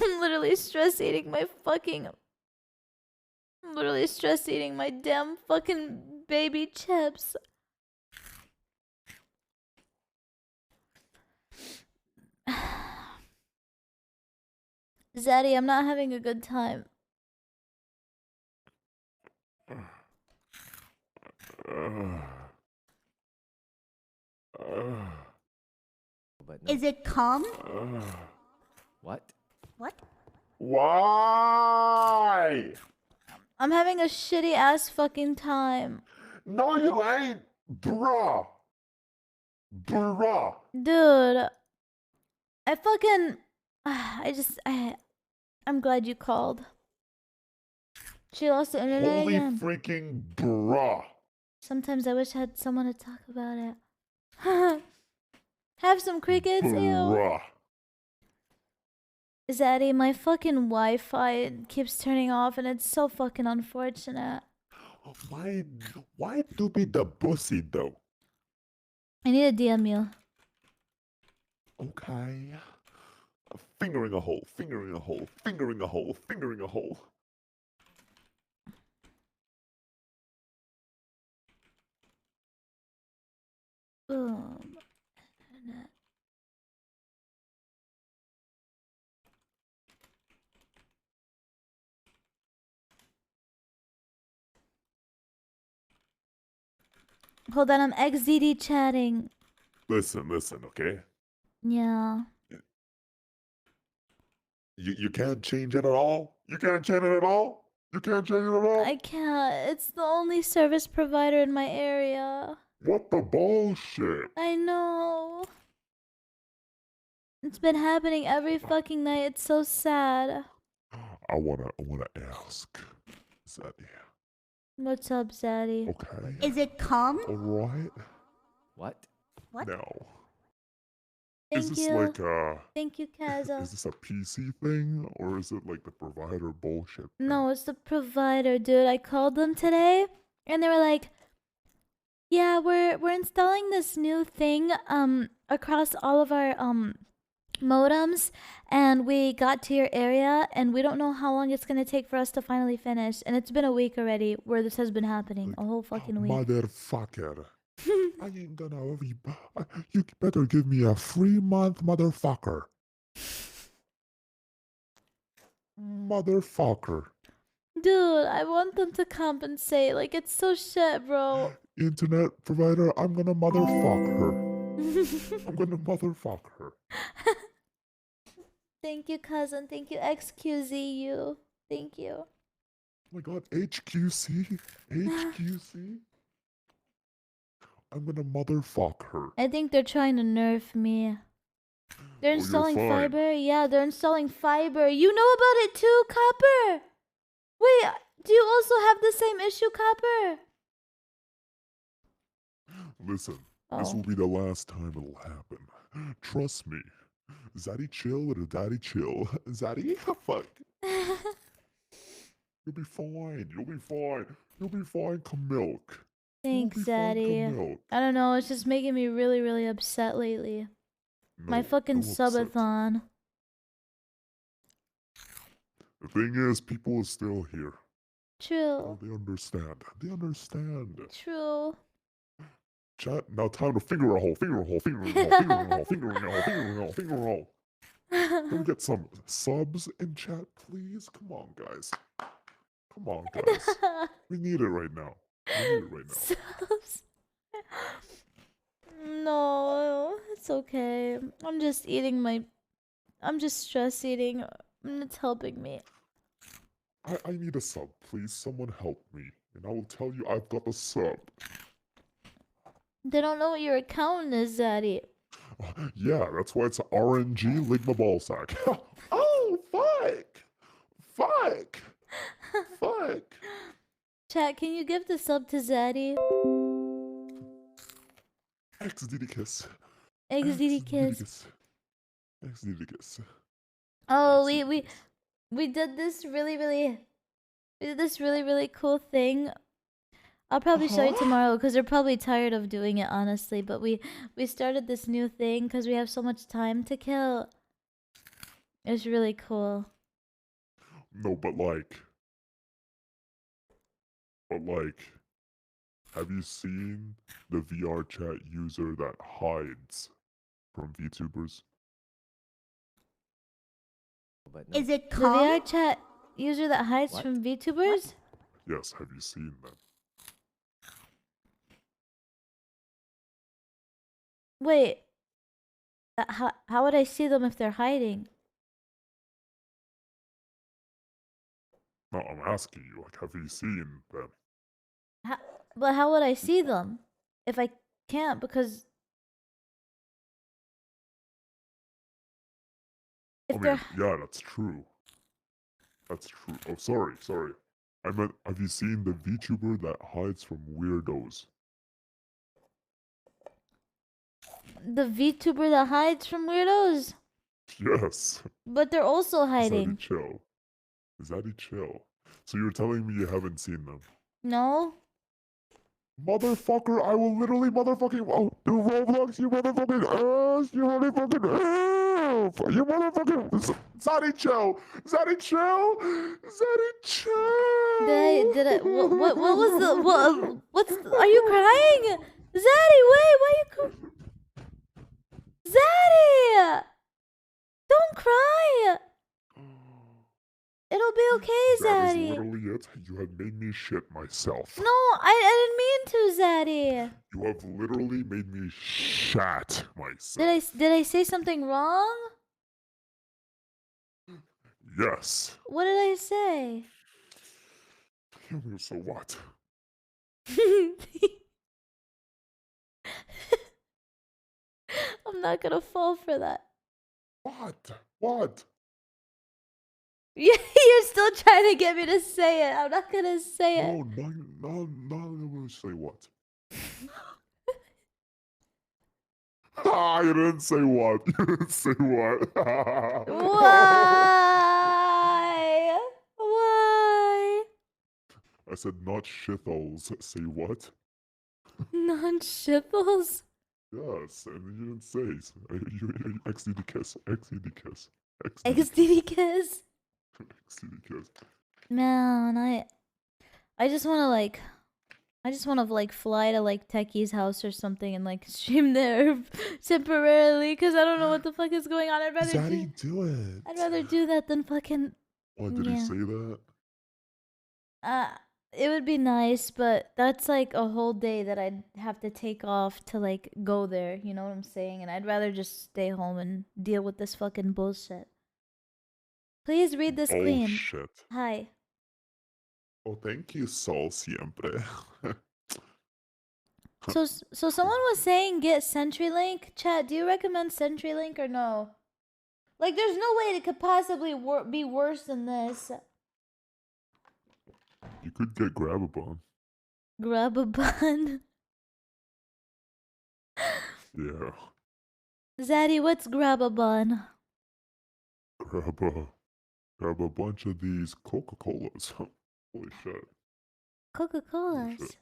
I'm literally stress eating my fucking... I'm literally stress eating my damn fucking baby chips. Zaddy, I'm not having a good time. Is it calm? What? What? Why? I'm having a shitty ass fucking time. No, you ain't, bruh. Bruh. Dude. I fucking... I'm glad you called. She lost the internet Holy again. freaking bruh. Sometimes I wish I had someone to talk about it. Have some crickets, ew. Bruh. Zaddy, my fucking Wi-Fi keeps turning off and it's so fucking unfortunate. Why do be the pussy though? I need a DM you. Okay. Fingering a hole, fingering a hole, fingering a hole, fingering a hole. Boom. Hold on, I'm XZD chatting. Listen, okay? Yeah. You can't change it at all? You can't change it at all? You can't change it at all? I can't. It's the only service provider in my area. What the bullshit? I know. It's been happening every fucking night. It's so sad. I wanna ask, Zaddy. What's up, Zaddy? Okay. Is it calm? Alright. What? What? Now. Thank Is this you. like Thank you, Kaza. is this a PC thing or is it like the provider bullshit thing? No, it's the provider, dude. I called them today and they were like, "Yeah, we're installing this new thing across all of our modems, and we got to your area and we don't know how long it's gonna take for us to finally finish. And it's been a week already where this has been happening. A whole fucking week." Motherfucker. I ain't gonna you better give me a free month, motherfucker. Motherfucker. Dude, I want them to compensate. Like, it's so shit, bro. Internet provider, I'm gonna motherfuck her. I'm gonna motherfuck her. Thank you, cousin. Thank you, XQZU. Thank you. Oh my god, HQC? HQC? I'm gonna motherfuck her. I think they're trying to nerf me. They're Oh, installing you're fine. fiber? Yeah, they're installing fiber. You know about it too, Copper? Wait, do you also have the same issue, Copper? Listen, this will be the last time it'll happen. Trust me. Zaddy chill or daddy chill. Zaddy? Fuck. You'll be fine. You'll be fine. You'll be fine, Camila. Thanks, You'll be fine, Zaddy. Camila. I don't know, it's just making me really, really upset lately. My No, fucking no upset. subathon. The thing is, people are still here. True. They understand. They understand. True. Chat, now time to finger a hole, finger a hole, finger a hole, finger a hole, finger a hole, finger a hole, finger a hole. Can we get some subs in chat, please? Come on, guys. Come on, guys. We need it right now. We need it right now. Subs. No, it's okay. I'm just eating my... I'm just stress eating. And it's helping me. I need a sub, please. Someone help me. And I will tell you I've got a sub. They don't know what your account is, Zaddy. Yeah, that's why it's RNG Ligma Ballsack. Oh, fuck! Fuck! Fuck! Chat, can you give the sub to Zaddy? XDD kiss. XDD kiss. XDD kiss. Oh, we did this really cool thing. I'll probably show you tomorrow because they're probably tired of doing it, honestly. But we started this new thing because we have so much time to kill. It's really cool. No, but have you seen the VR chat user that hides from VTubers? But no. Is it The VR 𝚃𝚃𝚁𝚃? chat user that hides What? from VTubers? Yes, have you seen them? Wait. How would I see them if they're hiding? No, I'm asking you, like, have you seen them? But how would I see them if I can't? Because if I they're mean, yeah, that's true. That's true. Oh, sorry. I meant, have you seen the VTuber that hides from weirdos? the VTuber that hides from weirdos, Yes. but they're also hiding. Zaddy chill. So you're telling me you haven't seen them? No. Motherfucker, I will literally motherfucking do Roblox, you motherfucking ass, you motherfucking ass, you motherfucking Zaddy chill. Did I? What was the? What's? Are you crying? Zaddy, wait, why you? Zaddy, don't cry. It'll be okay, That is Zaddy. literally it. You have made me shit myself. No, I didn't mean to, Zaddy. You have literally made me shat myself. Did I say something wrong? Yes. What did I say? So what? I'm not gonna fall for that. What? You're still trying to get me to say it. I'm not gonna say it. No, I'm gonna say what? You didn't say what. You didn't say what. Why? Why? I said not shithos. Say what? Non-shipples? Yes, and you didn't say. You XDD kiss. XDD kiss? XDD kiss. Man, I just wanna fly to like Techie's house or something and like stream there temporarily because I don't know what the fuck is going on. I'd rather do it. I'd rather do that than fucking. What did he say that? It would be nice, but that's like a whole day that I'd have to take off to like go there. You know what I'm saying? And I'd rather just stay home and deal with this fucking bullshit. Please read this queen. Bullshit. Hi. Oh, thank you, Sol siempre. So someone was saying get CenturyLink. Chat, do you recommend CenturyLink or no? Like, there's no way it could possibly be worse than this. You could get Grab-a-Bun. Grab-a-Bun. Yeah. Zaddy, what's Grab-a-Bun? Grab a bunch of these Coca-Colas. Holy shit. Coca-Colas.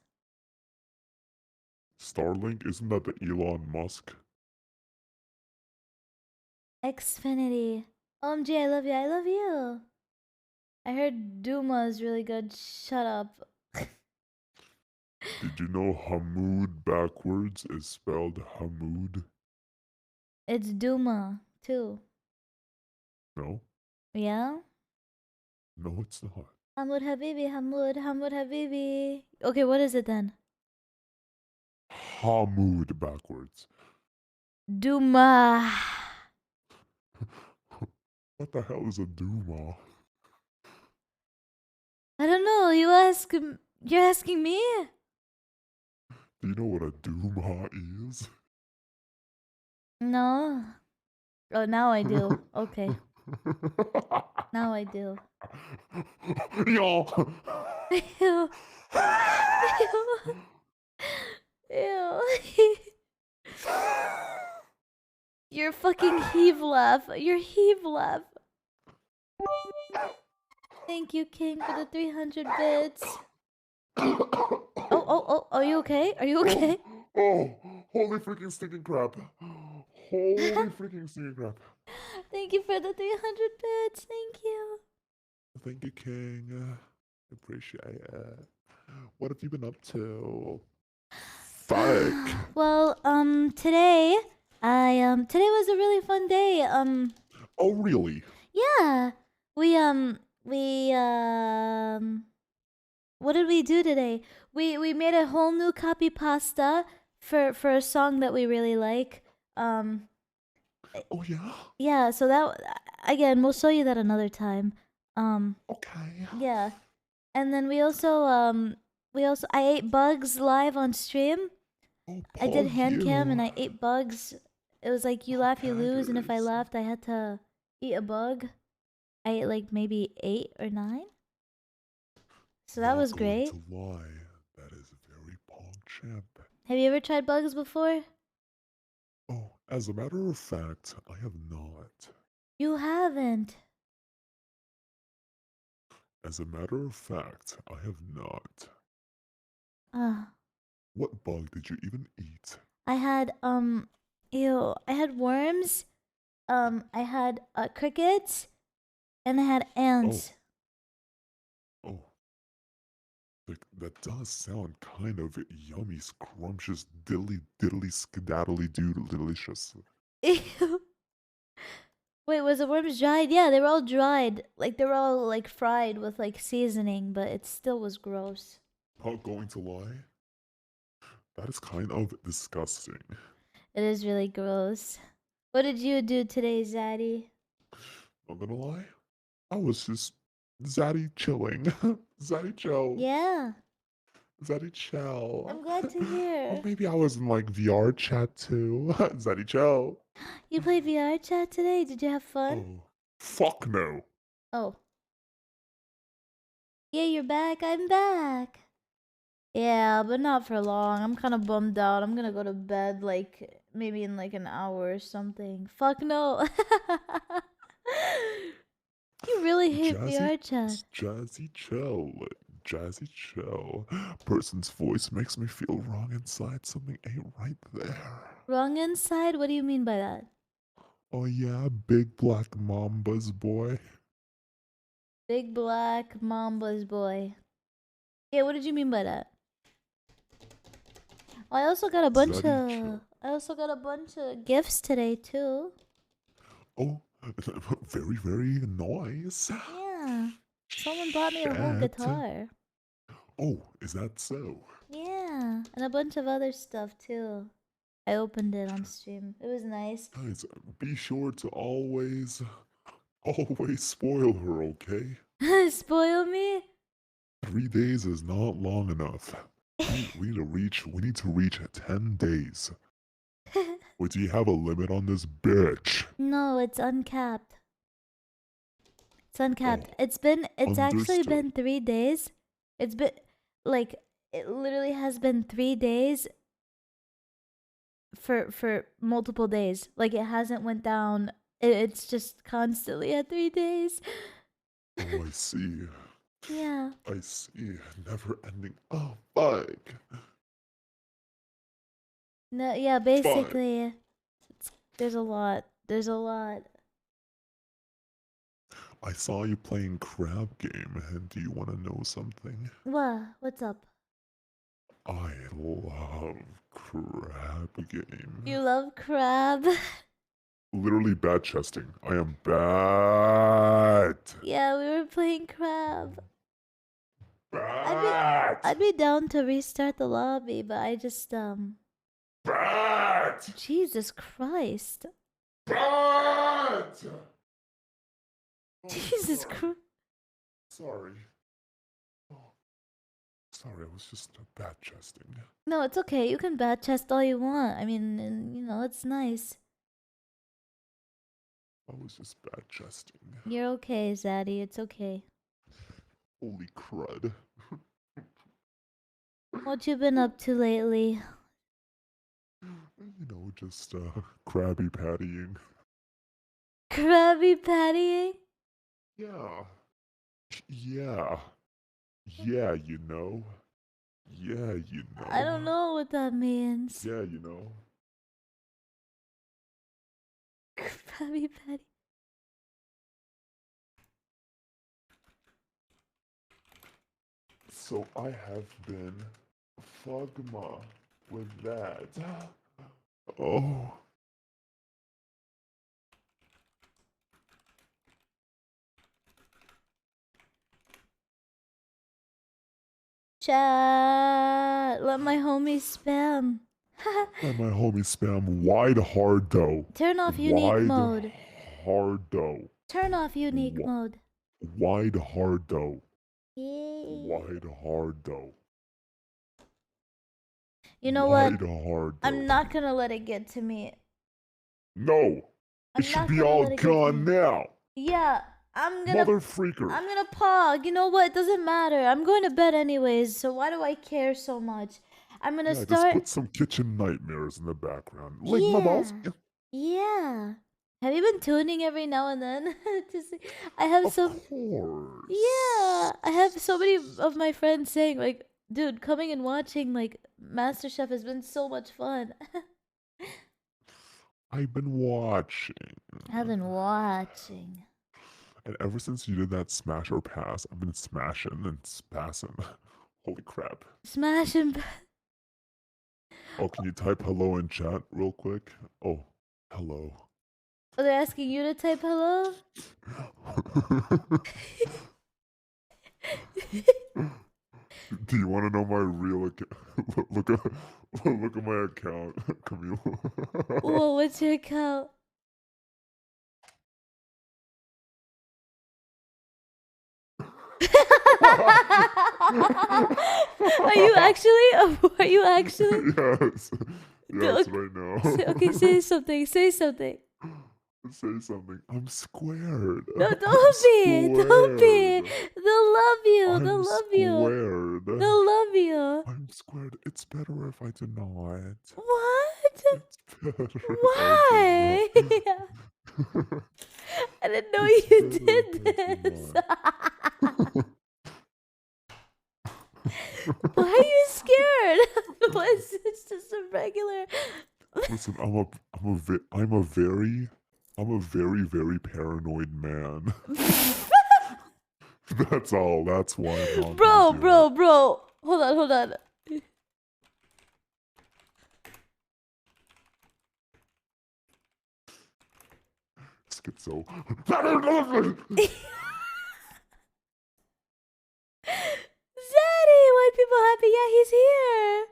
Starlink, isn't that the Elon Musk? Xfinity. OMG, I love you. I love you. I heard Duma is really good. Shut up. Did you know Hamoud backwards is spelled Hamoud? It's Duma, too. No? Yeah? No, it's not. Hamoud Habibi, Hamoud Habibi. Okay, what is it then? Hamoud backwards. Duma. What the hell is a Duma? I don't know. You're asking me? Do you know what a Duma is? No. Oh, now I do. Okay. Now I do. Yo. Ew. Ew. Your fucking heave laugh. Your heave laugh. Thank you, King, for the 300 bits. Oh, are you okay? Are you okay? Oh, holy freaking stinking crap. Holy freaking stinking crap. Thank you for the 300 bits. Thank you. Thank you, King. Appreciate it. What have you been up to? Fuck. Well, today today was a really fun day. Oh, really? Yeah. We what did we do today? We made a whole new copy pasta for a song that we really like. Oh, yeah? Yeah, so that again, we'll show you that another time. Okay. Yeah. And then we also I ate bugs live on stream. Oh, I did pog hand cam and you. I ate bugs. It was like you laugh, you lose, and if I Poggers. laughed, I had to eat a bug. I ate like maybe 8 or 9. So that Not was going great. to lie. That is very pog champ. Have you ever tried bugs before? Oh, as a matter of fact, I have not. You haven't. As a matter of fact, I have not. Ah. What bug did you even eat? I had I had worms. I had crickets, and I had Oh, ants. oh. That does sound kind of yummy, scrumptious, diddly diddly skedaddly doodle delicious. Ew. Wait, was the worms dried? Yeah, they were all dried. Like they were all like fried with like seasoning, but it still was gross. Not going to lie, that is kind of disgusting. It is really gross. What did you do today, Zaddy? Not gonna lie, I was just Zaddy chilling. Zaddy chill. Yeah, Zaddy chill. I'm glad to Or hear. maybe I was in like VR chat too. Zaddy chill. You played VR chat today? Did you have fun? Oh, fuck no. Oh. Yeah, you're back. I'm back. Yeah, but not for long. I'm kind of bummed out. I'm gonna go to bed like maybe in like an hour or something. Fuck no. You really hate VR chat. Jazzy chill. Jazzy chill. Person's voice makes me feel wrong inside. Something ain't right there. Wrong inside? What do you mean by that? Oh yeah, big black mamba's boy. Big black mamba's boy. Yeah, what did you mean by that? Oh, I also got a bunch of gifts today too. Oh, very, very nice. Yeah. Someone bought me a whole Shit. guitar. Oh, is that so? Yeah, and a bunch of other stuff too. I opened it on stream. It was nice. Guys, be sure to always spoil her, okay? Spoil me? 3 days is not long enough. We need to reach 10 days. Wait, do you have a limit on this bitch? No, it's uncapped. It's uncapped. Oh, It's actually been understood. 3 days. It's been like it literally has been 3 days for multiple days. Like it hasn't went down. It's just constantly at 3 days. Oh, I see. Yeah. I see. Never ending. Oh, fuck. No, yeah, Fuck. basically there's a lot. There's a lot. I saw you playing crab game, and do you want to know something? What? What's up? I love crab game. You love crab? Literally bad chesting. I am bad. Yeah, we were playing crab. Bad. I'd be down to restart the lobby, but I just Bad. Jesus Christ. Bad. Oh, Jesus sorry. Christ. Sorry. Oh, sorry, I was just bad chesting. No, it's okay. You can bad chest all you want. I mean, and, you know, it's nice. I was just bad chesting. You're okay, Zaddy. It's okay. Holy crud. What you been up to lately? You know, just Krabby Pattying. Krabby Pattying? Yeah. Yeah. Yeah, you know. Yeah, you know. I don't know what that means. Yeah, you know. Krabby Patty. So I have been 𝚂𝚲𝚃𝚁 with that. Oh. Chat. Let my homie spam. Let my homie spam wide hard though. Turn off unique Wide mode. hard though. Turn off unique mode. Wide hard though. Yay. Wide hard though. You know what? Wide hard though. I'm not gonna let it get to me. No. I'm It should not be gonna all let it get to gone me. now. Yeah, I'm gonna Mother freaker. I'm gonna pog. You know what? It doesn't matter. I'm going to bed anyways, so why do I care so much? I'm gonna Just start. put some kitchen nightmares in the background. Like my boss. Yeah. Have you been tuning every now and then to see? I have Of some. course. Yeah, I have so many of my friends saying like, "Dude, coming and watching like MasterChef has been so much fun." I've been watching. I've been watching. And ever since you did that smash or pass, I've been smashing and spassing. Holy crap. Smash and. Oh, can you type hello in chat real quick? Oh, hello. Oh, they're asking you to type hello? Do you want to know my real account? look at my account, Camila. Whoa, what's your account? Are you actually? Are you actually? Yes. Yes, Okay. right now. Okay, say something. Say something. Say something. I'm squared. No, don't be. Don't be. They'll love you. I'm They'll love you. squared. They'll love you. I'm squared. It's better if I do not. What? It's better if I Why? do not. I didn't know It's you better did if I do this. not. Why are you scared? What's it's just a regular. Listen, I'm a very, very paranoid man. That's all. That's why I'm not Bro. gonna do it. Hold on. Schizo. Zaddy, white people happy? Yeah, he's here.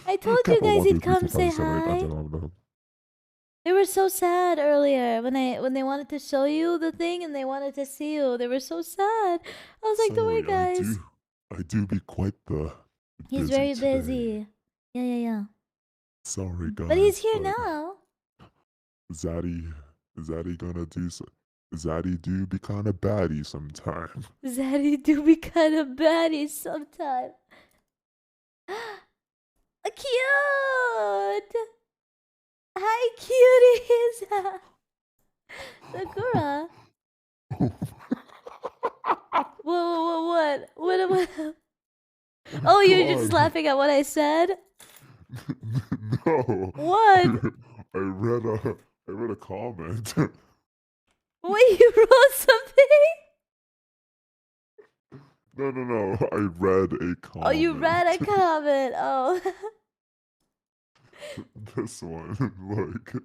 I told you guys he'd come say hi. They were so sad earlier when they wanted to show you the thing and they wanted to see you. They were so sad. I was like, don't worry, guys. I do be quite the. He's busy very today. busy. Yeah. Sorry, guys. But he's here now. Zaddy gonna do so. Zaddy do be kind of baddie sometime. Zaddy do be kind of baddie sometime. Cute. Hi, cuties. Sakura. Whoa, what? Oh, you're just laughing at what I said? No. What? I read a comment. Wait, you wrote something? No. I read a comment. Oh, you read a comment. Oh. This one, look.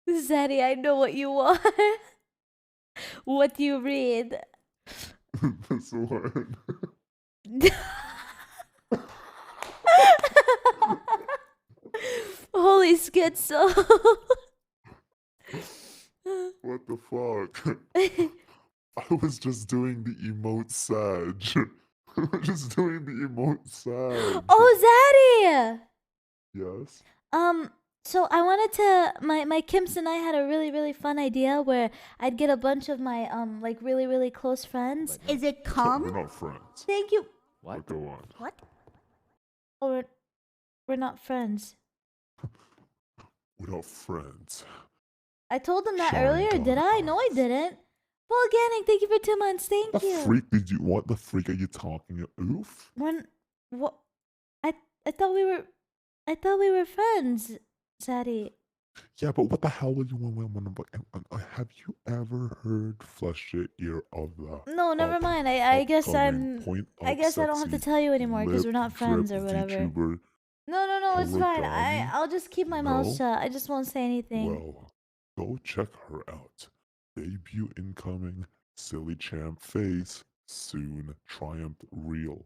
Zaddy, I know what you want. What do you read? This one. Holy schizo. What the fuck? I was just doing the emote Sag. I was just doing the emote Sag. Oh, Zaddy! Yes? So I wanted to, my Kims and I had a really fun idea where I'd get a bunch of my, like really close friends. Is it We're come? not friends. Thank you. What? But go on. What? Oh, we're not friends. We're not friends. I told them that Sorry, earlier, did I? No, I didn't. Paul Ganning, thank you for 2 months. Thank What you. what the freak are you talking about? Oof. What? I thought we were friends, Zaddy. Yeah, but what the hell are you have you ever heard Flush It Ear of the No, never mind. I guess upcoming I'm. point I of guess I don't have to sexy tell you anymore because we're lip not drip friends or whatever. VTuber No, it's fine. Horigami? I'll just keep my mouth No? shut. I just won't say anything. Well, go check her out. Debut incoming, silly champ face, soon triumph real.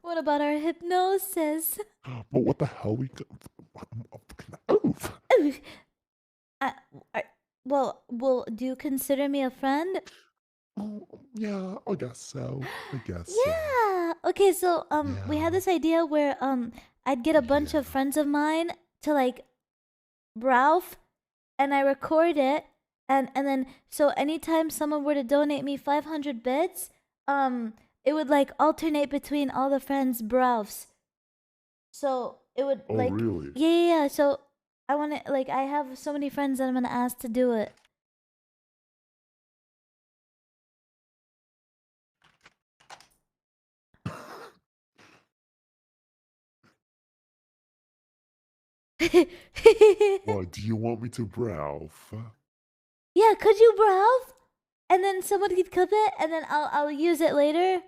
What about our hypnosis? But what the hell Oof. I, I, well, do you consider me a friend? Oh, yeah, I guess so. Yeah. Okay, so we had Yeah. this idea where I'd get a bunch of Yeah. friends of mine to like Ralph, and I record it, and then so anytime someone were to donate me 500 bits, it would like alternate between all the friends' Ralphs. So it would Oh, like really? yeah. So I want to like I have so many friends that I'm gonna ask to do it. What, do you want me to Ralph? Yeah, could you, Ralph? And then someone could clip it, and then I'll use it later.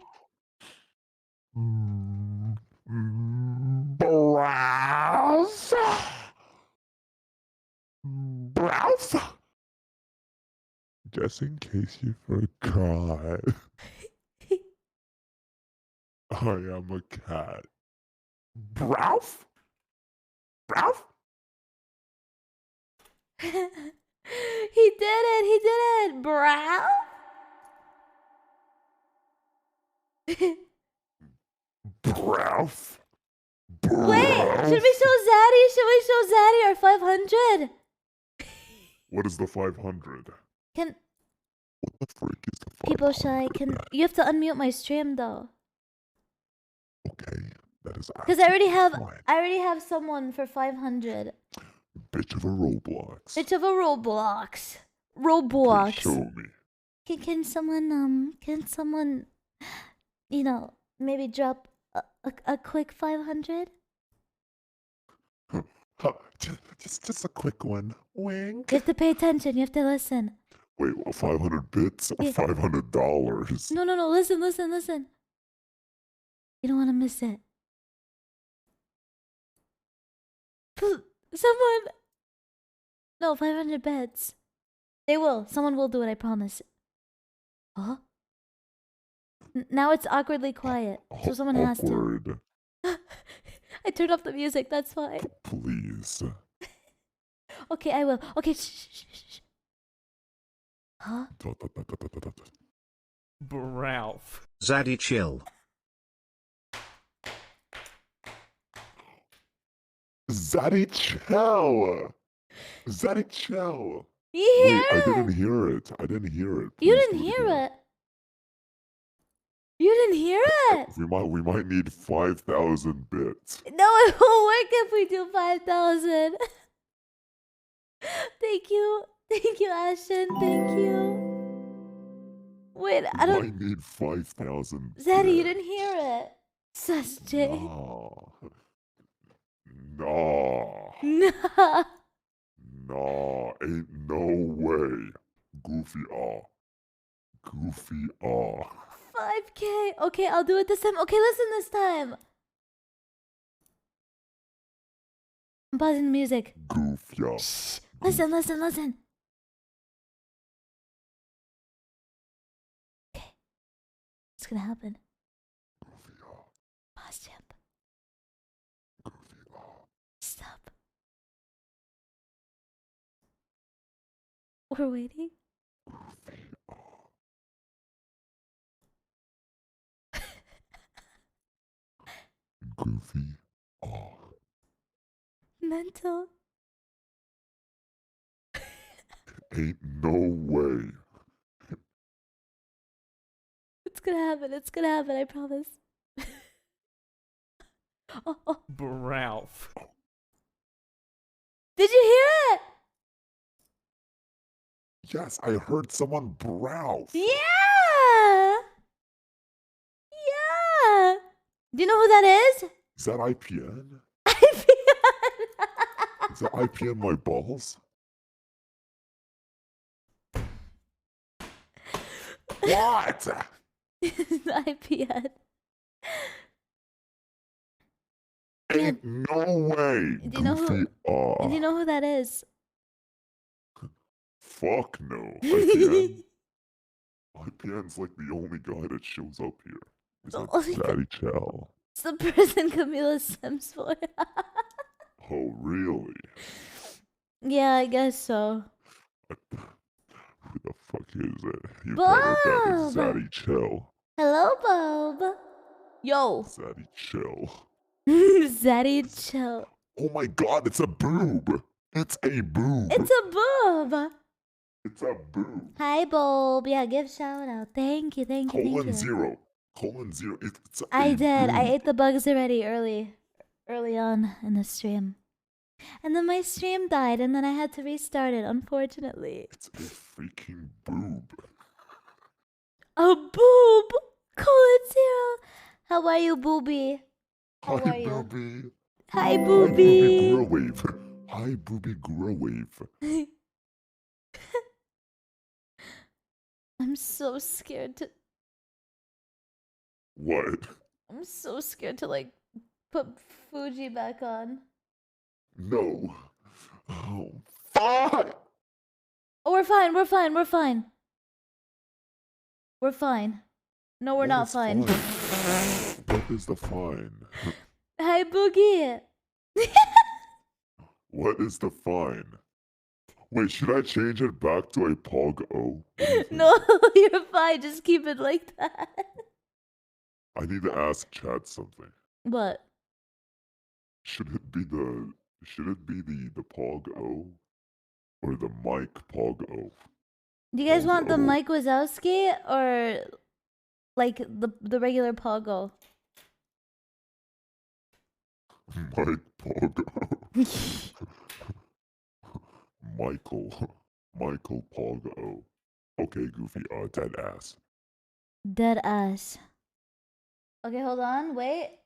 Ralph? Ralph? Just in case you forgot, I am a cat. Ralph? Ralph? He did it! He did it, Ralph. Ralph? Wait, should we show Zaddy? Should we show Zaddy our 500? What is the 500? Can What the frick is the 500? people shy? Can you have to unmute my stream though? Okay, that is Because I already have fine. someone for 500. Bitch of a Roblox. Bitch of a Roblox. Please Roblox. show me. Can someone you know maybe drop a quick 500? Just a quick one. Wink. You have to pay attention. You have to listen. Wait, what, 500 bits or Yeah. $500? No. Listen. You don't want to miss it. Someone. No, 500 beds. They will. Someone will do it, I promise. Huh? Now it's awkwardly quiet. So someone has to. Awkward. I turned off the music, that's fine. Please. Okay, I will. Okay, shh. Huh? Ralph. Zaddy chill. 𝚲𝚲𝚃𝚲𝚲. 𝚲𝚲𝚃𝚲𝚲. You hear Wait, I it? didn't hear it. You Please didn't do hear again. it. You didn't hear it? We might need 5,000 bits. No, it won't work if we do 5,000. Thank you, Ashton. Thank you. Wait, I We don't. might need 5,000 Zaddy, you bits. didn't hear it. Sus J. Nah. Nah. Nah, ain't no way. Goofy 5K. Okay, I'll do it this time. Okay, listen this time. I'm pausing the music. Goofy Shh. Listen. Okay. What's gonna happen? Pause, champ. Stop. We're waiting. Goofy Mental. Ain't no way. It's gonna happen, I promise. Oh. Ralph. Did you hear it? Yes, I heard someone Ralph. Yeah! Do you know who that is? Is that IPN? Is that IPN my balls? What? IPN. Ain't no way, Do you know Goofy. who? Do you know who that is? Fuck no. IPN? IPN's like the only guy that shows up here. Is The that only guy- 𝚲𝙰𝚃𝚁? It's the person Camila sims for. Oh, really? Yeah, I guess so. Who the fuck is it? You Bob! better bet it's 𝚲𝙰𝚃𝚁. Hello, Bob. Yo. 𝚲𝙰𝚃𝚁. Zaddy, chill. Oh my god, it's a boob! It's a boob! It's a boob. It's a boob! Hi, Bob. Yeah, give shout out. Thank you, thank you, thank you. :0. :0. It's a I did. I boob. ate the bugs already early on in the stream. And then my stream died, and then I had to restart it, unfortunately. It's a freaking boob. A boob! :0. How are you, booby? How Hi, are you? booby. Hi, Hi, booby booby. girl wave. Hi, booby girl wave. I'm so scared to. What? I'm so scared to like put Fuji back on. No. Oh, fuck! Oh, we're fine. We're fine. We're fine. We're fine. No, we're What not is fine. What is the fine? Hi, Boogie. What is the fine? Wait, should I change it back to a pog O? No, you're fine. Just keep it like that. I need to ask Chad something. What? Should it be the pog O or the mic pog O? Do you guys want the Pogo. Mike Wazowski or like the regular Pogo? Mike pog O. Michael pog O. Okay, Goofy. Dead ass. Dead ass. Okay, hold on. Wait.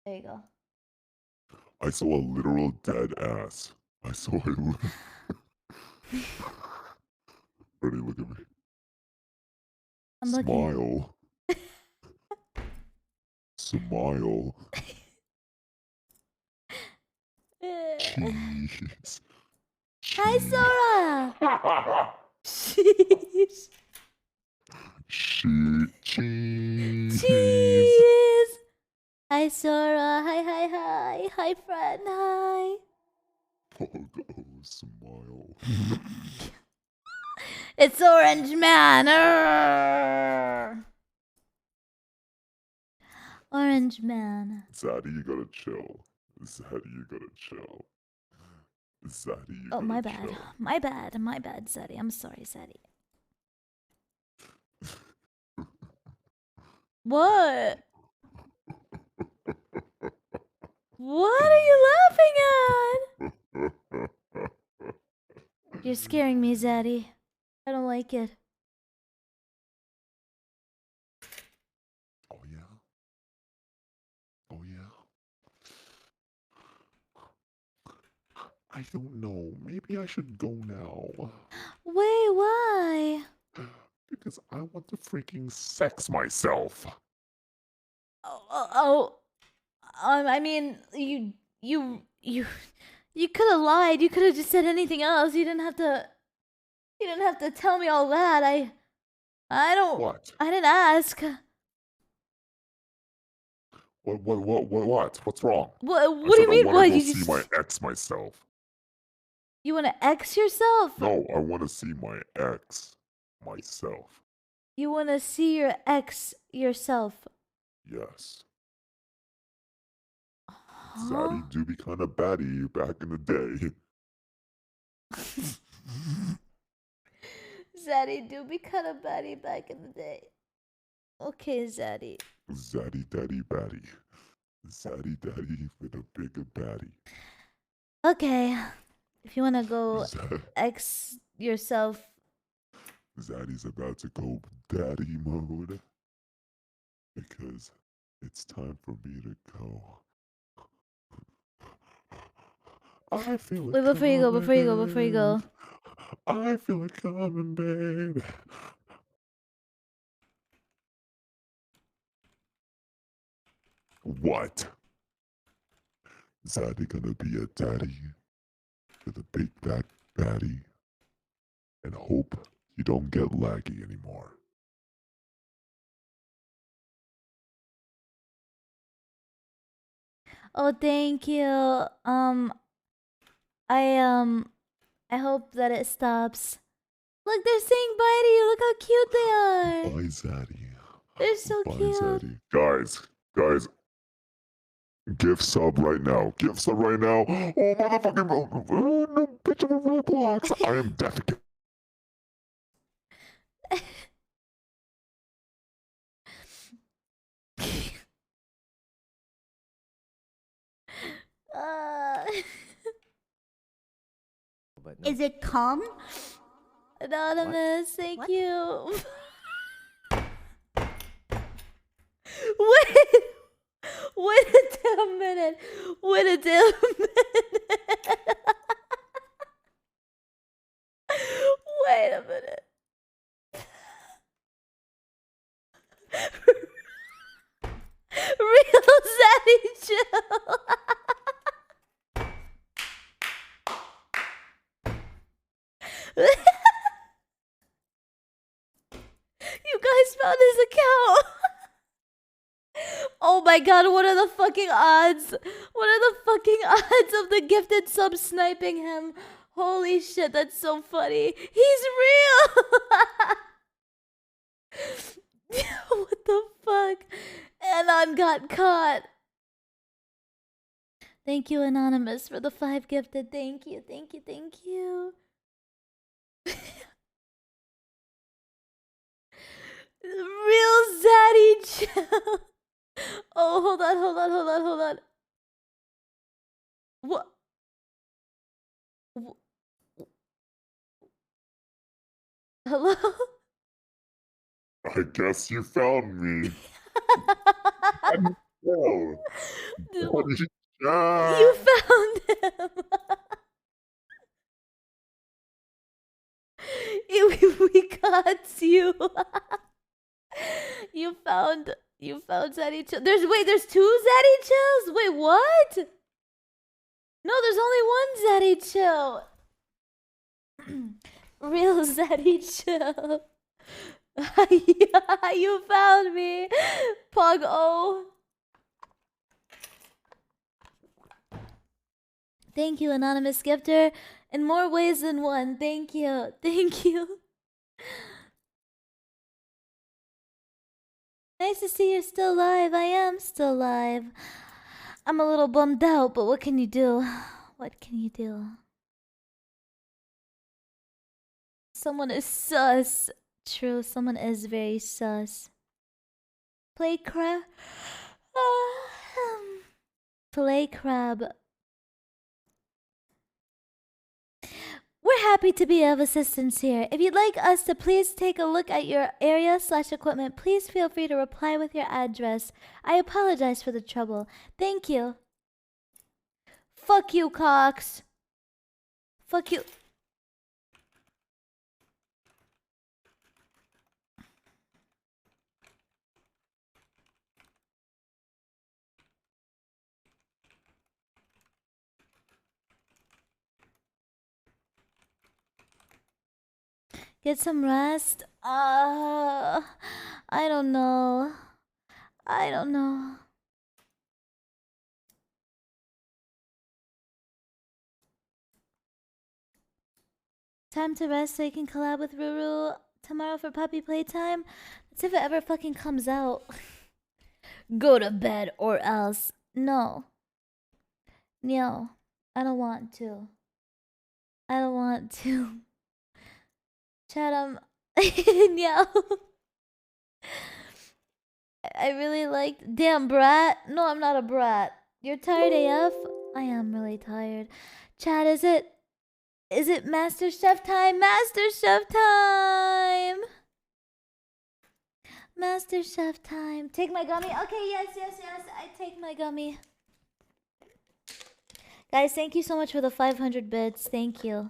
There you go. I saw a literal dead ass. I saw a Ready, look at me. I'm looking. Smile. Smile. Cheese. Hi, Sora. Cheese. Cheese. Cheese. Cheese. Hi, Sora. Hi. Hi, friend. Hi. Pogo smile. It's Orange Man. Arrgh. Orange Man. Zaddy, you gotta chill. Zaddy, you gotta chill. Zaddy, you Oh, gotta my bad. chill. My bad, Zaddy. I'm sorry, Zaddy. What? What are you laughing at? You're scaring me, Zaddy. I don't like it. Oh yeah? Oh yeah? I don't know. Maybe I should go now. Wait, why? Because I want to freaking sex myself. I mean, you could have lied. You could have just said anything else. You didn't have to. You didn't have to tell me all that. I don't. What? I didn't ask. What? What's wrong? What do you mean? I What? want to You go see just. my ex myself. You want to X yourself? No, I want to see my ex myself. You want to see your ex yourself? Yes. Huh? Zaddy do be kind of batty back in the day. Zaddy do be kind of batty back in the day. Okay, Zaddy. Zaddy daddy batty. Zaddy daddy with a bigger batty. Okay. If you want to go Zad- X yourself. Zaddy's about to go daddy mode. Because it's time for me to go. I feel Wait, it before you go, coming, before you go, before you go. babe. I feel it coming, babe. What? Zaddy gonna be a daddy with a big fat baddie and hope you don't get laggy anymore. Oh, thank you. I hope that it stops. Look, they're saying bye to you. Look how cute they are. Bye, Zaddy. They're so Bye, cute. Zaddy. Guys, give sub right now. Give sub right now. Oh, motherfucking. Oh, no, bitch of a Roblox. I am defecating. uh, Is it cum? Anonymous, thank What? you. Wait, wait a damn minute. Wait a damn minute. Wait a minute. Real Zaddy chill. You guys found his account. Oh my god, what are the fucking odds? What are the fucking odds of the gifted sub sniping him? Holy shit, that's so funny. He's real! What the fuck? Anon got caught. Thank you, Anonymous, for the 5 gifted. Thank you, thank you, thank you. Real Zaddy chill. Oh, hold on. What? Hello? I guess you found me. Oh, You found him. We got you. You found Zaddy chill. There's 2 Zaddy chills? Wait, what? No, there's only 1 Zaddy chill. Real Zaddy chill. Yeah, you found me. Pug O. Thank you, Anonymous Gifter. In more ways than one. Thank you. Thank you. Nice to see you're still alive. I am still alive. I'm a little bummed out, but what can you do? What can you do? Someone is sus. True, someone is very sus. Play crab. Play crab. We're happy to be of assistance here. If you'd like us to please take a look at your area/equipment, please feel free to reply with your address. I apologize for the trouble. Thank you. Fuck you, Cox. Fuck you. Get some rest? I don't know. I don't know. Time to rest so you can collab with Ruru tomorrow for puppy playtime? That's if it ever fucking comes out. Go to bed or else. No. No. I don't want to. I don't want to. Chatham. No. I really liked. Damn, brat. No, I'm not a brat. You're tired AF? I am really tired. Chad, is it Master Chef time? Master Chef time! Master Chef time. Take my gummy. Okay, yes. I take my gummy. Guys, thank you so much for the 500 bits. Thank you.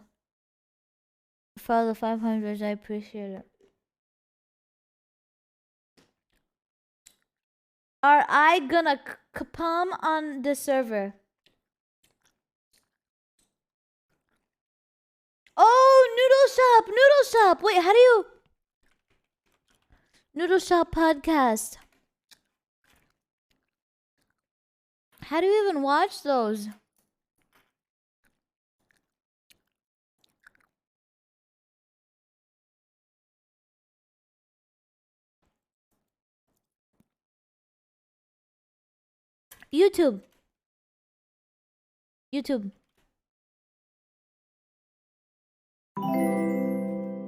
For all the 500s, I appreciate it. Are I gonna kapam on the server? Oh, Noodle Shop. Wait, how do you... Noodle Shop podcast. How do you even watch those? YouTube.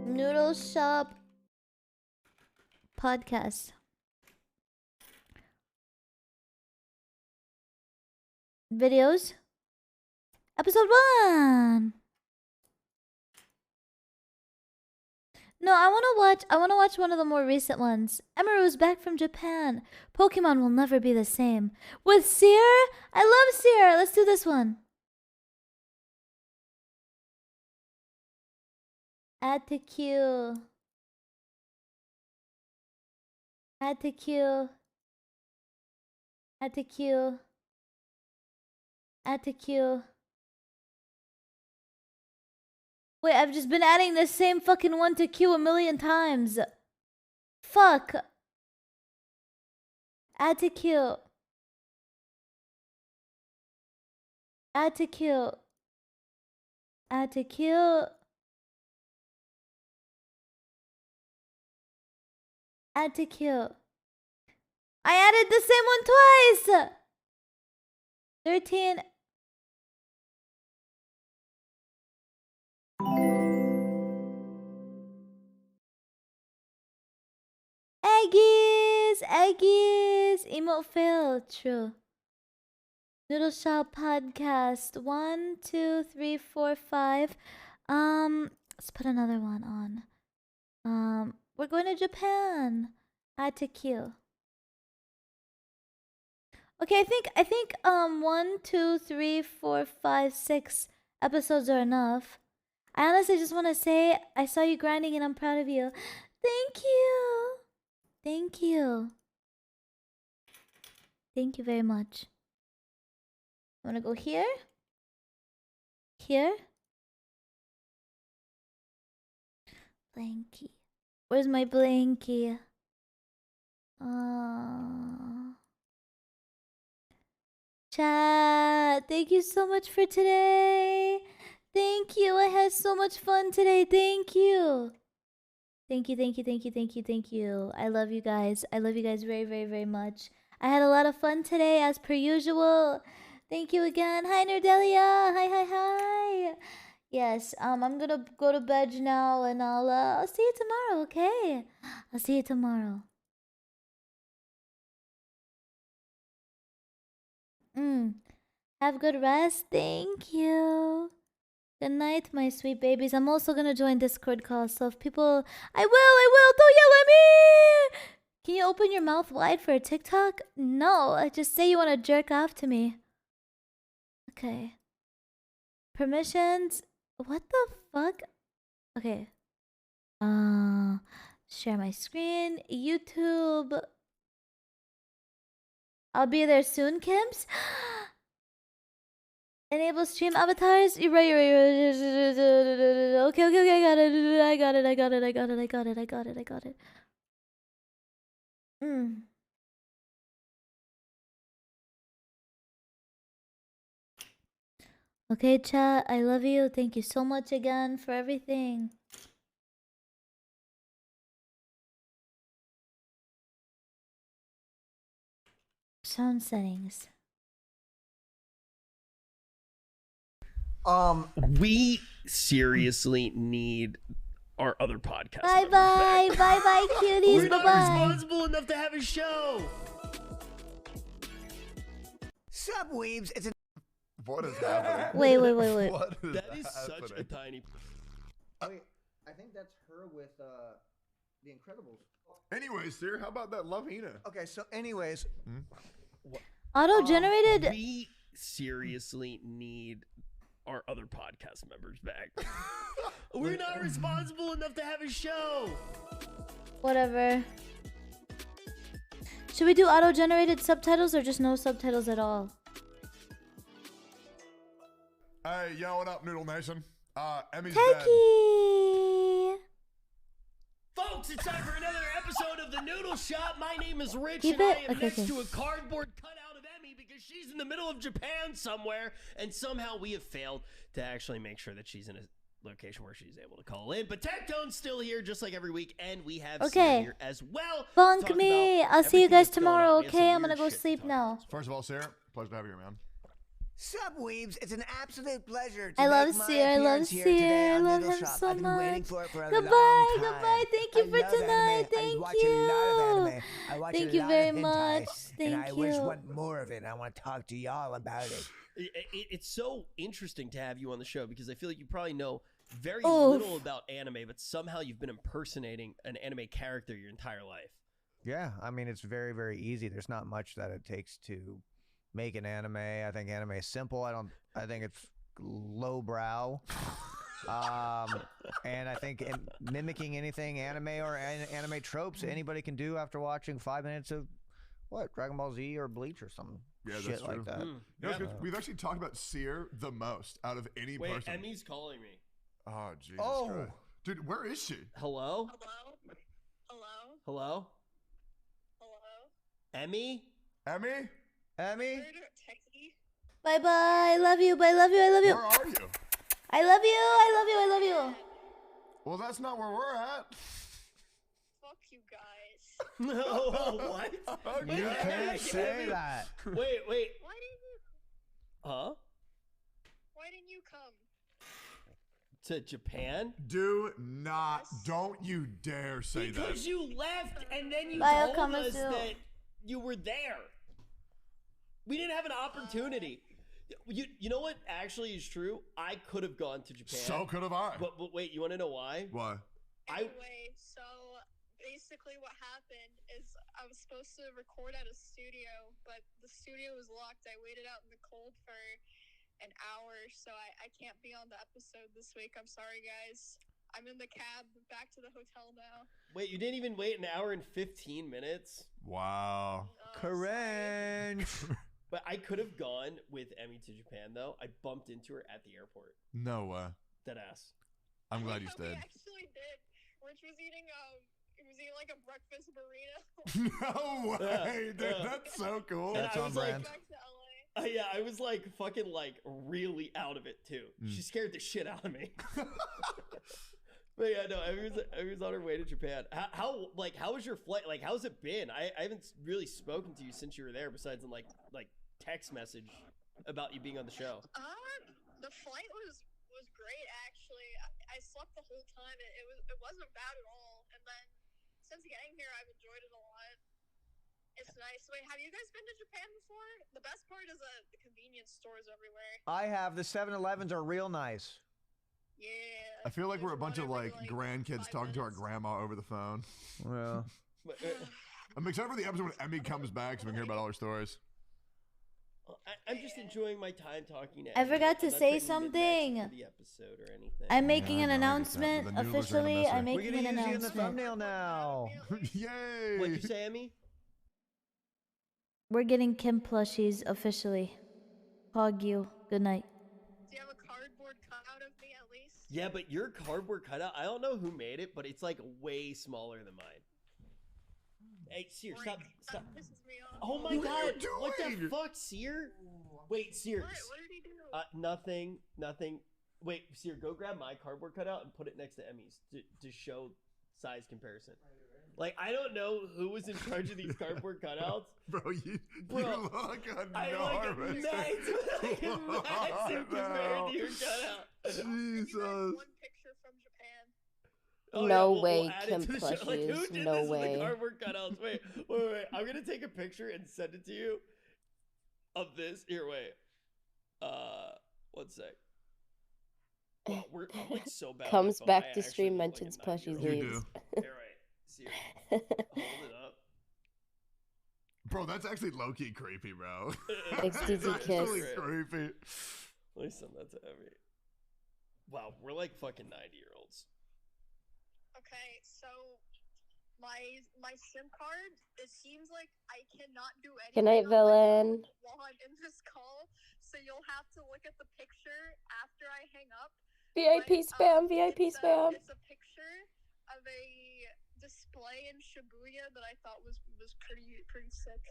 Noodle Shop podcast. Videos. Episode 1. No, I wanna watch one of the more recent ones. Emeru's back from Japan. Pokemon will never be the same. With Seer? I love Seer. Let's do this one. Add to queue. Add to queue. Add to queue. Add to queue. Wait, I've just been adding the same fucking one to queue a million times. Fuck. Add to queue. Add to queue. Add to queue. Add to queue. I added the same one twice. 13. Eggies. Emote fail. True. Noodle Shop podcast. 1, 2, 3, 4, 5. Let's put another one on. We're going to Japan. Add to queue. Okay, I think 1, 2, 3, 4, 5, 6 episodes are enough. I honestly just want to say I saw you grinding and I'm proud of you. Thank you. Thank you. Thank you very much. I'm gonna go here. Here. Blankie. Where's my blankie? Chat, thank you so much for today. Thank you. I had so much fun today. Thank you. Thank you. I love you guys. I love you guys very, very, very much. I had a lot of fun today, as per usual. Thank you again. Hi, Nerdelia. Hi. Yes, I'm gonna go to bed now, and I'll see you tomorrow, okay? I'll see you tomorrow. Have good rest. Thank you. Good night, my sweet babies. I'm also gonna join Discord call, so if people... I will! Don't yell at me! Can you open your mouth wide for a TikTok? No, just say you want to jerk off to me. Okay. Permissions? What the fuck? Okay. Share my screen. YouTube. I'll be there soon, Kimps. Enable stream avatars. You're right. Okay. I got it. Okay, chat. I love you. Thank you so much again for everything. Sound settings. We seriously need our other podcast. Bye, cuties. We're not Bye. responsible enough to have a show. Sup, weebs? It's a... What is happening? Wait. What is That is happening? such a tiny... Wait, I think that's her with The Incredibles. Anyways, sir, how about that 𝚂𝚃𝚁𝚃? Okay, so anyways... Auto-generated... We seriously need our other podcast members back. We're not responsible enough to have a show. Whatever. Should we do auto-generated subtitles or just no subtitles at all? Hey, yo, what up, Noodle Nation? Emmy's dead. Techie! Folks, it's time for another episode of The Noodle Shop. My name is Rich, Keep and I it? am Okay, next okay. to a cardboard cutout of Emmy because she's in the middle of Japan somewhere, and somehow we have failed to actually make sure that she's in a location where she's able to call in. But Tectone's still here, just like every week, and we have Sia Okay. here as well. to Bonk talk me! about I'll see you everything guys that's going on. tomorrow, We have some okay? I'm weird gonna go shit to sleep talk now. about. First of all, Sarah, pleasure to have you here, man. Subweebs, it's an absolute pleasure to I make love my Seer, I love appearance here today Seer, I on love Noodle him Shop. so I've been waiting much. for it for a Goodbye, long time. goodbye, thank you I for love tonight, anime. I thank watch a lot of you. anime. I watch Thank a you lot very of hentai, much, and I thank wish you. want more of it. I want to talk to y'all about it. It's so interesting to have you on the show because I feel like you probably know very Oof. little about anime, but somehow you've been impersonating an anime character your entire life. Yeah, I mean, it's very, very easy. There's not much that it takes to make an anime. I think anime is simple. I think it's lowbrow. And I think mimicking anything anime or anime tropes anybody can do after watching 5 minutes of what, Dragon Ball Z or Bleach or some Yeah, shit that's true. like that. You know, it's good. We've actually talked about Seer the most out of any Wait, person. Emmy's calling me. Oh, Jesus Oh. Christ. Dude, where is she? Hello? Hello? Hello? Hello? Hello? Emmy? Emmy? Emmy? Techie? Bye bye, love you, I love you, I love you. Where are you? I love you, I love you, I love you. Well, that's not where we're at. Fuck you guys. No, what? You Wait, Can't say that. Wait. Why didn't you Huh? why didn't you come? To Japan? Do not. Yes. Don't you dare say Because that. you left and then you Bye, I'll told come us soon. that you were there. We didn't have an opportunity. You know what actually is true? I could have gone to Japan. So could have I. But wait, you want to know why? Why? Anyway, so basically what happened is I was supposed to record at a studio, but the studio was locked. I waited out in the cold for an hour, so I can't be on the episode this week. I'm sorry, guys. I'm in the cab back to the hotel now. Wait, you didn't even wait an hour and 15 minutes? Wow. Sorry. Cringe. But I could have gone with Emmy to Japan, though. I bumped into her at the airport. No way. Deadass. I'm glad you We stayed. actually did. Rich was eating like a breakfast burrito. No way, dude. That's so cool. And That's I on was like, brand. Back to LA. yeah, I was like fucking like really out of it too. She scared the shit out of me. But yeah, no, Emmy was on her way to Japan. How was your flight? Like, how's it been? I haven't really spoken to you since you were there, besides in like text message about you being on the show. The flight was great actually. I slept the whole time. It wasn't bad at all. And then since getting here, I've enjoyed it a lot. It's nice. Wait, have you guys been to Japan before? The best part is the convenience stores everywhere. I have. The 7-Elevens are real nice. Yeah. I feel like we're a There's bunch of one like every, grandkids 5 talking to our minutes. grandma over the phone. Well, But, I'm excited for the episode when Emmy comes back so we can hear about all her stories. I'm just enjoying my time talking to I Emmy. forgot to I'm not say trying to something. mid-next the episode or anything. I'm making I an know, I get that, announcement but the noodlers are gonna officially. miss her. I'm we're making gonna an use you in the announcement. thumbnail now. Yay! What'd you say, Emmy? We're getting Kim plushies officially. Hug you. Good night. Do you have a cardboard cutout of me at least? Yeah, but your cardboard cutout, I don't know who made it, but it's like way smaller than mine. Hey, Seer, stop. That pisses me off. Oh my What are you god, what the doing? fuck, Seer? Wait, Seer. What did he do? Nothing. Wait, Seer, go grab my cardboard cutout and put it next to Emmy's to show size comparison. Like, I don't know who was in charge of these cardboard cutouts. Bro, you Bro, look I like a enormous. massive compared to your cutout. Jesus. One picture from Japan. Oh, No we'll way, add it Kim to the show. Like, who plushies, did no this with way. the cardboard cutouts? Wait. I'm gonna take a picture and send it to you of this. Here, wait. 1 sec. Wow, I'm like so bad. on my Comes phone. back I to actually stream, look like a mentions 9-year-old. plushies You leaves. do. Here, right. See, hold it up. Bro, that's actually low-key creepy, bro. XDZ That's kiss. actually creepy. Let me send that to Emmy. Wow, we're like fucking 90-year-olds. Okay, so my SIM card, it seems like I cannot do anything. Good night, on my villain. phone while I'm in this call, so you'll have to look at the picture after I hang up. VIP But, spam, VIP spam. It's a picture of a display in Shibuya that I thought was pretty sick.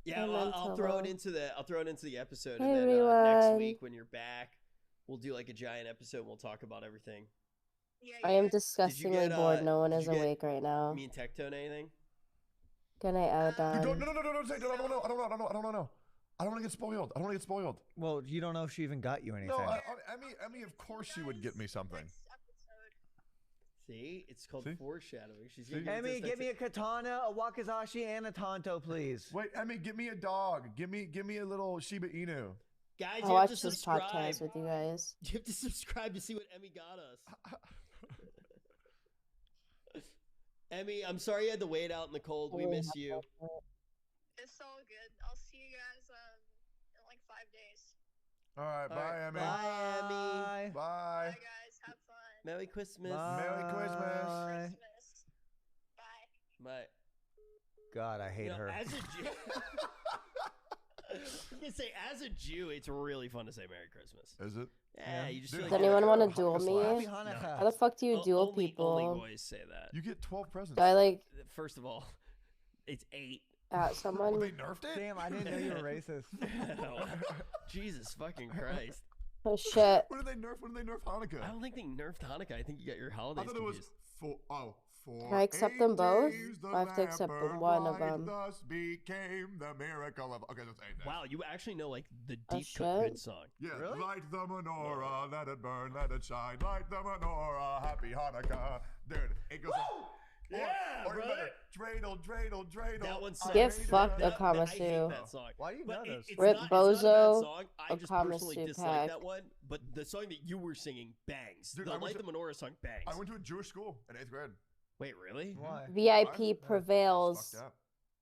Yeah, well, I'll throw it into the episode, Hey, and then next everyone. week when you're back, we'll do like a giant episode. And we'll talk about everything. Yeah, I am yeah. disgustingly bored. No one did is you get awake right now. Me and Tectone anything? Good night, Dude, Abaddon. no, say, dude, I don't know. I don't want to get spoiled. I don't want to get spoiled. Well, you don't know if she even got you anything. No, Emmy, of course she would get me something. Next episode. See, it's called foreshadowing. She's See? gonna give it to Emmy, us give next me a katana, a wakizashi, and a tanto, please. Wait, Emmy, give me a dog. Give me a little Shiba Inu. Guys, I you have watched to this subscribe. podcast with you guys. You have to subscribe to see what Emmy got us. Emmy, I'm sorry you had to wait out in the cold. We miss you. It's all good. I'll see you guys in like 5 days. All right, bye, Emmy. Bye, Emmy. Bye. Bye guys. Have fun. Merry Christmas. Merry Christmas. Christmas. Bye. Bye. God, I hate her. As a Jew, I was gonna say, as a Jew, it's really fun to say Merry Christmas. Is it? Yeah, you just Dude, feel Does like anyone want to Happy duel me? Hanukkah. How the fuck do you duel only people? boys say that. You get 12 presents. Do I like First of all, it's 8. at someone? Well, they nerfed it? Damn, I didn't know you were racist. Jesus fucking Christ. Oh shit. When did they nerf Hanukkah? I don't think they nerfed Hanukkah. I think you got your holidays I thought it was confused. for Can I accept 8 them both? days the I have to accept lamp one of burned them. Thus became the miracle of. Okay, that's 8 days. Wow, you actually know like the Oh, deep cut shit. good song. Yeah, Really? light the menorah, let it burn, let it shine. Light the menorah, happy Hanukkah. Dude, it goes. Yeah, or brother. Dreidel, dreidel, dreidel. That one I sucks. Get made it. fucked, I hate Okamasu. that song. Why do you But know this? it's Rip not, it's not a bad Bozo, song. I just personally Okamasu dislike pack. that one. But the song that you were singing bangs. Dude, The I went Light to- the Menorah song bangs. I went to a Jewish school in 8th grade. Wait, really? Why? VIP I prevails. fucked up.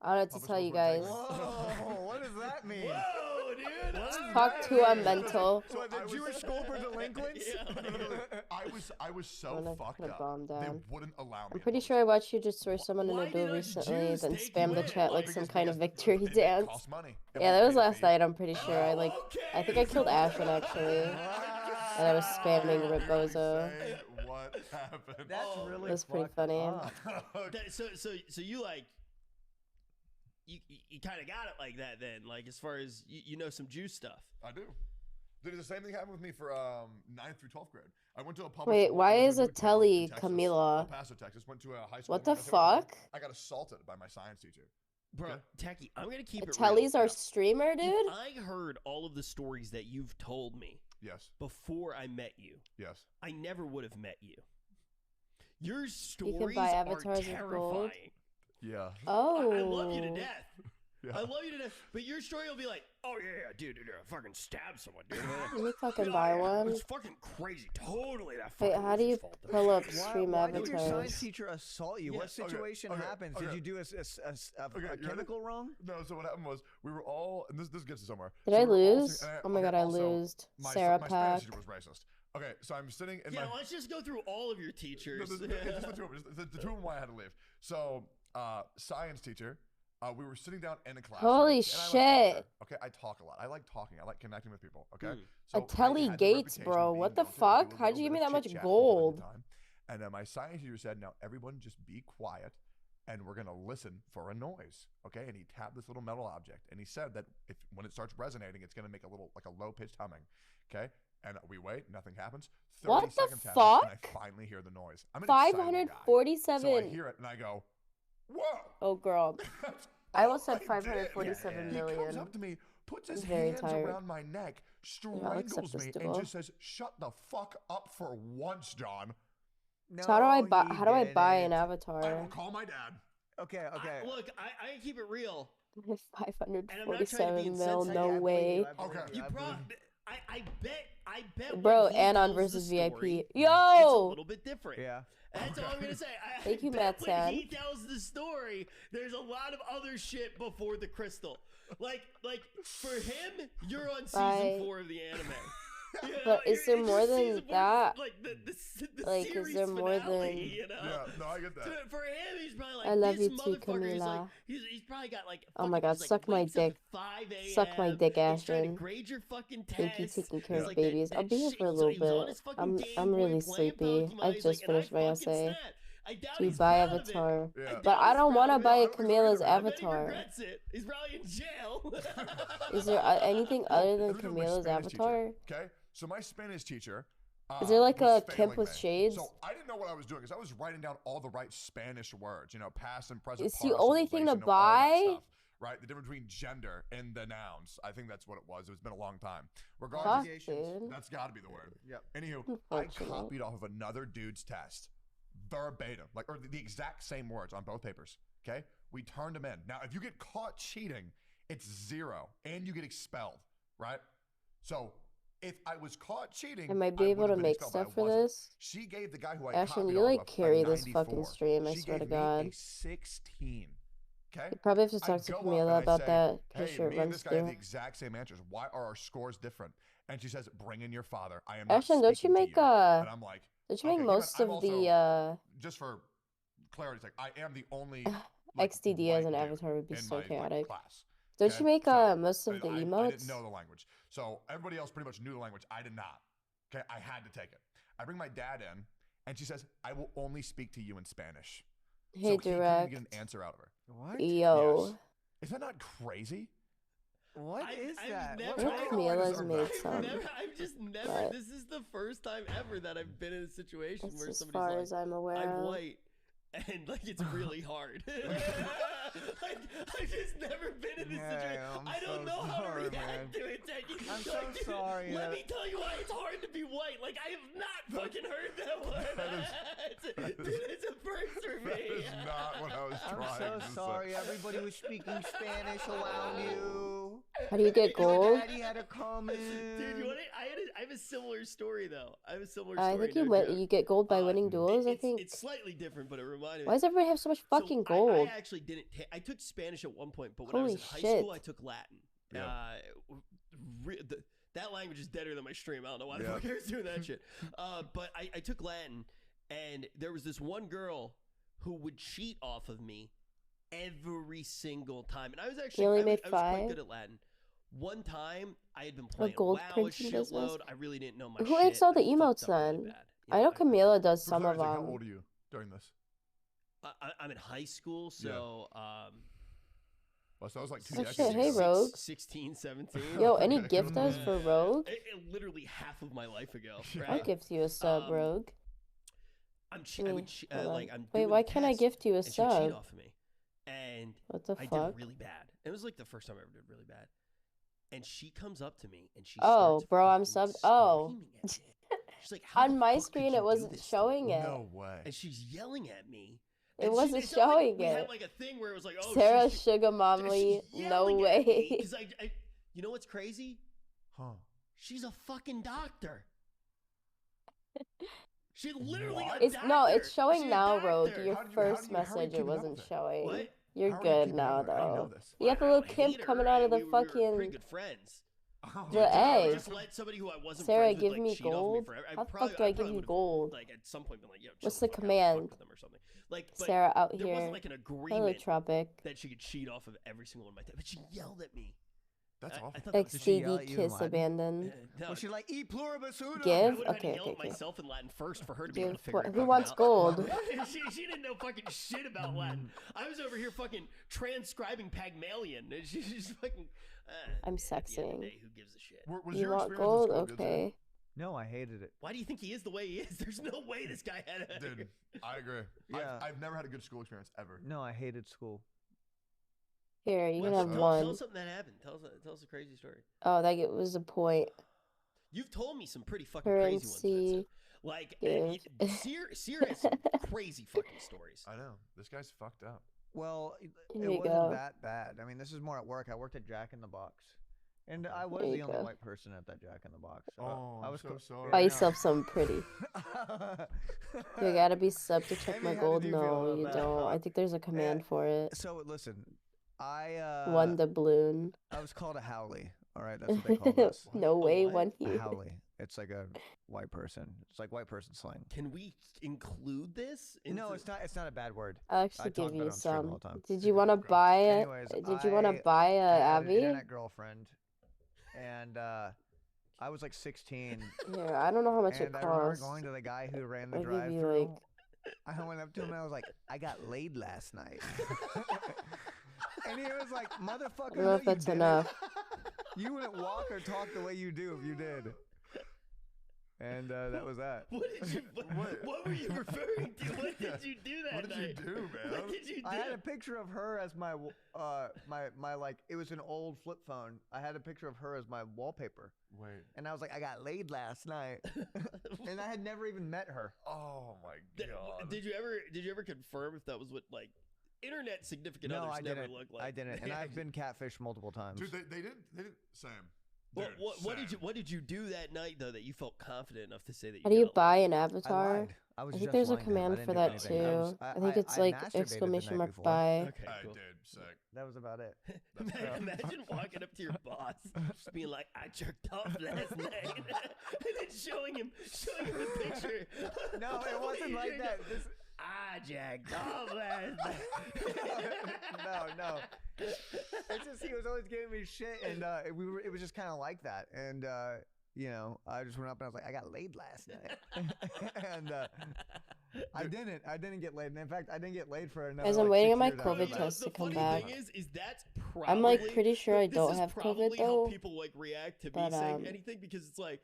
I don't know what to Public tell you school for guys. Whoa, what does that mean? Whoa, dude! Talk to a mental. So What, the I was- Jewish school for delinquents? I was so I'm gonna fucked put a up. bomb They down. wouldn't allow me. I'm in pretty public sure I watched you destroy someone in Why a duel did recently, Jews then take spam you the in? chat like Because- some kind of because victory it dance. cost money. Yeah, that was last fee. night. I'm pretty sure. I think I killed Ashwin actually, and I was spamming Rip Bozo. Say what happened? That's really That's pretty fucked funny. up. So you like you kind of got it like that then, like as far as you know some Jew stuff. I do. Dude, the same thing happened with me for 9th through 12th grade. I went to a public Wait, school. why I is went a to town telly in Texas, Camila? El Paso, Texas. Went to a high school. What the and I think it was- fuck? I got assaulted by my science teacher. Bro, Okay. Techie, I'm gonna keep The it real. Telly's our streamer, dude. If I heard all of the stories that you've told me Yes. before I met you, Yes. I never would have met you. Your can stories buy are avatars with gold. terrifying. Yeah. Oh. I love you to death. Yeah. I love you to death. But your story will be like, oh yeah, dude, I fucking stabbed someone, dude. Let me fucking Yeah, buy yeah, one. It's fucking crazy. Totally that Wait, fucking how do was you his fault. pull up Why, stream why did your science avatars? teacher assault you? Yeah, What situation okay, happens? okay. Did you do a you ready? chemical wrong? No, so what happened was we were all, and this gets us somewhere. Did So I we were all lose? sitting- Oh my okay, god, I also, losed. My, Sarah my Pack. Spanish teacher was racist. Okay, so I'm sitting in Yeah, my. let's just go through all of your No, teachers. it's just the two of them. The two of them why I had to leave. So, science teacher, we were sitting down in a class. Holy and shit. Okay, I talk a lot. I like talking. I like connecting with people. Okay. Hmm. So A Telly I had the Gates, reputation bro. of What being the known to fuck? do a How'd little you give bit me of that much chit-chat from time to gold? time. And my science teacher said, "Now everyone just be quiet, and we're gonna listen for a noise." Okay. And he tapped this little metal object, and he said that if when it starts resonating, it's gonna make a little like a low pitched humming. Okay. And we wait, nothing happens. 30 What the seconds happen, and I fuck? finally hear the noise. I'm an excited guy. So I 547. hear it, and I go, "Whoa!" Oh, girl. That's I almost all said did. 547 He comes million. up to me, puts his I'm very hands tired. around my neck, I'll accept strangles this me, and duel. just says, "Shut the fuck up for once, John." No, So how do I buy? he How do I buy an didn't. I will avatar? call my dad. Okay, okay. Look, I keep it real. Five hundred And I'm not trying to be forty-seven mil. insensitive. No I believe way. you, I believe Okay. you, You I probably believe I bet. Bro, when he Anon tells versus the VIP. story, it's a Yo! little bit different. Yeah. That's all I'm gonna say. Thank you, bet Matt when San. he tells the story, there's a lot of other shit before the crystal. Like for him, you're on season 4 of the anime. You know, But is there it's more just than season 4, that? like the Like, is series there more finale, than- you know? Yeah, no, I get that. For him, he's probably like, I love this you too, motherfucker is like, Camila. he's probably got like, Oh my fucking- God, he's, like, suck my wakes up at dick. 5 a.m. Suck my dick, He's trying to Ashton. grade your fucking Thank you, tests. taking care He's of like babies. that I'll be here shit. for a He was on little his bit. fucking Game I'm Boy really playing sleepy. Pokemon. I He's just like, and finished my fucking essay. snapped. I doubt To he's buy proud of it. Avatar. Yeah. But I don't want to buy a I don't think we're Camila's gonna- I bet he Avatar. regrets it. He's probably in jail. Is there anything other than Let me tell you my Camila's Spanish teacher, Avatar? Okay, so my Spanish teacher. Is there like was a Kemp failing with me. shades? So I didn't know what I was doing because I was writing down all the right Spanish words, you know, past and present. It's the participle, only thing to relation, all that buy? stuff, right? The difference between gender and the nouns. I think that's what it was. It's been a long time. Regardless, Fuck, dude. that's got to be the word. Yep. Anywho, I Unfortunate. copied off of another dude's test, verbatim, like or the exact same words on both papers. Okay, we turned them in. Now, if you get caught cheating, it's 0, and you get expelled, right? So if I was caught cheating, I might be able would've to been make expelled, but stuff I for wasn't. this. She gave the guy who I Ashton, copied you off like of a carry this fucking 94. stream, I She swear to gave me God. a 16. Okay. You probably have to I talk to go up Camila and I about say, that. Hey, His shirt me and runs this guy have the through. exact same answers. Why are our scores different? And she says, "Bring in your father. I am not Ashton, don't you speaking to make you." And I'm like, don't you okay, make you know what? most I'm of also, the just for clarity's sake, I am the only XDD as an white dude avatar would be in so my chaotic. class. Don't Okay? you make So, most of and the I emotes? didn't know the language, so everybody else pretty much knew the language. I did not. Okay, I had to take it. I bring my dad in, and she says, "I will only speak to you in Spanish." Hey, so he couldn't direct. get an answer out of her. What? Yo. Yes. Is that not crazy? What is that? Never, What I if know I Camila's deserve made that. some? I've just never. But- This is the first time ever that I've been in a situation That's where as somebody's far like, as I'm aware "I'm of. white," and like it's really hard. Like, I've just never been in this Yeah, situation. I'm I don't so know how to sorry, react man. to it, Techie. I'm so Like, dude, sorry Let that- me tell you why it's hard to be white. Like I have not fucking heard that one. Dude, it's a first for me. That is not what I was I'm trying so to say. sorry. Everybody was speaking Spanish around you. How do you get gold? Daddy had to come in. Dude, you want it? I have a similar story though. I have a similar I story. think you no went. joke. You get gold by winning duels. I It's- think. it's slightly different, but it reminded me. Why does everybody have so much fucking gold? I actually didn't. I took Spanish at one point, but when I was Holy in high shit. school, I took Latin. Yeah. That language is deader than my stream. I don't know why the Yeah. fuck I was doing that shit. But I took Latin, and there was this one girl who would cheat off of me every single time, and I was actually only I was, made I was quite 5? good at Latin. One time, I had been playing gold WoW a printing business? shitload. I really didn't know my Who shit. makes all the I fucked emotes up really then? bad. You I know I- Camila does For some of clarity, how them. old are you during this? I'm in high school, so Well, so that was like 2 Oh, decades shit, hey, ago. Rogue. 16, 17. Yo, any Okay, gift cool. us for Rogue? Literally half of my life ago. Yeah. Right? I'll gift you a sub, Rogue. I'm Give I me- would hold on. like I'm Wait, doing why can't I tests, gift you a and she would cheat sub? off of me, and What the I fuck? did really bad. It was like the first time I ever did really bad. And she comes up to me and she Oh, starts bro, I'm fucking sub. Oh. screaming at me. She's like, "How On the my fuck could screen, you it do wasn't this to showing me?" it. No way. And she's yelling at me. It And wasn't it's not like showing we had it. like a thing where it was like, "Oh, Sarah she's Sugar Mommy, no yelling at me," way. 'cause you know what's crazy? Huh. She's a fucking doctor. She literally What? a It's doctor. no, it's showing She's a now, Rogue. doctor. Your How did you first keep message, up it with wasn't this? showing. What? You're How are you good keeping now, up with it? I didn't know though. this. You got the I little don't Kimp hate coming her. out of the We were pretty fucking. good friends. Oh, The I A. just let somebody who I wasn't Sarah, friends with, give like, me cheat off gold? me forever. How the fuck do I give you would've, gold? Like at some point, been like, "Yo, What's chill the fuck out, fuck command? with them or something." Like, but Sarah out there here. wasn't like an Hello, agreement Tropic. that she could cheat off of every single one of my tests. But she yelled at me. That's I awful. thought that was Did she yell XDD at you in kiss Latin? abandoned. no, Was she like, "E pluribus unum"? I Give? would have had to Okay, yell okay, at okay. myself in Latin first for her to be able to Give. figure it Who fucking wants out. gold? she didn't know fucking shit about Latin. I was over here fucking transcribing Pygmalion, and she's just fucking. I'm at the end of the sexing. day, who gives a shit? Was You your want experience in gold? school good, Zaddy? Okay. No, I hated it. Why do you think he is the way he is? There's no way this guy had a. Dude, I agree. Yeah. I've never had a good school experience ever. No, I hated school. Here, you can Well, have tell one. us something that happened. Tell us a crazy story. Oh, that was a point. You've told me some pretty fucking crazy ones. Currency. Vincent. Like, Yeah. Seer has some crazy fucking stories. I know. This guy's fucked up. Well, it Here you wasn't go. that bad. I mean, this is more at work. I worked at Jack in the Box, And I was There the you only go. white person at that Jack in the Box. Oh, I I'm was so co- sorry. Buy Yeah, yourself some pretty. no. You gotta be sub to check Amy, my how gold. did you feel No, about you that? don't. I think there's a command for it. So listen, One doubloon. I was called a howley. All right, that's what they called us. No way, one A here. howley. It's like a white person. It's like white person slang. Can we include this? No, it's not. It's not a bad word. I'll actually I talk give about you it on stream all some. the time. Did you want to buy it? Anyways, Did you want to buy a I had an Abby? internet girlfriend, and I was like 16. Here, I don't know how much it and I remember costs. going to the guy who ran the I'll give you drive-through. like. I went up to him and I was like, "I got laid last night," and he was like, "Motherfucker, I don't know if that's enough. You wouldn't walk or talk the way you do if you did." And that was that. What were you referring to? What did you do that What did night? you do, man? What did you do? I had a picture of her as my my like it was an old flip phone. I had a picture of her as my wallpaper. Wait. And I was like, I got laid last night, and I had never even met her. Oh my god. Did you ever confirm if that was what like internet significant No, others I never didn't. look like? I didn't, and I've been catfished multiple times. Dude, they didn't Sam. Well, Dude, what did you do that night though that you felt confident enough to say that? How do you got buy laid? an avatar? lied. I was think just there's a lying to him. I command didn't for do that anything. too. I I think it's like masturbated the exclamation night mark before. buy. Okay, I cool. did. Sick. That was about it. Imagine walking up to your boss, just being like, "I jerked off last night," and then showing him the picture. No, it wasn't like that. This... I jacked off last night. no. It's just he was always giving me shit, and it was just kind of like that. And you know, I just went up and I was like, I got laid last night, and I didn't get laid. And in fact, I didn't get laid for another. Guys, I'm like, waiting 6 on my years after COVID that. test to The come funny back. thing is that's probably. I'm like pretty sure I this don't is have probably COVID how though. people like react to me But, saying anything because it's like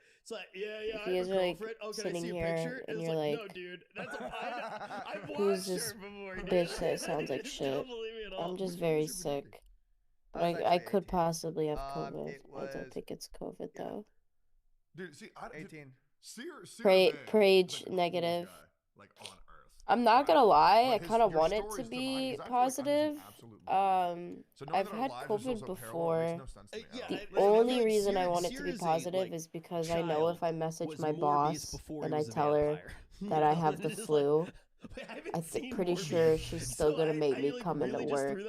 yeah, if I you have a guys are, like, girlfriend. Oh, can I sitting see a here picture? and it's you're like, no, like, dude, that's I've who's watched this her before, dude. bitch that sounds like shit? Don't believe me at all. I'm just very sick. But I was I actually could 18. possibly have COVID. It I was- don't think it's COVID though. Dude, see, 18. Prage negative. Like on Earth. I'm not gonna lie, I But kind of your want it stories to to mine, be 'cause I feel like I'm just an positive. absolute lunatic. So knowing I've that our had lives are COVID so parallel before. makes no sense to me at all. The only reason I want it to be positive is because I know if I message my boss and I tell her that I have the flu, I'm pretty sure she's still gonna make me come into work.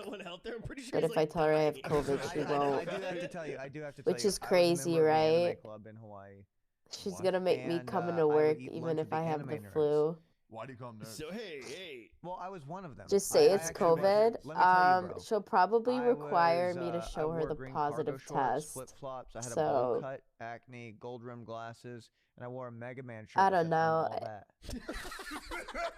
But if I tell her I have COVID, she I won't. do have to tell you. Which Which you, is I was a crazy, member of an anime right? club in Hawaii. She's gonna make me And, come I into would work eat even lunch if with I the have anime the nerds. flu. Why do you call them nerds? So hey. Well, I was one of them. Just say I it's actually was. COVID. Let me tell you, bro. She'll probably I require was, me to I show her wore the green cargo positive shorts, test. flip-flops. I had a So bowl cut, acne, gold rimmed glasses, and I wore a Mega Man shirt. I that don't said, know. "I'm all that."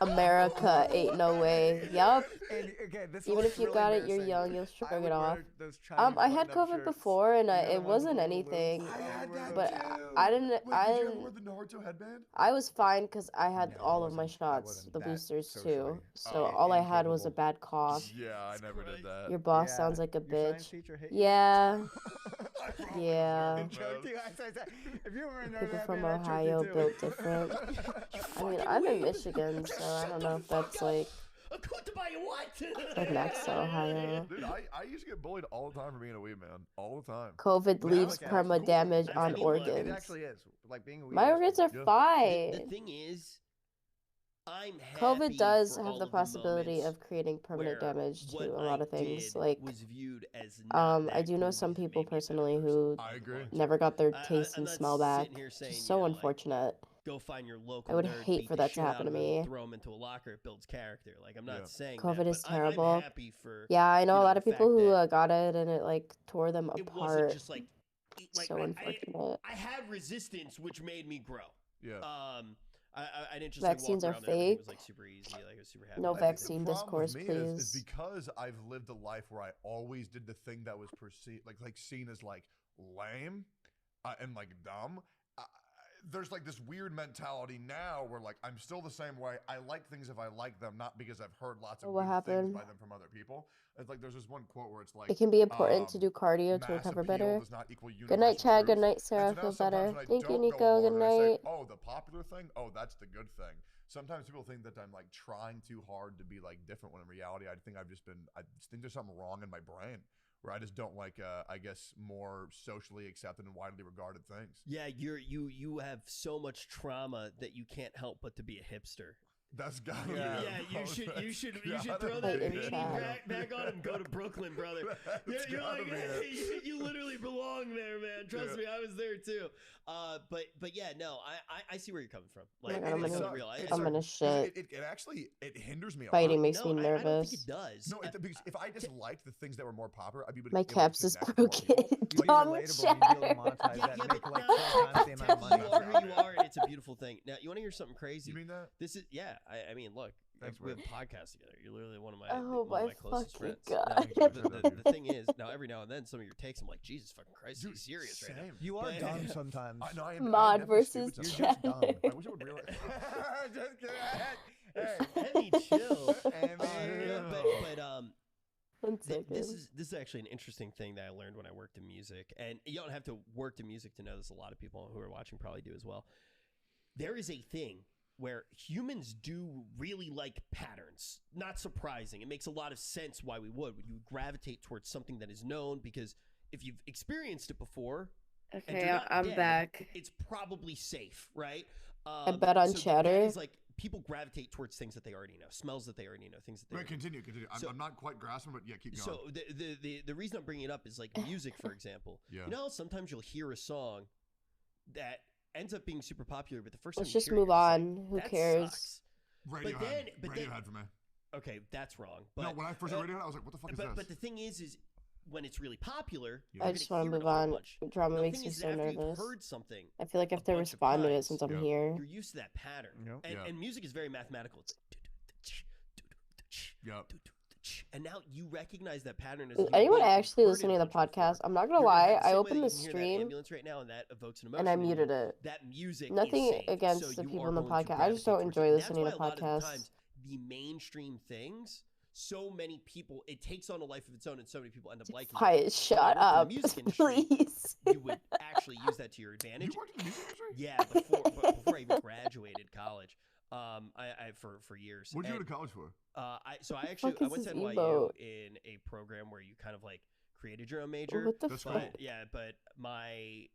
America ain't no way. Yup. And, okay, this Even was if you really got it, you're embarrassing. young, you'll I shrug would it off. wear those Chinese I had button-up COVID shirts. before, and You know, it the ones wasn't with the little anything. boots? I had that But too. I didn't. Wait, I did you ever didn't. wear the Naruto headband? I was fine because I had No, all I of my wasn't- I shots, wasn't the that boosters socially, too. So uh, all I had was a incapable. bad cough. Yeah, I never did that. Your boss Yeah. sounds like a Your science bitch. teacher hit you? Yeah. I probably Yeah. deserved it, Joke to man. you, if you were in People that from band, I'd choke you Ohio too. built different. I mean, I'm in Michigan, so I don't know if that's like next to Ohio. Dude, I used to get bullied all the time for being a weed man. All the time. COVID Yeah, leaves like, perma cool. damage I on mean, like, organs. It actually is. Like being a weed My is organs cool. are Yeah. fine. The thing is, I'm happy COVID does for have all the of possibility moments of creating permanent where damage to what a lot I of things. did Like, was viewed as not I that do know cool some because it people made me a better personally person. who I agree. never got their I- taste I'm and not smell back. sitting here saying, Just you so know, like, unfortunate. Go find your local I would nerd, hate beat for the that to shit out happen of to him, me. throw him into a locker, it builds character. Like, I'm not Yeah. saying COVID that, is but I'm terrible. happy for Yeah, I know you a know, lot the of people fact who that got it and it like tore them it wasn't apart. just like So unfortunate. I had resistance, which made me grow. Yeah. I didn't just like, Vaccines walk are around and everything fake. was like super easy. Like I was super happy. No with everything. vaccine The problem with discourse, me is please. because I've lived a life where I always did the thing that was perceived like seen as like lame and like dumb. There's like this weird mentality now where like I'm still the same way. I like things if I like them, not because I've heard lots of What good things happened? by them from other people. It's like there's this one quote where it's like It can be important to do cardio to mass recover appeal better. does not equal Good night, universal Chad. Good truth. night, Sarah. And so now Feel sometimes better. when I Thank you, don't go Nico. along Good and I say, night. oh, the popular thing, oh, that's the good thing. Sometimes people think that I'm like trying too hard to be like different when in reality I think I just think there's something wrong in my brain where I just don't like, I guess, more socially accepted and widely regarded things. Yeah, you have so much trauma that you can't help but to be a hipster. That's gotta be. Yeah, you should throw that beanie back on and go to Brooklyn, brother. You're like, hey, you literally belong there, man. Trust me, I was there too. But yeah, no, I see where you're coming from. Like, I'm gonna shit. It actually hinders me. Fighting makes me nervous. I don't think it does. No, because if I just liked the things that were more popular, I'd be able to. My caps is broken. Dumb chat. You are who you are, and it's a beautiful thing. Now, you want to hear something crazy? You mean that? This is I mean, look. Thanks, we have a podcast together. You're literally one of my, Oh one of my my closest fucking friends. God. Now, the thing is, now every now and then, some of your takes, I'm like, Jesus fucking Christ, he's serious right now. You are dumb sometimes. I Mod versus You're just chat. dumb. I wish I would realize. Just kidding. Heavy chill. Hey, man. One second. This is actually an interesting thing that I learned when I worked in music, and you don't have to work in music to know this. A lot of people who are watching probably do as well. There is a thing where humans do really like patterns. Not surprising. It makes a lot of sense why we would. You would gravitate towards something that is known because if you've experienced it before, and Okay, you're not I'm dead, back. it's probably safe, right? I bet on so Chatter. That is like people gravitate towards things that they already know, smells that they already know, things that they already Continue. I'm not quite grasping, but yeah, keep going. So the reason I'm bringing it up is like music, for example. Yeah. You know, sometimes you'll hear a song that ends up being super popular, but the first Let's time you just hear it, move you're just on. like, Who that cares? sucks. Radiohead. But then, Radiohead for me. okay, that's wrong. But No, when I first heard Radiohead, I was like, what the fuck is this? But the thing is when it's really popular, Yeah. I you're just gonna want to hear it move a whole on. bunch. Drama The makes thing me is, so after nervous. you've heard something, I feel like I have to bunch of respond to it times, since I'm Yeah. here. you're used to that pattern. Yep. And, Yeah. and music is very mathematical. It's Yep. and now you recognize that pattern as Is a human anyone being. You've actually heard it listening a to the bunch before. podcast? I'm not gonna You're lie. the I same way opened that the you can hear that stream ambulance right now, and that evokes an emotion and I in you. muted it. That music Nothing is safe, against so the you people are in the going to podcast. I just don't gravitate towards enjoy it. listening to That's why a lot of the podcasts. times the mainstream things, so many people, it takes on a life of its own, and so many people end up liking it. Quiet, When shut I worked in the up, music industry, please. you would actually use that to your advantage. You worked in the music industry? Yeah, before I even graduated college, I for years. What did you And, go to college for? I went fuck to is this NYU emote? in a program where you kind of like created your own Oh, major. what the That's fuck? cool. But yeah, but I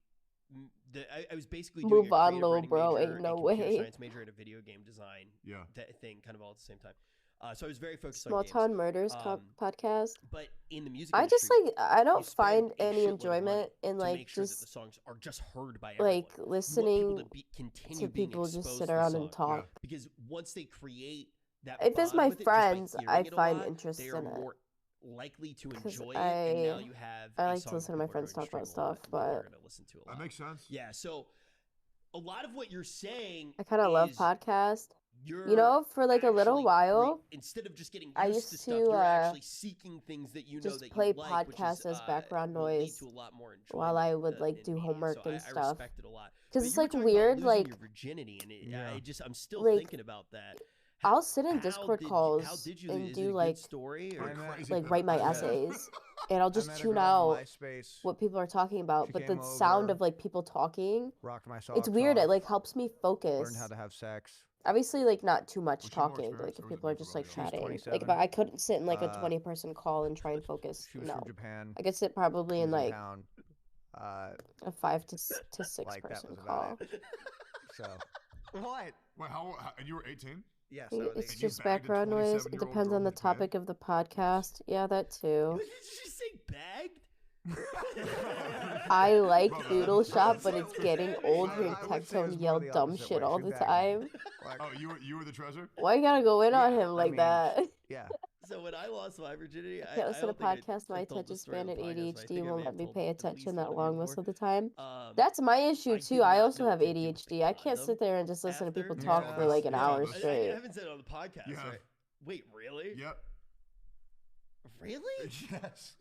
was basically doing Move a on, creative little writing bro, major, ain't no a computer way. science major, and a video game design Yeah. thing, kind of all at the same time. So I was very focused Small on games. Town Murders podcast. But in the music I just industry, like I you don't spend find a any shitload of money enjoyment in to like make sure that the just songs are just heard by everyone. like You want listening people to continue to being people just exposed sit to the around and song. talk. Because once they create that If it's bond my with it, just by friends, I hearing it a find lot, interest they in are it. more likely to 'Cause enjoy it, and now I- you have I a like to song listen to that my people are friends going talk to about stream a lot, stuff, and people are but- going to listen to a That lot. makes sense. Yeah, so a lot of what you're saying I kind of love is podcasts. you're You know, for like a little actually while, instead of just getting I used used to to, stuff, you're actually seeking things that you know just that play you like, which podcasts is, as background will lead noise to a lot more while I enjoyment, would like in do media. homework So and I stuff. respect it a lot. Because But it's you were like talking about weird, losing like your virginity, and Yeah. I'm still Like, thinking about that. I'll sit in How Discord did calls how did you, and is it a do good like story, You're or crazy. like write my I met- essays, and I'll I just met a tune girl on out MySpace, what people are talking about. She But the came sound over, of like people talking, rocked my socks it's weird. It off, like helps me focus. learned how to have sex. Obviously, like not too much Was she more talking. experienced, Like if or was it people are more just like She's chatting. Like 27. but I couldn't sit in like a Uh, 20-person call and try and focus. She was No, from Japan. I could sit probably She in was like town. a 5 to 6 Like, that person was call. about it. So what? Wait, and you were 18? Yes, I I think was it's And you 18. just bagged a background noise. It 27-year-old depends girl on the in Japan? topic of the podcast. Yeah, that too. did you just say bagged? I like Brother, Doodle Shop, but that's it's getting old I hearing would say it's Tectone more yell the dumb opposite shit way. all She the bagged me. time. Like, Oh, you were the treasure? Why you gotta go in on Yeah, him I like mean, that? yeah. So when I lost my virginity, I can't listen to don't think podcasts. My I told attention this story on span the and podcast, but I ADHD think I won't may let have me told pay at attention least that one long year most before. of the time. Um, That's my issue I too. did I not also know have what to do with ADHD. the I can't condom sit there and just listen to after. people You talk told for us. like an You hour told us. I straight. haven't said it on the podcast, You have. right? Wait, really? Yep. Really? Yes.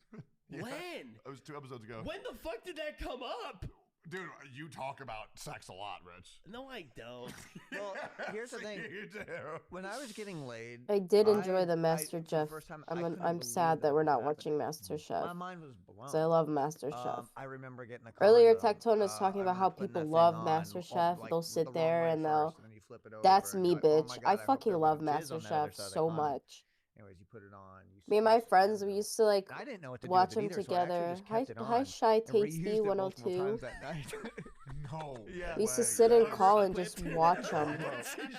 Yeah. When? That was 2 episodes ago. When the fuck did that come up? Dude, you talk about sex a lot, Rich. No, I don't. Well, here's the thing. You do. When I was getting laid, I did enjoy the for Master the Chef. first time, I I'm couldn't I'm believe sad that it we're was not happening. watching Master Chef. My mind was blown. 'Cause I love Master Chef. I remember getting a Earlier, condom. Tectone was talking I about how remember putting people that thing love on, Master all- Chef. like, They'll the sit wrong there way and they'll. first, and then you flip it over, That's and me, you're like, oh bitch. my God, I hope fucking there love wasn't jizz Master on the other Chef side of the so condom. much. Anyways, you put it on, you Me and my friends, we used to like I didn't know what to watch do them with it either, together. so I actually just kept it Hi, on Shy and reused Tasty it multiple 102. times that night. No. Yeah. We used to way. sit and call and just watch them.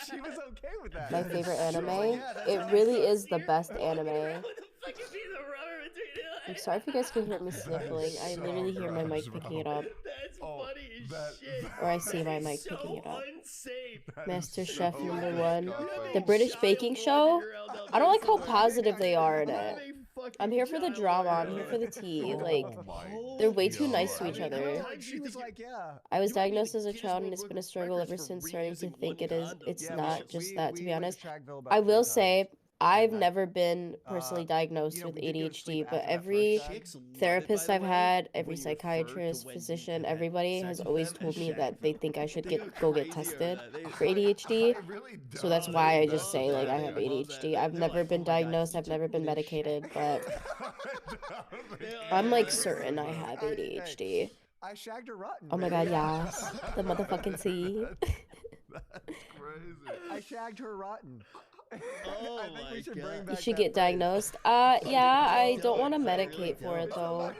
She was okay with that. My favorite She was like, anime. yeah, that's It how really it is the best anime. What the fuck is the rubber between I'm sorry if you guys can hear me sniffling. I so literally hear my mic gross, picking it bro. up. That's Oh, funny as that- shit. Or I see my That mic is picking it up. Unsafe. That Master is Chef so number disgusting. one. The British baking show? I don't like how positive they are in it. I'm here for the drama. I'm here for the tea. Like, they're way too nice to each other. She was like, yeah. I was diagnosed as a child and it's been a struggle ever since, starting to think it's Yeah, not just that, to be went honest. Shagville about I 3 will times. say, I've And, never been personally diagnosed with we did go to sleep ADHD, but after that every first shag. therapist I've had, every psychiatrist, physician, everybody has always told me that they think I should go get tested for ADHD. So that's why I just say like I have ADHD. I've never been diagnosed, I've never been medicated, but I'm like certain I have ADHD. I shagged her rotten. Oh my god, yes. The motherfucking tea. That's crazy. I shagged her rotten. Oh I think we should bring You back should that get phrase. diagnosed. Yeah, I don't want to medicate for it though.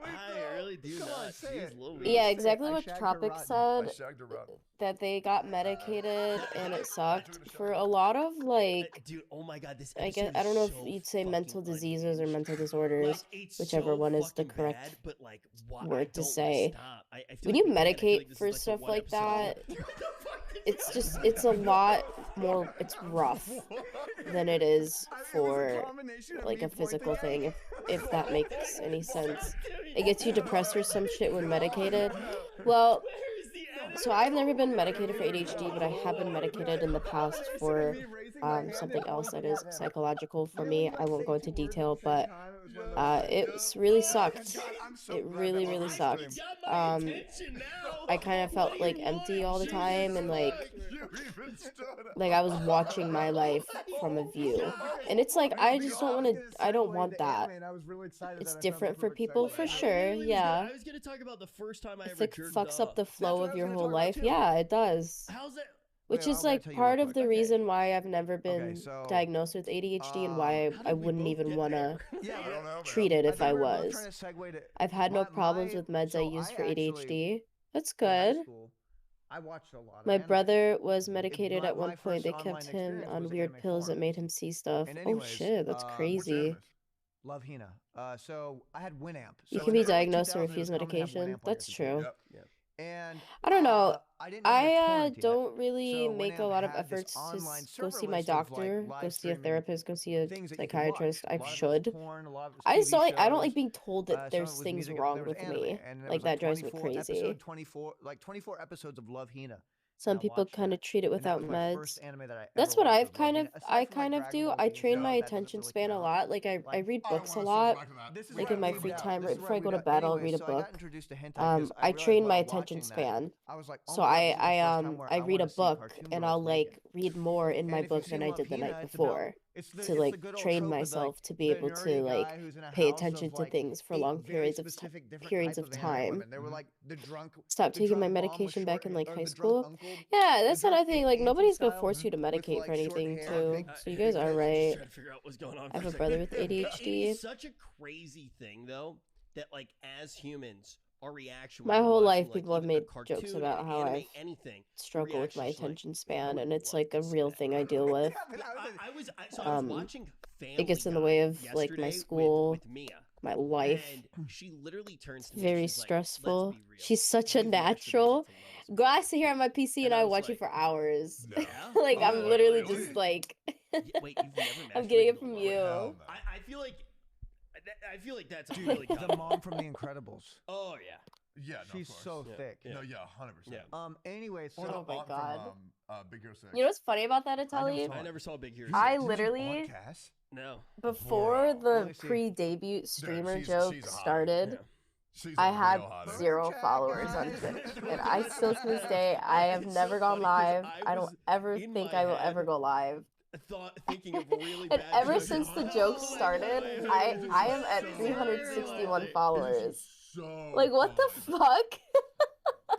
I really do Come not. on, say it. Jeez Louise. Yeah, Say it. exactly I what shagged her Tropic rotten. said, I shagged her rotten. that they got medicated and it sucked for a lot of like, Dude, oh my god, this I episode guess I don't know is if so you'd say fucking mental diseases or unhinged. mental disorders, Like, it's whichever so one is the fucking correct bad, but like, why, word to I don't say. wanna stop. I feel When like you we can, I feel like medicate this for is, like, the stuff one like that, episode. What the fuck is it's wrong just with it's a you? lot more, it's rough than it is It was a for combination of like me a physical pointing thing, if that makes any sense. It gets you depressed or some shit when medicated. Well, Where's the anime? so I've never been medicated for ADHD, but I have been medicated in the past for something else that is psychological for me. I won't go into detail, but it's really sucked. It really, really sucked. I kind of felt like empty all the time, and like I was watching my life from a view, and it's like I just don't want to. I don't want that. It's different for people for sure. Yeah, I was gonna talk about the first time I if ever it jerked fucks up off. the flow what I of was your gonna whole talk about life. too. Yeah, it does. How's that? Which Wait, is I'm gonna like tell you part real of the quick. reason why I've never been so, diagnosed with ADHD and why How I did we wouldn't both even get want to there? Yeah, I don't know, man. treat it if think I we were both was. trying to segue to I've had no my- problems my- with meds I so use I for actually- ADHD. That's in high good. school, I watched a lot of My anime. brother was medicated my- at one my point. first They online kept him experience on was weird anime pills that made forums. him see stuff. And Oh anyways, shit, that's what's crazy. Love Hina. So I had Winamp. You So can in be the early diagnosed and 2000s, it refuse was common to have medication. Winamp on your That's computer. true. Yep. And I don't know. I didn't know how to torrent yet. don't really So make a Winamp lot of had this efforts to online go server see my list of, like, doctor, go live see a streaming therapist, go see a things that you could watch. psychiatrist. I A lot of it was should. porn, a lot of it was I just TV don't like. I don't like shows. being told that Some there's of it was things music, wrong there was with anime, me. and there Like was, that drives me 24 crazy. Episode 24, like 24 episodes of Love Hina. Some I people watched kind that. of treat it And that without was my meds. first anime that I That's ever what watched I've was Love kind of Hina. Aside I from, kind like, of Dragon do. Ball I Z, train so my that doesn't attention really span a count. lot. Like I Like, read I books a wanna lot. circle back to that. This is Like where in my I free weeded out. time, This right is before where I go weed to out. bed, I'll Anyways, read a so I got book. introduced to hentai because I realized train while my watching attention that, span. I was like, oh So my God, this is the first time where I I read a wanna see book cartoon and girls I'll like naked. read more in my And if book you've than seen I Love did the Hina, night it's about before. the To like good old train trope of, like, myself to be the able to nerdy like guy who's in a pay house attention of, to like, things for 8 long very specific different periods type of anime time. women. They were like the drunk. Stop The taking my drunk mom with medication back short in like hair, h8 or the drunk school. uncle. Yeah, The that's drunk another thing. Like auntie nobody's gonna style force you to with, medicate like, for short anything hair, too. big- So you guys big are tits. right. Trying to figure out what's going on. I have for a second. brother with It ADHD. is such a crazy thing, though, that like as humans, our reaction. My when we're whole watching, life, like, people have even made a cartoon, jokes about an how anime, I've anything. struggle with my reaction's like, attention I span, would and it's love like a to see real that. thing I deal with. So I was watching Family It gets in the Guy way of like my yesterday school, with Mia, my life. and she literally turns to me. Very She's like, "Let's stressful. be real. She's such a We've masturbate natural. to levels." Go, I sit here on my PC and And I I was watch it like, for hours. No. Like Oh, I'm literally really? just like Wait, you've never I'm getting it masturbated from alone? you. Hell no. I feel like that's a really The common. mom from The Incredibles. Oh yeah. Yeah, no, She's of course. so Yeah. thick. Yeah. No, yeah, 100%. Yeah. Anyways, so Oh my Aunt God. From, Big Hero 6. You know what's funny about that, never Italy? saw I never saw Big Hero. I 6. literally Cass? No. before Bro, the let me see. pre-debut streamer she's joke a hottie. started, Yeah. She's I a had real hottie. 0 Check, followers on guys. Twitch, and I still to this day I have It's never so gone funny 'cause live. I I was don't ever in think my I will head- ever go live. Thinking of really And bad ever jokes. since the Oh joke my started, God, I am at so 361 funny. It is followers. so Like what the funny. fuck?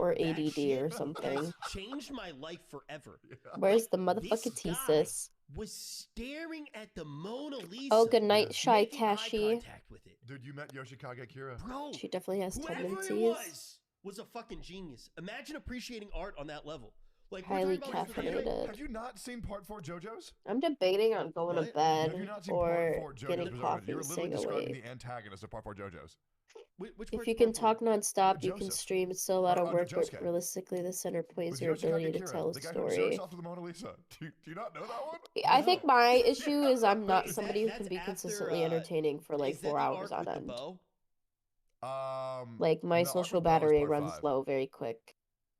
or ADD or has something. changed my life forever. Where's the This motherfucking guy thesis? was staring at the Mona Lisa. Oh, good night, making eye Shy-Tashi. contact with it. Dude, you met Yoshikage Kira. Bro, She definitely has whoever tendencies. it was a fucking genius. Imagine appreciating art on that level. Like, Highly we're talking about like, caffeinated. Have you not seen Part 4 JoJo's? I'm debating on going to What? bed Have you not seen or Part 4 JoJo's getting Bizarre coffee Adventure? You're and literally staying describing awake. the antagonist of Part 4 JoJo's. which If part's you can Part 4? talk nonstop, you can Joseph. stream. It's still a lot of Under work, but Josuke. realistically, the center point is With your Yoshikage ability to Kira, tell a the guy who story. jerks off to the Mona Lisa. Do you not know that one? I think my issue is I'm not Is somebody who that's can be after, consistently entertaining for like is that 4 the hours arc on with the end. bow? Like my the arc social with Bo is battery part runs 5. low very quick.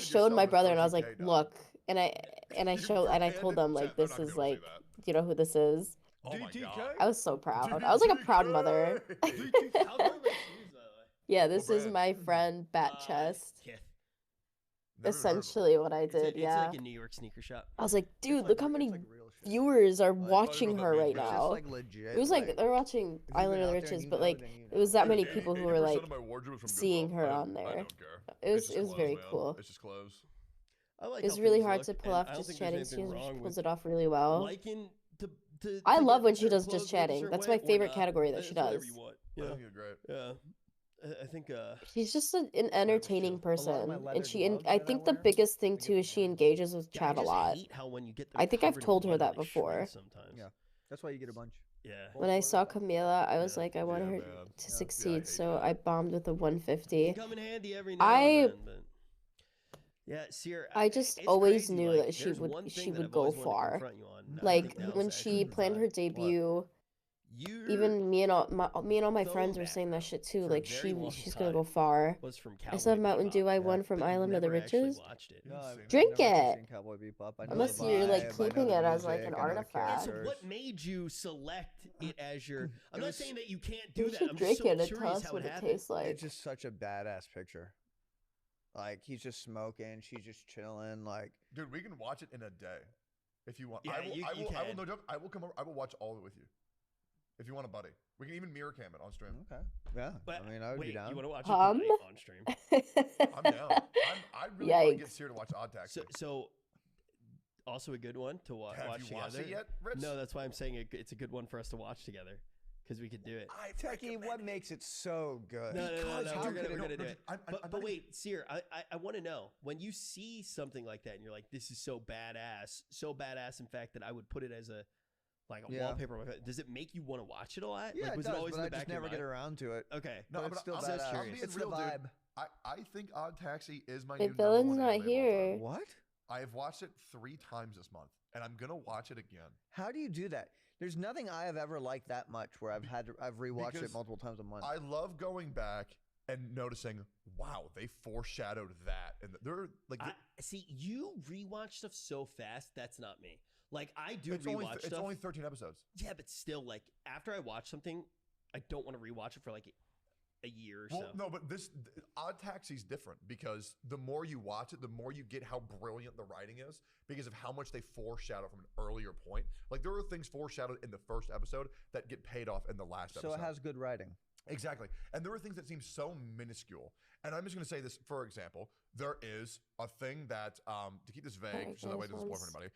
said showed my yourself brother as and I was like, OGK, dog. look, and I told them like, this is like, do you know who this is? Oh my DTK? god. I was so proud. I was like a proud mother. How cool are those shoes, by the way? Yeah, this What is brand? my friend Bat Chest. Yeah. Never heard of it. Essentially what I It's, did, it's yeah. like a New York sneaker shop. I was like, dude, look how many real shit. viewers are Like- watching Like, her right it's just, now. like legit. It was like they're watching if you've been Island of the out there and Riches, you but know, like then you it was know. that many Dude, people who 80% were like of my wardrobe is from seeing Goodwill. her I on don't there. care. It was It's just very clothes, man. cool. It's just clothes. I like It's how really things hard look, to pull and off I don't just think there's chatting anything scenes. She wrong pulls with it off really well. liking to I to love get when she certain does just clothes look a chatting. certain That's way my or favorite not. category that It's she whatever does. you want. I think you're great. Yeah. I think She's just an entertaining A lot of my person, leather and gloves I that I think the wear, biggest thing I too get is from she Amazon. engages with yeah, I chat a just lot. hate how when you get them I think I've covered in told her blood, that they shrink before. sometimes. Yeah, that's why you get a bunch. Yeah. When I saw Camila, I was Yeah. like, I want Yeah, her man. to Yeah, I succeed, hate so that. I bombed with a Can 150. come in handy every now I and then, but yeah, Sierra. I just it's always crazy, knew like, that she there's would one she thing that would I've go always wanted to far. confront you on. I Like think now's when the she actual planned her time. debut, You're even me and all my going friends were back, saying that though, shit too. for a Like very long she's gonna time, go far. was from I Cowboy saw Mountain Bebop, Dew I won from but you've Island of the never actually Riches. watched it. No, I've Drink never actually it. seen Cowboy Bebop. I know Unless the you're like vibe, I know keeping the it as like music, an I know the artifact. So characters. what made you select it as your? I'm It not was- saying that you can't You do that. should I'm drink just so it and tell curious us how what it it happened. tastes like. It's just such a badass picture. Like he's just smoking, she's just chilling. Like Dude, we can watch it in a day. If you want. Yeah, I will, you I will, I will, can. no joke, I will come over, I will watch all of it with you. If you want a buddy. We can even mirror cam it on stream. okay, yeah. But I mean, I would wait, be down. you want to watch Hum? it tonight on stream? I'm down. I really want to get Yikes. Sear to watch Odd Taxi. So also a good one to watch Have watch you watched together. it yet, Rich? No, that's why I'm saying it's a good one for us to watch together because we could do it. Techie, what makes it so good? No, Because we're how gonna, could we're it- gonna do no, it. I'm But wait, Seer, I want to know when you see something like that and you're like, this is so badass. In fact, that I would put it as a Yeah. wallpaper. Does it make you want to watch it a lot? Yeah, like, it was does, it always but in I the back just of your never get mind? around to it. Okay, No, But but it's still I'm badass. just curious. It's the real, dude. vibe. I think Odd Taxi is my My new villain's number one not anime of all here. time. What? I have watched it 3 times this month, and I'm gonna watch it again. How do you do that? There's nothing I have ever liked that much where I've rewatched Because it multiple times a month. I love going back and noticing, wow, they foreshadowed that, and they're like, See, you rewatch stuff so fast. That's not me. Like I do it's rewatch only stuff. it's only 13 episodes. Yeah, but still, like after I watch something, I don't want to rewatch it for like a year or Well, so. no, but Odd Taxi's different because the more you watch it, the more you get how brilliant the writing is because of how much they foreshadow from an earlier point. Like there are things foreshadowed in the first episode that get paid off in the last episode. So it has good writing. Exactly. And there are things that seem so minuscule. And I'm just going to say this, for example, there is a thing that, to keep this vague, Alright, so that way it guys, doesn't spoil for anybody,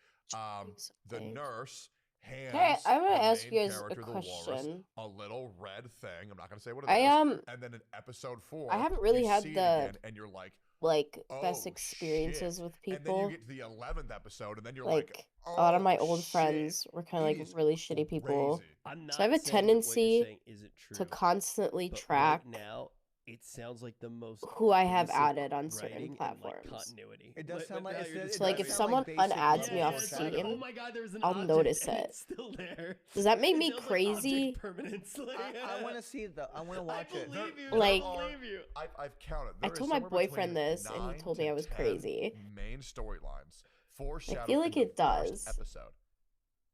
let's the think. nurse hands Hey, I wanna the ask main you guys a character, the walrus, question. a little red thing. I'm not going to say what it I is. And then in episode 4, I haven't really you had see it the again, and you're like, best oh, experiences shit. with And then people. you get to the 11th episode, and then you're Like like, a lot of my oh, old shit. friends were kind of It like is really shitty people. crazy. I'm not So I have a saying that what you're tendency saying isn't true, to constantly but track right now. It sounds like the most who I have basic added on certain writing and, platforms. continuity. It does sound like now it's you're the- just So like does if sound someone basic unadds level me off it's like, Steam, oh my god, there was an I'll object notice and it. It's still there. Does that make It me sounds like crazy? object permanence. Like, I want to see the. I want to watch I it. believe you. Like- I believe you. I've counted. I There is told my somewhere boyfriend between this, and he 9 told me to I was 10 crazy. Main storylines foreshadowed feel like in the it does. first episode.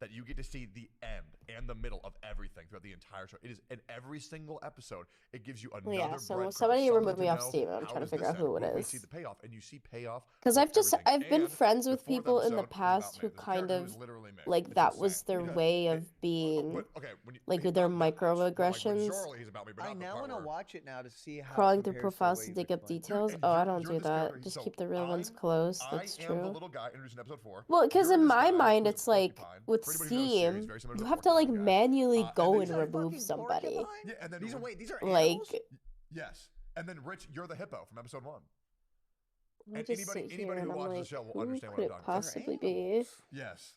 That you get to see the end and the middle of everything throughout the entire show. It is in every single episode. It gives you another. Yeah, so breadcrumb, somebody something removed to me off know, Steam. I'm how trying to does figure this out who end? it We is. see the payoff, and you see payoff Because with everything. I've been And friends the with 4th people in the episode is past about who May. There's a kind character of who's literally May. like It's that insane. was their Because way of being But okay, when you, like he- with their not much, but, like, microaggressions. majorly he's about me, but I not the now part want to where- watch it now to see how. it crawling through compares to the profiles way to you've dig up explained it. details. and Oh, I you're don't do this that. character, Just so keep the real ones I close. That's am the true. little guy introduced in episode 4. Well, because You're in this my guy mind, who's it's a like porcupine. with For anybody who knows Siri, he's Steam, very similar to you a have to like porcupine guy. manually And go then and these are remove Fucking somebody. porcupine? Yeah, and then These are these are Like, animals? yes, and then Rich, you're the hippo from episode 1. I And just anybody sit here who and I'm watches the like, show will who understand could what it I'm talking about. possibly be? Yes,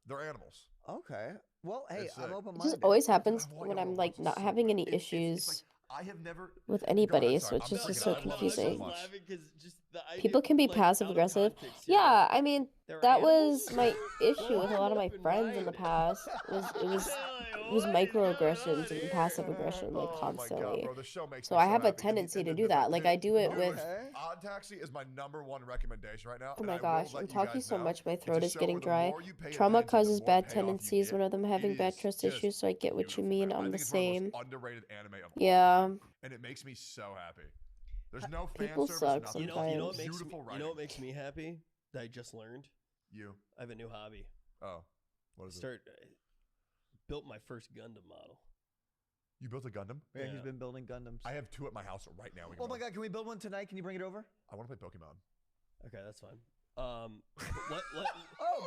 they're animals. Okay. Well, hey, It's I'm sick. open It minded. just always happens I want when y'all to I'm like watch it not so having bad. any It's issues like, I have never with Go anybody, ahead, so sorry. it's I'm just sorry, so I love it so confusing. much. laughing because just People can be passive aggressive. Yeah, I mean, that was my issue with a lot of my friends in the past. It was microaggressions and passive aggression, like, constantly. Bro, the show makes So me I so have a happy. tendency to do that. Like, I do it with... Odd Taxi is my #1 recommendation right now. Oh and my I will gosh, let I'm you talking guys so know, much, my it's a throat is show getting where the dry. more you pay Trauma attention, the causes more bad payoff you tendencies, get. one of them having It bad is trust just issues, so I get what you beautiful, mean. man. I I'm the think it's one of the same. most underrated anime of all Yeah. time, and it makes me so happy. There's no fan People service, suck nothing. sometimes. You know what makes me, Beautiful you know writing. what makes me happy that I just learned? You. I have a new hobby. Oh, what is it? Built my first Gundam model. You built a Gundam? Yeah, he's been building Gundams. I have 2 at my house right now. Oh my god, can we build one tonight? Can you bring it over? I want to play Pokemon. Okay, that's fine. Oh,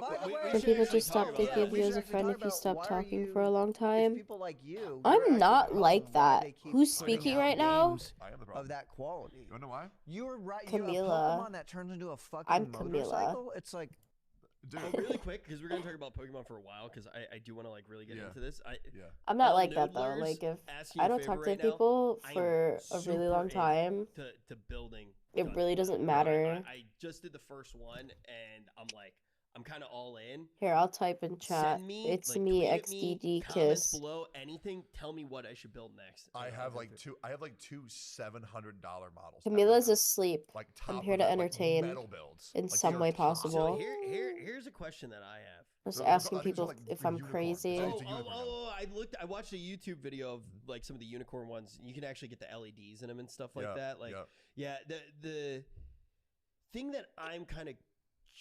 by the way, Can people just stop thinking of you as a friend if you stop talking for a long time? People like you. I'm not like that. Who's putting speaking out right now? games I am the of problem. that quality. You wanna know why? You're right. You have a Camila. Pokemon that turns into a fucking I'm Camila. motorcycle. It's like, Dude, really quick, because we're gonna talk about Pokemon for a while, because I do want to like really get into this. I'm not all like that though. noodlers, Like, if asking I you a don't favor talk to right now, people I am for a really super long in time, to building. it Gundam. really doesn't Bro, matter. I just did the first one, and I'm kind of all in. Here, I'll type in chat. Send me, It's like, me, tweet at me, XDD comments Kiss. below, anything. Tell me what I should build next. I and I'll have go like through it. two. I have like 2 $700 models. Camila's asleep. Like I'm top here of to the- like, entertain metal builds. in Like, they some are way top. possible. So here's a question that I have. Just So, asking I think people it's like if a I'm unicorn. crazy. It's a unicorn now. I watched a YouTube video of like some of the unicorn ones. You can actually get the LEDs in them and stuff like that. Like, yeah, the thing that I'm kind of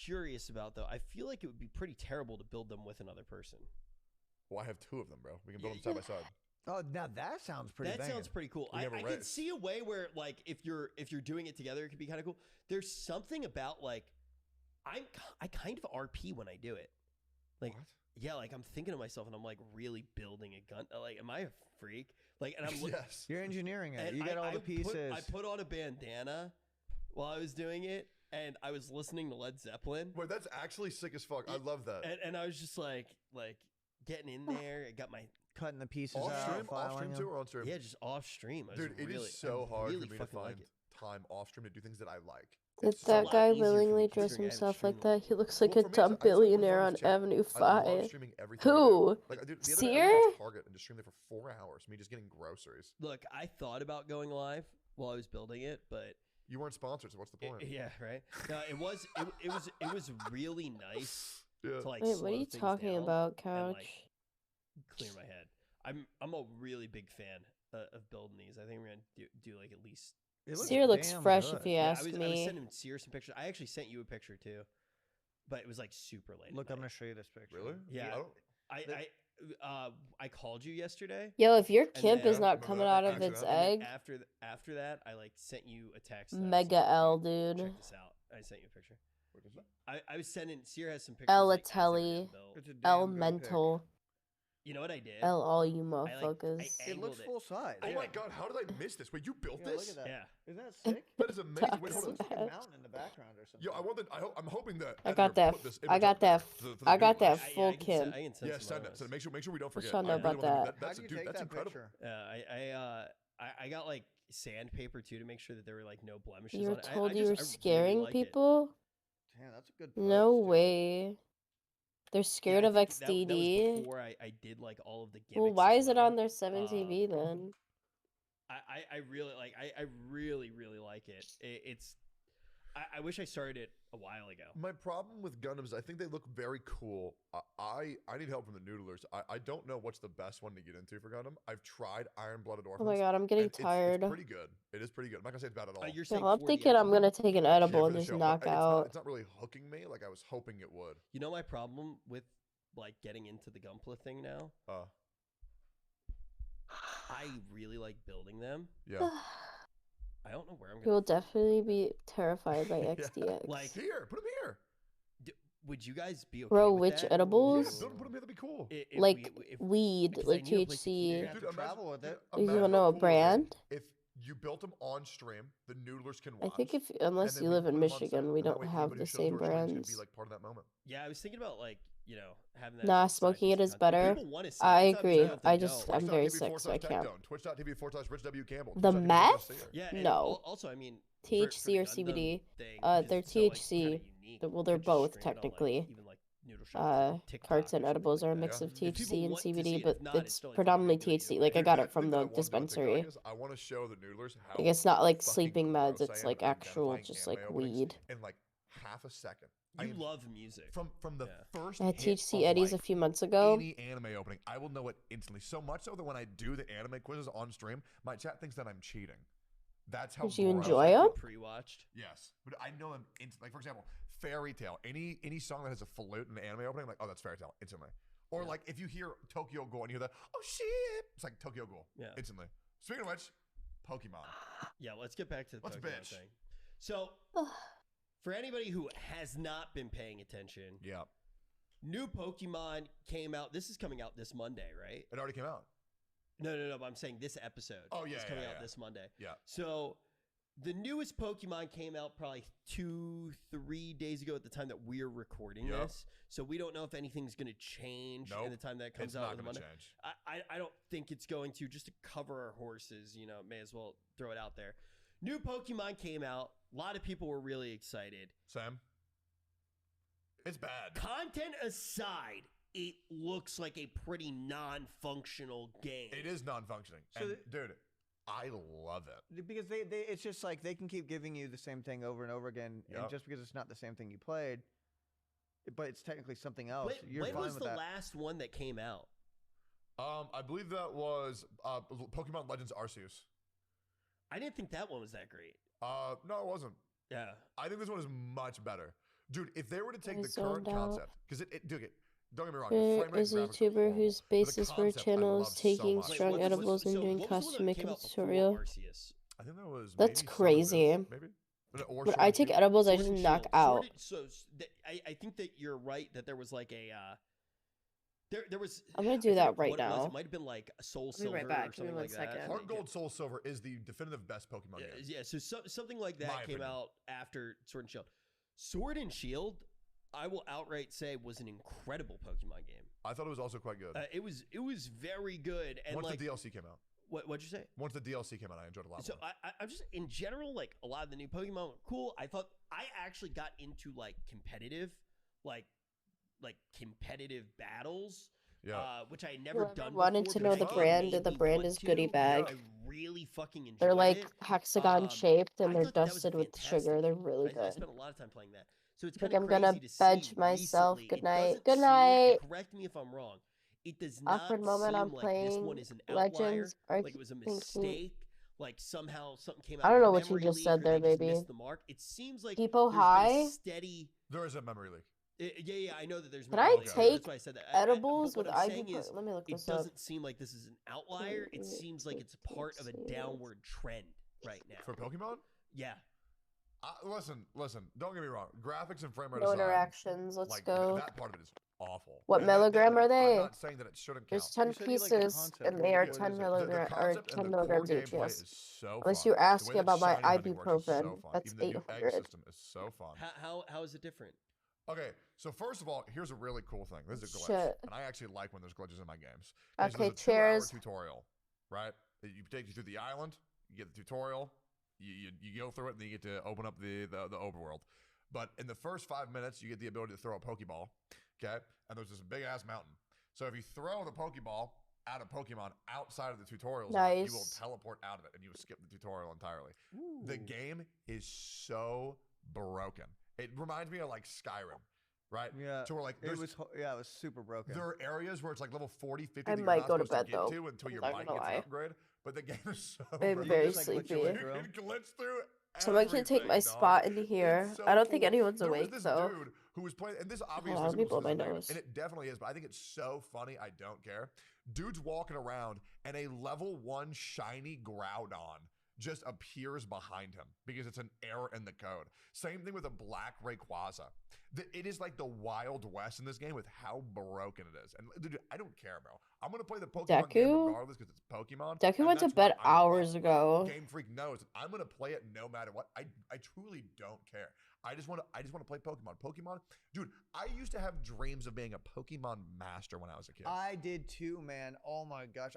curious about though, I feel like it would be pretty terrible to build them with another person. Well, I have 2 of them, bro. We can build them side by side. oh, now that sounds pretty. That sounds pretty cool. We I have a can race. see a way where like if you're doing it together, it could be kind of cool. There's something about like I kind of RP when I do it. Like, What? yeah, like I'm thinking to myself and I'm like really building a gun. Like, am I a freak? Like, and I'm Yes. You're engineering it. and You got all the pieces. I put on a bandana while I was doing it, and I was listening to Led Zeppelin. Wait, that's actually sick as fuck. I love that. And I was just like getting in there. I got my Cutting the pieces Off out, stream, filing too, them. or on stream? yeah, just off stream. I was Dude, it really, is so I hard really for me to fucking like find it. time off stream to do things that I like. Did It's so that lot guy easier for me willingly dress considering I haven't himself like streamed that? He looks like Well, a for me, it's- dumb I just want billionaire on performance too. Avenue I love 5. streaming everything I do. Who? Like, dude, the other day I Seer? went to Target and just streamed there for 4 hours. Me just getting groceries. Look, I thought about going live while I was building it, but You weren't sponsored, so what's the point? yeah, right. No, it was really nice Yeah. to like. Wait, slow what are you things talking down about, and, Couch? like, clear my head. I'm a really big fan of building these. I think we're gonna do like at least. Seer looks damn fresh good. if you Yeah, ask I was me. sending Seer some pictures. I actually sent you a picture too, but it was like super late. Look, at I'm gonna night. show you this picture. Really? Yeah. I don't- I called you yesterday. Yo, if your And kimp then- is not Remember coming that? out of Actually, its that- And then egg, after that, I like sent you a text. that I was mega like, L, "Hey, dude. Check this out. I sent you a picture. What is that? I was sending. Seer has some pictures. L like, as they were getting Telly, built. It's a L damn good pic. mental, You know what I did? L all you I motherfuckers. It angled looks full size. Oh my god, how did I miss this? Wait, you built Yeah, look this? at that. Yeah. Isn't that sick? That is amazing. Wait, That's hold on. Looks like a bad. mountain in the background or something. Yo, I want the. I'm hoping that. I got that. I got that. I got that full I can send, kim. I can send Yeah, some send others. it. Make sure we don't Let forget. y'all know I really about wanna do that. That's How'd you dude. take That's that incredible. picture? Yeah, I got like sandpaper too to make sure that there were like no blemishes You on were it. told I you were just- I really scaring like it. people? Damn, that's a good. No post, dude. way. They're Yeah, scared I of think that was XDD. before I did like all of the gimmicks. Well, why as is it well. on their 7TV then? I really like. I really like it. It's. I wish I started it a while ago. My problem with Gundams, I think they look very cool. I need help from the noodlers. I don't know what's the best one to get into for Gundam. I've tried Iron-Blooded Oh Orphans. my god, I'm getting and tired. It's pretty good. It is pretty good. I'm not gonna say it's bad at all. You're saying No, I'm for the thinking I'm action? gonna take an Yeah, edible for and the just show. knock It's out. It's not really hooking me like I was hoping it would. You know my problem with like getting into the Gunpla thing now? I really like building them. Yeah. I don't know where I'm You gonna. will definitely be terrified by XDX. Like, Here, put them here. would you guys be okay Bro, with which that? edibles? Yeah, put them here. That'd be cool. If Like if- weed, because like I need a place to keep THC. it. You have to imagine- travel with it. You imagine wanna know how a cool it is brand? If you built them on stream, the noodlers can I watch. think unless and then you we live put in 'em on set, Michigan, we and that don't way have anybody the who shows up same to our streams can brands. Be like part of that moment. Yeah, I was thinking about like you know, having that. Nah, as a side smoking piece it of is content. better. People want to see. I it. It's not agree. because they I don't. just I'm very sick, so I can't. Twitch.tv/TechDome. Twitch.tv/Rich The meth? Yeah. And No. Also, I mean, THC or Gundam CBD. thing, They're because it's so, like, THC. kinda unique, Well, they're you could just both stream it on, like, technically. even, like, Noodle Shop or TikTok Carts or and something edibles like are a that. mix of If people THC and want to see CBD, it, but if not, it's totally fine. predominantly They can do it THC. either Like way. I got The it from thing that I the wanted to do on TikTok dispensary. is I want to show the noodlers how Like it's not like fucking sleeping meds. gross It's I am like at actual, identifying just anime like openings weed. in like half a second. You love music. From the first I had hit THC of, Eddies like, a few months ago. any anime opening, I will know it instantly. So much so that when I do the anime quizzes on stream, my chat thinks that I'm cheating. That's how. Did you gross enjoy I am. them? Pre-watched. Yes, but I know them instantly. Like for example, Fairy Tale. Any song that has a flute in the anime opening, I'm like, oh, that's Fairy Tale instantly. Or like if you hear Tokyo Ghoul and you hear that, oh shit, it's like Tokyo Ghoul. Yeah. Instantly. Speaking of which, Pokemon. Yeah, let's get back to the Let's Pokemon bitch. thing. So, for anybody who has not been paying attention, Yeah, new Pokemon came out. This is coming out this Monday, right? it already came out. No, but I'm saying this episode. Oh, yeah, is coming yeah, out yeah. this Monday. Yeah. So, the newest Pokemon came out probably 2-3 days ago at the time that we're recording Yep. this. So we don't know if anything's going to change in the time that it comes It's out not on the going to Monday. change. I don't think it's going to. Just to cover our horses, you know, may as well throw it out there. New Pokemon came out. A lot of people were really excited. Sam, it's bad. Content aside, it looks like a pretty non-functional game. It is non-functioning. So and dude, I love it. Because they it's just like they can keep giving you the same thing over and over again, and Yep. just because it's not the same thing you played, but it's technically something else. You're when fine was with the that. last one that came out? I believe that was Pokemon Legends Arceus. I didn't think that one was that great. No, it wasn't. Yeah. I think this one is much better. Dude, if they were to take I the current zoned out. concept, because don't get me wrong, the There frame rate is a and graphics are YouTuber horrible, whose but the basis for her concept I channel love is so taking much. strong edibles and doing what was the one costume that came makeup out before tutorial. Arceus? I think that was That's maybe crazy. Sword and Maybe? Or But Sword I and take Shield. edibles, I Sword just and knock Shield. out. I think that you're right that there was like a there was. I'm gonna I do forget that right what it was. now. It might have been like Soul I'll be Silver right back. or Give me something one like that. second. Heart Gold Soul Silver is the definitive best Pokemon game. Yeah, so something like that My came opinion. out after Sword and Shield. Sword and Shield, I will outright say, was an incredible Pokemon game. I thought it was also quite good. It was very good. And Once like, the DLC came out. what'd you say? Once the DLC came out, I enjoyed it a lot So more. I'm just in general, like a lot of the new Pokemon were cool. I thought I actually got into like competitive battles. Yeah. Which I had never Whoever done. wanted before, to but know that the game brand, made the me brand want is to. Goodie Bag. I really fucking enjoyed They're like it. hexagon shaped and I they're thought that was dusted with fantastic. sugar. They're really I good. spent a lot of time playing that. So it's Like, kind of I'm gonna crazy to veg see myself. recently, Good it night. doesn't Good seem- night. Correct me if I'm wrong. It does not Awkward moment. seem I'm like this one playing is an outlier. Legends. Are Like it was a thinking- mistake. Like somehow something came out. I don't of know a what you memory just leak, said or there, they just baby. missed the mark. It seems like Depot there's been a High? steady. There is a memory leak. Yeah, I know that there's. Can memory I leaks. take That's why I said that. edibles but with what I'm IV? saying is, Let me look it this up. doesn't seem like this is an outlier. It seems like it's part of a downward trend right now. For Pokemon? Yeah. Listen. Don't get me wrong. Graphics and frame rate No aside, interactions. Let's like, go. that part of it is awful. What And milligram are they? I'm not saying that it shouldn't count. There's 10 You said you like the pieces, concept. and they are What 10 is it? milligram or concept 10 and the milligrams core each. gameplay Yes. is so Unless fun. you're The way asking that about my shiny hunting works is so ibuprofen, fun. that's Even the new egg 800. system is so fun. How is it different? Okay, so first of all, here's a really cool thing. This is a glitch, Shit. and I actually like when there's glitches in my games. Okay, there's a 2-hour cheers. tutorial, right? You take you through the island, you get the tutorial, you go through it, and then you get to open up the overworld. But in the first 5 minutes, you get the ability to throw a Pokeball, okay? And there's this big-ass mountain. So if you throw the Pokeball at a Pokemon outside of the tutorial zone, you will Nice. teleport out of it, and you will skip the tutorial entirely. The game is so broken. It reminds me of like Skyrim, right? Yeah. So we're like, It was super broken. there are areas where it's like level 40, 50 I that you're might not go to supposed bed, get though. to until your I'm not bike gonna gets an lie. upgrade. But the game is so I'm broken. very just, like, glitch your sleepy. way through? You can glitch through Someone can take my everything, spot dog. in here. It's so I don't think cool. anyone's There was awake, this though. dude who was playing, and this on, obviously let me blow says my his name, nose. and it definitely is, but I think it's so funny, I don't care. Dude's walking around, and a level 1 shiny Groudon just appears behind him because it's an error in the code. Same thing with a black Rayquaza. It is like the Wild West in this game with how broken it is. And dude, I don't care, bro. I'm going to play the Pokemon game Deku? regardless because it's Pokemon. Deku and went to that's why bed I'm hours pumped. ago. Game Freak knows that I'm going to play it no matter what. I truly don't care. I just want to play Pokemon. Pokemon, dude. I used to have dreams of being a Pokemon master when I was a kid. I did too, man. Oh my gosh.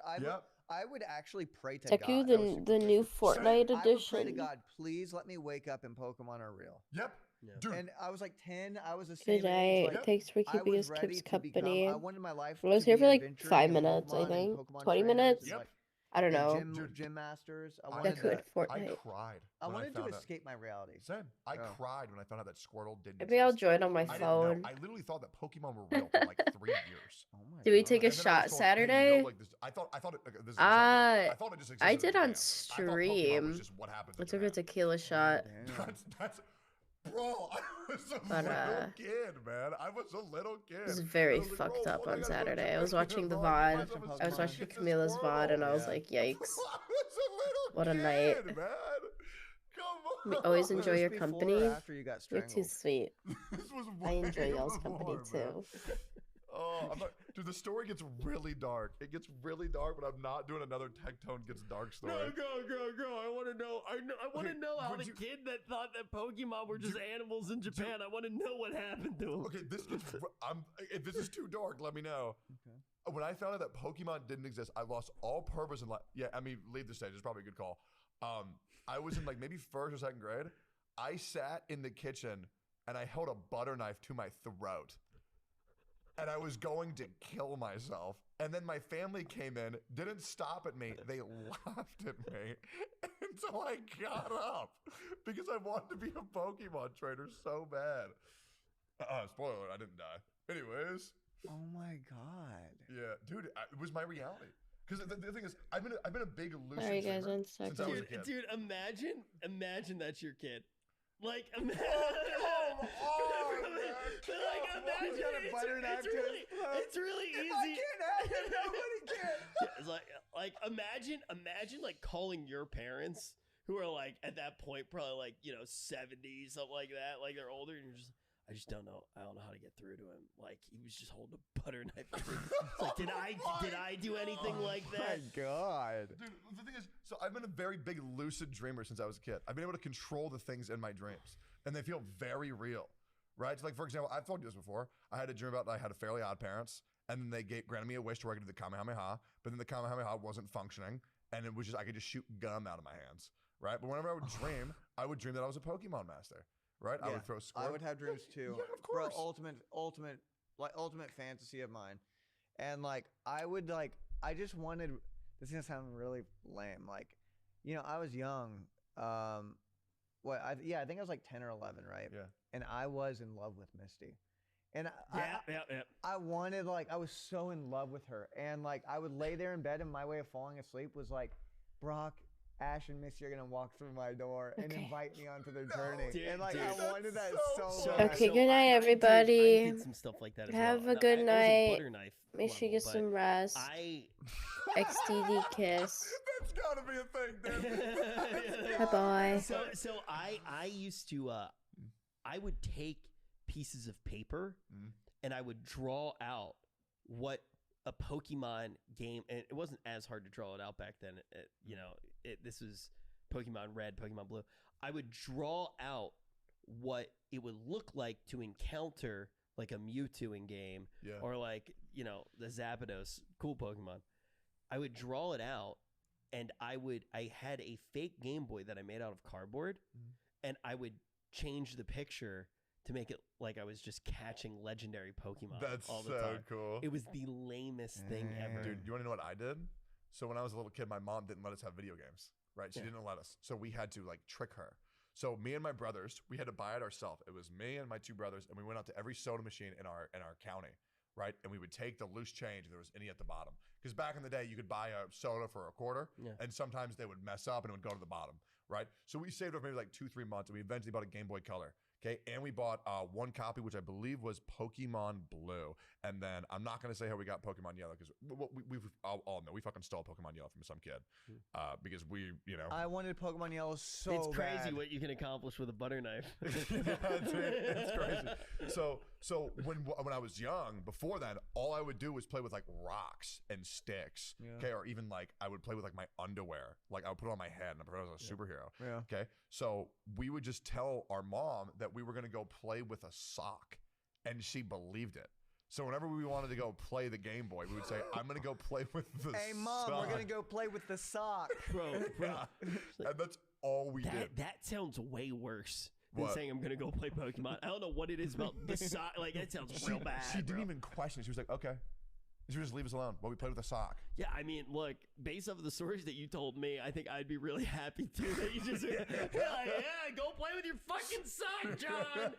I would actually pray to Teku, God. the new Fortnite I would pray to edition. God, please let me wake up and Pokemon are real. Yep. Yeah. Dude. And I was like 10. I was the Good same age. night. Like, Thanks for I keeping was us ready Kip's to company. become. I wanted my life. I was to here be for like adventuring 5 in minutes, I Pokemon and think. Pokemon 20 trainers minutes? and, Yep. like, I don't know. Gym masters. I I wanted Deku to. at Fortnite. I cried. I when wanted found to out- escape my reality. Same. I Oh. cried when I found out that Squirtle didn't. Maybe I'll exist. join on my I didn't know. phone. I literally thought that Pokemon were real for like 3 years. Oh my Do we God. take a And then I shot was told, Saturday? Hey, like this. I thought it. This is I thought it just existed. I in did Japan. on I thought Pokemon stream. was just what happens I in took a Japan. tequila shot. That's bro. I was a But, little kid, man. I was a little kid. It was very I was like, fucked bro, up I on gotta go to Saturday. I was Japan, watching the bro, VOD. I was I was watching get this Camila's VOD and I was Squirtle. like, yikes. I was a little What a kid, night. man. Come We on. always Was enjoy this your before or company. after you got You're too strangled? sweet. This was I enjoy way y'all's before, company man. too. Oh, dude, the story gets really dark. It gets really dark, but I'm not doing another Tectone Gets Dark story. No, go. I want to know. I want to Okay, know how would the you- kid that thought that Pokemon were just animals in Japan. I want to know what happened to him. Okay, this gets. If this is too dark, let me know. Okay. When I found out that Pokemon didn't exist, I lost all purpose in life. Yeah, I mean, leave the stage. It's probably a good call. I was in like maybe 1st or 2nd grade. I sat in the kitchen and I held a butter knife to my throat. And I was going to kill myself. And then my family came in, didn't stop at me. They laughed at me until I got up because I wanted to be a Pokemon trainer so bad. Spoiler alert, I didn't die. Anyways. Oh my God. Yeah, dude, it was my reality. Because the thing is, I've been a big lucid Sorry, guys, dreamer 1 since I was a second. kid. Dude, imagine that's your kid. Like, imagine. Imagine. got a butter knife to his throat. It's really easy. I can't have it. Nobody can. Yeah, it's like imagine like calling your parents who are like at that point probably like 70 something like that, like they're older, and you're just. I just don't know. I don't know how to get through to him. Like he was just holding a butter knife. It's like, did I do anything like that? My God. Dude, the thing is, so I've been a very big lucid dreamer since I was a kid. I've been able to control the things in my dreams, and they feel very real, right? So like, for example, I've told you this before. I had a dream about I had a Fairly Odd Parents, and then they granted me a wish to where I could do the Kamehameha, but then the Kamehameha wasn't functioning, and it was just I could just shoot gum out of my hands, right? But whenever I would dream that I was a Pokemon master. Right, Yeah, I would throw Squirtle. I would have dreams too. Yeah, of course. Bro, ultimate fantasy of mine. And like, I just wanted, this is gonna sound really lame. Like, I was young. I think I was like 10 or 11, right? Yeah. And I was in love with Misty. And Yeah. I wanted, like, I was so in love with her. And like, I would lay there in bed and my way of falling asleep was like, Brock, Ash and Misty are gonna walk through my door and invite me onto their journey. Dude, And like, dude, I wanted that so So- bad. Okay, good night, I everybody. did some stuff like that as Have well. a good I was night. butter knife Make sure you level, get some rest. XTD kiss. That's gotta be a thing, dude. Bye-bye. So I used to I would take pieces of paper and I would draw out what a Pokemon game, and it wasn't as hard to draw it out back then. This was Pokemon Red, Pokemon Blue. I would draw out what it would look like to encounter like a Mewtwo in game, or like the Zapdos, cool Pokemon. I would draw it out, and I had a fake Game Boy that I made out of cardboard, and I would change the picture to make it like I was just catching legendary Pokemon. That's all the so time. cool. It was the lamest thing ever. Dude, you want to know what I did? So when I was a little kid, my mom didn't let us have video games, right? She didn't let us. So we had to like trick her. So me and my brothers, we had to buy it ourselves. It was me and my 2 brothers, and we went out to every soda machine in our county, right? And we would take the loose change if there was any at the bottom. Because back in the day, you could buy a soda for $0.25, and sometimes they would mess up and it would go to the bottom, right? So we saved up maybe like 2-3 months, and we eventually bought a Game Boy Color. Okay, and we bought 1 copy, which I believe was Pokemon Blue. And then I'm not going to say how we got Pokemon Yellow, because we all know we fucking stole Pokemon Yellow from some kid. Because I wanted Pokemon Yellow so It's crazy bad. what you can accomplish with a butter knife. It's crazy. So So when I was young, before then, all I would do was play with like rocks and sticks. Okay, or even like I would play with like my underwear. Like I would put it on my head and I pretend I was a superhero. Yeah. Okay. So we would just tell our mom that we were gonna go play with a sock, and she believed it. So whenever we wanted to go play the Game Boy, we would say, "I'm gonna go play with the Hey mom, sock." we're gonna go play with the sock. Bro. Yeah. And that's all we did. That sounds way worse than What? saying I'm gonna go play Pokemon. I don't know what it is about the sock. Like that sounds real bad. She didn't bro. even question it. She was like, "Okay." She would just leave us alone while we played with a sock. Yeah, I mean, look, based off of the stories that you told me, I think I'd be really happy too that you just like, yeah, go play with your fucking sock, John.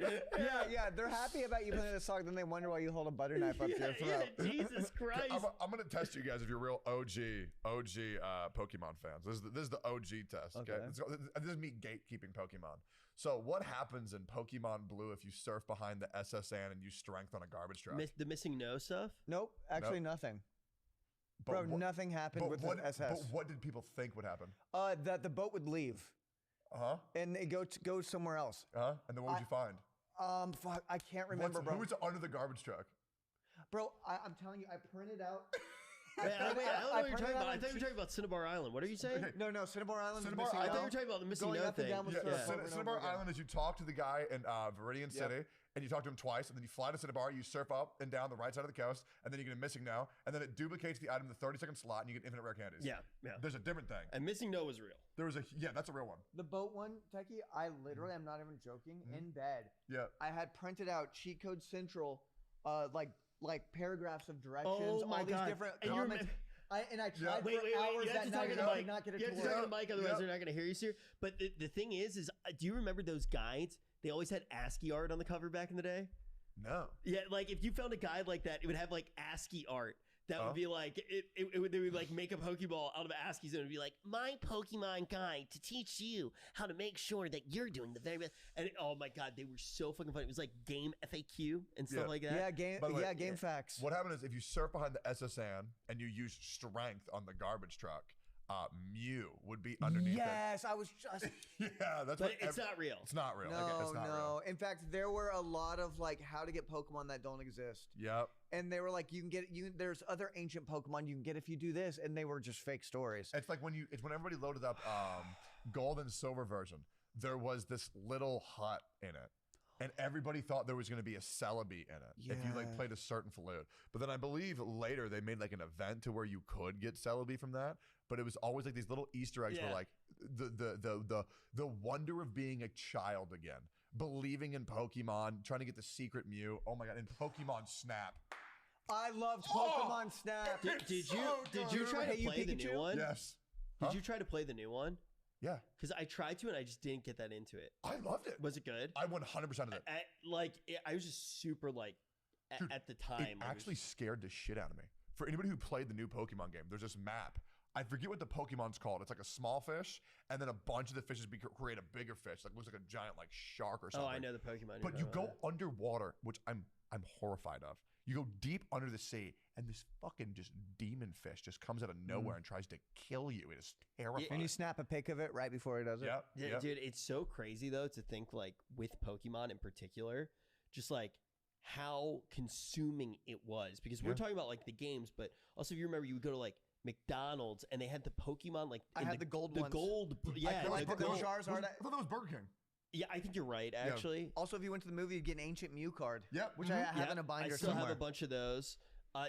Yeah, they're happy about you playing with a sock, then they wonder why you hold a butter knife up to your throat. Yeah, Jesus Christ. I'm gonna test you guys if you're real OG Pokemon fans. This is the OG test. Okay, this is me gatekeeping Pokemon. So what happens in Pokemon Blue if you surf behind the SSN and use strength on a garbage truck? The missing no stuff? Nope, actually nothing. Bro, nothing happened with the SS. But what did people think would happen? That the boat would leave. And it go somewhere else. And then what would you find? Fuck, I can't remember, bro. Who was under the garbage truck? Bro, I'm telling you, I printed out. Wait, I don't know what you're talking about. I thought you were talking about Cinnabar Island. What are you saying? Okay. No, Cinnabar Island. Cinnabar is missing Island. I thought you were talking about the missing Going no up and thing. down with Cinnabar Island is you talk to the guy in Viridian City, and you talk to him twice, and then you fly to Cinnabar, you surf up and down the right side of the coast, and then you get a missing no, and then it duplicates the item in the 30-second slot, and you get infinite rare candies. Yeah. There's a different thing. And missing no was real. There was that's a real one. The boat one, Techie, I literally, I'm not even joking, in bed. Yeah. I had printed out Cheat Code Central, like paragraphs of directions, Oh my all these God. different And comments. I tried for hours you have that to night talk and to I the could mic. not get it You to have to talk work. to the mic, otherwise they're not going to hear you, sir. But the thing is do you remember those guides? They always had ASCII art on the cover back in the day. No. Yeah, like if you found a guide like that, it would have like ASCII art. That would be like they would like make a Pokeball out of ASCII's and it would be like my Pokemon guide to teach you how to make sure that you're doing the very best. And oh my God, they were so fucking funny. It was like game FAQ and stuff like that. Yeah, game facts. What happened is if you surf behind the SSN and you use strength on the garbage truck, Mew would be underneath it. Yes, I was just. Yeah, that's but it's not real. It's not real. No, Okay, it's not real. In fact, there were a lot of like how to get Pokemon that don't exist. Yep. And they were like, you can get there's other ancient Pokemon you can get if you do this, and they were just fake stories. It's like when everybody loaded up Gold and Silver version, there was this little hut in it. And everybody thought there was going to be a Celebi in it if you like played a certain flute. But then I believe later they made like an event to where you could get Celebi from that. But it was always like these little Easter eggs were like the wonder of being a child again, believing in Pokemon, trying to get the secret Mew. Oh my God! And Pokemon Snap. I loved Pokemon Snap. Did you try to play the new one? Yes. Did you try to play the new one? Yeah. Because I tried to and I just didn't get that into it. I loved it. Was it good? I 100% of it. I was just super like Dude, at the time. It actually scared the shit out of me. For anybody who played the new Pokemon game, there's this map. I forget what the Pokemon's called. It's like a small fish, and then a bunch of the fishes create a bigger fish. Like looks like a giant like shark or something. Oh, I know the Pokemon. But you go underwater, which I'm horrified of. You go deep under the sea, and this fucking just demon fish just comes out of nowhere and tries to kill you. It is terrifying. And you snap a pic of it right before it does it. Yeah, dude, it's so crazy though to think like with Pokemon in particular, just like how consuming it was. Because we're talking about like the games, but also if you remember, you would go to like McDonald's and they had the Pokemon like I had the gold the ones. gold, yeah, I like thought the gold. Charizard. I thought that was Burger King. Yeah, I think you're right, actually. Also, if you went to the movie, you'd get an ancient Mew card. Yep. Which I have in a binder I still somewhere. have a bunch of those.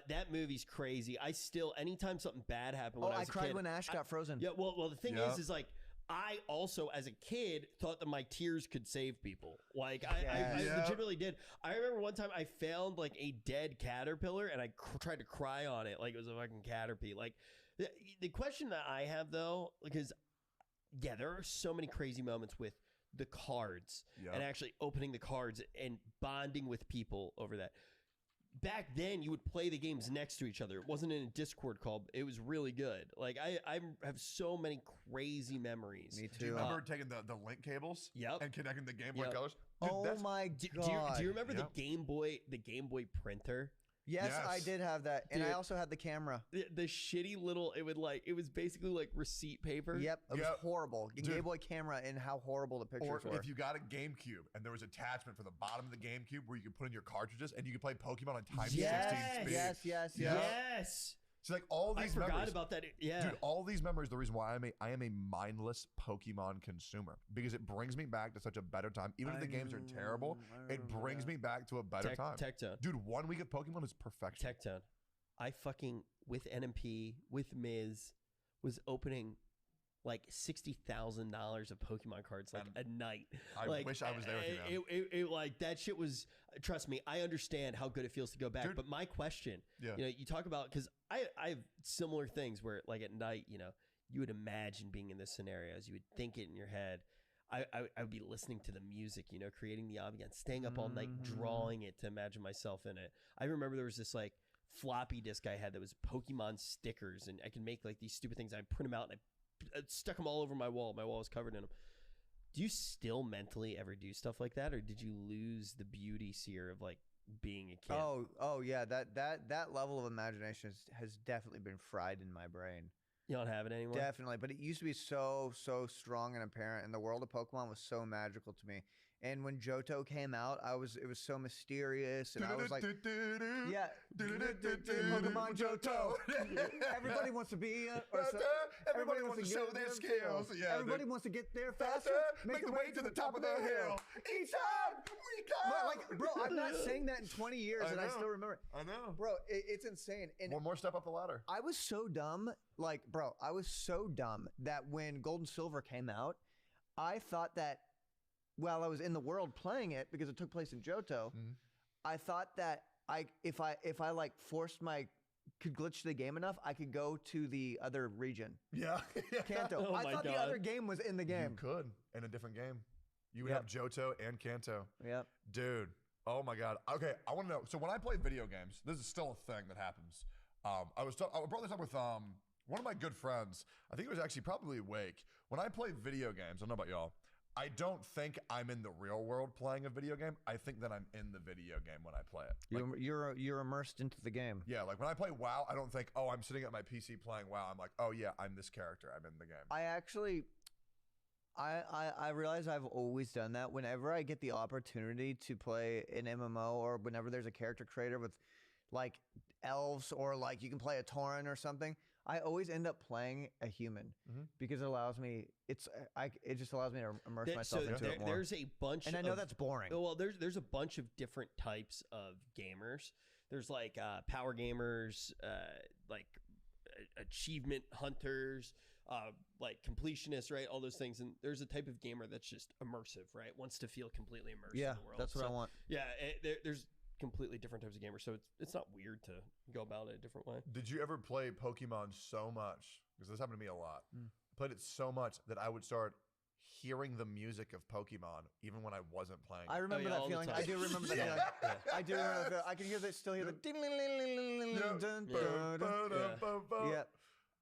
That movie's crazy. I still, anytime something bad happened when I was a kid. I cried when Ash got frozen. Yeah, well, the thing is like, I also, as a kid, thought that my tears could save people. Like, I legitimately did. I remember one time I found, like, a dead caterpillar, and I tried to cry on it like it was a fucking caterpie. Like, the question that I have, though, because, yeah, there are so many crazy moments with the cards and actually opening the cards and bonding with people over that. Back then, you would play the games next to each other. It wasn't in a Discord call. It was really good. Like, I have so many crazy memories. Me too. Do you remember taking the link cables and connecting the Game Boy Colors? Dude, Oh my God. Do you remember the Game Boy printer? Yes, I did have that, and Dude. I also had the camera. The shitty little, it was basically like receipt paper. Yep, it was horrible. Game Boy camera and how horrible the pictures Or were. if you got a GameCube and there was attachment for the bottom of the GameCube where you could put in your cartridges and you could play Pokemon on times 16 speed. Yes. So like all these I forgot memories, about that. Yeah. Dude, all these memories, the reason why I am a mindless Pokemon consumer, because it brings me back to such a better time. Even if the games are terrible, it brings me back to a better time. Tectone. Dude, 1 week of Pokemon is perfection. Tectone. I fucking, with NMP, with Miz, was opening like $60,000 of Pokemon cards like a night. I wish I was there with you, man. It like that shit was. Trust me, I understand how good it feels to go back. Dude. But my question, Yeah. you talk about, because I have similar things where like at night, you would imagine being in this scenarios, you would think it in your head. I would be listening to the music, creating the ambiance, staying up all night, drawing it to imagine myself in it. I remember there was this like floppy disk I had that was Pokemon stickers, and I could make like these stupid things. I print them out and I stuck them all over my wall. My wall was covered in them. Do you still mentally ever do stuff like that, or did you lose the beauty seer of like being a kid? Oh yeah, that level of imagination has definitely been fried in my brain. You don't have it anymore? Definitely, but it used to be so strong and apparent, and the world of Pokemon was so magical to me. And when Johto came out, it was so mysterious, and I was like, yeah, Pokemon Johto. Everybody wants to be, everybody wants to show their skills. Yeah, everybody wants to get there faster, make the way to the top of the hill. Each time we go. Like, bro, I'm not saying that in 20 years, and I still remember it. I know, bro. It's insane. And one more step up the ladder. I was so dumb, like, bro, I was so dumb that when Gold and Silver came out, I thought that while I was in the world playing it, because it took place in Johto, I thought that if I like could glitch the game enough, I could go to the other region. Yeah. Kanto. Oh I my thought the God. other game was in the game. You could in a different game. You would have Johto and Kanto. Yep. Dude. Oh my God. Okay, I want to know. So when I play video games, this is still a thing that happens. I brought this up with one of my good friends. I think it was actually probably Wake. When I play video games, I don't know about y'all, I don't think I'm in the real world playing a video game. I think that I'm in the video game when I play it. Like, You're immersed into the game. yeah, like when I play WoW, I don't think, oh, I'm sitting at my PC playing WoW. I'm like, oh yeah, I'm this character. I'm in the game. I actually, I realize I've always done that. Whenever I get the opportunity to play an MMO, or whenever there's a character creator with like elves, or like you can play a Tauren or something, I always end up playing a human because it allows me. It just allows me to immerse myself into it more. There's a bunch, and I know that's boring. Well, there's a bunch of different types of gamers. There's like power gamers, like achievement hunters, like completionists, right? All those things. And there's a type of gamer that's just immersive, right? Wants to feel completely immersed in the world. That's what I want. Yeah, there's completely different types of gamers, so it's not weird to go about it a different way. Did you ever play Pokemon so much? Because this happened to me a lot. I played it so much that I would start hearing the music of Pokemon even when I wasn't playing. I remember that feeling. I do remember that feeling. I do remember that feeling. I can hear that, still hear the yeah.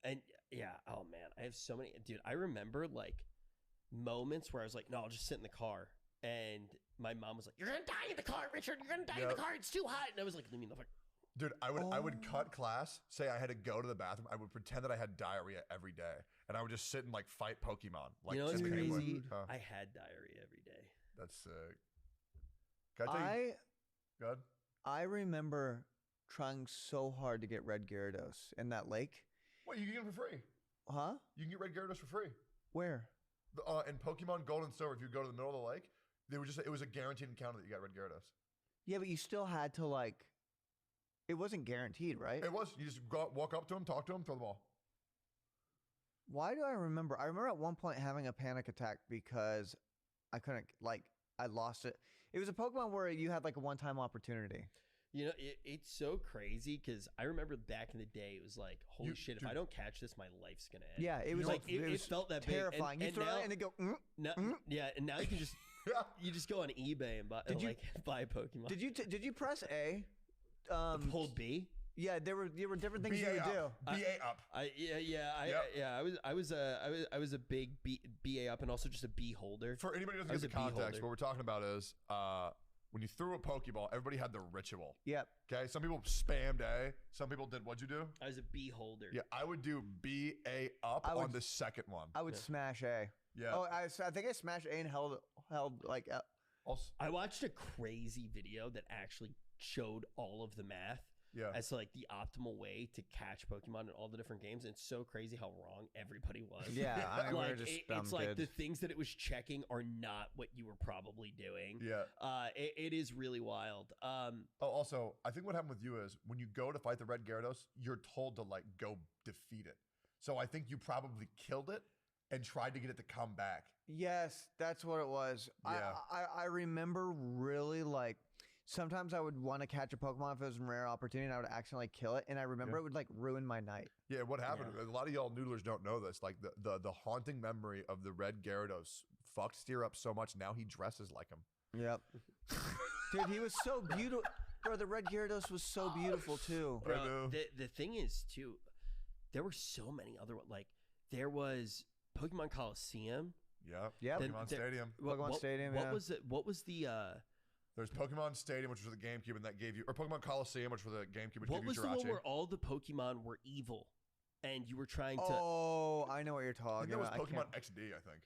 And yeah, oh man, I have so many. Dude, I remember like moments where I was like, no, I'll just sit in the car. And my mom was like, "You're gonna die in the car, Richard. You're gonna die in the car. It's too hot." And I was like, "Leave me the fuck." Dude, I would cut class, say I had to go to the bathroom. I would pretend that I had diarrhea every day, and I would just sit and like fight Pokemon. Like, you know what's in the game crazy? would. I had diarrhea every day. That's sick. Can I tell you? Good. I remember trying so hard to get red Gyarados in that lake. Wait, you can get them for free. Huh? You can get red Gyarados for free. Where? In Pokemon Gold and Silver, if you go to the middle of the lake, it was a guaranteed encounter that you got red Gyarados. Yeah, but you still had to like. It wasn't guaranteed, right? It was. You just walk up to him, talk to him, throw the ball. Why do I remember? I remember at one point having a panic attack because I couldn't, like, I lost it. It was a Pokemon where you had like a one-time opportunity. You know, it's so crazy because I remember back in the day, it was like, holy shit, if I don't catch this, my life's going to end. Yeah, it was like, it felt that terrifying. Big. You throw it and it go, yeah, and now you can just, you just go on eBay and buy a Pokemon. Did you press A? Hold B? Yeah, there were different things you would do. BA up. I was a big BA up and also just a B holder. For anybody who doesn't get the context, what we're talking about is when you threw a Pokeball, everybody had their ritual. Yep. Okay. Some people spammed A. Some people did. What'd you do? I was a B holder. Yeah, I would do B, A, up on the second one. I would smash A. Yeah. Oh, I think I smashed A and held like. Also, I watched a crazy video that actually showed all of the math. Yeah. As to like the optimal way to catch Pokemon in all the different games. And it's so crazy how wrong everybody was. Yeah, I mean, like, we're just dumb it's like kids. the things that it was checking are not what you were probably doing. Yeah. It is really wild. Also, I think what happened with you is when you go to fight the red Gyarados, you're told to like go defeat it. So I think you probably killed it and tried to get it to come back. Yes, that's what it was. Yeah. I remember really like. Sometimes I would want to catch a Pokemon if it was a rare opportunity and I would accidentally kill it. And I remember it would like ruin my night. Yeah, what happened, a lot of y'all noodlers don't know this. Like the haunting memory of the red Gyarados fucked Steer up so much, now he dresses like him. Yep. Dude, he was so beautiful. Bro, the red Gyarados was so beautiful too. Bro, the thing is too, there were so many other, like there was Pokemon Coliseum. Yeah. Pokemon Stadium. Pokemon Stadium, What yeah. was it? What was the There's Pokemon Stadium, which was the GameCube, and that gave you, or Pokemon Coliseum, which was the GameCube, which what gave was you the Jirachi. one where all the Pokemon were evil, and you were trying to? Oh, I know what you're I talking think that was about. Pokemon XD, I think.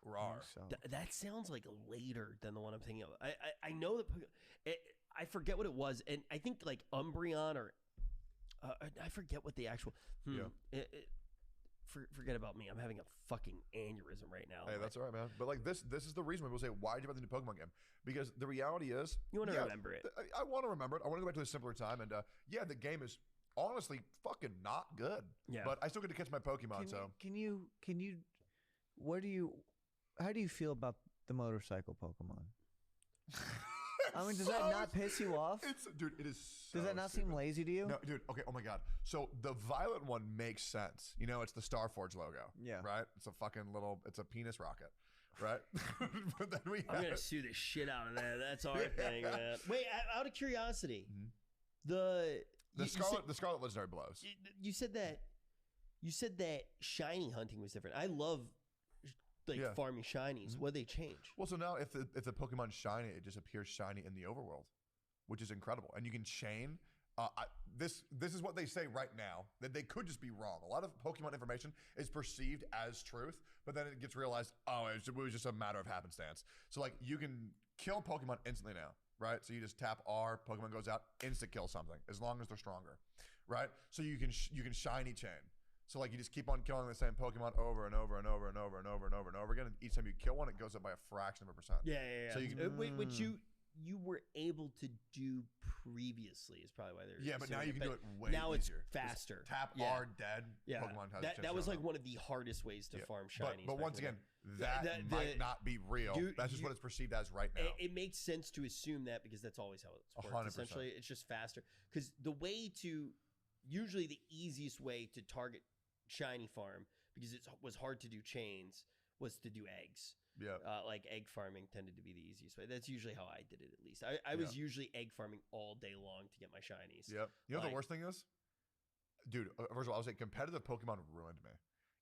Rar. That sounds like later than the one I'm thinking of. I know that I forget what it was, and I think like Umbreon or I forget what the actual. Forget about me. I'm having a fucking aneurysm right now. Hey, that's all right, man. But like this is the reason people say, why did you buy the new Pokemon game? Because the reality is, you want to remember it. I want to remember it. I want to go back to a simpler time, and yeah, the game is honestly fucking not good. Yeah. But I still get to catch my Pokemon. How do you feel about the motorcycle Pokemon? I mean, does that not piss you off? Dude, it is so Does that not seem lazy to you? No, dude, okay, oh my God. So the violet one makes sense. You know, it's the Starforge logo. Yeah. Right? It's a fucking little, it's a penis rocket. Right? But then we I'm going to sue the shit out of that. That's our thing, man. Wait, out of curiosity, the Scarlet Legendary blows. You said that shiny hunting was different. I love farming shinies. What they change? Well, so now if the Pokemon shiny, it just appears shiny in the overworld, which is incredible. And you can chain. This is what they say right now, that they could just be wrong. A lot of Pokemon information is perceived as truth, but then it gets realized, oh, it was just a matter of happenstance. So like you can kill Pokemon instantly now, right? So you just tap R, Pokemon goes out, insta kill something, as long as they're stronger, right? So you can shiny chain. So like you just keep on killing the same Pokemon over and over and over and over and over and over and over again. And each time you kill one, it goes up by a fraction of a percent. Yeah. So you can, which you were able to do previously is probably why they're but now you can do it way now easier. It's faster. Just tap R dead. Yeah, Pokemon has that was like one of the hardest ways to farm shinies. But once again, that might not be real. That's just what it's perceived as right now. It makes sense to assume that because that's always how it's worked. 100%. Essentially, it's just faster because usually the easiest way to target shiny farm, because it was hard to do chains, was to do eggs. Yeah. Like egg farming tended to be the easiest way. That's usually how I did it, at least. I was usually egg farming all day long to get my shinies. Yep. You know what the worst thing is? Dude, first of all, I was saying competitive Pokemon ruined me.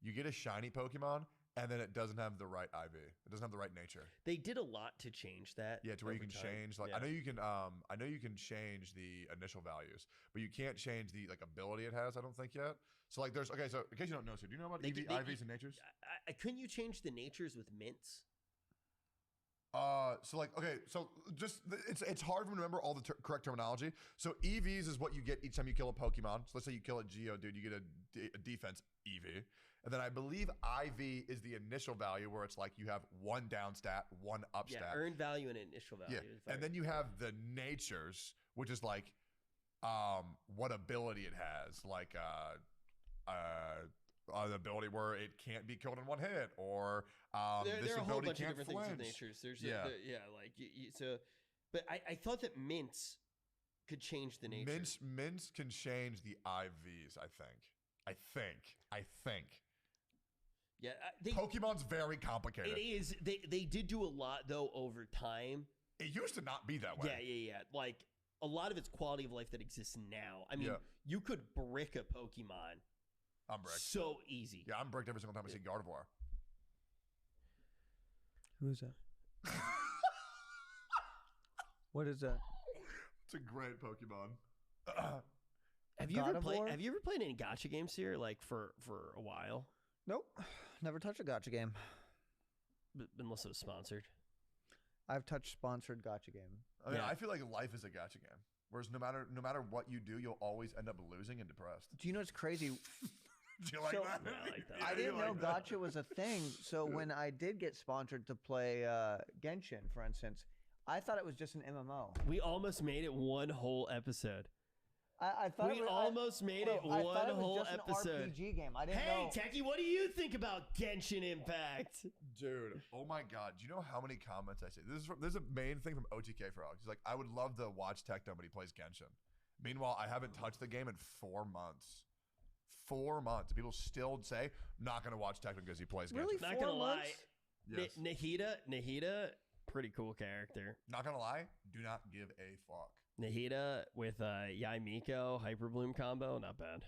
You get a shiny Pokemon, and then it doesn't have the right IV. It doesn't have the right nature. They did a lot to change that. Yeah, to where you can change. Like I know you can change the initial values, but you can't change the like ability it has. I don't think yet. So like so in case you don't know, so do you know about IVs and natures? Couldn't you change the natures with mints? So just it's hard for me to remember all the correct terminology. So EVs is what you get each time you kill a Pokemon. So let's say you kill a Geodude, you get a defense EV. And then I believe IV is the initial value where it's like you have one down stat, one up stat. Earned value and initial value. Yeah. And then you have the natures, which is like what ability it has. Like an ability where it can't be killed in one hit, or this there are a whole ability bunch of can't different flinch. things with natures. There's but I thought that mints could change the nature. Mints can change the IVs. I think. Yeah, Pokemon's very complicated. It is. They did do a lot though over time. It used to not be that way. Yeah. Like a lot of its quality of life that exists now. I mean, you could brick a Pokemon. I'm bricked. So easy. Yeah, I'm bricked every single time I see Gardevoir. Who is that? What is that? It's a great Pokemon. Have you ever played any gacha games here, like for a while? Nope. Never touched a gacha game. Unless it was sponsored. I've touched sponsored gacha game. I mean, I feel like life is a gacha game. Whereas no matter what you do, you'll always end up losing and depressed. Do you know what's crazy? Do you like that? Yeah, I like that. I didn't know gacha was a thing. So when I did get sponsored to play Genshin, for instance, I thought it was just an MMO. We almost made it one whole episode. I thought we almost made it one whole episode. An RPG game. I didn't know. Hey, Techie, what do you think about Genshin Impact? Dude, oh my God. Do you know how many comments I see? This is a main thing from OTK for Alex. He's like, I would love to watch Techno, but he plays Genshin. Meanwhile, I haven't touched the game in 4 months. 4 months. People still say, not going to watch Techno because he plays Genshin. Really? Not going to lie. Yes. Nahida, pretty cool character. Not going to lie, do not give a fuck. Nahida with 𝚂𝚃𝚁𝚃 Hyperbloom combo, not bad.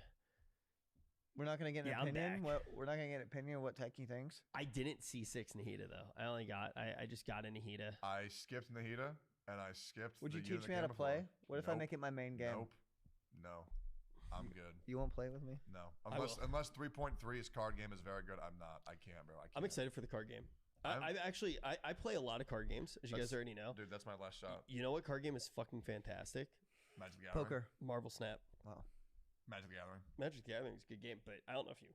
We're not gonna get an Yeah, I'm opinion. back. We're not gonna get an opinion of what Techie thinks. I didn't see 6 Nahida though. I just got a Nahida. I skipped Nahida and I skipped. Would you the unit teach me how to game play? before. What if I make it my main game? Nope. No. I'm good. You won't play with me? No. Unless 3.3's card game is very good, I'm not. I can't, bro. I can't. I'm excited for the card game. I play a lot of card games, as you guys already know. Dude, that's my last shot. You know what card game is fucking fantastic? Magic the Gathering. Poker. Marvel Snap. Wow. Magic the Gathering. Magic the Gathering is a good game, but I don't know if you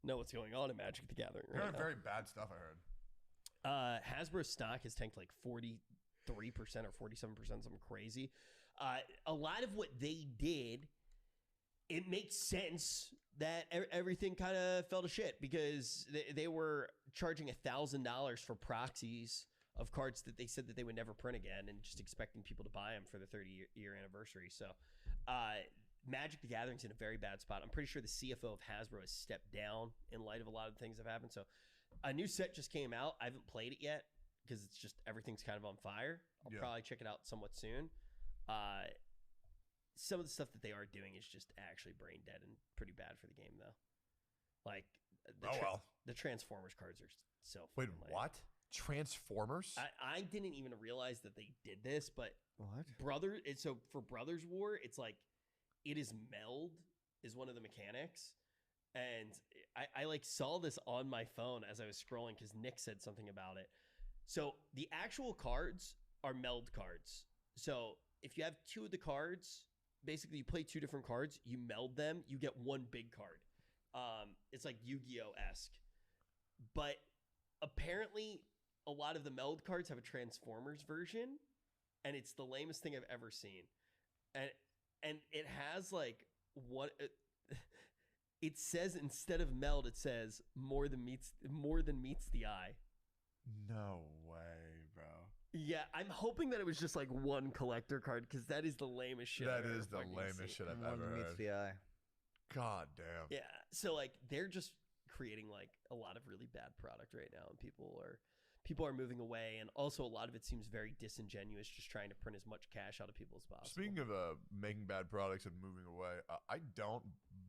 know what's going on in Magic the Gathering right now. Very bad stuff, I heard. Hasbro's stock has tanked like 43% or 47%, something crazy. A lot of what they did, it makes sense that everything kind of fell to shit because they were charging $1,000 for proxies of cards that they said that they would never print again and just expecting people to buy them for the 30-year anniversary. So Magic the Gathering's in a very bad spot. I'm pretty sure the CFO of Hasbro has stepped down in light of a lot of things that have happened. So a new set just came out. I haven't played it yet because it's just everything's kind of on fire. I'll probably check it out somewhat soon. Some of the stuff that they are doing is just actually brain dead and pretty bad for the game, though. Like, the Transformers cards are so Wait, fucking lame. what? Transformers? I didn't even realize that they did this, but what? So for Brothers War, it's like it is meld is one of the mechanics. And I like saw this on my phone as I was scrolling because Nick said something about it. So the actual cards are meld cards. So if you have 2 of the cards, basically you play 2 different cards, you meld them, you get 1 big card. It's like Yu-Gi-Oh-esque. But apparently a lot of the meld cards have a Transformers version, and it's the lamest thing I've ever seen. And it has like what it says instead of meld, it says more than meets the eye. No way, bro. Yeah, I'm hoping that it was just like 1 collector card because that is the lamest shit. That is the lamest shit I've ever heard. Meets the eye. God damn. Yeah, so like they're just creating like a lot of really bad product right now, and people are moving away, and also a lot of it seems very disingenuous, just trying to print as much cash out of people as possible. Speaking of making bad products and moving away, I don't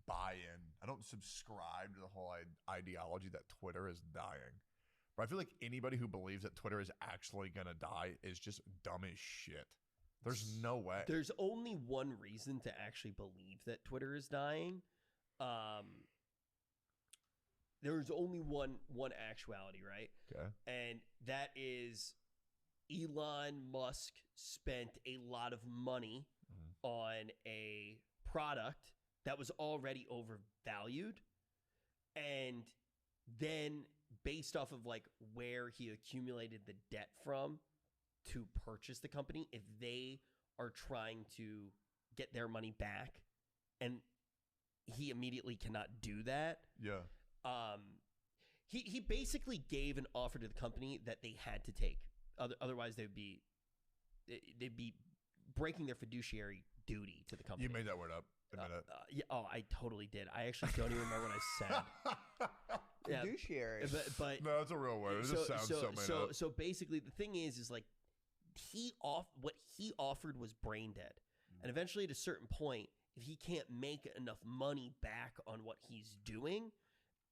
buy in. I don't subscribe to the whole ideology that Twitter is dying. But I feel like anybody who believes that Twitter is actually going to die is just dumb as shit. There's no way. There's only one reason to actually believe that Twitter is dying. There's only one actuality, right? Okay. And that is Elon Musk spent a lot of money on a product that was already overvalued. And then based off of like where he accumulated the debt from to purchase the company, if they are trying to get their money back and he immediately cannot do that. Yeah. He basically gave an offer to the company that they had to take. Otherwise they'd be breaking their fiduciary duty to the company. You made that word up. Admit it. Yeah, I totally did. I actually don't even remember what I said. Fiduciary. But no, it's a real word. It just sounds so made up. So basically the thing is like what he offered was brain dead. And eventually at a certain point, if he can't make enough money back on what he's doing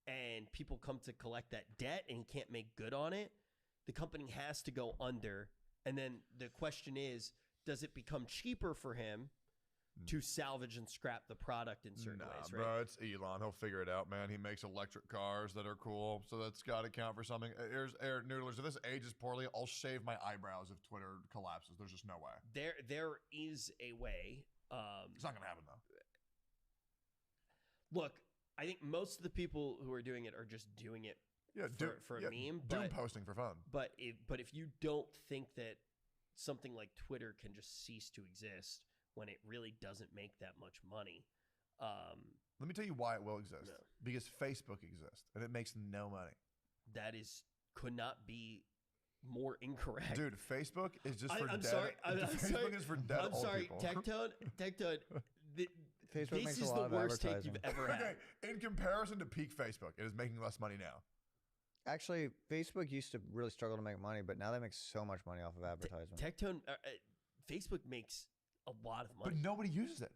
and people come to collect that debt and he can't make good on it, the company has to go under. And then the question is, does it become cheaper for him to salvage and scrap the product in certain ways, right? Bro, it's Elon. He'll figure it out, man. He makes electric cars that are cool, so that's got to count for something. Here's Air Noodlers. If this ages poorly, I'll shave my eyebrows if Twitter collapses. There's just no way. There is a way. It's not gonna happen though. Look, I think most of the people who are doing it are just doing it for a meme. Doom posting for fun. But if you don't think that something like Twitter can just cease to exist when it really doesn't make that much money. Let me tell you why it will exist. No. Because Facebook exists and it makes no money. That could not be more incorrect. Dude, Facebook is just for I'm dead. sorry. Facebook is for dead I'm old sorry, people. Tectone. Facebook This makes is a lot the of worst take advertising. you've ever had. Okay, in comparison to peak Facebook, it is making less money now. Actually, Facebook used to really struggle to make money, but now they make so much money off of advertising. Tectone, Facebook makes a lot of money. But nobody uses it.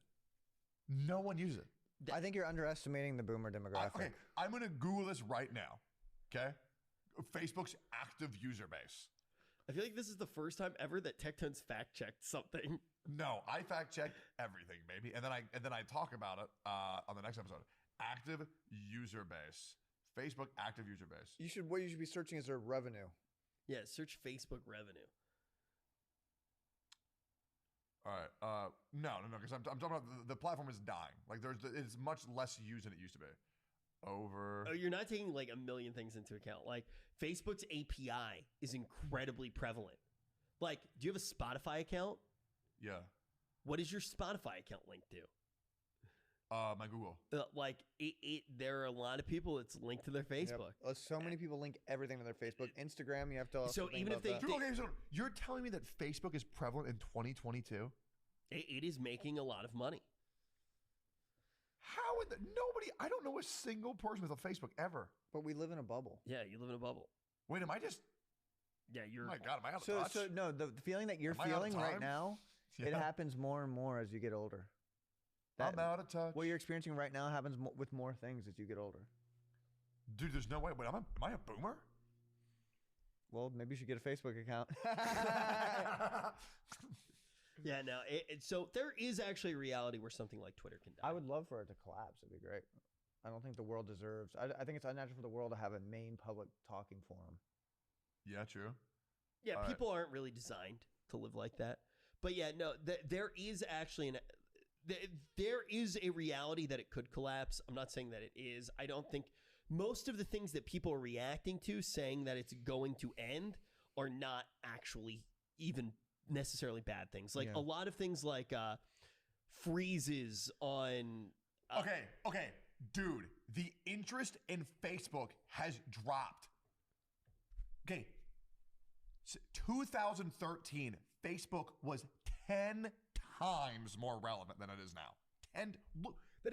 No one uses it. I think you're underestimating the boomer demographic. Okay, I'm going to Google this right now. Okay? Facebook's active user base. I feel like this is the first time ever that Tectone's fact-checked something. No, I fact-check everything, baby. And then I talk about it on the next episode. Active user base. Facebook active user base. What you should be searching is their revenue. Yeah, search Facebook revenue. All right. No, because I'm talking about the platform is dying. Like it's much less used than it used to be. Oh, you're not taking like a million things into account. Like Facebook's API is incredibly prevalent. Like, do you have a Spotify account? Yeah. What is your Spotify account linked to? My Google. There are a lot of people it's linked to their Facebook. Yep. So many people link everything to their Facebook. Instagram, you have to also think even if about they that. Okay, so you're telling me that Facebook is prevalent in 2022? It is making a lot of money. How would nobody? I don't know a single person with a Facebook ever. But we live in a bubble. Yeah, you live in a bubble. Wait, am I just? Yeah, you're. Oh my God, am I out of touch? So no, the feeling that you're Am I out of feeling right time? now, it happens more and more as you get older. I'm out of touch. What you're experiencing right now happens with more things as you get older. Dude, there's no way. Wait, am I a boomer? Well, maybe you should get a Facebook account. Yeah, no. So there is actually a reality where something like Twitter can die. I would love for it to collapse. It'd be great. I don't think the world deserves. I think it's unnatural for the world to have a main public talking forum. Yeah, true. Yeah, people aren't really designed to live like that. But yeah, no. There is actually there is a reality that it could collapse. I'm not saying that it is. I don't think most of the things that people are reacting to, saying that it's going to end, are not actually even necessarily bad things. Like a lot of things like freezes on. Okay, dude, the interest in Facebook has dropped. Okay, 2013, Facebook was 10 times more relevant than it is now. Look, that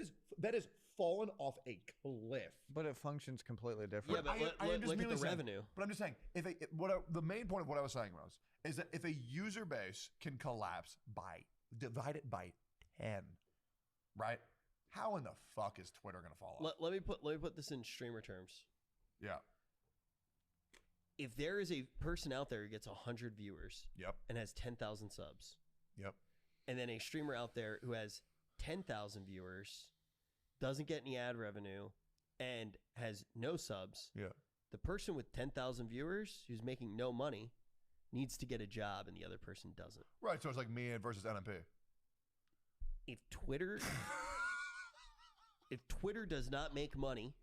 is fallen off a cliff. But it functions completely different. Yeah, but look at the revenue. But I'm just saying, the main point of what I was saying is that if a user base can collapse divide it by 10, right? How in the fuck is Twitter gonna fall off? Let me put this in streamer terms. Yeah. If there is a person out there who gets 100 viewers, yep, and has 10,000 subs, yep, and then a streamer out there who has 10,000 viewers, doesn't get any ad revenue, and has no subs, yeah, the person with 10,000 viewers who's making no money needs to get a job, and the other person doesn't. Right, so it's like me versus NMP. If Twitter does not make money,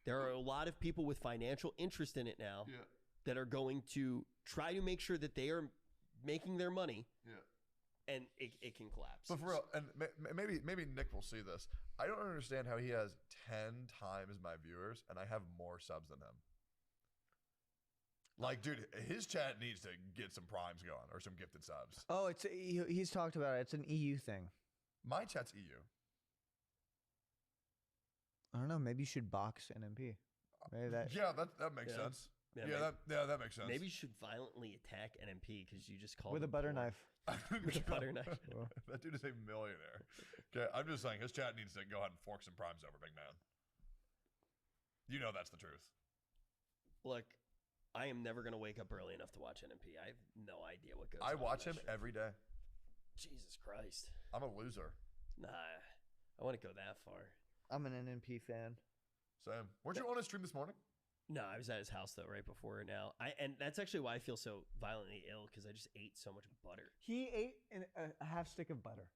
there are a lot of people with financial interest in it now that are going to try to make sure that they are making their money. Yeah. And it can collapse. But for real, and maybe Nick will see this. I don't understand how he has 10 times my viewers and I have more subs than him. Like, dude, his chat needs to get some primes going or some gifted subs. Oh, he's talked about it. It's an EU thing. My chat's EU. I don't know. Maybe you should box NMP. Maybe that. Yeah, that makes sense. Yeah, that makes sense. Maybe you should violently attack NMP because you just called with a butter knife. With a butter knife. That dude is a millionaire. Okay, I'm just saying his chat needs to go ahead and fork some primes over, big man. You know that's the truth. Look, I am never gonna wake up early enough to watch NMP. I have no idea what goes on. I watch him every day. Jesus Christ. I'm a loser. Nah, I want to go that far. I'm an NNP fan. Sam, weren't you on a stream this morning? No, I was at his house though right before now. And that's actually why I feel so violently ill because I just ate so much butter. He ate a half stick of butter.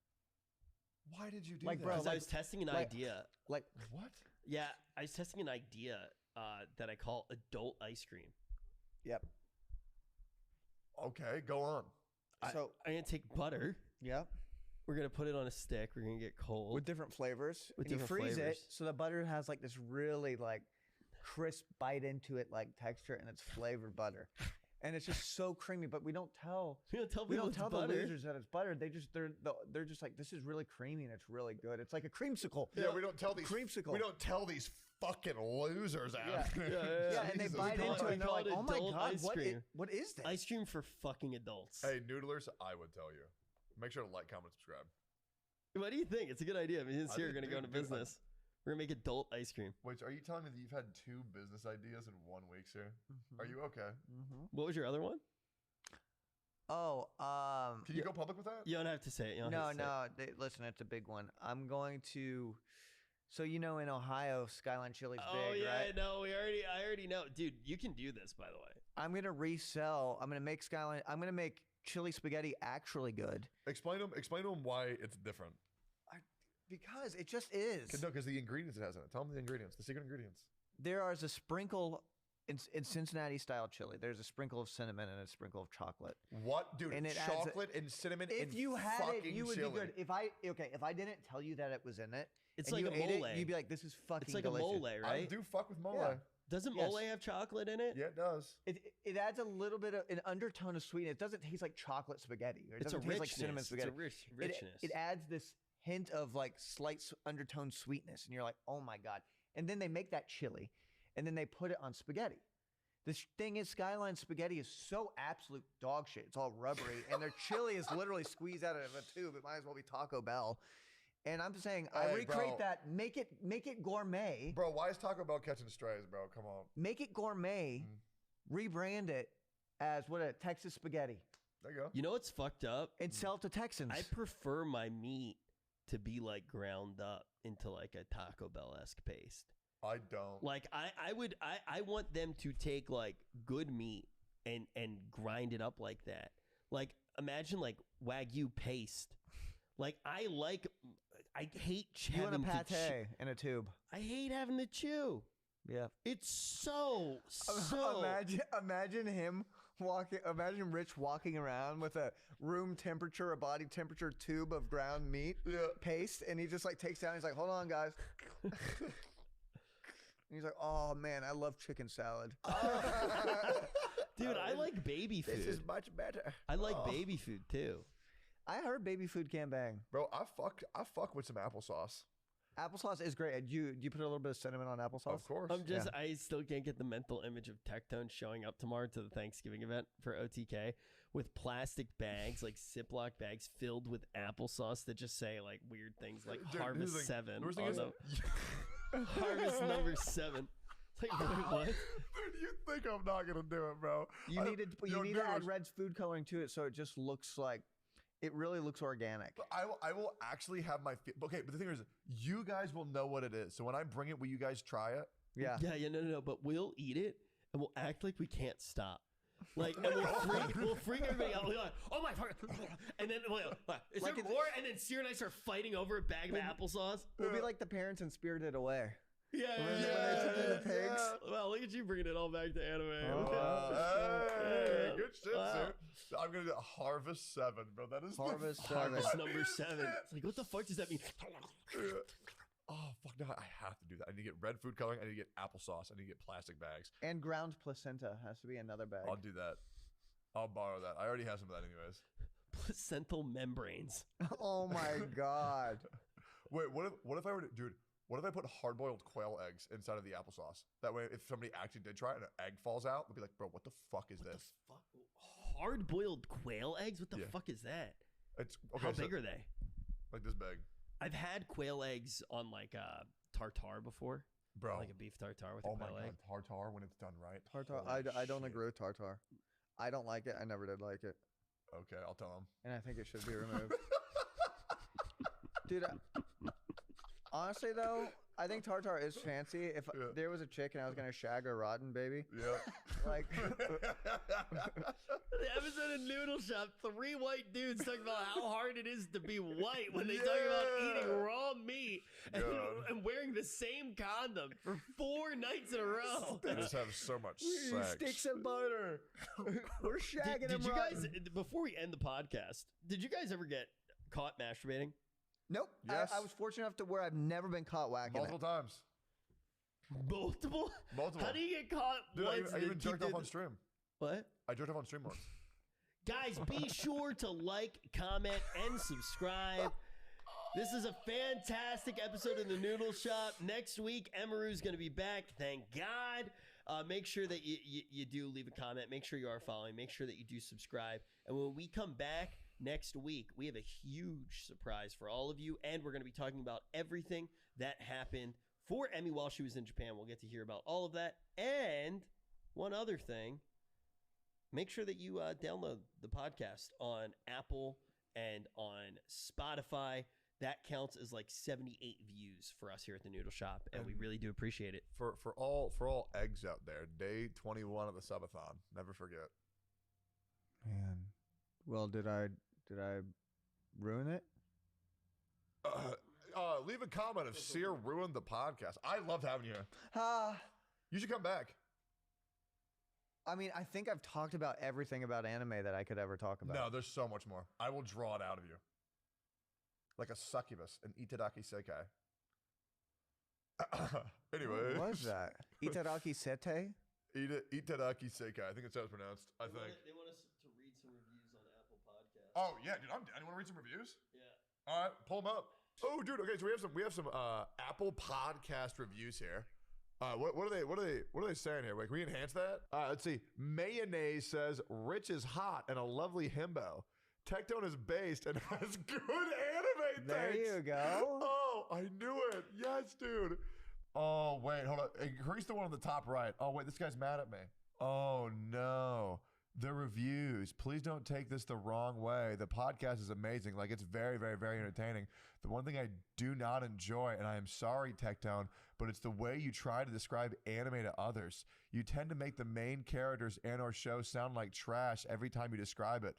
Why did you do Like, that? bro, Because I was testing an idea. Like what? Yeah, I was testing an idea that I call adult ice cream. Yep. Okay, go on. So I'm gonna take butter. Yep. We're gonna put it on a stick. We're gonna get cold With different flavors. With and you different freeze flavors. it so the butter has like this really like crisp bite into it like texture, and it's flavored butter. And it's just so creamy, but we don't tell We don't tell we people don't it's tell the butter. losers that it's butter. They're just like, this is really creamy and it's really good. It's like a creamsicle. Yeah, we don't tell these creamsicle. We don't tell these fucking losers out. Yeah. there. Yeah, and they Jesus bite Christ. into it and they're like, oh my adult god, ice what cream. what is this? Ice cream for fucking adults. Hey, noodlers, I would tell you. Make sure to like, comment, subscribe. What do you think? It's a good idea. I mean, since I you're think- gonna go into dude, business, we're gonna make adult ice cream. Wait, are you telling me that you've had 2 business ideas in 1 week, sir? Are you okay? What was your other one? Oh, Can you go public with that? You don't have to say it. You don't no, have to say it. no. Listen, it's a big one. I'm going to. So in Ohio, Skyline Chili's Oh big, yeah, right? no, I already know, dude. You can do this, by the way. I'm gonna resell. I'm gonna make Skyline. I'm gonna make chili spaghetti actually good. Explain to them why it's different. Because it just is. No, because the ingredients it has in it. Tell them the ingredients, the secret ingredients. There is a sprinkle in Cincinnati style chili. There's a sprinkle of cinnamon and a sprinkle of chocolate. What, dude? And it adds chocolate and cinnamon. If you had it, fucking you would chili. be good. If I didn't tell you that it was in it, It's and like you a ate mole. it, you'd be like, "This is fucking It's like delicious." a mole, I right? do fuck with mole. Yeah. Doesn't Yes. mole have chocolate in it? Yeah, it does. It adds a little bit of an undertone of sweetness. It doesn't taste like chocolate spaghetti. Or it It's a doesn't taste like richness. cinnamon It's a spaghetti. richness. It adds this hint of like slight undertone sweetness, and you're like, "Oh my god!" And then they make that chili, and then they put it on spaghetti. The thing is, Skyline spaghetti is so absolute dog shit. It's all rubbery, and their chili is literally squeezed out of a tube. It might as well be Taco Bell. And I'm saying, I Hey, recreate bro. that. Make it gourmet. Bro, why is Taco Bell catching strays, bro? Come on. Make it gourmet. Rebrand it as Texas spaghetti, There you go. You know what's fucked up? and sell it to Texans. I prefer my meat to be like ground up into like a Taco Bell-esque paste. I don't. Like I want them to take like good meat and grind it up like that. Like imagine like Wagyu paste. Like I hate You want having a to chew. pate in a tube. I hate having to chew. Yeah. It's so Imagine him walking. Imagine Rich walking around with a room temperature, a body temperature tube of ground meat paste, and he just like takes down. He's like, "Hold on, guys." And he's like, "Oh man, I love chicken salad." Dude, I like baby food. This is much better. I like baby food too. I heard baby food can bang. Bro, I fuck with some applesauce. Applesauce is great. Do you put a little bit of cinnamon on applesauce? Of course. I still can't get the mental image of Tectone showing up tomorrow to the Thanksgiving event for OTK with plastic bags, like Ziploc bags filled with applesauce that just say like weird things like Dude, Harvest here's the thing. 7 The worst thing on is- them. Harvest number 7. It's like, wait, what? Dude, you think I'm not gonna do it, bro? You need to add Red's food coloring to it so it just looks like it really looks organic. But I will actually have my okay. But the thing is, you guys will know what it is. So when I bring it, will you guys try it? Yeah. Yeah, no. But we'll eat it and we'll act like we can't stop. Like, and we'll freak everybody out. We'll be like, oh my fuck. And then, is Like there it's- more? And then Seer and I start fighting over a bag of applesauce. We'll be like the parents in Spirited Away. Yeah, When they turn into pigs. Well, look at you bringing it all back to anime. Hey, good shit, Wow. sir. I'm gonna do Harvest 7, bro. That is Harvest the 7. Harvest number 7. It's like, what the fuck does that mean? Oh fuck! No, I have to do that. I need to get red food coloring. I need to get applesauce. I need to get plastic bags. And ground placenta has to be another bag. I'll do that. I'll borrow that. I already have some of that, anyways. Placental membranes. Oh my god. Wait, what if I were to, dude? What if I put hard-boiled quail eggs inside of the applesauce? That way, if somebody actually did try it and an egg falls out, they'll be like, "Bro, what the fuck is this?" Fuck? Hard-boiled quail eggs? What the Yeah. fuck is that? It's okay. How so- big are they? Like this big, I've had quail eggs on like tartare before. bro. Like a beef tartare with Oh a my quail god, egg. tartar when it's done right. Tartar. Holy I don't shit. agree with tartar. I don't like it. I never did like it. Okay, I'll tell him. And I think it should be removed. Dude, honestly though, I think tartar is fancy. If there was a chick and I was gonna shag a rotten baby, like the episode of Noodle Shop, 3 white dudes talking about how hard it is to be white when they talk about eating raw meat and wearing the same condom for 4 nights in a row. They just have so much sex. Sticks and butter. We're shagging Did him you rotten. guys, before we end the podcast, did you guys ever get caught masturbating? Nope. Yes. I was fortunate enough to where I've never been caught whacking Multiple times. Multiple? Multiple. How do you get caught Dude, once? I even jerked off on stream. What? I jerked off on stream once. Guys, be sure to like, comment, and subscribe. This is a fantastic episode of the Noodle Shop. Next week, Emaru's going to be back. Thank God. Make sure that you do leave a comment. Make sure you are following. Make sure that you do subscribe. And when we come back next week, we have a huge surprise for all of you. And we're going to be talking about everything that happened for Emmy while she was in Japan. We'll get to hear about all of that. And one other thing, make sure that you download the podcast on Apple and on Spotify. That counts as like 78 views for us here at the Noodle Shop, and we really do appreciate it. For all eggs out there, day 21 of the Subathon. Never forget. Man, well, did I ruin it? Leave a comment if Seer ruined the podcast. I loved having you here. You should come back. I mean, I think I've talked about everything about anime that I could ever talk about. No, there's so much more. I will draw it out of you. Like a succubus, an 𝚃𝙸𝚃𝙻𝙴. Anyway. What was that? 𝚃𝙸𝚃𝚃𝚃? 𝚃𝙸𝚃𝚃𝚃. I think it's how it's pronounced. I think. They want us to read some reviews on Apple Podcasts. Oh yeah, dude, I'm down. You want to read some reviews? Yeah. All right, pull them up. Oh, dude. Okay, so we have some Apple Podcast reviews here. What are they saying here? Wait, can we enhance that? Let's see. Mayonnaise says Rich is hot and a lovely himbo. Tectone is based and has good anime. There thanks. you go. Oh, I knew it. Yes, dude. Oh, wait, hold on. Increase the one on the top right. Oh, wait, this guy's mad at me. Oh, no. The reviews. Please don't take this the wrong way. The podcast is amazing. Like, it's very, very, very entertaining. The one thing I do not enjoy, and I am sorry, Tectone, but it's the way you try to describe anime to others. You tend to make the main characters and or show sound like trash every time you describe it.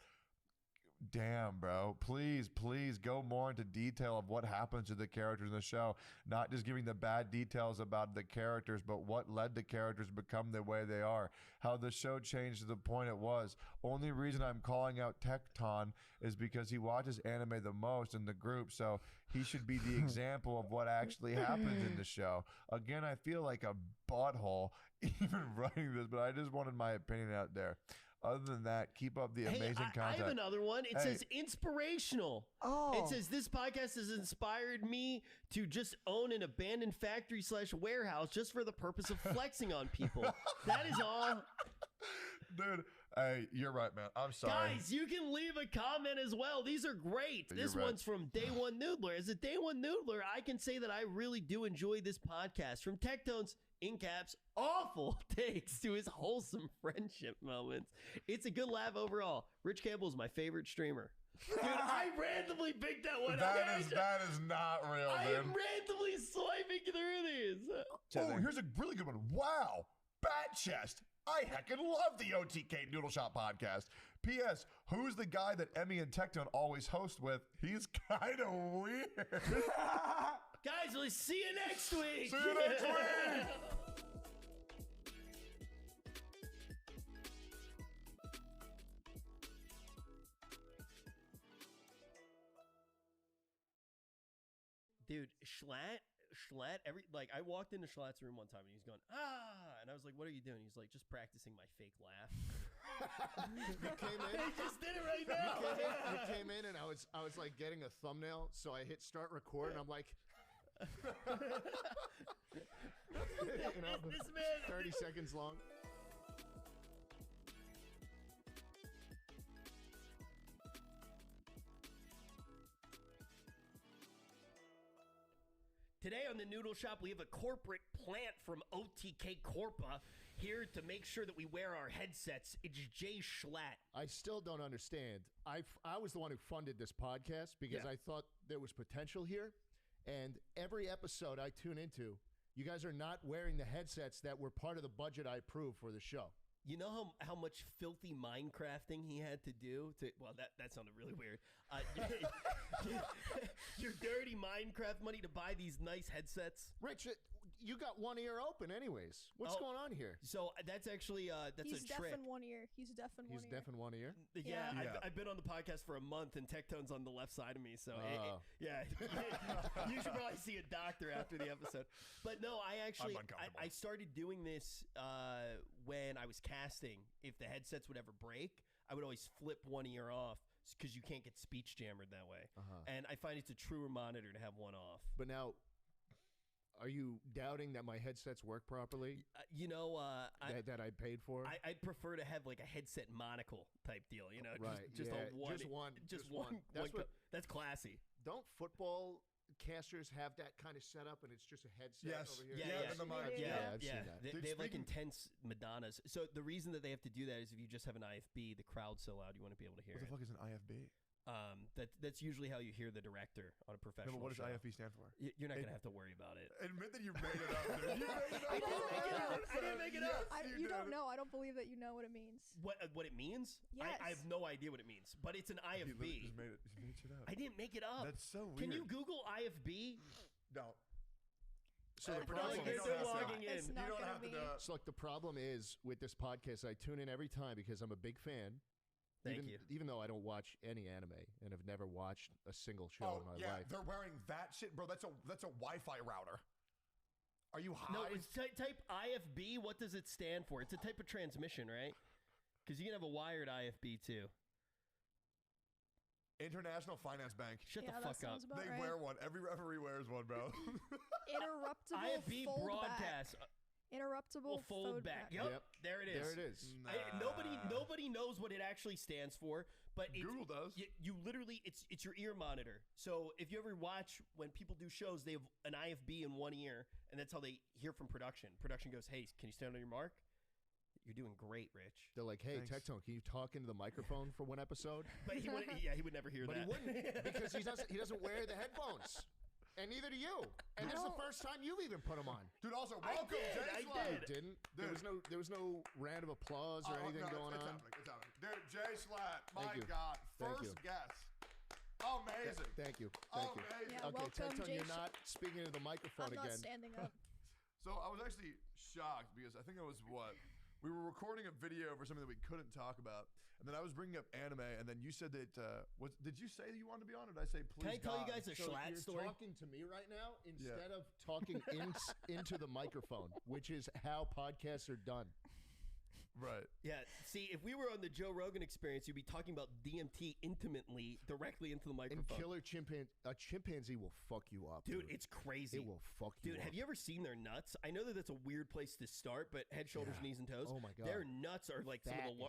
Damn, bro. Please go more into detail of what happens to the characters in the show. Not just giving the bad details about the characters, but what led the characters to become the way they are. How the show changed to the point it was. Only reason I'm calling out Tecton is because he watches anime the most in the group, so he should be the example of what actually happens in the show. Again, I feel like a butthole even writing this, but I just wanted my opinion out there. Other than that, keep up the amazing content. I have another one. It says inspirational. Oh. It says this podcast has inspired me to just own an abandoned factory/warehouse just for the purpose of flexing on people. That is all. Dude, hey, you're right, man. I'm sorry. Guys, you can leave a comment as well. These are great. This right. one's from Day One Noodler. As a Day One Noodler, I can say that I really do enjoy this podcast. From Tectone's, in caps, awful takes to his wholesome friendship moments. It's a good laugh overall. Rich Campbell is my favorite streamer. Dude, I randomly picked that one up. That is not real, I dude. am randomly swiping through these. Oh, here's a really good one. Wow. Bat chest. I heckin' love the OTK Noodle Shop podcast. P.S. Who's the guy that Emmy and Tectone always host with? He's kind of weird. Guys, we'll see you next week. See you next week. Dude, Schlatt, I walked into Schlatt's room one time and he's going, and I was like, what are you doing? He's like, just practicing my fake laugh. You came in. He just did it right now. You came in and I was like getting a thumbnail, so I hit start record and I'm like, this man, 30 seconds long. Today on the noodle shop. We have a corporate plant from 𝚃𝚃𝚁𝙴 here to make sure that we wear our headsets. It's 𝚲𝙰𝙰𝙸𝙻𝙰. I still don't understand. I was the one who funded this podcast because I thought there was potential here. And every episode I tune into, you guys are not wearing the headsets that were part of the budget I approved for the show. You know how much filthy Minecrafting he had to do to, well, that sounded really weird. Your dirty Minecraft money to buy these nice headsets. Rich, you got one ear open anyways. What's going on here? So that's actually, that's He's a deaf trick. in one ear. He's deaf in one ear. He's deaf in one ear? Yeah. I've been on the podcast for a month and Tectone's on the left side of me. So yeah, you should probably see a doctor after the episode. But no, I started doing this when I was casting. If the headsets would ever break, I would always flip one ear off because you can't get speech jammered that way. And I find it's a truer monitor to have one off. But now, are you doubting that my headsets work properly? You know, that I paid for? I'd prefer to have like a headset monocle type deal. You know, right? Just one. That's classy. Don't football casters have that kind of setup and it's just a headset over here? I've seen that. They have like intense Madonnas. So the reason that they have to do that is if you just have an IFB, the crowd's so loud you want to be able to hear What the fuck is an IFB? That's usually how you hear the director on a professional No, but what does show. IFB stand for? You're not going to have to worry about it. Admit that you made it up, dude. You made it up. I didn't make it up. You don't know. I don't believe that you know what it means. What it means? Yes. I have no idea what it means, but it's an IFB. He just made it up. I didn't make it up. That's so weird. Can you Google IFB? No. So the problem is they're logging in. It's not You don't gonna have to be. do it. So, like, the problem is with this podcast, I tune in every time because I'm a big fan. Thank you. Even though I don't watch any anime and have never watched a single show in my life. They're wearing that shit, bro. That's a Wi-Fi router. Are you high? No, it's type IFB. What does it stand for? It's a type of transmission, right? Because you can have a wired IFB too. International Finance Bank. Shut the that fuck up. sounds about They right. wear one. Every referee wears one, bro. Interruptible IFB fold broadcast. back. Interruptible Fold back. Yep. There it is. There it is. Nobody knows what it actually stands for, but Google does. You literally, it's your ear monitor. So if you ever watch when people do shows, they have an IFB in one ear, and that's how they hear from production. Production goes, "Hey, can you stand on your mark? You're doing great, Rich." They're like, "Hey, Thanks. Tectone, can you talk into the microphone for one episode?" But he would never hear But that. he wouldn't because he doesn't wear the headphones, and neither do you. And this is the first time you've even put them on. Dude, also welcome, Jay I Slad. did. You didn't. There was no round of applause or anything going it's on. happening, it's happening. Dude, Jay Slad, my Thank you. God, Thank first you. guest. Amazing. Thank you. Thank you. Amazing. Yeah, Okay, welcome, Tectone, Jay you're not speaking into the microphone I'm not again. standing up. So I was actually shocked because I think it was we were recording a video for something that we couldn't talk about, and then I was bringing up anime, and then you said that did you say that you wanted to be on, or did I say please? Can I tell you God? guys a So Schlatt you're story? talking to me right now instead of talking into the microphone, which is how podcasts are done. Right. Yeah. See, if we were on the Joe Rogan Experience, you'd be talking about DMT intimately, directly into the microphone. And killer chimpanzee will fuck you up, Dude, it's crazy. It will fuck you Dude, up. have you ever seen their nuts? I know that that's a weird place to start, but head, shoulders, knees, and toes. Oh my God. Their nuts are like some of the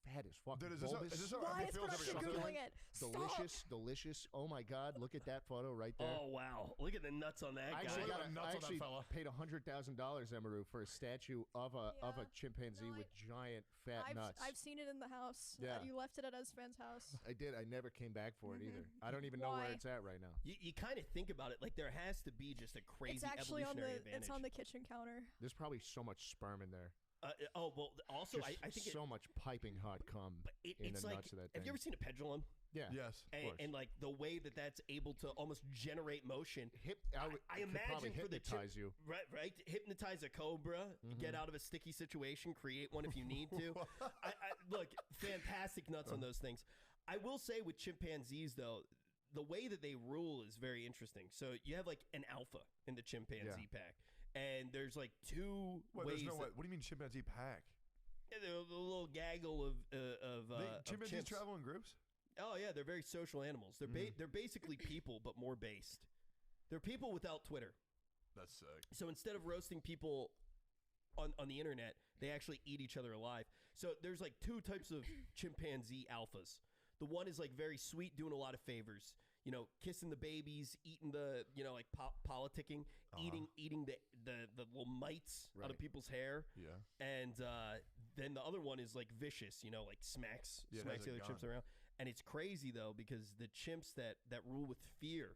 Fat as fuck. Dude, is this how Why it is feels production every Googling it? Delicious, delicious. Oh my God, look at that photo right there. Oh wow, look at the nuts on that I guy. actually paid $100,000, Emaru, for a statue of a chimpanzee with giant fat nuts. I've seen it in the house. Yeah. You left it at Esfan's house. I did. I never came back for it either. I don't even know where Why? it's at right now. You kind of think about it, like there has to be just a crazy It's actually on evolutionary the advantage. it's on the kitchen counter. There's probably so much sperm in there. Well, also Just I think so much piping hot cum in it's the like. nuts of that Have thing. you ever seen a pendulum? Yeah. Yes. Of And, course. and like the way that that's able to almost generate motion. I I could probably imagine for the hypnotize you. Right. Hypnotize a cobra, get out of a sticky situation, create one if you need to. Look, fantastic nuts on those things. I will say with chimpanzees though, the way that they rule is very interesting. So you have like an alpha in the chimpanzee pack, and there's like two ways. What do you mean chimpanzee pack? The little gaggle of chimpanzees chimps. travel in groups? Oh yeah, they're very social animals. They're basically people, but more based. They're people without Twitter. That's sick. So instead of roasting people on the internet, they actually eat each other alive. So there's like two types of chimpanzee alphas. The one is like very sweet, doing a lot of favors. you know, kissing the babies, eating the, you know, like politicking, eating the little mites out of people's hair. Yeah. And then the other one is like vicious, you know, like smacks the other chimps around. And it's crazy though, because the chimps that rule with fear,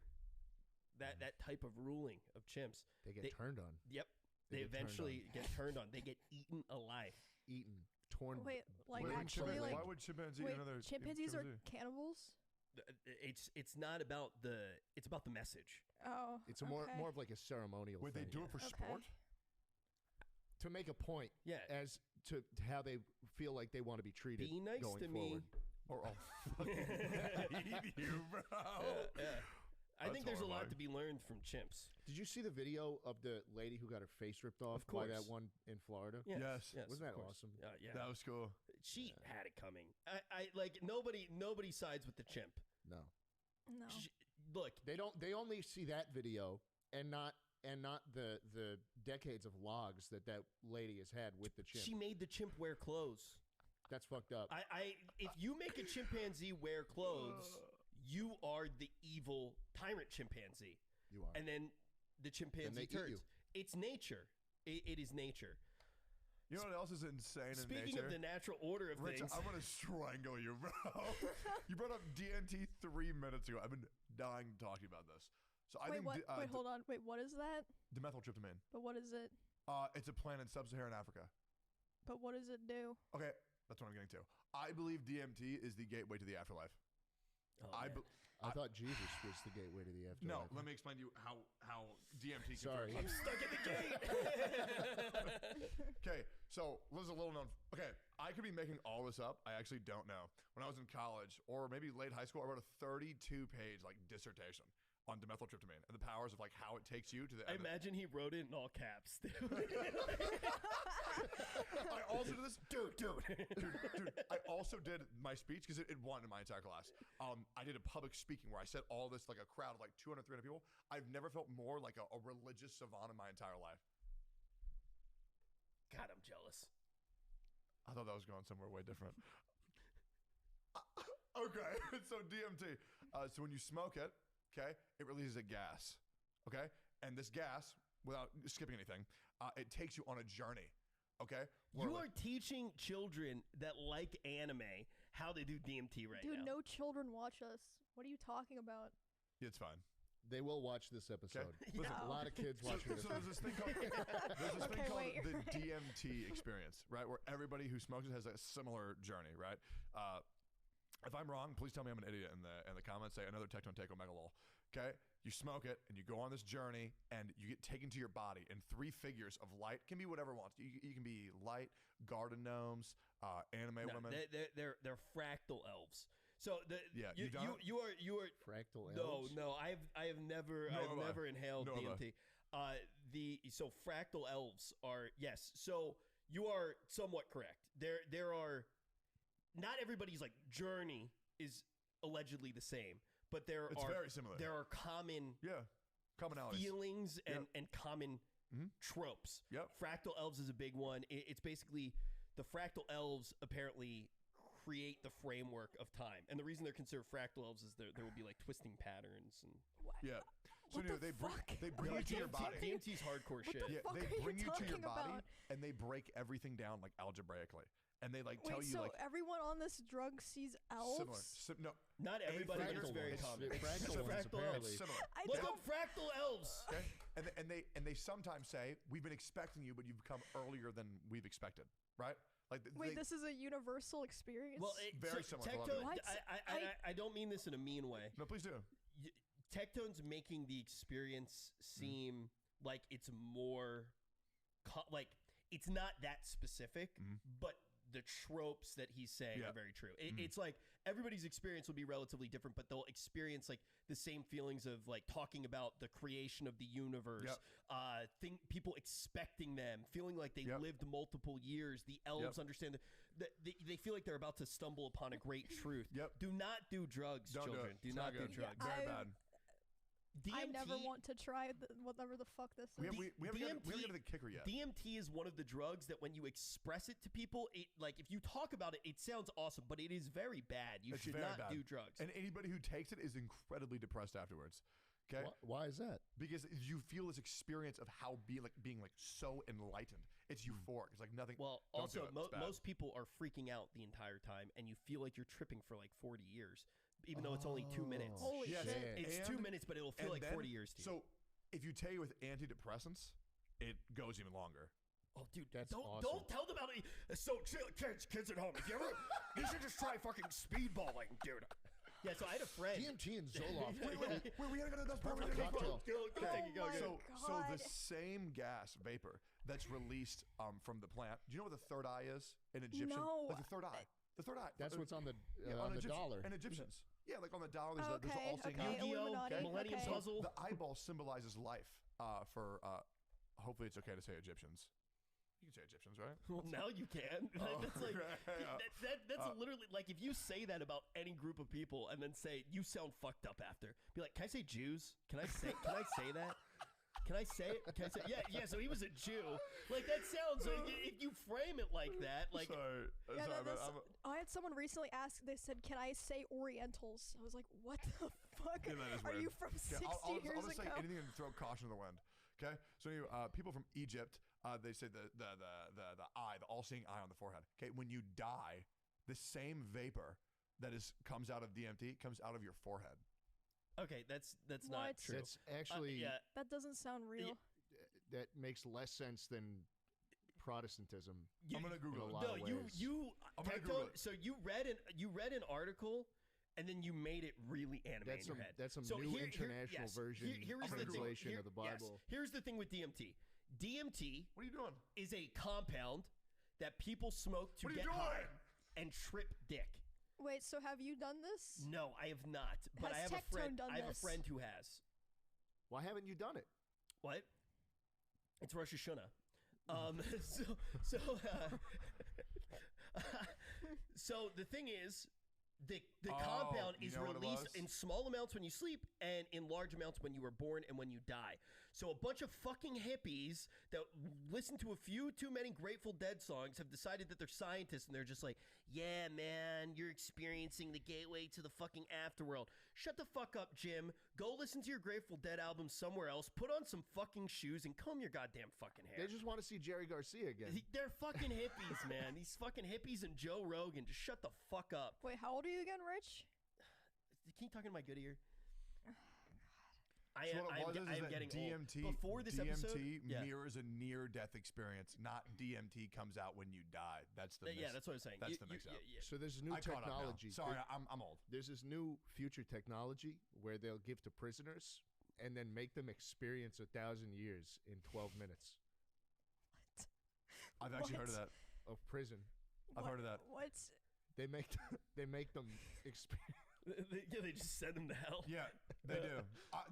that type of ruling of chimps, they get turned on. Yep. They eventually get turned on. They get eaten alive. Eaten. Torn. Wait, like actually, like why would chimpanzees eat another chimpanzees are chimpanzee? cannibals? It's not about it's about the message. Oh, it's more of like a ceremonial. Would thing. they do it for sport? To make a point, yeah, as to how they feel like they want to be treated. Be nice going to forward. me. Or I'll fucking eat you, bro. Yeah. I think there's a lot to be learned from chimps. Did you see the video of the lady who got her face ripped off by that one in Florida? Yes. Wasn't that awesome? Yeah. That was cool. She had it coming. I like nobody sides with the chimp. No. Look, they only see that video and not the decades of logs that lady has had with the chimp. She made the chimp wear clothes. That's fucked up. If you make a chimpanzee wear clothes, you are the evil tyrant chimpanzee. You are. And then the chimpanzee turns. It's nature. It is nature. You know what else is insane in nature? Speaking of the natural order of Rich, things. I'm going to strangle you, bro. You brought up DMT 3 minutes ago. I've been dying to talk to you about this. So I think wait, hold on. Wait, what is that? Dimethyltryptamine. But what is it? It's a plant in sub-Saharan Africa. But what does it do? Okay, that's what I'm getting to. I believe DMT is the gateway to the afterlife. Oh, I thought Jesus was the gateway to the afterlife. No, let me explain to you how DMT. Sorry, I'm stuck at the gate. Okay, so this is a little known. Okay, I could be making all this up. I actually don't know. When I was in college or maybe late high school, I wrote a 32-page like dissertation on dimethyltryptamine and the powers of like how it takes you to the. I imagine he wrote it in all caps. I also did this, dude. I also did my speech because it won in my entire class. I did a public speaking where I said all this like a crowd of like 200, 300 people. I've never felt more like a religious savant in my entire life. God, I'm jealous. I thought that was going somewhere way different. Okay, so DMT. So when you smoke it, okay, it releases a gas. Okay, and this gas, without skipping anything, it takes you on a journey. Okay, you are teaching children that like anime how to do DMT right now. Dude, no children watch us. What are you talking about? Yeah, it's fine. They will watch this episode. Okay. Listen, a lot of kids watching this. So there's this thing called, the DMT experience, right? Where everybody who smokes it has a similar journey, right? If I'm wrong, please tell me I'm an idiot in the comments. Say another 𝚃𝚃 Okay, you smoke it and you go on this journey and you get taken to your body in 3 figures of light. It can be whatever it wants. You can be garden gnomes, anime women. They're fractal elves. So you are fractal elves. No, I have never inhaled DMT. So fractal elves are, yes. So you are somewhat correct. There are, not everybody's like journey is allegedly the same, but it's very similar. There are common commonalities, feelings and common tropes. Yep. Fractal elves is a big one. It's basically the fractal elves apparently create the framework of time, and the reason they're considered fractal elves is there will be like twisting patterns and yeah. So anyway, they bring you to your body. DMT's hardcore shit. Yeah, they bring you to your body and they break everything down like algebraically. And they like tell you so like everyone on this drug sees elves? Similar. No, not everybody, but it's very common. Fractal elves. Similar. Look up fractal elves. Okay, and they sometimes say we've been expecting you, but you've come earlier than we've expected, right? Like this is a universal experience. Well, very similar. Tectone, I don't mean this in a mean way. No, please do. Tectone's making the experience seem like it's more, like it's not that specific, but the tropes that he's saying are very true. It's like everybody's experience will be relatively different, but they'll experience like the same feelings of like talking about the creation of the universe, people expecting them, feeling like they lived multiple years. The elves understand that they feel like they're about to stumble upon a great truth. Do not do drugs, children. Do not do drugs. Very bad. I never DMT want to try whatever the fuck this is. We haven't gotten to the kicker yet. DMT is one of the drugs that when you express it to people, it like if you talk about it, it sounds awesome, but it is very bad. You should not do drugs. And anybody who takes it is incredibly depressed afterwards. Okay, why is that? Because you feel this experience of how being like so enlightened. It's euphoric. It's like nothing. Well, don't also do it. It's bad. most people are freaking out the entire time, and you feel like you're tripping for like 40 years, even though it's only 2 minutes. Holy shit! It's 2 minutes, but it'll feel like 40 years to you. So if you take it with antidepressants, it goes even longer. Oh, dude, That's don't awesome. tell them about it. So kids at home, if you ever, you should just try fucking speedballing, dude. Yeah, so I had a friend. DMT and Zoloft. Wait, we gotta go to this part. Cocktail. So the same gas vapor that's released from the plant. Do you know what the third eye is in Egyptian? No. Like the third eye. The third eye. That's what's on the on the Egyptian, dollar. And Egyptians. Yeah, like on the dollar, there's the all seeing eye. Yu-Gi-Oh, Illuminati, Millennium okay. Puzzle. The eyeball symbolizes life for, hopefully it's okay to say Egyptians. You can say Egyptians, right? Well, now you can. That's like that's literally like if you say that about any group of people and then say you sound fucked up after. Be like, can I say Jews? Can I say that? Can I say it? Can I say yeah? So he was a Jew. Like that sounds like if you frame it like that, like Sorry, I had someone recently ask. They said, "Can I say Orientals?" I was like, "What the fuck? Yeah, that is Are weird. you from 60 I'll years just ago?" say anything to throw caution to the wind. Okay, so anyway, people from Egypt, they say the eye, the all-seeing eye on the forehead. Okay, when you die, the same vapor that comes out of DMT comes out of your forehead. okay, that's What? not true. That's actually yeah. That doesn't sound real. that makes less sense than Protestantism. I'm gonna Google it. lot No, of you ways. you I'm gonna Tectone- Google it. so you read an article and then you made it really animated in your head. That's some So new here- international yes, version here is the thing. translation of the Yes. Bible. Here's the thing with DMT. DMT What are you doing? is a compound that people smoke to What are you get high doing? and trip dick. Wait, so have you done this? No, I have not. But I Has have a friend. Tectone done I have this? a friend who has. Why haven't you done it? What? It's Rosh Hashanah. So the thing is, the compound you is know what it released was? in small amounts when you sleep and in large amounts when you were born and when you die. So a bunch of fucking hippies that listen to a few too many Grateful Dead songs have decided that they're scientists and they're just like, yeah, man, you're experiencing the gateway to the fucking afterworld. Shut the fuck up, Jim. Go listen to your Grateful Dead album somewhere else. Put on some fucking shoes and comb your goddamn fucking hair. They just want to see Jerry Garcia again. They're fucking hippies, man. These fucking hippies and Joe Rogan. Just shut the fuck up. Wait, how old are you again, Rich? Can you talk into my good ear? So what it was is I am that getting DMT, old. Before this DMT episode, yeah. mirrors a near-death experience. Not DMT comes out when you die. That's the Yeah, that's what I'm saying. That's the mix-up. So there's new I caught up now. technology. Sorry, I'm old. There's this new future technology where they'll give to prisoners and then make them experience 1,000 years in 12 minutes I've actually heard of that. of prison. I've heard of that. What? They make them experience. They just send them to hell. Yeah, they do.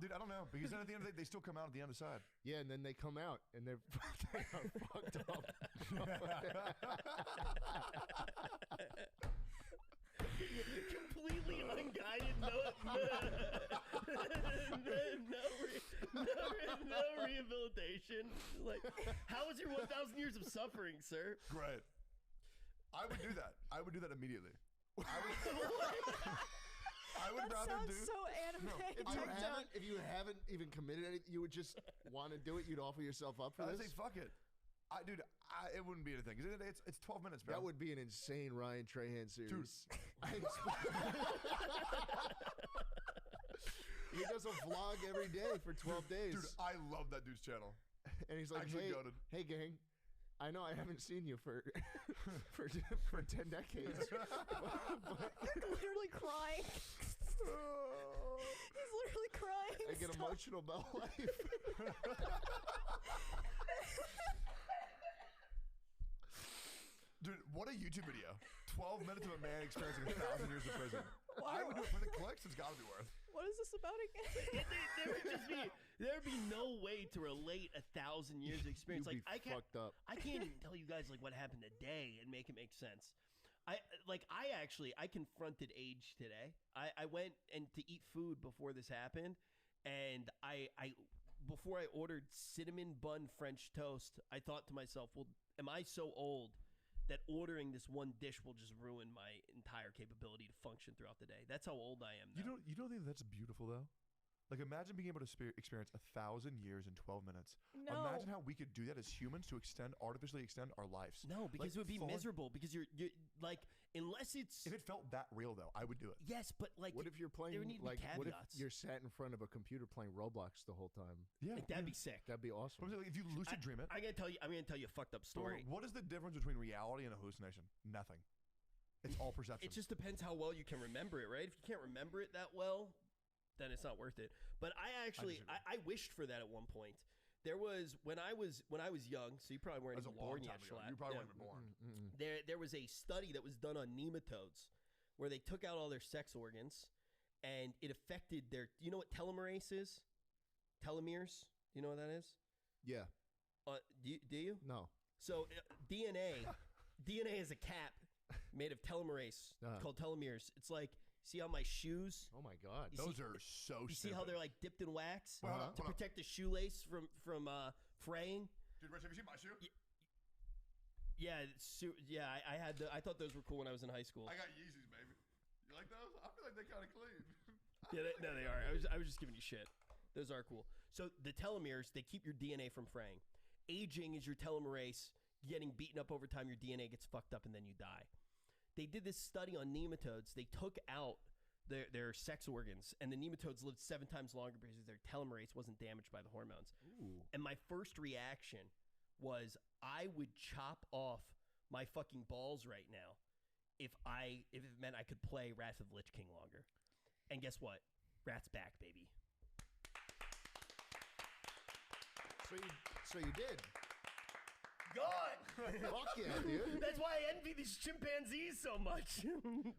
Dude, I don't know. Because then at the end of the day, they still come out at the other side. Yeah, and then they come out and they are fucked up. Completely unguided, no rehabilitation. Like, how was your 1,000 years of suffering, sir? Great. I would do that. I would do that immediately. I would That rather sounds do. so anime. If you haven't even committed anything, you would just want to do it. You'd offer yourself up for I'd this. say fuck it. Dude, it wouldn't be anything. It's 12 minutes, bro. That would be an insane Ryan Trahan series. He does a vlog every day for 12 days. Dude, I love that dude's channel. And he's like, Actually hey, goated. hey, gang, I know I haven't seen you for 10 decades. You're literally crying. He's literally crying. I get Stop. emotional about life. Dude, what a YouTube video. 12 minutes of a man experiencing 1,000 years of prison. Why- I would do it for the clicks. It's got to be worth. What is this about again? There would be no way to relate 1,000 years of experience. You'd Like be I can't, fucked up. I can't even tell you guys like what happened today and make it make sense. I confronted age today. I went and to eat food before this happened, And I before I ordered cinnamon bun French toast, I thought to myself, well, am I so old that ordering this one dish will just ruin my entire capability to function throughout the day? That's how old I am now. You don't think that's beautiful though? Like, imagine being able to experience 1,000 years in 12 minutes. No. Imagine how we could do that as humans to artificially extend our lives. No, because like, it would be miserable. Because you're like, unless it's. If it felt that real, though, I would do it. Yes, but like, what if you're playing? There need to like, be what if caveats. you're sat in front of a computer playing Roblox the whole time? Yeah, Like, that'd be sick. That'd be awesome. But like, if you lucid dream it, I'm gonna tell you a fucked up story. What is the difference between reality and a hallucination? Nothing. It's all perception. It just depends how well you can remember it, right? If you can't remember it that well, then it's not worth it. But I wished for that at one point. There was when I was young, so you probably weren't even born yet, Schlatt. You probably weren't even born. There was a study that was done on nematodes where they took out all their sex organs and it affected their. You know what telomerase is? Telomeres. You know what that is? Yeah. Do you? No. So DNA is a cap made of telomerase called telomeres. It's like, see how my shoes? Oh my God, those are so. You see how they're like dipped in wax Well, to protect the shoelace from fraying? Dude, Rich, have you seen my shoe? Yeah, I had. I thought those were cool when I was in high school. I got Yeezys, baby. You like those? I feel like they're kind of clean. Yeah, no, they are. I was just giving you shit. Those are cool. So the telomeres, they keep your DNA from fraying. Aging is your telomerase getting beaten up over time. Your DNA gets fucked up and then you die. They did this study on nematodes. They took out their sex organs, and the nematodes lived 7 times longer because their telomerase wasn't damaged by the hormones. Ooh. And my first reaction was I would chop off my fucking balls right now if it meant I could play Wrath of the Lich King longer. And guess what? Rat's back, baby. So you did. God! Fuck yeah, dude. That's why I envy these chimpanzees so much.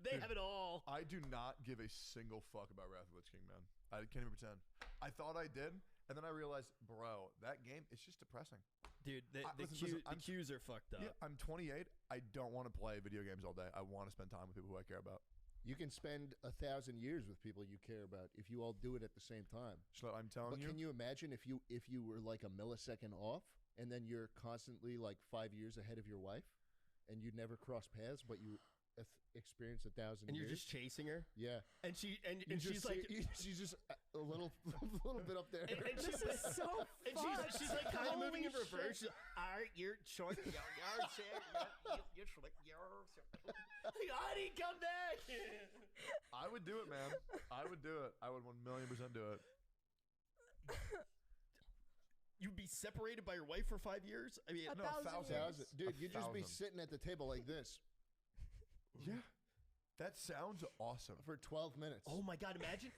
They have it all. I do not give a single fuck about Wrath of the Lich King, man. I can't even pretend. I thought I did, and then I realized, bro, that game is just depressing. Dude, the cues are fucked up. Yeah, I'm 28. I don't want to play video games all day. I want to spend time with people who I care about. You can spend 1,000 years with people you care about if you all do it at the same time. So I'm telling you. But can you imagine if you were like a millisecond off, and then you're constantly like 5 years ahead of your wife, and you never cross paths, but you experience 1,000 And years? you're just chasing her? Yeah. And she's like... she's just a little bit up there. And This is so fun. And she's like kind of moving in Holy reverse. shit. She's like, all right, you're short. You're short. Honey, come back. I would do it, man. I would do it. I would 1,000,000% do it. You'd be separated by your wife for 5 years? I mean, 1,000. Dude, you'd just be sitting at the table like this. Yeah. That sounds awesome. For 12 minutes. Oh my God, imagine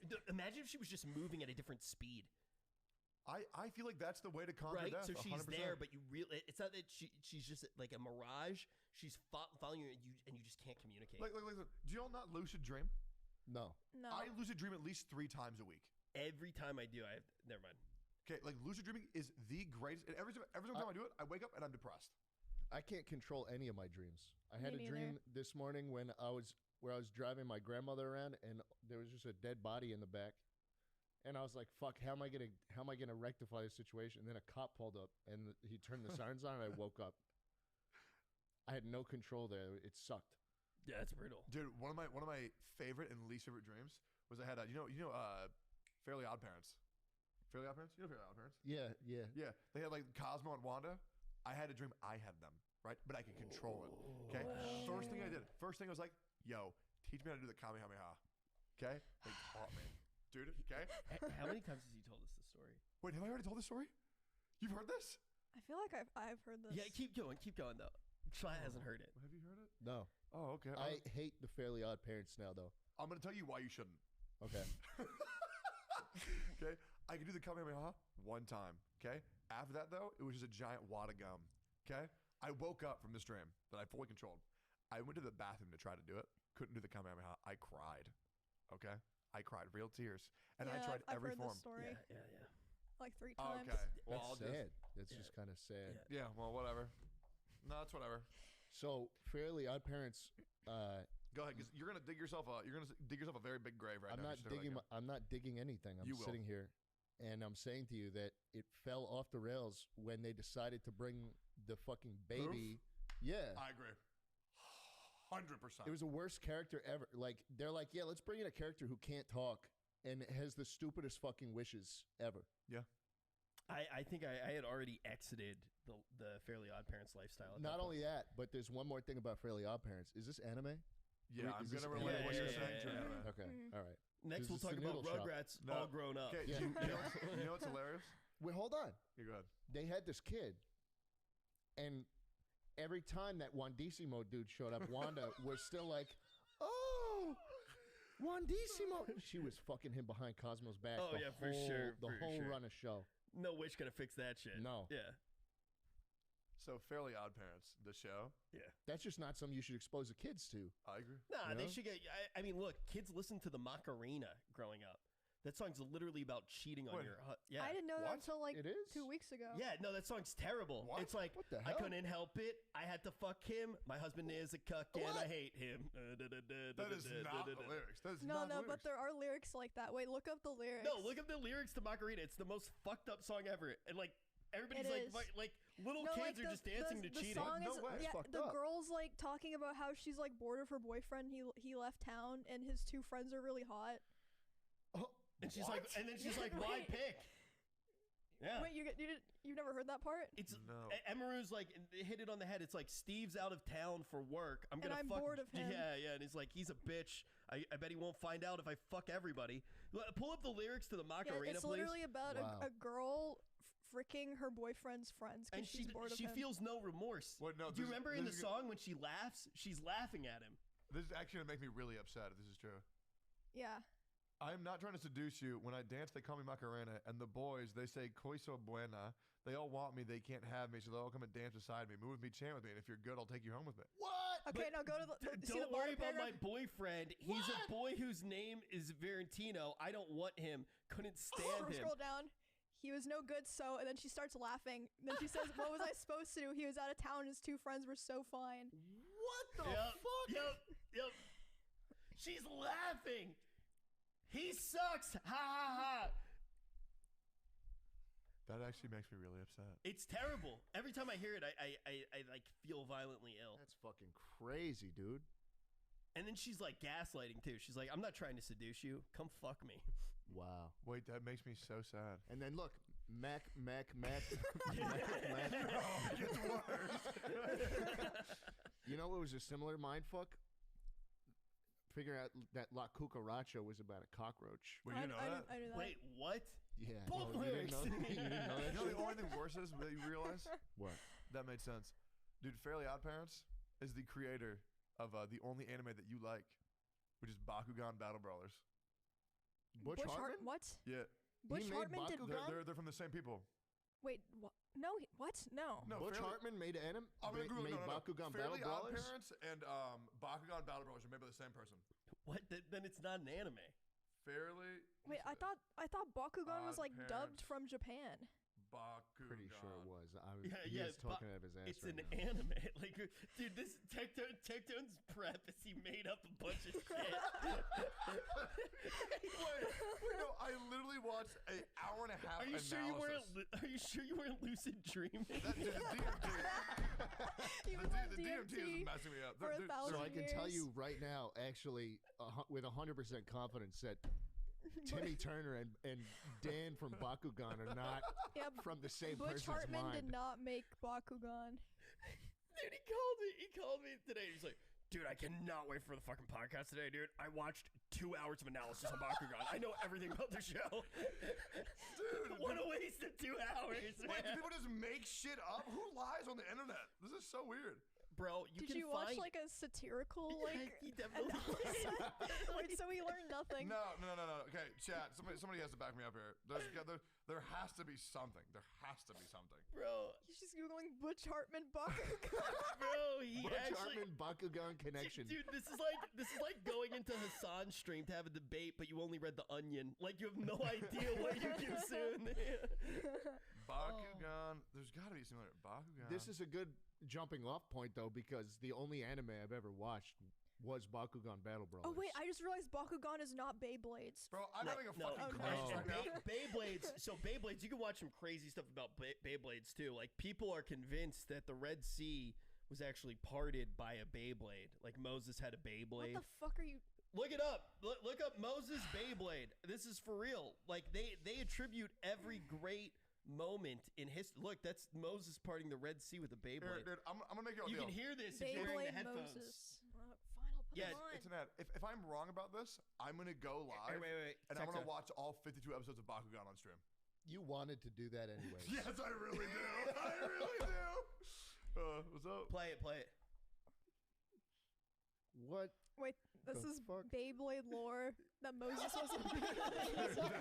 if she was just moving at a different speed. I feel like that's the way to conquer Right? death. So she's 100%. there, but it's not that she's just like a mirage. She's following you and you just can't communicate. Like, do y'all not lucid dream? No. No. I lucid dream at least 3 times a week. Every time I do, never mind. Okay, like lucid dreaming is the greatest. And every time I do it, I wake up and I'm depressed. I can't control any of my dreams. I had Me a dream this morning where I was driving my grandmother around, and there was just a dead body in the back, and I was like, "Fuck! How am I gonna rectify this situation?" And then a cop pulled up, and he turned the sirens on, and I woke up. I had no control there. It sucked. Yeah, it's brutal, dude. One of my favorite and least favorite dreams was I had Fairly Odd Parents. Fairly Odd Parents? You know Fairly Odd Parents? Yeah. Yeah. They had like Cosmo and Wanda. I had a dream I had them, right? But I could control it. Okay. First thing I was like, yo, teach me how to do the Kamehameha. Okay? They taught me. Dude, okay? How many times has he told us this story? Wait, have I already told this story? You've heard this? I feel like I've heard this. Yeah, keep going though. Schlatt hasn't heard it. Have you heard it? No. Oh, okay. I hate the Fairly Odd Parents now, though. I'm going to tell you why you shouldn't. Okay. Okay? I could do the Kamehameha 1 time. Okay? After that, though, it was just a giant wad of gum. Okay? I woke up from this dream that I fully controlled. I went to the bathroom to try to do it. Couldn't do the Kamehameha. I cried. Okay? I cried real tears. And I tried I've every heard form. This story Yeah. like 3 Oh, times. okay. That's sad. That's just kind of sad. Yeah, well, whatever. No, it's whatever. So, Fairly Odd Parents. Go ahead, because you're gonna dig yourself a very big grave right now. I'm not digging anything. I'm You will. sitting here. And I'm saying to you that it fell off the rails when they decided to bring the fucking baby. Yeah. I agree. 100%. It was the worst character ever. Like, they're like, yeah, let's bring in a character who can't talk and has the stupidest fucking wishes ever. Yeah. I think I had already exited the Fairly Odd Parents lifestyle. Not only that, but there's one more thing about Fairly Odd Parents. Is this anime? Yeah, I'm going to relate what you're saying to anime. Okay, all right. Next, we'll talk about Rugrats all grown up. Okay, you know what's hilarious? Wait, hold on. You go ahead. They had this kid, and every time that Wandissimo dude showed up, Wanda was still like, oh, Wandissimo. She was fucking him behind Cosmo's back. Oh, yeah, for sure. The whole run of show. No witch gonna fix that shit. No. Yeah. So Fairly Odd Parents, the show. Yeah. That's just not something you should expose the kids to. I agree. Nah, You they know? should get. I mean, look, kids listen to the Macarena growing up. That song's literally about cheating on your. Yeah. I didn't know that What? until like It is? 2 weeks ago. Yeah, no, that song's terrible. What? It's like, What the I hell? couldn't help it. I had to fuck him. My husband is a cuck and I hate him. That is not the lyrics. That is No, not no, the but lyrics. there are lyrics like that. Wait, look up the lyrics. No, look up the lyrics to Macarena. It's the most fucked up song ever. And like, everybody's It like, is. like little No, kids like, are just dancing to the cheating. Song No is, way. It's yeah, fucked the up. girl's like talking about how she's like bored of her boyfriend. He left town and his two friends are really hot. Oh, And she's like, and then she's like, why Wait. pick? Yeah. Wait, you've never heard that part? It's No. Emaru's like hit it on the head. It's like Steve's out of town for work. I'm gonna I'm fuck. bored of him. Yeah, yeah. And he's like, he's a bitch. I bet he won't find out if I fuck everybody. Pull up the lyrics to the Yeah, Macarena, it's please. literally about Wow. a girl fricking her boyfriend's friends And because she's bored of she him. feels no remorse. What, no, Do you this- remember this in the is- song when she laughs? She's laughing at him. This is actually going to make me really upset if this is true. Yeah. I'm not trying to seduce you. When I dance, they call me Macarena. And the boys, they say, "Coiso buena." They all want me. They can't have me. So they'll all come and dance beside me. Move with me, chant with me. And if you're good, I'll take you home with me. what? Okay, now go to the. See the Don't worry bottom about my paragraph? boyfriend. He's a boy whose name is Verantino. I don't want him. Couldn't stand him. Scroll down. He was no good, so, and then she starts laughing. Then she says, "What was I supposed to do? He was out of town. His two friends were so fine." What the Yep, fuck? Yep. She's laughing. He sucks. Ha ha ha. That actually makes me really upset. It's terrible. Every time I hear it, I like feel violently ill. That's fucking crazy, dude. And then she's like gaslighting too. She's like, I'm not trying to seduce you. Come fuck me. Wow. Wait, that makes me so sad. And then look, Mac. It gets worse. You know what was a similar mindfuck? Figuring out that La Cucaracha was about a cockroach. Well, you know that? I knew that. Wait, what? Yeah. Both you didn't know, lyrics. you didn't know that You know the shit? only thing worse is that you realize? What? That made sense. Dude, Fairly Odd Parents is the creator of the only anime that you like, which is Bakugan Battle Brawlers. Butch Hartman? What? Yeah. Butch made Hartman did. Bakugan? They're from the same people. Wait, what? No, what? No. No, Butch Fairly- Hartman made anime? I'm gonna Google made no. Bakugan Fairly Battle Odd Brawlers? Parents and Bakugan Battle Brawlers are made by the same person. What? Then it's not an anime. Fairly. Wait, I thought Bakugan was Odd like Parents. dubbed from Japan. Bakugan. Pretty sure it was. Yeah, He's talking out of his ass It's right an now. anime. Like, dude, this Tectone's prep is he made up a bunch of shit. wait, no, I literally watched an hour and a half Are you analysis. sure you weren't? Are you sure you weren't lucid dreaming? That, dude, the DMT. He was on the DMT DMT is messing me up. for 1,000 So I can tell years. you right now, actually, with 100% confidence that Timmy Turner and Dan from Bakugan are not Yeah, from the same Butch person's Hartman mind. did not make Bakugan. Dude, he called me today. He's like, dude, I cannot wait for the fucking podcast today, dude. I watched 2 hours of analysis on Bakugan. I know everything about the show. Dude, what a waste of 2 hours, Wait, man. do people just make shit up? Who lies on the internet? This is so weird. Bro, Did you watch like a satirical like? He definitely Wait, so we learned nothing. No. Okay, chat. Somebody has to back me up here. There has to be something. There has to be something. Bro, He's just googling Butch Hartman Bakugan. bro, he Butch actually. Hartman Bakugan connection. Dude, this is like going into Hassan's stream to have a debate, but you only read The Onion. Like, you have no idea what you consume. Bakugan. There's got to be similar. Bakugan. This is a good jumping off point though, because the only anime I've ever watched was Bakugan Battle Brawlers. Oh wait, I just realized Bakugan is not Beyblades. Bro, I'm having a fucking crisis right now. Beyblades. So Beyblades, you can watch some crazy stuff about Beyblades too. Like people are convinced that the Red Sea was actually parted by a Beyblade. Like Moses had a Beyblade. What the fuck are you? Look it up. Look up Moses Beyblade. This is for real. Like they attribute every great moment in history. Look, that's Moses parting the Red Sea with a Beyblade. Dude, I'm gonna make it. You can hear this if you're wearing the headphones. Moses. Fine, I'll put Yeah, it on. It's an ad. If I'm wrong about this, I'm gonna go live. Wait. And I'm gonna watch all 52 episodes of Bakugan on stream. You wanted to do that anyway. Yes, I really do. I really do. What's up? Play it. What? Wait, this the is fuck? Beyblade lore that Moses wasn't. That's so sick.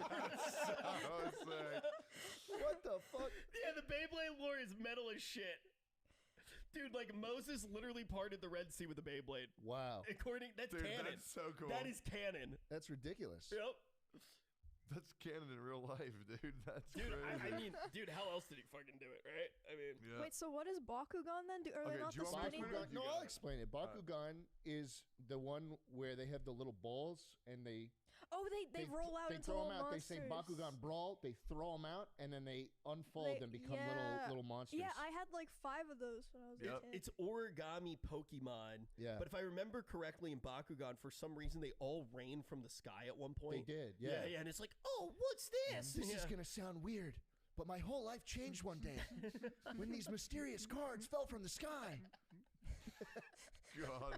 What the fuck? Yeah, the Beyblade lore is metal as shit. Dude, like Moses literally parted the Red Sea with a Beyblade. Wow. That's Dude, canon. that's so cool. That is canon. That's ridiculous. Yep. That's canon in real life, dude. That's Dude, crazy. I mean, dude, how else did he fucking do it, right? I mean, yeah. Wait, so what is Bakugan then? Are they not do you the want me to spinning? explain it? No, You I'll got it. explain it. Bakugan is the one where they have the little balls and they Oh, they roll out they into throw little them out. monsters. They say Bakugan Brawl. They throw them out and then they unfold and become little monsters. Yeah, I had like 5 of those when I was a kid. it's origami Pokemon. Yeah. But if I remember correctly, in Bakugan, for some reason, they all rain from the sky at one point. They did, yeah. And it's like, oh, what's this? This is gonna sound weird, but my whole life changed one day when these mysterious cards fell from the sky. God.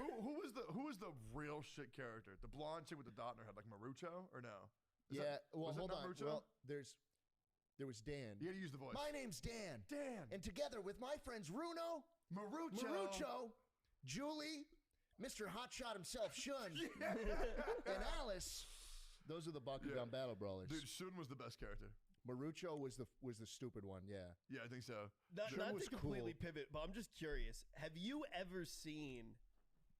who was the real shit character? The blonde chick with the dot in her head, like Marucho, or no? Well, was it hold not on. Marucho? Well, there was Dan. You gotta use the voice. My name's Dan. Dan. And together with my friends Runo, Marucho, Julie, Mr. Hotshot himself, Shun, and Alice. Those are the Bakugan Battle Brawlers. Dude, Shun was the best character. Marucho was the stupid one. Yeah. Yeah, I think so. Not was to completely cool. pivot, but I'm just curious. Have you ever seen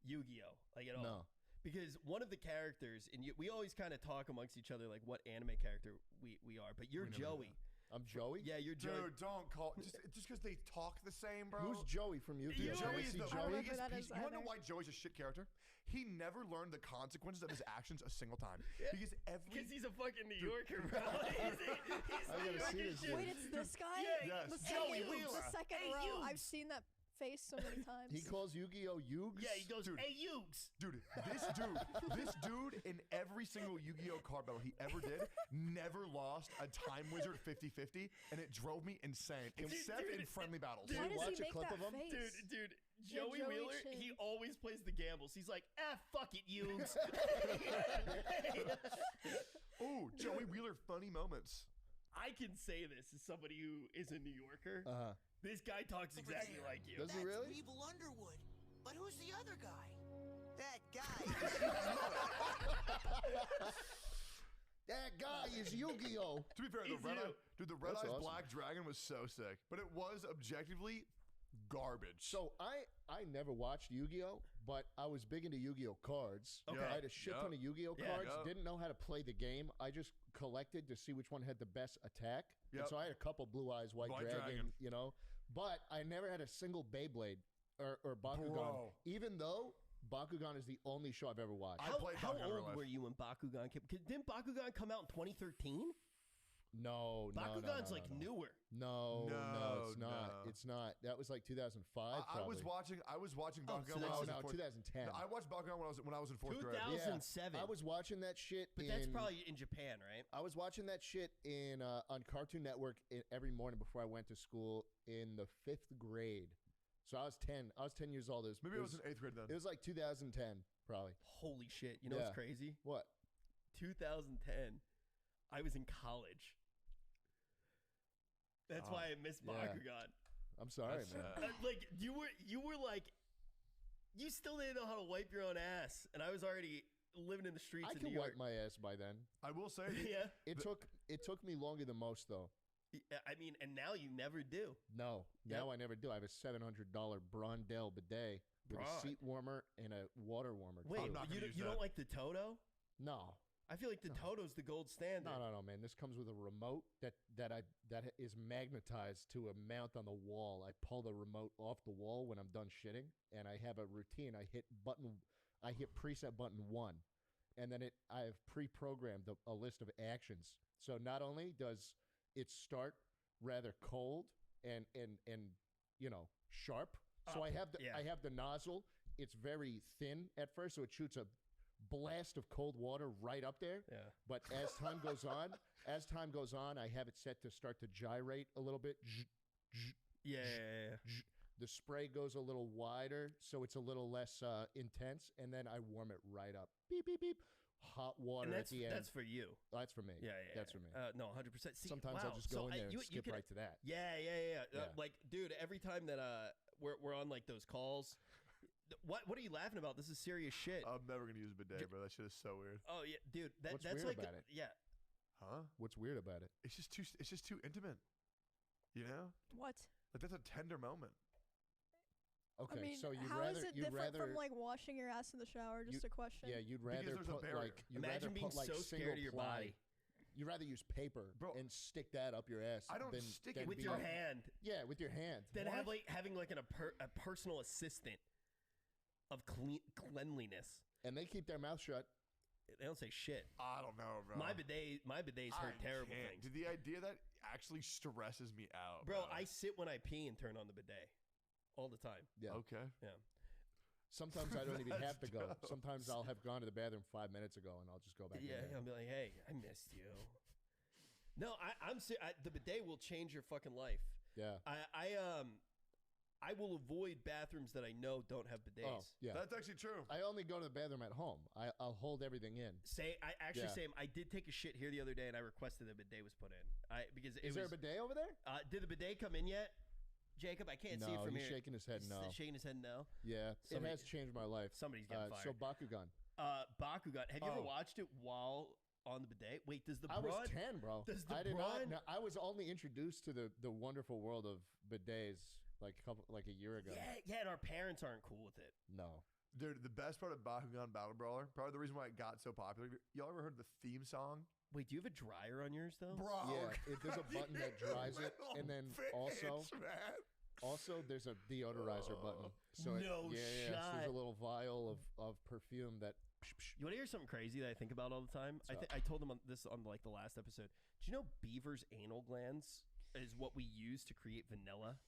Yu-Gi-Oh? Like at all? No. Because one of the characters, and we always kind of talk amongst each other like what anime character we are, but you're Joey. I'm Joey. Yeah, you're Joey. Dude, don't call just because they talk the same, bro. Who's Joey from Yu-Gi-Oh? Joey Can I is see the Joey? biggest that piece. is You want to know either. why Joey's a shit character? He never learned the consequences of his actions a single time. Because Because he's a fucking New Yorker, bro. He's I gotta see this. shit. Wait, it's this guy? Yes. The Joey second, Wheeler. the second Hey, row. Yugs. I've seen that face so many times. He calls Yu-Gi-Oh Yugs. Yeah, he goes, Dude. hey, Yugs. Dude, this dude in every single Yu-Gi-Oh card battle he ever did never lost a Time Wizard 50-50, and it drove me insane, except in friendly battles. Did Why you does watch he a make clip that of him? face? Dude, Yeah, Joey Joey Wheeler, Chin. he always plays the gambles. He's like, fuck it, Yugs. Ooh, Joey Wheeler funny moments. I can say this as somebody who is a New Yorker. This guy talks exactly like you. Does he really? Weevil Underwood. But who's the other guy? That guy. That guy is Yu-Gi-Oh. To be fair, He's the Red That's Eyes awesome. Black Dragon was so sick, but it was objectively garbage. So I never watched Yu-Gi-Oh, but I was big into Yu-Gi-Oh cards. Okay. I had a shit ton of Yu-Gi-Oh Yeah. cards. Yep. Didn't know how to play the game. I just collected to see which one had the best attack. And Yep. so I had a couple Blue Eyes White Dragon, you know. But I never had a single Beyblade or Bakugan. Bro. Even though Bakugan is the only show I've ever watched. I played How Bakugan in real old life. were you when Bakugan came? Didn't Bakugan come out in 2013? No, Bakugan's no, like no. newer. No, No, it's not. no. It's not. That was like 2005. I was watching Oh, Bakugan so when I that's- was in no, fourth. 2010. No, I watched Bakugan when I was in fourth grade. 2007. I was watching that shit. But that's probably in Japan, right? I was watching that shit in on Cartoon Network every morning before I went to school in the 5th grade. So I was 10. I was 10 years old. Maybe I was in 8th grade then. It was like 2010, probably. Holy shit. You know Yeah. what's crazy? What? 2010. I was in college. That's why I missed yeah. Bakugan. I'm sorry, That's, man. Like you were like, you still didn't know how to wipe your own ass, and I was already living in the streets I of can New wipe York. my ass by then. I will say, Yeah. It took me longer than most though. I mean, and now you never do. No, now I never do. I have a $700 Brondell bidet with Braun. a seat warmer and a water warmer. Wait, too. not gonna use you that. don't like the Toto? No, I feel like the Toto's the gold standard. No, man. This comes with a remote that is magnetized to a mount on the wall. I pull the remote off the wall when I'm done shitting, and I have a routine. I hit preset button 1, and then I have pre-programmed a list of actions. So not only does it start rather cold and sharp. So I have the nozzle. It's very thin at first, so it shoots a blast of cold water right up there. Yeah. But as time goes on, I have it set to start to gyrate a little bit. Yeah. The spray goes a little wider, so it's a little less intense, and then I warm it right up. Beep, beep, beep. Hot water at the end. That's for you. That's for me. Yeah. That's for me. No, 100%. Sometimes I'll just go in there and skip right to that. Yeah. Like, dude, every time that we're on like those calls, what are you laughing about? This is serious shit. I'm never gonna use a bidet, bro. That shit is so weird. Oh yeah, dude. What's that's weird like about it? Yeah. Huh? What's weird about it? It's just too intimate. You know? What? Like that's a tender moment. Okay, I mean, so how is it different from like washing your ass in the shower? Just a question. Yeah, you'd rather put like imagine being so scared of your body. You'd rather use paper and stick that up your ass. I don't stick it with your hand. Yeah, with your hand. Then having like a personal assistant of cleanliness. And they keep their mouth shut. They don't say shit. I don't know, bro. My bidets heard terrible things. Dude, the idea that actually stresses me out, bro. I sit when I pee and turn on the bidet all the time. Yeah. Okay. Yeah. Sometimes I don't even have to go. Sometimes I'll have gone to the bathroom 5 minutes ago, and I'll just go back. Yeah, I'll be like, hey, I missed you. No, the bidet will change your fucking life. Yeah. I will avoid bathrooms that I know don't have bidets. Oh, yeah. That's actually true. I only go to the bathroom at home. I'll hold everything in. Sam, I did take a shit here the other day, and I requested a bidet was put in. Is there a bidet over there? Did the bidet come in yet? Jacob, I can't see it from he's here. shaking his head no. He's shaking his head no? Yeah, it has changed my life. Somebody's getting fired. So Bakugan. Bakugan. Have you ever watched it while on the bidet? Wait, does the I was 10, bro. Does the I did not. No, I was only introduced to the wonderful world of bidets like a year ago. Yeah, and our parents aren't cool with it. No. Dude, the best part of Bakugan Battle Brawler, probably the reason why it got so popular. Y'all ever heard the theme song? Wait, do you have a dryer on yours though? Bro. Yeah, there's a button that dries it, and then also there's a deodorizer button. So shot. There's a little vial of perfume that. You want to hear something crazy that I think about all the time? I told them this on like the last episode. Do you know beavers' anal glands is what we use to create vanilla?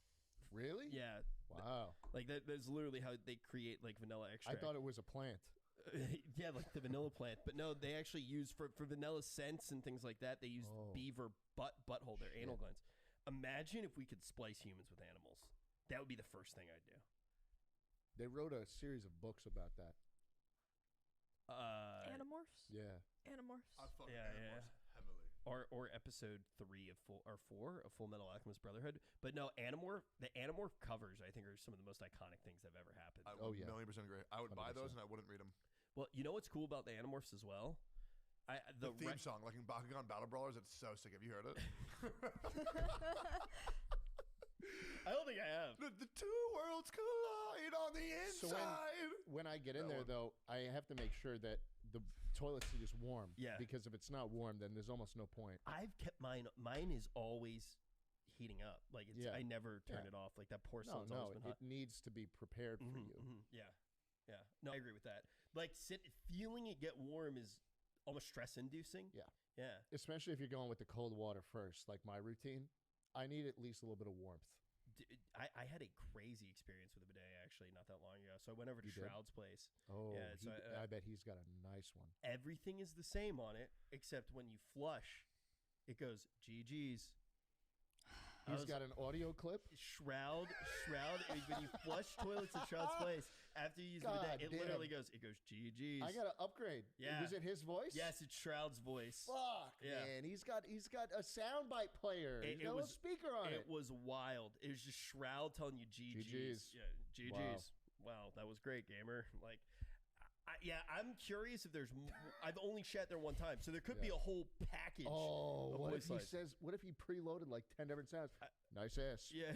Really? Yeah. Wow. Like that's literally how they create like vanilla extract. I thought it was a plant. Yeah, like the vanilla plant. But no, they actually use for vanilla scents and things like that. They use beaver butthole, their anal glands. Imagine if we could splice humans with animals. That would be the first thing I'd do. They wrote a series of books about that. Animorphs? Yeah. Animorphs. I fuck Animorphs heavily. Or episode 3 of four of Full Metal Alchemist Brotherhood. But no, the Animorph covers I think are some of the most iconic things that have ever happened. I would 1,000,000% agree. I would 100%. Buy those and I wouldn't read them. Well, you know what's cool about the Animorphs as well? The theme song, like in Bakugan Battle Brawlers, it's so sick. Have you heard it? I don't think I have. The two worlds collide on the inside. So when I get in there, though, I have to make sure that the toilets are just warm. Yeah. Because if it's not warm, then there's almost no point. I've kept mine. Mine is always heating up. Like I never turn it off. Like that porcelain's always been hot. It needs to be prepared for you. Yeah. Yeah. No, I agree with that. Like feeling it get warm is almost stress-inducing. Yeah. Yeah. Especially if you're going with the cold water first, like my routine. I need at least a little bit of warmth. I had a crazy experience with a bidet actually not that long ago. So I went over to Shroud's place. Oh, yeah. So I bet he's got a nice one. Everything is the same on it, except when you flush, it goes GG's. He's got an audio clip. Shroud. When you flush toilets at Shroud's place, after you use the bidet, it literally goes GG's. I got to upgrade. Yeah. Was it his voice? Yes, it's Shroud's voice. Fuck, yeah. Man. He's got a soundbite player. He's got a speaker on it. It was wild. It was just Shroud telling you GG's. Yeah, GG's. Wow, that was great, gamer. Like, I'm curious if there's. I've only shat there one time, so there could be a whole package. Oh, of what if he voice says? What if he preloaded like 10 different sounds? Nice ass. Yeah.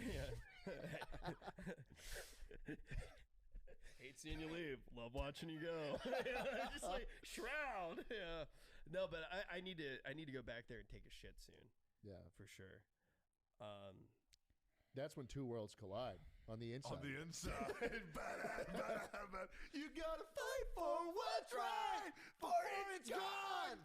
Hate seeing you leave. Love watching you go. Just like Shroud. Yeah. No, but I need to go back there and take a shit soon. Yeah, for sure. That's when two worlds collide on the inside. On the inside. You gotta fight for what's right, for it's gone.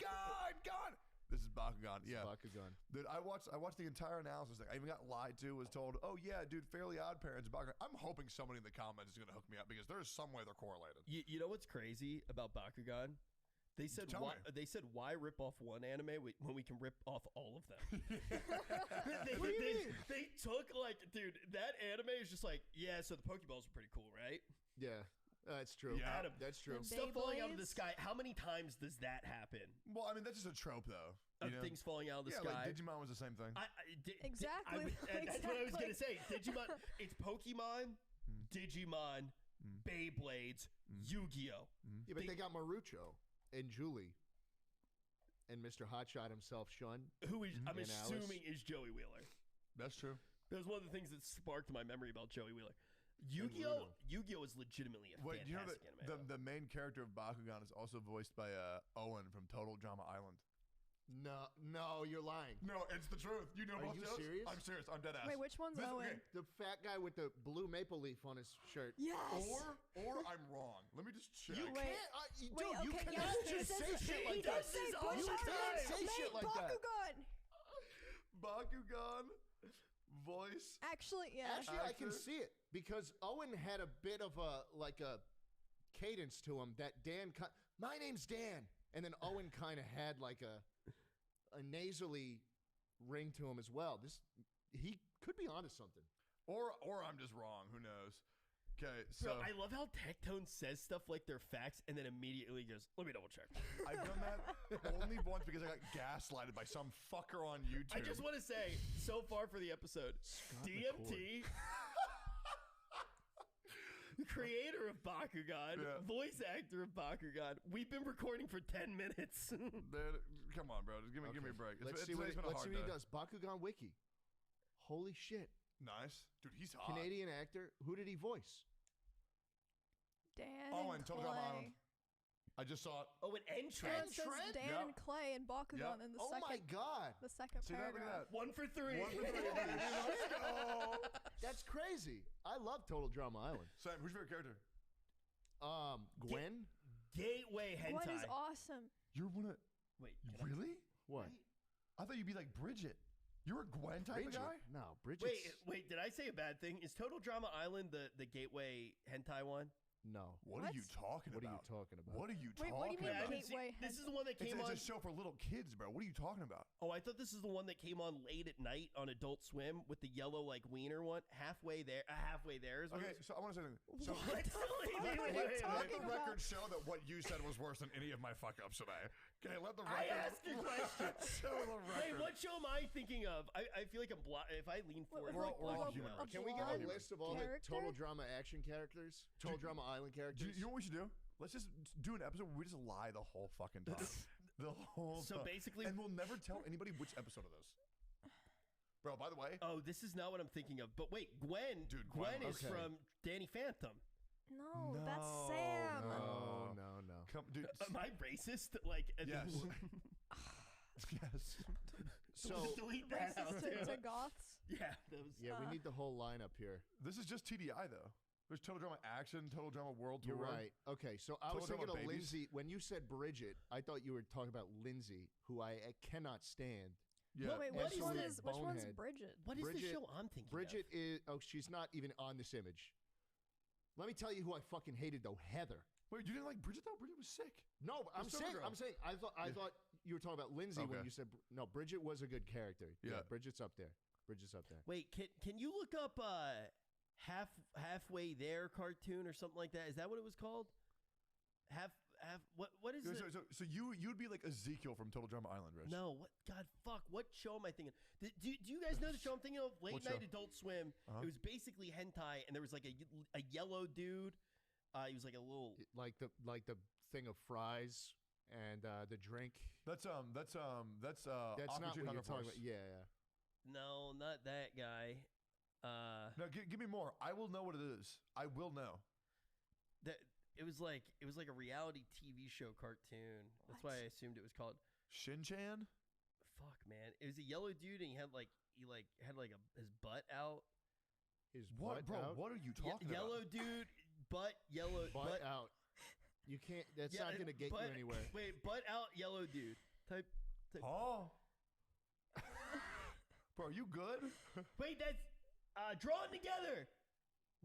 This is Bakugan. Yeah, Bakugan. Dude, I watched the entire analysis thing. I even got lied to. Was told, oh yeah, dude, Fairly Odd Parents, Bakugan. I'm hoping somebody in the comments is gonna hook me up because there's some way they're correlated. You know what's crazy about Bakugan? They said why rip off one anime when we can rip off all of them? they took like, dude, that anime is just like, yeah. So the Pokeballs are pretty cool, right? Yeah, that's true. Yeah. Adam, that's true. Stuff falling out of the sky. How many times does that happen? Well, I mean, that's just a trope, though. Of things falling out of the sky. Like Digimon was the same thing. Exactly. That's what I was gonna say. Digimon. It's Pokemon, Digimon, Beyblades, Yu-Gi-Oh. Yeah, but they got Marucho and Julie and Mr. Hotshot himself, Shun. Who is, I'm and assuming, Alice. is Joey Wheeler. That's true. That was one of the things that sparked my memory about Joey Wheeler. Yu-Gi-Oh is legitimately a fantastic you know anime. the main character of Bakugan is also voiced by Owen from Total Drama Island. No, you're lying. No, it's the truth. You know Are about you jokes? serious? I'm serious. I'm dead ass. Wait, which one's Owen? Okay. The fat guy with the blue maple leaf on his shirt. Yes. Or I'm wrong. Let me just check. You Wait. can't. Wait, You okay, cannot just say shit like that. You can't say shit like that. Bakugan. Bakugan voice. Actually, yeah. Actually, I can see it because Owen had a bit of a cadence to him that Dan. My name's Dan, and then Owen kind of had like a nasally ring to him as well. He could be onto something. Or I'm just wrong. Who knows? Okay, so Bro, I love how Tectone says stuff like they're facts and then immediately goes, let me double check. I've done that only once because I got gaslighted by some fucker on YouTube. I just want to say, so far for the episode, DMT, creator of Bakugan, voice actor of Bakugan, we've been recording for 10 minutes. Come on, bro. Just give me a break. Let's see what he does. Bakugan Wiki. Holy shit. Nice. Dude, he's hot. Canadian actor. Who did he voice? Dan and and Total Drama Clay. Island. I just saw it. Oh, and Entrant. It says Dan and Clay and Bakugan in the second. Oh my god. The second See that? Look paragraph. at that. 1 for 3. 1 for 3. Let's go. That's crazy. I love Total Drama Island. Sam, who's your favorite character? Gwen? Gateway hentai. Gwen is awesome. You're one of... Wait. Really? What? I thought you'd be like Bridget. You're a Gwen type of guy? No, Bridget's... Wait, did I say a bad thing? Is Total Drama Island the Gateway hentai one? No. What are you talking What about? are you talking about? What are you Wait, talking what do you mean about? Gateway This is the one that came on. It's a show for little kids, bro. What are you talking about? Oh, I thought this is the one that came on late at night on Adult Swim with the yellow like wiener one. Halfway there is what Okay, it was. so I want to say something. So What? let the record show that what you said was worse than any of my fuck ups today. Okay, let the record. I asked a question. Show the record. Hey, what show am I thinking of? I feel like I'm if I lean forward, We're like, all block human. you out. Can we get a blonde list of all the character? Total Drama action characters? Total Drama Island characters? You know what we should do? Let's just do an episode where we just lie the whole fucking time. The whole So time. basically- And we'll never tell anybody which episode of this. Bro, by the way. Oh, this is not what I'm thinking of. But wait, Gwen. Dude, Gwen is okay. from Danny Phantom. No, that's Sam. No. Come, dude. Am I racist? Like, Yes. Yes. So, just delete that out. Racist to goths. Yeah, that was. yeah, we need the whole lineup here. This is just TDI, though. There's Total Drama Action, Total Drama World Tour. You're right. Okay, so I was Total thinking Drama of Babies. Lindsay. When you said Bridget, I thought you were talking about Lindsay, who I cannot stand. Yeah. Wait, which Absolute one's bonehead. Bridget? What is the Bridget- show I'm thinking Bridget of? is... Oh, she's not even on this image. Let me tell you who I fucking hated, though. Heather. Wait, you didn't like Bridget, though? Bridget was sick. No, but I'm The Silver saying, Girl. I thought you were talking about Lindsay when Okay. you said... No, Bridget was a good character. Yeah. Bridget's up there. Bridget's up there. Wait, can you look up halfway there cartoon or something like that? Is that what it was called? What is it? So you'd be like Ezekiel from Total Drama Island, Rich. No, what show am I thinking? Do you guys know the show I'm thinking of? Late What night show? Adult Swim. Uh-huh. It was basically hentai, and there was like a yellow dude. He was like a little. Like the thing of fries and the drink. That's That's not Aqua Teen what Hunger you're talking Force. about. Yeah. No, not that guy. No, give me more. I will know what it is. I will know. That it was like a reality TV show cartoon. That's why I assumed it was called. Shin-chan? Fuck, man. It was a yellow dude, and he had his butt out. His What, butt bro? out? What are you talking about? Yellow dude, butt yellow. Butt out. You can't. That's not gonna get you anywhere. Wait, butt out, yellow dude. Type. Oh. Bro, are you good? Wait, that's drawn together.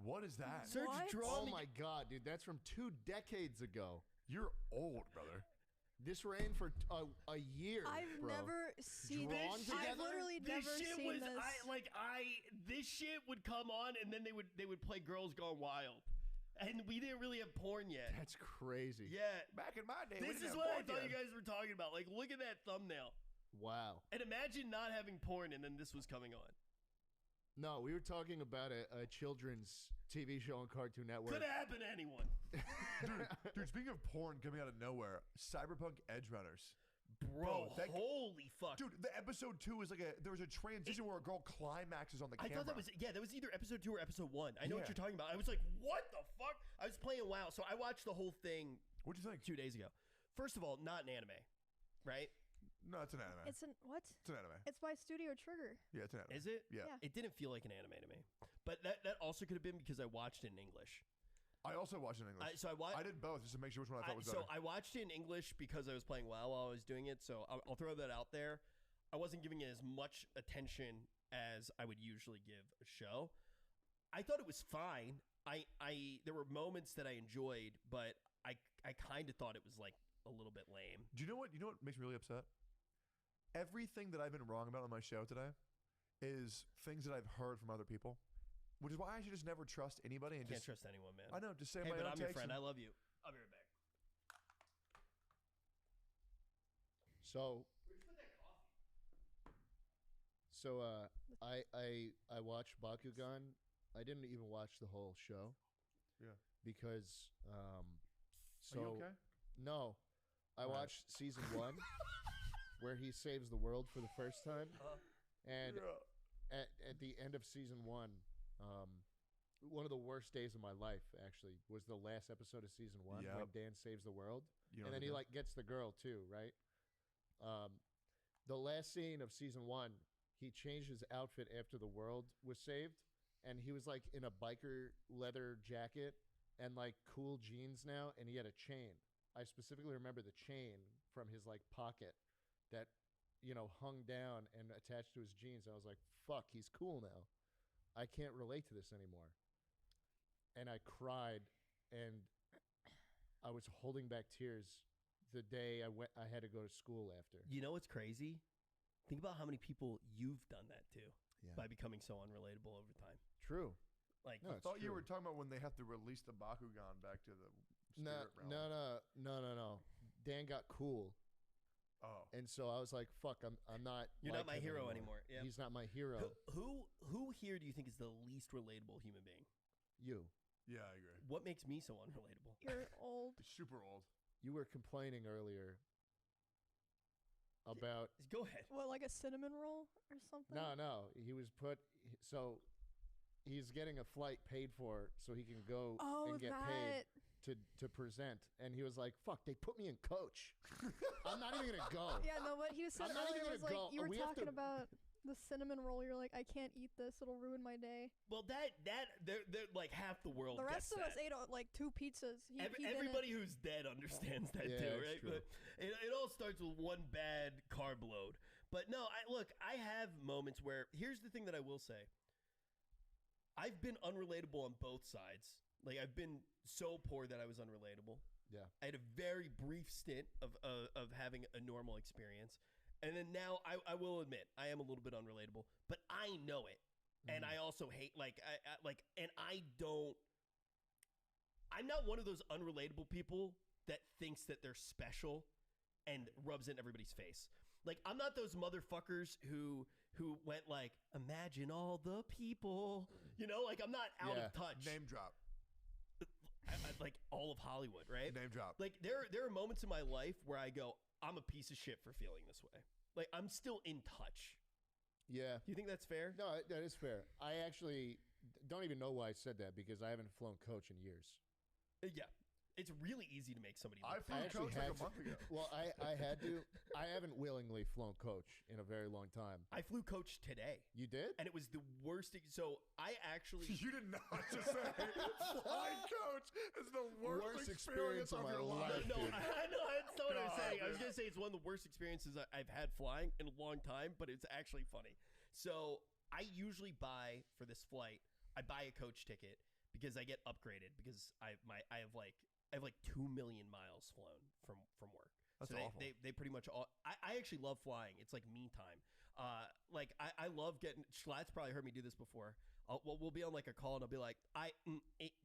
What is that? Search Oh my god, dude, that's from 2 decades ago. You're old, brother. This ran for a year. I've bro. never seen Drawn this. I've together? literally never seen this. This shit would come on, and then they would play Girls Gone Wild, and we didn't really have porn yet. That's crazy. Yeah, back in my day. this is what I thought you guys were talking about. Like, look at that thumbnail. Wow. And imagine not having porn, and then this was coming on. No, we were talking about a children's TV show on Cartoon Network. Could happen to anyone. Dude, speaking of porn coming out of nowhere, Cyberpunk Edge Runners. Bro, holy fuck. Dude, the episode 2 is there was a transition where a girl climaxes on the camera. I thought that was either episode 2 or episode 1. I know what you're talking about. I was like, what the fuck? I was playing WoW, so I watched the whole thing. What'd you think? 2 days ago. First of all, not an anime, right? No, it's an anime. It's an what? It's an anime. It's by Studio Trigger. Yeah, it's an anime. Is it? Yeah. It didn't feel like an anime to me. But that also could have been because I watched it in English. I also watched it in English. I did both just to make sure which one I thought was better. So I watched it in English because I was playing WoW while I was doing it. So I'll throw that out there. I wasn't giving it as much attention as I would usually give a show. I thought it was fine. There were moments that I enjoyed, but I kind of thought it was like a little bit lame. Do you know what makes me really upset? Everything that I've been wrong about on my show today is things that I've heard from other people, which is why I should just never trust anybody. And Can't just trust anyone, man. I know. Just say hey, my but own I'm your takes friend. and- I love you. I'll be right back. So I watched Bakugan. I didn't even watch the whole show. Yeah. Because Are you okay? No, I Right. watched season 1 where he saves the world for the first time, and at the end of season 1, one of the worst days of my life actually was the last episode of season 1 when Yep. Dan saves the world, You know and the then he deal. like gets the girl too, right? The last scene of season 1, he changed his outfit after the world was saved, and he was like in a biker leather jacket and like cool jeans now, and he had a chain. I specifically remember the chain from his like pocket that, hung down and attached to his jeans. I was like, fuck, he's cool now. I can't relate to this anymore. And I cried, and I was holding back tears the day I had to go to school after. You know what's crazy? Think about how many people you've done that to by becoming so unrelatable over time. True. Like, I thought you were talking about when they have to release the Bakugan back to the spirit realm. No. Dan got cool. Oh. And so I was like, fuck, I'm not. You're like not my him hero anymore. Yep. He's not my hero. Who here do you think is the least relatable human being? You. Yeah, I agree. What makes me so unrelatable? You're old. Super old. You were complaining earlier about. Go ahead. What, like a cinnamon roll or something? No. He was so he's getting a flight paid for so he can go and get paid to present, and he was like, fuck, they put me in coach. I'm not even gonna go. Yeah, no, what he was saying I'm not earlier even was gonna like, go. you were We have talking to- about the cinnamon roll. You're like, I can't eat this. It'll ruin my day. Well, they're like half the world. The rest gets of us that. ate like 2 pizzas. He didn't. Everybody who's dead understands that Yeah, too, that's right? true. But it all starts with one bad carb load. But no, I have moments where here's the thing that I will say. I've been unrelatable on both sides. Like, I've been so poor that I was unrelatable. Yeah. I had a very brief stint of having a normal experience. And then now I will admit I am a little bit unrelatable, but I know it. And I also hate I'm not one of those unrelatable people that thinks that they're special and rubs it in everybody's face. Like, I'm not those motherfuckers who went like, imagine all the people, like I'm not out of touch. Name drop. Like all of Hollywood, right? Name drop. Like there are moments in my life where I go, I'm a piece of shit for feeling this way. Like, I'm still in touch. Yeah. Do you think that's fair? No, that is fair. I actually don't even know why I said that, because I haven't flown coach in years. Yeah. It's really easy to make somebody. I Look flew bad. coach like a month ago. Well, I had to. I haven't willingly flown coach in a very long time. I flew coach today. You did? And it was the worst. So I actually. You did not just say flying coach is the worst experience of your life. No, I know that's not what I was saying. I was gonna say it's one of the worst experiences I've had flying in a long time, but it's actually funny. So I usually buy for this flight. I buy a coach ticket because I get upgraded because I have like 2 million miles flown from work. That's so awful. They pretty much all. I actually love flying. It's like me time. Like I love getting. Schlatt's probably heard me do this before. We'll be on like a call and I'll be like,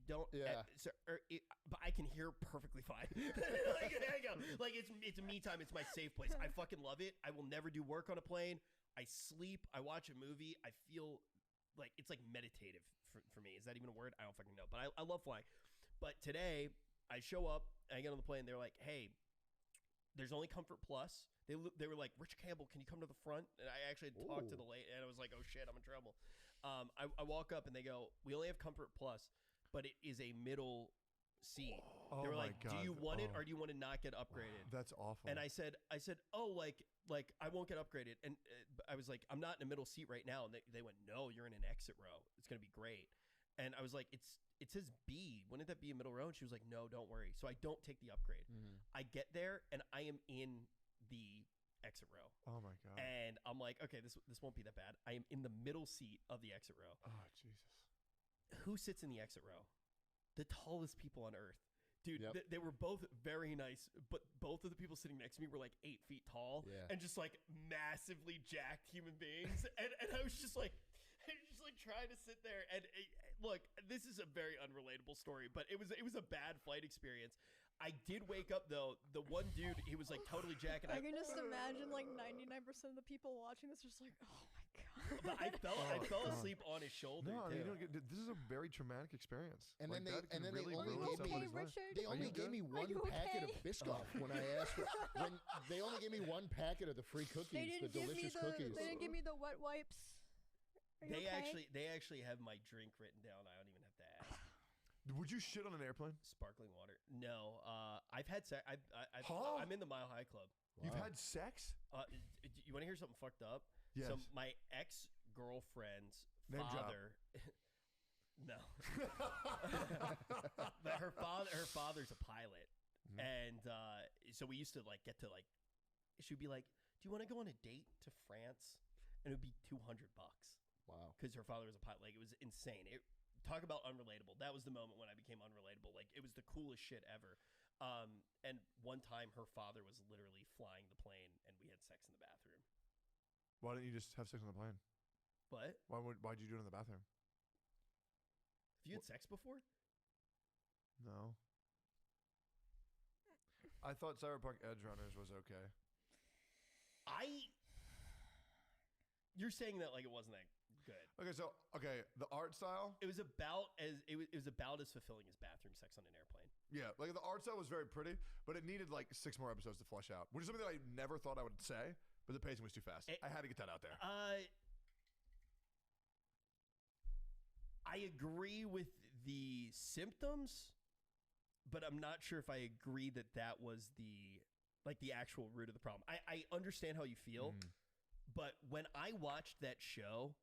don't. Yeah. But I can hear perfectly fine. Like, there you go. Like it's me time. It's my safe place. I fucking love it. I will never do work on a plane. I sleep. I watch a movie. I feel like it's like meditative for me. Is that even a word? I don't fucking know. But I love flying. But today I show up, and I get on the plane. They're like, "Hey, there's only Comfort Plus." They were like, "Rich Campbell, can you come to the front?" And I actually had talked to the lady, and I was like, "Oh shit, I'm in trouble." I walk up, and they go, "We only have Comfort Plus, but it is a middle seat." Oh they were my like, God. "Do you want it, or do you want to not get upgraded?" That's awful. And I said, "Oh, like I won't get upgraded." And I was like, "I'm not in a middle seat right now." And they went, "No, you're in an exit row. It's gonna be great." And I was like, it says B. Wouldn't that be a middle row?" And she was like, "No, don't worry." So I don't take the upgrade. I get there and I am in the exit row. Oh my God. And I'm like, okay, this won't be that bad. I am in the middle seat of the exit row. Oh Jesus. Who sits in the exit row? The tallest people on earth. Dude, Yep. they were both very nice, but both of the people sitting next to me were like 8 feet tall and just like massively jacked human beings. and I was just like trying to sit there. And look, this is a very unrelatable story, but it was a bad flight experience. I did wake up though. The one dude, he was like totally jacked. I can just imagine like 99% of the people watching this are just like, oh my god. But I fell asleep on his shoulder. No, too. you don't get, this is a very traumatic experience. And Like, then that can they really only ruin gave me somebody's life. They Are only you gave good? me one packet of Biscoff when I asked for when they only gave me one packet of the free cookies, They the didn't give me delicious the cookies. they didn't give me the wet wipes. Are you okay? They actually have my drink written down. I don't even have to ask. Would you shit on an airplane? Sparkling water. No. I've had sex. Huh? I'm in the Mile High Club. You've had sex? You want to hear something fucked up? Yes. So my ex-girlfriend's Name drop. father. No. But her father's a pilot, and so we used to like get to like. She'd be like, "Do you want to go on a date to France?" And it would be $200. Wow. Because her father was a pilot. Like it was insane. Talk about unrelatable. That was the moment when I became unrelatable. Like it was the coolest shit ever. And one time her father was literally flying the plane and we had sex in the bathroom. Why didn't you just have sex on the plane? What? Why'd you do it in the bathroom? Have you had sex before? No. I thought Cyberpunk Edge Runners was okay. You're saying that like it wasn't that good. Okay, the art style. It was about as fulfilling as bathroom sex on an airplane. Yeah, like the art style was very pretty, but it needed like 6 more episodes to flesh out, which is something that I never thought I would say. But the pacing was too fast. I had to get that out there. I agree with the symptoms, but I'm not sure if I agree that that was the actual root of the problem. I understand how you feel, but when I watched that show,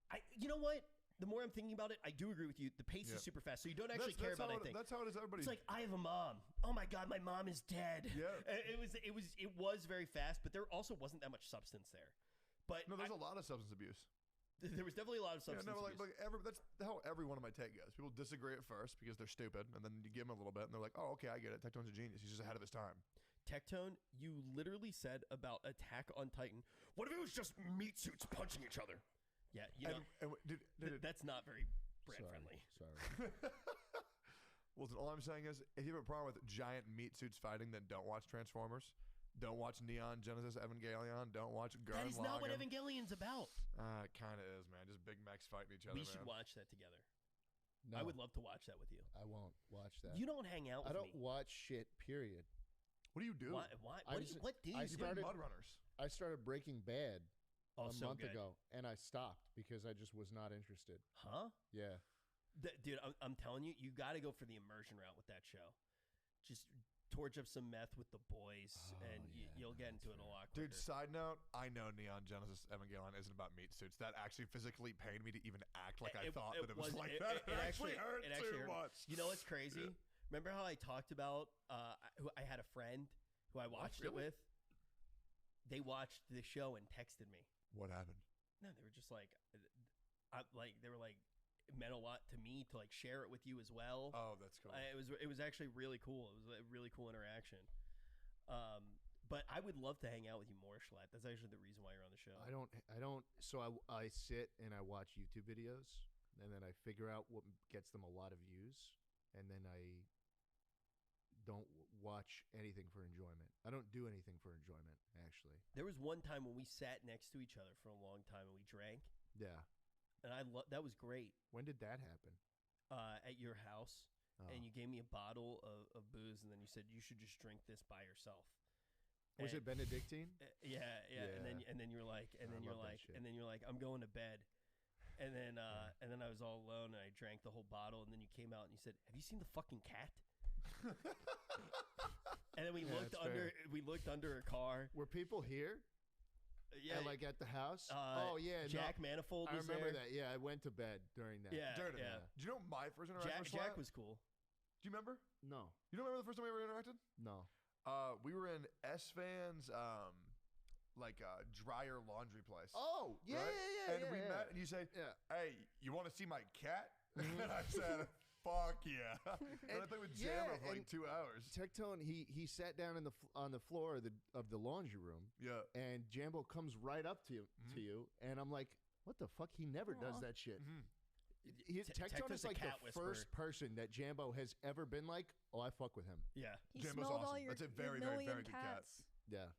I you know what? The more I'm thinking about it, I do agree with you. The pace is super fast, so you don't actually care about anything. That's how it is. Everybody. It's like I have a mom. Oh my god, my mom is dead. Yeah. It was very fast, but there also wasn't that much substance there. But no, there's a lot of substance abuse. There was definitely a lot of substance abuse. That's how every one of my take goes. People disagree at first because they're stupid, and then you give them a little bit, and they're like, "Oh, okay, I get it. Tectone's a genius. He's just ahead of his time." Tectone, you literally said about Attack on Titan, what if it was just meat suits punching each other? Yeah, you know, that's not very brand friendly. Sorry. Listen, all I'm saying is, if you have a problem with giant meat suits fighting, then don't watch Transformers. Don't watch Neon Genesis Evangelion. Don't watch Gurren Lagann. That is not what Evangelion's about. It kind of is, man. Just big mechs fighting each other. We should watch that together. No, I would love to watch that with you. I won't watch that. You don't hang out with me. I don't watch shit, period. What do you do? Why? What do you do? Mud Runners. I started Breaking Bad a month good. ago, and I stopped because I just was not interested. Huh? Yeah. Dude, I'm telling you, you got to go for the immersion route with that show. Just torch up some meth with the boys, and you'll get into it a lot quicker. Dude, side note, I know Neon Genesis Evangelion isn't about meat suits. That actually physically pained me to even act like I thought that it was like that. It actually hurt too much. You know what's crazy? Remember how I talked about I had a friend who I watched it with? They watched the show and texted me. What happened? No, they were just like, they were like, it meant a lot to me to like share it with you as well. Oh, that's cool. It was actually really cool. It was a really cool interaction. But I would love to hang out with you more, Schlatt. That's actually the reason why you're on the show. I don't. So I sit and I watch YouTube videos, and then I figure out what gets them a lot of views, and then I don't watch anything for enjoyment. I don't do anything for enjoyment, actually. There was one time when we sat next to each other for a long time and we drank. Yeah. And that was great. When did that happen? At your house. Oh. And you gave me a bottle of booze, and then you said you should just drink this by yourself. Was it Benedictine? Yeah. And then you're like, I'm going to bed. And then I was all alone, and I drank the whole bottle, and then you came out and you said, "Have you seen the fucking cat?" And then we looked under a car. Were people here? Yeah, like at the house. Jack Manifold. I Was remember there. that. Yeah, I went to bed during that. Yeah. Do you know my first interaction with Jack Schlatt? was cool. Do you remember? No. You don't remember the first time we ever interacted? No. We were in S-Van's dryer laundry place. Oh, yeah, right? yeah. And we met, and you say, "Hey, you want to see my cat?" And I said, "Fuck yeah!" And I played with Jambo for like 2 hours. Tectone, he sat down on the floor of the laundry room. Yeah. And Jambo comes right up to you, and I'm like, "What the fuck? He never does that shit." Tectone is like the first person that Jambo has ever been like, "Oh, I fuck with him." Yeah. He Jambo's smelled awesome. all your, That's a your very, very, million very good cat. cats. Yeah.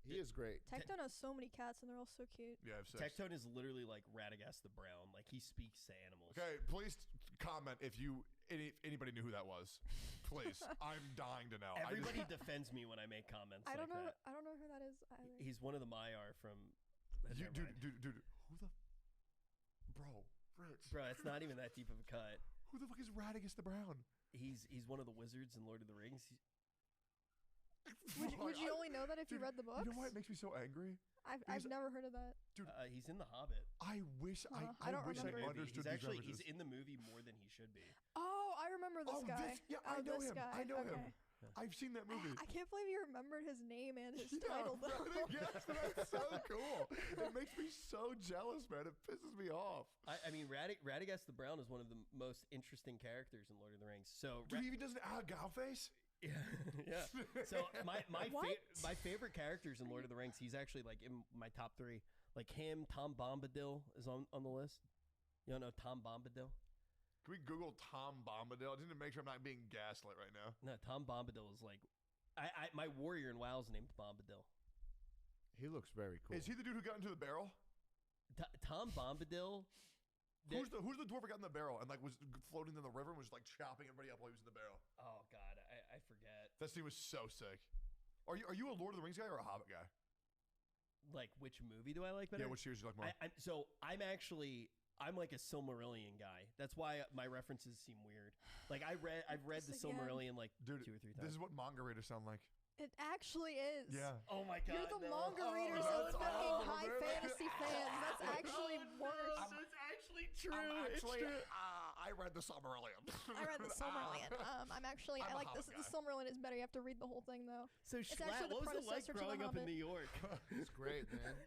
He is great. Tectone has so many cats, and they're all so cute. Yeah, Tectone is literally like 𝚲𝙗 the Brown. Like, he speaks to animals. Okay, please comment if anybody knew who that was. Please, I'm dying to know. Everybody defends me when I make comments. I don't like know. That. I don't know who that is either. He's one of the Maiar from. Dude, who the? Bro, Rich. Bro, it's not even that deep of a cut. Who the fuck is 𝚲𝙗 the Brown? He's one of the wizards in Lord of the Rings. Would you only know that if you read the books? You know why it makes me so angry? I've never heard of that. Dude, he's in The Hobbit. I wish I understood He's these references. He's in the movie more than he should be. Oh, I remember this guy. I know this him. Guy. I know okay. him. I've seen that movie. I can't believe you remembered his name and his title, though. Yes, that's so cool. It makes me so jealous, man. It pisses me off. I mean, 𝚲𝙗 the Brown is one of the most interesting characters in Lord of the Rings. So Dude, he even does an Gow face? Yeah. So my favorite characters in Lord of the Rings, he's actually like in my top 3. Like him, Tom Bombadil is on the list. You don't know Tom Bombadil? Can we Google Tom Bombadil? I just need to make sure I'm not being gaslit right now. No, Tom Bombadil is like, my warrior in WoW is named Bombadil. He looks very cool. Is he the dude who got into the barrel? Tom Bombadil. Who's the dwarf who got in the barrel and like was floating in the river and was like chopping everybody up while he was in the barrel? Oh God, I forget. That scene was so sick. Are you a Lord of the Rings guy or a Hobbit guy? Like, which movie do I like better? Yeah, which series do you like more? I'm like a Silmarillion guy. That's why my references seem weird. Like I've read the Silmarillion like 2 or 3 times. This is what manga readers sound like. It actually is. Yeah. Oh my God. You're the manga readers of fucking high fantasy fans. That's actually worse. It's actually true. I read the Silmarillion. I read the Silmarillion. I like this. The Silmarillion is better. You have to read the whole thing though. So Schlatt, what was it like growing up in New York? It's great, man.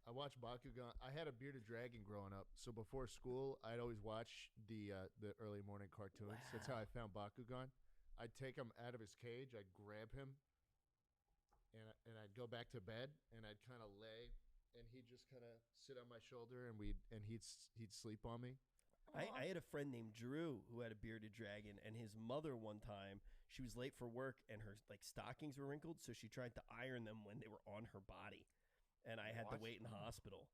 I watched Bakugan. I had a bearded dragon growing up, so before school, I'd always watch the early morning cartoons. Wow. That's how I found Bakugan. I'd take him out of his cage, I'd grab him, and I'd go back to bed, and I'd kind of lay, and he'd just kind of sit on my shoulder, and he'd sleep on me. I had a friend named Drew who had a bearded dragon, and his mother one time, she was late for work, and her like stockings were wrinkled, so she tried to iron them when they were on her body, and I had to wait in the hospital.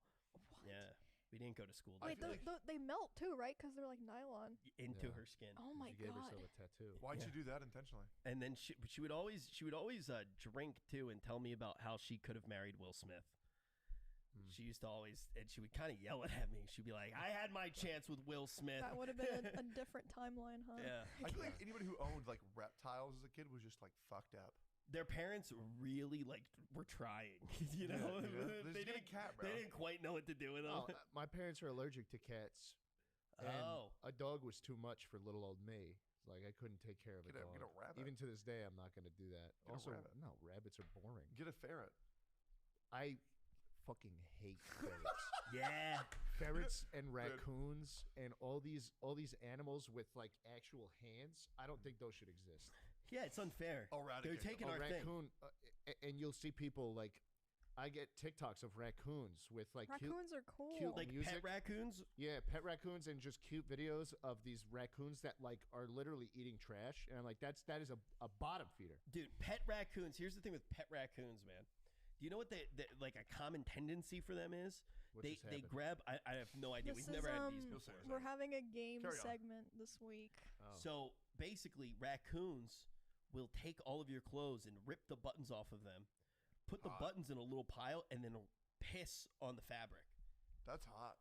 What? Yeah. We didn't go to school. Wait, they melt too, right? Because they're like nylon. Into her skin. Oh my She gave God. herself a tattoo. Why'd you do that intentionally? And then she would always drink too and tell me about how she could have married Will Smith. She used to always, and she would kind of yell it at me. She'd be like, "I had my chance with Will Smith." That would have been a different timeline, huh? Yeah. I feel like anybody who owned like reptiles as a kid was just like fucked up. Their parents really were trying, you know. Yeah. They didn't They didn't quite know what to do with them. Oh, my parents are allergic to cats. And a dog was too much for little old me. Like I couldn't take care of a dog. Get a rabbit. Even to this day, I'm not going to do that. Get a rabbit. No, rabbits are boring. Get a ferret. I fucking hate ferrets. Yeah, ferrets and raccoons and all these animals with like actual hands. I don't think those should exist. Yeah, it's unfair. They're taking a our raccoon, and you'll see people like. I get TikToks of raccoons with like raccoons are cool. cute like music. pet raccoons. Yeah, pet raccoons and just cute videos of these raccoons that like are literally eating trash, and I'm like, that is a bottom feeder, dude. Pet raccoons. Here's the thing with pet raccoons, man. Do you know what they like a common tendency for them is? They grab. I have no idea. We've never had these before. We're having a game segment this week. Oh. So basically, raccoons will take all of your clothes and rip the buttons off of them. Put the buttons in a little pile and then piss on the fabric. That's hot.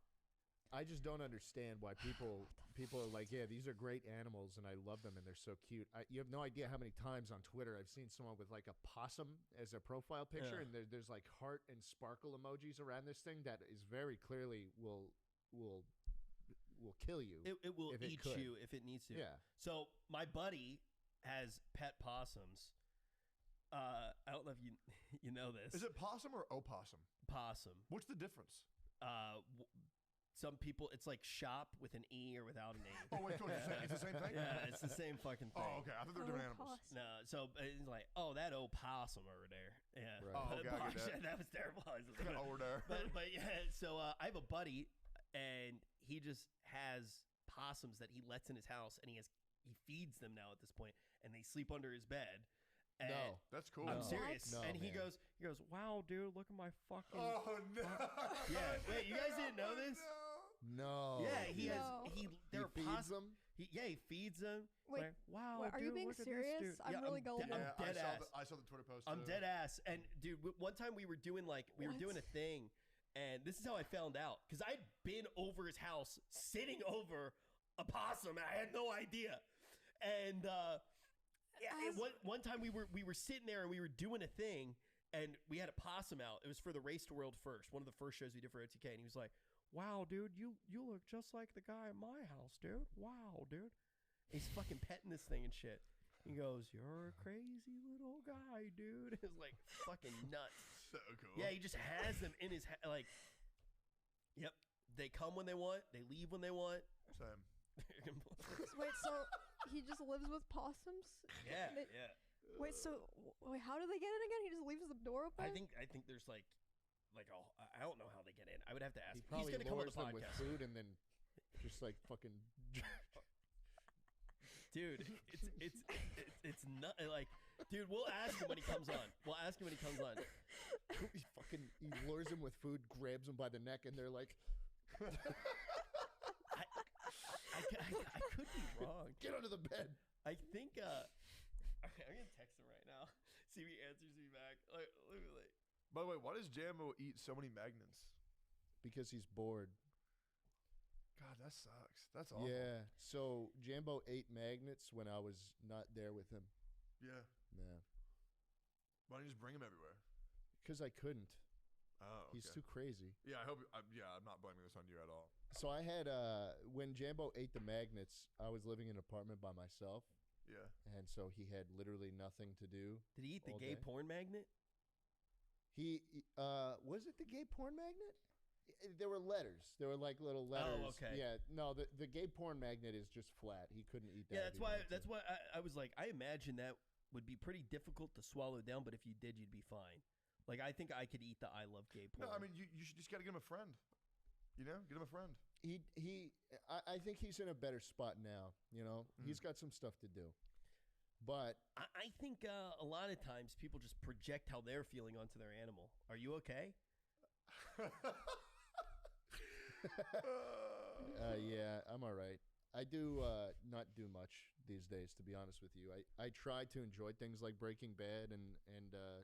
I just don't understand why people are like, yeah, these are great animals and I love them and they're so cute. You have no idea how many times on Twitter I've seen someone with like a possum as a profile picture, and there's like heart and sparkle emojis around this thing that is very clearly will kill you. It will eat you if it needs to. Yeah. So my buddy has pet possums. I don't know if you know this. Is it possum or opossum? Possum. What's the difference? Some people, it's like shop with an E or without an E. Oh, wait, so it's the same thing? Yeah, it's the same fucking thing. Oh, okay. I thought they were different animals. No, so it's like, oh, that opossum over there. Yeah. Right. Oh, okay, I get that. That was terrible. Over there. But yeah, so I have a buddy, and he just has possums that he lets in his house, and he feeds them now at this point, and they sleep under his bed. And no, that's cool. I'm serious. No, and he man. goes, wow, dude, look at my fucking. Oh no! Yeah, wait, you guys didn't know this? No. Yeah, he feeds them. He feeds them. Wait, like, wow, wait, are you dude, being look at this serious? dude. I'm really gullible. I'm dead ass. I saw the Twitter post. I'm dead ass. And dude, one time we were doing a thing, and this is how I found out, because I'd been over his house, sitting over a possum, and I had no idea. And one time we were sitting there and we were doing a thing, and we had a possum out. It was for the Race to World First, one of the first shows we did for OTK, and he was like, wow, dude, you look just like the guy in my house, dude. Wow, dude. He's fucking petting this thing and shit. He goes, you're a crazy little guy, dude. It was like fucking nuts. So cool. Yeah, he just has them in his like. Yep, they come when they want, they leave when they want. Same. Wait, so he just lives with possums? Yeah, yeah. Wait, so how do they get in again? He just leaves the door open? I think there's like I don't know how they get in. I would have to ask. He probably He's gonna come on the lures them with podcast. food and then just like fucking. Dude, it's not like, dude. We'll ask him when he comes on. He lures him with food, grabs him by the neck, and they're like. I could be wrong. Get under the bed. I think. Okay, I'm gonna text him right now. See if he answers me back. Like. By the way, why does Jambo eat so many magnets? Because he's bored. God, that sucks. That's awful. Yeah. So Jambo ate magnets when I was not there with him. Yeah. Yeah. Why don't you just bring him everywhere? Because I couldn't. Oh, okay. He's too crazy. Yeah, I'm not blaming this on you at all. So I had when Jambo ate the magnets, I was living in an apartment by myself. Yeah. And so he had literally nothing to do. Did he eat the gay porn magnet? He was it the gay porn magnet? There were letters. There were like little letters. Oh, okay. Yeah. No, the gay porn magnet is just flat. He couldn't eat that. Yeah, that's why I was like, I imagine that would be pretty difficult to swallow down, but if you did, you'd be fine. Like, I think I could eat the I love gay porn. No, I mean, you should just got to get him a friend. You know, get him a friend. I think he's in a better spot now. You know, he's got some stuff to do. But I think a lot of times people just project how they're feeling onto their animal. Are you okay? Yeah, I'm all right. I do not do much these days, to be honest with you. I try to enjoy things like Breaking Bad and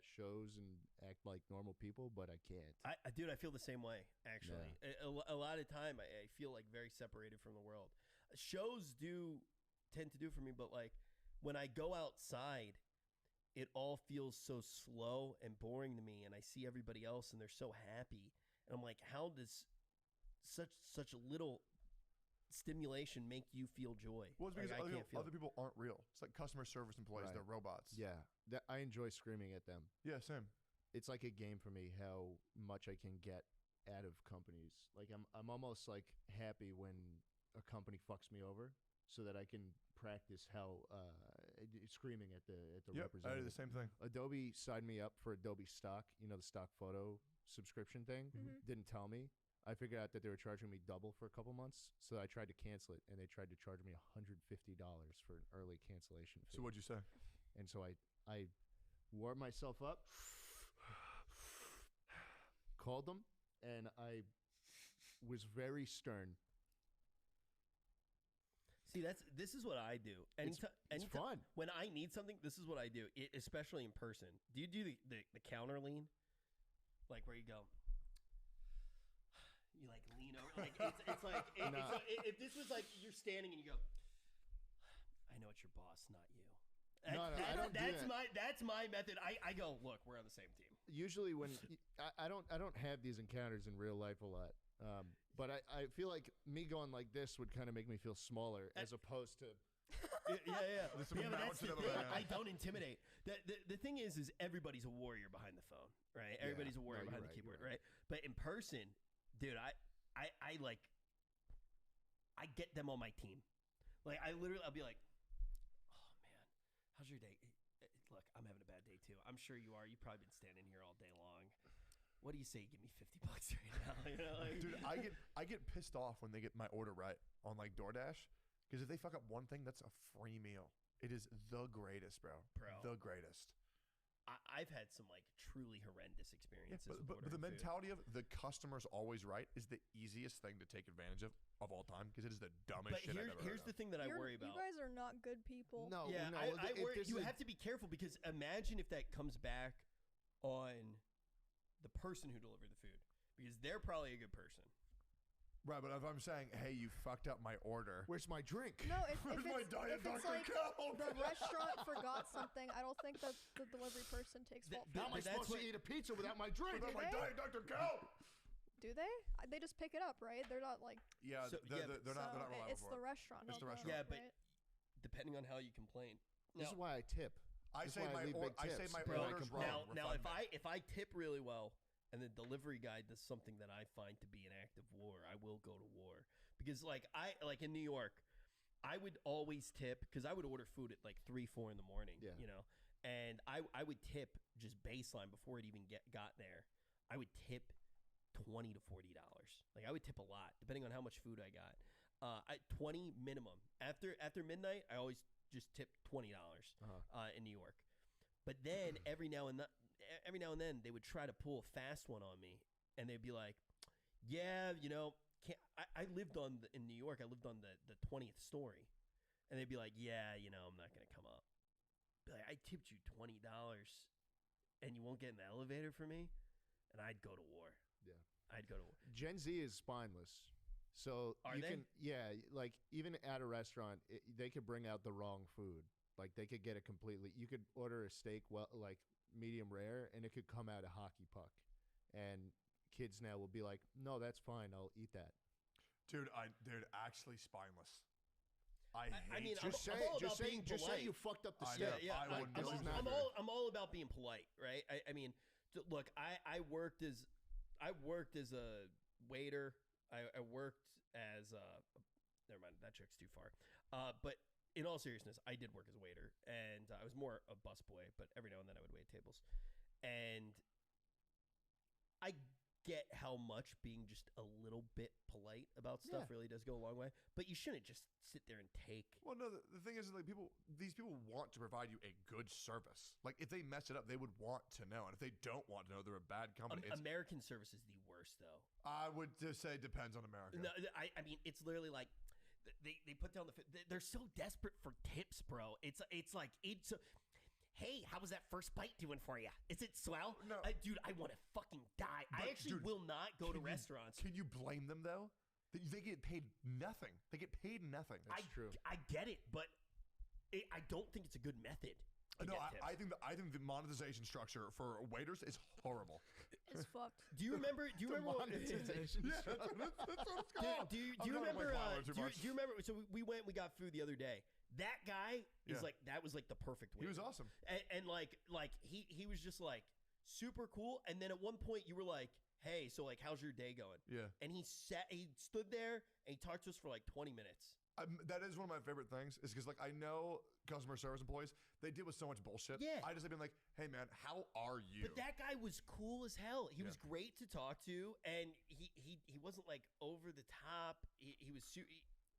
shows and act like normal people, but I can't. Dude, I feel the same way, actually. A lot of time, I feel like very separated from the world. Shows do tend to do for me, but like when I go outside, it all feels so slow and boring to me, and I see everybody else and they're so happy, and I'm like, how does such little stimulation make you feel joy? Well, it's because like, other people aren't real. It's like customer service employees. Right. They're robots. Yeah, I enjoy screaming at them. Yeah, same. It's like a game for me how much I can get out of companies. Like I'm almost like happy when a company fucks me over, so that I can practice how screaming at the representative. I do the same thing. Adobe signed me up for Adobe Stock, the stock photo subscription thing. Didn't tell me. I figured out that they were charging me double for a couple months, so I tried to cancel it, and they tried to charge me $150 for an early cancellation fee. So what'd you say? And so I warmed myself up, called them, and I was very stern. See, this is what I do. It's fun. When I need something, this is what I do, especially in person. Do you do the counter lean? Like where you go, you like lean over, like it's like if this was like you're standing and you go, I know it's your boss, not you. I don't do that. That's my method. I go, look, we're on the same team. Usually when I don't have these encounters in real life a lot, but I feel like me going like this would kind of make me feel smaller as opposed to. Yeah. But that's the thing. Yeah. I don't intimidate. The thing is everybody's a warrior behind the phone, right? Everybody's a warrior behind the keyboard, right? But in person, dude, I get them on my team. Like I'll be like, oh man, how's your day? Look, I'm having a bad day too. I'm sure you are. You've probably been standing here all day long. What do you say? Give me $50 right now. Dude, I get pissed off when they get my order right on like DoorDash, because if they fuck up one thing, that's a free meal. It is the greatest, bro. The greatest. I've had some like truly horrendous experiences. Yeah, but the mentality of the customer's always right is the easiest thing to take advantage of all time, because it is the dumbest shit I've ever heard Here's the thing that I worry about. You guys are not good people. No, yeah, no. I worry. You have to be careful, because imagine if that comes back on the person who delivered the food, because they're probably a good person. Right, but if I'm saying, hey, you fucked up my order. Where's my drink? No, if Where's my Diet Dr. like Cal? the restaurant forgot something, I don't think that the delivery person takes fault. How am I supposed to eat a pizza without my drink? Without my Diet Dr. Cal? Do they? They just pick it up, right? They're not like. Yeah, they're not reliable. It's the restaurant. It's the restaurant. Yeah, but depending on how you complain. This is why I tip. I say my order's wrong. Now, if I tip really well, and the delivery guy does something that I find to be an act of war, I will go to war. Because like in New York, I would always tip, because I would order food at like 3-4 in the morning, and I would tip just baseline before it even got there. I would tip $20 to $40. Like I would tip a lot depending on how much food I got. 20 minimum. After midnight, I always just tip $20 in New York. But then every now and then they would try to pull a fast one on me, and they'd be like, yeah, I lived in New York, I lived on the 20th story, and they'd be like, yeah, I'm not going to come up. Be like, I tipped you $20 and you won't get in the elevator for me? And I'd go to war. Yeah. I'd go to war. Gen Z is spineless. So like even at a restaurant, they could bring out the wrong food. Like they could get it completely. You could order a steak, like medium rare, and it could come out a hockey puck. And kids now will be like, no, that's fine. I'll eat that. Dude, actually spineless. Just say you fucked up the steak. Yeah, I'm all about being polite, right? Look, I worked as a waiter. I worked as never mind, that joke's too far. But in all seriousness, I did work as a waiter, and I was more a busboy, but every now and then I would wait tables. And I get how much being just a little bit polite about stuff really does go a long way, but you shouldn't just sit there and take. Well, no, the thing is, like, these people want to provide you a good service. Like, if they mess it up, they would want to know, and if they don't want to know, they're a bad company. American service is the worst, though. I would just say it depends on America. No, I mean, it's literally like they put down they're so desperate for tips, bro. It's like hey, how was that first bite doing for you? Is it swell? No, dude, I want to fucking die. I actually will not go to restaurants. Can you blame them though? They get paid nothing. They get paid nothing. That's true. I get it, but I don't think it's a good method. No, I think the monetization structure for waiters is horrible. It's fucked. Do you remember? Do you remember? Monetization structure. That's what it's called. Do you remember? Do you remember? So we went. We got food the other day. That guy is like that was like the perfect waiter. He was awesome. And like he was just like super cool. And then at one point you were like, hey, so like how's your day going? Yeah. And he stood there and he talked to us for like 20 minutes. That is one of my favorite things is because like I know customer service employees, they deal with so much bullshit. Yeah. I just have been like, hey man, how are you? But that guy was cool as hell. He was great to talk to, and he wasn't like over the top. He was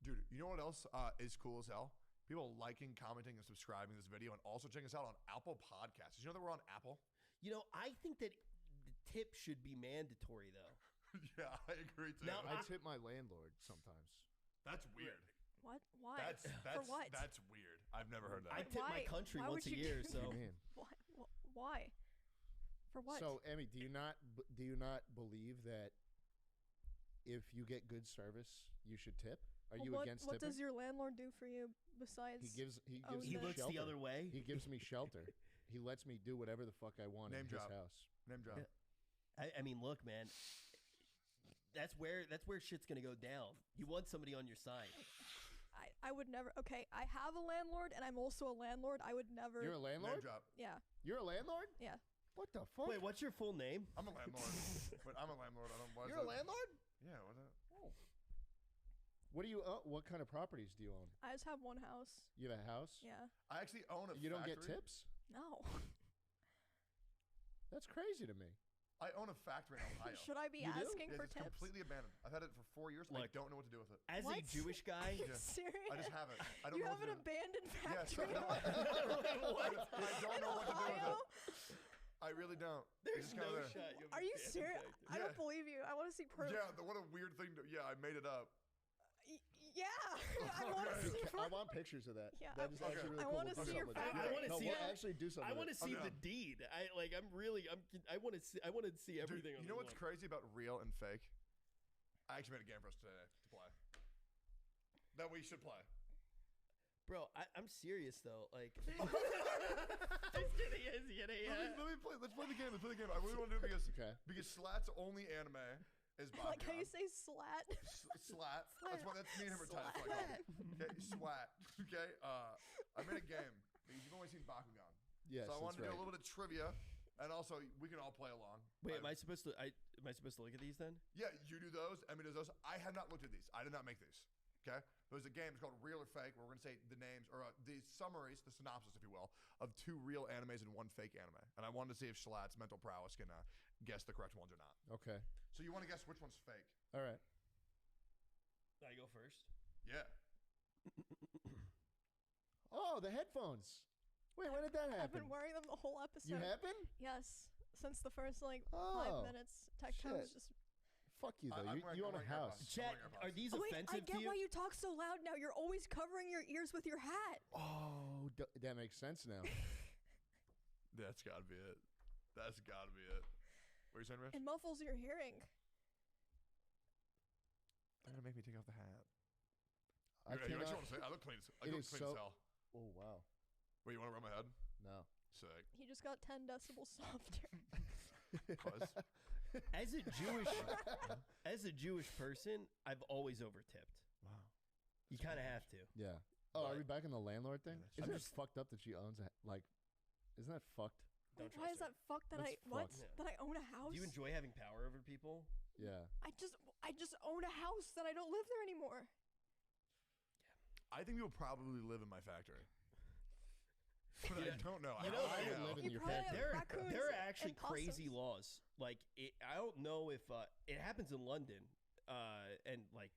dude, you know what else is cool as hell? People liking, commenting, and subscribing to this video, and also checking us out on Apple Podcasts. Did you know that we're on Apple? You know, I think that the tip should be mandatory, though. Yeah, I agree too. Now, I tip my landlord sometimes. That's weird. What? Why? That's for what? That's weird. I've never heard that. I tip my country once a year, so. Why? For what? So, Emmy, do you not believe that if you get good service, you should tip? Are you against tipping? What does your landlord do for you besides? He gives me looks shelter. the other way. He gives me shelter. He lets me do whatever the fuck I want in his house. Name drop. I mean, look, man. That's where shit's gonna go down. You want somebody on your side. I would never. Okay, I have a landlord, and I'm also a landlord. I would never. You're a landlord? Name drop. Yeah. You're a landlord? Yeah. What the fuck? Wait, what's your full name? I'm a landlord. But I'm a landlord. I don't. You're a landlord? Yeah. What's that? Oh. What do you own? What kind of properties do you own? I just have one house. You have a house? Yeah. I actually own a You don't get factory. tips? No. That's crazy to me. I own a factory in Ohio. Should I be asking for it's tips? completely abandoned. I've had it for 4 years. I don't know what to do with it. As a Jewish guy, Are you serious? I just have it. I don't You know have what an to do. abandoned Yes, factory. I don't know what to do with it. I really don't. There's It's just kinda no there. shot. You have Are an you abandoned serious? factory. I don't believe you. I want to see proof. Yeah, what a weird thing to. Yeah, I made it up. Yeah. I want to see proof. I want pictures of that. Yeah. That is actually really I cool. wanna We'll do see your something with factory. that. I want to No, see we'll it. actually do something I want to with it. see the deed. I want to see everything. Dude, on you the know what's one. crazy about real and fake? I actually made a game for us today to play. That we should play. Bro, I'm serious though. Like, he's kidding. Let me play. Let's play the game. Let's play the game. I really want to do it because Slat's only anime is I like how Bakugan. you say slat. Slat. That's me and him are tight. Okay, swat. Okay. I made a game because you've only seen Bakugan. Yes, So I wanted to that's do a right. little bit of trivia, and also we can all play along. Wait, am I supposed to look at these then? Yeah, you do those. Emmy does those. I have not looked at these. I did not make these. Okay. There's a game. It's called Real or Fake, where we're going to say the names or the summaries, the synopsis, if you will, of 2 real animes and 1 fake anime. And I wanted to see if Shalat's mental prowess can guess the correct ones or not. Okay. So you want to guess which one's fake? All right. I go first. Yeah. Oh, the headphones. Wait, when did that happen? I've been wearing them the whole episode. You have been? Yes. Since the first 5 Oh, minutes. Tech Time was shit. just. Fuck you, though. You own a house. Chat, are these Wait, I offensive get to you? why you talk so loud now. You're always covering your ears with your hat. Oh, that makes sense now. That's got to be it. That's got to be it. What are you saying, Rich? It muffles your hearing. They're going to make me take off the hat. I You actually cannot- want to say I look clean as, I It look is clean so- as hell. Oh, wow. Wait, you want to rub my head? No. Sick. He just got 10 decibels softer. Pause. As a Jewish person, I've always overtipped. Wow. You kind of have to. Yeah. Oh, are we back in the landlord thing? Yeah, Isn't it fucked up that she owns a isn't that fucked? Don't Why is that fucked that That's fucked. that I own a house? Do you enjoy having power over people? Yeah. I just own a house that I don't live there anymore. I think you'll probably live in my factory. But I don't know. You know, I would live in You your probably have factory. raccoons there are actually and crazy possums. laws. Like, I don't know if it happens in London and like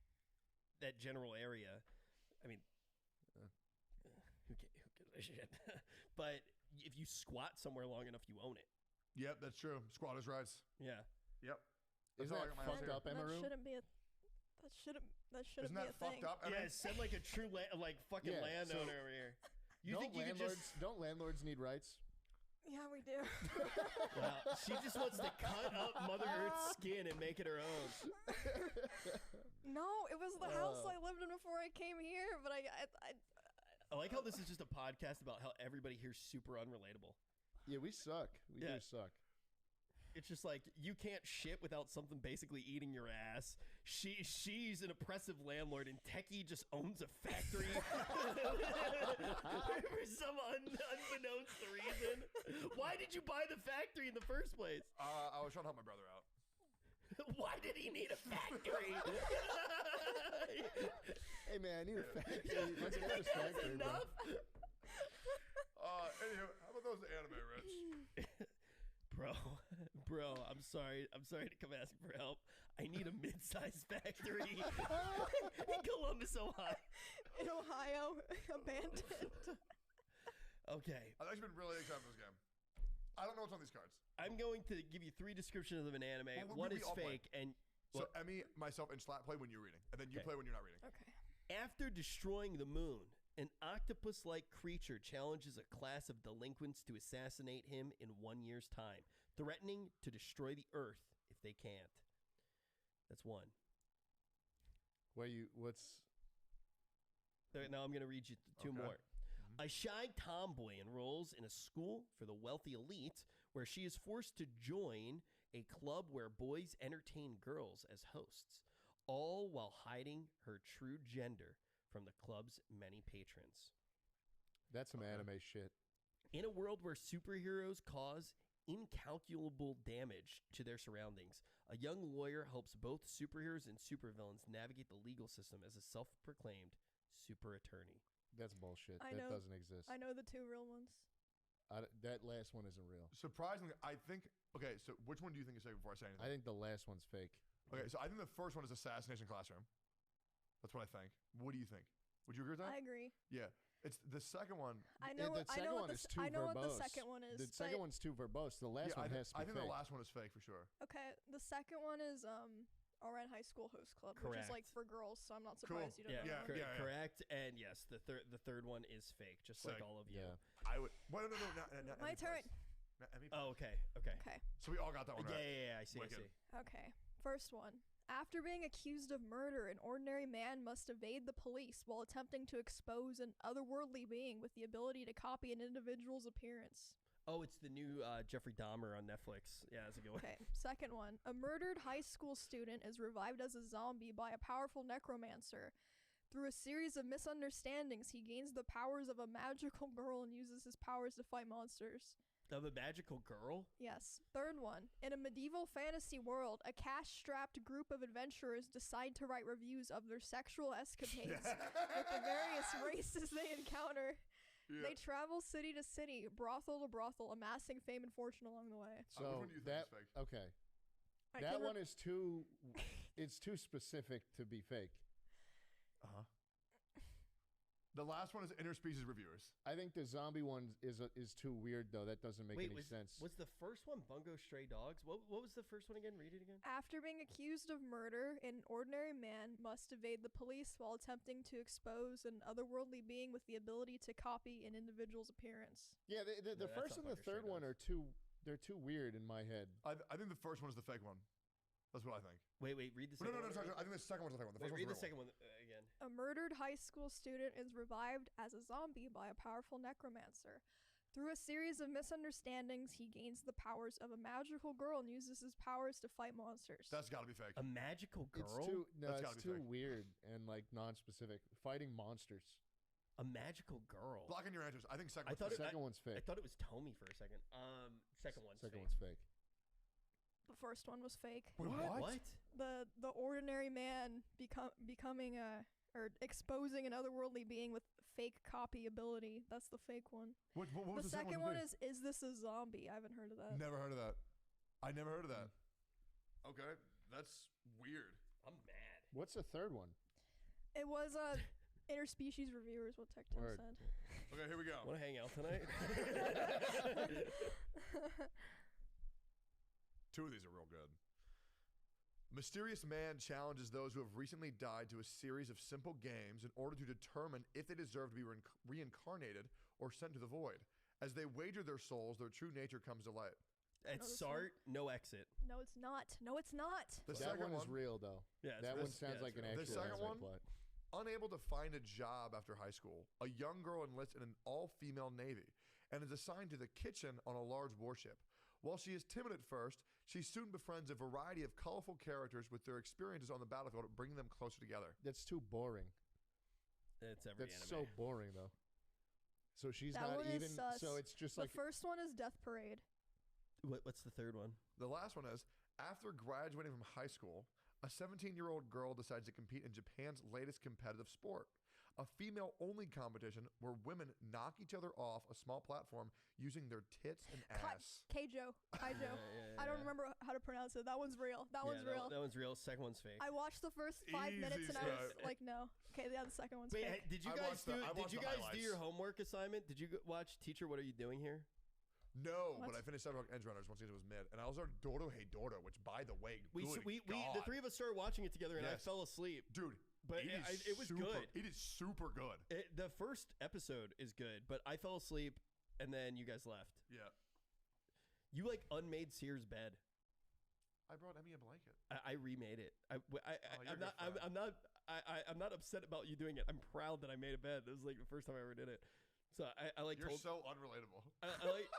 that general area. I mean, who gives a shit? But if you squat somewhere long enough, you own it. Yep, that's true. Squatters' rights. Yeah. Yep. That's Isn't all I that got my house fucked here. up, That Emerald? shouldn't be a. That shouldn't. That shouldn't Isn't be that a thing. fucked up? I Yeah, mean, said like a true fucking landowner over here. You think you could just? Don't landlords need rights? Yeah, we do. Wow, she just wants to cut up Mother Earth's skin and make it her own. No, it was the house I lived in before I came here, but I like how this is just a podcast about how everybody here's super unrelatable. Yeah, we suck. We do suck. It's just like you can't shit without something basically eating your ass. She's an oppressive landlord, and Techie just owns a factory for some unbeknownst reason. Why did you buy the factory in the first place? I was trying to help my brother out. Why did he need a factory? Hey man, I need a factory. Let's get this factory, enough. Anywho, how about those anime, Rich? Bro, I'm sorry to come asking for help. I need a mid-sized factory in Columbus, Ohio. In Ohio, abandoned. Okay. I've actually been really excited for this game. I don't know what's on these cards. I'm going to give you 3 descriptions of an anime. Well, One is fake, and so Emmy, myself, and Slap play when you're reading, and then you play when you're not reading. Okay. after destroying the moon, an octopus-like creature challenges a class of delinquents to assassinate him in 1 year's time, threatening to destroy the Earth if they can't. That's one. Now I'm going to read you two more. A shy tomboy enrolls in a school for the wealthy elite where she is forced to join a club where boys entertain girls as hosts, all while hiding her true gender from the club's many patrons. That's some anime shit. In a world where superheroes cause incalculable damage to their surroundings, a young lawyer helps both superheroes and supervillains navigate the legal system as a self-proclaimed super attorney. That's bullshit. That doesn't exist. I know the two real ones. That last one isn't real. Surprisingly, I think... Okay, so which one do you think is fake before I say anything? I think the last one's fake. Okay, so I think the first one is Assassination Classroom. That's what I think. What do you think? Would you agree with that? I agree. Yeah. It's the second one. I know what the second one is too verbose. The last one has to be I think fake. the last one is fake for sure. Okay, the second one is Oran High School Host Club, which is like for girls, so I'm not surprised you don't know. Correct. And yes, the third one is fake, just like all of you. Yeah. I would. Well, no. My turn. Oh, okay. So we all got that one right. Yeah. I see. Okay. First one. After being accused of murder, an ordinary man must evade the police while attempting to expose an otherworldly being with the ability to copy an individual's appearance. Oh, it's the new Jeffrey Dahmer on Netflix. Yeah, that's a good one. Okay, second one. A murdered high school student is revived as a zombie by a powerful necromancer. Through a series of misunderstandings, he gains the powers of a magical girl and uses his powers to fight monsters. Of a magical girl? Yes. Third one. In a medieval fantasy world, a cash-strapped group of adventurers decide to write reviews of their sexual escapades with the various races they encounter. Yeah. They travel city to city, brothel to brothel, amassing fame and fortune along the way. So which one do you think is fake? Okay. That one is too it's too specific to be fake. The last one is interspecies reviewers. I think the zombie one is too weird though. That doesn't make any sense. Was the first one Bungo Stray Dogs? What was the first one again? Read it again. After being accused of murder, an ordinary man must evade the police while attempting to expose an otherworldly being with the ability to copy an individual's appearance. Yeah, the first and the third one are too weird in my head. I think the first one is the fake one. That's what I think. Wait, read the second one. No, sorry. I think the second one's the fake one. Read the second one again. A murdered high school student is revived as a zombie by a powerful necromancer. Through a series of misunderstandings, he gains the powers of a magical girl and uses his powers to fight monsters. That's got to be fake. A magical girl? It's too weird and like non-specific. Fighting monsters. A magical girl. Blocking your answers. I think second one's fake. I thought it was Tommy for a second. Second one's fake. The first one was fake. What? The ordinary man becoming or exposing an otherworldly being with fake copy ability. That's the fake one. What was the second one is this a zombie? I haven't heard of that. Never heard of that. I never heard of that. Okay, that's weird. I'm mad. What's the third one? It was interspecies reviewers. What Tecton said. Okay, here we go. Want to hang out tonight? Two of these are real good. Mysterious man challenges those who have recently died to a series of simple games in order to determine if they deserve to be reincarnated or sent to the void. As they wager their souls, their true nature comes to light. It's start, no exit. No, it's not. No, it's not. The that second one is real, though. Yeah, that one sounds like an actual The second one, plot. unable to find a job after high school, a young girl enlists in an all-female navy and is assigned to the kitchen on a large warship. While she is timid at first, she soon befriends a variety of colorful characters with their experiences on the battlefield, bringing them closer together. That's too boring. It's every That's anime. so boring, though. So she's That not one even. is sus. So it's just The like first one is Death Parade. What's the third one? The last one is, after graduating from high school, a 17-year-old girl decides to compete in Japan's latest competitive sport, a female-only competition where women knock each other off a small platform using their tits and ass. Keijo. I don't remember how to pronounce it. That one's real. That one's real. That one's real. Second one's fake. I watched the first 5 minutes and I was like, no. Okay, yeah, the second one's Wait, fake. did you guys do your homework assignment? Did you watch Teacher, What Are You Doing Here? No, but I finished Cyberpunk Edge Runners once it was mid, and I also started Dodo Hey Dodo, which, by the way, We the three of us started watching it together, and I fell asleep. Dude, but it was good. It is super good. The first episode is good, but I fell asleep, and then you guys left. Yeah. You like unmade Sears bed. I brought Emmy a blanket. I remade it. I'm not upset about you doing it. I'm proud that I made a bed. It was like the first time I ever did it. So I like. You're so unrelatable. I like.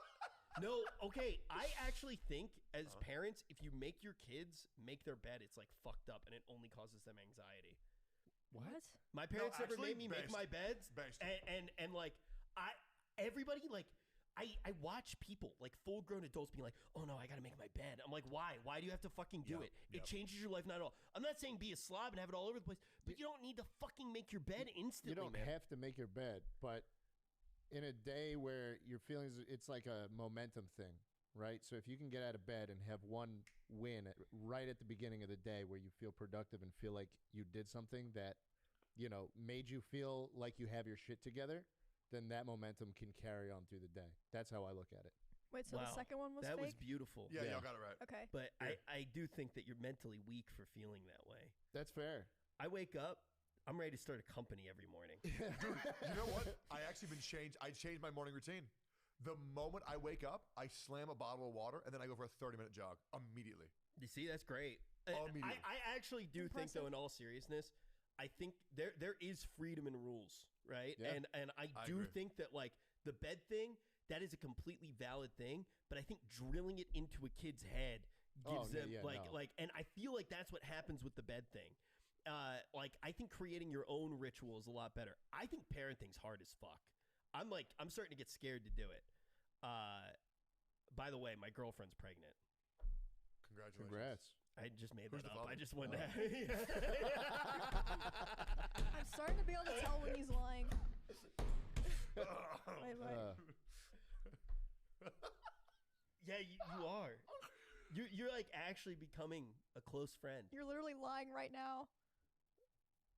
No, okay. I actually think as parents, if you make your kids make their bed, it's like fucked up, and it only causes them anxiety. What? My parents never made me make my beds, and like everybody like. I watch people, like full-grown adults, being like, "Oh no, I gotta make my bed." I'm like, "Why? Why do you have to fucking do it? It changes your life not at all." I'm not saying be a slob and have it all over the place, but you don't need to fucking make your bed instantly. You don't have to make your bed, but in a day where your feelings, it's like a momentum thing, right? So if you can get out of bed and have one win right at the beginning of the day where you feel productive and feel like you did something that, made you feel like you have your shit together, then that momentum can carry on through the day. That's how I look at it. Wait, so the second one was that fake? was beautiful. Yeah, y'all got it right. Okay. But I do think that you're mentally weak for feeling that way. That's fair. I wake up, I'm ready to start a company every morning. Dude, you know what? I changed my morning routine. The moment I wake up, I slam a bottle of water, and then I go for a 30-minute jog immediately. You see, that's great. Immediately. I actually do think, though, in all seriousness, I think there is freedom in rules, right? Yeah. And I do think that, like, the bed thing, that is a completely valid thing, but I think drilling it into a kid's head gives them, and I feel like that's what happens with the bed thing. I think creating your own ritual is a lot better. I think parenting's hard as fuck. I'm starting to get scared to do it. By the way, my girlfriend's pregnant. Congratulations. Congrats. I just made Who's that the up. father? I just wanted to. I'm starting to be able to tell when he's lying. Wait. Yeah, you are. You're like actually becoming a close friend. You're literally lying right now.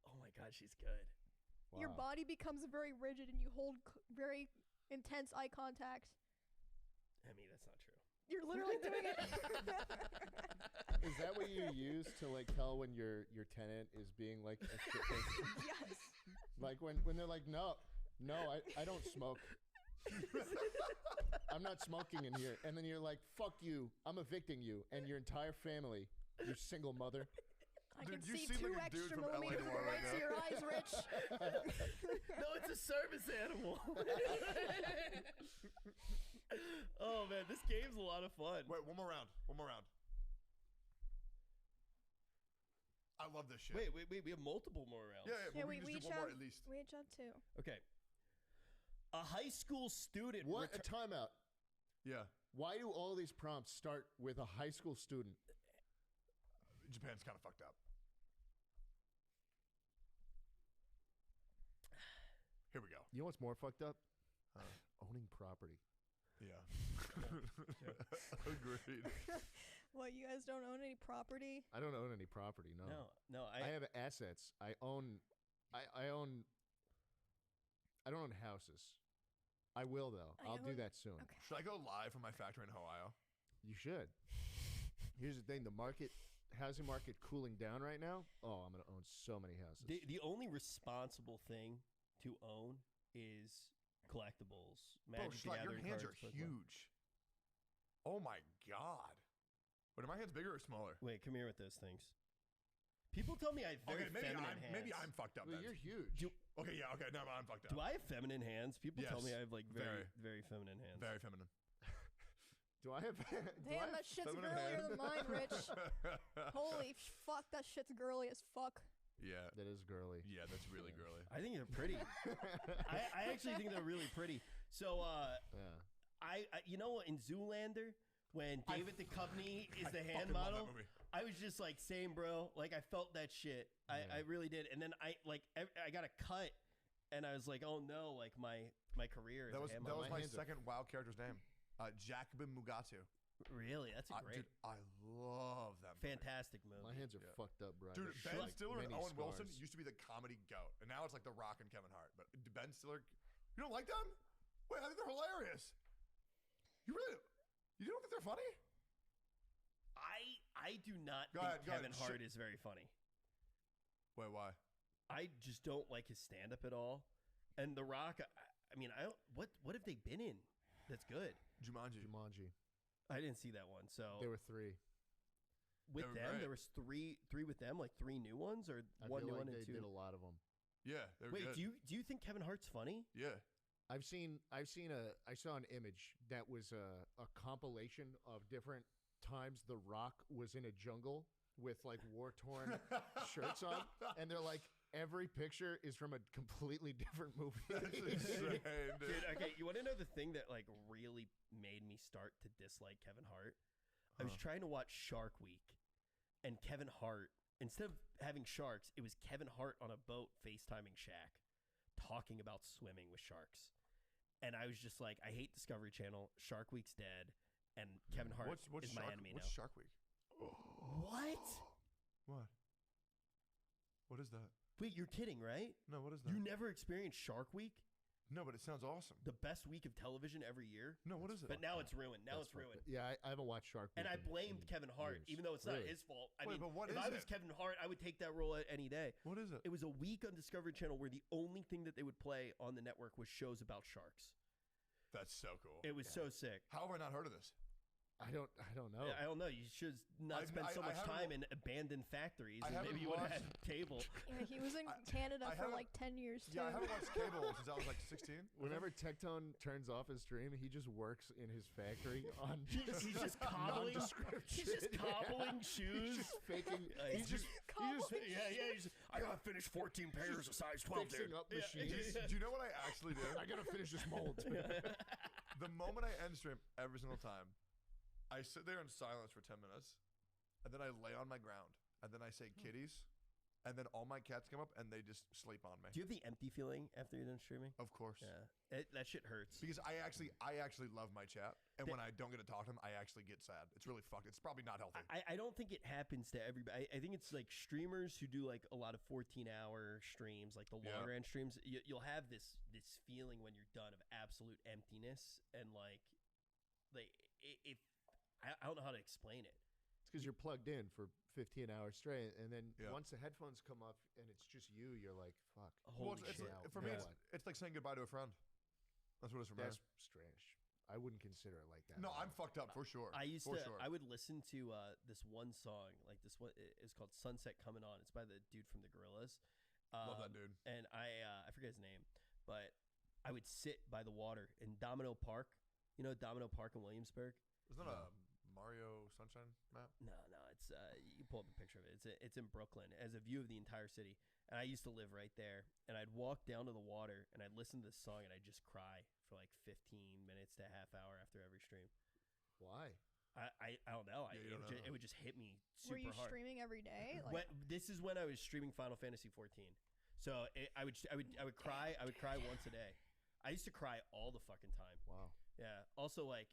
Oh my god, she's good. Your body becomes very rigid and you hold very intense eye contact. Emmy, that's not true. You're literally doing it. Is that what you use to like tell when your tenant is being like a shit person? Yes. Like when they're like, no, I don't smoke. I'm not smoking in here. And then you're like, fuck you, I'm evicting you and your entire family, your single mother. I Dude, can you see seem 2 like a dude extra from LA millimeters of Noire the right whites of now. your eyes, Rich. No, it's a service animal. Oh man, this game's a lot of fun. Wait, one more round. I love this shit. Wait, we have multiple more rounds. Yeah, we just each do one have more at least. we each have 2. Okay. A high school student. What? A timeout. Yeah. Why do all these prompts start with a high school student? Japan's kind of fucked up. Here we go. You know what's more fucked up? Owning property. Yeah. Agreed. What, you guys don't own any property? I don't own any property. No. No. I have assets. I don't own houses. I will though. I'll do that soon. Should I go live from my factory in Ohio? You should. Here's the thing: the market housing market cooling down right now, oh, I'm gonna own so many houses. The only responsible thing to own is collectibles. Magic Bro, your Gathering hands cards, are Pokemon. huge. Oh my god. Wait, are my hands bigger or smaller? Wait, come here with those things. People tell me I have very feminine hands. Maybe I'm fucked up. Well, then. you're huge. Okay, yeah, okay, no, I'm fucked up. Do I have feminine hands? People tell me Yes, I have like very feminine hands. Very feminine. Do I have? Damn, that shit's girlier than mine, Rich. Holy fuck, that shit's girly as fuck. Yeah, that is girly. Yeah, that's really girly. I think they're pretty. I actually think they're really pretty. So, yeah. I you know what, in Zoolander, when David Duchovny is the hand fucking love model, that movie. I was just like, same, bro. Like, I felt that shit. I really did. And then I got a cut, and I was like, oh no, like my career. That as was a hand that model. was my second WoW character's name, 𝚲𝙰𝙼𝙸𝙰𝙀. Really, that's a great. Dude, I love that. Fantastic movie. My hands are fucked up, bro. Dude, Ben Like, Stiller and many Owen Wilson scars. used to be the comedy goat, and now it's like The Rock and Kevin Hart. But Ben Stiller, you don't like them? Wait, I think they're hilarious. You don't think they're funny? I do not Go think ahead, go Kevin ahead. Hart is very funny. Wait, why? I just don't like his stand up at all. And The Rock, I mean, I don't, what have they been in that's good? Jumanji. I didn't see that one. So There were 3. with They were them, great. there was three with them, like 3 new ones, or I one feel new like one and they 2. did a lot of them. Yeah, they're Wait, good. do you think Kevin Hart's funny? Yeah. I saw an image that was a compilation of different times The Rock was in a jungle with like war-torn shirts on, and they're like, every picture is from a completely different movie. That's insane, dude. Dude, okay, you want to know the thing that like really made me start to dislike Kevin Hart? I was trying to watch Shark Week, and Kevin Hart, instead of having sharks, it was Kevin Hart on a boat FaceTiming Shaq, talking about swimming with sharks. And I was just like, I hate Discovery Channel. Shark Week's dead, and Kevin Hart What's is my Shark, enemy what's now. Shark Week? What? What? What is that? Wait, you're kidding, right? No, what is that? You never experienced Shark Week? No, but it sounds awesome. The best week of television every year? No, what is it? But now it's ruined. Now it's ruined. Yeah, I haven't watched Shark Week. And I in blamed Kevin Hart, years. even though it's not Really? his fault. I Wait, mean, but what if is I was it? Kevin Hart, I would take that role any day. What is it? It was a week on Discovery Channel where the only thing that they would play on the network was shows about sharks. That's so cool. It was so sick. How have I not heard of this? I don't know. I don't know. You should not spend so much time in abandoned factories, and maybe you would have had cable. Yeah, he was in Canada for haven't- like 10 years too. Yeah, I haven't watched cable since I was like 16. Whenever Tectone turns off his stream, he just works in his factory on He's just cobbling. nondescript He's just shit. cobbling Yeah. shoes. He's just faking. He's just cobbling I gotta finish 14 pairs of size 12, fixing dude. up machines. Do you know what I actually do? I gotta finish this mold. The moment I end stream every single time, I sit there in silence for 10 minutes, and then I lay on my ground, and then I say kitties, and then all my cats come up and they just sleep on me. Do you have the empty feeling after you're done streaming? Of course. Yeah, that shit hurts. Because I actually love my chat, and when I don't get to talk to them, I actually get sad. It's really fucked. It's probably not healthy. I don't think it happens to everybody. I think it's like streamers who do like a lot of 14-hour streams, like the longer end streams. You'll have this feeling when you're done of absolute emptiness, and like if I don't know how to explain it. It's because you're plugged in for 15 hours straight, and then Yeah. once the headphones come up and it's just you're like, fuck. Well, Holy it's shit. like, for me, it's like saying goodbye to a friend. That's what it's for me. That's strange. I wouldn't consider it like that. No, I'm fucked up for sure. I used for to. Sure. I would listen to this one song, like this one. It's called "Sunset Coming On." It's by the dude from the Gorillaz. Love that dude. And I forget his name, but I would sit by the water in Domino Park. You know Domino Park in Williamsburg. Isn't that a Mario Sunshine map? No, it's you pull up a picture of it. It's in Brooklyn. It has a view of the entire city. And I used to live right there. And I'd walk down to the water and I'd listen to this song and I'd just cry for like 15 minutes to a half hour after every stream. Why? I don't know. Yeah, It would just hit me super Were you hard. streaming every day? Like, This is when I was streaming Final Fantasy 14. So I would cry. I would cry once a day. I used to cry all the fucking time. Wow. Yeah. Also, like,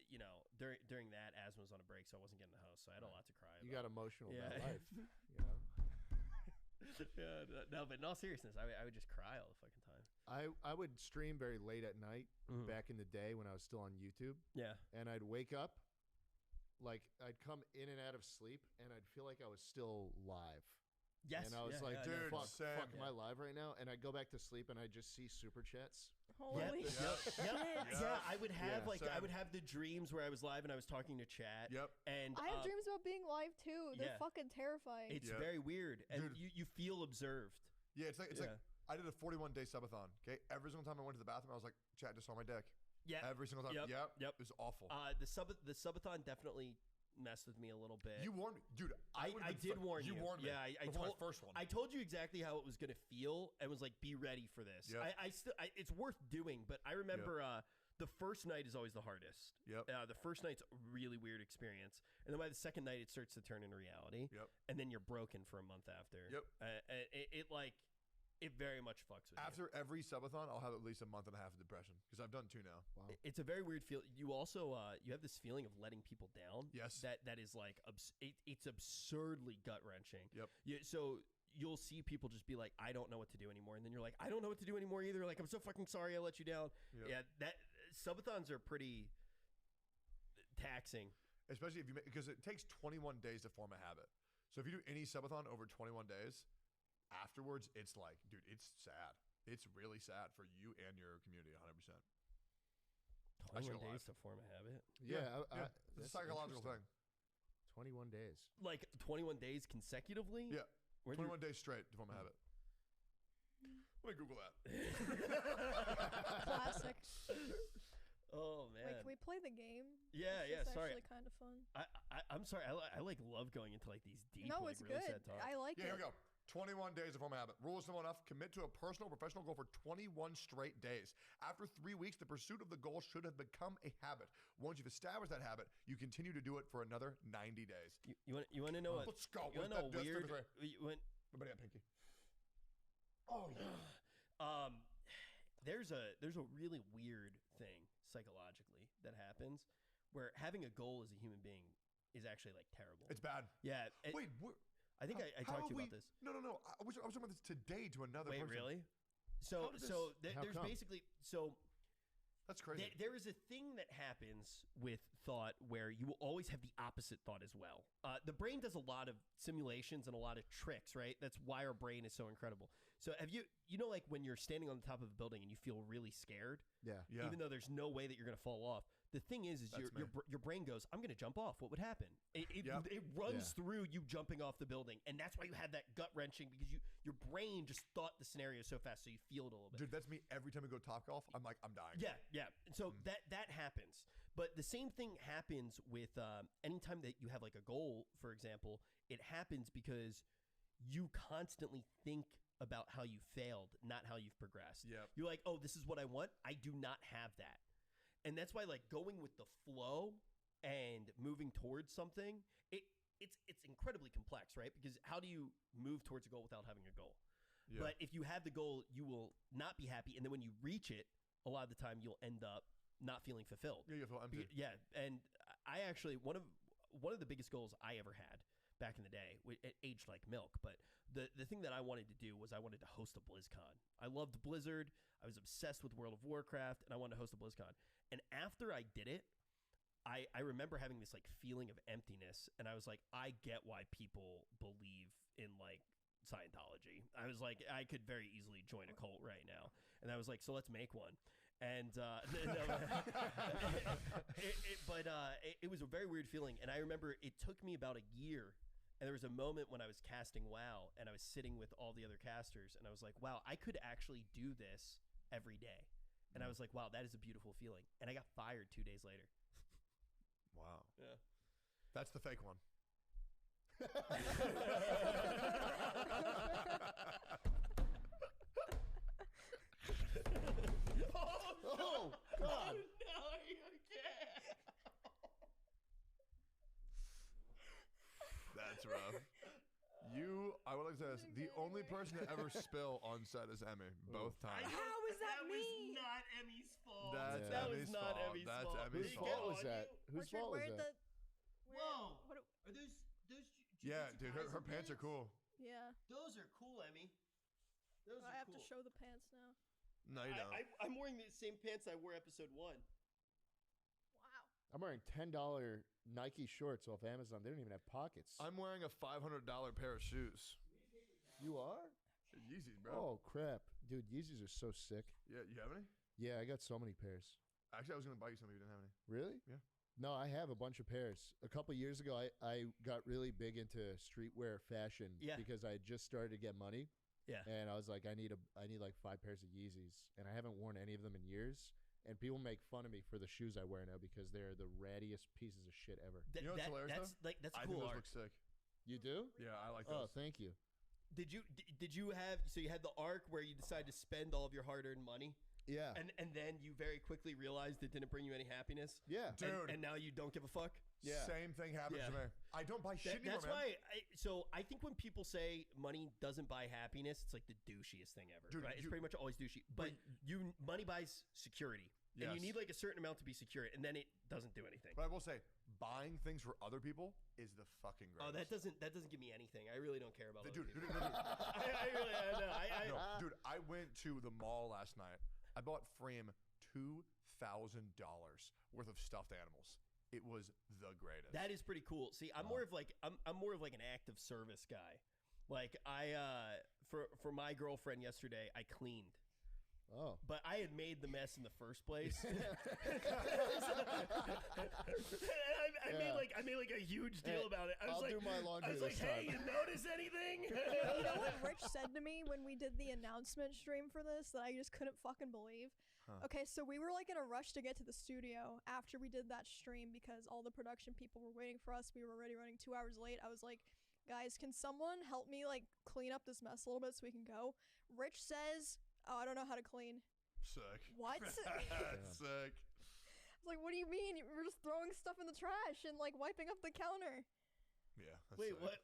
you know, during that, Asma was on a break, so I wasn't getting the host, so I had a lot to cry about. You got emotional Yeah. about life. You know? Yeah, no, but in all seriousness, I would just cry all the fucking time. I would stream very late at night Mhm. back in the day when I was still on YouTube. Yeah. And I'd wake up like I'd come in and out of sleep, and I'd feel like I was still live. Yes, and I was yeah, like, yeah, dude, no, fuck, am I live right now? And I'd go back to sleep, and I'd just see super chats. Holy shit! Yeah, I would have Yeah, I would have the dreams where I was live and I was talking to chat. Yep. And I have dreams about being live too. They're yeah. fucking terrifying. It's very weird, and Dude. you feel observed. Yeah, it's like I did a 41-day subathon. Okay, every single time I went to the bathroom, I was like, chat just saw my dick. Yeah, every single time. Yep. It was awful. The subathon definitely messed with me a little bit. You warned me, dude. I did warn you. You warned me. Yeah, I before told my first one. I told you exactly how it was gonna feel, and was like, "Be ready for this." Yep. It's worth doing, but I remember the first night is always the hardest. Yep. The first night's a really weird experience, and then by the second night, it starts to turn into reality. Yep. And then you're broken for a month after. Yep. It very much fucks with you. After every subathon, I'll have at least a month and a half of depression because I've done 2 now. Wow. It's a very weird feel. You also you have this feeling of letting people down. Yes. That is like it's absurdly gut wrenching. Yep. So you'll see people just be like, I don't know what to do anymore, and then you're like, I don't know what to do anymore either. Like, I'm so fucking sorry I let you down. Yep. Yeah. That subathons are pretty taxing. Especially if you because it takes 21 days to form a habit. So if you do any subathon over 21 days, afterwards it's like, dude, it's sad. It's really sad for you and your community 100%. 21 days to form a habit. Yeah, it's a psychological thing. 21 days. Like 21 days consecutively? Yeah. Where'd 21 days straight to form a habit. Let me Google that. Classic. Oh man. Wait, can we play the game? Yeah, It's sorry. actually kind of fun. I'm sorry. I like love going into like these deep. No, like, it's really good. sad talk. I like it. Here we go. 21 days to form a habit. Rule is simple enough. Commit to a personal or professional goal for 21 straight days. After 3 weeks, the pursuit of the goal should have become a habit. Once you've established that habit, you continue to do it for another 90 days. You want to know what? Let's go. You want to know weird? Nobody got pinky. Oh yeah. There's a really weird thing psychologically that happens where having a goal as a human being is actually like terrible. It's bad. Yeah. Wait, I think I talked to you about this. No. I was talking about this today to another person. Wait, really? So there's basically that's crazy. There is a thing that happens with thought where you will always have the opposite thought as well. The brain does a lot of simulations and a lot of tricks, right? That's why our brain is so incredible. So have you like when you're standing on the top of a building and you feel really scared? Yeah. Even though there's no way that you're going to fall off. The thing is your brain goes, I'm going to jump off. What would happen? It runs through you jumping off the building. And that's why you had that gut wrenching because your brain just thought the scenario so fast. So you feel it a little bit. Dude, that's me every time we go Top Golf. I'm like, I'm dying. Yeah. So that happens. But the same thing happens with anytime that you have like a goal, for example, it happens because you constantly think about how you failed, not how you've progressed. Yep. You're like, oh, this is what I want. I do not have that. And that's why like going with the flow and moving towards something, it's incredibly complex, right? Because how do you move towards a goal without having a goal? Yeah. But if you have the goal, you will not be happy. And then when you reach it, a lot of the time you'll end up not feeling fulfilled. Yeah, you feel empty. Yeah. And I actually, one of the biggest goals I ever had back in the day, it aged like milk, but the thing that I wanted to do was I wanted to host a BlizzCon. I loved Blizzard. I was obsessed with World of Warcraft, and I wanted to host a BlizzCon. And after I did it, I remember having this like feeling of emptiness, and I was like, I get why people believe in like Scientology. I was like, I could very easily join a cult right now. And I was like, so let's make one. And it was a very weird feeling. And I remember it took me about a year. And there was a moment when I was casting WoW and I was sitting with all the other casters and I was like, wow, I could actually do this every day. And I was like, wow, that is a beautiful feeling. And I got fired 2 days later. Wow. Yeah. That's the fake one. Oh, God. No, you can't. That's rough. I would like to say this. The only person to ever spill on set is Emmy, both times. How is that me? Was not Emmy's fault. That's that Emmy's was not fault. Emmy's That's fault. Emmy's Whose fault. fault was that? Whose fault was that? Whoa. What Are those Yeah, jujitsu dude, guys her in pants are cool. Yeah. Those are cool, Emmy. Those are I have cool. to show the pants now. No, you don't. I'm wearing the same pants I wore episode 1. Wow. I'm wearing $10 Nike shorts off Amazon. They don't even have pockets. I'm wearing a $500 pair of shoes. You are? Yeezys, bro. Oh, crap. Dude, Yeezys are so sick. Yeah, you have any? Yeah, I got so many pairs. Actually, I was going to buy you some if you didn't have any. Really? Yeah. No, I have a bunch of pairs. A couple years ago, I got really big into streetwear fashion because I had just started to get money. Yeah. And I was like, I need like 5 pairs of Yeezys, and I haven't worn any of them in years. And people make fun of me for the shoes I wear now because they're the rattiest pieces of shit ever. You know what's hilarious? That's I cool think those art. look sick. You do? Yeah, I like Oh, those. thank you. Did you have so you had the arc where you decided to spend all of your hard-earned money? Yeah. And then you very quickly realized it didn't bring you any happiness? Yeah. Dude. And now you don't give a fuck? Yeah. Same thing happens Yeah. to me. I don't buy shit anymore, That's man. why I think when people say money doesn't buy happiness, it's like the douchiest thing ever. Dude, right? It's pretty much always douchey. But money buys security. And you Yes. need like a certain amount to be secure, and then it doesn't do anything. But I will say, buying things for other people is the fucking greatest. Oh, that doesn't give me anything. I really don't care about Dude, other dude, people. I really I know. No, dude, I went to the mall last night. I bought Frame $2,000 worth of stuffed animals. It was the greatest. That is pretty cool. See, I'm more of like I'm more of like an active service guy. Like I for my girlfriend yesterday, I cleaned. Oh. But I had made the mess in the first place. I made like a huge deal about it. I was I'll like, do my laundry I was this like, hey, time. you notice anything? You know what Rich said to me when we did the announcement stream for this that I just couldn't fucking believe? Huh. Okay, so we were like in a rush to get to the studio after we did that stream because all the production people were waiting for us. We were already running 2 hours late. I was like, guys, can someone help me like clean up this mess a little bit so we can go? Rich says, oh, I don't know how to clean. Sick. What? Sick. I was like, what do you mean? We're just throwing stuff in the trash and like wiping up the counter. Yeah. That's Wait, sick.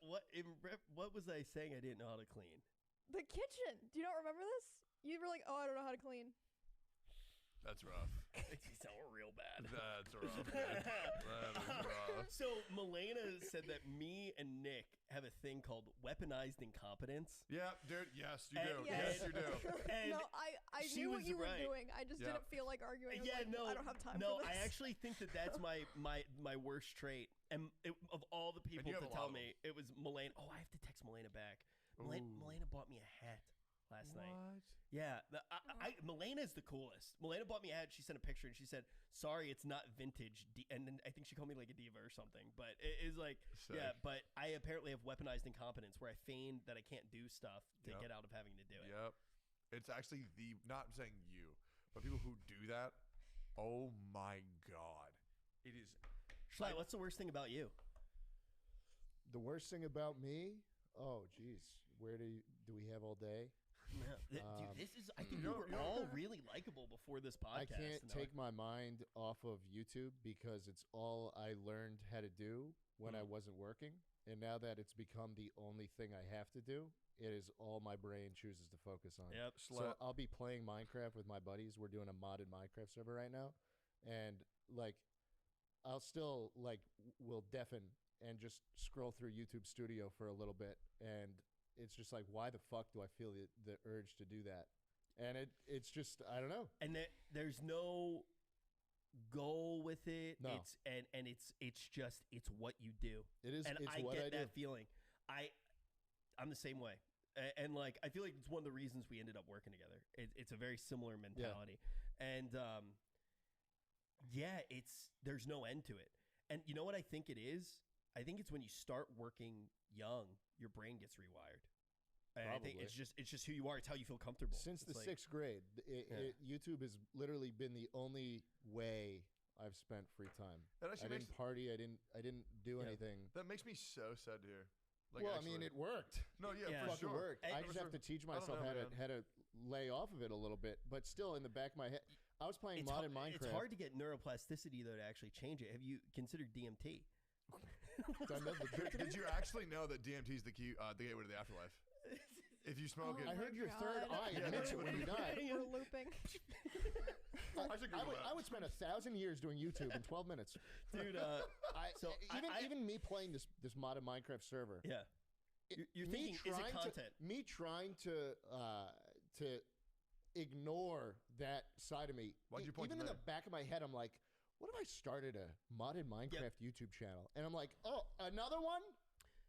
what was I saying I didn't know how to clean? The kitchen. Do you not remember this? You were like, oh, I don't know how to clean. That's rough. You sound real bad. That's rough, dude. That is rough. So Milena said that me and Nick have a thing called weaponized incompetence. Yeah, dude. Yes, you do. Yes. Yes, you do. And No, I she knew what was you right. were doing. I just Yeah. didn't feel like arguing. I was Yeah, like, no, I don't have time no. for this. I actually think that that's my worst trait. And of all the people you have to a lot tell of me, it was Milena. Oh, I have to text Milena back. Milena bought me a hat last night. Yeah, Milena is the coolest. Milena bought me a hat. She sent a picture and she said, "Sorry, it's not vintage." And then I think she called me like a diva or something. But it is like, Sick. yeah. But I apparently have weaponized incompetence where I feign that I can't do stuff to Yep. get out of having to do it. Yep. It's actually not saying you, but people who do that, oh my God. It is. Schley, what's the worst thing about you? The worst thing about me? Oh, geez. Where do we have all day? Dude, this is. I think we were all really likable before this podcast. I can't and take my mind off of YouTube because it's all I learned how to do when I wasn't working. And now that it's become the only thing I have to do, it is all my brain chooses to focus on. Yep. So I'll be playing Minecraft with my buddies. We're doing a modded Minecraft server right now. And like, I'll still like, will deafen and just scroll through YouTube Studio for a little bit. And it's just like, why the fuck do I feel the urge to do that? And it's just, I don't know. And there's no goal with it. No. It's just what you do. It is. And it's I what get I that do. feeling. I'm the same way. And like I feel like it's one of the reasons we ended up working together. It's a very similar mentality. And yeah, there's no end to it. And you know what I think it is? I think it's when you start working young, your brain gets rewired. And I think it's just who you are. It's how you feel comfortable. Since It's the like- sixth grade, YouTube has literally been the only way I've spent free time. That I actually didn't party. I didn't do anything. That makes me so sad to hear. Like, well, actually. I mean, it worked. No, yeah, it for fucking sure. worked. I For just sure. have to teach I don't myself know, how to lay off of it a little bit. But still, in the back of my head, I was playing It's modded hard, Minecraft. It's hard to get neuroplasticity though to actually change it. Have you considered DMT? Did you actually know that DMT is the gateway to the afterlife? If you smoke it, I heard your third eye admits it when you die. We're looping. I would spend 1,000 years doing YouTube in 12 minutes, dude. Even me playing this modded Minecraft server. Yeah, you're thinking, is it content? Me trying to ignore that side of me. Why'd you point even to in me? the back of my head, I'm like, what if I started a modded Minecraft YouTube channel? And I'm like, oh, another one?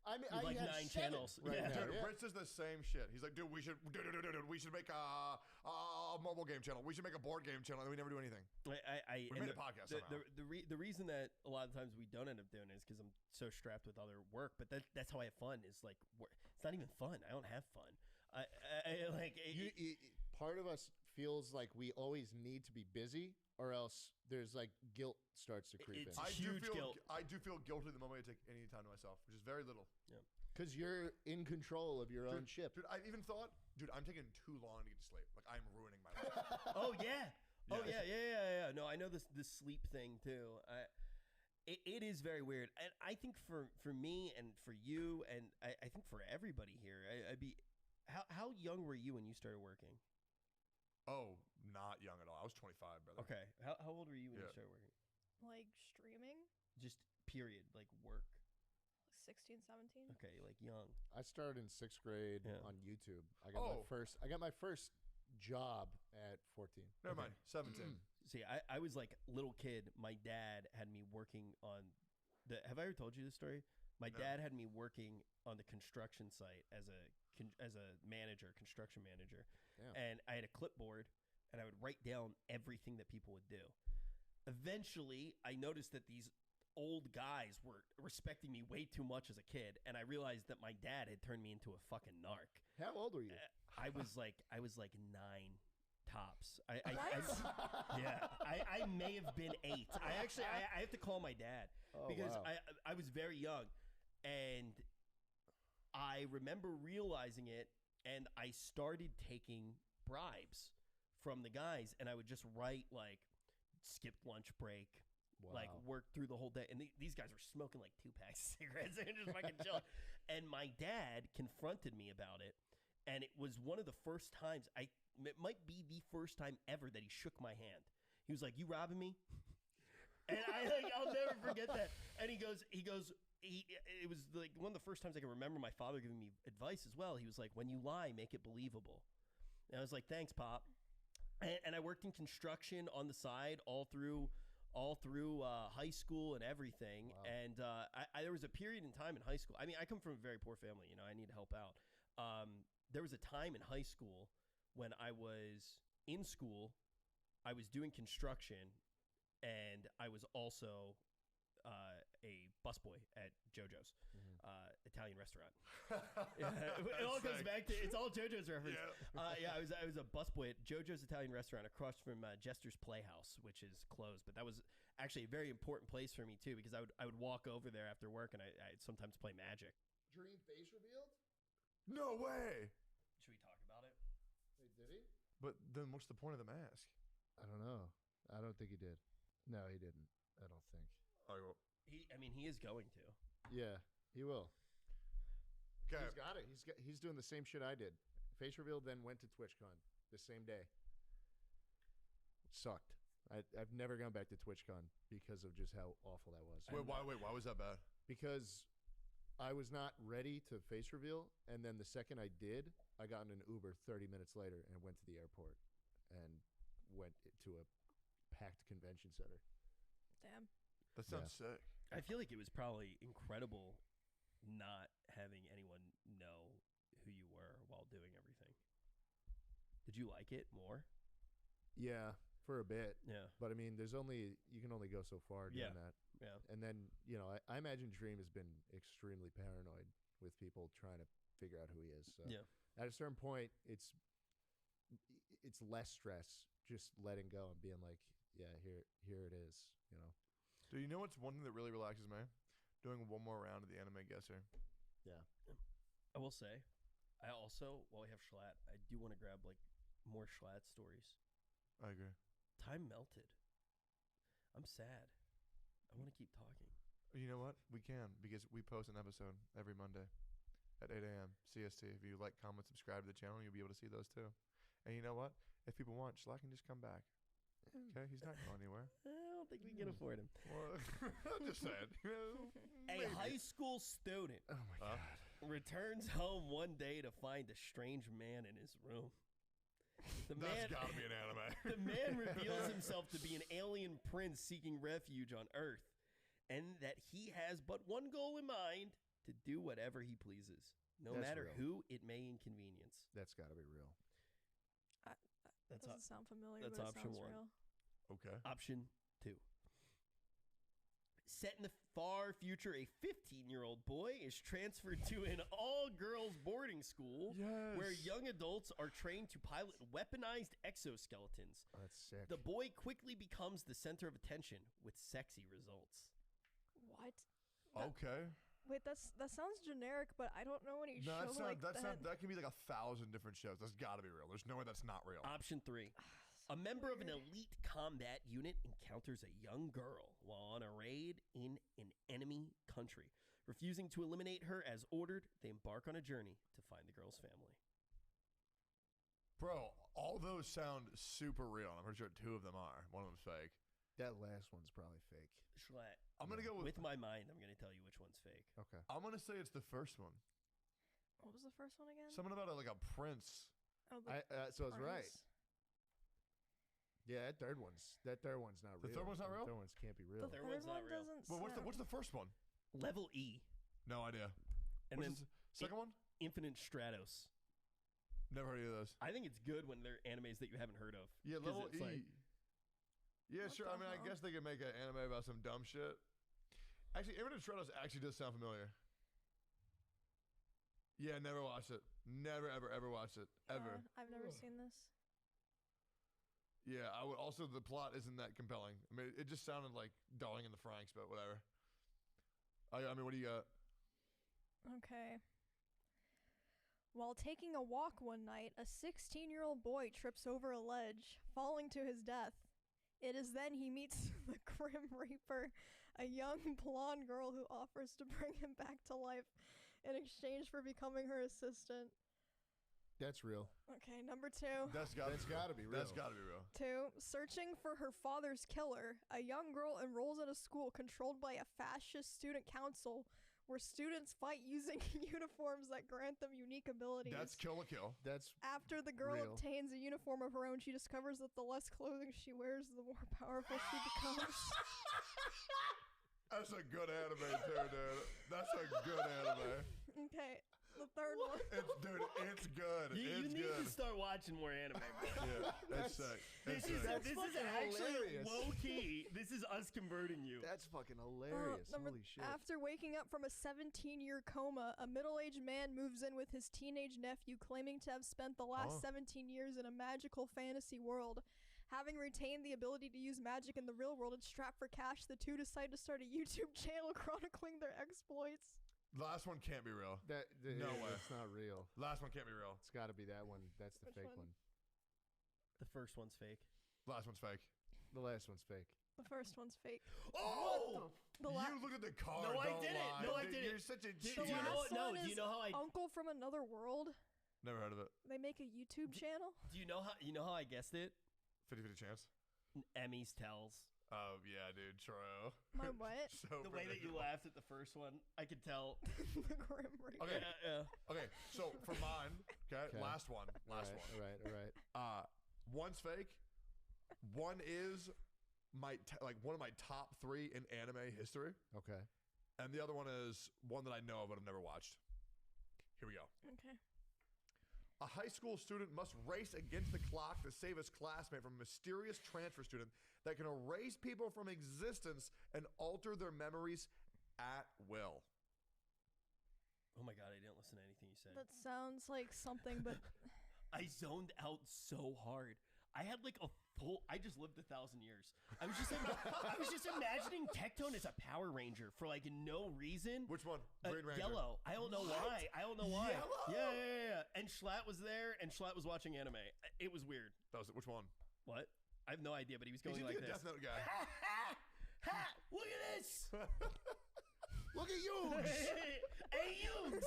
I mean, I like have 9 7 channels. right now. Dude, Yeah. Rich does the same shit. He's like, dude, we should make a mobile game channel. We should make a board game channel. And we never do anything. We made a podcast somehow. The reason that a lot of times we don't end up doing it is because I'm so strapped with other work. But that's how I have fun. Is like it's not even fun. I don't have fun. Part of us feels like we always need to be busy, or else there's like guilt starts to creep in. I do feel guilty the moment I take any time to myself, which is very little. Yeah. Because you're in control of your own ship. Dude, I even thought, I'm taking too long to get to sleep. Like, I'm ruining my life. Oh, yeah. Oh, yeah. No, I know this sleep thing, too. It is very weird. And I think for me and for you, and I think for everybody here, how young were you when you started working? Oh, not young at all. I was 25, brother. Okay. How old were you when you started working? Like streaming? Just period, like work. 16, 17. Okay, like young. I started in 6th grade on YouTube. I got my first job at 14. Never mind, 17. See, I was like little kid. My dad had me working on have I ever told you this story? My dad had me working on the construction site as a manager, construction manager. Damn. And I had a clipboard and I would write down everything that people would do. Eventually, I noticed that these old guys were respecting me way too much as a kid, and I realized that my dad had turned me into a fucking narc. How old were you? I was like 9 tops. I may have been 8. I have to call my dad because I was very young, and I remember realizing it, and I started taking bribes from the guys, and I would just write like skipped lunch break. Wow. Like work through the whole day, and these guys were smoking like 2 packs of cigarettes and just fucking chilling. And my dad confronted me about it, and it was one of the first times it might be the first time ever that he shook my hand. He was like, "You robbing me?" And I'll never forget that. And it was like one of the first times I can remember my father giving me advice as well. He was like, "When you lie, make it believable." And I was like, "Thanks, Pop." And I worked in construction on the side all through high school and everything. Wow. And there was a period in time in high school. I mean, I come from a very poor family. You know, I need to help out. There was a time in high school when I was in school, I was doing construction, and I was also a busboy at JoJo's Italian restaurant. It all goes back to it's all JoJo's reference. Yeah, I was a busboy at JoJo's Italian restaurant across from Jester's Playhouse, which is closed. But that was actually a very important place for me too, because I would walk over there after work, and I'd sometimes play Magic. Dream face revealed? No way. Should we talk about it? Wait, did he? But then what's the point of the mask? I don't know. I don't think he did. No, he didn't. I don't think. He is going to. Yeah, he will. Okay. He's got it. He's doing the same shit I did. Face reveal, then went to TwitchCon the same day. It sucked. I've never gone back to TwitchCon because of just how awful that was. Why was that bad? Because I was not ready to face reveal, and then the second I did, I got in an Uber 30 minutes later and went to the airport and went to a packed convention center. Damn. That sounds sick. I feel like it was probably incredible not having anyone know who you were while doing everything. Did you like it more? Yeah, for a bit. Yeah. But I mean, you can only go so far doing that. Yeah. And then, I imagine Dream has been extremely paranoid with people trying to figure out who he is. So at a certain point, it's less stress just letting go and being like, yeah, here it is, Do you know what's one thing that really relaxes me? Doing one more round of the anime guesser. Yeah. I will say, I also, while we have Schlatt, I do want to grab like more Schlatt stories. I agree. Time melted. I'm sad. I want to keep talking. You know what? We can, because we post an episode every Monday at 8 a.m. CST. If you like, comment, subscribe to the channel, you'll be able to see those too. And you know what? If people want, Schlatt can just come back. Okay, he's not going anywhere. I don't think we can afford him. Well, I'm just saying. A high school student God. returns home one day to find a strange man in his room. That's gotta be an anime. The man reveals himself to be an alien prince seeking refuge on Earth, and that he has but one goal in mind: to do whatever he pleases, no That's matter real. who it may inconvenience. That's got to be real. That's Doesn't sound familiar, that's but it option sounds one. real. Okay. Option 2. Set in the far future, a 15-year-old boy is transferred to an all-girls boarding school where young adults are trained to pilot weaponized exoskeletons. That's sick. The boy quickly becomes the center of attention with sexy results. What? Okay. Wait, that sounds generic, but I don't know any No, show that's not, like that's that. not, that can be like 1,000 different shows. That's got to be real. There's no way that's not real. Option 3. A member of an elite combat unit encounters a young girl while on a raid in an enemy country. Refusing to eliminate her as ordered, they embark on a journey to find the girl's family. Bro, all those sound super real. I'm pretty sure 2 of them are. One of them's fake. That last one's probably fake. Schlatt, I'm going to go with my mind, I'm going to tell you which one's fake. Okay. I'm going to say it's the first one. What was the first one again? Something about like a prince. Oh, So I was right. prince. Yeah, that third one's not real. The third one's not real? The third one's can't be real. The third one doesn't Well, what's the first one? Level E. No idea. And What's then the second one? Infinite Stratos. Never heard of those. I think it's good when they're animes that you haven't heard of. Yeah, 'Cause level it's E. like- Yeah, What sure. the I mean, I hell? guess they could make an anime about some dumb shit. Actually, Infinite Stratos actually does sound familiar. Yeah, never watched it. Never, ever, ever watched it. Ever. I've never seen this. Yeah, I would also, the plot isn't that compelling. I mean, it just sounded like Darling in the Franxx, but whatever. I mean, what do you got? Okay. While taking a walk one night, a 16-year-old boy trips over a ledge, falling to his death. It is then he meets the Grim Reaper, a young blonde girl who offers to bring him back to life in exchange for becoming her assistant. That's real. Okay, number 2. That's got to be real. That's got to be real. 2. Searching for her father's killer, a young girl enrolls at a school controlled by a fascist student council where students fight using uniforms that grant them unique abilities. That's Kill la Kill. That's After the girl real. obtains a uniform of her own, she discovers that the less clothing she wears, the more powerful she becomes. That's a good anime, too, dude. That's a good anime. Okay, the third one. It's good. You It's need good. to start watching more anime, bro. Yeah, it's sick. This It's is sick. this is fucking actually hilarious. low key. This is us converting you. That's fucking hilarious. Holy shit. After waking up from a 17-year coma, a middle-aged man moves in with his teenage nephew, claiming to have spent the last 17 years in a magical fantasy world. Having retained the ability to use magic in the real world and strapped for cash, the two decide to start a YouTube channel chronicling their exploits. Last one can't be real. No way. That's not real. Last one can't be real. It's got to be that one. That's the Which fake one? one. The first one's fake. Last one's fake. The last one's fake. The first one's fake. Oh! The la- You look at the card. No, I don't didn't. lie. No, I Dude, didn't. You're such a Do cheater. you know last what? No, one do you is know how I? Uncle from Another World. Never heard of it. They make a YouTube channel. Do you know how? You know how I guessed it? 50-50 chance. Emmy's tells. Oh, yeah, dude. True. My what? So The way that you predictable. laughed at the first one, I could tell. The Grim Reaper. Okay. Yeah. Okay, so for mine, okay, Okay. last one. All right. One's fake. One is one of my top 3 in anime history, Okay. and the other one is one that I know of but I've never watched. Here we go. Okay. A high school student must race against the clock to save his classmate from a mysterious transfer student that can erase people from existence and alter their memories at will. Oh my god, I didn't listen to anything you said. That sounds like something, but I zoned out so hard. I had like a full. I just lived 1,000 years. I was just imagining Tectone as a Power Ranger for like no reason. Which one? Green Ranger. Yellow. I don't know why. I don't know why. Yellow? Yeah. And Schlatt was there, and Schlatt was watching anime. It was weird. That was it. Which one? What? I have no idea, but he was He's going like a this. Death Note guy. Ha! Look at this! Look at you. Hey, Yugs!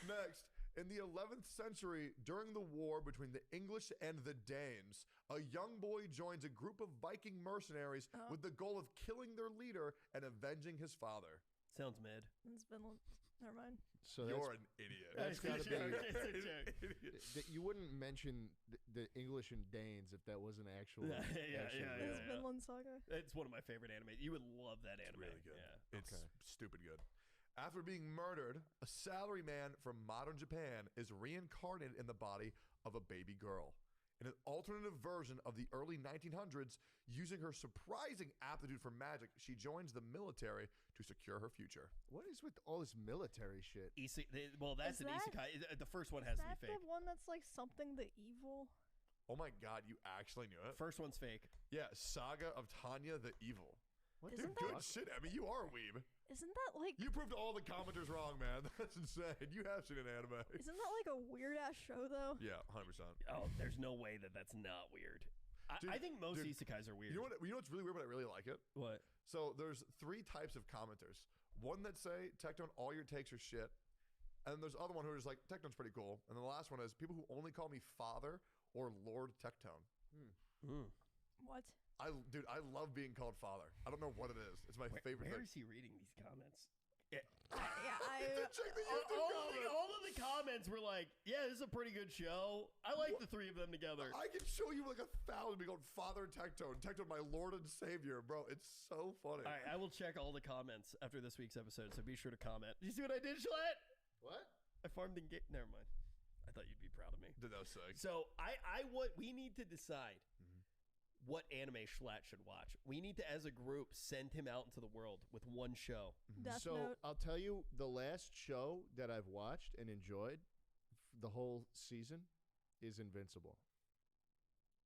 Next, in the 11th century, during the war between the English and the Danes, a young boy joins a group of Viking mercenaries with the goal of killing their leader and avenging his father. Sounds mid. it's Vinland. Never mind. So You're an idiot. That's got to be. It's a joke. You wouldn't mention the English and Danes if that was an actual. Yeah. It's Vinland Saga. It's one of my favorite anime. You would love that anime. Really good. Yeah. It's stupid good. After being murdered, a salaryman from modern Japan is reincarnated in the body of a baby girl. In an alternative version of the early 1900s, using her surprising aptitude for magic, she joins the military to secure her future. What is with all this military shit? Well, that's an isekai. The first one has to be fake. Is that the one that's like something the evil? Oh my god, you actually knew it? First one's fake. Yeah, Saga of Tanya the Evil. What? Dude, good shit, Emmy. You are a weeb. Isn't that like... You proved all the commenters wrong, man. That's insane. You have seen an anime. Isn't that like a weird-ass show, though? Yeah, 100%. Oh, there's no way that's not weird. I think most isekais are weird. You know what's really weird, but I really like it? What? So there's 3 types of commenters. One that say, Tectone, all your takes are shit. And then there's the other one who are just like, Tectone's pretty cool. And then the last one is people who only call me Father or Lord Tectone. What? I love being called Father. I don't know what it is. It's my favorite Where thing. is he reading these comments? All of the comments were like, yeah, this is a pretty good show. I like the 3 of them together. I can show you like 1,000 being called Father Tectone. Tectone, my Lord and Savior. Bro, it's so funny. All right, I will check all the comments after this week's episode, so be sure to comment. Did you see what I did, Schlatt? What? I farmed in Never mind. I thought you'd be proud of me. That was sick. So we need to decide what anime Schlatt should watch. We need to, as a group, send him out into the world with one show. Death So Note. I'll tell you, the last show that I've watched and enjoyed the whole season is Invincible.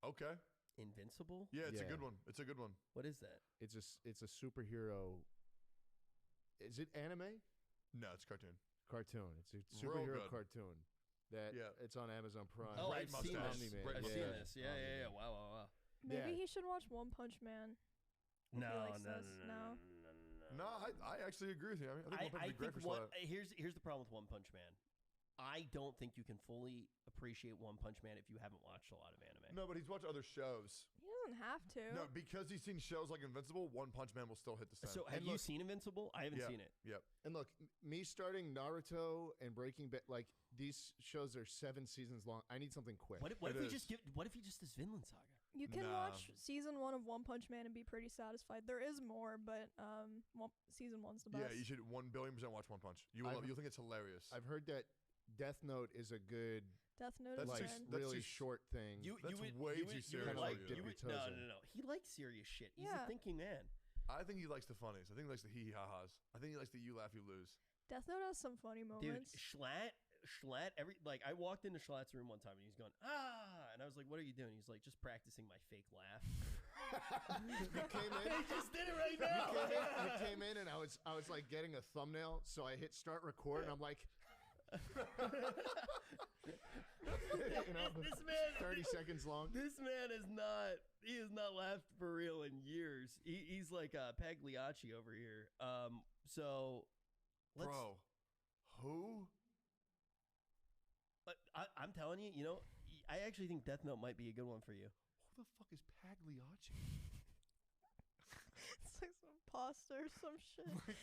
Okay. Invincible? Yeah, it's a good one. It's a good one. What is that? It's a superhero. Is it anime? No, it's cartoon. Cartoon. It's a Real superhero good. cartoon. That it's on Amazon Prime. Oh, Bright I've seen mustache. this. Bright I've mustache. seen this. Yeah. Wow. Maybe he should watch One Punch Man. No. No, I actually agree with you. I think One Punch would be great for Schlatt. Here's the problem with One Punch Man. I don't think you can fully appreciate One Punch Man if you haven't watched a lot of anime. No, but he's watched other shows. He doesn't have to. No, because he's seen shows like Invincible, One Punch Man will still hit the same. So have you seen Invincible? I haven't seen it. Yep. And look, me starting Naruto and Breaking Bad, like these shows are 7 seasons long. I need something quick. What if he just does Vinland Saga? You can watch season 1 of One Punch Man and be pretty satisfied. There is more, but season 1's the best. Yeah, you should 1,000,000,000% watch One Punch. You'll think it's hilarious. I've heard that Death Note is a good, Death Note is like good. really short thing. That's way too serious. Kinda like for dip you. your toes in. No. He likes serious shit. He's Yeah. a thinking man. I think he likes the funnies. I think he likes the hee-hee-ha-has. I think he likes the you laugh, you lose. Death Note has some funny Dude, moments. Schlatt, I walked into Schlatt's room one time and he's going, and I was like, what are you doing? He's like, just practicing my fake laugh. You came in. He just did it right now. You came in and I was like getting a thumbnail, so I hit start record and I'm like, this man 30 seconds long. This man has not laughed for real in years. He's like Pagliacci over here. So let's, Bro, who? But I'm telling you, I actually think Death Note might be a good one for you. Who the fuck is Pagliacci? It's like some pasta or some shit.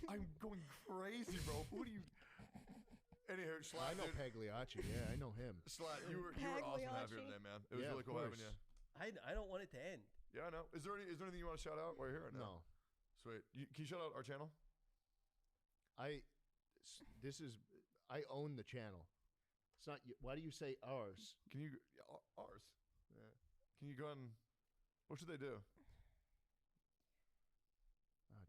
I'm going crazy, bro. Who do you? Anywho, Schlatt. I know Pagliacci. Yeah, I know him. Schlatt, you were awesome to have here today, man. It was really cool having you. I don't want it to end. Yeah, I know. Is there anything you want to shout out while you're here? Or no. Sweet. Can you shout out our channel? I own the channel. It's not. Why do you say ours? Can you ours? Yeah. Can you go and what should they do?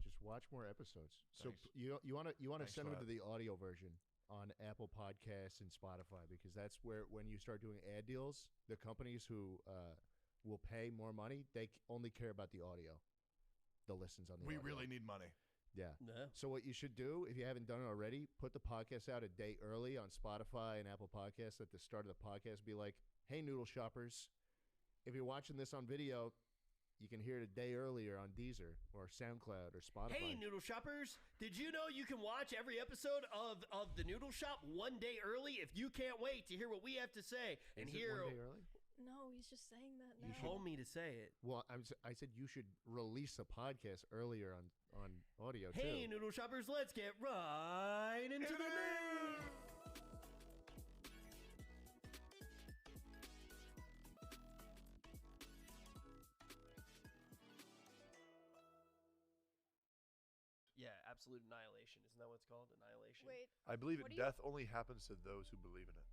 Just watch more episodes. Thanks. So you want to Thanks send for them to that. the audio version on Apple Podcasts and Spotify, because that's where when you start doing ad deals, the companies who will pay more money, they only care about the audio, the listens on the We audio. really need money. Yeah. So what you should do, if you haven't done it already, put the podcast out a day early on Spotify and Apple Podcasts. At the start of the podcast, be like, "Hey, Noodle Shoppers, if you're watching this on video, you can hear it a day earlier on Deezer or SoundCloud or Spotify." Hey, Noodle Shoppers, did you know you can watch every episode of the Noodle Shop one day early if you can't wait to hear what we have to say? Is it hear one day early? No, he's just saying that now. You told me to say it. Well, I said you should release a podcast earlier on audio too. Hey, Noodle Shoppers, let's get right into the news. Yeah, absolute annihilation. Isn't that what it's called? Annihilation? Wait. I believe what do death only happens to those who believe in it.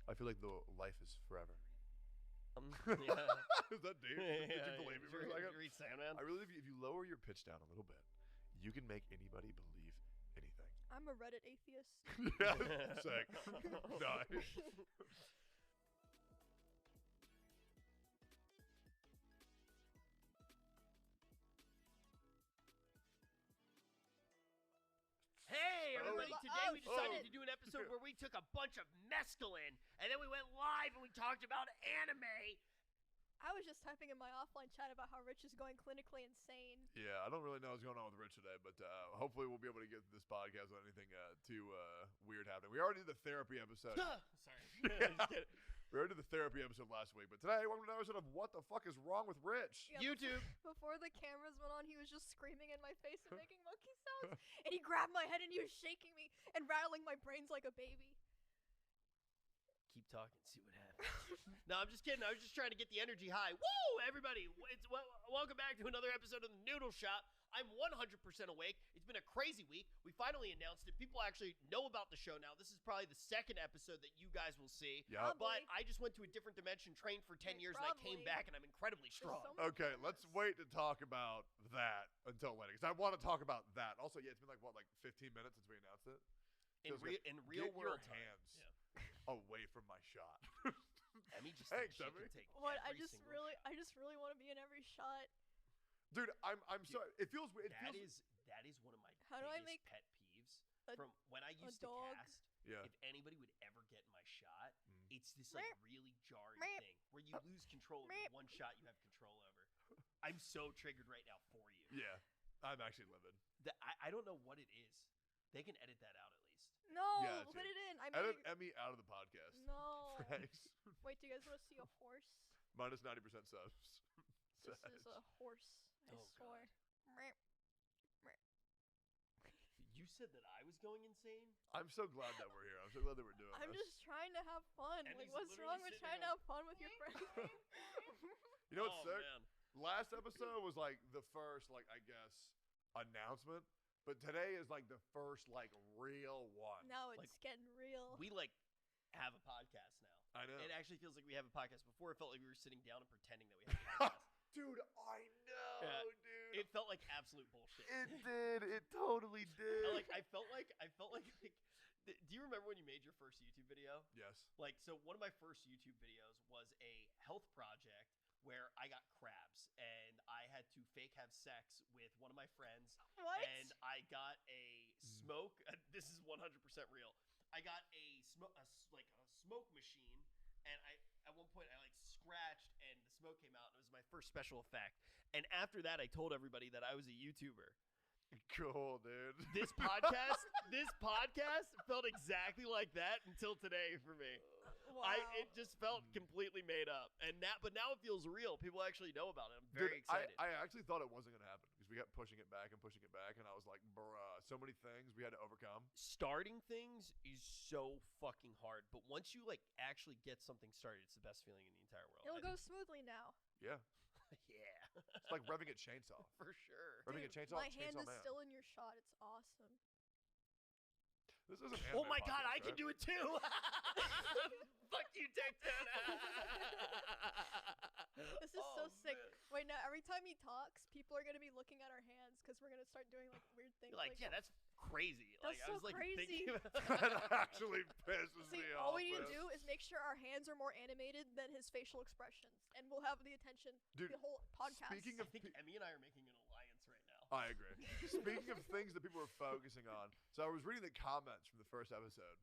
I feel like the life is forever. Yeah. Is that deep? Yeah, Did you believe me for a second? Read Sandman. I really think if you lower your pitch down a little bit, you can make anybody believe anything. I'm a Reddit atheist. Yeah, sick. Nice. Hey, everybody, Oh. today we decided Oh. to do an episode where we took a bunch of mescaline, and then we went live and we talked about anime. I was just typing in my offline chat about how Rich is going clinically insane. Yeah, I don't really know what's going on with Rich today, but hopefully we'll be able to get this podcast without anything too weird happening. We already did the therapy episode. Sorry. Just kidding. We already did the therapy episode last week, but today, welcome to another episode of What the Fuck is Wrong with Rich? Yeah, YouTube. Before the cameras went on, he was just screaming in my face and making monkey sounds. And he grabbed my head and he was shaking me and rattling my brains like a baby. Keep talking, see what happens. No, I'm just kidding. I was just trying to get the energy high. Woo, everybody! Welcome back to another episode of the Noodle Shop. I'm 100% awake. It's been a crazy week. We finally announced it. People actually know about the show now. This is probably the second episode that you guys will see. Yeah. But I just went to a different dimension, trained for 10 years, and I came back, and I'm incredibly strong. Okay, let's wait to talk about that until later, because I want to talk about that. Also, yeah, it's been like, 15 minutes since we announced it? In real Get world your hands Yeah. away from my shot. Emmy just Thanks, thinks she Emmy. can take What? I every just single really want to be in every shot. Dude, I'm sorry. It feels weird. That is one of my How do I biggest make pet peeves a- from when I used to dog? cast. Yeah. If anybody would ever get in my shot, it's this Meep. really jarring Meep. thing where you lose control over Meep. the one shot you have control over. I'm so triggered right now for you. Yeah, I'm actually livid. I don't know what it is. They can edit that out at least. No, Yeah, put dude. it in. I Edit mean, Emmy out of the podcast. no. Thanks. Wait, do you guys want to see a horse? Minus 90% subs. This is a horse. I Oh, swear. Meep. Meep. You said that I was going insane? I'm so glad that we're here. I'm so glad that we're doing I'm this. just trying to have fun. Emmy's Like, what's literally wrong with sitting trying to there have fun with your friends? You know what's Oh, sick? man. Last episode was like the first, I guess, announcement. But today is like the first, real one. Now it's getting real. We have a podcast now. I know. It actually feels like we have a podcast. Before it felt like we were sitting down and pretending that we had a podcast. Dude, I know, Yeah. dude. It felt like absolute bullshit. It did. It totally did. I felt like do you remember when you made your first YouTube video? Yes. So one of my first YouTube videos was a health project where I got crabs and I had to fake have sex with one of my friends. What? And I got a smoke. This is 100% real. I got a smoke machine, and at one point I scratched and the smoke came out, and it was my first special effect. And after that, I told everybody that I was a YouTuber. Cool, dude. This podcast felt exactly like that until today for me. Wow. It just felt completely made up, but now it feels real. People actually know about it. I'm very excited. I actually thought it wasn't gonna happen because we kept pushing it back, and I was like, bruh, so many things we had to overcome. Starting things is so fucking hard, but once you actually get something started, it's the best feeling in the entire world. It'll go smoothly now. Yeah. Yeah. It's like revving a chainsaw. For sure. Revving a Dude, chainsaw. my hand Chainsaw is Man. still in your shot. It's awesome. This isn't. Oh my god, I can do it too! Fuck you, TikTok! This is so sick. Wait, now every time he talks, people are gonna be looking at our hands because we're gonna start doing weird things. You're yeah, that's crazy. That's I was so crazy. thinking That actually pisses See, me all off. we need to man. do is make sure our hands are more animated than his facial expressions, and we'll have the attention Dude, the whole podcast. speaking I of think Emmy and I are making an alliance right now. I agree. Speaking of things that people are focusing on, so I was reading the comments from the first episode.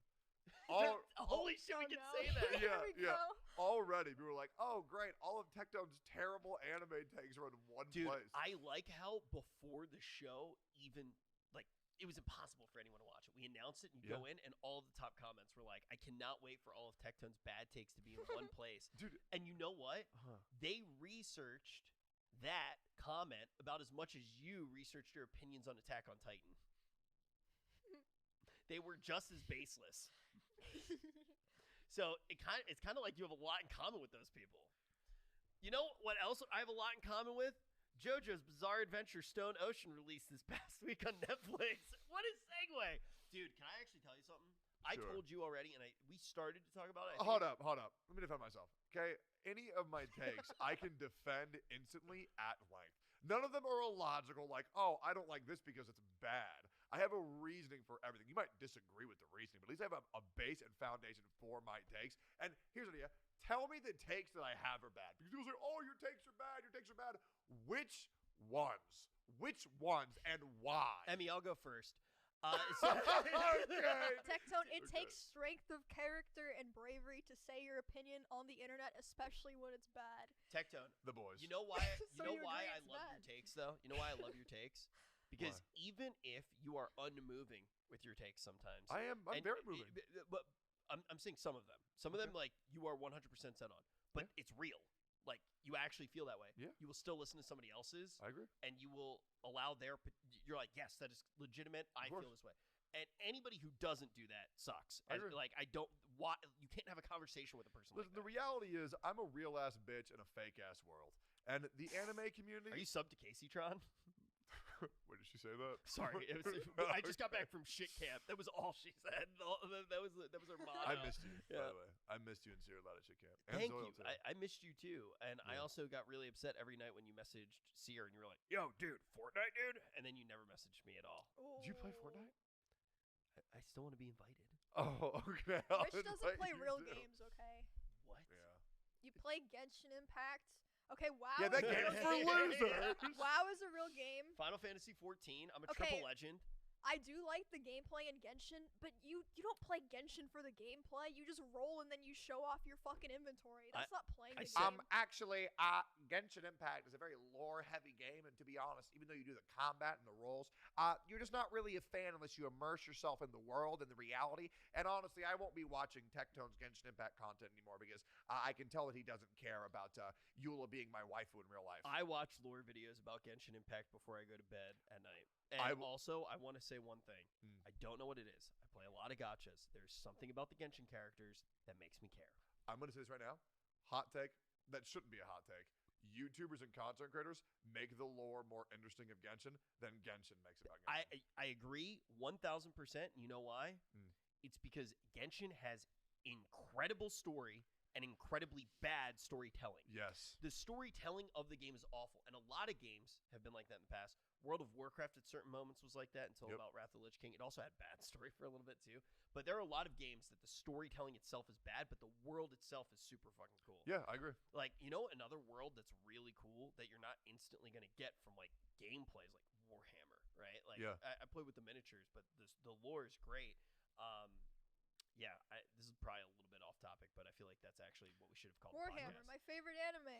Holy shit, we can no. say that. Yeah, we yeah. go. Already, people were like, "Oh, great! All of Tectone's terrible anime takes are in one Dude, place." I like how before the show even like it was impossible for anyone to watch it. We announced it and you go in, and all the top comments were like, "I cannot wait for all of 𝚃𝚃𝚁's bad takes to be in one place." Dude. And you know what? They researched that comment about as much as you researched your opinions on Attack on Titan. They were just as baseless. So it's kind of like you have a lot in common with those people. You know what else I have a lot in common with? JoJo's Bizarre Adventure Stone Ocean released this past week on Netflix. What a segue. Dude, can I actually tell you something? I told you already, and we started to talk about it. Hold up. Let me defend myself. Okay, any of my takes I can defend instantly at length. None of them are illogical, like, oh, I don't like this because it's bad. I have a reasoning for everything. You might disagree with the reasoning, but at least I have a base and foundation for my takes. And here's the idea. Tell me the takes that I have are bad. Because people say, oh, your takes are bad, your takes are bad. Which ones? Which ones and why? Emmy, I'll go first. 𝚃𝚃𝚁, it takes strength of character and bravery to say your opinion on the internet, especially when it's bad. 𝚃𝚃, the boys. You know why? So You know why agree I it's love bad. your takes, though. You know why I love your takes? Because even if you are unmoving with your takes, sometimes I'm very moving. But I'm saying some of them. Some of them, like you are 100% set on, but it's real. Like you actually feel that way. Yeah. You will still listen to somebody else's. I agree. And you will allow you're like, yes, that is legitimate. I feel this way. And anybody who doesn't do that sucks. I agree. Like you can't have a conversation with a person like The reality is I'm a real ass bitch in a fake ass world. And the anime community. Are you sub to 𝚃𝚃𝚁? Wait, did she say that? Sorry, I just got back from shit camp. That was all she said. That was her motto. I missed you, by the way. I missed you and Sierra at shit camp. And Thank Zoil you. too. I missed you too. And I also got really upset every night when you messaged Sierra and you were like, yo, dude, Fortnite, dude? And then you never messaged me at all. Did you play Fortnite? I still want to be invited. Oh, okay. Rich doesn't play real games, okay? What? Yeah. You play Genshin Impact. Okay, WoW. Yeah, that is a game's real for game. losers. WoW is a real game. Final Fantasy 14. I'm a Okay. triple legend. I do like the gameplay in Genshin, but you don't play Genshin for the gameplay. You just roll and then you show off your fucking inventory. That's not playing the game. Actually, Genshin Impact is a very lore-heavy game, and to be honest, even though you do the combat and the roles, you're just not really a fan unless you immerse yourself in the world and the reality. And honestly, I won't be watching 𝚃𝚃𝚁's Genshin Impact content anymore because I can tell that he doesn't care about 𝚑𝚑 being my waifu in real life. I watch lore videos about Genshin Impact before I go to bed at night. And I want to say one thing. I don't know what it is. I play a lot of gachas. There's something about the Genshin characters that makes me care. I'm going to say this right now. Hot take. That shouldn't be a hot take. YouTubers and content creators make the lore more interesting of Genshin than Genshin makes about Genshin. I agree 1,000%. You know why? It's because Genshin has incredible story and incredibly bad storytelling. Yes. The storytelling of the game is awful, and a lot of games have been like that in the past. World of Warcraft at certain moments was like that until about Wrath of the Lich King. It also had bad story for a little bit too. But there are a lot of games that the storytelling itself is bad, but the world itself is super fucking cool. Yeah, I agree. Like, you know, another world that's really cool that you're not instantly going to get from like gameplays like Warhammer, right? Like, I play with the miniatures, but the lore is great. This is probably a little bit off topic, but I feel like that's actually what we should have called Warhammer, the podcast. my favorite anime.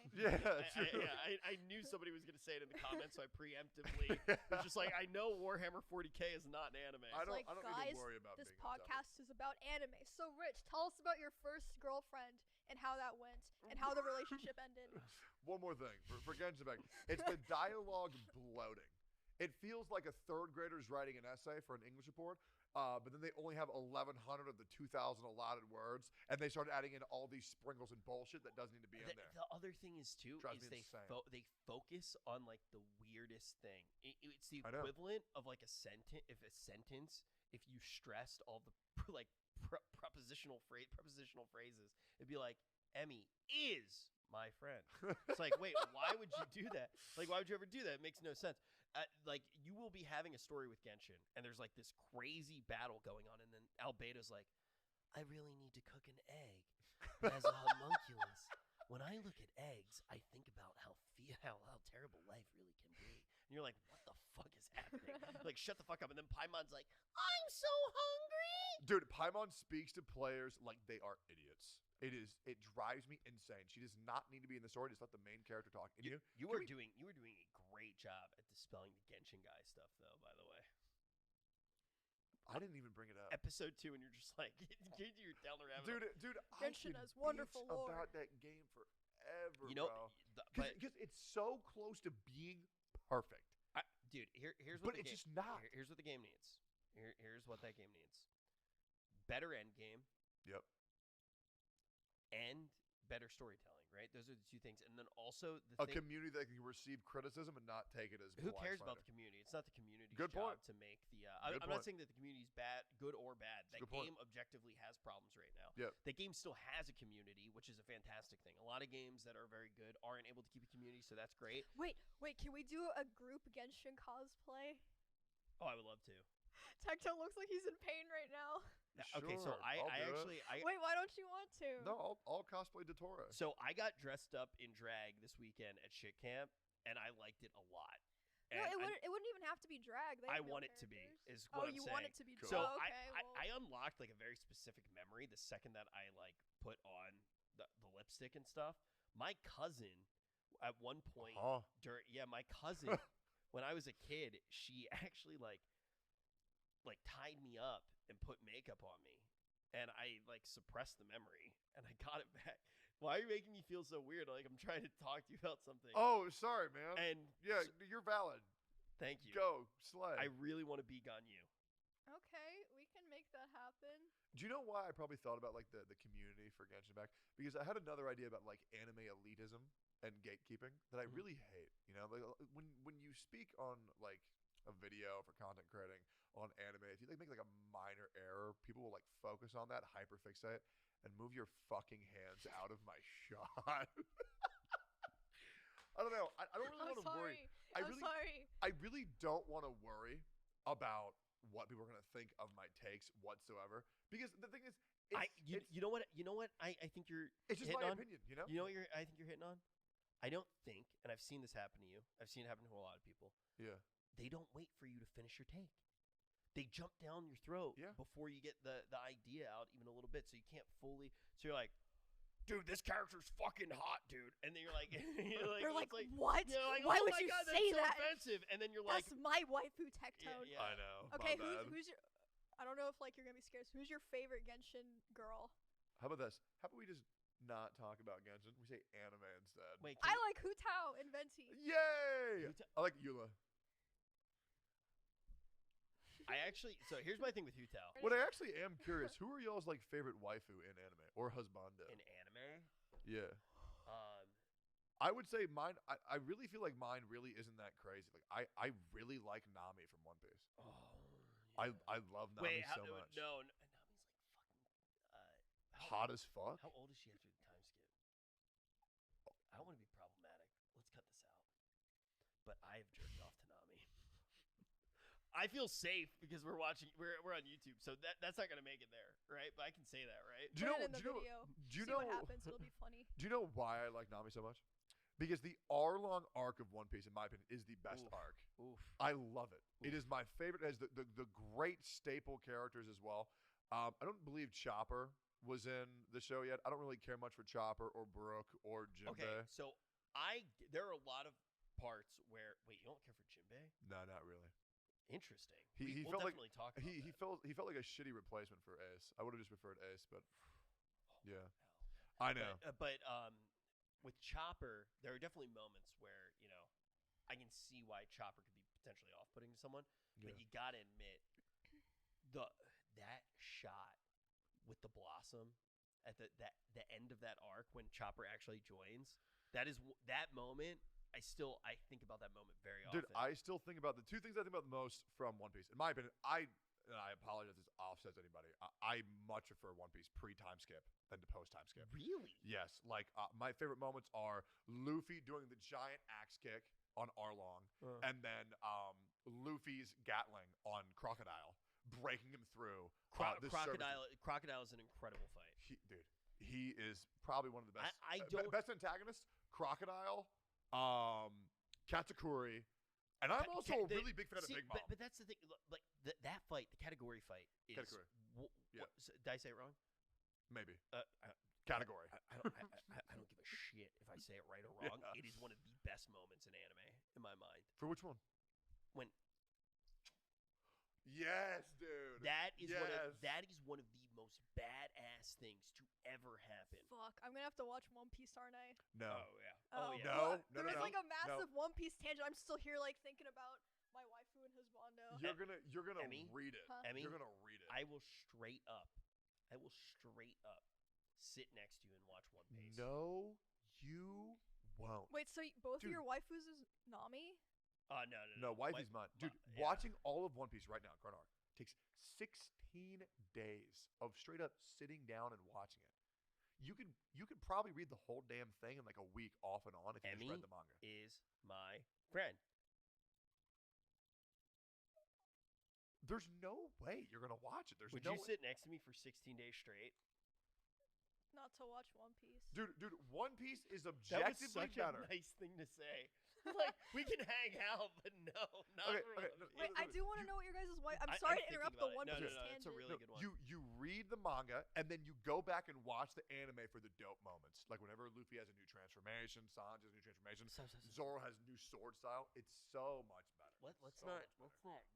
I knew somebody was going to say it in the comments, so I preemptively was just like, I know Warhammer 40K is not an anime. I don't guys, need to worry about this being on topic. podcast is about anime. So, Rich, tell us about your first girlfriend and how that went and how the relationship ended. One more thing for Genshin Impact. It's the dialogue bloating. It feels like a third grader's writing an essay for an English report, but then they only have 1,100 of the 2,000 allotted words, and they start adding in all these sprinkles and bullshit that doesn't need to be in there. The other thing is too Drives is me they insane. focus on like the weirdest thing. It's the equivalent of like a sentence. If you stressed all the prepositional phrases, it'd be like, Emmy is my friend. It's like, wait, why would you do that? Like, why would you ever do that? It makes no sense. Like, you will be having a story with Genshin, and there's like this crazy battle going on, and then 𝚑𝚃𝚁's like, I really need to cook an egg as a homunculus. When I look at eggs, I think about how terrible life really can be. And you're like, what the fuck is happening? Like, shut the fuck up. And then 𝚑𝚗's like, I'm so hungry. Dude, 𝚑𝚗 speaks to players like they are idiots. It drives me insane. She does not need to be in the story. Just let the main character talk. And you were doing a great job at dispelling the Genshin guy stuff, though. By the way, I didn't even bring it up. Episode 2, and you're just like, you're down the rabbit hole. Dude, Genshin I has wonderful bitch lore. about that game forever, You know, bro. but Because it's so close to being perfect. dude, here's what But the it's game, just not. Here's what the game needs. Here's what that game needs. Better end game. Yep. And better storytelling, right? Those are the two things. And then also A community that can receive criticism and not take it as who blind cares about fighting. the community? It's not the community's Good job point. to make the. Good I'm not point. saying that the community's bad, good or bad. That Good point. game objectively has problems right now. Yep. The game still has a community, which is a fantastic thing. A lot of games that are very good aren't able to keep a community, so that's great. Wait, can we do a group Genshin cosplay? Oh, I would love to. Tecto looks like he's in pain right now. Okay, so Sure, I I'll do it. actually Wait, why don't you want to? No, I'll cosplay Dotoro. So I got dressed up in drag this weekend at Shit Camp, and I liked it a lot. No, And it wouldn't even have to be drag. They I have real want it to be. characters. Is what I'm you saying. want it to be drag? So Oh, okay, I unlocked like a very specific memory the second that I like put on the lipstick and stuff. My cousin, at one point my cousin, when I was a kid, she actually like tied me up and put makeup on me, and I like suppressed the memory, and I got it back. Why are you making me feel so weird? Like I'm trying to talk to you about something. Oh, sorry, man. And yeah, you're valid. Thank you. Go, slay. I really want to be Ganyu. Okay, we can make that happen. Do you know why I probably thought about like the community for Genshin back? Because I had another idea about like anime elitism and gatekeeping that I really hate. You know, like when you speak on like a video for content creating on anime, if you like make like a minor error, people will like focus on that, hyperfixate, and move your fucking hands out of my shot. I don't know. I don't really want to worry. I'm sorry. I really don't want to worry about what people are going to think of my takes whatsoever. Because the thing is, you know what I think you're it's just hitting my on? opinion, you know? You know what I think you're hitting on? I don't think, and I've seen this happen to you. I've seen it happen to a lot of people. Yeah. They don't wait for you to finish your take. They jump down your throat before you get the idea out even a little bit, so you can't fully. So you're like, dude, this character's fucking hot, dude. And then you're like, They're like, it's what? You're like, Why oh would my you God, say that's so that? offensive. And then you're like, That's my waifu Tectone. Yeah. I know. Okay, my bad. who's your? I don't know if like you're gonna be scared. So who's your favorite Genshin girl? How about this? How about we just not talk about Genshin? We say anime instead. Wait, I like 𝚂𝚃 and Venti. Yay! I like Eula. So here's my thing with 𝚂𝚃. What I actually am curious, who are y'all's like favorite waifu in anime or husbando? In anime? Yeah. I would say mine. I really feel like mine really isn't that crazy. Like I really like Nami from One Piece. Oh. Yeah. I love Nami so much. No, Nami's like fucking hot as fuck. How old is she after the time skip? I don't want to be problematic. Let's cut this out. But I have jerked off to Nami. I feel safe because we're watching. We're on YouTube, so that's not gonna make it there, right? But I can say that, right? Do you know? Put it in the Do video. you See know? what happens? It'll be funny. Do you know why I like Nami so much? Because the hour-long arc of One Piece, in my opinion, is the best arc. Oof. I love it. It is my favorite. It has the great staple characters as well. I don't believe Chopper was in the show yet. I don't really care much for Chopper or Brooke or Jinbei. Okay, so there are a lot of parts where you don't care for Jinbei? No, not really. Interesting. He we'll felt like definitely talk about that. he felt like a shitty replacement for Ace. I would have just preferred Ace, but yeah, I know. But with Chopper, there are definitely moments where I can see why Chopper could be potentially off-putting to someone. Yeah. But you gotta admit, that shot with the blossom at the end of that arc when Chopper actually joins, that moment. I think about that moment very often. Dude, I still think about the two things I think about the most from One Piece. In my opinion, I apologize if this offsets anybody. I much prefer One Piece pre-time skip than to post-time skip. Really? Yes. Like, my favorite moments are Luffy doing the giant axe kick on Arlong, and then Luffy's Gatling on Crocodile, breaking him through. Crocodile is an incredible fight. He is probably one of the best. Best antagonist, Crocodile, Katakuri, and I'm also a really big fan of Big Mom. But that's the thing. Like that fight, the category fight is. Category. Did I say it wrong? Maybe. Category. I don't give a shit if I say it right or wrong. Yeah. It is one of the best moments in anime in my mind. For which one? When. Yes, dude. That is one of the most badass things to ever happen. Fuck, I'm gonna have to watch One Piece, aren't I? No. Oh yeah. Oh, yeah. No. There was like a massive One Piece tangent. I'm still here like thinking about my waifu and 𝚲𝙰𝙼𝙀. You're gonna Emmy? read it. Huh? Emmy, You're gonna read it. I will straight up sit next to you and watch One Piece. No, you won't. Wait, so both Dude. of your waifus is Nami? No, wifey's mine. Dude, watching all of One Piece right now, Garnar, takes 16 days of straight up sitting down and watching it. You could probably read the whole damn thing in like a week off and on if you Emmy just read the manga. is my friend. There's no way you're gonna watch it. Would you sit next to me for 16 days straight? Not to watch One Piece. Dude, One Piece is That was objectively such better. a nice thing to say. Like, we can hang out, but no, not really. Wait, I do want to know what your guys' wife. I'm sorry to interrupt the One Piece tangent. That's a really good one. You read the manga and then you go back and watch the anime for the dope moments. Like whenever Luffy has a new transformation, Sanji has a new transformation, Zoro has a new sword style. It's so much better. Let's not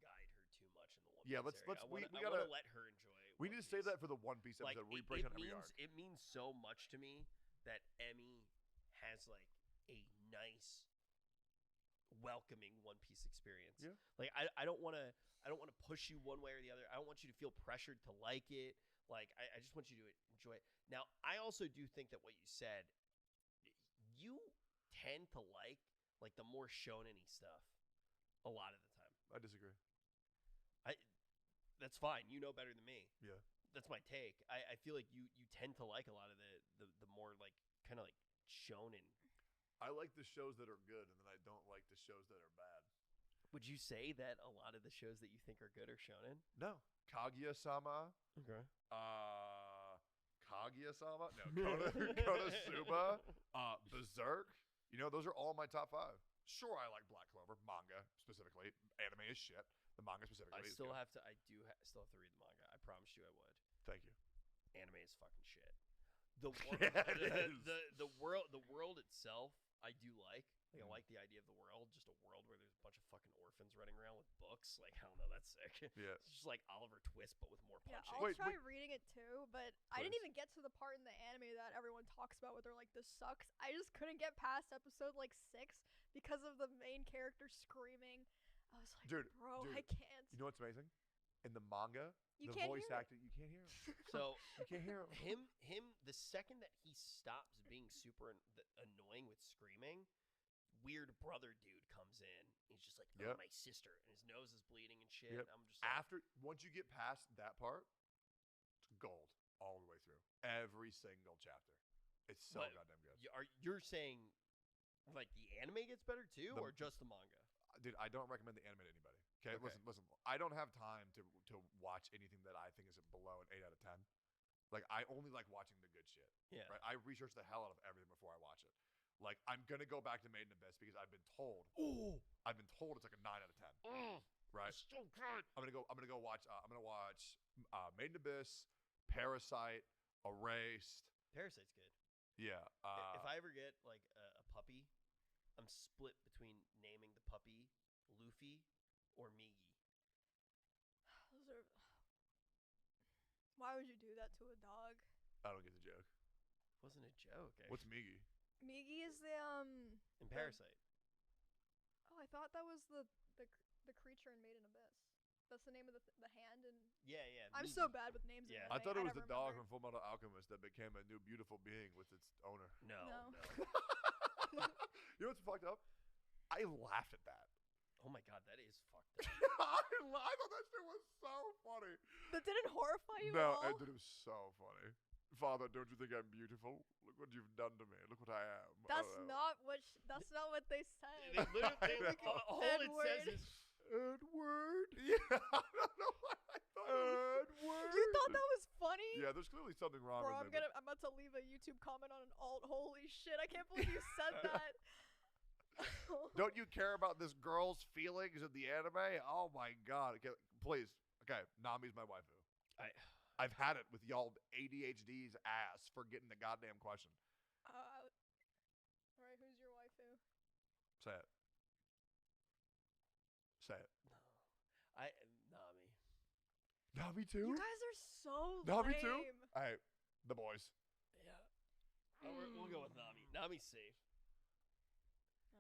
guide her too much in the One Piece. Yeah, let's area. we I gotta wanna let her enjoy. We need to save that for the One Piece episode. Where we break down every arc. It means so much to me that Emmy has like a nice, welcoming One Piece experience. Yeah. Like I don't want to push you one way or the other. I don't want you to feel pressured to like it. Like I just want you to enjoy it. Now I also do think that what you said, you tend to like the more shonen-y stuff a lot of the time. I disagree. That's fine. You know better than me. Yeah. That's my take. I feel like you tend to like a lot of the more like kind of like shonen. I like the shows that are good, and then I don't like the shows that are bad. Would you say that a lot of the shows that you think are good are shonen? No. Kaguya-sama. Okay. Kaguya-sama. No. Konosuba. Berserk. You know, those are all my top 5. Sure, I like Black Clover, manga specifically. Anime is shit. The manga specifically. I still have to read the manga. I promised you I would. Thank you. Anime is fucking shit. The world itself, I do like. Like I like the idea of the world, just a world where there's a bunch of fucking orphans running around with books. Like I don't know, that's sick. Yeah. It's just like Oliver Twist, but with more punching. Yeah, I'll try reading it too, but I didn't even get to the part in the anime that everyone talks about where they're like, this sucks. I just couldn't get past episode like 6 because of the main character screaming. I was like, bro, I can't. You know what's amazing? In the manga, You the can't voice hear it. acting, you can't hear him. So you can't hear him. The second that he stops being super annoying with screaming, weird brother dude comes in. He's just like, oh, my sister, and his nose is bleeding and shit. Yep. I'm just like, once you get past that part, it's gold all the way through. Every single chapter. It's so goddamn good. You're saying like the anime gets better too, or just the manga? Dude, I don't recommend the anime to anybody. Okay, listen. I don't have time to watch anything that I think is below an 8 out of 10. Like I only like watching the good shit. Yeah. Right. I research the hell out of everything before I watch it. Like I'm gonna go back to Made in Abyss because I've been told. I've been told it's like a 9 out of 10. Right. It's so good. I'm gonna go watch. I'm gonna watch Made in Abyss, Parasite, Erased. Parasite's good. Yeah. If I ever get like a puppy, I'm split between naming the puppy Luffy or Migi. Why would you do that to a dog? I don't get the joke. It wasn't a joke. What's Migi? Migi is the in Parasite. Oh, I thought that was the creature in Made in Abyss. That's the name of the hand and. Yeah. I'm so bad with names. Yeah. I thought it was the dog from Fullmetal Alchemist that became a new beautiful being with its owner. No. You know what's fucked up? I laughed at that. Oh my god, that is fucked up. I thought that shit was so funny. That didn't horrify you No, at all? it was so funny. Father, don't you think I'm beautiful? Look what you've done to me. Look what I am. That's not what they said. They literally, all it says is Edward. Yeah, I don't know why I thought Edward. You thought that was funny? Yeah, there's clearly something wrong Bro, with it. I'm about to leave a YouTube comment on an alt. Holy shit! I can't believe you said that. Don't you care about this girl's feelings in the anime? Oh my god. Okay, please. Okay, Nami's my waifu. I've had it with y'all ADHD's ass for getting the goddamn question. Alright, who's your waifu? Say it. Say it. Nami. Nami too? You guys are so Nami lame. too? Hey, the boys. Yeah. We'll go with Nami. Nami's safe.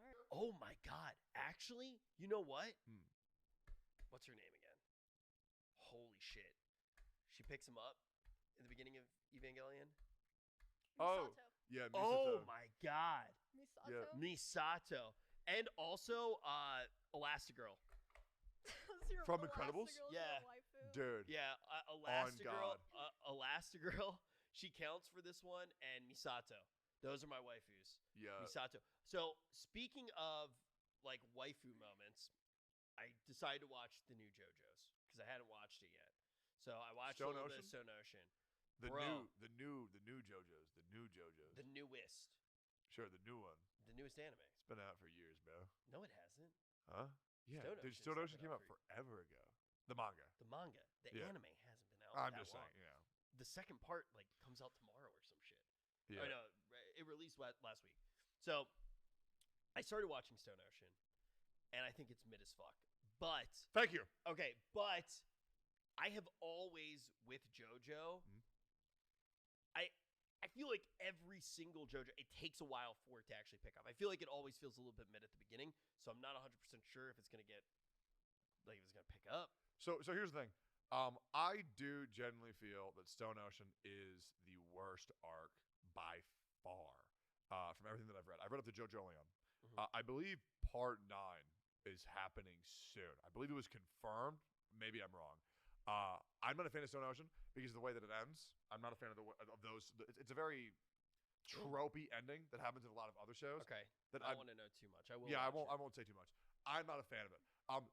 Alright. Oh my god. Actually, you know what? What's her name again? Holy shit. She picks him up in the beginning of Evangelion. Oh, Misato. yeah, Oh Misato. my god. Misato? Yeah. Misato. And also Elastigirl. From Incredibles? Yeah. Dude. Yeah, God. Elastigirl, she counts for this one, and Misato. Those are my waifus. Yeah. Misato. So, speaking of, like, waifu moments, I decided to watch the new JoJo's, because I hadn't watched it yet. So, I watched a little bit of Stone Ocean. The Bro. new JoJo's. The new JoJo's. The newest. Sure, the new one. The newest anime. It's been out for years, bro. No, it hasn't. Huh? Yeah. Stone Dude, Ocean's Stone not Ocean been came out out forever ago. The manga. The manga. The Yeah. anime hasn't been out I'm that just long. saying, yeah. The second part, like, comes out tomorrow or some shit. Yeah. Oh, no, it released last week. So, I started watching Stone Ocean, and I think it's mid as fuck. But Thank you. okay, but I have always with JoJo. I feel like every single JoJo, it takes a while for it to actually pick up. I feel like it always feels a little bit mid at the beginning, so I'm not 100% sure if it's gonna get like if it's gonna pick up. So here's the thing. I do genuinely feel that Stone Ocean is the worst arc by far from everything that I've read. I've read up to JoJo Leon. I believe part 9 is happening soon. I believe it was confirmed. Maybe I'm wrong. I'm not a fan of Stone Ocean because of the way that it ends. I'm not a fan of those. It's a very tropey ending that happens in a lot of other shows. Okay, That I don't want to know too much. I will. Yeah, I watch won't say too much. I'm not a fan of it.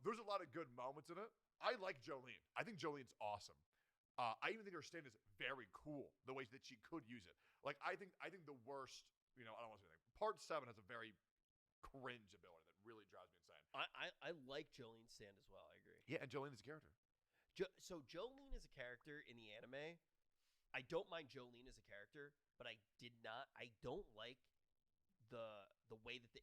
There's a lot of good moments in it. I like Jolene. I think Jolene's awesome. I even think her stand is very cool. The way that she could use it. Like I think the worst. I don't want to say anything. Part 7 has a very cringe ability that really drives me insane. I like Jolene's stand as well. I agree. Yeah, and Jolene is a character. So Jolene is a character in the anime. I don't mind Jolene as a character, but I don't like the way that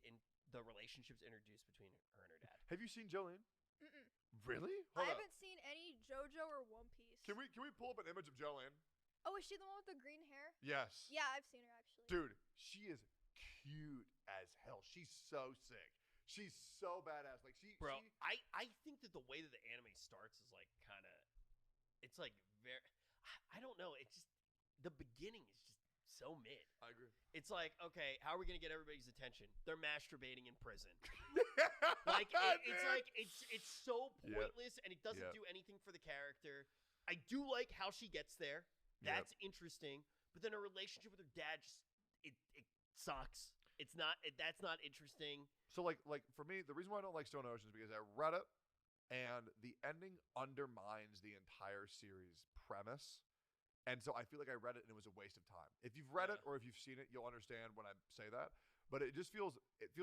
the relationship's introduced between her and her dad. Have you seen Jolene? Mm-mm. Really? I Hold up. haven't seen any JoJo or One Piece. Can we pull up an image of Jolene? Oh, is she the one with the green hair? Yes. Yeah, I've seen her actually. Dude, she is cute as hell. She's so sick. She's so badass. Like Bro, I think that the way that the anime starts is like kind of, it's like very, I don't know. It's just the beginning is just so mid. I agree. It's like, okay, how are we gonna get everybody's attention? They're masturbating in prison. It's so pointless, and it doesn't do anything for the character. I do like how she gets there. That's interesting. But then her relationship with her dad just it sucks. That's not interesting. So like for me, the reason why I don't like Stone Ocean is because I read it, and the ending undermines the entire series premise. And so I feel like I read it and it was a waste of time. If you've read it or if you've seen it, you'll understand when I say that. But it just feels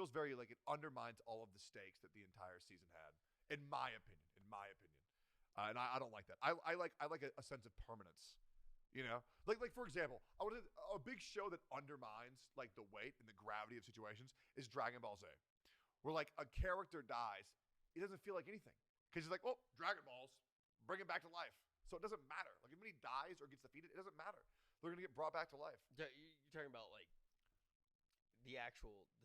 very like it undermines all of the stakes that the entire season had, in my opinion. And I don't like that. I like a sense of permanence. Like for example, a big show that undermines like the weight and the gravity of situations is Dragon Ball Z, where like a character dies, it doesn't feel like anything because it's like, oh, Dragon Balls, bring him back to life. So it doesn't matter. Like if anybody dies or gets defeated, it doesn't matter. They're gonna get brought back to life. You're talking about like the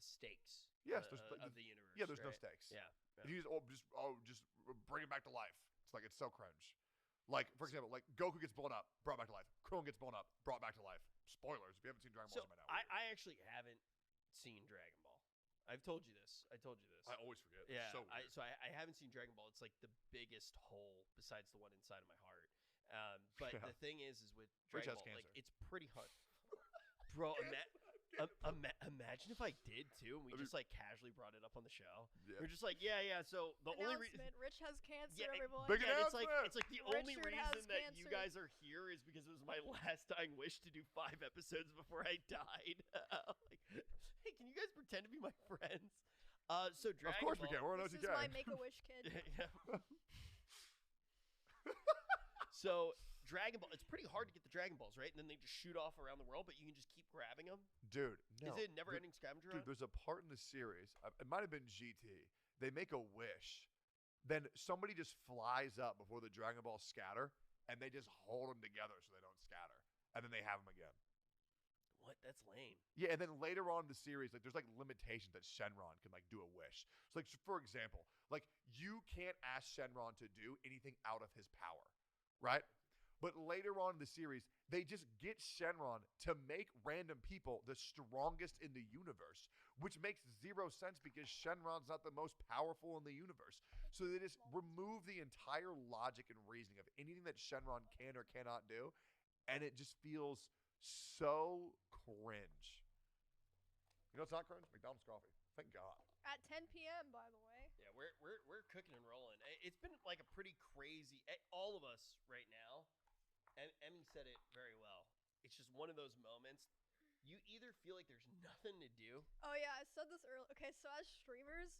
stakes. Yes, of the universe. Yeah, there's no right? stakes. Yeah. If you just bring him back to life. It's so cringe. Like for example, like Goku gets blown up, brought back to life. Krillin gets blown up, brought back to life. Spoilers if you haven't seen Dragon Ball Z by now. I actually haven't seen Dragon Ball. I've told you this. I always forget. Yeah. It's so weird. I haven't seen Dragon Ball. It's like the biggest hole besides the one inside of my heart. But the thing is with Dragon Ball, like it's pretty hard. Bro, imagine if I did too, and we just like casually brought it up on the show. Yeah. We're just like, yeah. So the only reason Rich has cancer, everyone. Big it's like the only Richard reason that you guys are here is because it was my last dying wish to do 5 episodes before I died. Like, hey, can you guys pretend to be my friends? So Dragon Of course Ball, we can. We're on This is my Make-A-Wish kid. Yeah. So Dragon Ball, it's pretty hard to get the Dragon Balls, right? And then they just shoot off around the world, but you can just keep grabbing them. Dude, no. Is it never-ending scavenger hunt? Dude, there's a part in the series. It might have been GT. They make a wish. Then somebody just flies up before the Dragon Balls scatter and they just hold them together so they don't scatter, and then they have them again. What? That's lame. Yeah, and then later on in the series, like there's like limitations that Shenron can like do a wish. So like for example, like you can't ask Shenron to do anything out of his power, right? But later on in the series, they just get Shenron to make random people the strongest in the universe, which makes zero sense because Shenron's not the most powerful in the universe. So they just remove the entire logic and reasoning of anything that Shenron can or cannot do, and it just feels so cringe. You know what's not cringe? McDonald's coffee. Thank God. At 10 p.m., by the way. Yeah, we're cooking and rolling. It's been like a pretty crazy. All of us right now. And Emmy said it very well. It's just one of those moments. You either feel like there's nothing to do. Oh yeah, I said this earlier. Okay, so as streamers,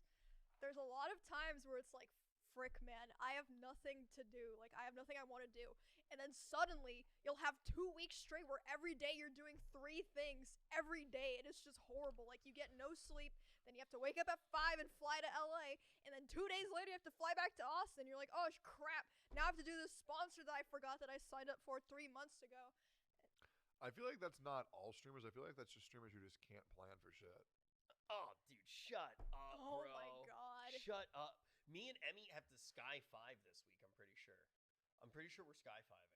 there's a lot of times where it's like, frick, man, I have nothing to do. Like, I have nothing I want to do. And then suddenly, you'll have 2 weeks straight where every day you're doing 3 things every day. And it's just horrible. Like, you get no sleep. Then you have to wake up at 5 and fly to LA. And then 2 days later, you have to fly back to Austin. You're like, oh, crap. Now I have to do this sponsor that I forgot that I signed up for 3 months ago. I feel like that's not all streamers. I feel like that's just streamers who just can't plan for shit. Oh, dude, shut up, Oh bro. my God. Shut up. Me and Emmy have to Sky 5 this week, I'm pretty sure. I'm pretty sure we're Sky 5ing.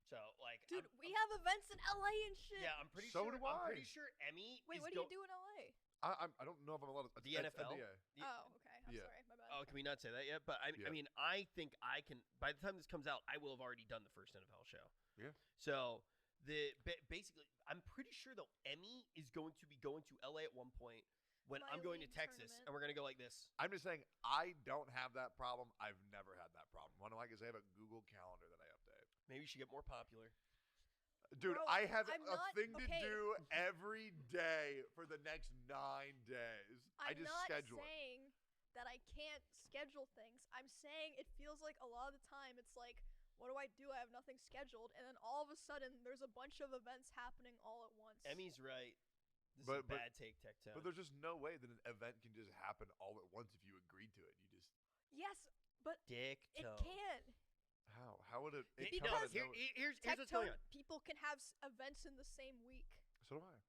So, like... Dude, we have events in LA and shit. Yeah, I'm pretty So sure... do I. I'm pretty sure Emmy Wait, is what do you do in LA? I don't know if I'm allowed to... The NFL? Oh, okay. I'm Yeah. sorry. My bad. Oh, can we not say that yet? But I mean, I think I can... By the time this comes out, I will have already done the first NFL show. Yeah. So, basically, I'm pretty sure, though, Emmy is going to be going to LA at one point when My I'm going to league Texas, tournament. and we're going to go like this. I'm just saying, I don't have that problem. I've never had that problem. One of my I have a Google Calendar that I update. Maybe you should get more popular. Dude, Bro, I have I'm a not- thing to okay. do every day for the next 9 days. I I'm just not schedule it. saying that I can't schedule things. I'm saying it feels like a lot of the time it's like, what do? I have nothing scheduled. And then all of a sudden, there's a bunch of events happening all at once. Emmy's right. This is a bad take, Tech-Tone. But there's just no way that an event can just happen all at once if you agreed to it. You just... Yes, but Dick it toe. can. How? How would it... it come Because out of nowhere? here's what's going on. people can have events in the same week. So do I.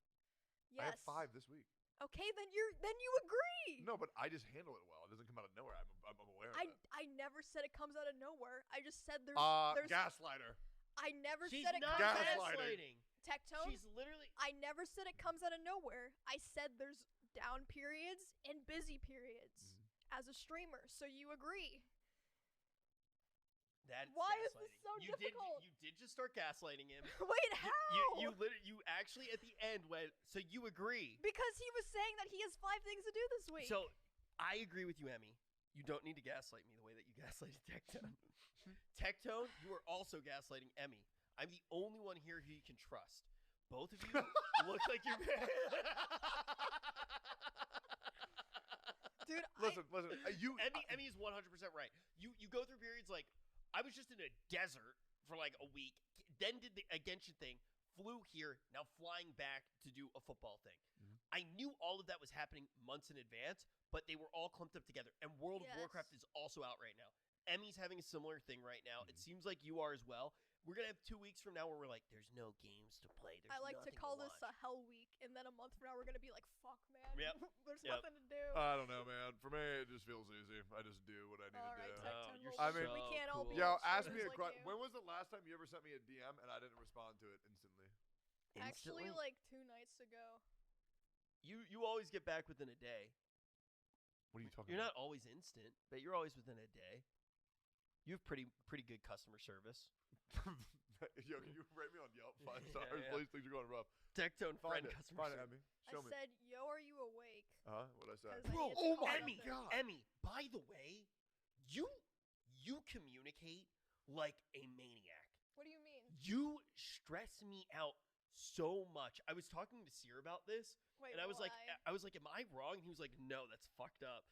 Yes. I have 5 this week. Okay, then you agree. No, but I just handle it well. It doesn't come out of nowhere. I'm aware of it. I never said it comes out of nowhere. I just said there's gaslighter. I never She's said it not comes out of gaslighting. Tech-Tone. She's literally... I never said it comes out of nowhere. I said there's down periods and busy periods as a streamer. So you agree. That's Why is gaslighting. this so difficult? You did just start gaslighting him. Wait, how? You actually at the end went, so you agree. Because he was saying that he has 5 things to do this week. So I agree with you, Emmy. You don't need to gaslight me the way that you gaslighted Tech-Tone. Tech-Tone, you are also gaslighting Emmy. I'm the only one here who you can trust. Both of you look like you're... Dude, listen. Emmy is 100% right. You go through periods like, I was just in a desert for like a week, then did a Genshin thing, flew here, now flying back to do a football thing. I knew all of that was happening months in advance, but they were all clumped up together. And World of Warcraft is also out right now. Emmy's having a similar thing right now. It seems like you are as well. We're going to have 2 weeks from now where we're like, there's no games to play. I like to call this a hell week, and then a month from now we're going to be like, fuck, man. Yep. There's Yep. nothing to do. I don't know, man. For me, it just feels easy. I just do what I need to do. Tech-Tone, you're well, so we can't all be Yo, ask streamers me a like question. you. When was the last time you ever sent me a DM and I didn't respond to it instantly? Actually, like 2 nights ago. You always get back within a day. What are you talking You're about? not always instant, but you're always within a day. You have pretty good customer service. Yo, can you rate me on Yelp 5 Yeah, stars, yeah. please? Things are going rough. Tech-Tone friend Find it. customer Find it, service. Emmy. I Show me. said, yo, are you awake? What'd I say? 'Cause I Bro, needed to call Emmy, something. Emmy, by the way, you communicate like a maniac. What do you mean? You stress me out so much. I was talking to Seer about this, Wait, and I was like, why? am I wrong? And he was like, no, that's fucked up.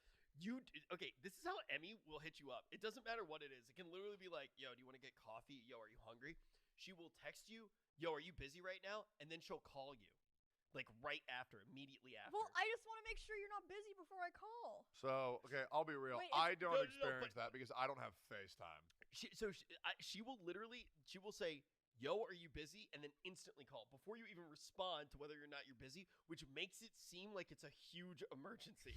Okay, this is how Emmy will hit you up. It doesn't matter what it is. It can literally be like, yo, do you want to get coffee? Yo, are you hungry? She will text you, yo, are you busy right now? And then she'll call you. Like right after, immediately after. Well, I just want to make sure you're not busy before I call. So, okay, I'll be real. Wait, I don't no, experience that because I don't have FaceTime. She will literally, she will say, yo, are you busy? And then instantly call before you even respond to whether or not you're busy, which makes it seem like it's a huge emergency.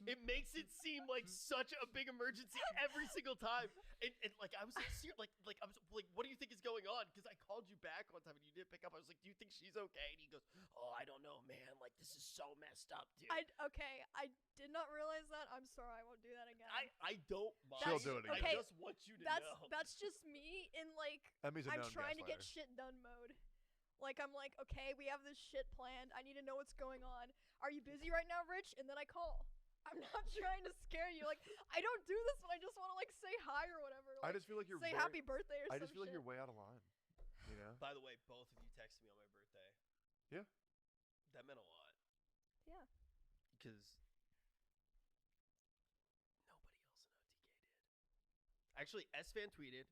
It makes it seem like such a big emergency every single time. And like, I was like, I was like, what do you think is going on? Because I called you back one time and you didn't pick up. I was like, do you think she's okay? And he goes, oh, I don't know, man. Like, this is so messed up, dude. Okay, I did not realize that. I'm sorry, I won't do that again. I don't mind. She'll do it again. I just want you to know. That's just me in like, Emmy's a I'm known trying to get gaslighter. shit done mode. Like, I'm like, okay, we have this shit planned. I need to know what's going on. Are you busy right now, Rich? And then I call. I'm not trying to scare you. Like, I don't do this when I just want to like say hi or whatever. Like, I just feel like you're say happy birthday or something. I just feel like you're way out of line. You know? By the way, both of you texted me on my birthday. Yeah. That meant a lot. Yeah. Because nobody else in OTK did. Actually, S-Fan tweeted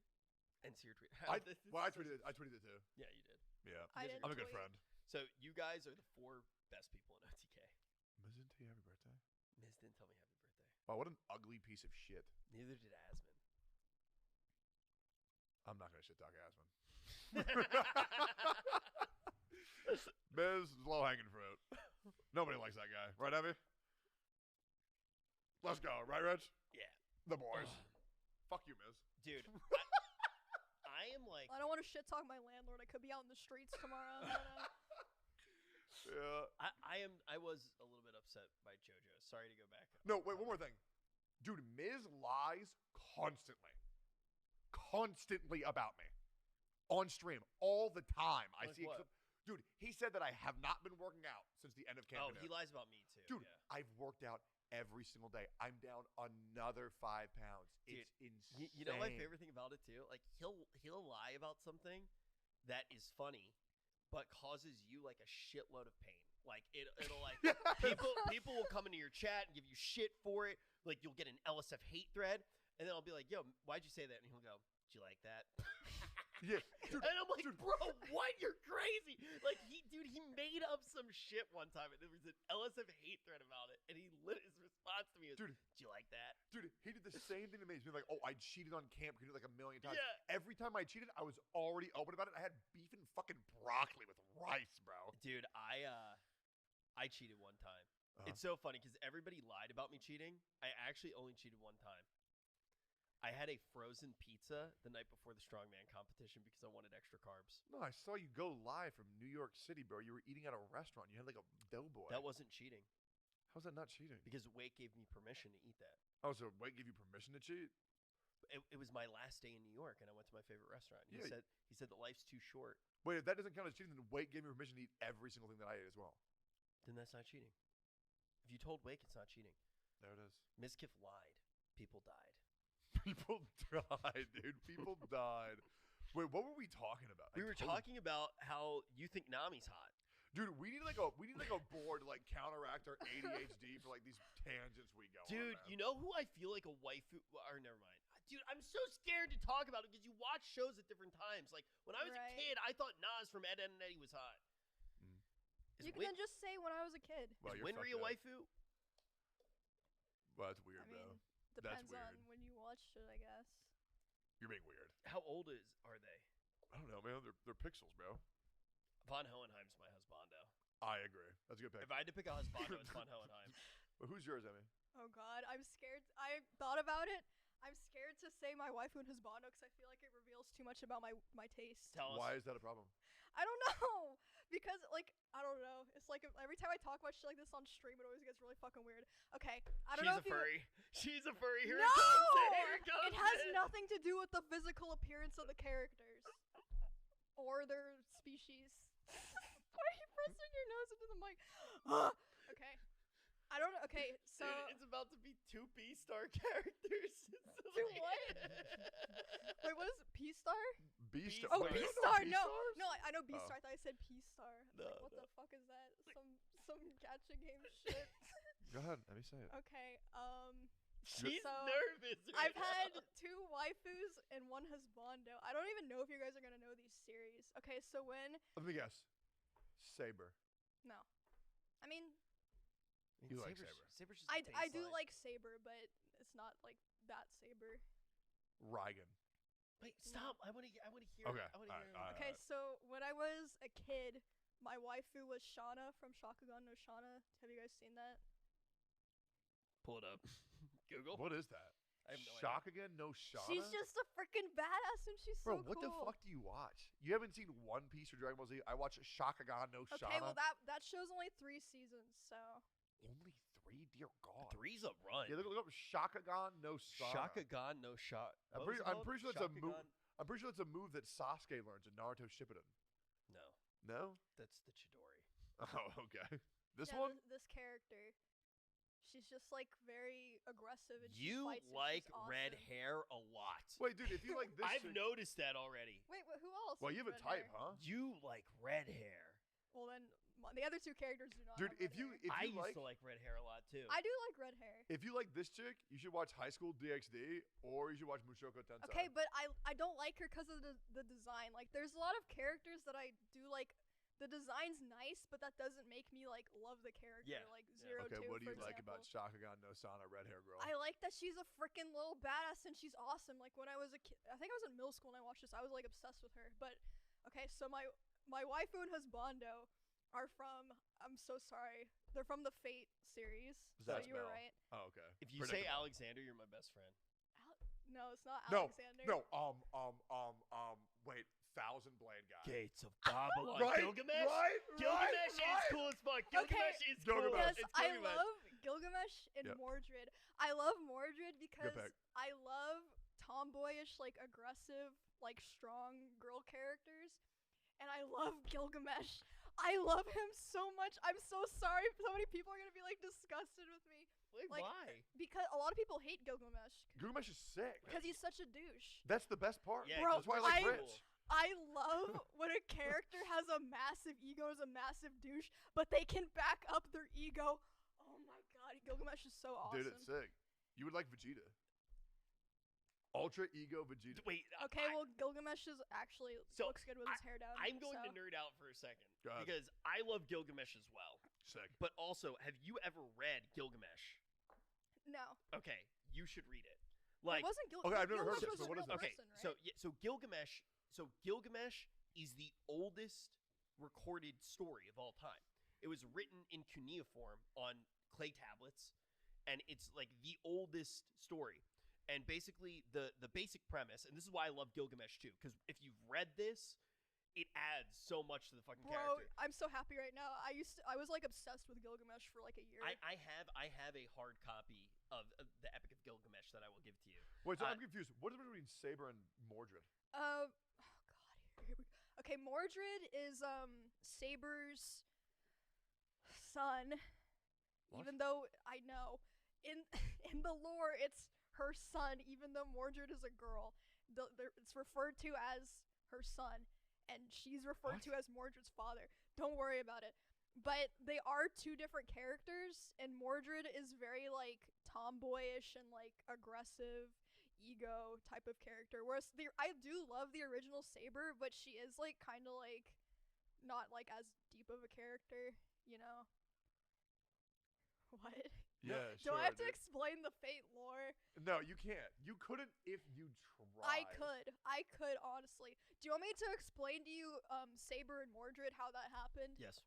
and Sear tweeted. I tweeted it too. Yeah, you did. Yeah. I didn't I'm a good tweet. friend. So you guys are the 4 best people in OTK. Miz didn't tell you happy birthday? Miz didn't tell me happy birthday. Wow, what an ugly piece of shit. Neither did Asmon. I'm not gonna shit talk Asmon. Miz is low hanging fruit. Nobody likes that guy, right, Evie? Let's go, right, Rich? Yeah. The boys. Fuck you, Miz. Dude, I am like... I don't want to shit talk my landlord. I could be out in the streets tomorrow. Yeah. I was a little bit upset by JoJo. Sorry to go back. No, wait, one more thing. Dude, Miz lies constantly. Constantly about me. On stream. All the time. I Like see what? Dude, he said that I have not been working out since the end of camp. Oh, he lies about me too. Dude, yeah. I've worked out every single day. I'm down another 5 pounds. Dude, It's insane. You know my favorite thing about it too? Like he'll lie about something that is funny, but causes you like a shitload of pain. Like it'll like people will come into your chat and give you shit for it. Like you'll get an LSF hate thread, and then I'll be like, "Yo, why'd you say that?" And he'll go, "Do you like that?" Yeah, dude, and I'm like, "Bro, what? You're crazy!" Like he made up some shit one time, and there was an LSF hate thread about it, and his response to me was, Dude, "Do you like that?" Dude, he did the same thing to me. He's been like, "Oh, I cheated on camp." He did it like a million times. Yeah. Every time I cheated, I was already open about it. I had beef and fucking broccoli with rice, bro. Dude, I cheated one time. It's so funny because everybody lied about me cheating. I actually only cheated one time. I had a frozen pizza the night before the strongman competition because I wanted extra carbs. No, I saw you go live from New York City, bro. You were eating at a restaurant. You had like a doughboy. That wasn't cheating How's that not cheating? because Wake gave me permission to eat that. Oh, so Wade gave you permission to cheat? It was my last day in New York, and I went to my favorite restaurant. He Yeah. said that life's too short. Wait, if that doesn't count as cheating, then Wade gave me permission to eat every single thing that I ate as well. Then that's not cheating. If you told Wake, it's not cheating. There it is. Miskiff lied. People died. People died, dude. People died. Wait, what were we talking about? We were talking about how you think Nami's hot. Dude, we need like a board to like counteract our ADHD for like these tangents we go on. Dude, Man. you know who I feel like a waifu? Or never mind. Dude, I'm so scared to talk about it because you watch shows at different times. Like when I was a kid, I thought Nas from Ed, Edd n Eddy was hot. You can then just say when I was a kid. Well, is you're Winry fucked a up. waifu? Well, that's weird, I bro. mean, That's depends weird. on when you watched it, I guess. You're being weird. How old are they? I don't know, man. They're pixels, bro. Von Hohenheim's my husbando. I agree. That's a good pick. If I had to pick a husbando, it's Von Hohenheim. But who's yours, Emmy? Oh God, I'm scared. I thought about it. I'm scared to say my waifu and husbando because I feel like it reveals too much about my taste. Tell us. Why is that a problem? I don't know. Because, like, I don't know. It's like every time I talk about shit like this on stream, it always gets really fucking weird. Okay, I don't know if She's a furry. She's a furry. Here No! it comes. Here it comes. It has nothing to do with the physical appearance of the characters. Or their species. Why are you pressing your nose into the mic? Okay. I don't know. Okay, so... Dude, it's about to be 2 B-star characters. Two what? Wait, what is it? P-star? B-star. Oh, Wait, you don't P-star. know No, B-stars? no, I know Oh. B-star. I thought I said P-star. No, Like, what no. the fuck is that? Some gacha game shit. Go ahead. Let me say it. Okay, She's so nervous. Right I've had now. 2 waifus and 1 husbando. I don't even know if you guys are gonna know these series. Okay, so when... Let me guess. Saber. No. I mean, You like Saber's- Saber. Saber's just I do baseline. like Saber, but it's not like that Saber. Raigan. Wait, stop! I want to hear. Okay, I want to hear. alright, Okay, so when I was a kid, my waifu was Shauna from Shakugan no Shauna. Have you guys seen that? Pull it up. Google. What is that? I have no idea. Shakugan no Shauna? She's just a freaking badass and she's Bro, so what the cool. fuck do you watch? You haven't seen One Piece or Dragon Ball Z? I watch Shakugan no Okay, Shauna. well that show's only 3 seasons, so Only 3? Dear God. Three's a run. Yeah, look up Shakugan no Shauna. Shakugan no shot. I'm pretty sure that's a move. I'm pretty sure that's a move that Sasuke learns in Naruto Shippuden. No, No? that's the Chidori. Oh, okay. This yeah, one? This character, she's just like very aggressive and she You fights and like she's awesome. red hair a lot. Wait, dude, if you like this I've chick- noticed that already. Wait, who else? Well, you have a has type, red hair? huh? You like red hair. Well, then the other 2 characters do not. Dude, have red if you hair. I like used to like red hair a lot too. I do like red hair. if you like this chick, you should watch High School DxD or you should watch Mushoku Tensei. Okay, but I don't like her because of the design. Like, there's a lot of characters that I do like. The design's nice, but that doesn't make me like love the character. Yeah, Like yeah. Zero Okay, Two, what do for you like example. about Shakugan no Sana red hair girl? I like that she's a freaking little badass and she's awesome. Like when I was a kid, I think I was in middle school when I watched this. I was like obsessed with her. But okay, so my waifu and husbando are from. I'm so sorry. They're from the Fate series. So That's you were Mel. right. Oh, okay. If you say Predictable. Alexander, you're my best friend. No, it's not No, Alexander. no, wait, Thousand Blade guy. Gates of Babylon. Right, Gilgamesh. right, Gilgamesh right. is cool as fuck. Gilgamesh is cool. Gilgamesh. Yes, It's I Gilgamesh. love Gilgamesh and Yep. Mordred. I love Mordred because pick. I love tomboyish, like aggressive, like strong girl characters, and I love Gilgamesh. I love him so much. I'm so sorry. So many people are gonna be like disgusted with me. Wait, Like, why? Because a lot of people hate Gilgamesh Gilgamesh is sick. because he's such a douche. That's the best part. Yeah, Bro, that's why I like I- Rich. I love when a character has a massive ego, is a massive douche, but they can back up their ego. Oh my god, Gilgamesh is so awesome. Dude, it's sick. You would like Vegeta. Ultra ego Vegeta. Wait. Okay, well, Gilgamesh is actually So, looks good with his hair down. I'm going so. to nerd out for a second Go ahead. because I love Gilgamesh as well. Sick. But also, have you ever read Gilgamesh? No, Okay, you should read it. it Like, wasn't Okay, I've never heard Gilgamesh this, was but a what is real this? okay, person, so right? yeah, so Gilgamesh is the oldest recorded story of all time. It was written in cuneiform on clay tablets, and it's like the oldest story. And basically, the basic premise, and this is why I love Gilgamesh too, because if you've read this, it adds so much to the fucking Bro, character. I'm so happy right now. I was like obsessed with Gilgamesh for like a year. I have a hard copy of the Epic of Gilgamesh that I will give to you. Wait, so I'm confused. What is the difference between Saber and Mordred? Oh god, here we go. Okay, Mordred is Saber's son. What? Even though I know in the lore it's her son, even though Mordred is a girl. It's referred to as her son, and she's referred to as Mordred's father. Don't worry about it. But they are 2 different characters, and Mordred is very like tomboyish and like aggressive, ego type of character. Whereas I do love the original Saber, but she is like kind of like not like as deep of a character, you know? What? Yeah, Do I have to dude. explain the Fate lore? No, you can't. You couldn't if you tried. I could honestly. Do you want me to explain to you Saber and Mordred how that happened? Yes.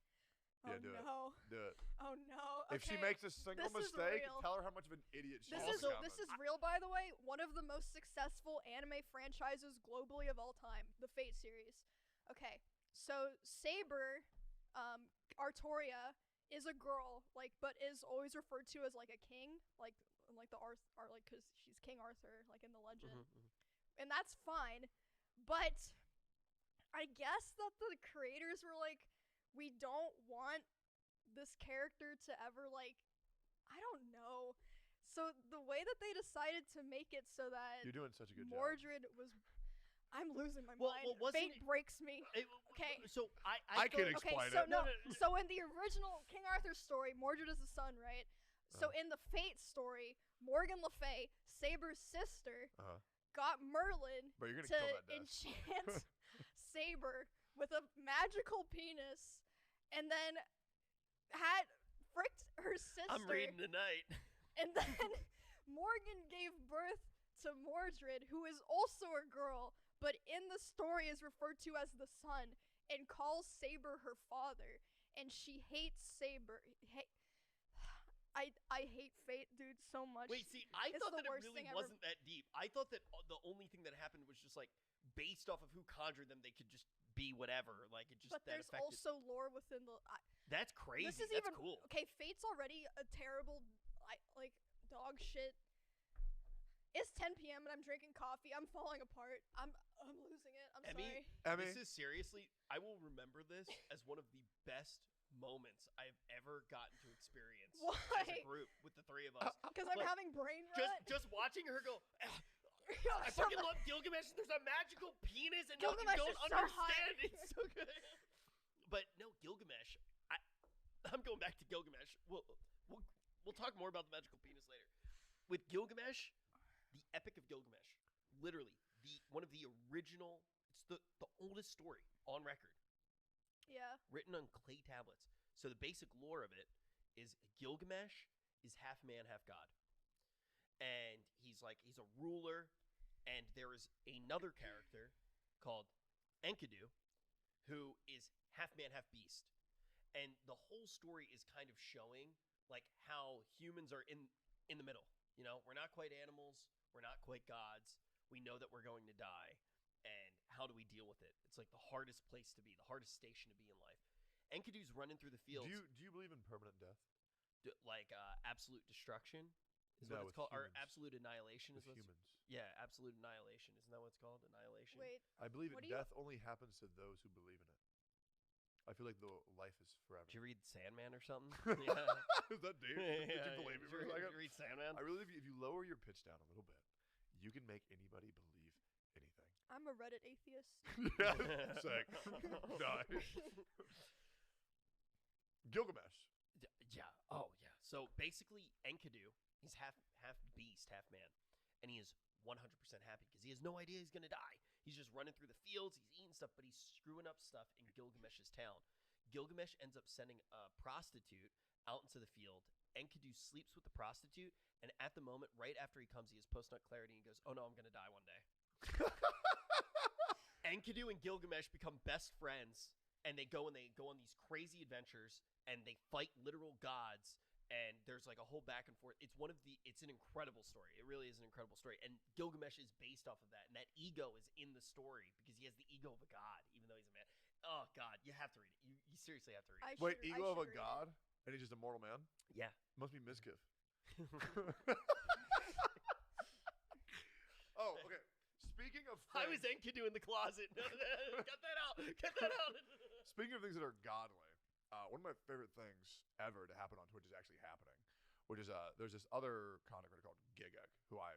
Yeah, Oh do it. no. Do it. Oh no. If she Okay, makes a single this is mistake, real. tell her how much of an idiot she This is. is real, by the way. One of the most successful anime franchises globally of all time, the Fate series. Okay, so Saber, Artoria, is a girl, like, but is always referred to as like a king, like the like, cause she's King Arthur, like in the legend, and that's fine. But I guess that the creators were like, we don't want this character to ever like, I don't know. So the way that they decided to make it so that You're doing such a good job. Mordred was, I'm losing my Well, mind. wasn't Fate breaks me. Okay. So I can explain so it. no, so in the original King Arthur story, Mordred is the son, right? So in the Fate story, Morgan Le Fay, Saber's sister, got Merlin Bro, you're gonna to kill that desk. enchant Saber with a magical penis, and then fricked her sister. I'm reading tonight. And then Morgan gave birth to Mordred, who is also a girl, but in the story is referred to as the son, and calls Saber her father. And she hates Saber. I hate Fate, dude, so much. Wait, see, I thought that it worst really thing wasn't that deep. I thought that the only thing that happened was just like based off of who conjured them, they could just be whatever. Like it just. But that there's affected. also lore within the. That's crazy. This is That's even cool. Okay, Fate's already a terrible, like dog shit. It's 10 p.m. and I'm drinking coffee. I'm falling apart. I'm losing it. I'm sorry. Emmy, this is seriously. I will remember this as one of the best moments I've ever gotten to experience as a group with the three of us. Because I'm having brain rot. Just watching her go. I fucking love Gilgamesh. There's a magical penis, and Gilgamesh you don't is so understand. hot. It's so good. But no, Gilgamesh. I'm going back to Gilgamesh. We'll talk more about the magical penis later. With Gilgamesh, the Epic of Gilgamesh, literally one of the original. It's the oldest story on record. Yeah. Written on clay tablets. So the basic lore of it is Gilgamesh is half man, half god. And he's a ruler, and there is another character called Enkidu who is half man, half beast. And the whole story is kind of showing like how humans are in the middle. You know, we're not quite animals, we're not quite gods. We know that we're going to die. And how do we deal with it? It's like the hardest place to be, the hardest station to be in life. Enkidu's running through the fields. Do you believe in permanent death? Like absolute destruction is No, what it's called, or humans. absolute annihilation is With what humans. Yeah, absolute annihilation. Isn't that what it's called? Annihilation. Wait. I believe what that do you- death only happens to those who believe in it. I feel like the life is forever. Did you read Sandman or something? Is that deep? Did you believe me for a Did second? you read Sandman? I really, if you lower your pitch down a little bit, you can make anybody believe anything. I'm a Reddit atheist. Yeah, sick. Nice. Gilgamesh. Yeah. Oh, yeah. So basically, Enkidu, he's half beast, half man, and he is 100% happy because he has no idea he's gonna die. He's just running through the fields, he's eating stuff, but he's screwing up stuff in Gilgamesh's town. Gilgamesh ends up sending a prostitute out into the field. Enkidu sleeps with the prostitute, and at the moment, right after he comes, he has post-nut clarity and goes, "Oh no, I'm gonna die one day." Enkidu and Gilgamesh become best friends, and they go on these crazy adventures, and they fight literal gods. And there's like a whole back and forth. It's an incredible story. It really is an incredible story. And Gilgamesh is based off of that. And that ego is in the story because he has the ego of a god, even though he's a man. Oh, God. You have to read it. You seriously have to read it. Wait, ego of a god? And he's just a mortal man? Yeah. Must be Miskiff. Oh, okay. Speaking of I was Enkidu in the closet. Cut that out. Cut that out. Speaking of things that are godly, one of my favorite things ever to happen on Twitch is actually happening, which is there's this other content creator called Gigek, who I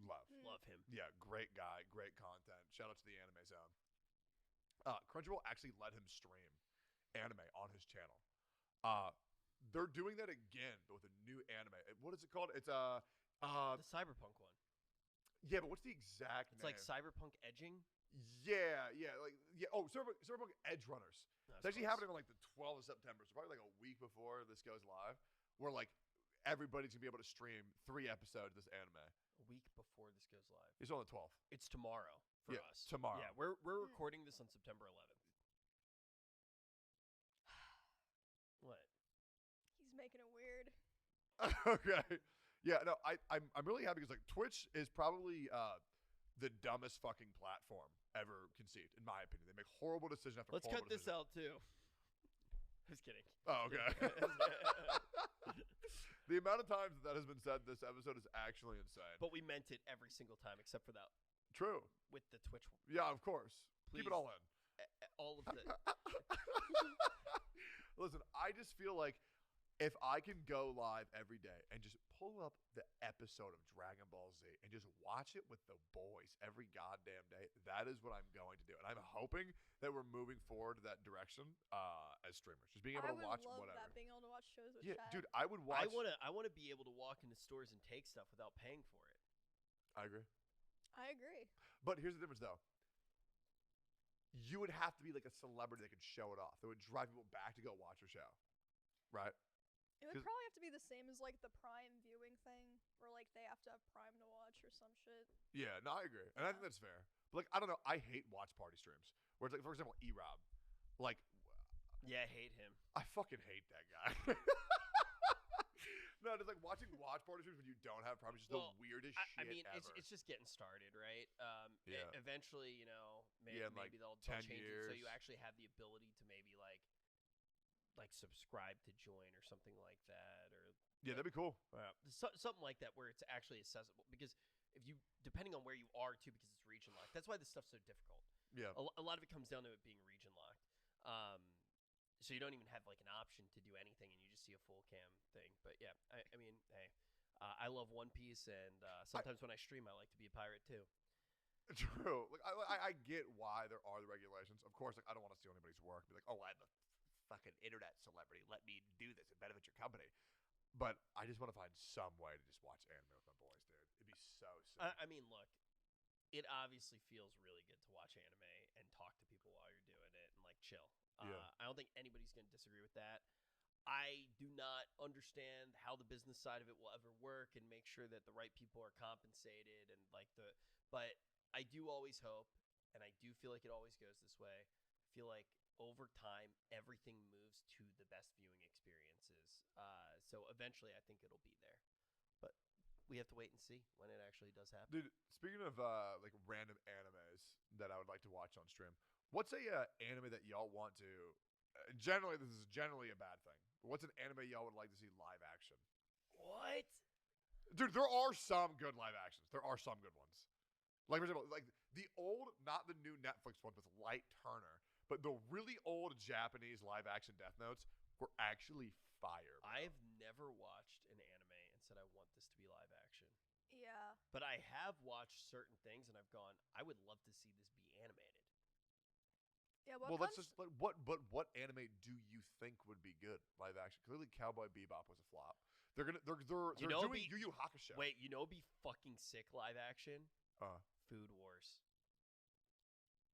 love. Love him. Yeah, great guy, great content. Shout out to the Anime Zone. Crunchyroll actually let him stream anime on his channel. They're doing that again, but with a new anime. What is it called? It's the Cyberpunk one. Yeah, but what's the exact It's name? like Cyberpunk edging. Yeah. Oh, Cyberpunk Edge Runners. That's It's actually close. happening on like the 12th of September, so probably like a week before this goes live, where like everybody's gonna be able to stream 3 episodes of this anime. A week before this goes live. It's on the 12th. It's tomorrow for Yeah, us. tomorrow. Yeah, we're recording this on September 11th. What? He's making it weird. Okay. Yeah. No, I'm really happy because like Twitch is probably the dumbest fucking platform ever conceived, in my opinion. They make horrible decision after Let's horrible cut this decision. out too. Just kidding. Oh, okay. The amount of times that has been said this episode is actually insane. But we meant it every single time except for that. True. With the Twitch. Yeah, of course. Keep it Please. all in. All of the. Listen, I just feel like if I can go live every day and just pull up the episode of Dragon Ball Z and just watch it with the boys every goddamn day, that is what I'm going to do. And I'm hoping that we're moving forward to that direction as streamers. Just being able to watch I would love whatever. that, being able to watch shows with Yeah, chat. dude, I would watch. I want to be able to walk into stores and take stuff without paying for it. I agree. I agree. But here's the difference, though. You would have to be like a celebrity that could show it off. That would drive people back to go watch your show, right? It would probably have to be the same as like the Prime viewing thing, where like they have to have Prime to watch or some shit. Yeah, no, I agree, and I think that's fair. But like, I don't know, I hate watch party streams. Where it's like, for example, 𝚂𝚗. Like, yeah, I hate him. I fucking hate that guy. No, it's like watching watch party streams when you don't have Prime is just the weirdest shit I mean, ever. it's just getting started, right? Yeah. Eventually, you know, maybe, Yeah, in, like, they'll 10 change it so you years. actually have the ability to maybe like subscribe to join or something like that, or Yeah, that'd be cool. something like that where it's actually accessible. Because if you, depending on where you are too, because it's region locked. That's why this stuff's so difficult. Yeah. A lot of it comes down to it being region locked. So you don't even have like an option to do anything, and you just see a full cam thing. But yeah, I mean, hey, I love One Piece, and sometimes when I stream, I like to be a pirate too. True. Like, I get why there are the regulations. Of course, like, I don't want to steal anybody's work. Be like, oh, I'm a fucking internet celebrity. Let me do this and benefit your company. But I just want to find some way to just watch anime with my boys, dude. It'd be so sick. I mean, look, it obviously feels really good to watch anime and talk to people while you're doing it and like chill. Yeah. I don't think anybody's going to disagree with that. I do not understand how the business side of it will ever work and make sure that the right people are compensated and but I do always hope, and I do feel like it always goes this way. I feel like over time everything moves to the best viewing experiences. So eventually I think it'll be there. But we have to wait and see when it actually does happen. Dude, speaking of like random animes that I would like to watch on stream, what's a anime that y'all want to? Generally, this is generally a bad thing. But what's an anime y'all would like to see live action? What? Dude, there are some good live actions. There are some good ones. Like, for example, like the old, not the new Netflix one with Light Turner, but the really old Japanese live action Death Notes were actually fire. Bro. I have never watched an anime and said I want this to be live action. Yeah. But I have watched certain things and I've gone, I would love to see this be animated. Yeah, well, let's just like what anime do you think would be good live action? Clearly, Cowboy Bebop was a flop. They're doing Yu Yu Hakusho. Wait, you know, it'd be fucking sick live action. Food Wars.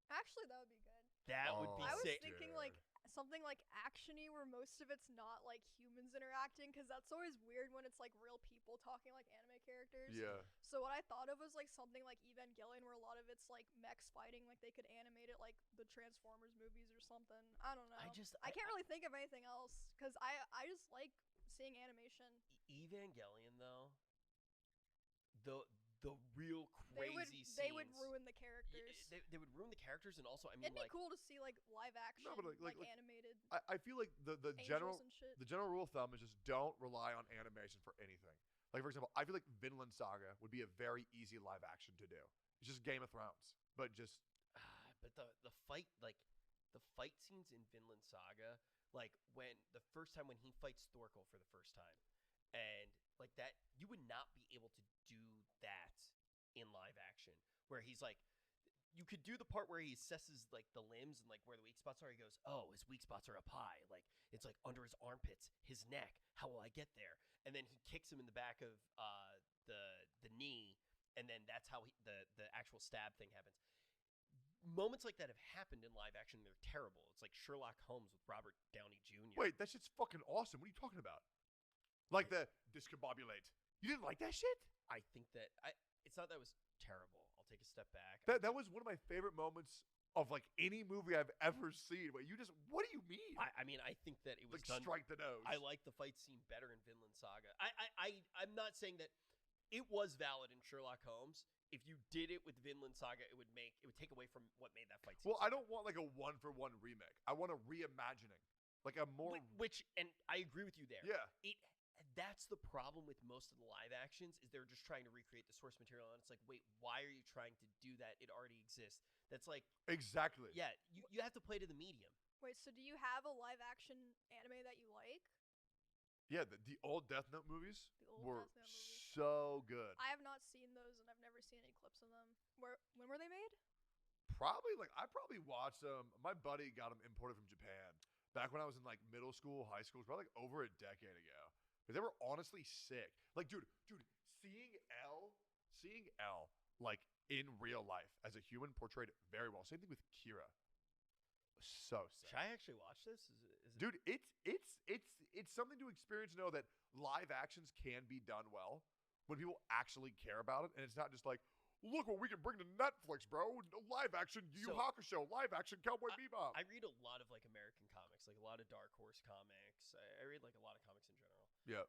Actually, that would be good. That would be sick. I was thinking like something like actiony where most of it's not like humans interacting, because that's always weird when it's like real people talking like anime characters. Yeah. So what I thought of was like something like Evangelion, where a lot of it's like mechs fighting, like they could animate it like the Transformers movies or something. I don't know. I can't really think of anything else because I just like seeing animation. Evangelion though, the real crazy scenes. They would ruin the characters. They would ruin the characters, and also, I mean, it'd be cool to see like live action, like animated. I feel like the general rule of thumb is just don't rely on animation for anything. Like, for example, I feel like Vinland Saga would be a very easy live action to do. It's just Game of Thrones, but just. But the fight scenes in Vinland Saga, like when the first time when he fights Thorkel for the first time, and like that, you would not be able to do that in live action, where he's like, you could do the part where he assesses like the limbs and like where the weak spots are. He goes, oh, his weak spots are up high, like it's like under his armpits, his neck. How will I get there? And then he kicks him in the back of the knee, and then that's how the actual stab thing happens. Moments like that have happened in live action. They're terrible. It's like Sherlock Holmes with Robert Downey Jr. Wait, that shit's fucking awesome. What are you talking about? Like the discombobulate. You didn't like that shit? I think that it's not that it was terrible. I'll take a step back. That was one of my favorite moments of like any movie I've ever seen. Wait, what do you mean? I mean, I think that it was like done. Strike the nose. I like the fight scene better in Vinland Saga. I'm not saying that it was valid in Sherlock Holmes. If you did it with Vinland Saga, it would take away from what made that fight scene. Well, I don't want like a 1-for-1 remake. I want a reimagining, like a more. And I agree with you there. Yeah. That's the problem with most of the live actions is they're just trying to recreate the source material, and it's like, wait, why are you trying to do that? It already exists. That's like exactly. Yeah, you have to play to the medium. Wait, so do you have a live action anime that you like? Yeah, the old Death Note movies were so good. I have not seen those, and I've never seen any clips of them. When were they made? I probably watched them. My buddy got them imported from Japan back when I was in like middle school, high school. It was probably like over a decade ago. But they were honestly sick. Like, dude, seeing L like in real life as a human portrayed very well. Same thing with Kira. So sick. Should I actually watch this? Is it... Dude, it's something to experience. Know that live actions can be done well when people actually care about it, and it's not just like, look what we can bring to Netflix, bro. Live action Yu Hakusho, live action Cowboy Bebop. I read a lot of like American comics, like a lot of Dark Horse comics. I read like a lot of comics in general. Yeah.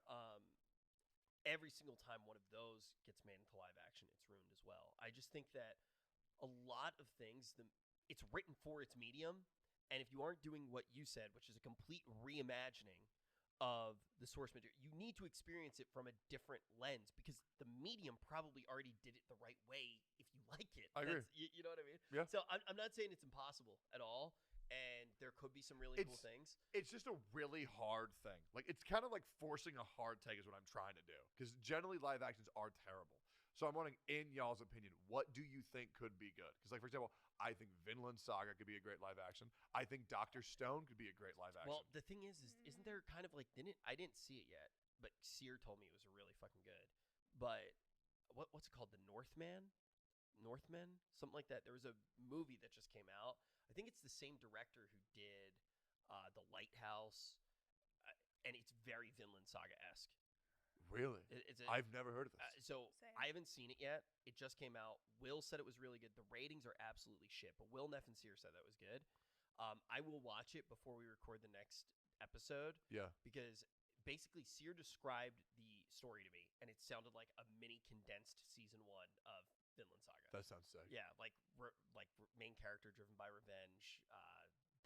Every single time one of those gets made into live action, it's ruined as well. I just think that a lot of things, it's written for its medium, and if you aren't doing what you said, which is a complete reimagining of the source material, you need to experience it from a different lens because the medium probably already did it the right way if you like it. I agree. You know what I mean? Yeah. So I'm not saying it's impossible at all, and there could be some really cool things. It's just a really hard thing. Like, it's kind of like forcing a hard take is what I'm trying to do. Because generally live actions are terrible. So I'm wondering, in y'all's opinion, what do you think could be good? Because, like, for example, I think Vinland Saga could be a great live action. I think Dr. Stone could be a great live action. Well, the thing is isn't there kind of like, I didn't see it yet, but Seer told me it was really fucking good. But what's it called? The Northmen? Something like that. There was a movie that just came out. I think it's the same director who did The Lighthouse, and it's very Vinland Saga-esque. Really? I've never heard of this. So I haven't seen it yet. It just came out. Will said it was really good. The ratings are absolutely shit, but Will, Neff, and Seer said that was good. I will watch it before we record the next episode. Yeah. Because basically Seer described the story to me, and it sounded like a mini condensed season 1 of Vinland Saga. That sounds sick. Yeah, like main character driven by revenge,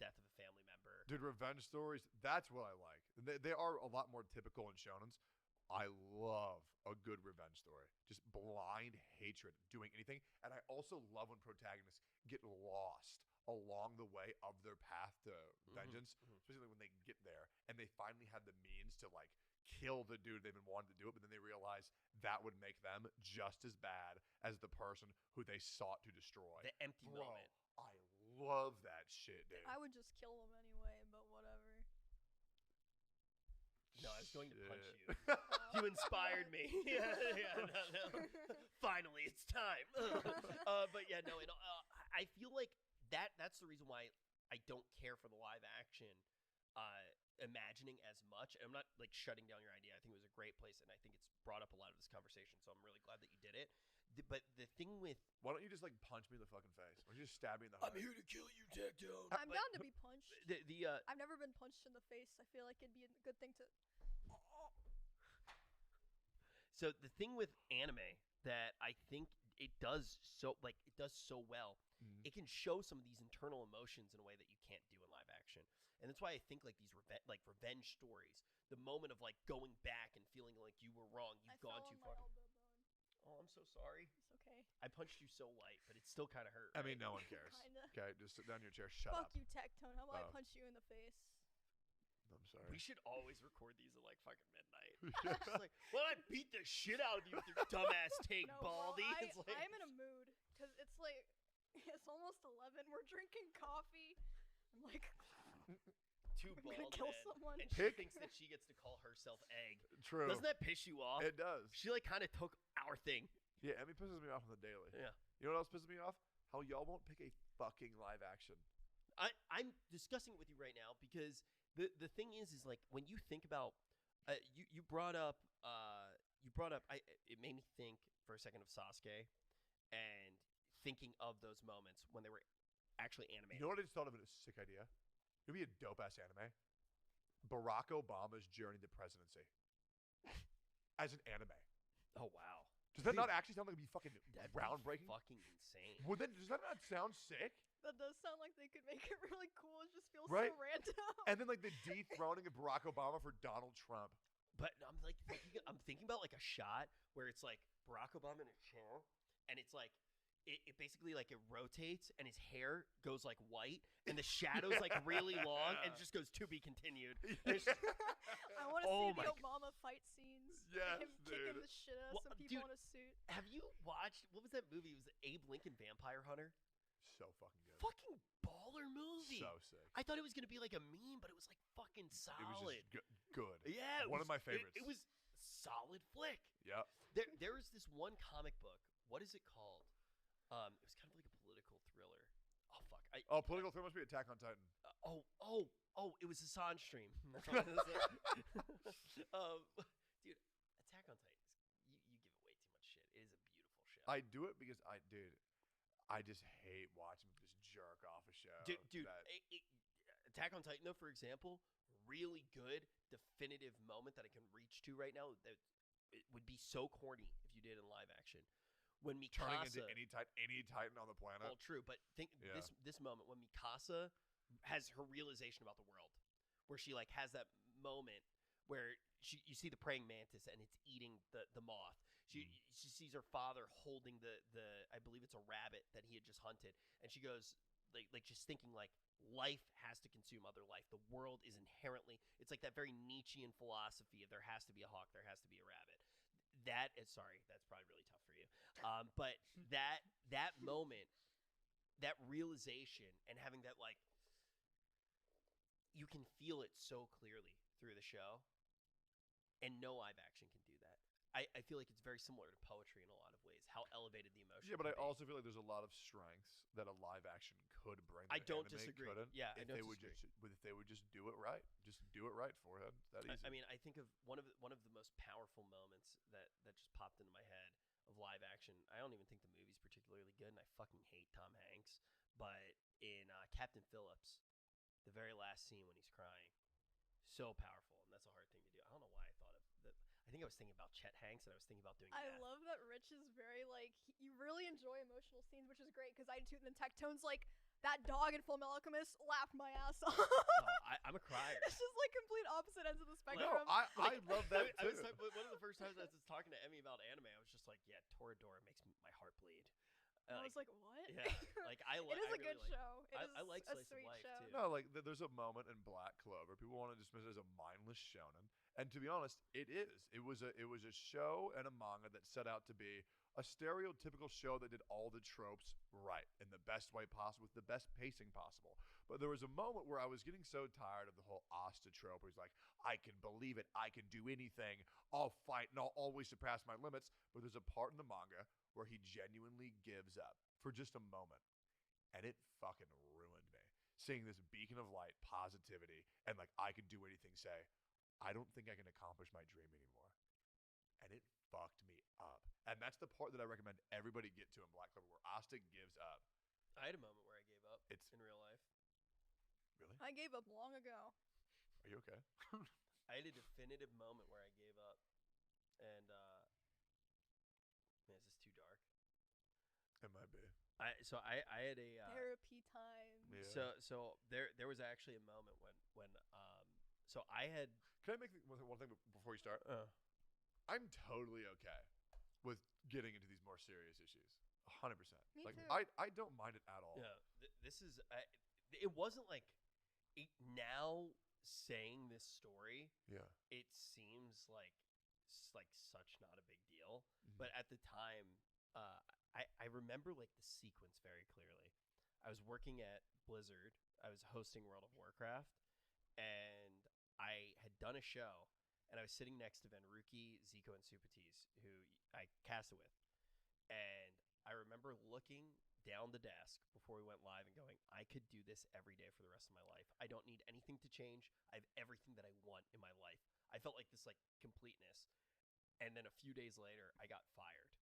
death of a family member. Dude, revenge stories, that's what I like. They are a lot more typical in shonens. I love a good revenge story. Just blind hatred, doing anything. And I also love when protagonists get lost along the way of their path to vengeance, especially when they get there and they finally have the means to like kill the dude they've been wanting to do it, but then they realize that would make them just as bad as the person who they sought to destroy. The empty moment. I love that shit, dude. I would just kill him anyway, but whatever. No, I was going to punch you. You inspired me. No. Finally, it's time. But yeah, no. I feel like that's the reason why I don't care for the live action imagining as much. I'm not like shutting down your idea. I think it was a great place, and I think it's brought up a lot of this conversation. So I'm really glad that you did it. But the thing with why don't you just like punch me in the fucking face? Why don't you just stab me in the heart? I'm here to kill you, Tectone. I'm down to be punched. I've never been punched in the face. I feel like it'd be a good thing to. So the thing with anime that I think it does so well, it can show some of these internal emotions in a way that you can't do in live action, and that's why I think like these revenge stories, the moment of like going back and feeling like you were wrong, you've gone too far. Oh, I'm so sorry. It's okay. I punched you so light, but it still kind of hurt. I mean, no one cares. Kinda. Okay, just sit down in your chair. Shut up. Fuck you, Tectone. How about I punch you in the face? I'm sorry. We should always record these at like fucking midnight. Just like, well, I beat the shit out of you with your dumbass take, Baldy. I'm in a mood because it's like it's almost 11. We're drinking coffee. I'm like, too bald. I'm gonna kill someone. And she thinks that she gets to call herself Egg. True. Doesn't that piss you off? It does. She like kind of took our thing. Yeah, Emmy pisses me off on the daily. Yeah. You know what else pisses me off? How y'all won't pick a fucking live action. I'm discussing it with you right now because the thing is like when you think about you brought up it made me think for a second of Sasuke and thinking of those moments when they were actually animated. You know what I just thought of? It a sick idea. It'd be a dope ass anime. Barack Obama's journey to presidency as an anime. Oh wow. Does that not actually sound like it'd be fucking groundbreaking? Fucking insane. Well, then does that not sound sick? That does sound like they could make it really cool. It just feels Right? so random. And then like the dethroning of Barack Obama for Donald Trump. But I'm like I'm thinking about like a shot where it's like Barack Obama in a chair, and it's like it basically like it rotates and his hair goes like white and the shadow's like really long and just goes to be continued. I want to see the Obama fight scenes. Yes, him kicking the shit out of some people in a suit. Have you watched what was that movie? It was Abe Lincoln Vampire Hunter. So fucking good. Fucking baller movie. So sick. I thought it was gonna be like a meme, but it was like fucking solid. It was just good. Yeah, one of my favorites. It was solid flick. Yep. There is this one comic book. What is it called? It was kind of like a political thriller. Oh fuck. Political threat must be Attack on Titan. It was Hassan stream. That's all I was gonna say. Dude, Attack on Titan. You give it way too much shit. It is a beautiful show. I do it because I just hate watching him just jerk off a show. Dude, Attack on Titan, though, for example, really good, definitive moment that I can reach to right now. That it would be so corny if you did in live action. When Mikasa turning into any Titan on the planet. Well, true, but think this moment when Mikasa has her realization about the world, where she like has that moment where you see the praying mantis and it's eating the moth. She sees her father holding the I believe it's a rabbit that he had just hunted, and she goes like just thinking like life has to consume other life. The world is inherently, it's like that very Nietzschean philosophy of there has to be a hawk, there has to be a rabbit. That is, sorry, that's probably really tough for you. But that moment, that realization, and having that like, you can feel it so clearly through the show, and no live action can do that. I feel like it's very similar to poetry in a lot of ways, how elevated the emotion. Yeah, but I also feel like there's a lot of strengths that a live action could bring. I don't anime disagree. Couldn't, Yeah, I don't disagree. If they would just do it right, forehead. That easy. I mean, I think of one of the most powerful moments that just popped into my head of live action. I don't even think the movie's particularly good, and I fucking hate Tom Hanks. But in Captain Phillips, the very last scene when he's crying, so powerful, and that's a hard thing to do. I don't know why I thought of that. I think I was thinking about Chet Hanks, and I was thinking about doing I that. love that Rich is very, like, you really enjoy emotional scenes, which is great, because I do, and then Tectone's like, that dog in Full Alchemist laughed my ass off. I'm a crier. It's just, like, complete opposite ends of the spectrum. No, I love that, too. One of the first times I was talking to Emmy about anime, I was just like, yeah, Toradora makes my heart bleed. I was like, what? Yeah, like it is a good show. It is I like a slice sweet of life show. too. No, like there's a moment in Black Clover. People want to dismiss it as a mindless shonen, and to be honest, it is. It was a show and a manga that set out to be a stereotypical show that did all the tropes right in the best way possible, with the best pacing possible. But there was a moment where I was getting so tired of the whole Asta trope, where he's like, I can believe it, I can do anything, I'll fight, and I'll always surpass my limits. But there's a part in the manga where he genuinely gives up for just a moment. And it fucking ruined me. Seeing this beacon of light, positivity, and like, I can do anything, say, I don't think I can accomplish my dream anymore. And it fucked me up. And that's the part that I recommend everybody get to in Black Clover, where Asta gives up. I had a moment where I gave up in real life. Really? I gave up long ago. Are you okay? I had a definitive moment where I gave up. And, man, is this too dark? It might be. I had a therapy time. Yeah. So there was actually a moment when so I had. Can I make one thing before you start? I'm totally okay with getting into these more serious issues. 100%. Me like too. I don't mind it at all. Yeah. This is it wasn't like now saying this story. Yeah. It seems like such not a big deal, but at the time. I remember like the sequence very clearly. I was working at Blizzard. I was hosting World of Warcraft, and I had done a show, and I was sitting next to Venruki, Zico, and Subathon, who I casted with. And I remember looking down the desk before we went live and going, I could do this every day for the rest of my life. I don't need anything to change. I have everything that I want in my life. I felt like this like completeness. And then a few days later, I got fired.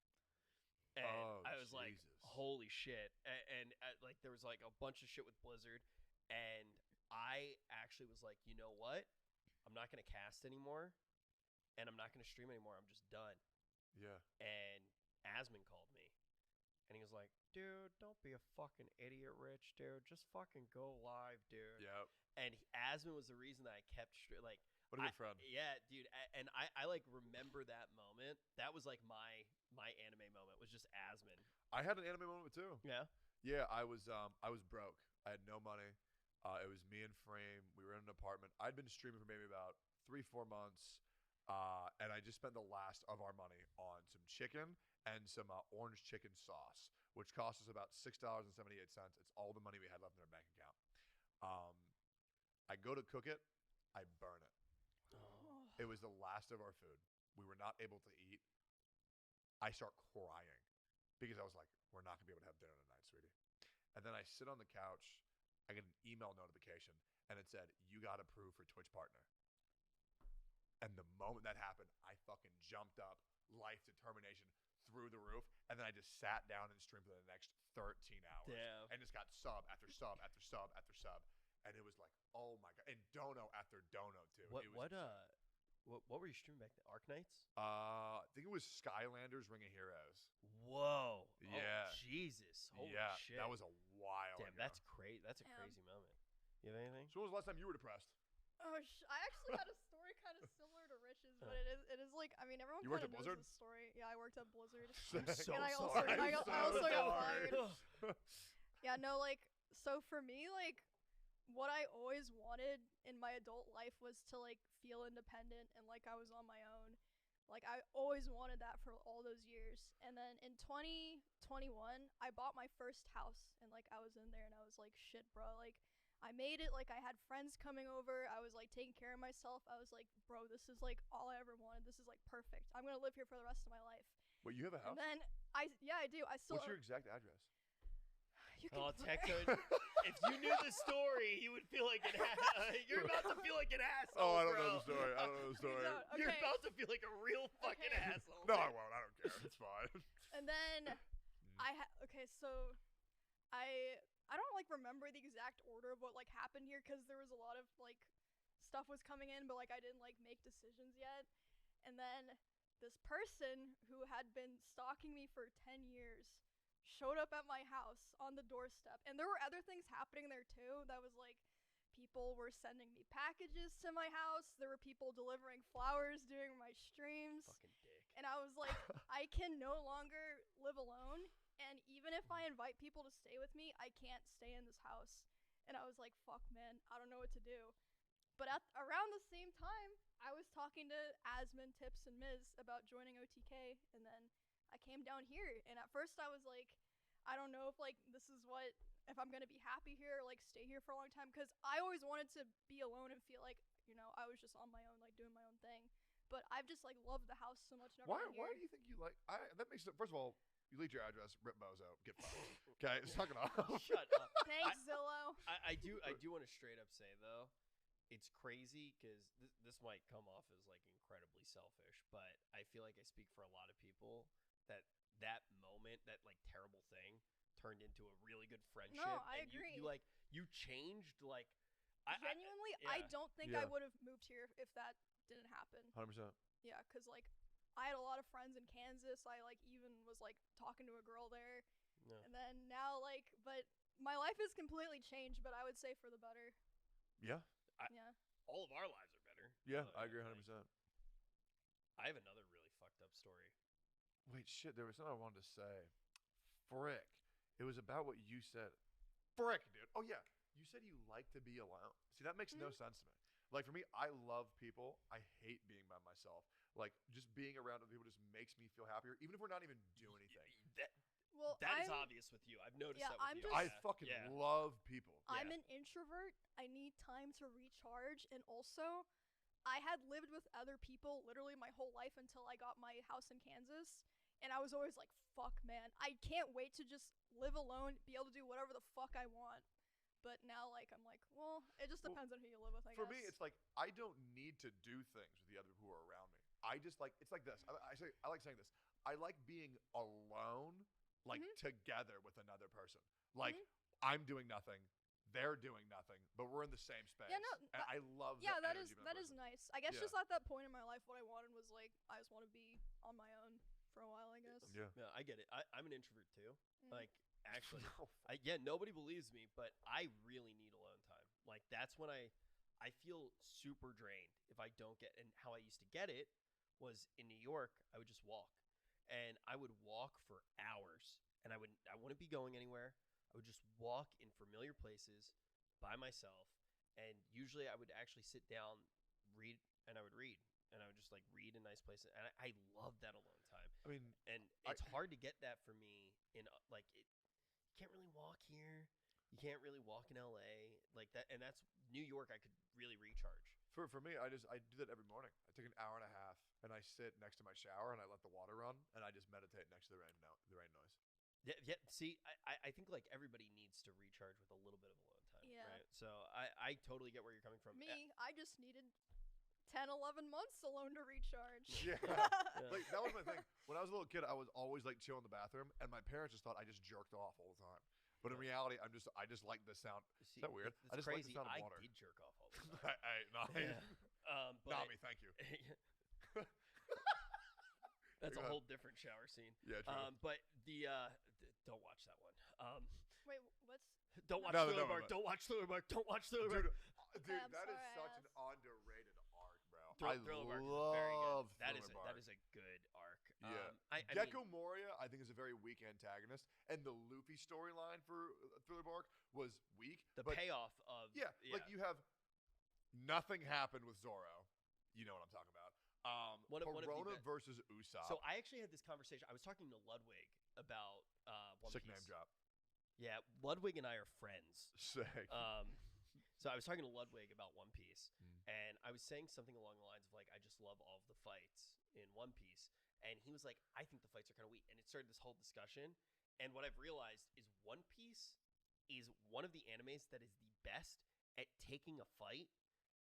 And I was like, holy shit. And like, there was like a bunch of shit with Blizzard. And I actually was like, you know what? I'm not going to cast anymore. And I'm not going to stream anymore. I'm just done. Yeah. And Asmon called me. And he was like, dude, don't be a fucking idiot, Rich, dude. Just fucking go live, dude. Yep. And Asmon was the reason that I kept like. What a good friend. Yeah, dude. And I like remember that moment. That was like my anime moment, was just Asmon. I had an anime moment too. Yeah? Yeah, I was broke. I had no money. It was me and Frame. We were in an apartment. I'd been streaming for maybe about 3-4 months. And I just spent the last of our money on some chicken and some orange chicken sauce, which cost us about $6.78. It's all the money we had left in our bank account. I go to cook it. I burn it. It was the last of our food. We were not able to eat. I start crying because I was like, we're not going to be able to have dinner tonight, sweetie. And then I sit on the couch. I get an email notification, and it said, "You got approved for Twitch partner." And the moment that happened, I fucking jumped up, life determination through the roof, and then I just sat down and streamed for the next 13 hours. Damn. And just got sub after sub after sub after sub. And it was like, oh my god. And dono after dono too. What It was what were you streaming back then? Arknights? I think it was Skylanders Ring of Heroes. Whoa. Yeah. Oh, Jesus. Holy yeah, shit. that was a while Damn, ago. that's crazy. That's a crazy moment. You have anything? So when was the last time you were depressed? Oh, I actually had a story kind of similar to Rich's, but it is like, I mean, everyone You worked kind of at Blizzard? knows the story. Yeah, I worked at Blizzard. I'm so and I also, sorry. I also got fired. sorry. Yeah, no, like, so for me, like, what I always wanted in my adult life was to, like, feel independent and like I was on my own. Like, I always wanted that for all those years. And then in 2021, I bought my first house, and like I was in there and I was like, shit, bro, like, I made it. Like, I had friends coming over. I was like taking care of myself. I was like, bro, this is like all I ever wanted. This is like perfect. I'm gonna live here for the rest of my life. Wait, you have a house? And then I do. I still. What's your exact address? You can Texas. If you knew the story, you would feel like an you're about to feel like an asshole. Oh, I don't bro. know the story. I don't know the story. You're about to feel like a real fucking asshole. No, I won't. I don't care. It's fine. And then okay, so I don't like remember the exact order of what like happened here because there was a lot of like stuff was coming in, but like I didn't like make decisions yet. And then this person who had been stalking me for 10 years showed up at my house on the doorstep. And there were other things happening there too. That was like people were sending me packages to my house. There were people delivering flowers during my streams. Fucking dick. And I was like, I can no longer live alone. And even if I invite people to stay with me, I can't stay in this house. And I was like, fuck, man, I don't know what to do. But around the same time, I was talking to 𝚲𝙰𝙼, Tips, and Miz about joining OTK. And then I came down here. And at first I was like, I don't know if like this is if I'm going to be happy here or like stay here for a long time. Because I always wanted to be alone and feel like, you know, I was just on my own, like doing my own thing. But I've just like loved the house so much. Why do you think you like? That makes sense. First of all, you leaked your address. Rip Bozo. Get fired. Okay, suck it off. Shut up. Thanks, Zillow. I do want to straight up say though, it's crazy because this might come off as like incredibly selfish, but I feel like I speak for a lot of people that moment, that like terrible thing, turned into a really good friendship. No, I and agree. You changed like. Genuinely, I don't think I would have moved here if that didn't happen. 100%. Yeah, because like I had a lot of friends in Kansas. I like even was like talking to a girl there. Yeah. And then now like, but my life has completely changed, but I would say for the better. Yeah. Yeah. All of our lives are better. Yeah, I agree 100%. I have another really fucked up story. Wait, shit, there was something I wanted to say. Frick. It was about what you said. Frick, dude. Oh, yeah. You said you like to be alone. See, that makes no sense to me. Like, for me, I love people. I hate being by myself. Like, just being around other people just makes me feel happier, even if we're not even doing anything. That is obvious with you. I've noticed that with you. I fucking love people. I'm an introvert. I need time to recharge. And also, I had lived with other people literally my whole life until I got my house in Kansas. And I was always like, fuck, man. I can't wait to just live alone, be able to do whatever the fuck I want. But now, like, I'm like, well, it just depends on who you live with, I guess. For me, it's like, I don't need to do things with the other who are around me. I just like, it's like this. I like saying this. I like being alone, like together with another person. Like, I'm doing nothing. They're doing nothing, but we're in the same space. Yeah, no, and I love yeah, that that is nice. I guess just at that point in my life, what I wanted was like, I just want to be on my own for a while, I guess. Yeah. Yeah, I get it. I'm an introvert too. Like, actually, No. nobody believes me, but I really need alone time. Like, that's when I feel super drained if I don't get. And how I used to get it was in New York. I would just walk, and I would walk for hours, and I wouldn't be going anywhere. I would just walk in familiar places by myself, and usually I would actually sit down, read, and I would read. And I would just like read in nice places, and I love that alone time. I mean, and it's hard to get that for me in like it. You can't really walk here. You can't really walk in LA like that, and that's New York. I could really recharge. For me, I do that every morning. I take an hour and a half, and I sit next to my shower, and I let the water run, and I just meditate next to the rain noise. Yeah. See, I think like everybody needs to recharge with a little bit of alone time. Yeah. Right. So I totally get where you're coming from. Me, I just needed 10, 11 months alone to recharge. Yeah. Like that was my thing. When I was a little kid, I was always like chill in the bathroom, and my parents just thought I just jerked off all the time. But in reality, I just like the sound. See, Is that weird? It's I just crazy. like the sound of I water. did jerk off all the time. But Not me, thank you. That's a Go ahead. whole different shower scene. Yeah, true. But don't watch that one. Wait, what's? Don't watch No, Thriller no, Bark. no. Don't watch Thriller Bark. Don't watch Thriller Bark. Dude, I'm that is sorry, such I an underrated arc, bro. Thriller Bark is very love good. That Thriller is Bark. a good arc. Yeah. I Gecko mean, Moria, I think, is a very weak antagonist, and the Luffy storyline for Thriller Bark was weak. the but payoff of like you have nothing happened with Zoro. You know what I'm talking about. One of the Perona be- versus Usopp. So I actually had this conversation. I was talking to Ludwig about One Sick Piece. name drop. Yeah, Ludwig and I are friends. Sick. So I was talking to Ludwig about One Piece, Mm. and I was saying something along the lines of like, I just love all of the fights in One Piece, and he was like, I think the fights are kind of weak, and it started this whole discussion. And what I've realized is One Piece is one of the animes that is the best at taking a fight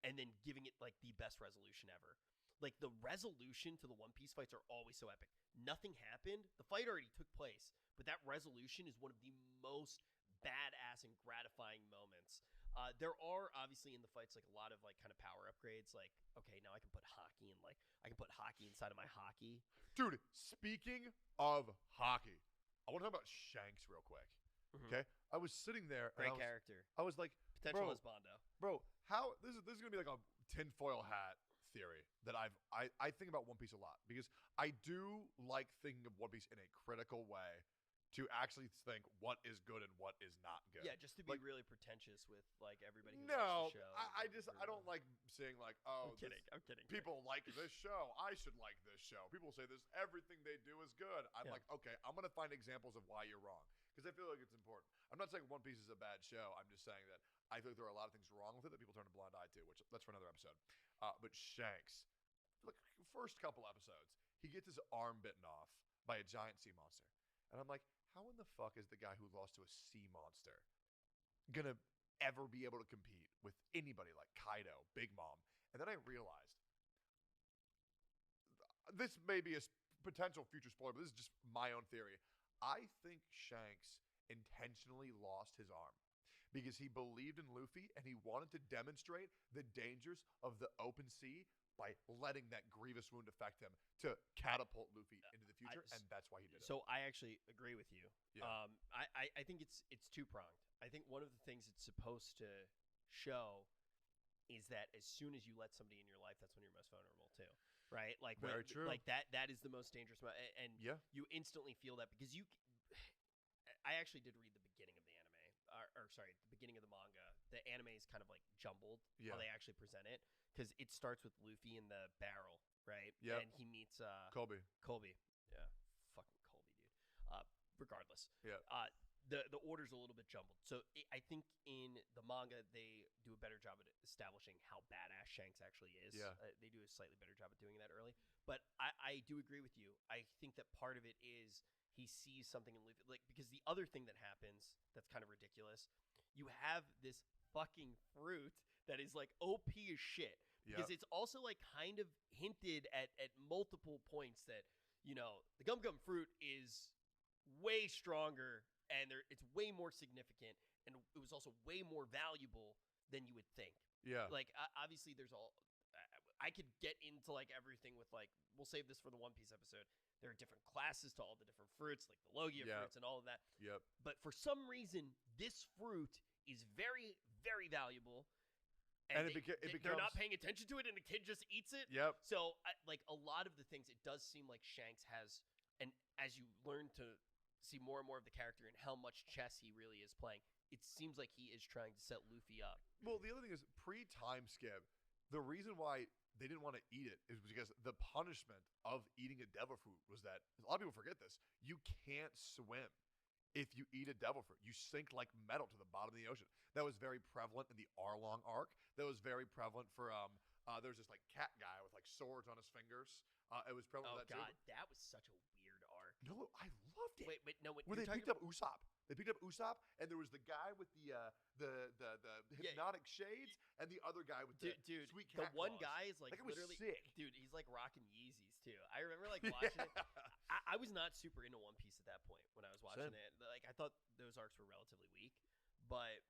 and then giving it like the best resolution ever. Like the resolution to the One Piece fights are always so epic. Nothing happened. The fight already took place, but that resolution is one of the most badass and gratifying moments. There are obviously in the fights like a lot of like kind of power upgrades. Like, okay, now I can put hockey in I can put hockey inside of my hockey. Dude, speaking of hockey, I want to talk about Shanks real quick. Mhm. Okay, I was sitting there. Great and character. I was like, Potential bro, husbando. Bro, how this is gonna be like a tinfoil hat theory that I think about One Piece a lot because I do like thinking of One Piece in a critical way to actually think what is good and what is not good. Yeah, just to be Like, really pretentious with like everybody who no, watches the show. I don't like saying like, oh, I'm kidding. I'm kidding. people like this show. I should like this show. People say this. Everything they do is good. I'm Yeah. like, okay, I'm gonna find examples of why you're wrong because I feel like it's important. I'm not saying One Piece is a bad show. I'm just saying that I feel like there are a lot of things wrong with it that people turn a blind eye to, which that's for another episode. But Shanks, look, first couple episodes, he gets his arm bitten off by a giant sea monster, and I'm like, how in the fuck is the guy who lost to a sea monster gonna ever be able to compete with anybody like Kaido, Big Mom? And then I realized this may be a potential future spoiler, but this is just my own theory. I think Shanks intentionally lost his arm because he believed in Luffy and he wanted to demonstrate the dangers of the open sea by letting that grievous wound affect him to catapult Luffy into the future, and that's why he did it. So I actually agree with you. Yeah. I think it's two-pronged. I think one of the things it's supposed to show is that as soon as you let somebody in your life, that's when you're most vulnerable too, right? Like Very true. Like that is the most dangerous, and Yeah. you instantly feel that because you. I actually did read the beginning of the anime, or sorry, the beginning of the manga. The anime is kind of like jumbled Yeah. how they actually present it because it starts with Luffy in the barrel, right? Yep. And he meets Colby. Yeah, fucking Colby, dude. Regardless. Yeah. The order's a little bit jumbled. So I think in the manga they do a better job at establishing how badass Shanks actually is. Yeah. They do a slightly better job at doing that early. But I do agree with you. I think that part of it is he sees something in Luffy, like because the other thing that happens that's kind of ridiculous, you have this fucking fruit that is like OP as shit. Because Yep. it's also like kind of hinted at multiple points that, you know, the gum gum fruit is way stronger and it's way more significant and it was also way more valuable than you would think. Yeah. Like obviously there's all I could get into like everything with like we'll save this for the One Piece episode. There are different classes to all the different fruits, like the Logia Yep. fruits and all of that. Yep. But for some reason, this fruit is very, very valuable. And they're not paying attention to it, and the kid just eats it. Yep. So, like a lot of the things, it does seem like Shanks has, and as you learn to see more and more of the character and how much chess he really is playing, it seems like he is trying to set Luffy up. Well, the other thing is pre-time skip. The reason why they didn't want to eat it is because the punishment of eating a devil fruit was that a lot of people forget this. You can't swim if you eat a devil fruit. You sink like metal to the bottom of the ocean. That was very prevalent in the Arlong arc. That was very prevalent for there's this like cat guy with like swords on his fingers. It was prevalent Oh for that God, too. that was such a weird arc. No, I loved it. Wait, Wait, no. Where they picked up Usopp. They picked up Usopp, and there was the guy with the hypnotic shades, and the other guy with the sweet cat The one claws. guy is like that guy was literally sick. Dude, he's like rocking Yeezys too. I remember like watching it. I was not super into One Piece at that point when I was watching it. Like I thought those arcs were relatively weak, but.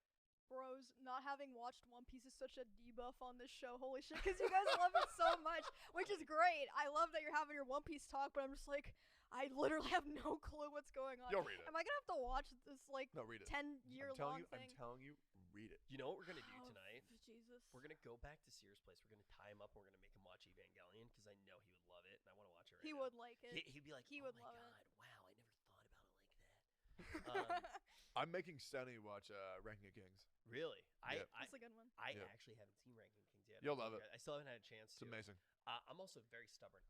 Bros, not having watched One Piece is such a debuff on this show. Holy shit, because you guys love it so much, which is great. I love that you're having your One Piece talk, but I'm just like, I literally have no clue what's going on. You'll read it. Am I gonna have to watch this like No, read it. 10-year long thing? I'm telling you, read it. You know what we're gonna do tonight? Jesus. We're gonna go back to Sears' place. We're gonna tie him up. And we're gonna make him watch Evangelion because I know he would love it, and I want to watch it right He now. would like it. He'd be like, he oh would my love god, it. wow, I never thought about it like that. I'm making Sunny watch Ranking of Kings. Really? Yep. That's a good one. I actually haven't seen Ranking Kings yet. You'll love it. I still haven't had a chance to. It's amazing. I'm also very stubborn.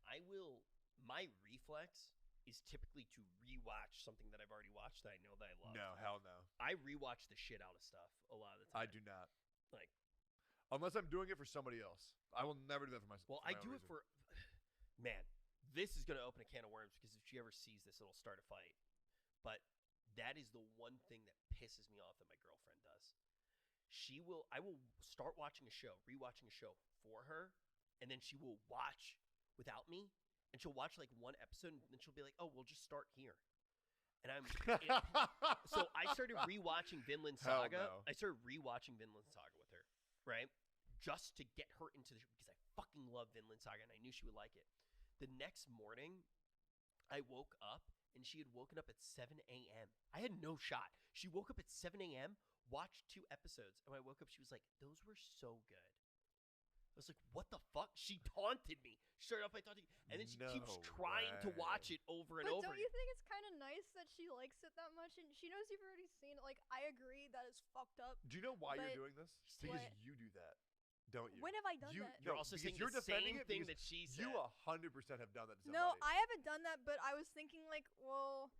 My reflex is typically to rewatch something that I've already watched that I know that I love. No, hell no. I rewatch the shit out of stuff a lot of the time. I do not. Like, unless I'm doing it for somebody else. I will never do that for myself. Well, I do it for. Man, this is going to open a can of worms because if she ever sees this, it'll start a fight. But that is the one thing that pisses me off that my girlfriend does. I will start watching a show, rewatching a show for her, and then she will watch without me, and she'll watch like one episode, and then she'll be like, "Oh, we'll just start here." And so I started rewatching Vinland Saga. No. I started rewatching Vinland Saga with her, right? Just to get her into the show because I fucking love Vinland Saga, and I knew she would like it. The next morning, I woke up, and she had woken up at 7 a.m. I had no shot. She woke up at 7 a.m., watched 2 episodes, and when I woke up, she was like, "Those were so good." I was like, "What the fuck?" She taunted me. She started off by taunting me, and then she keeps trying to watch it over and over. But don't you think it's kind of nice that she likes it that much, and she knows you've already seen it? Like, I agree that is fucked up. Do you know why you're but doing this? Because you do that, don't you? When have I done that? You're also saying you're the defending same it thing because that she said. You 100% have done that to somebody. No, I haven't done that, but I was thinking like, well,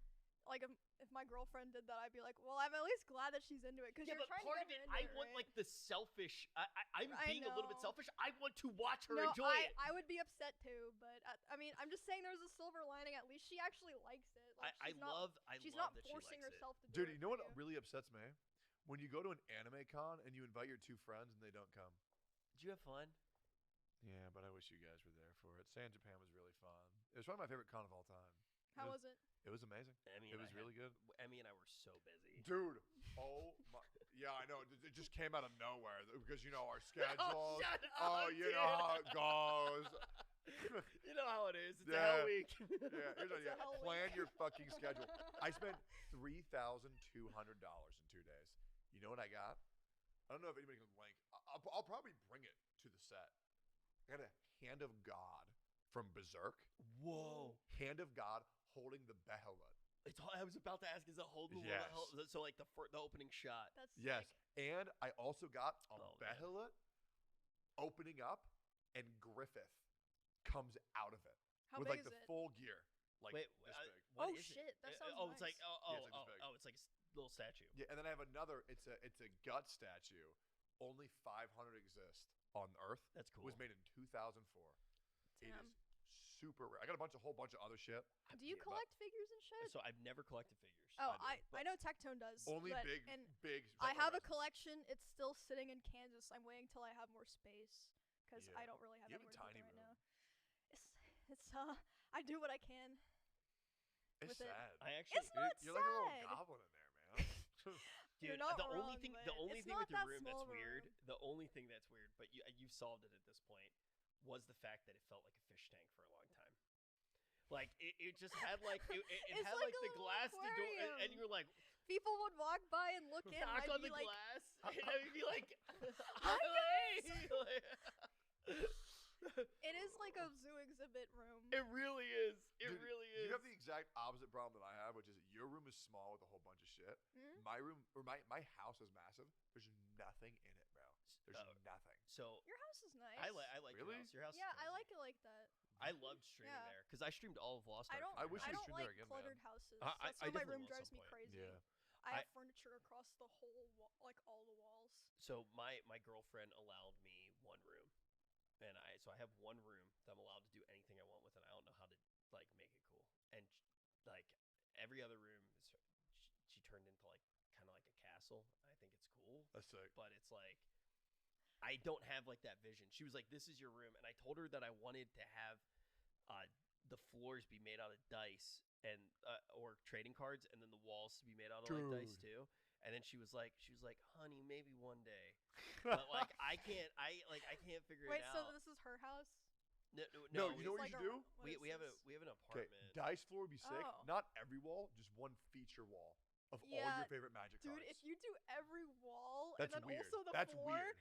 like if my girlfriend did that, I'd be like, well, I'm at least glad that she's into it because Yeah, you're but trying part to of get it, her I into it, want right? like the selfish. I'm I being a little bit know. selfish. I want to watch her No, enjoy it. I would be upset too, but I mean, I'm just saying there's a silver lining. At least she actually likes it. Like, I she's not, love she's that not she forcing likes herself to do Dude, it. you know for what really upsets me? When you go to an anime con and you invite your 2 friends and they don't come. Did you have fun? Yeah, but I wish you guys were there for it. San Japan was really fun. It was probably my favorite con of all time. How was it? It was amazing. It was really good. Emmy and I were so busy. Dude, oh my. Yeah, I know. It just came out of nowhere because, you know, our schedules. shut Oh, up, you know how it goes. You know how it is. It's a hell week. Yeah, here's It's a hell plan week. your fucking schedule. I spent $3,200 in 2 days. You know what I got? I don't know if anybody can link. I'll probably bring it to the set. I got a Hand of God from Berserk. Whoa. Hand of God holding the Behelit. I was about to ask, is it holding Yes. so like the opening shot? That's Yes. sick. And I also got a Oh, man. Behelit opening up, and Griffith comes out of it. How with big like is the it? full gear. Like Wait, this big. what Oh, is shit, it? that sounds it's like nice. Yeah, it's like this big. it's like a little statue. Yeah, and then I have another. It's a gut statue. Only 500 exist on Earth. That's cool. Was made in 2004. It Damn. is super rare. I got a whole bunch of other shit. Do you collect figures and shit? So I've never collected figures. Oh, I I know Tectone does. Only but, big, and big. I have a references. collection. It's still sitting in Kansas. I'm waiting till I have more space because Yeah. I don't really have You have a anywhere to put tiny it right room. now. It's I do what I can. It's with it. sad. I actually. It's not You're like a little sad. goblin in there, man. You're Dude, not the only wrong, thing, but the only it's thing not with your that room small that's of a weird, room. the only thing that's weird, but you've solved it at this point, was the fact that it felt like a fish tank for a long time. Like it just had like it It's had like like a the little glass to do, and aquarium. you were like People would walk by and look in. knock and I'd on be the like, glass, and I'd be like, Hi, guys. Like- It is like a zoo exhibit room. It really is. It Dude, really is. You have the exact opposite problem that I have, which is your room is small with a whole bunch of shit. Mhm. My room or my house is massive. There's nothing in it, bro. There's nothing. So Your house is nice. I like Really? your house. Yeah, is I crazy. like it like that. I loved streaming Yeah. there because I streamed all of Lost I Ark. don't. I wish I you don't streamed like there again, cluttered man. houses. I That's why my definitely room will at drives some me point. crazy. Yeah. I I- have furniture across the whole, like all the walls. So my girlfriend allowed me one room, and I have one room that I'm allowed to do anything I want with, and I don't know how to like make it cool. And like every other room is castle. I think it's cool. That's sick. But it's like, I don't have like that vision. She was like, "This is your room," and I told her that I wanted to have the floors be made out of dice and or trading cards, and then the walls to be made out of like dice too. And then she was like, "Honey, maybe one day." But like, I can't figure it out. Wait, so this is her house? No, you know what you should do? We have an Okay, apartment. dice floor would be sick. Oh. Not every wall, just one feature wall of all your favorite Magic cards. Dude, if you do every wall That's and then weird. also the That's floor, weird.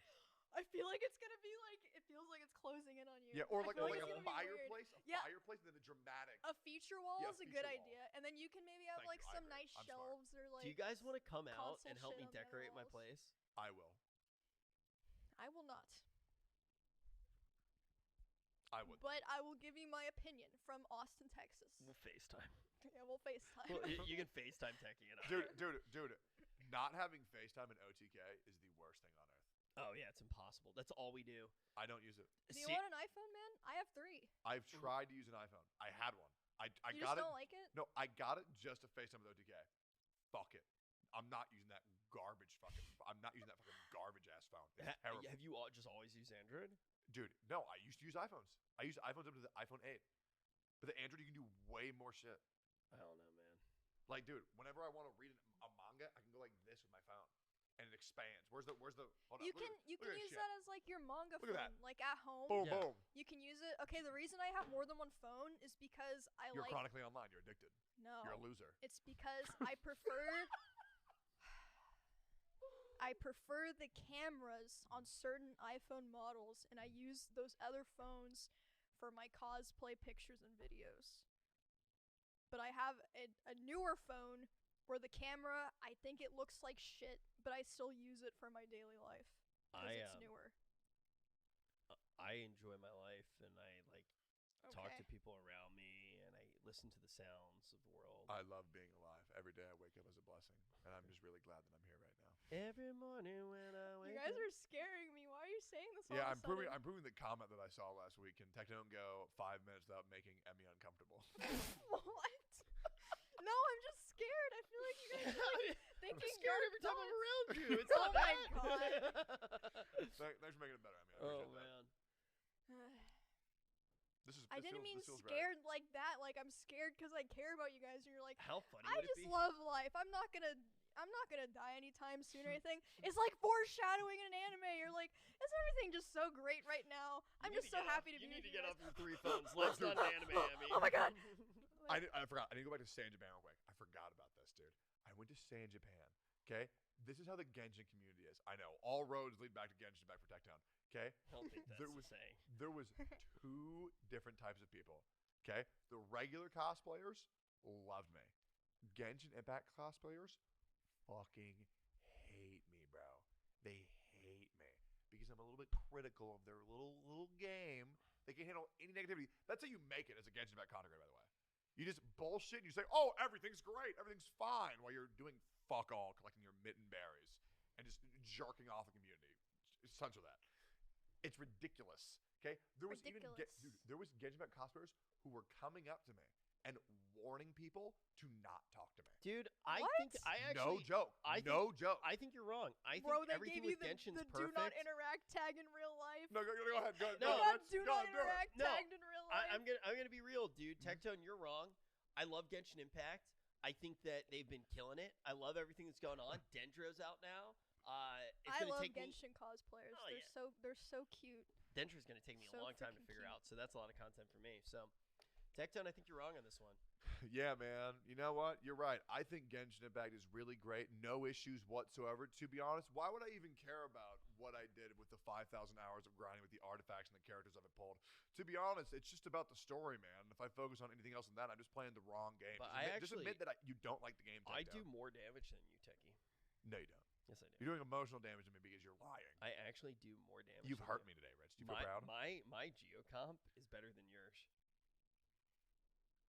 I feel like it's gonna be like it feels like it's closing in on you. Yeah, or I like feel a it's gonna be weird. fireplace, Yeah. fireplace, and then a dramatic. A feature wall Yeah, is a good feature wall. idea, and then you can maybe have Thank like you, I some agree. nice I'm smart. shelves or like. Do you guys want to come out console and help me shit on the decorate my walls. place? I will. I will not. I would. But I will give you my opinion from Austin, Texas. We'll FaceTime. Yeah, we'll FaceTime. Well, you can FaceTime techie it out. Dude, not having FaceTime in OTK is the worst thing on earth. Oh yeah, it's impossible. That's all we do. I don't use it. Do you want an iPhone, man? I have 3. I've tried to use an iPhone. I had one. I You got just it. don't like it? No, I got it just to FaceTime with OTK. Fuck it. I'm not using that garbage fucking. I'm not using that fucking garbage ass phone. It's terrible. Have you just always used Android? Dude, no, I used to use iPhones. I used iPhones up to the iPhone 8. But the Android, you can do way more shit. I don't know, man. Like, dude, whenever I want to read a manga, I can go like this with my phone. And it expands. Where's the hold on, You can look at use this that shit. as like your manga Look phone, at that. like at home. Boom, boom. You can use it. Okay, the reason I have more than one phone is because You're chronically online. You're addicted. No. You're a loser. It's because I prefer the cameras on certain iPhone models, and I use those other phones for my cosplay pictures and videos. But I have a newer phone where the camera, I think it looks like shit, but I still use it for my daily life because it's newer. I enjoy my life, and I talk Okay. to people around me, and I listen to the sounds of the world. I love being alive. Every day I wake up as a blessing. And I'm just really glad that I'm here right now. Every morning when I wake You guys up. are scaring me. Why are you saying this all Yeah, of a sudden? I'm proving the comment that I saw last week. Can Tech don't go 5 minutes without making Emmy uncomfortable? What? No, I'm just scared. I feel like you guys are like, thinking I'm scared dark every time I'm thoughts. around you. It's Oh not my bad. God. Thanks for making it better, Emmy. I Oh appreciate that. man. I didn't mean this feels scared like that. Like I'm scared because I care about you guys, and you're like, How funny I would just it be? love life. I'm not gonna die anytime soon or anything. It's like foreshadowing in an anime. You're like, is everything just so great right now? I'm just so happy to be You with need you to get guys. off your 3 phones. Let's not an anime, Emmy. Oh my God. I forgot. I need to go back to San Japan real quick. I forgot about this, dude. I went to San Japan. Okay, this is how the Genshin community is. I know all roads lead back to Genshin, back for Techtown. Okay, I don't think that's the saying. There was 2 different types of people. Okay, the regular cosplayers loved me. Genshin Impact cosplayers fucking hate me, bro. They hate me because I'm a little bit critical of their little game. They can handle any negativity. That's how you make it as a Genshin Impact content creator, by the way. You just bullshit and you say, "Oh, everything's great, everything's fine," while you're doing fuck all, collecting your mitten berries and just jerking off the community. Censor that. It's ridiculous. Okay, there was there was Genshin Impact cosplayers who were coming up to me and warning people to not talk to me. Dude, I think I no actually joke. no joke. I think you're wrong. I Bro, think they everything gave you with the Genshin's do perfect. not interact tag in real life. No, go ahead. Go No, do not interact tagged in real life. I'm gonna be real, dude. Tectone, you're wrong. I love Genshin Impact. I think that they've been killing it. I love everything that's going on. Dendro's out now. It's I gonna love take Genshin cosplayers. Oh, They're so cute. Dendro's gonna take me a So long time to freaking figure cute. out. So that's a lot of content for me. So, Tectone, I think you're wrong on this one. Yeah, man. You know what? You're right. I think Genshin Impact is really great. No issues whatsoever. To be honest, why would I even care about what I did with the 5,000 hours of grinding with the artifacts and the characters I've pulled? To be honest, it's just about the story, man. If I focus on anything else than that, I'm just playing the wrong game. But Just admit that you don't like the game. I Tectone. do more damage than you, Techie. No, you don't. Yes, I do. You're doing emotional damage to me because you're lying. I actually do more damage. You've than hurt you. me today, Rich. Do you feel proud? My geocomp is better than yours.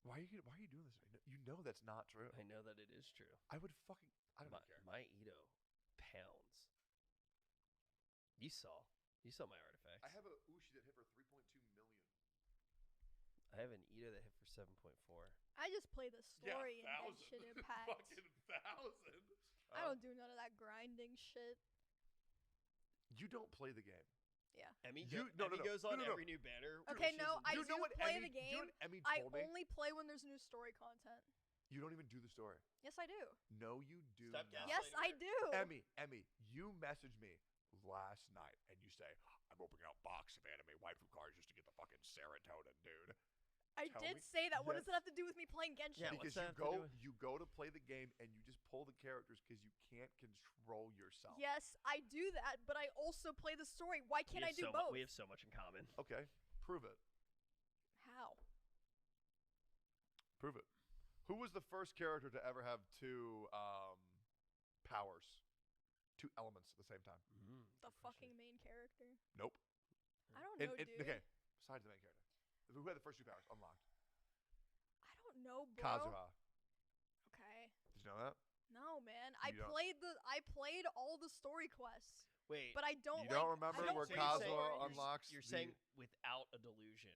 Why are you doing this? You know that's not true. I know that it is true. I don't care. My Edo pounds. You saw my artifacts. I have a Ushi that hit for 3.2 million. I have an Ida that hit for 7.4. I just play the story in 1,000. Genshin Impact. Fucking 1,000. I don't do none of that grinding shit. You don't play the game. Yeah. Emmy, You- Emmy no. goes on No, no, no. every new banner. Okay, no, I You do know what play Emmy- the you know game. what Emmy I told me? only play when there's new story content. You don't even do the story. Yes, I do. No, you do. Stop not. Yes, I do. Emmy, you messaged me last night and you say, I'm opening out box of anime waifu cards just to get the fucking serotonin, dude. I Tell did me- say that. What Yes. does it have to do with me playing Genshin? Because you go to play the game and you just pull the characters because you can't control yourself. Yes, I do that, but I also play the story. Why can't I do both? We have so much in common. Okay, prove it. How? Prove it. Who was the first character to ever have two powers? Two elements at the same time? The fucking main character. Nope. I don't know, dude. Okay, besides the main character. Who had the first two powers unlocked? I don't know, bro. Kazuha. Okay. Did you know that? No, man. You don't- I played all the story quests. Wait. But I don't. You don't like, remember I don't where play Kazuha stories. unlocks? You're the- saying without a delusion.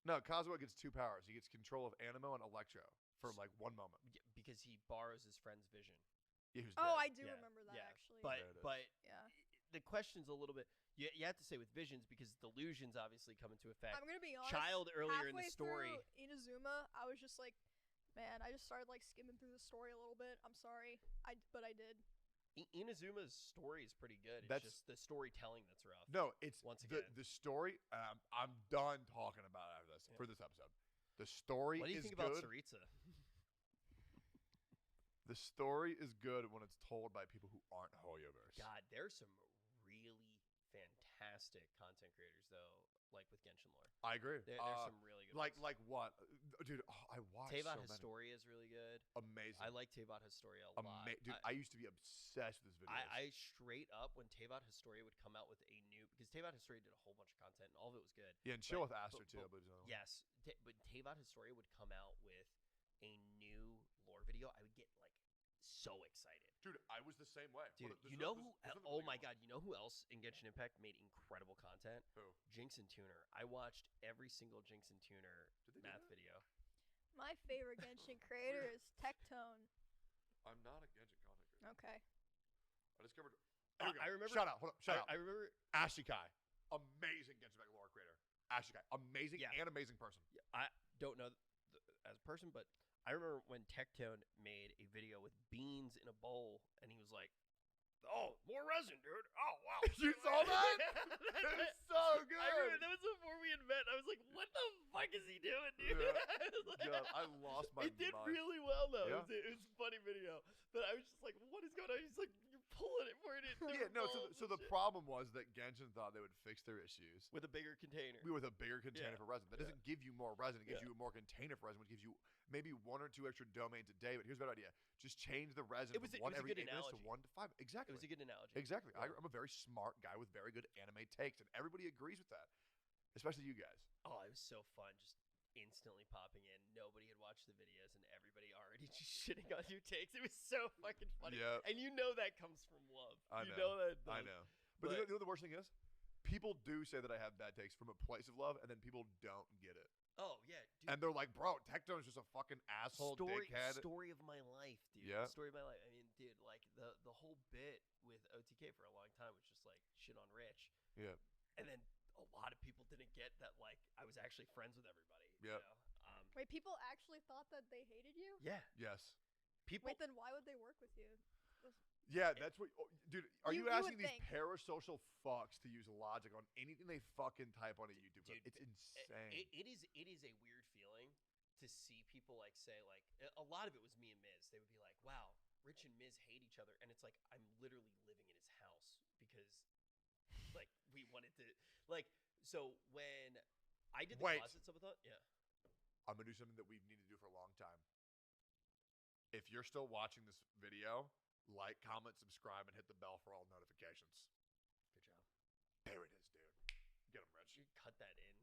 No, Kazuha gets two powers. He gets control of Animo and Electro for like one moment. Because he borrows his friend's vision. Yeah, who's Oh, dead. I do remember that actually. But There it is. but Yeah. the question's a little bit. You have to say with visions because delusions obviously come into effect. I'm gonna be honest. Child earlier in the halfway story. through Inazuma, I was just like, man, I just started like skimming through the story a little bit. I'm sorry, but I did. Inazuma's story is pretty good. It's That's- just the storytelling that's rough. No, it's once the, again. the story. I'm done talking about it after this for this episode. The story What do you is think about good. Saritsa? The story is good when it's told by people who aren't Hoyoverse. God, there's some really fantastic content creators though, like with Genshin lore. I agree. There's some really good like ones. like what, dude? I watched Teyvat so many. Historia is really good. Amazing. I like Teyvat Historia a lot. Dude, I used to be obsessed with this video. I straight up when Teyvat Historia would come out with a new because Teyvat Historia did a whole bunch of content and all of it was good. Yeah, and Chill with Aster too, I believe is another one. Yes, but Teyvat Historia would come out with a new lore video. I would get like so excited. Dude, I was the same way. Dude, Well, you this know was- who? this was the Oh video my one. God! You know who else in Genshin Impact made incredible content? Who? Jinx and Tuner. I watched every single Jinx and Tuner math video. My favorite Genshin creator is Tectone. I'm not a Genshin content creator. Okay. I discovered. I remember. Shout out. Hold up. Shout out. I remember. Ashikai, amazing Genshin Impact lore creator. Ashikai, amazing and amazing person. I don't know as a person, but I remember when Tectone made a video with beans in a bowl, and he was like, "Oh, more resin, dude! Oh wow!" You saw that? That was so good. I remember that was before we had met. I was like, "What the fuck is he doing, dude?" Yeah. God, I lost my It did mind. really well though. Yeah. It was a funny video, but I was just like, "What is going on?" He's like, "You're pulling it for it." Yeah, no. So the problem was that Genshin thought they would fix their issues with a bigger container. with a bigger container Yeah. for resin. That doesn't give you more resin. It gives you more container for resin, which gives you maybe 1 or 2 extra domains a day. But here's a better idea: just change the resin It was from a- it 1 was a every good 8 minutes to analogy. 1 to 5. Exactly. It was a good analogy. Exactly. Yeah. I'm a very smart guy with very good anime takes, and everybody agrees with that, especially you guys. Oh, it was so fun just instantly popping in. Nobody had watched the videos and everybody already just shitting on your takes. It was so fucking funny. Yeah. And you know that comes from love. I you know. that I does. know. But you know the worst thing is? People do say that I have bad takes from a place of love, and then people don't get it. Oh, yeah. Dude. And they're like, bro, Tectone's just a fucking asshole dickhead. Story of my life, dude. Yeah. Story of my life. I mean, dude, like the whole bit with OTK for a long time was just like shit on Rich. Yeah. And then a lot of people didn't get that like I was actually friends with everybody. Yep. You know? Wait, people actually thought that they hated you? Yeah. Yes. People. Wait, then why would they work with you? Yeah, that's what. Oh, dude, are You you, would asking these think. parasocial fucks to use logic on anything they fucking type on a YouTube? Dude, It's insane. It is a weird feeling to see people like say like a lot of it was me and Miz. They would be like, "Wow, Rich and Miz hate each other," and it's like I'm literally living in his house because like we wanted to like. So when I did the Wait. closet subathon, yeah. I'm gonna do something that we've needed to do for a long time. If you're still watching this video, like, comment, subscribe, and hit the bell for all notifications. Good job. There it is, dude. Get him, Rich. You cut that in,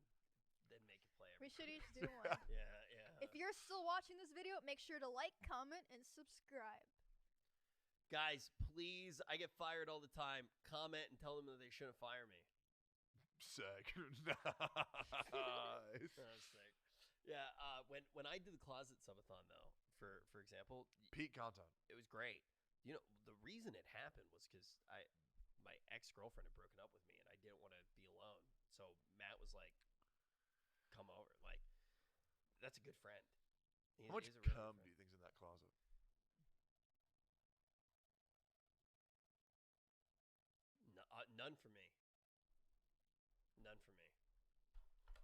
then make it play. We every should time. each do one. Yeah. If you're still watching this video, make sure to like, comment, and subscribe. Guys, please, I get fired all the time. Comment and tell them that they shouldn't fire me. Sick. That was sick. Yeah, when I did the closet subathon though, for example, peak content. It was great. You know, the reason it happened was because my ex-girlfriend had broken up with me, and I didn't want to be alone. So Matt was like, "Come over." Like, that's a good friend. How much he's a really cum good do you think's in that closet? None for me. None for me.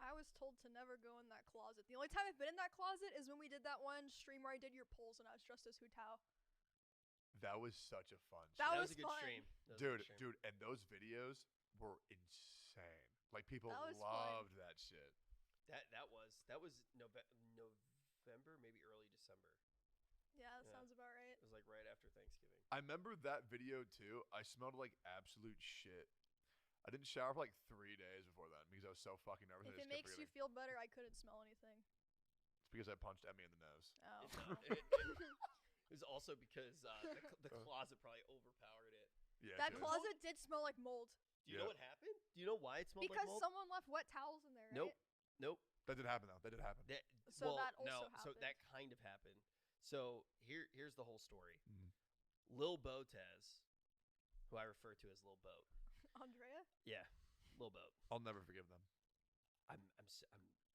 I was told to never go in that closet. The only time I've been in that closet is when we did that one stream where I did your polls and I was dressed as 𝚂𝚃. That was such a fun. That was a good fun. stream. Dude, and those videos were insane. Like people loved that shit. That was November, maybe early December. Yeah, that sounds about right. It was like right after Thanksgiving. I remember that video too. I smelled like absolute shit. I didn't shower for like 3 days before then because I was so fucking nervous. If it makes you feel better, I couldn't smell anything. It's because I punched Emmy in the nose. Oh. It was also because the closet probably overpowered it. Yeah, that closet did smell like mold. Do you know what happened? Do you know why it smelled because like mold? someone left wet towels in there, right? Nope. That did happen though. That did happen. So that also happened. So that kind of happened. So here's the whole story. 𝚂𝚃𝚃𝚲, who I refer to as Lil Boat. Andrea? Yeah, Lil Boat. I'll never forgive them. I'm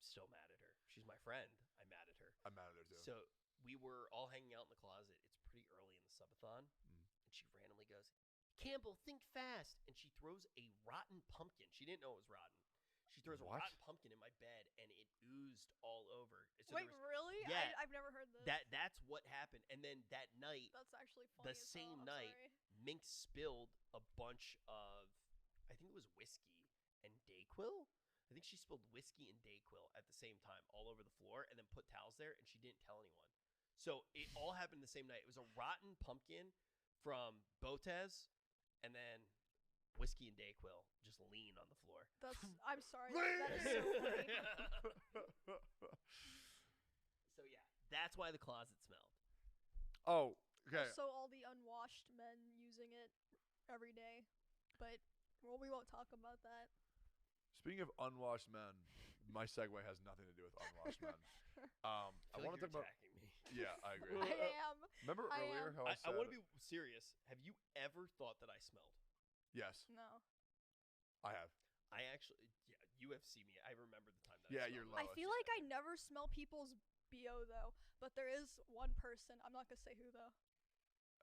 still mad at her. She's my friend. I'm mad at her. I'm mad at her too. So we were all hanging out in the closet. It's pretty early in the subathon, and she randomly goes, "Campbell, think fast!" And she throws a rotten pumpkin. She didn't know it was rotten. She throws a rotten pumpkin in my bed, and it oozed all over. So wait, really? Yeah, I've never heard this. That's what happened. And then that night, that's actually funny. The same night, Mink spilled a bunch of, I think it was whiskey and Dayquil. I think she spilled whiskey and Dayquil at the same time all over the floor, and then put towels there, and she didn't tell anyone. So it all happened the same night. It was a rotten pumpkin from 𝚃𝚃𝚃, and then whiskey and Dayquil just lean on the floor. I'm sorry. That is so funny. So yeah, that's why the closet smelled. Oh, okay. So all the unwashed men using it every day, but we won't talk about that. Speaking of unwashed men, my segue has nothing to do with unwashed men. I want to talk about. Me. Yeah, I agree. I am. Remember earlier how I said? I want to be serious. Have you ever thought that I smelled? Yes. No. I have. I actually, you have seen me. I remember the time that you're smelled. lowest. I feel like I never smell people's BO though, but there is one person. I'm not gonna say who though.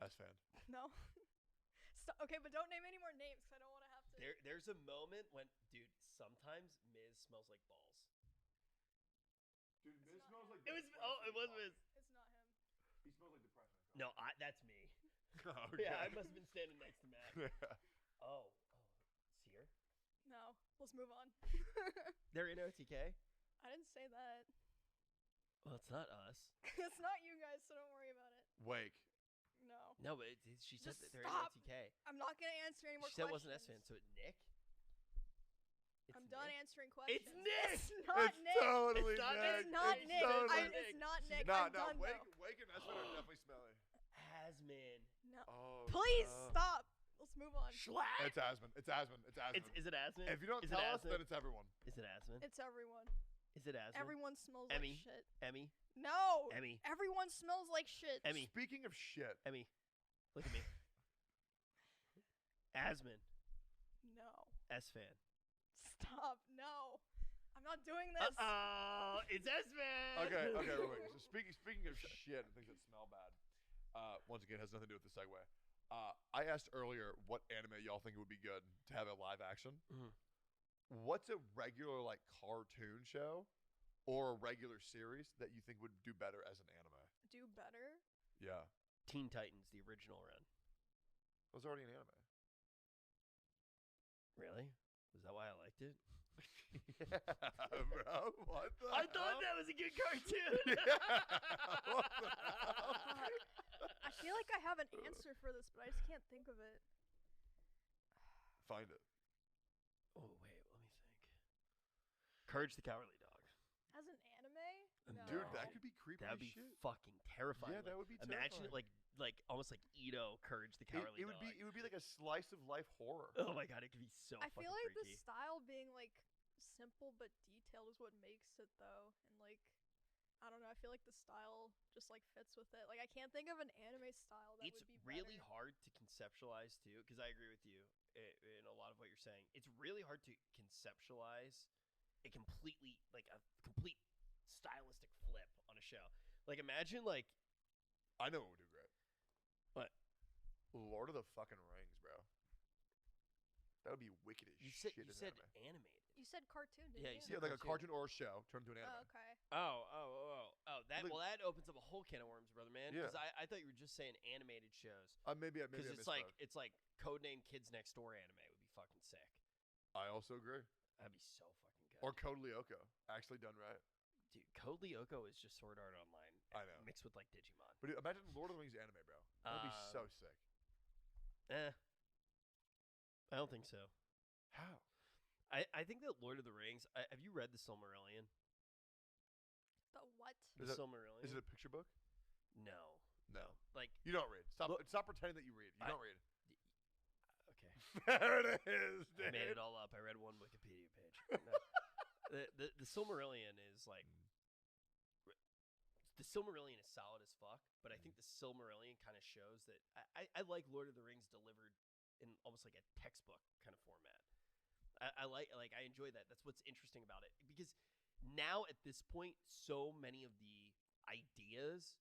S-fan. No. Okay, but don't name any more names because I don't want to have to. There's a moment when, dude, sometimes Miz smells like balls. Dude, Miz smells like. It was. Oh, it was Miz. It's not him. He smells like depression. No, that's me. Okay. Yeah, I must have been standing next to Matt. Oh, Seer? No. Let's move on. They're in OTK? I didn't say that. Well, it's not us. It's not you guys, so don't worry about it. Wake. No. No, but she said Just that they're stop. in OTK. I'm not gonna answer any more She said it questions. wasn't S-fan, so Nick? I'm done answering questions. It's Nick! It's not Nick. Totally It's not Nick. It's not It's Nick. totally It's not Nick. No, I'm done Wake though. and S-fan are definitely smelly. Asman. No. Oh, Please no. stop. Let's move on. Schlatt! It's Asman. It's Asman. It's Asman. Is it Asman? If you don't Is tell it us, Asman? then it's everyone. Is it Asman? It's everyone. Is it Asman? Everyone smells Emmy. like shit. Emmy. No. Emmy. Everyone smells like shit. Emmy. Speaking of shit. Emmy. Look at me. Asman. No. S-fan. Stop. No. I'm not doing this. Oh, it's S-fan. Okay, real quick. So speaking of shit and things that smell bad, once again has nothing to do with the segue. I asked earlier what anime y'all think would be good to have a live action. What's a regular like cartoon show or a regular series that you think would do better as an anime? Do better? Yeah. Teen Titans, the original run. It was already an anime. Really? Was that why I liked it? Yeah, bro. What the I thought hell? that was a good cartoon. What the hell? I feel like I have an answer for this, but I just can't think of it. Find it. Oh, wait, let me think. 𝚃𝚃𝚃𝚃 the Cowardly Dog. As an anime? No. Dude, that could be creepy That'd as be shit. fucking terrifying. Yeah, that would be Imagine it terrifying. like like almost like Courage the Cowardly It would Dog. be like a slice of life horror. Oh my god, it could be so. I feel like freaky. the style being like simple but detailed is what makes it though, and like I don't know. I feel like the style just like fits with it. Like I can't think of an anime style that It's would be really better. hard to conceptualize too, because I agree with you in a lot of what you're saying. It's really hard to conceptualize a complete stylistic flip on a show. Like imagine like I know what would do great. What? Lord of the fucking Rings, bro. That would be wicked as shit. You as said anime. animated. You said cartoon, didn't Yeah, you? you said Yeah, like a cartoon or a show turned into an anime. Oh, okay. That opens up a whole can of worms, brother man. Yeah. Because I thought you were just saying animated shows. Maybe I Because misspoke. it's like Codename Kids Next Door anime would be fucking sick. I also agree. That'd be so fucking good. Or Code Lyoko, actually done right. Dude, Code Lyoko is just Sword Art Online. I know. Mixed with like Digimon. But dude, imagine Lord of the Rings anime, bro. That'd be so sick. I don't think so. How? I think that Lord of the Rings. Have you read the Silmarillion? The what? The Silmarillion. Is it a picture book? No. No. Like you don't read. Stop pretending that you read. You don't read. Okay. There it is. Dude. I made it all up. I read one Wikipedia page. No. The Silmarillion is like the Silmarillion is solid as fuck, but I think the Silmarillion kind of shows that I like Lord of the Rings delivered in almost like a textbook kind of format. I enjoy that. That's what's interesting about it, because now at this point, so many of the ideas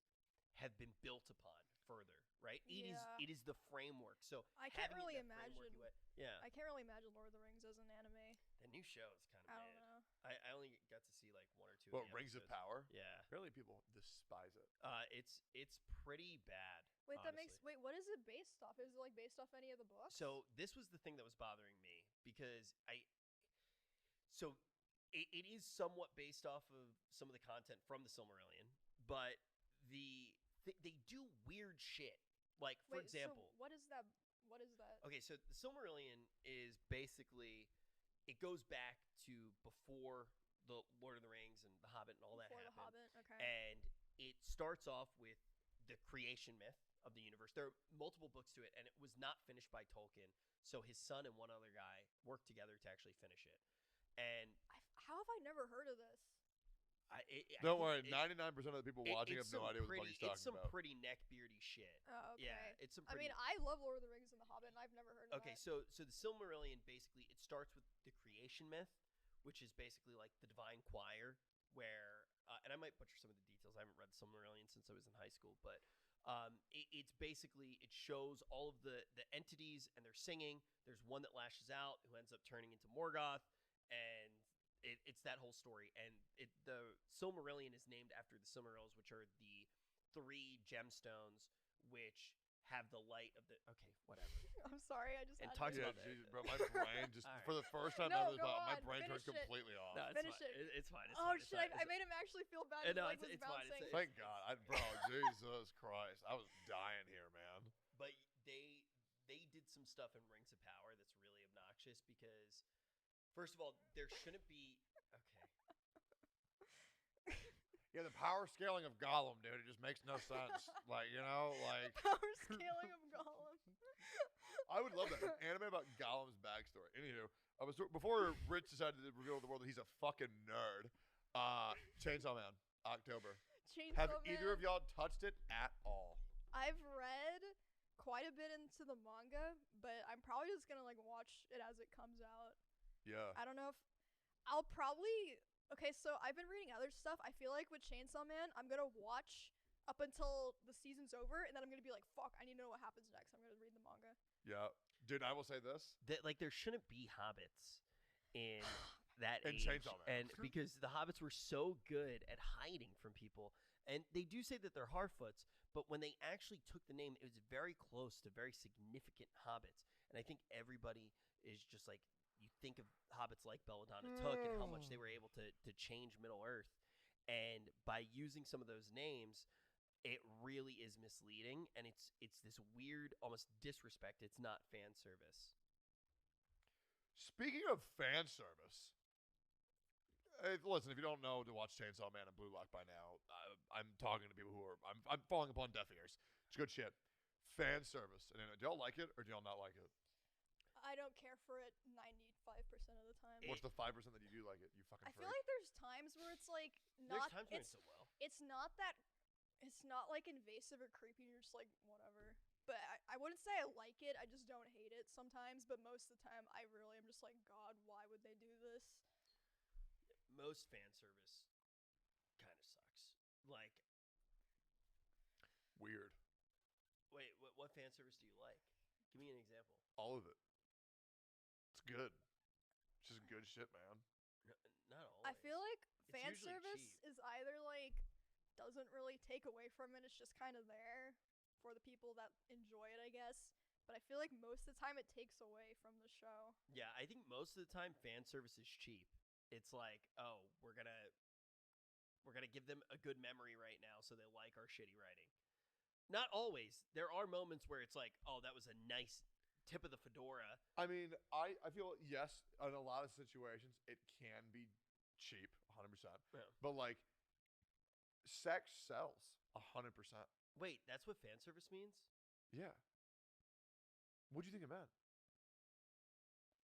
have been built upon further, right? It is the framework. So I can't having really that framework, imagine. I can't really imagine Lord of the Rings as an anime. The new show is kind of. I don't know. I only got to see like one or two. What, of the Rings of episodes. Power? Yeah. Apparently people despise it. It's pretty bad. Wait, honestly. what is it based off? Is it like based off any of the books? So this was the thing that was bothering me, because it is somewhat based off of some of the content from the Silmarillion, but they do weird shit. Like for example, so what is that? What is that? Okay, so the Silmarillion is basically, it goes back to before the Lord of the Rings and the Hobbit and all that Before happened. the Hobbit, okay. And it starts off with the creation myth of the universe. There are multiple books to it, and it was not finished by Tolkien. So his son and one other guy worked together to actually finish it. And how have I never heard of this? Don't worry, 99% of the people watching have no idea what the fuck he's talking It's some about. pretty neckbeardy shit. Oh, okay. Yeah, it's some I pretty... mean, I love Lord of the Rings and The Hobbit, and I've never heard of Okay, that. so the Silmarillion, basically, it starts with the creation myth, which is basically like the divine choir, where, and I might butcher some of the details. I haven't read Silmarillion since I was in high school, but it's basically, it shows all of the entities and they're singing. There's one that lashes out who ends up turning into Morgoth, and it's that whole story. And the Silmarillion is named after the Silmarils, which are the 3 gemstones which have the light of the... Okay, whatever. I'm sorry, I just And had talks to- about that. Jesus, bro, my brain just, All right. for the first time No, ever, go my on, brain turns finish it. completely off. No, it's Finish fine. it. It's fine. Oh shit! I made him actually feel bad. No, His leg was it's fine. bouncing. Thank God. Bro, Jesus Christ. I was dying here, man. But they did some stuff in Rings of Power that's really obnoxious, because, first of all, there shouldn't be... Okay. Yeah, the power scaling of Gollum, dude, it just makes no sense. Like, you know, like... Power scaling of Gollum. I would love that. An anime about Gollum's backstory. Anywho, before Rich decided to reveal to the world that he's a fucking nerd, Chainsaw Man, October. Have either of y'all touched it at all? I've read quite a bit into the manga, but I'm probably just gonna like watch it as it comes out. Yeah. I don't know if I'll probably... Okay, so I've been reading other stuff. I feel like with Chainsaw Man, I'm gonna watch up until the season's over, and then I'm gonna be like, fuck, I need to know what happens next. I'm gonna read the manga. Yeah. Dude, I will say this. That, like, there shouldn't be hobbits in that In age. Chainsaw Man. And because the hobbits were so good at hiding from people. And they do say that they're Harfoots, but when they actually took the name, it was very close to very significant hobbits. And I think everybody is just like, you think of hobbits like Belladonna took and how much they were able to change Middle Earth. And by using some of those names, it really is misleading, and it's this weird, almost disrespect. It's not fan service. Speaking of fan service, listen, if you don't know to watch Chainsaw Man and Blue Lock by now, I'm talking to people who are... I'm falling upon deaf ears. It's good shit. Fan service. And do y'all like it or do y'all not like it? I don't care for it 95% of the time. What's the 5% that you do like it? You fucking I freak. feel like there's times where it's like not. There's times when it's so well. It's not that. It's not like invasive or creepy. You're just like whatever. But I wouldn't say I like it. I just don't hate it sometimes. But most of the time, I really am just like, God, why would they do this? Most fan service kind of sucks. Like, weird. Wait, what fan service do you like? Give me an example. All of it. It's good. It's just good shit, man. Not always. I feel like It's fan usually service cheap. is either like doesn't really take away from it. It's just kind of there for the people that enjoy it, I guess. But I feel like most of the time it takes away from the show. Yeah, I think most of the time fan service is cheap. It's like, oh, we're gonna give them a good memory right now, so they like our shitty writing. Not always. There are moments where it's like, oh, that was a nice tip of the fedora. I mean, I feel, yes, in a lot of situations, it can be cheap, 100%. Yeah. But, like, sex sells, 100%. Wait, that's what fan service means? Yeah. What'd you think it meant?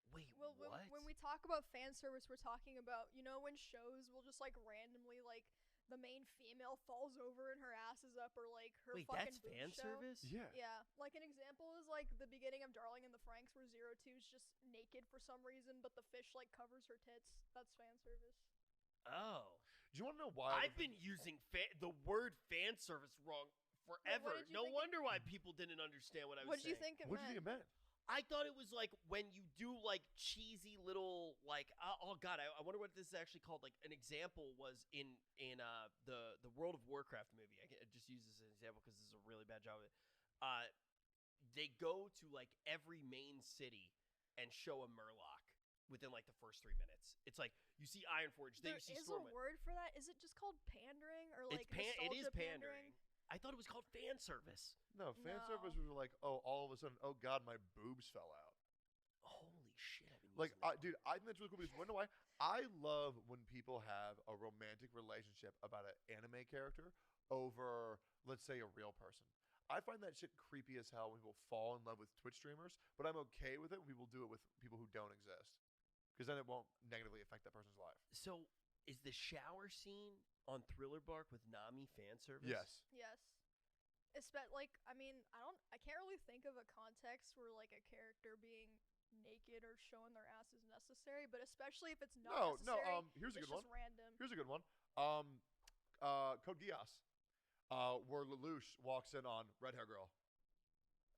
Wait, Well, what? when we talk about fan service, we're talking about, you know, when shows will just like randomly like the main female falls over and her ass is up, or like her Wait, fucking that's boob fan show. service? Yeah. Yeah. Like an example is like the beginning of Darling in the Franxx where 02's just naked for some reason, but the fish like covers her tits. That's fan service. Oh. Do you want to know why? I've been using the word fan service wrong forever. did you No think wonder why people didn't understand what I was What saying. did you think it What'd meant? you think it meant? I thought it was like when you do like cheesy little like oh god, I wonder what this is actually called. Like an example was in the World of Warcraft movie. I just use this as an example because this is a really bad job of it. They go to like every main city and show a Murloc within like the first 3 minutes. It's like you see Ironforge, then There you see is Stormwind. a word for that. Is it just called pandering or like It is nostalgia pandering. I thought it was called fan service. No, fan No. service was like, oh, all of a sudden, oh god, my boobs fell out. Holy shit! I've been Like, using that dude, I think that's really cool because you know why? I love when people have a romantic relationship about an anime character over, let's say, a real person. I find that shit creepy as hell when people fall in love with Twitch streamers, but I'm okay with it when people do it with people who don't exist, because then it won't negatively affect that person's life. So, is the shower scene on Thriller Bark with Nami fan service? Yes. Yes. Like, I mean, I can't really think of a context where like a character being naked or showing their ass is necessary, but especially if it's not necessary. Here's a it's good one. just random. Here's a good one. Code Geass, where Lelouch walks in on red hair girl.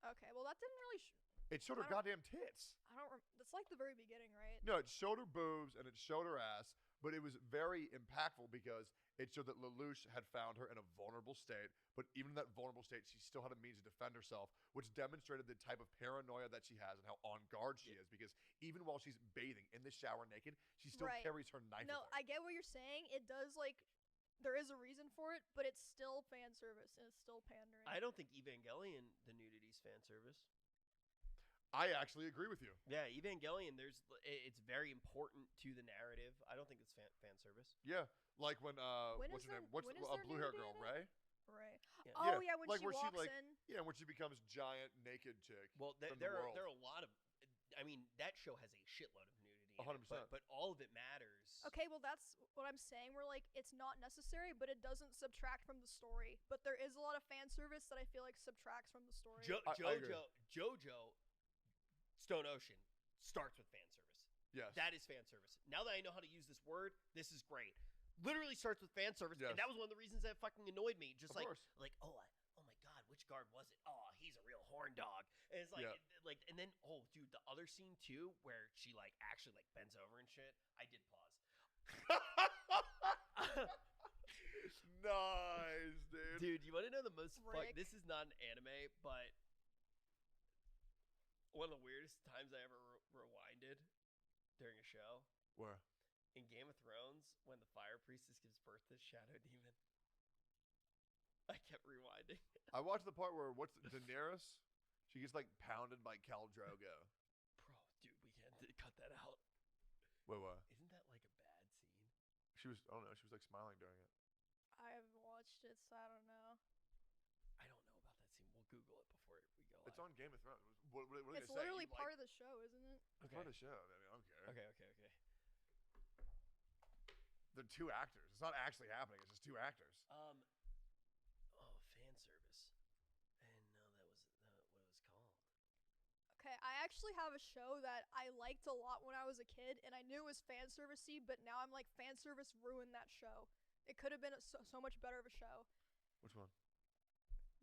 Okay, well that didn't really. It showed her I don't- goddamn tits. I don't. That's like the very beginning, right? No, it showed her boobs and it showed her ass, but it was very impactful because it showed that Lelouch had found her in a vulnerable state, but even in that vulnerable state, she still had a means to defend herself, which demonstrated the type of paranoia that she has and how on guard she is, because even while she's bathing in the shower naked, she still Right. carries her knife No, with her. I get what you're saying. It does like. There is a reason for it, but it's still fan service and it's still pandering. I don't think Evangelion the nudity's fan service. I actually agree with you. Yeah, Evangelion. It's very important to the narrative. I don't think it's fan service. Yeah, like when When what's is her there- name? What's when the is there blue hair nudity girl, in it? Ray? Right. Yeah. Oh yeah, when like she where walks she like in. yeah, when she becomes giant naked chick. Well, from there the are world. a lot of. I mean, that show has a shitload of nudity. in it, 100%. But all of it matters. Okay, well that's what I'm saying. We're like it's not necessary, but it doesn't subtract from the story. But there is a lot of fan service that I feel like subtracts from the story. I agree. JoJo, Stone Ocean starts with fan service. Yes. That is fan service. Now that I know how to use this word, this is great. Literally starts with fan service, Yes. and that was one of the reasons that fucking annoyed me. Just Of like, course. oh my god, which guard was it? Oh, he's a real horn dog. And it's like, Yeah. and then dude, the other scene too, where she like actually like bends over and shit. I did pause. Nice, dude. Dude, you want to know the most fun? Rick. This is not an anime, but one of the weirdest times I ever rewinded during a show. Where? In Game of Thrones, when the Fire Priestess gives birth to Shadow Demon. I kept rewinding. I watched the part where Daenerys? She gets like pounded by Khal Drogo. Bro, dude, we can't cut that out. Wait, what? Isn't that like a bad scene? She was. I don't know. She was like smiling during it. I haven't watched it, so I don't know. I don't know about that scene. We'll on Game of Thrones? What are they It's gonna say? literally part of the show, isn't it? It's part of the show. I mean, I don't care. Okay. They're two actors. It's not actually happening. It's just two actors. Oh, fan service. I didn't know that was what it was called. Okay, I actually have a show that I liked a lot when I was a kid, and I knew it was fan servicey, but now I'm like, fan service ruined that show. It could have been so much better of a show. Which one?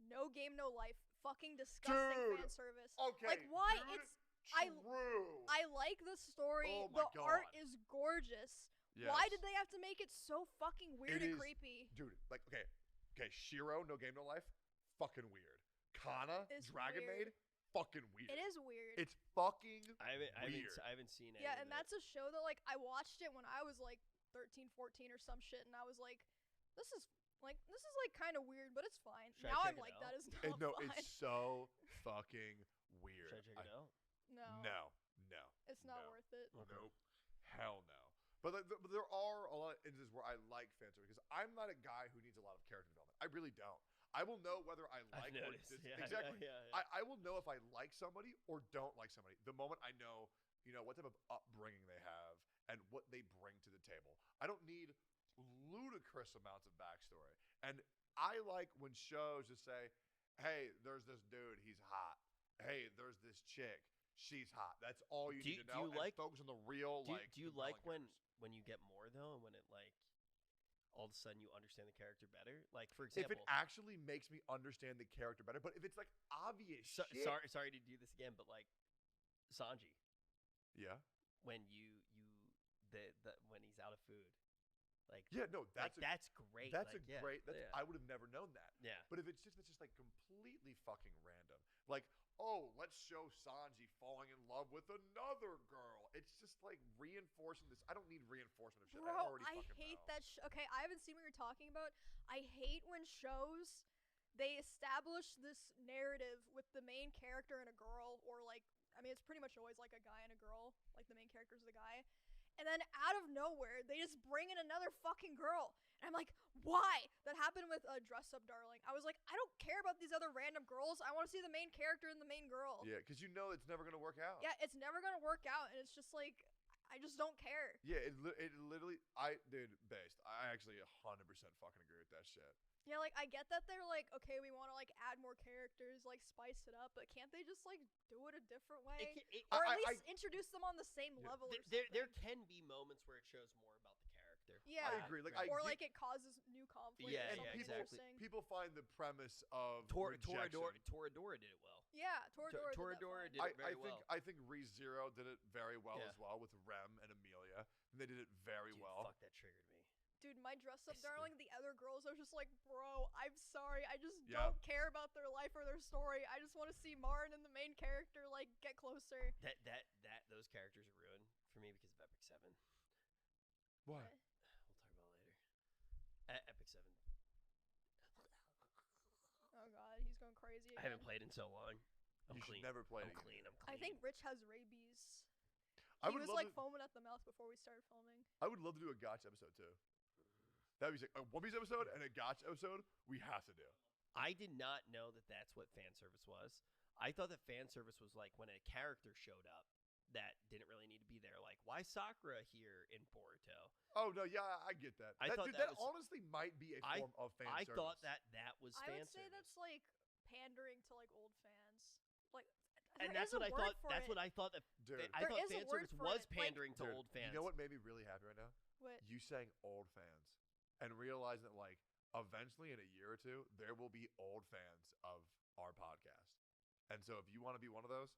No Game, No Life. Fucking disgusting Dude, fan service. okay, Like, why? dude, It's true. I like the story. Oh my The art God. is gorgeous. Why Yes. did they have to make it so fucking weird It and is- creepy? Dude, like, okay, Shiro, No Game No Life, fucking weird. Kana, It's Dragon weird. Maid, fucking weird. It is weird. It's fucking I weird. haven't seen it. Yeah, and that's a show that like I watched it when I was like 13, 14 or some shit, and I was like, this is like kind of weird, but it's fine. Should I Now check I'm it like, out? that is not No, fine. it's so fucking weird. Should I check it out? No. No. It's not no. worth it. Nope. Hell no. But, but there are a lot of instances where I like fan service because I'm not a guy who needs a lot of character development. I really don't. I will know whether I like or noticed. Yeah, exactly. yeah. I will know if I like somebody or don't like somebody the moment I know, what type of upbringing they have and what they bring to the table. I don't need ludicrous amounts of backstory. And I like when shows just say, hey, there's this dude, he's hot. Hey, there's this chick, she's hot. That's all you need to know. And focus on the real, do you like when you get more though, and when it like all of a sudden you understand the character better? Like, for example, if it actually makes me understand the character better, but if it's like obvious shit. Sorry to do this again, but like Sanji. Yeah. When when he's out of food. Like, yeah, no, that's great. That's like, a great. That's, yeah. I would have never known that. Yeah. But if it's just like completely fucking random, like, oh, let's show Sanji falling in love with another girl. It's just like reinforcing this. I don't need reinforcement of shit. I Bro, already I fucking hate know. that. Okay, I haven't seen what you're talking about. I hate when shows they establish this narrative with the main character and a girl, or like, I mean, it's pretty much always like a guy and a girl. Like the main character's the guy. And then out of nowhere, they just bring in another fucking girl. And I'm like, why? That happened with Dress Up Darling. I was like, I don't care about these other random girls. I want to see the main character and the main girl. Yeah, because you know it's never gonna work out. Yeah, it's never going to work out. And it's just like, I just don't care. Yeah, it literally, based. I actually 100% fucking agree with that shit. Yeah, like, I get that they're like, okay, we want to like add more characters, like spice it up, but can't they just like do it a different way? Or at least introduce them on the same level or something? There can be moments where it shows more about the character. Yeah. I agree. Like, or like it causes new conflict. Yeah, or something exactly. People find the premise of Toradora rejection. did it well. Yeah, Toradora did it very well. I think ReZero did it very well Yeah. as well with Rem and Amelia. And they did it very Dude, well. Fuck, that triggered me. Dude, my Dress Up Darling, the other girls, I was just like, bro, I'm sorry. I just don't care about their life or their story. I just want to see Marin and the main character, like, get closer. Those characters are ruined for me because of Epic 7. What? We'll talk about it later. Epic 7. Oh god, he's going crazy again. I haven't played in so long. You should never play it I'm again. clean. I think Rich has rabies. I He would was love like to- foaming at the mouth before we started filming. I would love to do a Gotch episode too. That'd be sick. A One Piece episode and a Gotch episode, we have to do. I did not know that that's what fan service was. I thought that fan service was like when a character showed up that didn't really need to be there. Like, why Sakura here in Boruto? Oh no, yeah, I get that. I thought dude, that that was- honestly might be a form of fan I service. thought that was I fan would say service. that's like pandering to like old fans. Like, And there that's is what a I word thought. for That's it. what I thought. That Dude. I There thought is a fan word service for was it, like- pandering to Dude, old fans. You know what made me really happy right now? What? You saying old fans and realizing that like eventually in a year or two there will be old fans of our podcast. And so if you want to be one of those,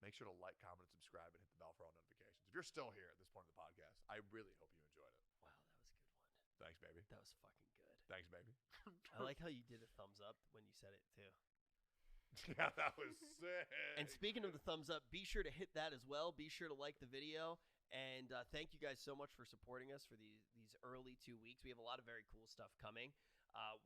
make sure to like, comment, and subscribe and hit the bell for all notifications. If you're still here at this point in the podcast, I really hope you enjoyed it. Wow, that was a good one. Thanks, baby. That was fucking good. Thanks, baby. I like how you did a thumbs up when you said it too. Yeah, that was sick. And speaking of the thumbs up, be sure to hit that as well. Be sure to like the video. And thank you guys so much for supporting us for these early 2 weeks. We have a lot of very cool stuff coming.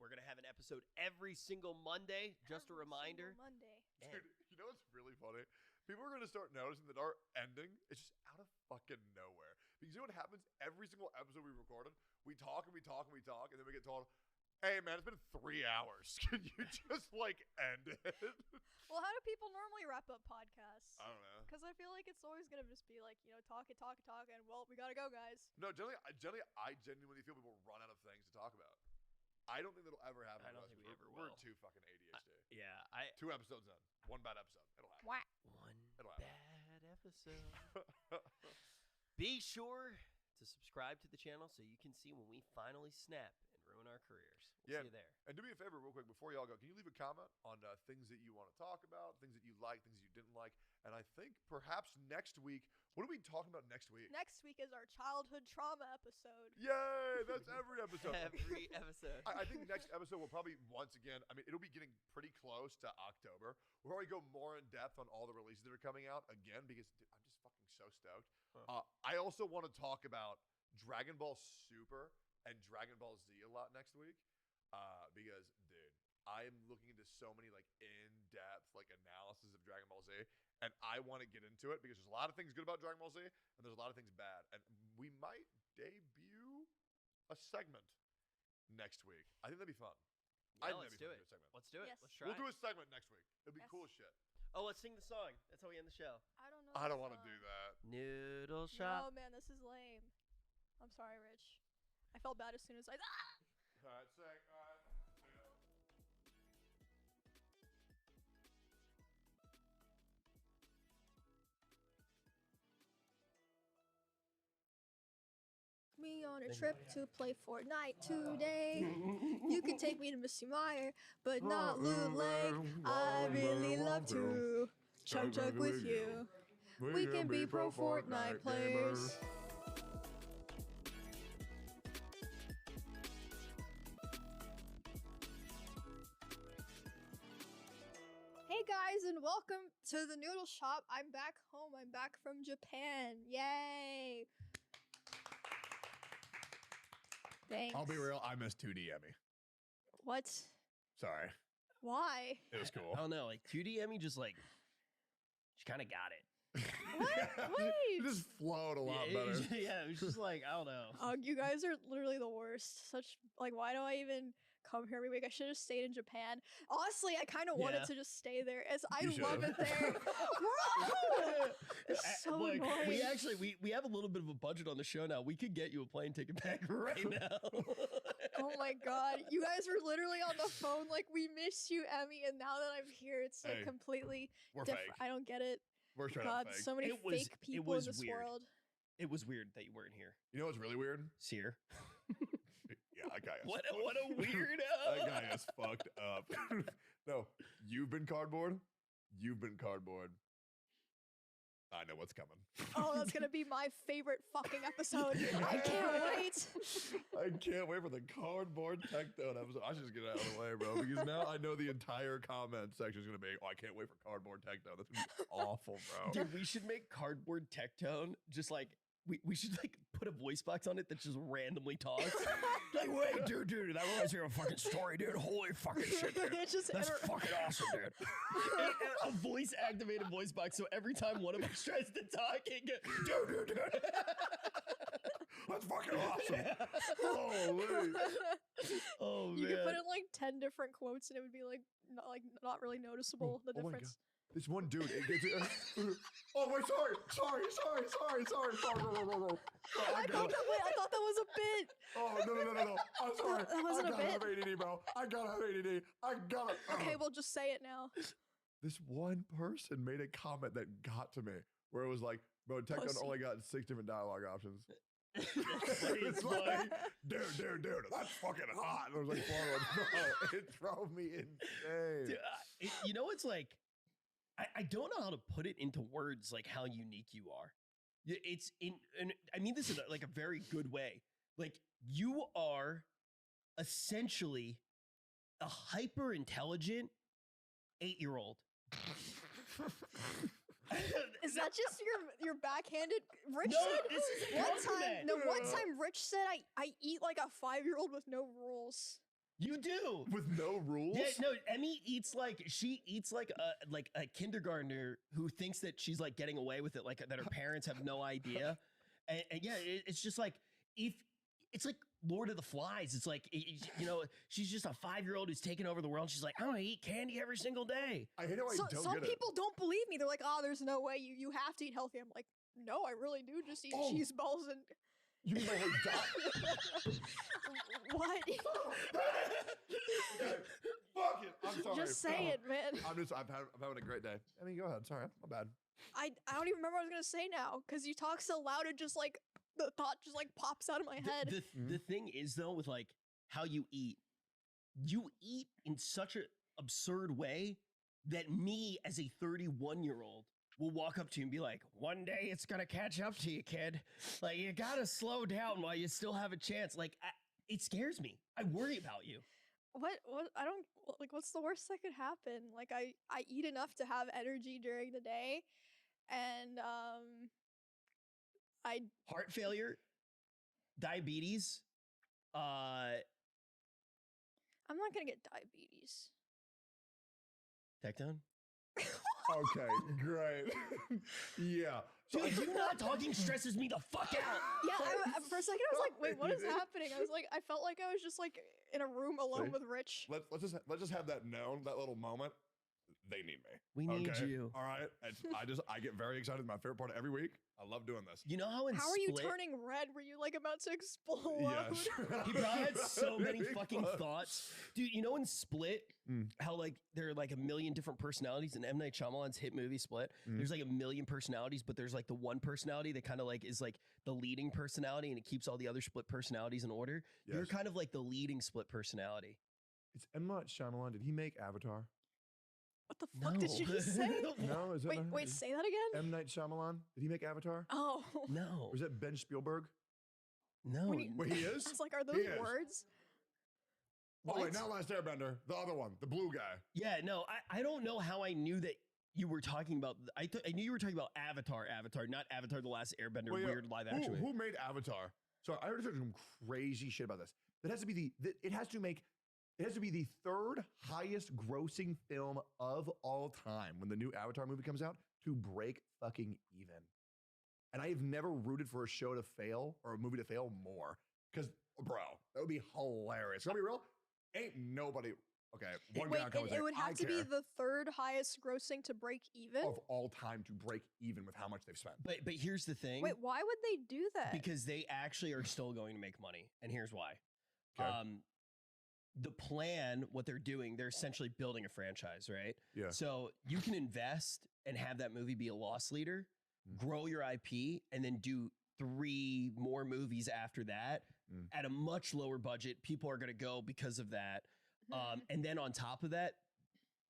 We're going to have an episode every single Monday. Just a reminder. Monday. Dude, you know what's really funny? People are going to start noticing that our ending is just out of fucking nowhere. Because you know what happens? Every single episode we recorded, we talk and we talk and we talk, and then we get told, Hey man, it's been 3 hours. Can you just like end it? Well, how do people normally wrap up podcasts? I don't know. Because I feel like it's always gonna just be like, you know, talk, and well, we gotta go, guys. No, generally, I genuinely feel people run out of things to talk about. I don't think that'll ever happen. I don't think we ever We're will. too fucking ADHD. Yeah, 2 episodes in, 1 bad episode. It'll happen. What? It'll happen. Bad episode. Be sure to subscribe to the channel so you can see when we finally snap and ruin our careers. We'll see you there. And do me a favor real quick before y'all go. Can you leave a comment on things that you want to talk about, things that you like, things that you didn't like? And I think perhaps next week, what are we talking about next week? Next week is our childhood trauma episode. Yay! That's every episode. Every episode. I think next episode will probably, once again, I mean, it'll be getting pretty close to October. We'll probably go more in depth on all the releases that are coming out again because dude, I'm just fucking so stoked. I also want to talk about Dragon Ball Super and Dragon Ball Z a lot next week because, dude, I am looking into so many like in-depth like analysis of Dragon Ball Z, and I want to get into it because there's a lot of things good about Dragon Ball Z, and there's a lot of things bad, and we might debut a segment next week. I think that'd be fun. Yeah, let's do it. Let's do it. Yes. Let's try. We'll do a segment next week. It'll be Yes. cool as shit. Oh, let's sing the song. That's how we end the show. I don't know. I don't this want to song. do that. Noodle shop. No, man, this is lame. I'm sorry, Rich. I felt bad as soon as I. All right, say. Me on a trip to play Fortnite today. You can take me to Missy Meyer, but not Loot Lake. I really love to chug with you. We can be pro Fortnite players. Hey guys, and welcome to the Noodle Shop. I'm back home. I'm back from Japan. Yay! Thanks. I'll be real. I missed 2D Emmy. What? Sorry. Why? It was cool. I don't know. Like 2D Emmy just like she kind of got it. What? Wait. It just flowed a lot better. Yeah, it was just like I don't know. You guys are literally the worst. Such like, why do I even come here every week? I should have stayed in Japan. Honestly, I kind of wanted to just stay there, as I love it there. Bro! It's so Look, annoying. we actually we have a little bit of a budget on the show now. We could get you a plane ticket back right now. Oh my god, you guys were literally on the phone like, we miss you, Emmy, and now that I'm here, it's like completely we're different. fake. I don't get it. We're straight God, up fake. so many fake people in this weird. world. It was weird that you weren't here. You know what's really weird? Seer. Yeah, that guy is What fucked. a weirdo. That guy is fucked up. No, you've been cardboard. You've been cardboard. I know what's coming. Oh, that's gonna be my favorite fucking episode. I can't wait. I can't wait for the cardboard tech tone episode. I should just get it out of the way, bro, because now I know the entire comment section is gonna be, oh, I can't wait for cardboard tech tone. That's gonna be awful, bro. Dude, we should make cardboard tech tone just like we should like put a voice box on it that just randomly talks. Like, wait, dude, I realized you're a fucking story, dude. Holy fucking shit, dude. That's fucking awesome, dude. A voice activated voice box, so every time one of us tries to talk, it goes, dude. That's fucking awesome. Holy. Oh, You man. could put in like 10 different quotes and it would be like not really noticeable, the Oh my difference. God. This one dude, it gets oh wait, sorry. I thought that was a bit. Oh no. I'm sorry. That wasn't a I gotta bit. have ADD, bro. I gotta have ADD. I gotta. Okay, well, just say it now. This one person made a comment that got to me, where it was like, bro, Tech Pussy. only got 6 different dialogue options. It's like, dude, that's fucking hot. And I was like, bro, it drove me insane. Dude, you know, it's like, I don't know how to put it into words like how unique you are. It's and I mean this in like a very good way. Like, you are essentially a hyper intelligent 8-year-old. Is that just your backhanded? Rich No, said this is a one time Rich said I eat like a 5-year-old with no rules. You do. With no rules? Yeah, no, Emmy eats like a kindergartner who thinks that she's like getting away with it, like that her parents have no idea. And yeah, it's just like, if it's like Lord of the Flies. It's like, you know, she's just a 5-year-old who's taking over the world. She's like, I'm gonna eat candy every single day. I hate how I don't Some get it. people don't believe me. They're like, oh, there's no way you have to eat healthy. I'm like, no, I really do just eat cheese balls and. You mean my whole diet? What? Fuck it. I'm sorry. Just say it, man. I'm having a great day. I mean, go ahead. Sorry, my bad. I don't even remember what I was gonna say now because you talk so loud it just like the thought just like pops out of my head. The thing is though, with like how you eat in such an absurd way that me as a 31-year-old will walk up to you and be like, one day it's gonna catch up to you, kid. Like, you gotta slow down while you still have a chance. Like, it scares me. I worry about you. What I don't like. What's the worst that could happen? Like I eat enough to have energy during the day, and I heart failure, diabetes. I'm not gonna get diabetes. Tectone. Okay, great. Yeah. Dude, you not talking stresses me the fuck out. Yeah, for a second I was like, wait, what is happening? I was like, I felt like I was just like in a room alone with Rich. Let's just have that known, that little moment. They need me. We need you. All right. I get very excited. My favorite part of every week. I love doing this. You know how in How are you turning red? Were you like about to explode? Yes. He probably had so many fucking thoughts. Dude, you know in Split, how like there are like a million different personalities in M. Night Shyamalan's hit movie Split. There's like a million personalities, but there's like the one personality that kind of like is like the leading personality and it keeps all the other split personalities in order. Yes. You're kind of like the leading split personality. It's M. Night Shyamalan. Did he make Avatar? What the fuck did you just say? No, is it wait, say that again? M. Night Shyamalan. Did he make Avatar? Oh. No. Or is that Ben Spielberg? No. Wait, he is? I was like, are He those is. words? Oh, wait, not Last Airbender. The other one, the blue guy. Yeah, no, I don't know how I knew that you were talking about. I knew you were talking about Avatar, not Avatar: The Last Airbender. Well, yeah, weird live action. Who made Avatar? So I heard some crazy shit about this. It has to be it has to be the third highest grossing film of all time when the new Avatar movie comes out to break fucking even. And I have never rooted for a show to fail or a movie to fail more. Because, bro, that would be hilarious. Can I be real? Ain't nobody. Okay, one guy it would have to be the third highest grossing to break even of all time to break even with how much they've spent. But here's the thing. Wait, why would they do that? Because they actually are still going to make money, and here's why. Okay. The plan, what they're doing, they're essentially building a franchise, right? Yeah. So you can invest and have that movie be a loss leader, grow your IP, and then do 3 more movies after that at a much lower budget. People are going to go because of that. And then on top of that,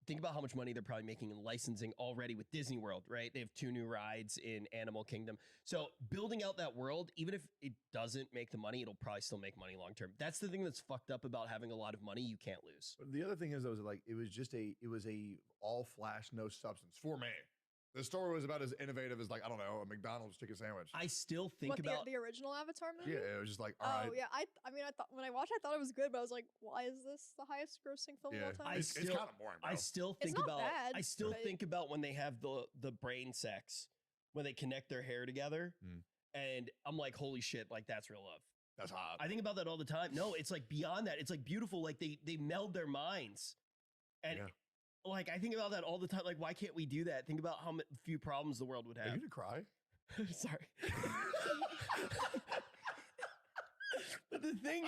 think about how much money they're probably making in licensing already with Disney World, right? They have 2 new rides in Animal Kingdom. So building out that world, even if it doesn't make the money, it'll probably still make money long term. That's the thing that's fucked up about having a lot of money you can't lose. But the other thing is, though, is like it was a all flash, no substance for me. The story was about as innovative as, like, I don't know, a McDonald's chicken sandwich. I still think about the original Avatar movie. Yeah, it was just like, all right. Oh yeah, I mean, I thought when I watched, I thought it was good, but I was like, why is this the highest grossing film of all time? It's kind of boring, bro. I still It's think not about bad, I still but- think about when they have the brain sex, when they connect their hair together, and I'm like, holy shit, like that's real love. That's hot. I think about that all the time. No, it's like beyond that. It's like beautiful. Like they meld their minds, and like I think about that all the time. Like, why can't we do that? Think about how few problems the world would have. Are you gonna cry? Sorry. But the thing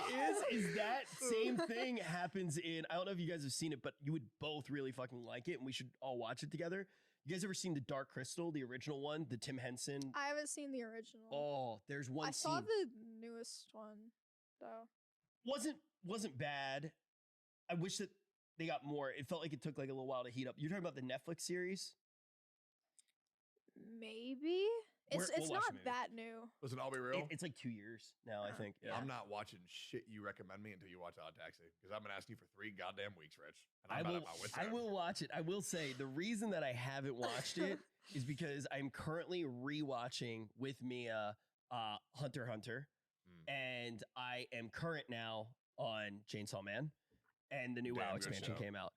is that same thing happens in, I don't know if you guys have seen it, but you would both really fucking like it, and we should all watch it together. You guys ever seen The Dark Crystal, the original one, the Tim Henson? I haven't seen the original. Oh, there's one I scene. saw the newest one though. Wasn't bad. I wish that they got more. It felt like it took like a little while to heat up. You're talking about the Netflix series? Maybe. It's We'll watch not the movie. that new. Listen, I'll be real. It's like 2 years now, I think. Yeah. I'm not watching shit you recommend me until you watch Odd Taxi, because I've been asking you for 3 goddamn weeks, Rich. And I will watch it. I will say the reason that I haven't watched it is because I'm currently rewatching with Mia Hunter x Hunter, and I am current now on Chainsaw Man, and the new WoW expansion came out.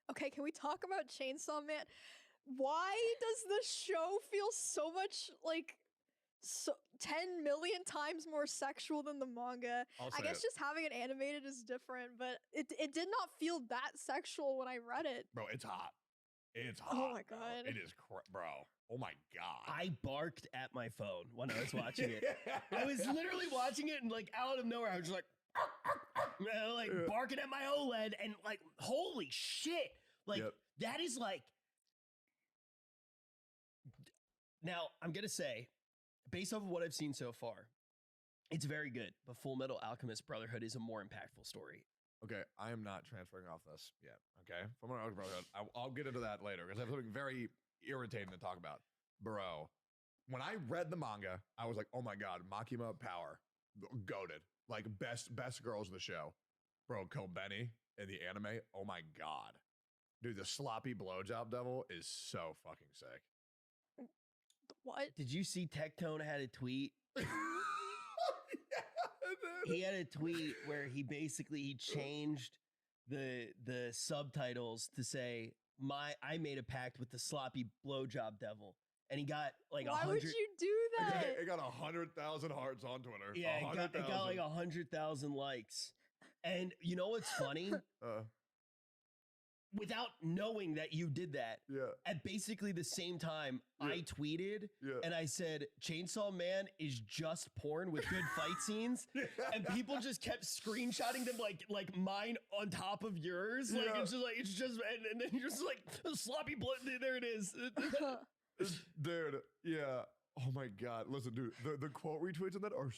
Okay, can we talk about Chainsaw Man? Why does the show feel so much like so 10 million times more sexual than the manga. I guess just having it animated is different, but it did not feel that sexual when I read it. Bro, it's hot. It's hot. Oh my god. It is, bro. Oh my god. I barked at my phone when I was watching it. I was literally watching it and like out of nowhere, I was just like, barking at my OLED and like, holy shit. Like that is like, now I'm going to say, based off of what I've seen so far, it's very good, but Full Metal Alchemist Brotherhood is a more impactful story. Okay, I am not transferring off this yet. Okay, Full Metal Alchemist Brotherhood. I'll get into that later because I have something very irritating to talk about. Bro, when I read the manga, I was like, oh my god, Makima power, goated, like best girls of the show. Bro, Kobeni in the anime, oh my god, dude, the sloppy blowjob devil is so fucking sick. What? Did you see Tectone had a tweet? He had a tweet where he changed the subtitles to say, I made a pact with the sloppy blowjob devil. And he got like 100. Why would you do that? It got 100,000 hearts on Twitter. Yeah, it got like 100,000 likes. And you know what's funny? Without knowing that you did that, at basically the same time, I tweeted and I said, Chainsaw Man is just porn with good fight scenes. And people just kept screenshotting them like mine on top of yours. Like it's just and then you're just like sloppy blood. There it is. Dude, yeah. Oh my god. Listen, dude, the quote retweets on that are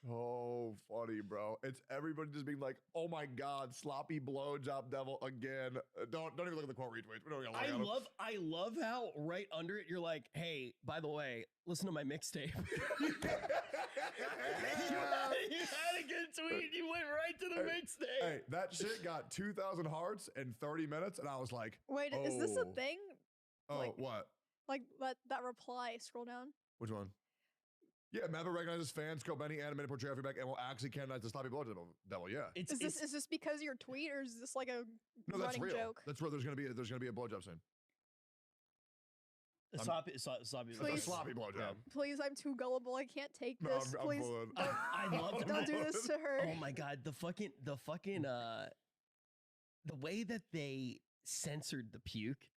so funny, bro. It's everybody just being like, oh my god, sloppy blowjob devil again. Don't even look at the quote retweets. We don't gotta look at them. I love how right under it you're like, hey, by the way, listen to my mixtape. You had a good tweet. You went right to the mixtape. Hey, that shit got 2,000 hearts in 30 minutes, and I was like, wait, is this a thing? Oh, like, what? Like that reply, scroll down. Which one? Yeah, Mappa recognizes fans, Kobeni animated portrayal feedback, and will actually canonize the sloppy blood devil. Yeah. Is this because of your tweet, or is this like a running joke? That's real. There's gonna be a blowjob scene. A sloppy blowjob. Please, I'm too gullible. I can't take this. I'm Please, I love don't do this to her. Oh my god, the way that they censored the puke.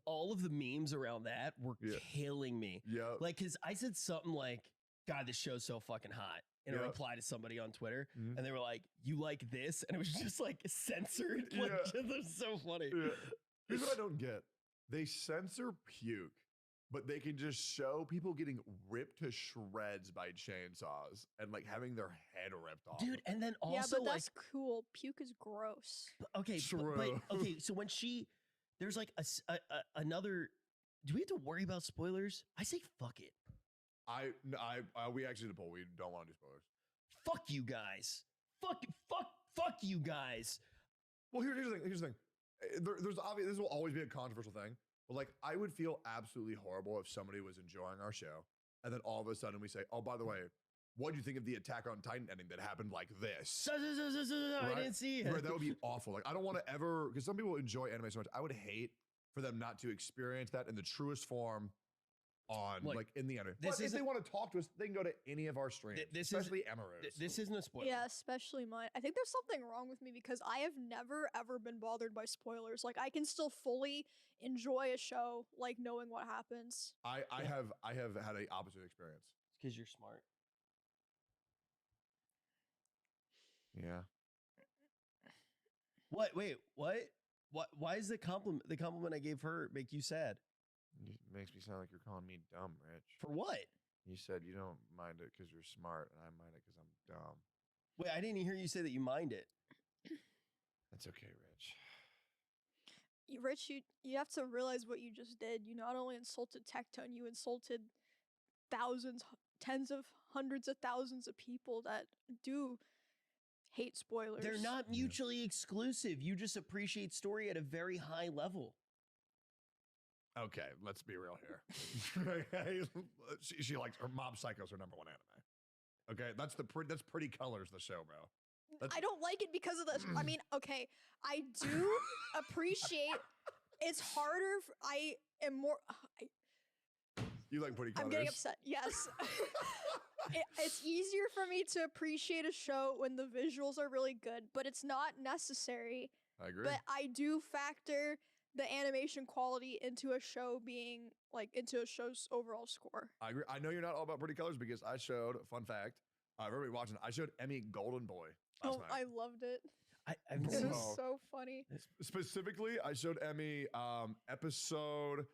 All of the memes around that were killing me. Yeah. Like, cause I said something like, God, this show's so fucking hot. In a reply to somebody on Twitter. And they were like, you like this? And it was just like censored. Like, it was so funny. Yeah. Here's what I don't get. They censor puke, but they can just show people getting ripped to shreds by chainsaws and like having their head ripped off. Dude, and then also but that's cool. Puke is gross. Okay, but okay, so when there's like another. Do we have to worry about spoilers? I say fuck it. We actually did a poll. We don't want to do spoilers. Fuck you guys. Fuck you guys. Well, here's the thing. There's obvious. This will always be a controversial thing. But like, I would feel absolutely horrible if somebody was enjoying our show and then all of a sudden we say, "Oh, by the way, what do you think of the Attack on Titan ending that happened like this?" I didn't see it. Right, that would be awful. Like, I don't want to ever, because some people enjoy anime so much. I would hate for them not to experience that in the truest form on in the anime. But if they want to talk to us, they can go to any of our streams, especially Emerald's. This isn't a spoiler. Yeah, especially mine. I think there's something wrong with me because I have never ever been bothered by spoilers. Like, I can still fully enjoy a show, like knowing what happens. I have had an opposite experience. It's because you're smart. Yeah. What? Wait, what? Why is the compliment I gave her make you sad? It makes me sound like you're calling me dumb, Rich. For what? You said you don't mind it because you're smart, and I mind it because I'm dumb. Wait, I didn't hear you say that you mind it. That's okay, Rich. Rich, you have to realize what you just did. You not only insulted Tectone, you insulted thousands, tens of hundreds of thousands of people that do hate spoilers. They're not mutually exclusive. You just appreciate story at a very high level. Okay, let's be real here. she likes her Mob Psycho's her #1 anime. Okay, that's Pretty Colors, the show, bro. I don't like it because of the. I mean, okay, I do appreciate. It's harder. I am more. You like pretty colors. I'm getting upset. Yes. It's easier for me to appreciate a show when the visuals are really good, but it's not necessary. I agree. But I do factor the animation quality into a show being like into a show's overall score. I agree. I know you're not all about pretty colors because I showed, fun fact, everybody watching, I showed Emmy Golden Boy last night. I loved it. I've It was so funny. Specifically, I showed Emmy episode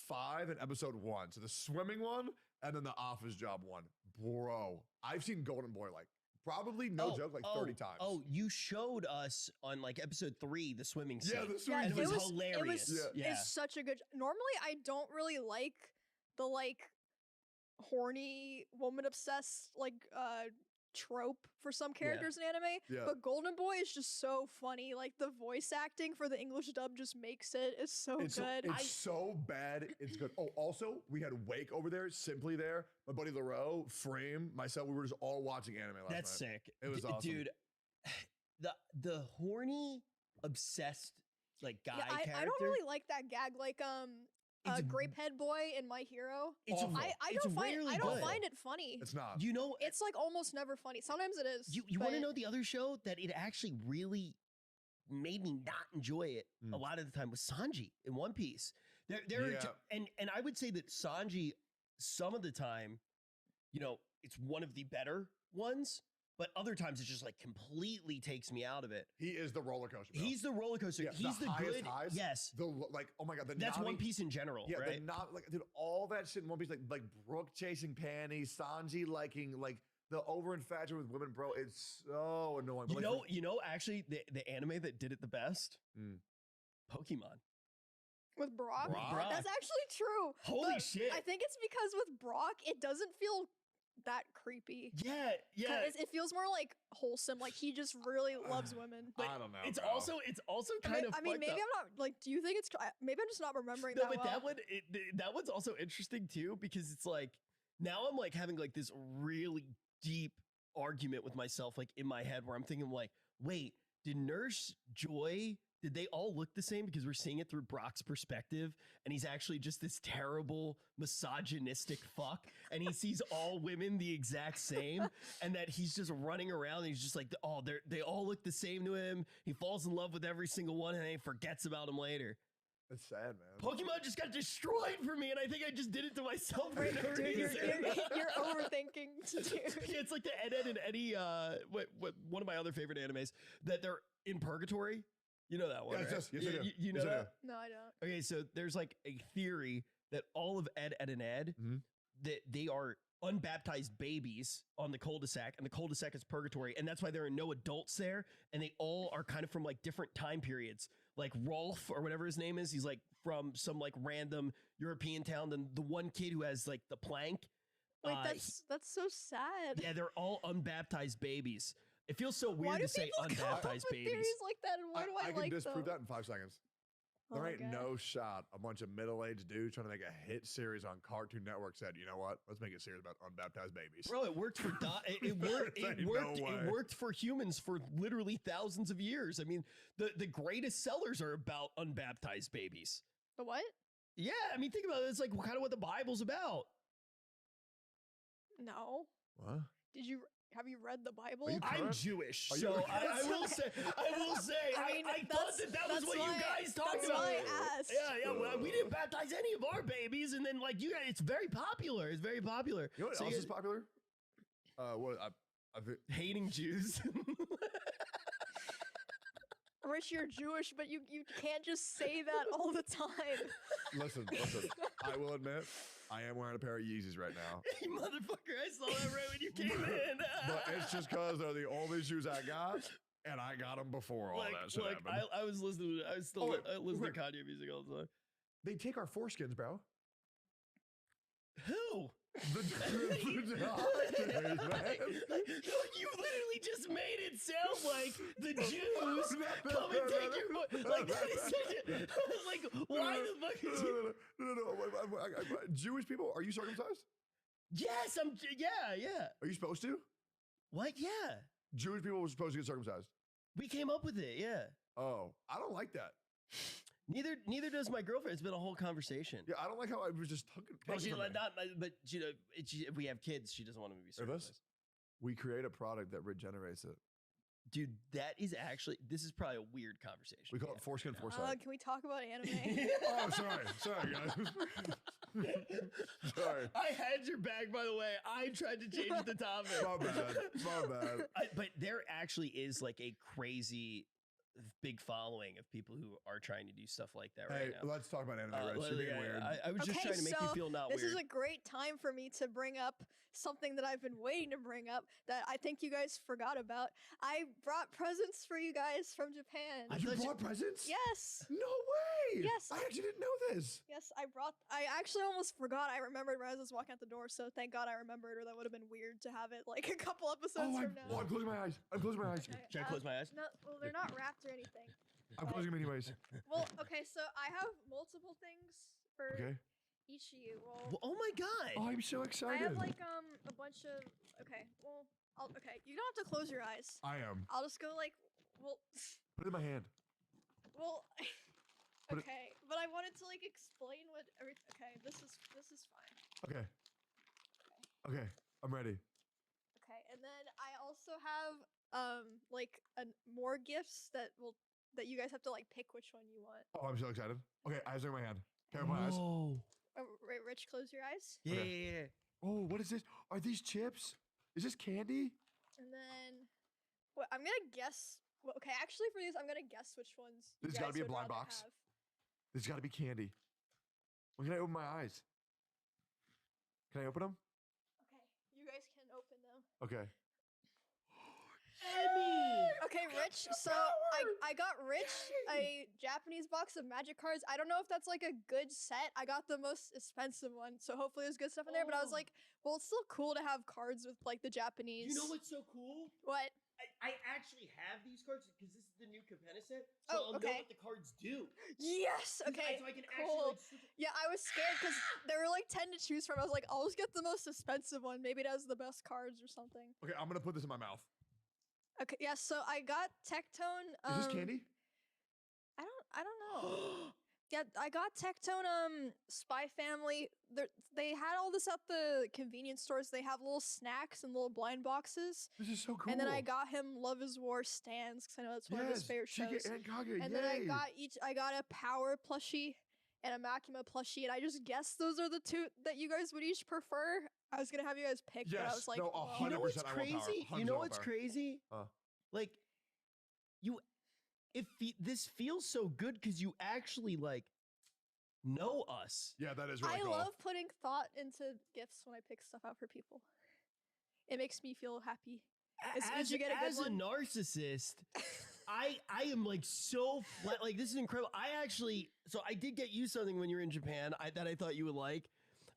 5 and episode 1. So the swimming one and then the office job one. Bro, I've seen Golden Boy like probably no joke like 30 times. Oh, you showed us on like episode 3 the swimming scene. Yeah, the swimming and scene. it was hilarious. It's such a good. Normally, I don't really like the like horny woman obsessed like trope for some characters in anime. Yeah. But Golden Boy is just so funny. Like the voice acting for the English dub just makes it. It's so good. It's so bad. It's good. Oh, also, we had Wake over there, Simply there. My buddy Laro, Frame, myself, we were just all watching anime last night. That's sick. It was awesome. Dude, the horny, obsessed like guy character. I don't really like that gag. Like Grapehead Boy in My Hero. It's I don't find it funny. It's not. You know, it's like almost never funny. Sometimes it is. You want to know the other show that it actually really made me not enjoy it a lot of the time was Sanji in One Piece. And I would say that Sanji, some of the time, you know, it's one of the better ones. But other times it just like completely takes me out of it. He is the roller coaster. Bro. He's the roller coaster. Yeah, He's the highest good. highs, Yes. Like, oh my God. That's One Piece in general. Yeah, right? not like, dude, all that shit in One Piece, like Brooke chasing panties, Sanji liking like the over infatuated with women, bro. It's so annoying. You know, actually, the anime that did it the best, Pokemon. With Brock? Brock. That's actually true. Holy shit. I think it's because with Brock, it doesn't feel that creepy. Yeah. It feels more like wholesome. Like he just really loves women. I don't know. It's bro. also kind of. I mean, maybe up. I'm not like. Do you think it's? Maybe I'm just not remembering No, that but well. that one's also interesting too because it's like now I'm like having like this really deep argument with myself like in my head where I'm thinking like, wait, did Nurse Joy? Did they all look the same because we're seeing it through Brock's perspective and he's actually just this terrible misogynistic fuck and he sees all women the exact same and that he's just running around and he's just like, oh, they all look the same to him. He falls in love with every single one and then he forgets about them later. It's sad, man. Pokemon just got destroyed for me and I think I just did it to myself for no Dude, reason. you're overthinking. Dude. Yeah, it's like the Ed and Eddie, one of my other favorite animes that they're in purgatory. You know that one, right? Yes, I do. You know Yes, I that? No, I don't. Okay, so there's like a theory that all of Ed and Ed, that they are unbaptized babies on the cul-de-sac, and the cul-de-sac is purgatory, and that's why there are no adults there, and they all are kind of from like different time periods. Like Rolf or whatever his name is, he's like from some like random European town. Then the one kid who has like the plank. Wait, that's so sad. Yeah, they're all unbaptized babies. It feels so weird to say unbaptized babies. Theories like that, and why do I can like disprove them? that in 5 seconds. Oh There ain't my God. no shot a bunch of middle-aged dudes trying to make a hit series on Cartoon Network said, you know what? Let's make a series about unbaptized babies. Bro, it worked for it worked for humans for literally thousands of years. I mean, the greatest sellers are about unbaptized babies. The what? Yeah, I mean, think about it. It's like kind of what the Bible's about. No. What? Have you read the Bible? I'm Jewish, so I will say, I thought that was what you guys talked about. Why I asked. Yeah, well, we didn't baptize any of our babies, and then like you guys, it's very popular. It's very popular. You know what else is popular? Hating Jews. Rich, you're Jewish, but you can't just say that all the time. Listen. I will admit, I am wearing a pair of Yeezys right now. Hey, motherfucker, I saw that right when you came in. But it's just because they're the only shoes I got, and I got them before all that shit happened. I was listening. I was still listening to Kanye music all the time. They take our foreskins, bro. Who? The doctors, you literally just made it sound like the Jews come and take your like that is such a, like why the fuck is No. Jewish people, are you circumcised? Yes, yeah. Are you supposed to? What? Yeah. Jewish people were supposed to get circumcised. We came up with it, yeah. Oh, I don't like that. Neither does my girlfriend. It's been a whole conversation. Yeah, I don't like how I was just tugging. Well, she like not, but you know, if we have kids, she doesn't want them to be circumcised. We create a product that regenerates it. Dude, that is actually. This is probably a weird conversation. We call it foreskin foresight. Can we talk about anime? Oh, sorry, guys. Sorry. I had your back, by the way. I tried to change the topic. My bad. But there actually is like a crazy big following of people who are trying to do stuff like that right now. Let's talk about anime, Rich. You're being weird. I was just trying to make you feel not weird. This is a great time for me to bring up something that I've been waiting to bring up that I think you guys forgot about. I brought presents for you guys from Japan. You brought presents? Yes. No way. Yes. I actually didn't know this. Yes, I actually almost forgot. I remembered when I was walking out the door, so thank God I remembered, or that would have been weird to have it like a couple episodes from now. I'm closing my eyes. Should I close my eyes? No, well, they're not wrapped or anything. I'm closing them anyways. Well, okay, so I have multiple things for each of you. Well, oh my God. Oh, I'm so excited. I have like a bunch of you don't have to close your eyes. I am. I'll just go like Put it in my hand. Well, okay, but I wanted to like explain what everything. Okay, this is fine. Okay. I'm ready. Okay, and then I also have like more gifts that you guys have to like pick which one you want. Oh, I'm so excited. Okay, eyes are in my hand. Can I open my eyes? Right, Rich, close your eyes. Yeah. Oh, what is this? Are these chips? Is this candy? And then, I'm gonna guess. Well, okay, actually, for these, I'm gonna guess which ones. This has got to be a blind box. This has got to be candy. When can I open my eyes? Can I open them? Okay, you guys can open them. Okay. Okay, Rich. So I got Rich a Japanese box of magic cards. I don't know if that's like a good set. I got the most expensive one, so hopefully there's good stuff in there. But I was like, well, it's still cool to have cards with like the Japanese. You know what's so cool? What? I actually have these cards because this is the new Capenna set, so I'll know what the cards do. Yes. Okay. So I can cool. actually. Yeah, I was scared because there were like 10 to choose from. I was like, I'll just get the most expensive one. Maybe it has the best cards or something. Okay, I'm gonna put this in my mouth. Okay. Yeah. So I got Tectone. Is this candy? I don't know. Yeah, I got Tectone Spy Family. They had all this at the convenience stores. They have little snacks and little blind boxes. This is so cool. And then I got him Love is War stands because I know that's one of his favorite shows. And Kage, and then I got a Power plushie and a Makima plushie, and I just guessed those are the two that you guys would each prefer. I was gonna have you guys pick, but I was like, no, 100%. You know what's crazy? You know what's crazy? Like, this feels so good because you actually like know us. Yeah, that is really cool. I love putting thought into gifts when I pick stuff out for people. It makes me feel happy. As a narcissist, I am like so flat. Like, this is incredible. So I did get you something when you were in Japan that I thought you would like.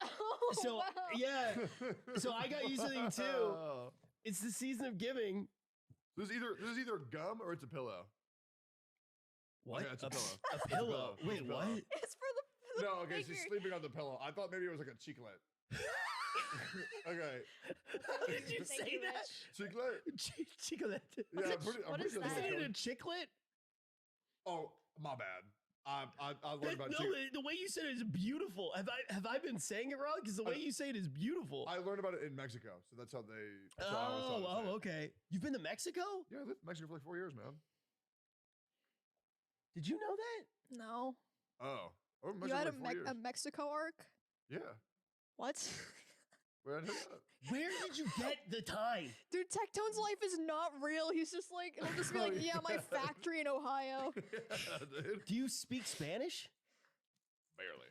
Oh, so wow. Yeah, so I got you something too. It's the season of giving. This is either gum or it's a pillow. What? Okay, it's a pillow. A pillow? Wait, what? It's for the No, okay, she's sleeping on the pillow. I thought maybe it was like a chiclet. Okay. How did you say that? Chiclet? Chiclet. Yeah, I'm pretty sure Isn't it a chiclet? Oh, my bad. I learned about No, the way you said it is beautiful. Have I been saying it wrong? Because the way you say it is beautiful. I learned about it in Mexico, so that's how they. Okay. You've been to Mexico? Yeah, I lived in Mexico for like 4 years, man. Did you know that? No. Oh. You had a Mexico arc? Yeah. What? Where did you get the time? Dude, Tectone's life is not real. He's just like, he'll just be like, yeah, my factory in Ohio. Yeah, dude. Do you speak Spanish? Barely.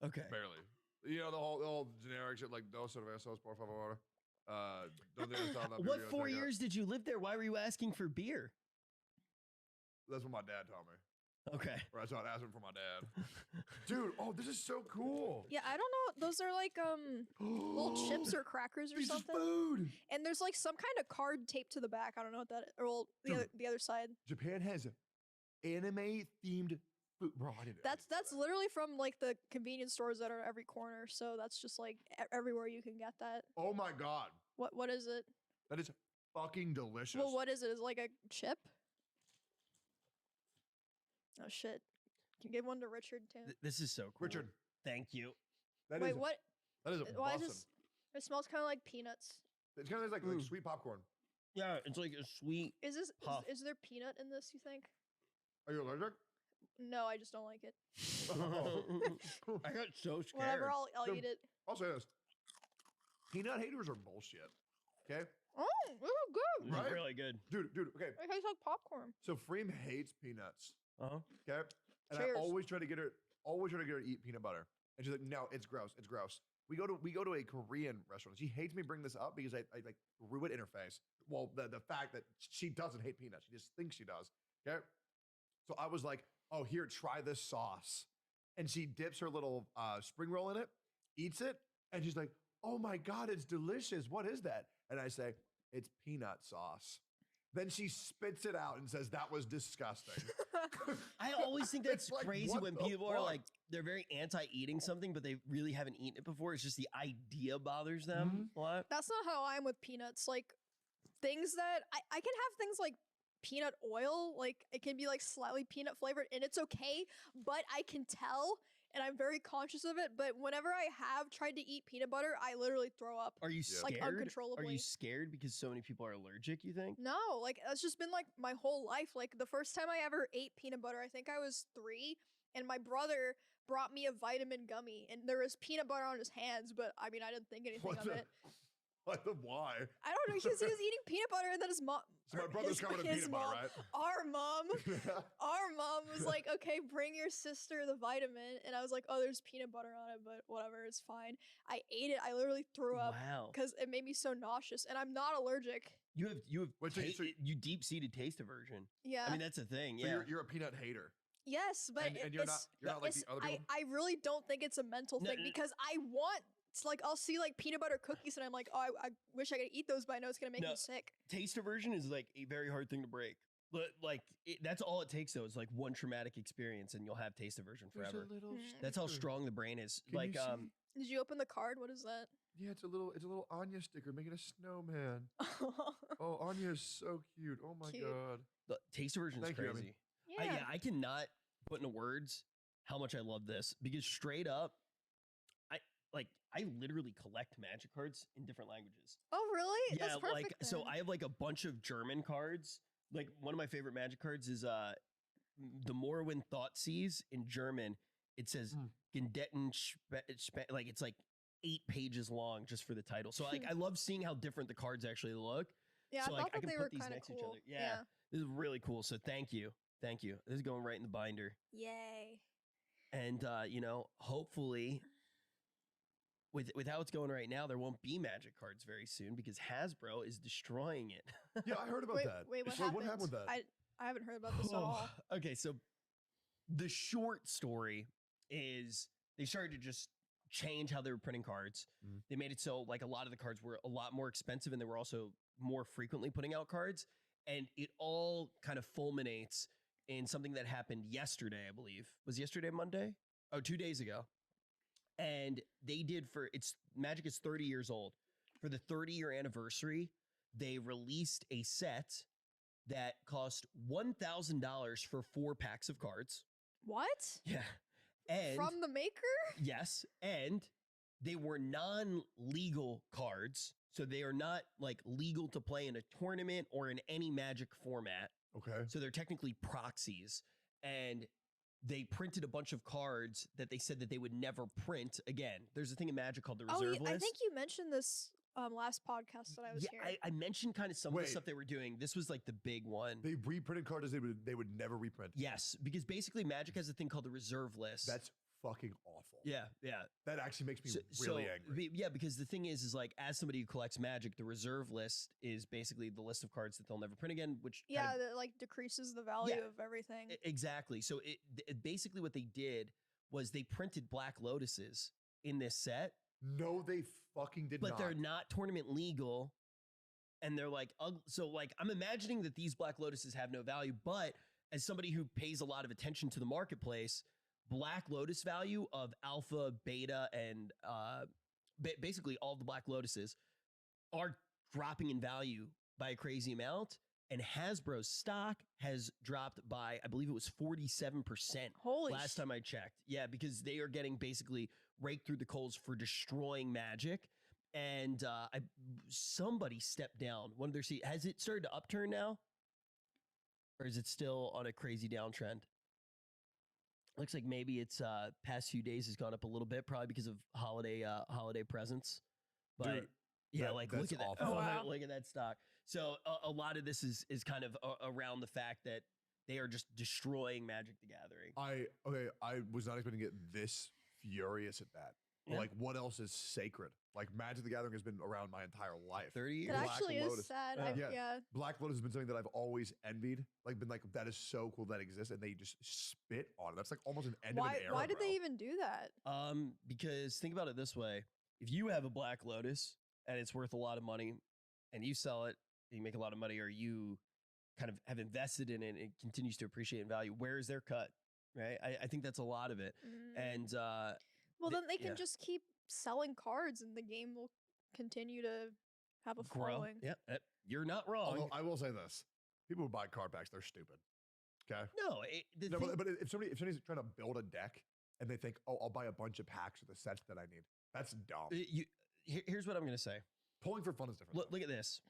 Okay. Barely. You know, the whole generic shit like dos cervezas, por favor. What 4 years did you live there? Why were you asking for beer? That's what my dad taught me. Okay. Or I started asking for my dad. Dude, this is so cool. Yeah, I don't know. Those are like little chips or crackers or something. This is food. And there's like some kind of card taped to the back. I don't know what that is. Or the other side. Japan has anime themed food. Bro, I didn't. That's literally from like the convenience stores that are every corner. So that's just like everywhere you can get that. Oh my god. What is it? That is fucking delicious. Well, what is it? Is it like a chip? Oh shit. Can you give one to Richard too? This is so cool. Richard, thank you. Wait, what? That is Why awesome. is this? It smells kind of like peanuts. It's kind of like sweet popcorn. Yeah, it's like a sweet. Is this? puff. Is there peanut in this? You think? Are you allergic? No, I just don't like it. I got so scared. Whatever, I'll eat it. I'll say this: peanut haters are bullshit. Okay. Oh, this is good. This is really good. Dude. Okay. It tastes like popcorn. So Freem hates peanuts. Uh-huh. Okay. And Cheers. I always try to get her to eat peanut butter, and she's like, "No, it's gross. It's gross." We go to a Korean restaurant. She hates me bring this up because I like threw it in her face. Well, the fact that she doesn't hate peanuts, she just thinks she does. Okay. So I was like, "Oh, here, try this sauce," and she dips her little spring roll in it, eats it, and she's like, "Oh my god, it's delicious. What is that?" And I say, "It's peanut sauce." Then she spits it out and says, "That was disgusting." I always think that's It's like, crazy what when the people are fuck? like, they're very anti-eating something, but they really haven't eaten it before. It's just the idea bothers them a lot. That's not how I'm with peanuts. Like things that I can have things like peanut oil, like it can be like slightly peanut flavored and it's okay, but I can tell and I'm very conscious of it. But whenever I have tried to eat peanut butter, I literally throw up. Are you like scared? uncontrollably? Are you scared because so many people are allergic, you think? No, like that's just been like my whole life. Like the first time I ever ate peanut butter, I think I was 3, and my brother brought me a vitamin gummy, and there was peanut butter on his hands. But I mean, I didn't think anything of it. Why? I don't know, because he was eating peanut butter, and then his mom. So my brother's covered in peanut butter, right? Our mom was like, "Okay, bring your sister the vitamin," and I was like, "Oh, there's peanut butter on it, but whatever, it's fine." I ate it. I literally threw up Wow. because it made me so nauseous, and I'm not allergic. You have Wait, so you deep-seated taste aversion. Yeah. I mean, that's a thing. So Yeah. you're a peanut hater. Yes, but And you're not like the other people? I really don't think it's a mental No, thing no. because I want. It's like I'll see like peanut butter cookies and I'm like, oh, I wish I could eat those, but I know it's gonna make No. me sick. Taste aversion is like a very hard thing to break. But like that's all it takes though is like one traumatic experience and you'll have taste aversion forever. That's how strong the brain is. Can like you see? Did you open the card? What is that? Yeah, it's a little Anya sticker making a snowman. Oh, Anya is so cute. Oh my Cute. god. The taste aversion is Thank you, crazy. Emmy. I cannot put into words how much I love this because straight up, I literally collect magic cards in different languages. Oh, really? Yeah, That's perfect. like so then. I have like a bunch of German cards. Like one of my favorite magic cards is the 𝚂𝚃𝚁𝚴 in German. It says like it's like 8 pages long just for the title. So like I love seeing how different the cards actually look. Yeah, so I like thought I that can they put were these kind of next to each cool. other. Yeah. This is really cool. So thank you. Thank you. This is going right in the binder. Yay. And you know, hopefully with how it's going right now, there won't be magic cards very soon because Hasbro is destroying it. Yeah, I heard about that. Wait, what So happened? what happened with that? I haven't heard about this at all. Okay, so the short story is they started to just change how they were printing cards. They made it so like a lot of the cards were a lot more expensive and they were also more frequently putting out cards. And it all kind of fulminates in something that happened yesterday, I believe. Was yesterday Monday? Oh, 2 days ago. And they did Magic is 30 years old. For the 30-year anniversary, they released a set that cost $1,000 for 4 packs of cards. What? Yeah. And From the maker? yes, and they were non-legal cards. So they are not like legal to play in a tournament or in any Magic format. Okay. So they're technically proxies. And they printed a bunch of cards that they said that they would never print again. There's a thing in Magic called the reserve list. I think you mentioned this last podcast that I was Yeah, hearing. I mentioned kind of some of Wait. the stuff they were doing. This was like the big one. They reprinted cards they would never reprint. Yes, because basically Magic has a thing called the reserve list. That's fucking awful. Yeah, yeah. That actually makes me really angry. Yeah, because the thing is like as somebody who collects Magic, the reserve list is basically the list of cards that they'll never print again, which yeah, that like decreases the value Yeah. of everything. Exactly. So basically what they did was they printed Black Lotuses in this set. No, they fucking did but not. they're not tournament legal, and they're like so like I'm imagining that these Black Lotuses have no value, but as somebody who pays a lot of attention to the marketplace, Black Lotus value of alpha, beta, and basically all the Black Lotuses are dropping in value by a crazy amount. and Hasbro's stock has dropped by, I believe it was 47%. Holy last time I checked. Yeah, because they are getting basically raked through the coals for destroying Magic. And somebody stepped down one of their seats. Has it started to upturn now? Or is it still on a crazy downtrend? Looks like maybe it's past few days has gone up a little bit, probably because of holiday presents. But Dude, yeah, like look at that. awful. Oh, wow. look at that stock. So a lot of this is kind of around the fact that they are just destroying Magic the Gathering. I was not expecting to get this furious at that. Yeah. Like, what else is sacred? Like, Magic the Gathering has been around my entire life. 30 years. It Black actually Lotus. is sad. Yeah. Black Lotus has been something that I've always envied. Like, been like, that is so cool that exists, and they just spit on it. That's like almost an end of an era. Why did bro. they even do that? Because think about it this way: if you have a Black Lotus and it's worth a lot of money, and you sell it, and you make a lot of money, or you kind of have invested in it, and it continues to appreciate in value. Where is their cut? Right. I think that's a lot of it. And well, then they can just keep selling cards, and the game will continue to have a following. Yeah, you're not wrong. Although I will say this: people who buy card packs, they're stupid. Okay. No, but if somebody's trying to build a deck and they think, oh, I'll buy a bunch of packs of the sets that I need, that's dumb. Here's what I'm gonna say: pulling for fun is different. Look at this.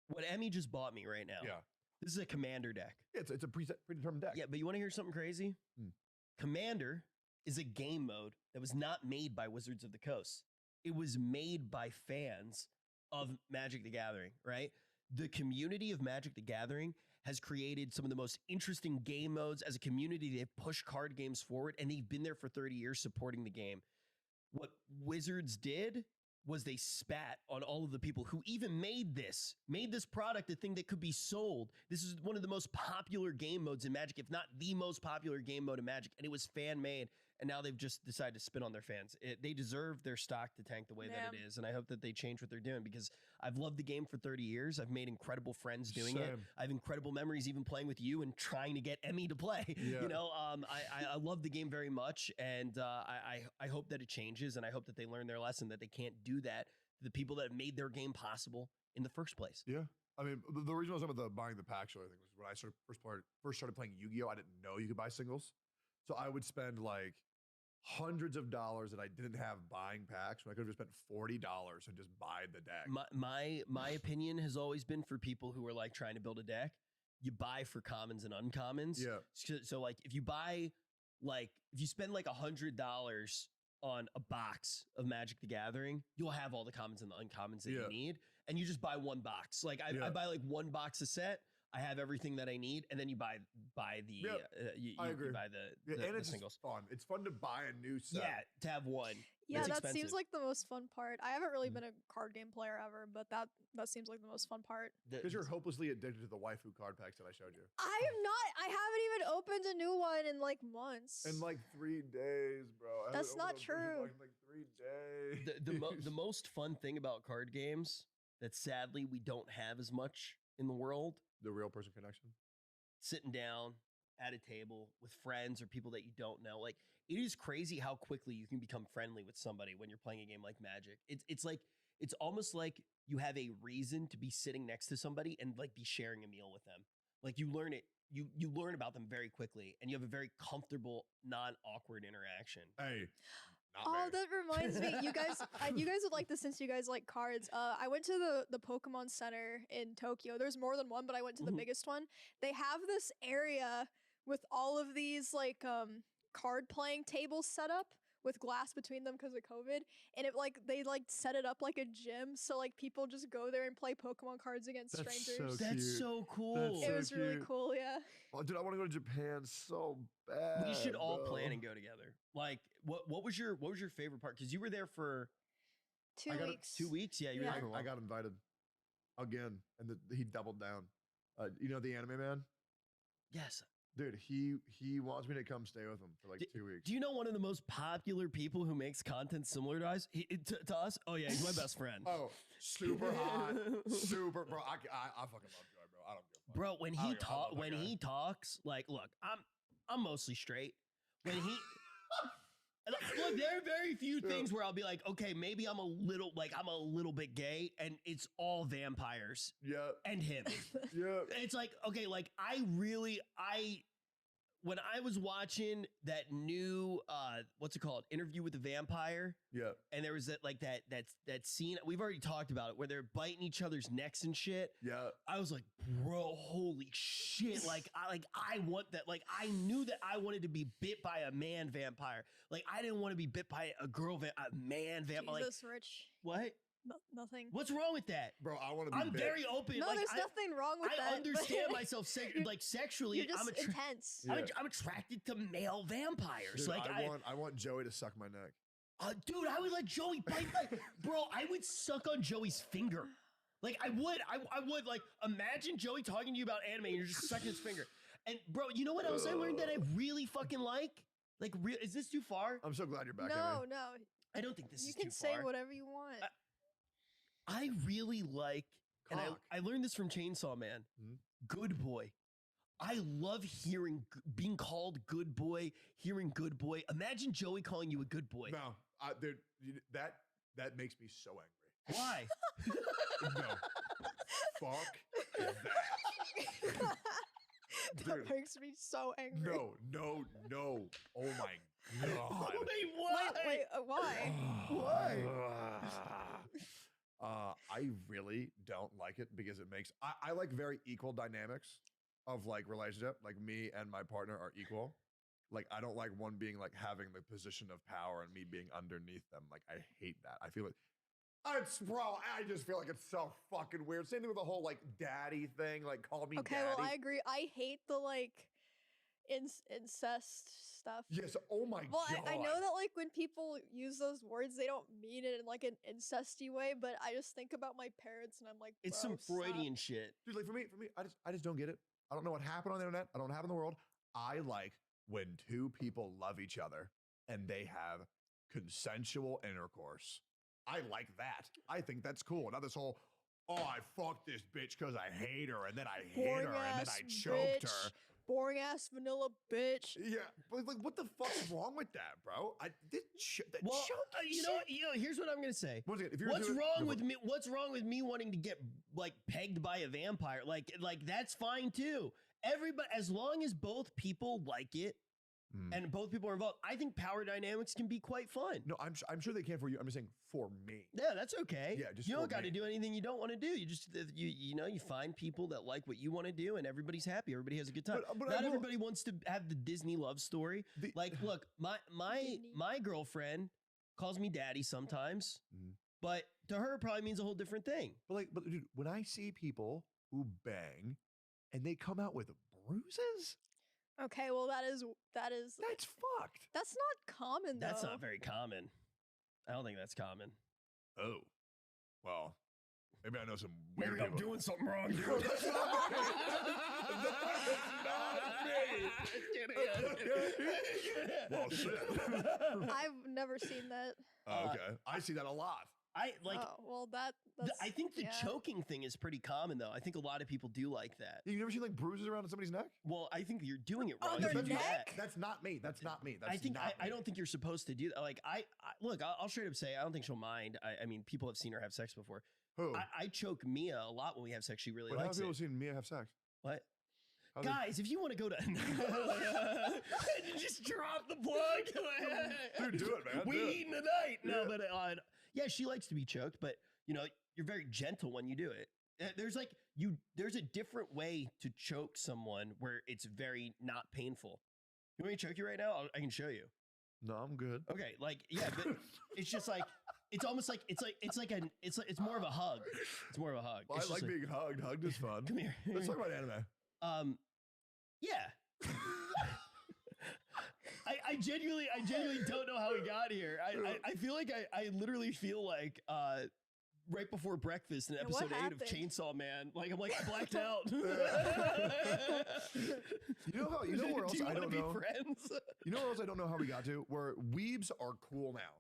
What Emmy just bought me right now. Yeah. This is a Commander deck. Yeah, it's a predetermined deck. Yeah, but you want to hear something crazy? Commander is a game mode that was not made by Wizards of the Coast. It was made by fans of Magic the Gathering, right? The community of Magic the Gathering has created some of the most interesting game modes. As a community, they've pushed card games forward, and they've been there for 30 years supporting the game. What Wizards did was they spat on all of the people who even made this product a thing that could be sold. This is one of the most popular game modes in Magic, if not the most popular game mode in Magic, and it was fan-made, and now they've just decided to spin on their fans. They deserve their stock to tank the way that it is, and I hope that they change what they're doing, because I've loved the game for 30 years. I've made incredible friends doing it. I have incredible memories even playing with you and trying to get Emmy to play. Yeah. You know, I love the game very much, and I hope that it changes, and I hope that they learn their lesson that they can't do that to the people that have made their game possible in the first place. Yeah. I mean, the reason I was talking about buying the packs thing was when I first started playing Yu-Gi-Oh! I didn't know you could buy singles. So I would spend like hundreds of dollars that I didn't have buying packs when I could have just spent $40 and just buy the deck. My opinion has always been, for people who are like trying to build a deck, you buy for commons and uncommons. Yeah. So like if you spend like $100 on a box of Magic the Gathering, you'll have all the commons and the uncommons that you need, and you just buy one box. Like I buy like one box a set. I have everything that I need, and then you buy the I agree. You buy the and it's singles. fun. It's fun to buy a new set. Yeah, to have one. Yeah, It's that expensive. seems like the most fun part. I haven't really been a card game player ever, but that seems like the most fun part. Because you're hopelessly addicted to the waifu card packs that I showed you. I am not. I haven't even opened a new one in like months. In like 3 days, bro. I That's haven't not opened a version true. in like 3 days. The most fun thing about card games that sadly we don't have as much in the world, the real person connection. Sitting down at a table with friends or people that you don't know. Like, it is crazy how quickly you can become friendly with somebody when you're playing a game like Magic. It's almost like you have a reason to be sitting next to somebody and like be sharing a meal with them. Like, you learn about them very quickly, and you have a very comfortable, non-awkward interaction. Hey. That reminds me, you guys would like this since you guys like cards. I went to the Pokemon Center in Tokyo. There's more than one, but I went to the biggest one. They have this area with all of these like card playing tables set up with glass between them because of COVID, and they set it up like a gym, so like people just go there and play Pokemon cards against strangers. That's so cool. It was really cool, yeah. Oh, dude, I want to go to Japan so bad. We should all bro. plan and go together. Like, what was your favorite part? Because you were there for 2 weeks. 2 weeks, yeah. You were there for a while. I got invited again, and he doubled down. You know the anime man? Yes. Dude, he wants me to come stay with him for like 2 weeks. Do you know one of the most popular people who makes content similar to us? To us? Oh yeah, he's my best friend. Oh, super hot, super bro. I fucking love Joy, bro. I don't give a fuck. Bro, when he talks, like, look, I'm mostly straight. Look, there are very few things where I'll be like, okay, maybe I'm a little bit gay, and it's all vampires. Yeah. And him. Yeah. It's like, okay, like when I was watching that new what's it called, Interview with the Vampire, and there was that scene we've already talked about it where they're biting each other's necks and shit. I was like, bro, holy shit! Like I want that. Like I knew that I wanted to be bit by a man vampire. Like I didn't want to be bit by a man vampire. Jesus, Rich. What? Nothing. What's wrong with that, bro? I want to be. I'm very open. No, like, there's nothing wrong with that. I understand myself sexually. You're just intense. I'm attracted to male vampires. Dude, like I want Joey to suck my neck. Dude, I would let Joey bite bro. I would suck on Joey's finger. Like I would like imagine Joey talking to you about anime and you're just sucking his finger. And bro, you know what else I learned that I really fucking like? Like, is this too far? I'm so glad you're back. No. I don't think this is too far. You can say whatever you want. I really like, and I learned this from Chainsaw Man. Good boy. I love being called good boy, hearing good boy. Imagine Joey calling you a good boy. No, dude, that makes me so angry. Why? No. Fuck that. That makes me so angry. No. Oh my god. Wait, what? Wait, why? Why? I really don't like it because it makes I like very equal dynamics of like relationship. Like me and my partner are equal. Like I don't like one being like having the position of power and me being underneath them. Like I hate that. I feel like I just feel like it's so fucking weird. Same thing with the whole like daddy thing. Like call me daddy. Well, I agree. I hate the like incest stuff. Yes. Oh my god. I know that like when people use those words, they don't mean it in like an incesty way, but I just think about my parents and I'm like, it's some Freudian shit. Dude, like for me, I just don't get it. I don't know what happened on the internet. I don't know what happened in the world. I like when two people love each other and they have consensual intercourse. I like that. I think that's cool. Not this whole, I fucked this bitch because I hate her and then I hit her and then I choked her. Boring ass vanilla bitch. Yeah, but like, what the fuck's wrong with that, bro? Here's what I'm gonna say. What's wrong with me wanting to get like pegged by a vampire? Like that's fine too. Everybody, as long as both people like it. And both people are involved. I think power dynamics can be quite fun. No, I'm sure they can for you. I'm just saying for me. Yeah, that's okay. Yeah, just you don't got to do anything you don't want to do. You just you find people that like what you want to do, and everybody's happy. Everybody has a good time. But not everybody wants to have the Disney love story. Look, my girlfriend calls me daddy sometimes, but to her it probably means a whole different thing. But dude, when I see people who bang and they come out with bruises. Okay, well that's fucked. That's not common though. That's not very common. I don't think that's common. Oh, well, maybe I know some weird people. I'm doing something wrong, dude. No, that's not me. That is not me. Well, shit. I've never seen that. Okay, I see that a lot. I think the choking thing is pretty common though. I think a lot of people do like that. You never seen like bruises around somebody's neck? Well, I think you're doing it wrong. Their neck? That's not me. That's not me. I don't think you're supposed to do that. Like look, I'll straight up say I don't think she'll mind. I mean, people have seen her have sex before. Who? I choke Mia a lot when we have sex. She really likes it. How have people seen Mia have sex? What? Guys, if you want to go to just drop the plug. Dude, do it, man. We eating tonight. No, but yeah, she likes to be choked, but you're very gentle when you do it. There's a different way to choke someone where it's very not painful. You want me to choke you right now? I can show you. No, I'm good. Okay, but it's just like it's almost like it's more of a hug. It's more of a hug. Well, I like being hugged. Hugged is fun. Come here. Let's talk about anime. Yeah. I genuinely don't know how we got here. I feel like I literally feel like right before breakfast in episode 8 of Chainsaw Man, like I'm like I blacked out. You know where else I don't know. Friends? You know where else I don't know how we got to? Where weebs are cool now.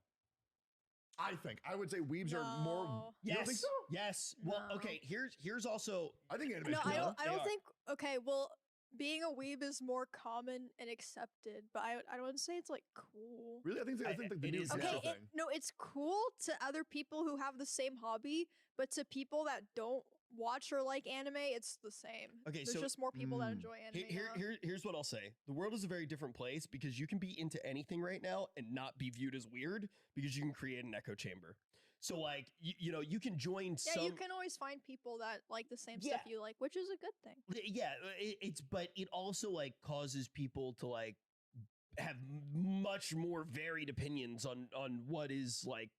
I would say weebs are more. Yes. You don't think so? Yes. Well, okay. Here's also. I think anime. No, cool. I don't think. Okay, well, being a weeb is more common and accepted, but I don't say it's like cool. Really, I think like the new Okay, thing. no, it's cool to other people who have the same hobby, but to people that don't watch or like anime, it's the same. Okay, there's so just more people that enjoy anime. Here's what I'll say: the world is a very different place because you can be into anything right now and not be viewed as weird because you can create an echo chamber. So like you know you can join. Yeah, you can always find people that like the same stuff you like, which is a good thing. Yeah, but it also like causes people to like have much more varied opinions on what is like,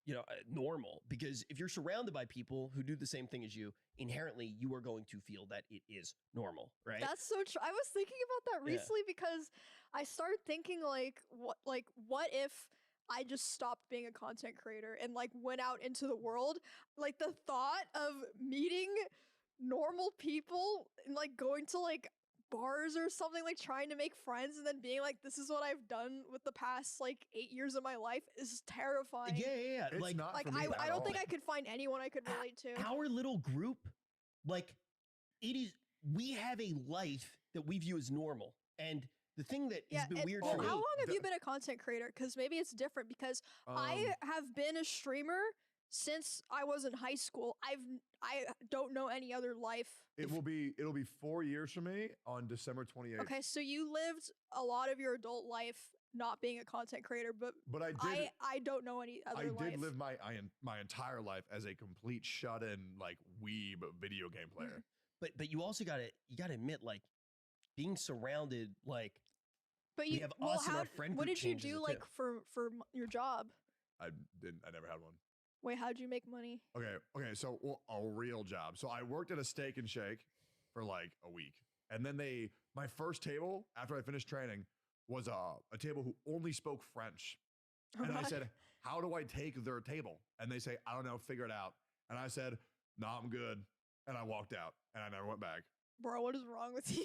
you know, normal, because if you're surrounded by people who do the same thing as you, inherently you are going to feel that it is normal, right? That's so true. I was thinking about that recently because I started thinking like what if I just stopped being a content creator and like went out into the world? Like the thought of meeting normal people and like going to like bars or something, like trying to make friends and then being like, this is what I've done with the past like 8 years of my life is terrifying. Yeah. It's like not like for me I at don't all. think I could find anyone I could relate to. Our little group, like we have a life that we view as normal. And the thing that has been weird for me. How long have you been a content creator? Because maybe it's different, because I have been a streamer since I was in high school. I don't know any other life. It'll be 4 years for me on December 28th. Okay, so you lived a lot of your adult life not being a content creator, but I don't know any other life. I did live my entire life as a complete shut-in like weeb video game player. But you also gotta admit, like, being surrounded, like, but we have us and our friend what group did you changes do it like too. for your job? I never had one. Wait, how'd you make money? Okay, so a real job. So I worked at a Steak and Shake for like a week. And then my first table after I finished training was a table who only spoke French. And I said, how do I take their table? And they say, I don't know, figure it out. And I said, no, I'm good. And I walked out and I never went back. Bro, what is wrong with you?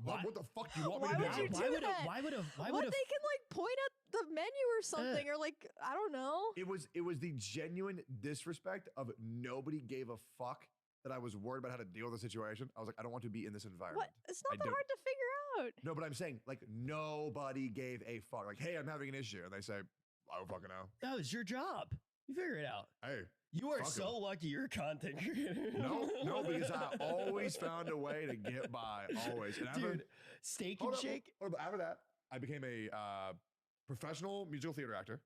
What the fuck do you want me Why to would do? you do that? Why would What, they can like point at the menu or something, or like, I don't know. It was the genuine disrespect of nobody gave a fuck that I was worried about how to deal with the situation. I was like, I don't want to be in this environment. What? It's not that hard to figure out. No, but I'm saying like nobody gave a fuck. Like, hey, I'm having an issue. And they say, I don't fucking know. No, it's your job. You figure it out. Hey. You are so lucky you're a content creator. No, because I always found a way to get by. Always. And Dude, Steak and Shake. After that, I became a professional musical theater actor.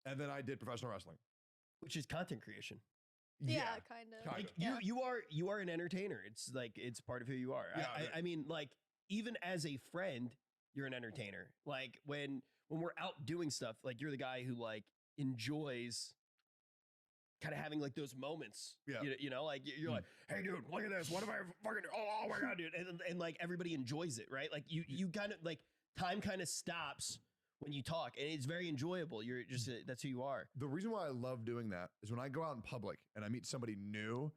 And then I did professional wrestling. Which is content creation. Yeah, kind of. Like you are an entertainer. It's like, it's part of who you are. Yeah, I mean, like, even as a friend, you're an entertainer. Like when we're out doing stuff, like you're the guy who like enjoys kind of having like those moments, you know, like you're like, hey dude, look at this. What am I fucking, oh my God, dude. And like everybody enjoys it, right? Like you kind of like time kind of stops when you talk and it's very enjoyable. You're just, that's who you are. The reason why I love doing that is when I go out in public and I meet somebody new,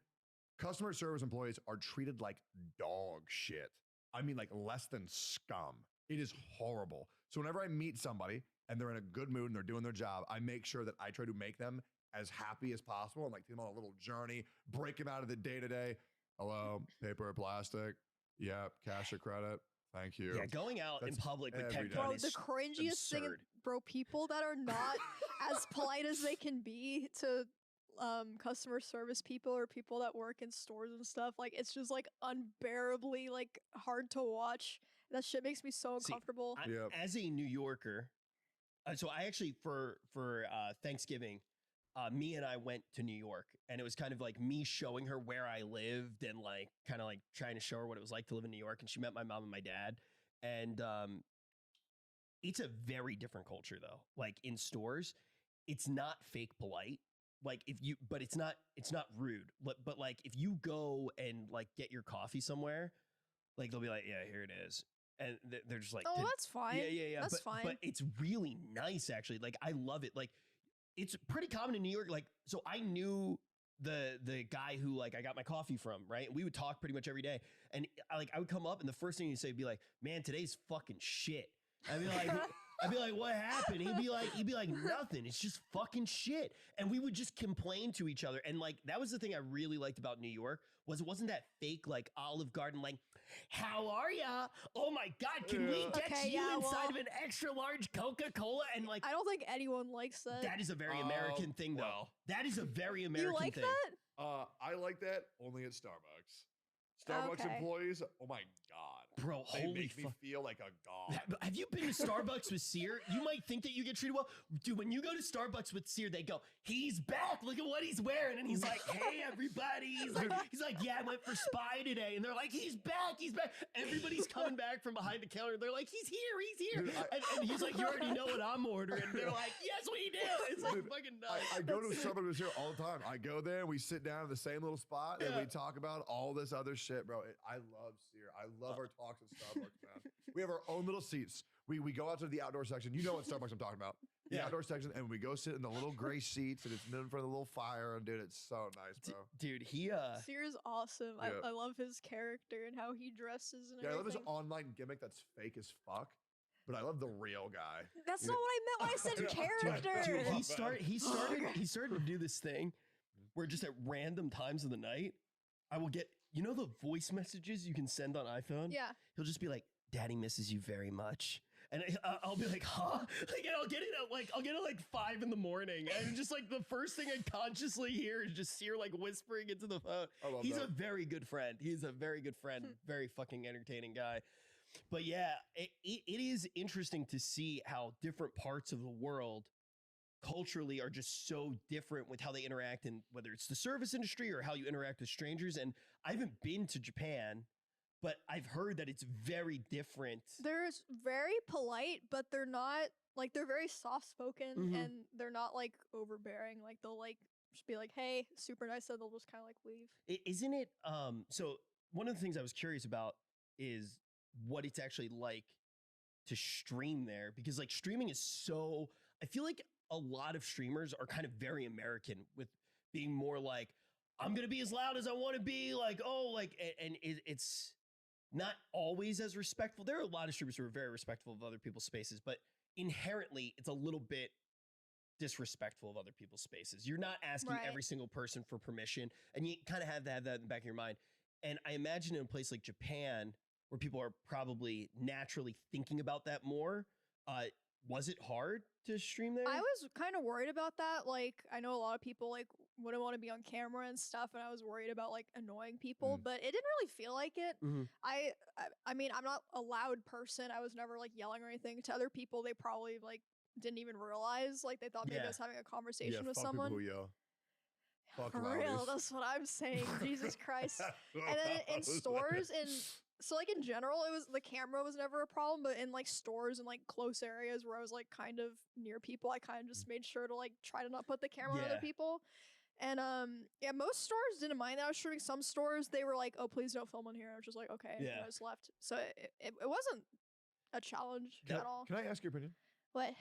customer service employees are treated like dog shit. I mean, like less than scum. It is horrible. So whenever I meet somebody and they're in a good mood and they're doing their job, I make sure that I try to make them as happy as possible and like take them on a little journey, break them out of the day-to-day. Hello, paper or plastic? Yep, cash or credit? Thank you. Yeah, going out in public with tech Bro, the cringiest thing, bro, people that are not as polite as they can be to customer service people or people that work in stores and stuff, like it's just like unbearably like hard to watch. That shit makes me so uncomfortable. As a New Yorker, so I actually for Thanksgiving, me and I went to New York, and it was kind of like me showing her where I lived and like kind of like trying to show her what it was like to live in New York. And she met my mom and my dad, and it's a very different culture though. Like in stores, it's not fake polite. Like but it's not rude. But like if you go and like get your coffee somewhere, like they'll be like, yeah, here it is. And they're just like, oh, that's fine. Yeah. That's fine. But it's really nice, actually. Like, I love it. Like, it's pretty common in New York. Like, so I knew the guy who like I got my coffee from, right? And we would talk pretty much every day. And I would come up, and the first thing he'd say would be like, "Man, today's fucking shit." I mean, like, I'd be like, what happened? He'd be like, nothing. It's just fucking shit. And we would just complain to each other. And like, that was the thing I really liked about New York was it wasn't that fake like Olive Garden, like, how are ya? Oh my God, can we get you inside of an extra large Coca-Cola? And like, I don't think anyone likes that. that is a very American thing though. That is a very American You like thing. that? I like that only at Starbucks. Starbucks employees, oh my God. Bro, they holy make me feel like a god. Have you been to Starbucks with Sear? You might think that you get treated well. Dude, when you go to Starbucks with Sear, they go, he's back. Look at what he's wearing. And he's like, hey, everybody. He's like, yeah, I went for Spy today. And they're like, he's back. He's back. Everybody's coming back from behind the counter. They're like, he's here. He's here. And he's like, you already know what I'm ordering. And they're like, yes, we do. It's like fucking nuts. I go to Starbucks with Sear all the time. I go there and we sit down in the same little spot and we talk about all this other shit, bro. I love Sear. I love our talks at Starbucks, man. We have our own little seats. We go out to the outdoor section. You know what Starbucks I'm talking about. The outdoor section, and we go sit in the little gray seats, and it's in front of the little fire, and dude, it's so nice, bro. Dude, Sear's awesome. Yeah. I love his character and how he dresses and I love everything. his online gimmick that's fake as fuck, but I love the real guy. That's not what I meant when I said character. Dude, he started to do this thing where just at random times of the night, I will get, you know, the voice messages you can send on iPhone? Yeah. He'll just be like, Daddy misses you very much. And I'll be like, huh? Like, and I'll get it at like 5 in the morning. And just like the first thing I consciously hear is just Sear like whispering into the phone. He's a very good friend. He's a very good friend. Very fucking entertaining guy. But yeah, it is interesting to see how different parts of the world culturally are just so different with how they interact in whether it's the service industry or how you interact with strangers. And I haven't been to Japan, but I've heard that it's very different. They're very polite, but they're not like they're very soft spoken and they're not like overbearing. Like they'll like just be like, hey, super nice, and they'll just kind of like leave. Isn't it? So one of the things I was curious about is what it's actually like to stream there, because like streaming is so, I feel like a lot of streamers are kind of very American with being more like, I'm going to be as loud as I want to be, like, oh, like, and it's not always as respectful. There are a lot of streamers who are very respectful of other people's spaces, but inherently it's a little bit disrespectful of other people's spaces. You're not asking every single person for permission, and you kind of have to have that in the back of your mind. And I imagine in a place like Japan, where people are probably naturally thinking about that more, was it hard to stream there? I was kind of worried about that. Like, I know a lot of people like wouldn't want to be on camera and stuff, and I was worried about like annoying people, but it didn't really feel like it. I mean, I'm not a loud person. I was never like yelling or anything. To other people, they probably like didn't even realize, like they thought maybe I was having a conversation with someone. People who yell. Fuck For real, that's what I'm saying. Jesus Christ. And then in stores so like in general, it was the camera was never a problem, but in like stores and like close areas where I was like kind of near people, I kind of just made sure to like try to not put the camera on other people. And yeah, most stores didn't mind that I was shooting. Some stores, they were like, oh, please don't film in here. I was just like, okay, and I just left. So it wasn't a challenge at all. Can I ask your opinion? What?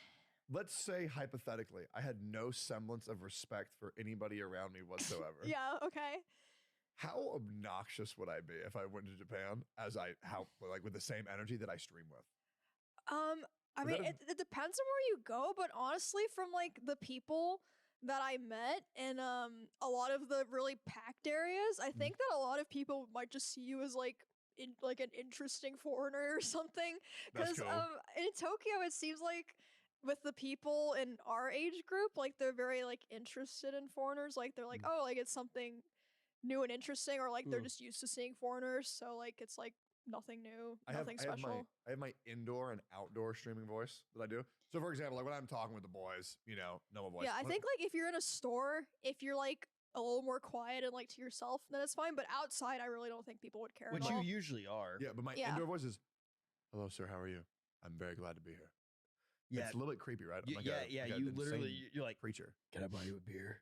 Let's say hypothetically, I had no semblance of respect for anybody around me whatsoever. Yeah, okay. How obnoxious would I be if I went to Japan with the same energy that I stream with? I mean, it depends on where you go, but honestly, from like the people that I met in a lot of the really packed areas, I think that a lot of people might just see you as like an interesting foreigner or something. Because cool. In Tokyo, it seems like with the people in our age group, like they're very like interested in foreigners. Like they're like, oh, like it's something new and interesting, or like they're just used to seeing foreigners, so like it's like nothing new, nothing special. I have my indoor and outdoor streaming voice that I do. So for example, like when I'm talking with the boys, you know my voice. Yeah, I think like if you're in a store, if you're like a little more quiet and like to yourself, then it's fine. But outside, I really don't think people would care. Which at you all. usually are. Yeah, but my indoor voice is, hello sir, how are you? I'm very glad to be here. Yeah, it's a little bit creepy, right? You literally, you're like, preacher. Can I buy you a beer?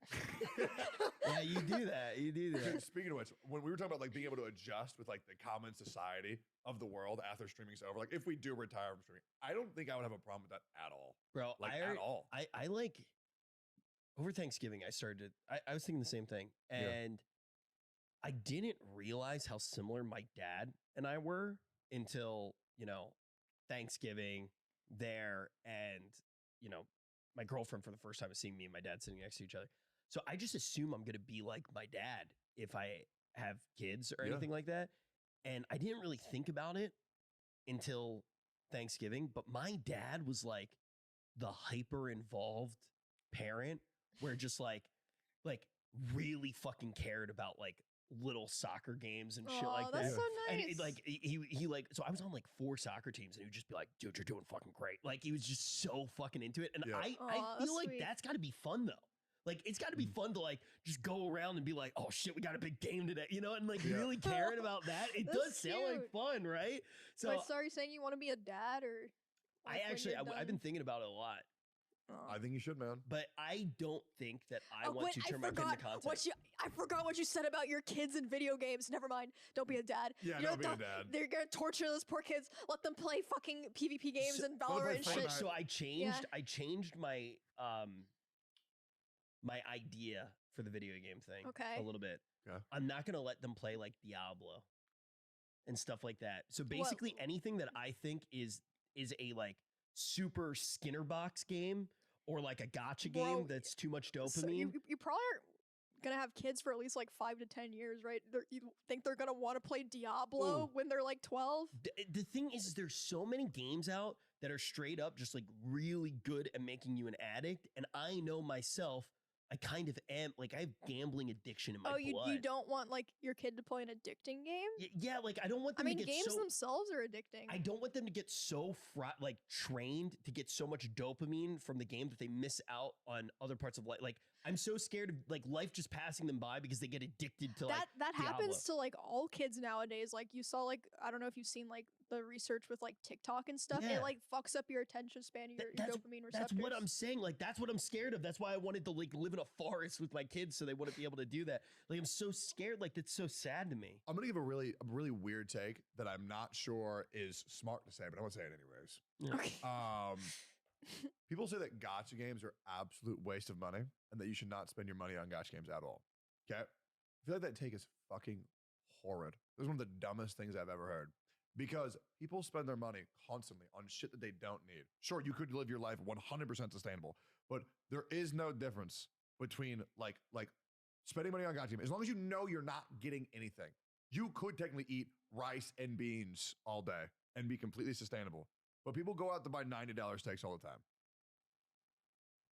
Yeah, you do that. You do that. Dude, speaking of which, when we were talking about like being able to adjust with like the common society of the world after streaming's over, like if we do retire from streaming, I don't think I would have a problem with that at all, bro. Like at all. I like over Thanksgiving. I was thinking the same thing, and I didn't realize how similar my dad and I were until Thanksgiving. there, and you know, my girlfriend for the first time is seeing me and my dad sitting next to each other. So I just assume I'm gonna be like my dad if I have kids or anything like that. And I didn't really think about it until Thanksgiving, but my dad was like the hyper involved parent where just like really fucking cared about like little soccer games and shit like that. That's so And nice. like he like, so I was on like 4 soccer teams and he would just be like, dude, you're doing fucking great. Like he was just so fucking into it. And I feel like that's gotta be fun though. Like it's gotta be fun to like just go around and be like, oh shit, we got a big game today, you know, and like really caring about that. It That's does sound like fun, right? So Wait, so are you saying you want to be a dad or? I actually, I've been thinking about it a lot. I think you should, man. But I don't think that I want to turn my kid into content. I forgot what you said about your kids in video games. Never mind. Don't be a dad. Yeah, don't be a dad. They're gonna torture those poor kids. Let them play fucking PvP games and Valorant and shit. So I changed my my idea for the video game thing a little bit. Yeah. I'm not gonna let them play like Diablo and stuff like that. So basically anything that I think is a like super Skinner box game or like a gotcha game that's too much dopamine. So you probably aren't gonna have kids for at least like 5 to 10 years, right? You think they're gonna want to play Diablo when they're like 12? The thing is there's so many games out that are straight up just like really good at making you an addict. And I know myself, I kind of am, like I have gambling addiction in my blood. You don't want like your kid to play an addicting game? Yeah, like I don't want them to get games themselves are addicting. I don't want them to get so like trained to get so much dopamine from the game that they miss out on other parts of life. Like I'm so scared of like life just passing them by because they get addicted to like that Diablo. happens to like all kids nowadays. Like you saw like, I don't know if you've seen like the research with like TikTok and stuff. Yeah. It like fucks up your attention span, your dopamine receptors. That's what I'm saying. Like that's what I'm scared of. That's why I wanted to like live in a forest with my kids so they wouldn't be able to do that. Like I'm so scared. Like that's so sad to me. I'm gonna give a really weird take that I'm not sure is smart to say, but I'm gonna say it anyways. Yeah. People say that gotcha games are absolute waste of money and that you should not spend your money on gotcha games at all. Okay? I feel like that take is fucking horrid. This is one of the dumbest things I've ever heard. Because people spend their money constantly on shit that they don't need. Sure, you could live your life 100% sustainable, but there is no difference between like spending money on gotcha games. As long as you know you're not getting anything, you could technically eat rice and beans all day and be completely sustainable. But people go out to buy $90 steaks all the time.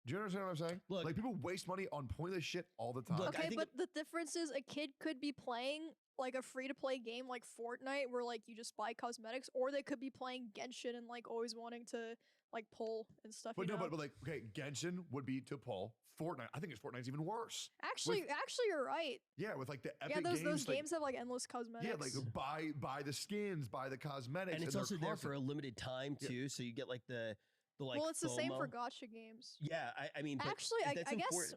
Do you understand what I'm saying? Look, like people waste money on pointless shit all the time. Look, okay, but the difference is a kid could be playing like a free-to-play game like Fortnite where like you just buy cosmetics, or they could be playing Genshin and like always wanting to like pull and stuff. But you know? but like, okay, Genshin would be to pull. Fortnite, I think Fortnite's even worse. Actually, you're right. Yeah, with like the epic those like, games have like endless cosmetics. Yeah, like buy the skins, buy the cosmetics, and it's also there for a limited time too. So you get like the like. Well, it's the same for FOMO. gotcha games. Yeah, I mean, actually, I guess.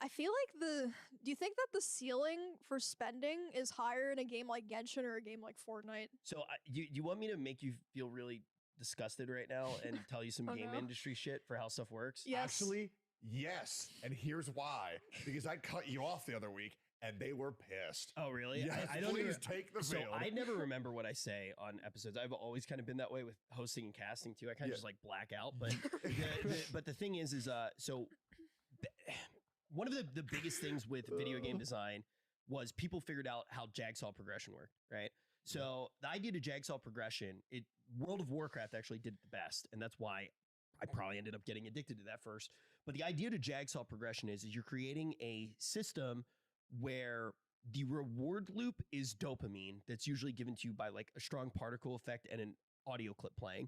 I feel like do you think that the ceiling for spending is higher in a game like Genshin or a game like Fortnite? So you want me to make you feel really disgusted right now and tell you some game industry shit for how stuff works? Yes. Actually, yes. And here's why. Because I cut you off the other week and they were pissed. Oh, really? Yes, I don't please even take the So field. I never remember what I say on episodes. I've always kind of been that way with hosting and casting too. I kind of just like black out. But but the thing is so one of the biggest things with video game design was people figured out how jigsaw progression worked, right? So the idea to jigsaw progression, World of Warcraft actually did it the best, and that's why I probably ended up getting addicted to that first. But the idea to jigsaw progression is you're creating a system where the reward loop is dopamine that's usually given to you by like a strong particle effect and an audio clip playing.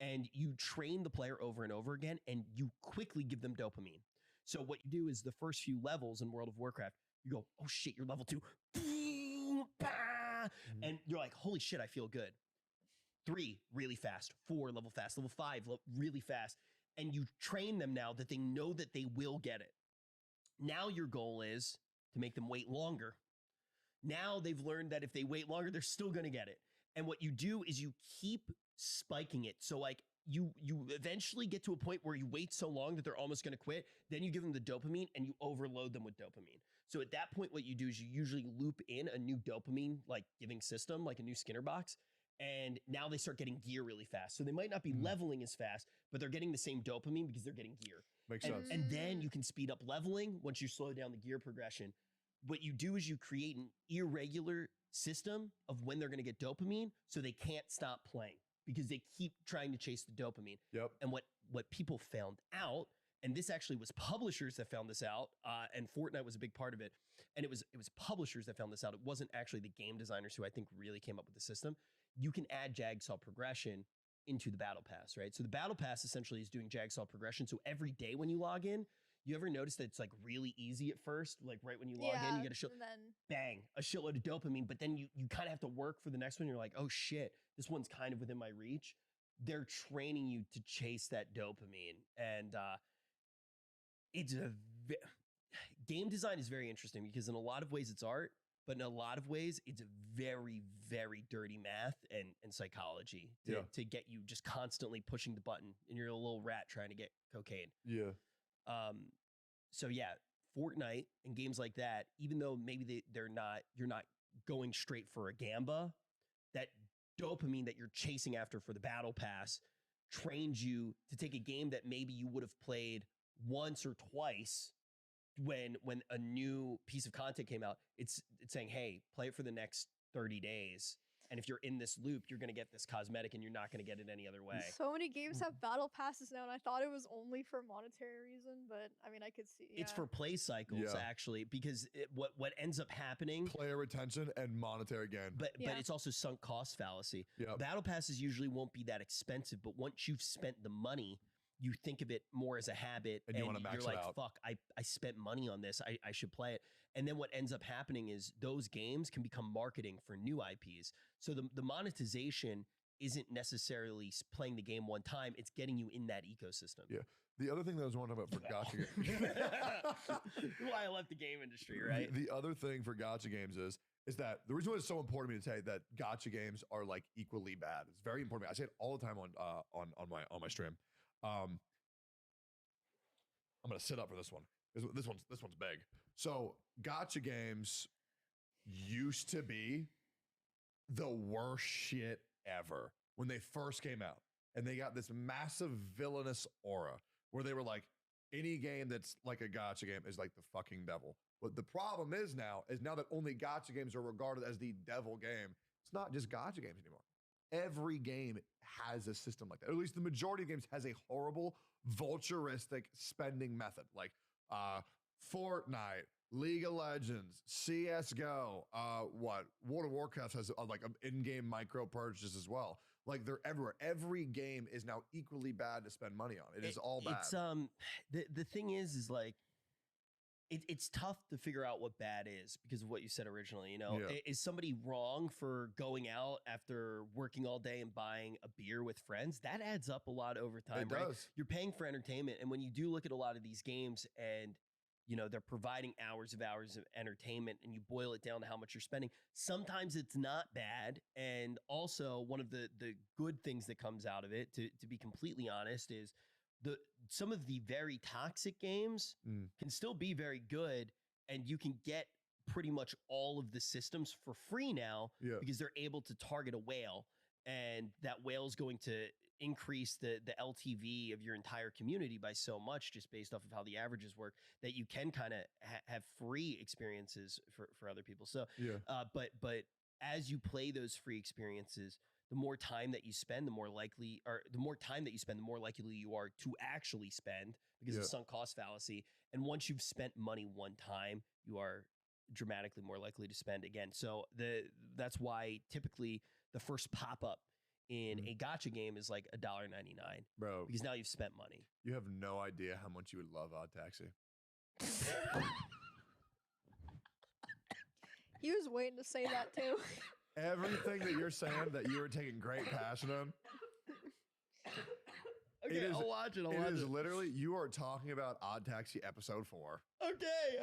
And you train the player over and over again, and you quickly give them dopamine. So what you do is the first few levels in World of Warcraft, you go, oh shit, you're level 2. And you're like, holy shit, I feel good. 3, really fast. 4, level fast. Level 5, really fast. And you train them now that they know that they will get it. Now your goal is to make them wait longer. Now they've learned that if they wait longer, they're still going to get it. And what you do is you keep spiking it. So like you eventually get to a point where you wait so long that they're almost going to quit. Then you give them the dopamine and you overload them with dopamine. So at that point, what you do is you usually loop in a new dopamine like giving system, like a new Skinner box. And now they start getting gear really fast. So they might not be leveling as fast, but they're getting the same dopamine because they're getting gear. Makes and, sense. And then you can speed up leveling once you slow down the gear progression. What you do is you create an irregular system of when they're going to get dopamine, so they can't stop playing because they keep trying to chase the dopamine. Yep. And what people found out, and this actually was publishers that found this out, and Fortnite was a big part of it. And it was publishers that found this out. It wasn't actually the game designers who I think really came up with the system. You can add Jigsaw progression into the battle pass, right? So the battle pass essentially is doing Jigsaw progression. So every day when you log in, you ever notice that it's like really easy at first? Like right when you log in, you get a shitload of dopamine, but then you kind of have to work for the next one. You're like, oh shit, this one's kind of within my reach. They're training you to chase that dopamine. And it's game design is very interesting because in a lot of ways it's art, but in a lot of ways it's very, very dirty math and psychology to get you just constantly pushing the button and you're a little rat trying to get cocaine. Yeah. So yeah, Fortnite and games like that, even though maybe you're not going straight for a gamba, that dopamine that you're chasing after for the battle pass trains you to take a game that maybe you would have played once or twice when a new piece of content came out. It's saying, hey, play it for the next 30 days. And if you're in this loop, you're going to get this cosmetic and you're not going to get it any other way. So many games have battle passes now, and I thought it was only for monetary reason, but I mean, I could see. Yeah. It's for play cycles, actually, because what ends up happening... Player retention and monetary gain. But it's also sunk cost fallacy. Yep. Battle passes usually won't be that expensive, but once you've spent the money, you think of it more as a habit. And you want to max you're it like, out. fuck, I spent money on this. I should play it. And then what ends up happening is those games can become marketing for new IPs. So the monetization isn't necessarily playing the game one time. It's getting you in that ecosystem. Yeah. The other thing that I was wondering about for gotcha games. Why I left the game industry, right? The other thing for gotcha games is that the reason why it's so important to me to say that gotcha games are like equally bad. It's very important. I say it all the time on my stream. I'm gonna sit up for this one. This one's big. So gotcha games used to be the worst shit ever when they first came out, and they got this massive villainous aura where they were like, any game that's like a gotcha game is like the fucking devil. But the problem is now that only gotcha games are regarded as the devil game. It's not just gotcha games anymore. Every game has a system like that. Or at least the majority of games has a horrible vulturistic spending method. Like Fortnite, League of Legends, CSGO, World of Warcraft has like an in-game micro purchase as well. Like they're everywhere. Every game is now equally bad to spend money on. It is all bad. It's the thing is like it's tough to figure out what bad is because of what you said originally. You know, is somebody wrong for going out after working all day and buying a beer with friends? That adds up a lot over time. It does. You're paying for entertainment, and when you do look at a lot of these games, and you know they're providing hours of entertainment, and you boil it down to how much you're spending. Sometimes it's not bad, and also one of the good things that comes out of it, to be completely honest, is some of the very toxic games can still be very good, and you can get pretty much all of the systems for free now because they're able to target a whale, and that whale is going to increase the LTV of your entire community by so much just based off of how the averages work that you can kind of have free experiences for other people. So, but as you play those free experiences, the more time that you spend, the more likely you are to actually spend because of sunk cost fallacy. And once you've spent money one time, you are dramatically more likely to spend again. So that's why typically the first pop-up in a gotcha game is like $1.99, bro, because now you've spent money. You have no idea how much you would love Odd Taxi. He was waiting to say that too. Everything that you're saying that you were taking great passion on. Okay, I'll watch it. It is literally, you are talking about Odd Taxi episode 4. Okay.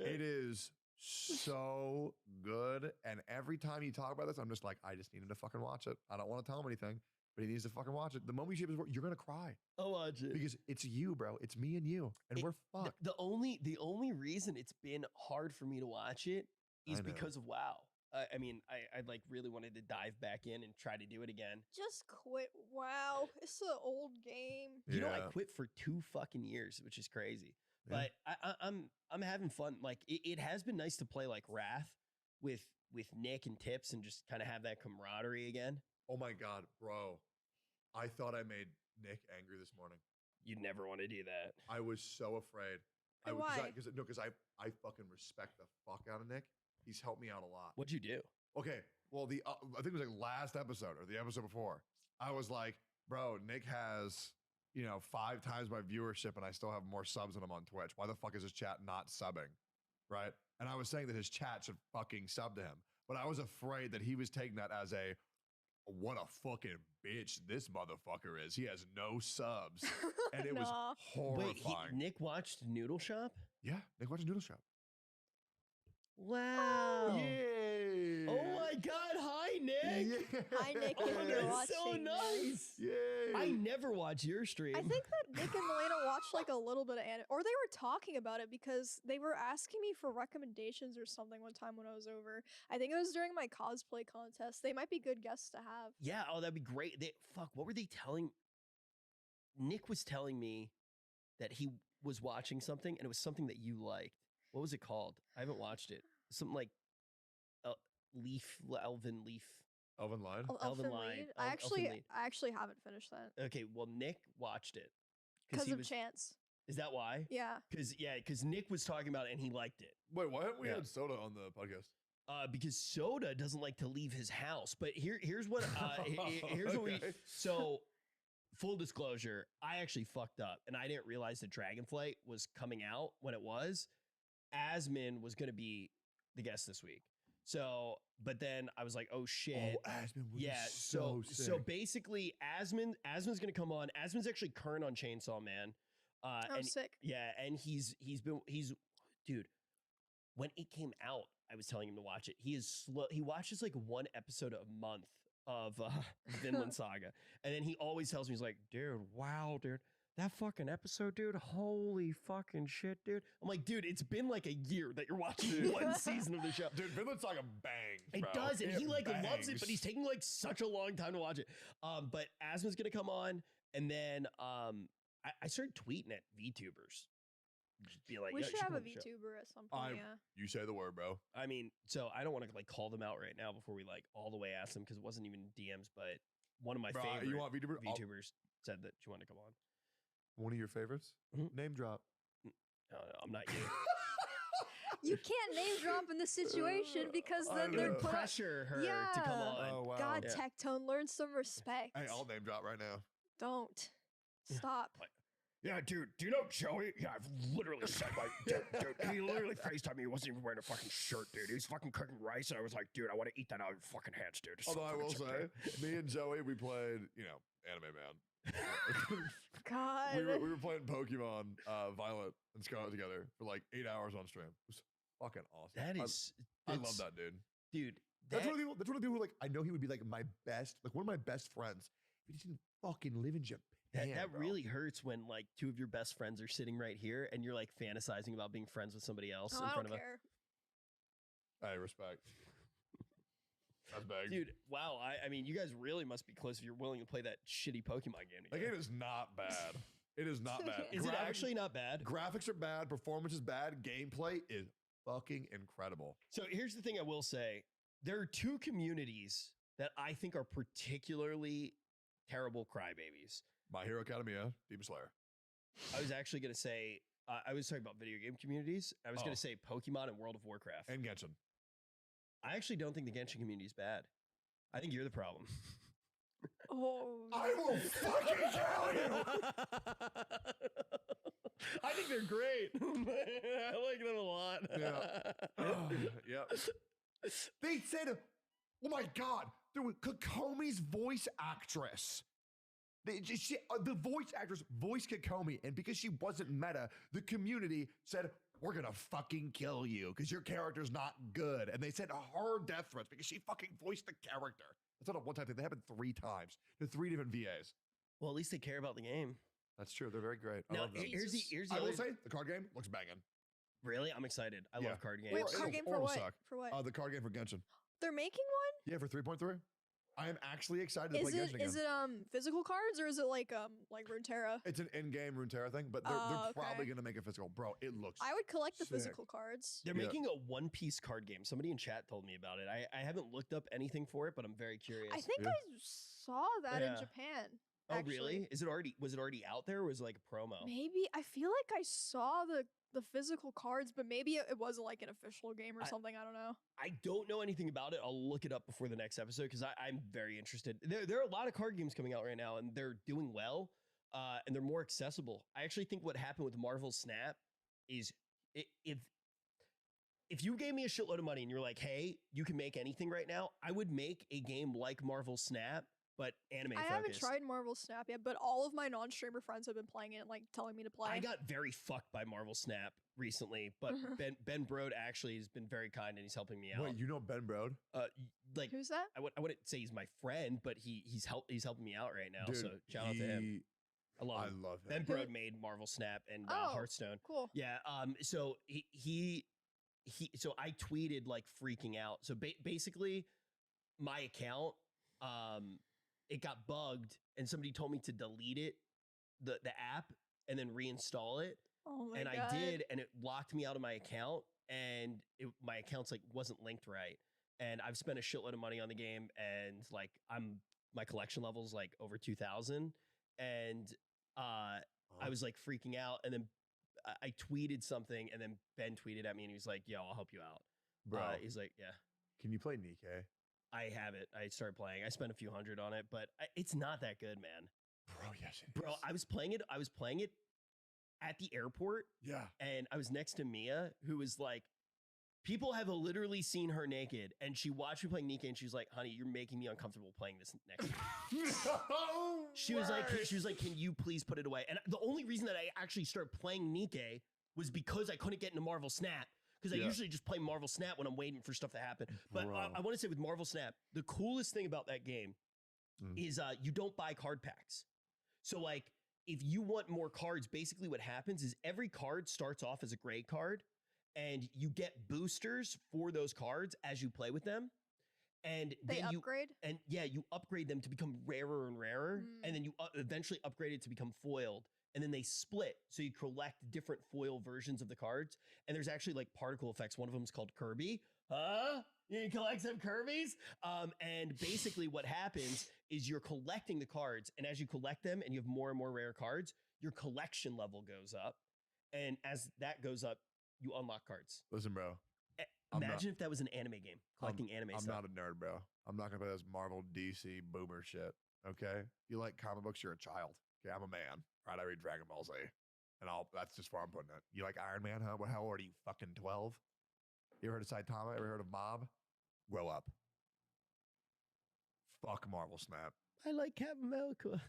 It is so good. And every time you talk about this, I'm just like, I just need him to fucking watch it. I don't want to tell him anything, but he needs to fucking watch it. The moment you ship his work, you're going to cry. I'll watch it. Because it's you, bro. It's me and you. And we're fucked. The only reason it's been hard for me to watch it is because of WoW. I mean, I like really wanted to dive back in and try to do it again. Just quit. Wow, it's an old game. You know, I quit for 2 fucking years, which is crazy. Yeah. But I'm having fun. Like it has been nice to play like Wrath with Nick and Tips and just kind of have that camaraderie again. Oh my god, bro! I thought I made Nick angry this morning. You'd never want to do that. I was so afraid. Why? Because I fucking respect the fuck out of Nick. He's helped me out a lot. What'd you do? Okay, well I think it was like last episode or the episode before. I was like, bro, Nick has 5 times my viewership and I still have more subs than him on Twitch. Why the fuck is his chat not subbing? Right? And I was saying that his chat should fucking sub to him. But I was afraid that he was taking that as what a fucking bitch this motherfucker is. He has no subs. And it was horrifying. Wait, Nick watched Noodle Shop? Yeah, Nick watched Noodle Shop. Wow. Yay. Oh my god, hi Nick. Yeah. Hi Nick, Oh, if you're that's so watching nice. Yay. I never watch your stream. I think that Nick and Melena watched like a little bit of anime, or they were talking about it because they were asking me for recommendations or something one time when I was over. I think it was during my cosplay contest. They might be good guests to have. Yeah, oh, that'd be great. What were they telling? Nick was telling me that he was watching something and it was something that you liked. What was it called? I haven't watched it. Something like Elven Leaf. Elven Line? Elven Line. I actually haven't finished that. Okay, well, Nick watched it. Because of Chance. Is that why? Yeah. Because Nick was talking about it and he liked it. Wait, why haven't we had Soda on the podcast? Because Soda doesn't like to leave his house. But here's what here's what we so full disclosure, I actually fucked up and I didn't realize that Dragonflight was coming out when it was. Asmin was gonna be the guest this week. So, but then I was like, oh shit. Oh, Asmin was so sick. So basically Asmin's gonna come on. Asmin's actually current on Chainsaw Man. And sick. Yeah, and he's dude, when it came out, I was telling him to watch it. He is slow. He watches like 1 episode a month of Vinland Saga. And then he always tells me, he's like, dude, wow, dude. That fucking episode, dude, holy fucking shit, dude. I'm like, dude, it's been like a year that you're watching 1 season of the show. Dude, Vinland Saga bangs, It bro. does, and he like bangs. loves it, but he's taking like such a long time to watch it. But Asma's gonna come on, and then I started tweeting at VTubers. Just be like, We "Yo, should you have a come on the show." VTuber at some point, yeah. You say the word, bro. I mean, so I don't want to like call them out right now before we like all the way ask them because it wasn't even DMs, but one of my Bro, favorite you want VTuber? VTubers said that she wanted to come on. One of your favorites? Name drop. No, I'm not you. You can't name drop in this situation because then they're put pressure her to come on. Oh, wow. God, Yeah. Tectone, learn some respect. Hey, I'll name drop right now. Don't. Stop. Yeah, dude, do you know Joey? Yeah, I've literally said, like, dude, he literally FaceTimed me. He wasn't even wearing a fucking shirt, dude. He was fucking cooking rice, and I was like, dude, I want to eat that out of your fucking hands, dude. It's so Although I fucking will sick, say, dude. me and Joey, we played, Anime Man. God. we were playing Pokemon Violet and Scarlet together for like 8 hours on stream. It was fucking awesome. That is, I love that dude. dude. That's one of the people who like I know he would be like my best, like one of my best friends. If he didn't fucking live in Japan. That bro. really hurts when like 2 of your best friends are sitting right here and you're like fantasizing about being friends with somebody else in I front don't of care. Hey, respect. That's big. Dude, wow. I mean, you guys really must be close if you're willing to play that shitty Pokemon game That together. game is not bad. It is not bad. Is it actually not bad? Graphics are bad. Performance is bad. Gameplay is fucking incredible. So here's the thing I will say. There are 2 communities that I think are particularly terrible crybabies. My Hero Academia, Demon Slayer. I was actually going to say, I was talking about video game communities. I was going to say Pokemon and World of Warcraft. And Genshin. I actually don't think the Genshin community is bad. I think you're the problem. Oh. I will fucking kill you! I think they're great. I like them a lot. Yeah. Yeah. They said, oh my God, there was Kakomi's voice actress. The voice actress voiced Kakomi, and because she wasn't meta, the community said, we're gonna fucking kill you because your character's not good. And they said her death threats because she fucking voiced the character. That's not a one-time thing. That happened 3 times to 3 different VAs. Well, at least they care about the game. That's true. They're very great. I Now, love them. here's the I will other- say, the card game looks banging. Really? I'm excited. I love card games. Wait, card game for it'll what? suck. For what? The card game for Genshin. They're making one? Yeah, for 3.3. I am actually excited to play Genshin again. Is it physical cards or is it like Runeterra? It's an in-game Runeterra thing, but they're probably gonna make a physical. Bro, it looks. I would collect the sick. physical cards. They're making a One Piece card game. Somebody in chat told me about it. I haven't looked up anything for it, but I'm very curious. I think I saw that in Japan. Oh, actually. really? Was it already out there, or was it like a promo? Maybe I feel like I saw the physical cards, but maybe it wasn't like an official game or something. I don't know. I don't know anything about it. I'll look it up before the next episode because I'm very interested. There are a lot of card games coming out right now, and they're doing well, and they're more accessible. I actually think what happened with Marvel Snap is if you gave me a shitload of money and you're like, hey, you can make anything right now, I would make a game like Marvel Snap, but anime focused. I haven't tried Marvel Snap yet, but all of my non-streamer friends have been playing it and like telling me to play. I got very fucked by Marvel Snap recently, but Ben Brode actually has been very kind and he's helping me out. Wait, you know Ben Brode? Like who's that? I wouldn't say he's my friend, but he's helping me out right now. Dude, so shout out to him. I love him. Ben him. Brode made Marvel Snap and Hearthstone. Cool. Yeah. So so I tweeted like freaking out. So basically, my account it got bugged, and somebody told me to delete it, the app, and then reinstall it. Oh my and God. I did, and it locked me out of my account, and my account's like wasn't linked right. And I've spent a shitload of money on the game, and like my collection level's like over 2,000, and I was like freaking out, and then I tweeted something, and then Ben tweeted at me, and he was like, "Yo, I'll help you out." Bro, he's like, "Yeah." Can you play 𝚃𝚃? I have it. I started playing. I spent a few hundred on it, but it's not that good, man. Bro, yes, it Bro, is. I was playing it at the airport. Yeah. And I was next to Mia, who was like, people have literally seen her naked, and she watched me playing 𝚃𝚃, and she's like, "Honey, you're making me uncomfortable playing this next time." She was like, "Can you please put it away?" And the only reason that I actually started playing 𝚃𝚃 was because I couldn't get into Marvel Snap. Because I usually just play Marvel Snap when I'm waiting for stuff to happen. But I want to say with Marvel Snap, the coolest thing about that game is you don't buy card packs. So like, if you want more cards, basically what happens is every card starts off as a gray card, and you get boosters for those cards as you play with them. And they then upgrade? You upgrade them to become rarer and rarer. And then you eventually upgrade it to become foiled. And then they split. So you collect different foil versions of the cards. And there's actually like particle effects. One of them is called Kirby. Huh? You can collect some Kirby's? And basically what happens is you're collecting the cards. And as you collect them and you have more and more rare cards, your collection level goes up. And as that goes up, you unlock cards. Listen, bro. Imagine if that was an anime game, collecting anime I'm stuff. not a nerd, bro. I'm not gonna play this Marvel, DC, boomer shit. Okay? You like comic books, you're a child. Okay, I'm a man. Right? I read Dragon Ball Z. And that's just where I'm putting it. You like Iron Man, huh? How old are you? Fucking 12? You ever heard of Saitama? Ever heard of Mob? Grow up. Fuck Marvel Snap. I like Captain America.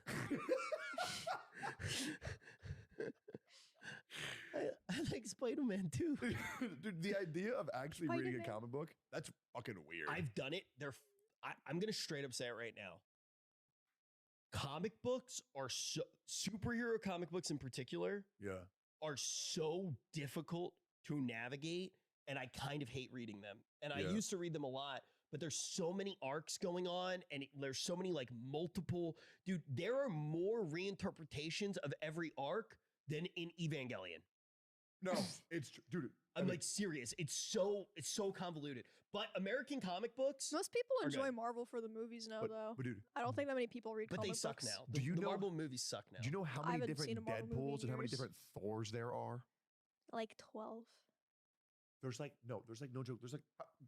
I like Spider-Man too. Dude, the idea of actually reading a comic book, that's fucking weird. I've done it. I'm going to straight up say it right now. Comic books are superhero comic books in particular are so difficult to navigate, and I kind of hate reading them. And I used to read them a lot, but there's so many arcs going on, and there's so many like multiple, dude, there are more reinterpretations of every arc than in Evangelion. No, it's dude. I'm like serious. It's so convoluted. But American comic books, most people are enjoy good. Marvel for the movies now, though. But dude, I don't think that many people read. But comic they suck books. now. Do you the know Marvel movies suck now? Do you know how I many haven't different seen a Marvel movie in Deadpools and how many years. different Thors there are? Like 12. There's like no joke. There's like,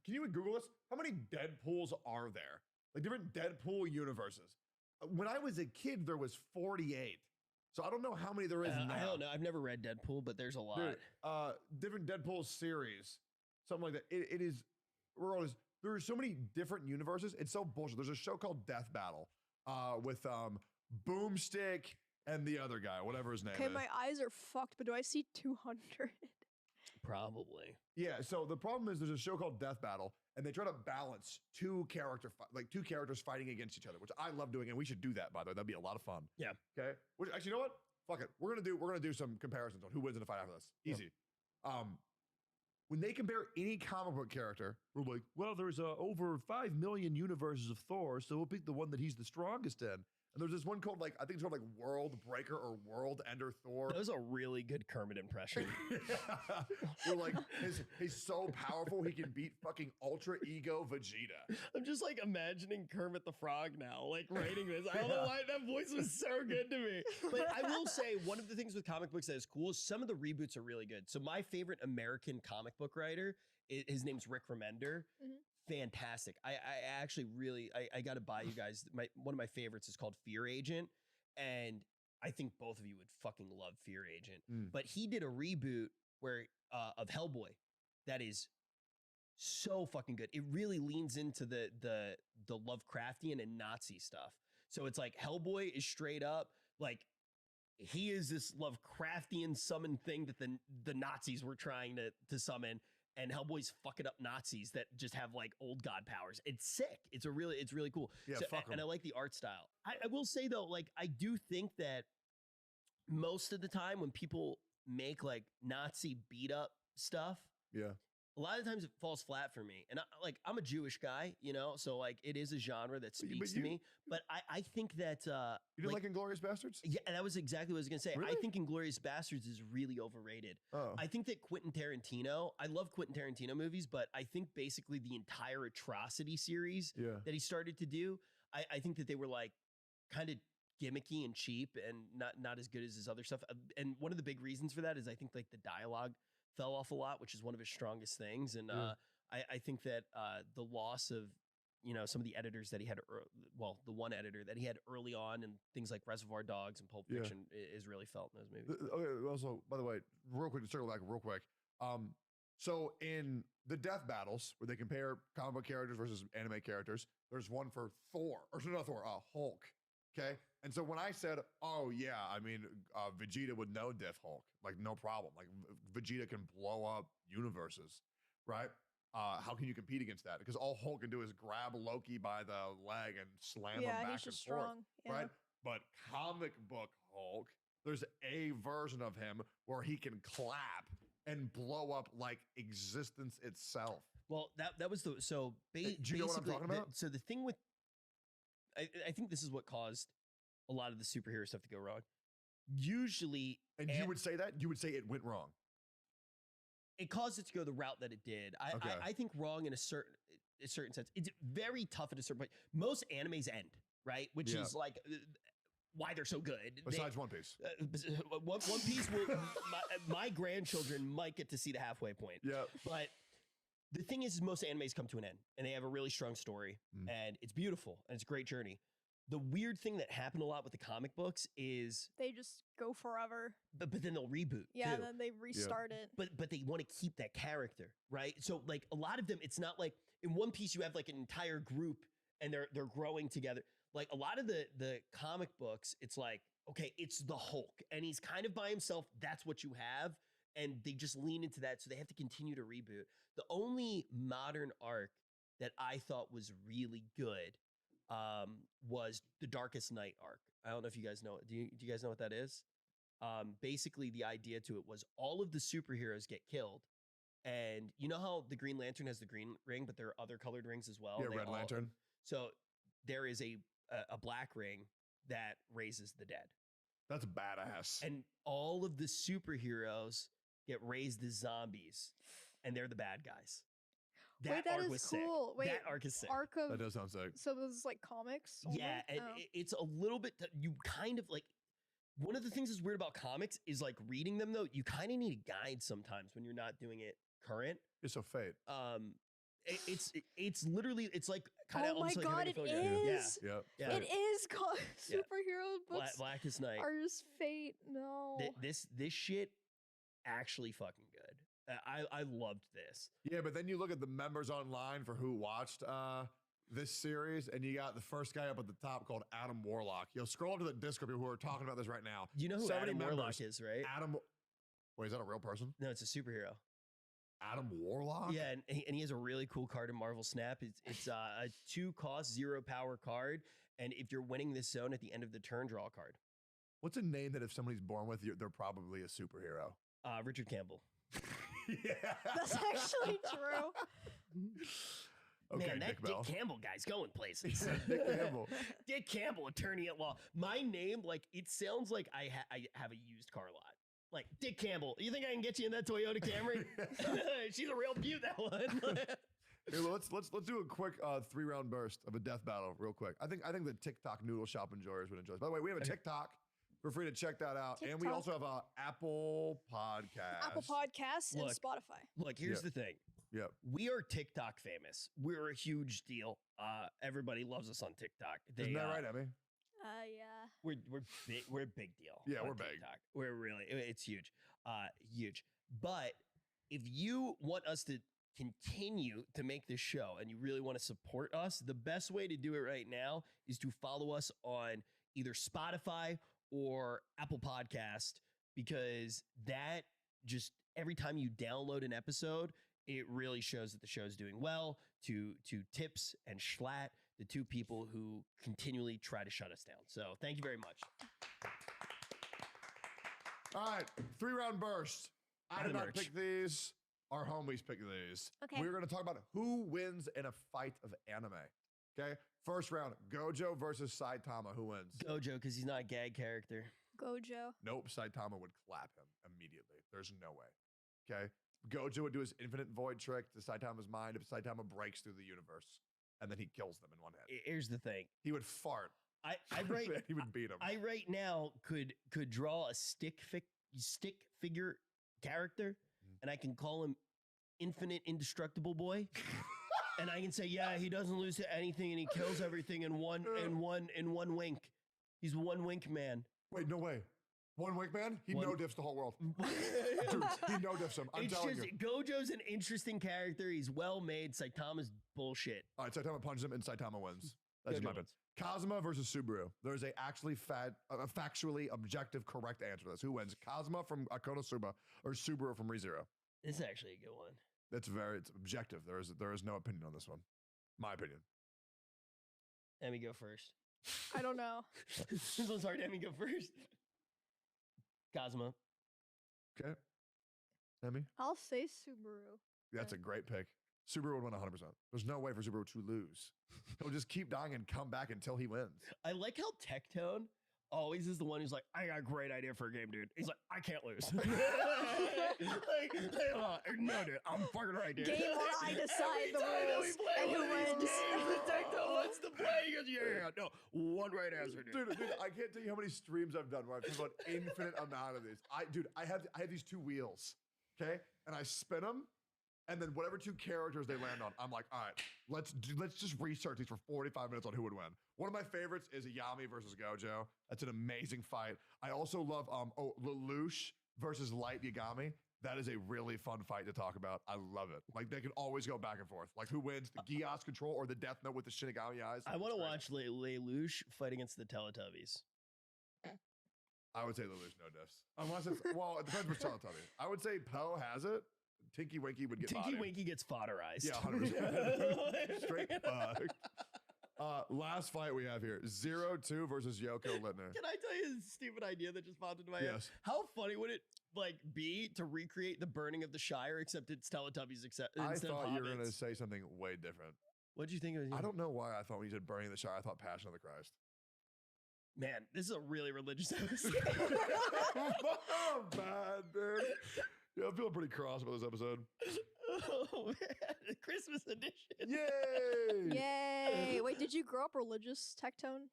can you Google this? How many Deadpools are there? Like different Deadpool universes. When I was a kid, there was 48. So I don't know how many there is now. I don't know. I've never read Deadpool, but there's a lot. Dude, different Deadpool series, something like that. It is. There are so many different universes. It's so bullshit. There's a show called Death Battle with Boomstick and the other guy, whatever his name is. Okay, my eyes are fucked, but do I see 200? Probably. Yeah. So the problem is there's a show called Death Battle, and they try to balance two characters fighting against each other, which I love doing, and we should do that. By the way, that'd be a lot of fun. Yeah. Okay. Which actually, you know what? Fuck it. We're gonna do some comparisons on who wins in a fight after this. Easy. when they compare any comic book character, we're like, Well, there's over 5 million universes of Thor, so we'll pick the one that he's the strongest in. and there's this one called like, I think it's called like World Breaker or World Ender Thor. That was a really good Kermit impression. We're like, he's so powerful he can beat fucking Ultra Ego Vegeta. I'm just like imagining Kermit the Frog now, like writing this. I don't know why that voice was so good to me. But I will say one of the things with comic books that is cool is some of the reboots are really good. So my favorite American comic book writer, his name's Rick Remender. Fantastic. I actually really, I got to buy you guys. One of my favorites is called Fear Agent. And I think both of you would fucking love Fear Agent. But he did a reboot where of Hellboy that is so fucking good. It really leans into the Lovecraftian and Nazi stuff. So it's like Hellboy is straight up like he is this Lovecraftian summoned thing that the Nazis were trying to summon. And Hellboy's fucking up Nazis that just have like old god powers. It's sick. It's really cool. Yeah, and I like the art style. I will say though, like I do think that most of the time when people make like Nazi beat up stuff, yeah, a lot of times it falls flat for me. And I'm a Jewish guy, you know, so like it is a genre that speaks to me. But I think that you didn't like Inglourious Bastards? Yeah, that was exactly what I was gonna say. Really? I think Inglourious Bastards is really overrated. Oh. I think that Quentin Tarantino, I love Quentin Tarantino movies, but I think basically the entire Atrocity series that he started to do, I think that they were like kind of gimmicky and cheap and not as good as his other stuff. And one of the big reasons for that is I think like the dialogue fell off a lot, which is one of his strongest things. And I think that the loss of, you know, some of the editors that he had, the one editor that he had early on and things like Reservoir Dogs and Pulp Fiction is really felt in those movies. Okay, also, by the way, real quick, to circle back real quick. So in the death battles where they compare comic book characters versus anime characters, there's one for Thor, or not Thor, Hulk. Okay. And so when I said, oh yeah, I mean, Vegeta would know Death Hulk, like no problem. Like Vegeta can blow up universes, right? How can you compete against that? Because all Hulk can do is grab Loki by the leg and slam him back and forth, right? But comic book Hulk, there's a version of him where he can clap and blow up like existence itself. Well, that was the so. Do you know what I'm talking about? So the thing with, I think this is what caused a lot of the superhero stuff to go wrong. Usually, and you would say that you would say it went wrong. It caused it to go the route that it did. I think wrong in a certain sense. It's very tough at a certain point. Most animes end, right? Which is like why they're so good. Besides One Piece. One Piece will, my grandchildren might get to see the halfway point. Yeah. But the thing is most animes come to an end and they have a really strong story and it's beautiful and it's a great journey. The weird thing that happened a lot with the comic books is they just go forever. But then they'll reboot. Yeah, too. then they restart it. But they want to keep that character, right? So like a lot of them, it's not like in One Piece you have like an entire group and they're growing together. Like a lot of the comic books, it's like, okay, it's the Hulk and he's kind of by himself. That's what you have. And they just lean into that. So they have to continue to reboot. The only modern arc that I thought was really good was the Darkest Night arc. I don't know if you guys know it. Do you guys know what that is? Basically, the idea to it was all of the superheroes get killed. And you know how the Green Lantern has the green ring, but there are other colored rings as well? Yeah, Red Lantern. So there is a black ring that raises the dead. That's badass. And all of the superheroes get raised as zombies, and they're the bad guys. Wait, that is cool. Wait, that arc is sick. That does sound sick. So this is like comics? Only? Yeah, and it's a little bit, you kind of like, one of the things that's weird about comics is like reading them though, you kind of need a guide sometimes when you're not doing it current. It's so fate. It's literally, it's like kind of almost like Oh my god, it is. Yeah. It is called superhero books. Blackest Night. Are just fate. No. This shit actually fucking good. I loved this. Yeah, but then you look at the members online for who watched this series, and you got the first guy up at the top called Adam Warlock. You'll scroll to the Discord people who are talking about this right now. You know who Adam Warlock is, right? Wait, is that a real person? No, it's a superhero. Adam Warlock? Yeah, and he has a really cool card in Marvel Snap. It's a 2-cost 0-power card, and if you're winning this zone at the end of the turn, draw a card. What's a name that if somebody's born with, they're probably a superhero? Richard Campbell. Yeah. That's actually true. Okay, Man, that Dick Bell. Dick Campbell guy's going places. Dick Campbell. Dick Campbell, attorney at law. My name, like, it sounds like I have a used car lot. Like, Dick Campbell, you think I can get you in that Toyota Camry? She's a real beaut, that one. Hey, let's do a quick 3-round burst of a death battle real quick. I think the TikTok noodle shop enjoyers would enjoy this. By the way, we have a TikTok. Feel free to check that out. And we TikTok. also have a Apple Podcast. Apple Podcasts and Spotify. Look, here's the thing. Yep. We are TikTok famous. We're a huge deal. Everybody loves us on TikTok. Isn't that right, Emmy? Yeah. We're a big deal. Yeah, on we're big. TikTok. We're really, it's huge. Huge. But if you want us to continue to make this show and you really want to support us, the best way to do it right now is to follow us on either Spotify or Apple Podcast, because that just every time you download an episode, it really shows that the show's doing well. To Tips and Schlatt, the two people who continually try to shut us down. So thank you very much. All right, 3-round burst. I did not merch. pick these. Our homies picked these. Okay. We're going to talk about who wins in a fight of anime. Okay? First round, Gojo versus Saitama. Who wins? Gojo, because he's not a gag character. Gojo. Nope, Saitama would clap him immediately. There's no way. Okay? Gojo would do his infinite void trick to Saitama's mind if Saitama breaks through the universe, and then he kills them in one hit. Here's the thing. He would fart. I right he would beat him. I right now could draw a stick figure character, and I can call him Infinite Indestructible Boy. And I can say, yeah, he doesn't lose to anything and he kills everything in one wink. He's one wink man. Wait, no way. One wink man? He no-diffs the whole world. Dude, he no-diffs him. I'm telling you. Gojo's an interesting character. He's well made. Saitama's bullshit. All right, Saitama punches him and Saitama wins. That's just my opinion. Kazuma versus Subaru. There's a factually objective correct answer to this. Who wins? Kazuma from Konosuba or Subaru from ReZero? This is actually a good one. It's objective. There is no opinion on this one. My opinion. Let me go first. I don't know. This one's hard. Let me go first. Kazuma. Okay. Emmy? I'll say Subaru. That's a great pick. Subaru would win 100%. There's no way for Subaru to lose. He'll just keep dying and come back until he wins. I like how Tectone always is the one who's like, I got a great idea for a game, dude. He's like, I can't lose. No, dude, I'm fucking right, dude. Game where I decide the rules and who wins. Tectone wants to play. He goes, yeah, no, one right answer, dude. Dude, I can't tell you how many streams I've done where I've talked about infinite amount of these. I have these 2 wheels, okay? And I spin them. And then whatever 2 characters they land on, I'm like, all right, let's just research these for 45 minutes on who would win. One of my favorites is Yami versus Gojo. That's an amazing fight. I also love Lelouch versus Light Yagami. That is a really fun fight to talk about. I love it. Like, they can always go back and forth. Like, who wins, the Gios control or the Death Note with the Shinigami eyes? I want to watch Lelouch fight against the Teletubbies. I would say Lelouch no diffs. Unless it's, well, it depends which Teletubby. I would say Poe has it. Tinky Winky would get Tinky Winky gets fodderized. Yeah, 100%. Straight fucked. Last fight we have here. 0-2 versus Yoko Littner. Can I tell you a stupid idea that just popped into my head? Yes. How funny would it be to recreate the burning of the Shire, except it's Teletubbies instead I of thought you were going to hobbits? say something way different. What'd you think it was? I don't know why I thought when you said burning the Shire, I thought Passion of the Christ. Man, this is a really religious episode. Oh, bad, dude. Yeah, I'm feeling pretty cross about this episode. Oh, man. The Christmas edition. Yay! Yay! Wait, did you grow up religious, Tectone?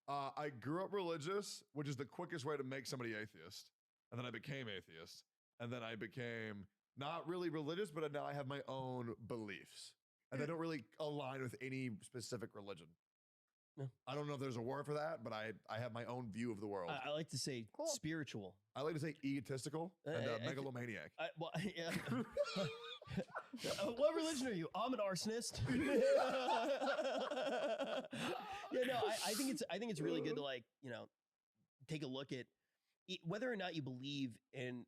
I grew up religious, which is the quickest way to make somebody atheist. And then I became atheist. And then I became not really religious, but now I have my own beliefs. And they don't really align with any specific religion. No. I don't know if there's a word for that, but I have my own view of the world. I like to say spiritual. I like to say egotistical and megalomaniac. Yeah. What religion are you? I'm an arsonist. Yeah, no, I think it's really good to, like, take a look at whether or not you believe in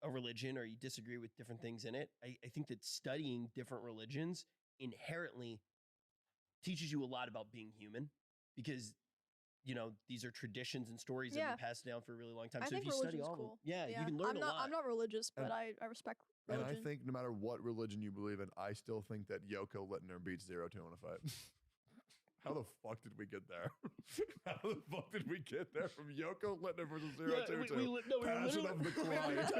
a religion or you disagree with different things in it. I think that studying different religions inherently teaches you a lot about being human, because these are traditions and stories that have been passed down for a really long time. I So think if you study religion's all of them, cool. you can learn a lot. I'm not religious, but I respect And I think no matter what religion you believe in, I still think that 𝚂𝚃𝚃𝚃 beats 0-2 in a fight. How the fuck did we get there? How the fuck did we get there from 𝚂𝚃𝚃𝚃 versus 0-2 to Passion of the Christ?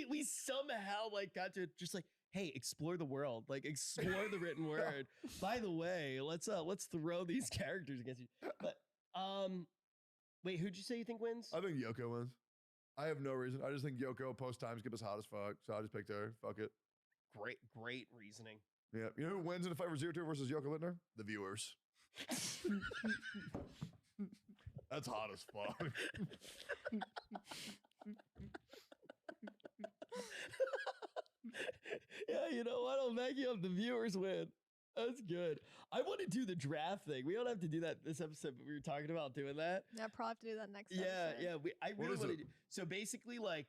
We somehow like got to just like, hey, explore the world, like explore the written word. By the way, let's throw these characters against you. But wait, who'd you say you think wins? I think 𝚂𝚃 wins. I have no reason. I just think 𝚂𝚃 post time skip is hot as fuck, so I just picked her. Fuck it. Great reasoning. Yeah, you know who wins in a fight for 0-2 versus 𝚂𝚃𝚃𝚃? The viewers. That's hot as fuck. Yeah, you know what? I'll back you up. The viewers win. That's good. I want to do the draft thing. We don't have to do that this episode, but we were talking about doing that. Yeah, probably have to do that next Yeah, episode. yeah. I really want to do. So basically, like,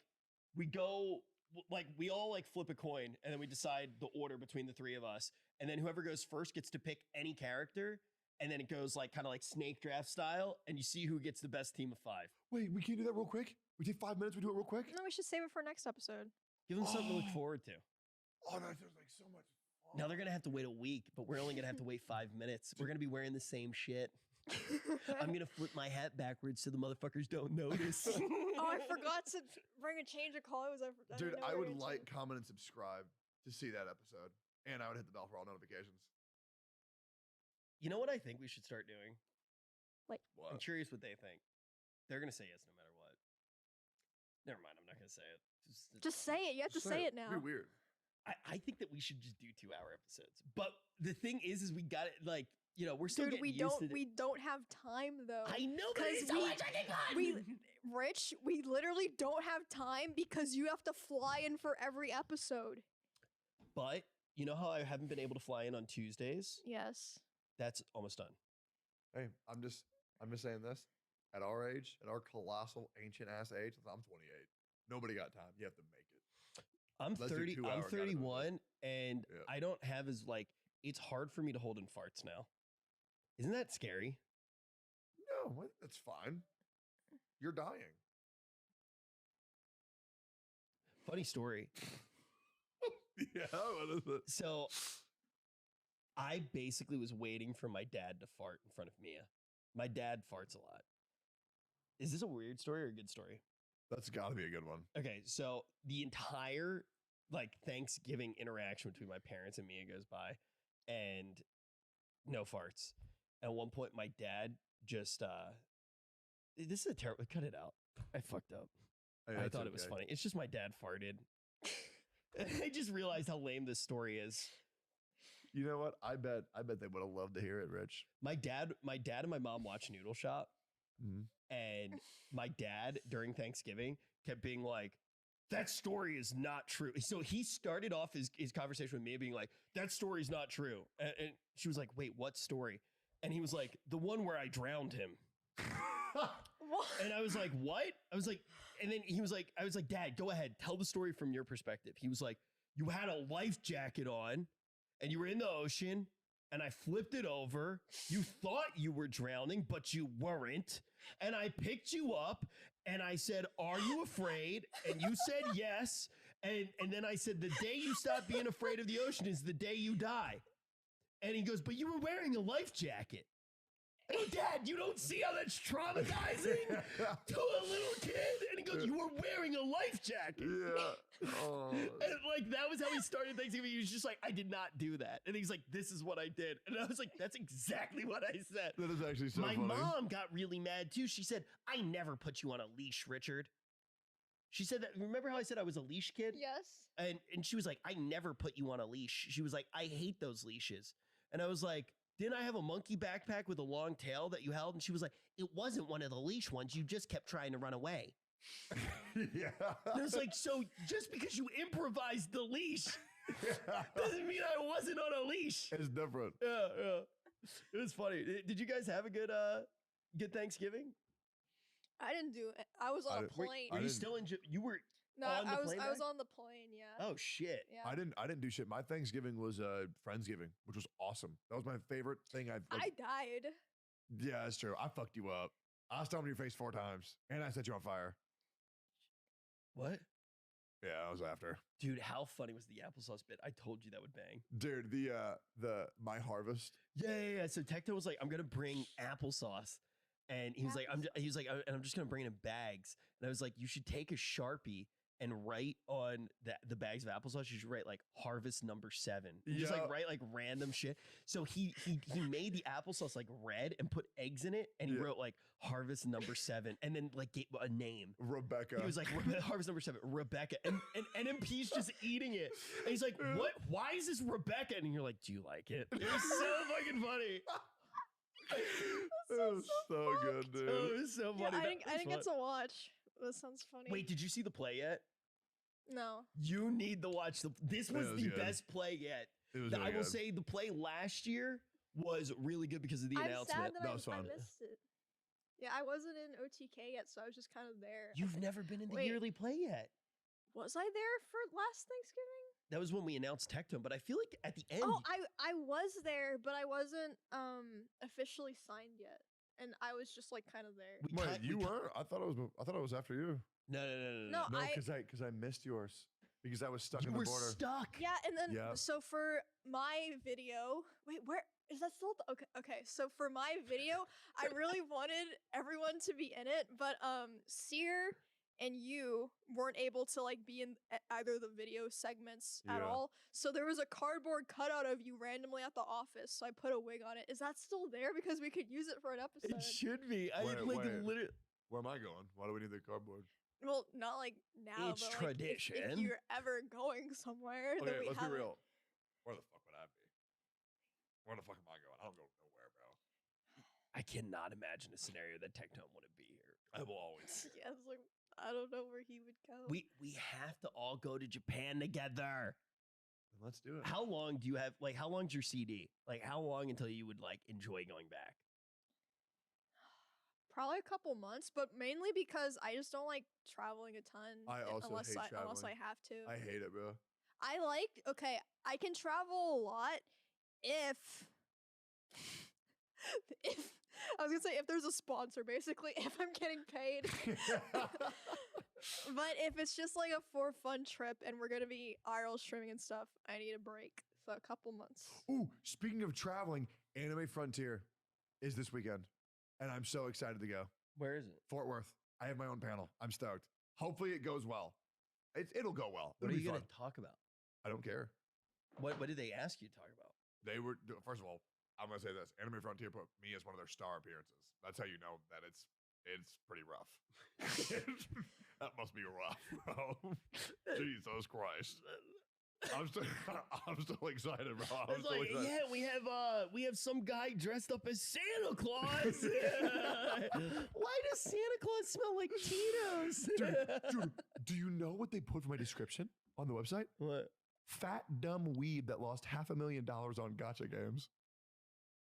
we go, like, we all like flip a coin, and then we decide the order between the three of us, and then whoever goes first gets to pick any character, and then it goes like kind of like snake draft style, and you see who gets the best team of 5. Wait, we can't do that real quick? We take 5 minutes, we do it real quick? No, we should save it for next episode. Give them something to look forward to. Oh, that feels like so much fun. Now they're gonna have to wait a week, but we're only gonna have to wait 5 minutes. We're gonna be wearing the same shit. I'm gonna flip my hat backwards so the motherfuckers don't notice. Oh, I forgot to bring a change of clothes. Dude, I would like, comment, and subscribe to see that episode. And I would hit the bell for all notifications. You know what I think we should start doing? Like, what? I'm curious what they think. They're gonna say yes no matter what. Never mind, I'm not gonna say it. Just say it. You have to say it now. It'd be weird. I think that we should just do 2-hour episodes. But the thing is we got it, like, you know, we're still Dude, getting used to it. we don't have time though. I know, but it's so much fucking fun! Rich, we literally don't have time because you have to fly in for every episode. But you know how I haven't been able to fly in on Tuesdays? Yes. That's almost done. Hey, I'm just saying this. At our age, at our colossal ancient ass age, I'm 28. Nobody got time. You have to make it. I'm Let's do 30. 2 I'm hour 31, and Yeah. I don't have as like. It's hard for me to hold in farts now. Isn't that scary? No, that's fine. You're dying. Funny story. Yeah, what is it? So, I basically was waiting for my dad to fart in front of Mia. My dad farts a lot. Is this a weird story or a good story? That's got to be a good one. Okay, so the entire like Thanksgiving interaction between my parents and Mia goes by, and no farts. At one point, my dad just this is a terrible. Cut it out. I fucked up. Hey, I thought it was funny. It's just my dad farted. I just realized how lame this story is. You know what? I bet they would have loved to hear it, Rich. My dad and my mom watch Noodle Shop, and my dad during Thanksgiving kept being like, "That story is not true." So he started off his conversation with me being like, "That story's not true," and she was like, "Wait, what story?" And he was like, "The one where I drowned him." And I was like, "What?" I was like, and then he was like, I was like, "Dad, go ahead, tell the story from your perspective." He was like, "You had a life jacket on, and you were in the ocean, and I flipped it over. You thought you were drowning, but you weren't. And I picked you up, and I said, 'Are you afraid?' And you said yes. And then I said, 'The day you stop being afraid of the ocean is the day you die.'" And he goes, "But you were wearing a life jacket." I go, "Dad, you don't see how that's traumatizing to a little kid?" And he goes, "You were wearing a life jacket." Yeah. Oh. And like, that was how he started Thanksgiving. He was just like, "I did not do that." And he's like, "This is what I did." And I was like, "That's exactly what I said." That is actually so My funny. mom got really mad too. She said, "I never put you on a leash, Richard." She said that. Remember how I said I was a leash kid? Yes. And she was like, "I never put you on a leash." She was like, "I hate those leashes." And I was like, "Didn't I have a monkey backpack with a long tail that you held?" And she was like, "It wasn't one of the leash ones. You just kept trying to run away." Yeah. And I was like, "So just because you improvised the leash doesn't mean I wasn't on a leash." It's different. Yeah, yeah. It was funny. Did you guys have a good Thanksgiving? I didn't do it. I was on a plane. Were you still in? You were. No, on the I was plane I was back? on the plane. Yeah. Oh shit! Yeah. I didn't do shit. My Thanksgiving was Friendsgiving, which was awesome. That was my favorite thing I've. I died. Yeah, that's true. I fucked you up. I stomped in your face 4 times, and I set you on fire. What? Yeah, I was after. Dude, how funny was the applesauce bit? I told you that would bang. Dude, the My Harvest. Yeah. So Tecto was like, I'm gonna bring applesauce, and he was like, I'm just gonna bring it in bags. And I was like, you should take a Sharpie and write on the bags of applesauce. You should write like harvest number 7. And just like write like random shit. So he made the applesauce like red and put eggs in it, and he wrote like harvest number 7, and then like gave a name. Rebecca. He was like harvest number 7, Rebecca, and NMP's just eating it, and he's like, what? Why is this Rebecca? And you're like, do you like it? It was so fucking funny. It was so good, dude. Oh, it was so funny. I didn't get to watch. That sounds funny. Wait, did you see the play yet? No. You need to watch this was the good. best play yet. It was I really will good. say the play last year was really good because of the I'm announcement. sad that I missed it. Yeah, I wasn't in OTK yet, so I was just kind of there. You've never been in the Wait. yearly play yet. Was I there for last Thanksgiving? That was when we announced Tectone, but I feel like at the end. Oh, I was there, but I wasn't officially signed yet, and I was just like kind of there. Wait, you were? I thought it was after you. No. No, because I missed yours because I was stuck You in the were border. stuck. Yeah, and then Yeah. so for my video, wait, where is that still? Okay. So for my video, I really wanted everyone to be in it, but Seer and you weren't able to like be in either of the video segments at all. So there was a cardboard cutout of you randomly at the office. So I put a wig on it. Is that still there? Because we could use it for an episode. It should be. Wait. Literally. Where am I going? Why do we need the cardboard? Well, not like now. It's but like, if tradition. you're ever going somewhere, then Okay, we let's have be it. real. Where the fuck would I be? Where the fuck am I going? I don't go nowhere, bro. I cannot imagine a scenario that Tectone wouldn't be here. I will always. Yeah, it's like I don't know where he would go. We have to all go to Japan together. Let's do it. How long do you have? Like, how long's your CD? Like, how long until you would like enjoy going back? Probably a couple months, but mainly because I just don't like traveling a ton. I also unless hate traveling. unless I have to. I hate it, bro. I can travel a lot if I was gonna say if there's a sponsor, basically, if I'm getting paid. But if it's just like a for fun trip and we're gonna be IRL streaming and stuff, I need a break. So a couple months. Ooh, speaking of traveling, Anime Frontier is this weekend, and I'm so excited to go. Where is it? Fort Worth. I have my own panel. I'm stoked. Hopefully it goes well. It'll go well. What It'll are be you fun. going to talk about? I don't care. What did they ask you to talk about? They were, first of all, I'm going to say this. Anime Frontier put me as one of their star appearances. That's how you know that it's pretty rough. That must be rough, bro. Jesus Christ. I'm still excited, bro. I'm still excited. Yeah, we have some guy dressed up as Santa Claus. Why does Santa Claus smell like Tito's? Dude, do you know what they put for my description on the website? What? Fat dumb weeb that lost $500,000 on gacha games.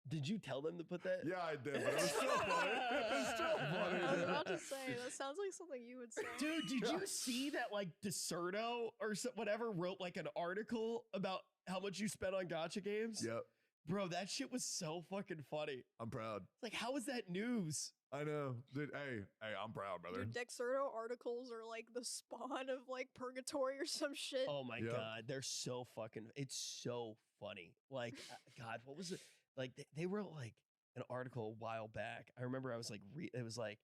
Did you tell them to put that? Yeah, I did, but it was still funny. It was still funny. I was about to say that sounds like something you would say. Dude, did you see that like 𝚲𝙰𝙼 or whatever wrote like an article about how much you spent on gacha games? Yep. Bro, that shit was so fucking funny. I'm proud. It's like, how is that news? I know. Dude, hey, I'm proud, brother. Dude, 𝚲𝙰𝙼 articles are like the spawn of like purgatory or some shit. Oh my God. They're so fucking, it's so funny. Like, God, what was it? Like they wrote like an article a while back. I remember I was like, it was like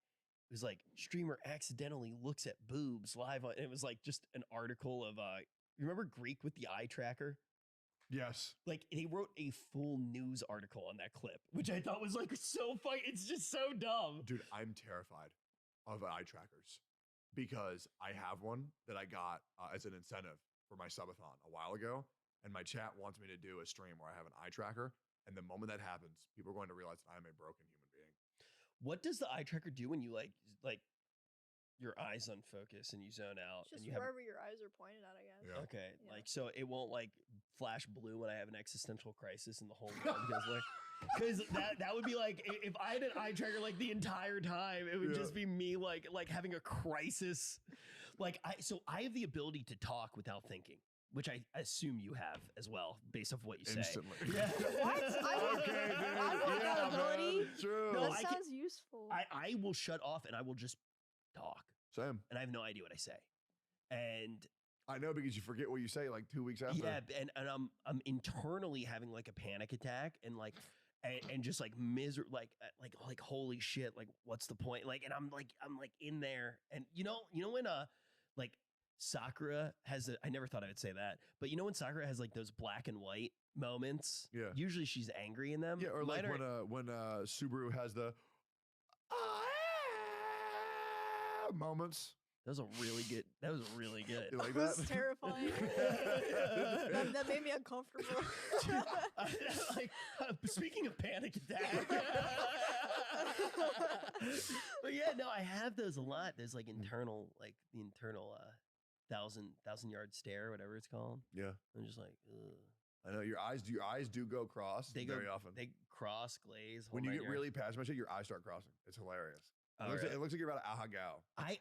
streamer accidentally looks at boobs live on, and it was like just an article of, you remember Greek with the eye tracker? Yes. Like they wrote a full news article on that clip, which I thought was like so funny. It's just so dumb. Dude, I'm terrified of eye trackers because I have one that I got as an incentive for my subathon a while ago. And my chat wants me to do a stream where I have an eye tracker. And the moment that happens, people are going to realize that I'm a broken human being. What does the eye tracker do when you like your eyes unfocus and you zone out? Just and you have wherever your eyes are pointed at, I guess. Yeah. Okay, like so it won't like flash blue when I have an existential crisis in the whole world because that would be like if I had an eye tracker like the entire time, it would just be me like having a crisis. Like I have the ability to talk without thinking, which I assume you have as well, based off what you say. Instantly. Yeah. What? I want that ability. Man, true. No, That I sounds useful. I will shut off and I will just talk. Same. And I have no idea what I say. And I know because you forget what you say like 2 weeks after. Yeah, and I'm internally having like a panic attack and like and just like like holy shit, like what's the point? Like, and I'm like in there, and you know when like Sakura has I never thought I would say that, but you know when Sakura has like those black and white moments, Yeah. Usually she's angry in them. Yeah, or like Mine are- when Subaru has the moments. That was really good. That was really good. You like That was that? terrifying. that made me uncomfortable. like speaking of panic attack. But yeah, no, I have those a lot. There's like internal, like the internal thousand yard stare, or whatever it's called. Yeah. I'm just like, ugh. I know your eyes do go cross They very go, often. They cross, glaze. When whole you nine get yards. really passionate about shit, your eyes start crossing. It's hilarious. Oh, It really? looks like you're about to aha-gow. I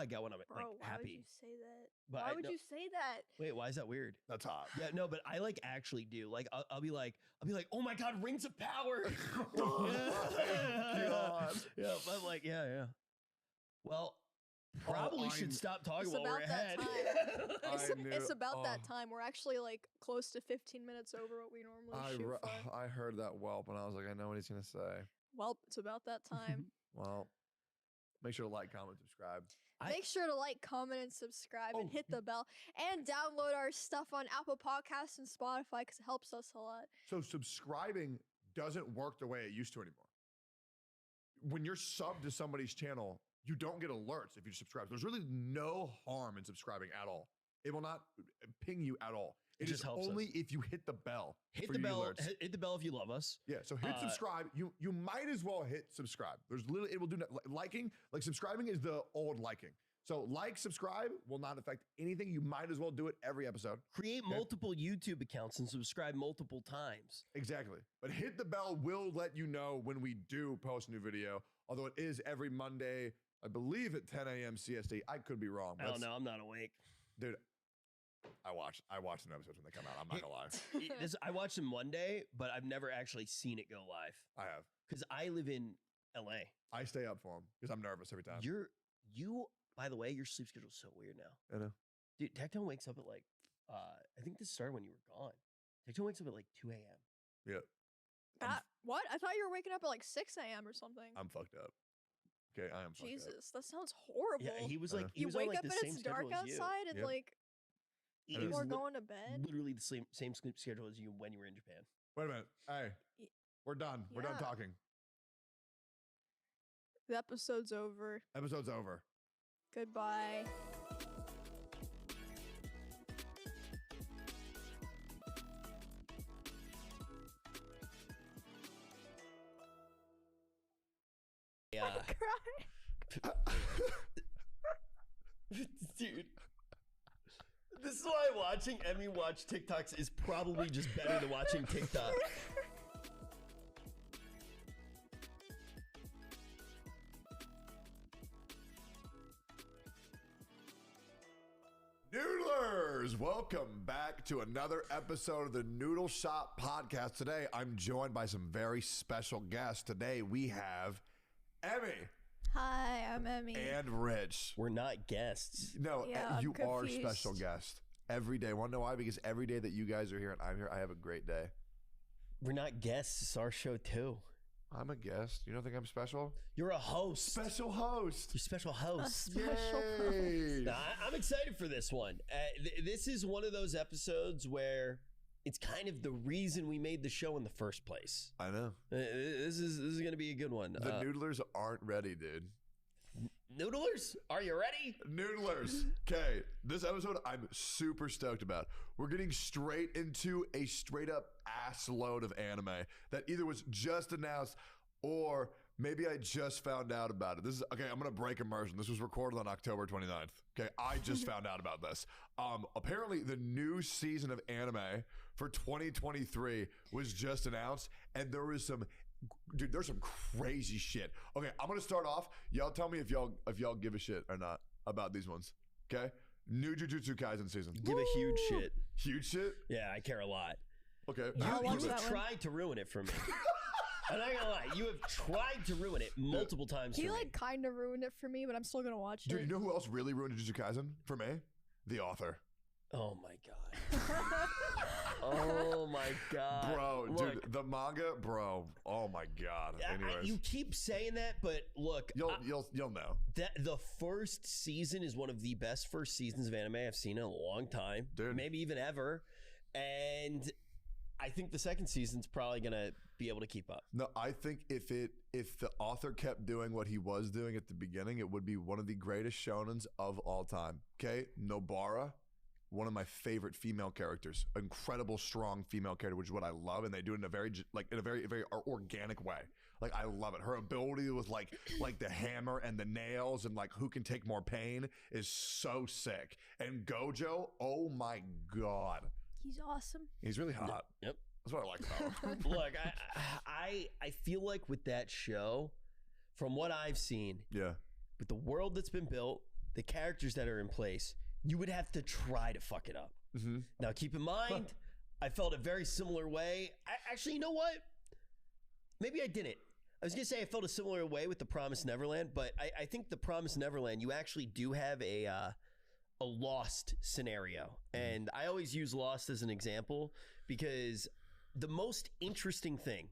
got when I'm Bro, like why would happy. you say that? But why I- would no- you say that? Wait, why is that weird? That's hot. Yeah, no, but I like actually do. Like I'll be like, oh my god, rings of power. Oh my God. Yeah, but I'm like, yeah. Well, probably should stop talking It's while we're about that ahead. time. It's about that oh. time. We're actually like close to 15 minutes over what we normally shoot for. I heard that whelp and I was like, I know what he's gonna say. Well, it's about that time. Well, make sure to like, comment, subscribe. Make sure to like, comment, and subscribe, and Oh. hit the bell, and download our stuff on Apple Podcasts and Spotify because it helps us a lot. So subscribing doesn't work the way it used to anymore. When you're subbed to somebody's channel, you don't get alerts if you subscribe. There's really no harm in subscribing at all. It will not ping you at all. It It just is helps only if you hit the bell. Hit for the you bell. alerts. Hit the bell if you love us. Yeah, so hit subscribe. You might as well hit subscribe. There's literally, it will do liking. Like subscribing is the old liking. So like, subscribe will not affect anything. You might as well do it every episode. Create multiple YouTube accounts and subscribe multiple times. Exactly. But hit the bell will let you know when we do post a new video. Although it is every Monday, I believe at 10 a.m. CST. I could be wrong. I don't know. I'm not awake. Dude, I watch some episodes when they come out. I'm not gonna lie. I watched them one day, but I've never actually seen it go live. I have. Because I live in LA. I stay up for them because I'm nervous every time. By the way, your sleep schedule is so weird now. I know. Dude, Tectone wakes up at like, I think this started when you were gone. Tectone wakes up at like 2 a.m. Yeah. What? I thought you were waking up at like 6 a.m. or something. I'm fucked up. Okay, I am fucked up. Jesus, that sounds horrible. Yeah, he was like, he you was on wake like up the and same it's dark schedule as you. outside and Yep. like It people was are going to bed. literally the same sleep schedule as you when you were in Japan. Wait a minute. Hey, we're done. We're done Yeah. talking. The episode's over. Episode's over. Goodbye. Yeah. Cry. Dude. This is why watching Emmy watch TikToks is probably just better than watching TikTok. Noodlers, welcome back to another episode of the Noodle Shop podcast. Today, I'm joined by some very special guests. Today, we have Emmy. Hi, I'm Emmy. And Rich. We're not guests. No, Yeah, I'm you are confused. special guest every day. Want to know why? Because every day that you guys are here and I'm here, I have a great day. We're not guests. It's our show too. I'm a guest. You don't think I'm special? You're a host. Special host. You're special host. Special Yay. Nah, I'm excited for this one. This is one of those episodes where it's kind of the reason we made the show in the first place. I know. This is going to be a good one. The Noodlers aren't ready, dude. Noodlers, are you ready? Noodlers. Okay, this episode I'm super stoked about. We're getting straight into a straight up ass load of anime that either was just announced or maybe I just found out about it. This is okay. I'm gonna break immersion. This was recorded on October 29th. Okay, I just found out about this. Apparently the new season of anime for 2023 was just announced, and there is some. Dude, there's some crazy shit. Okay, I'm gonna start off. Y'all tell me if y'all give a shit or not about these ones. Okay, new Jujutsu Kaisen season. Give a huge shit. Huge shit. Yeah, I care a lot. Okay, You I'll watch have that one. tried to ruin it for me. I'm not gonna lie. You have tried to ruin it multiple times He for like me. kind of ruined it for me, but I'm still gonna watch dude, it. you know who else really ruined Jujutsu Kaisen for me? The author. Oh my god. Oh my god. Bro, Look, dude, the manga, bro. Oh my god. Anyways. you keep saying that, but look, you'll know. That the first season is one of the best first seasons of anime I've seen in a long time. Dude. Maybe even ever. And I think the second season's probably gonna be able to keep up. No, I think if the author kept doing what he was doing at the beginning, it would be one of the greatest shonens of all time. Okay? Nobara, one of my favorite female characters. Incredible, strong female character, which is what I love, and they do it in a very very organic way. Like, I love it. Her ability with like the hammer and the nails and like who can take more pain is so sick. And Gojo, oh my god. He's awesome. He's really hot. Yep. That's what I like about him. Look, I feel like with that show, from what I've seen, with the world that's been built, the characters that are in place, you would have to try to fuck it up. Now, keep in mind, I felt a very similar way. Actually, you know what? Maybe I didn't. I was going to say I felt a similar way with The Promised Neverland, but I think The Promised Neverland, you actually do have a Lost scenario. And I always use Lost as an example because the most interesting thing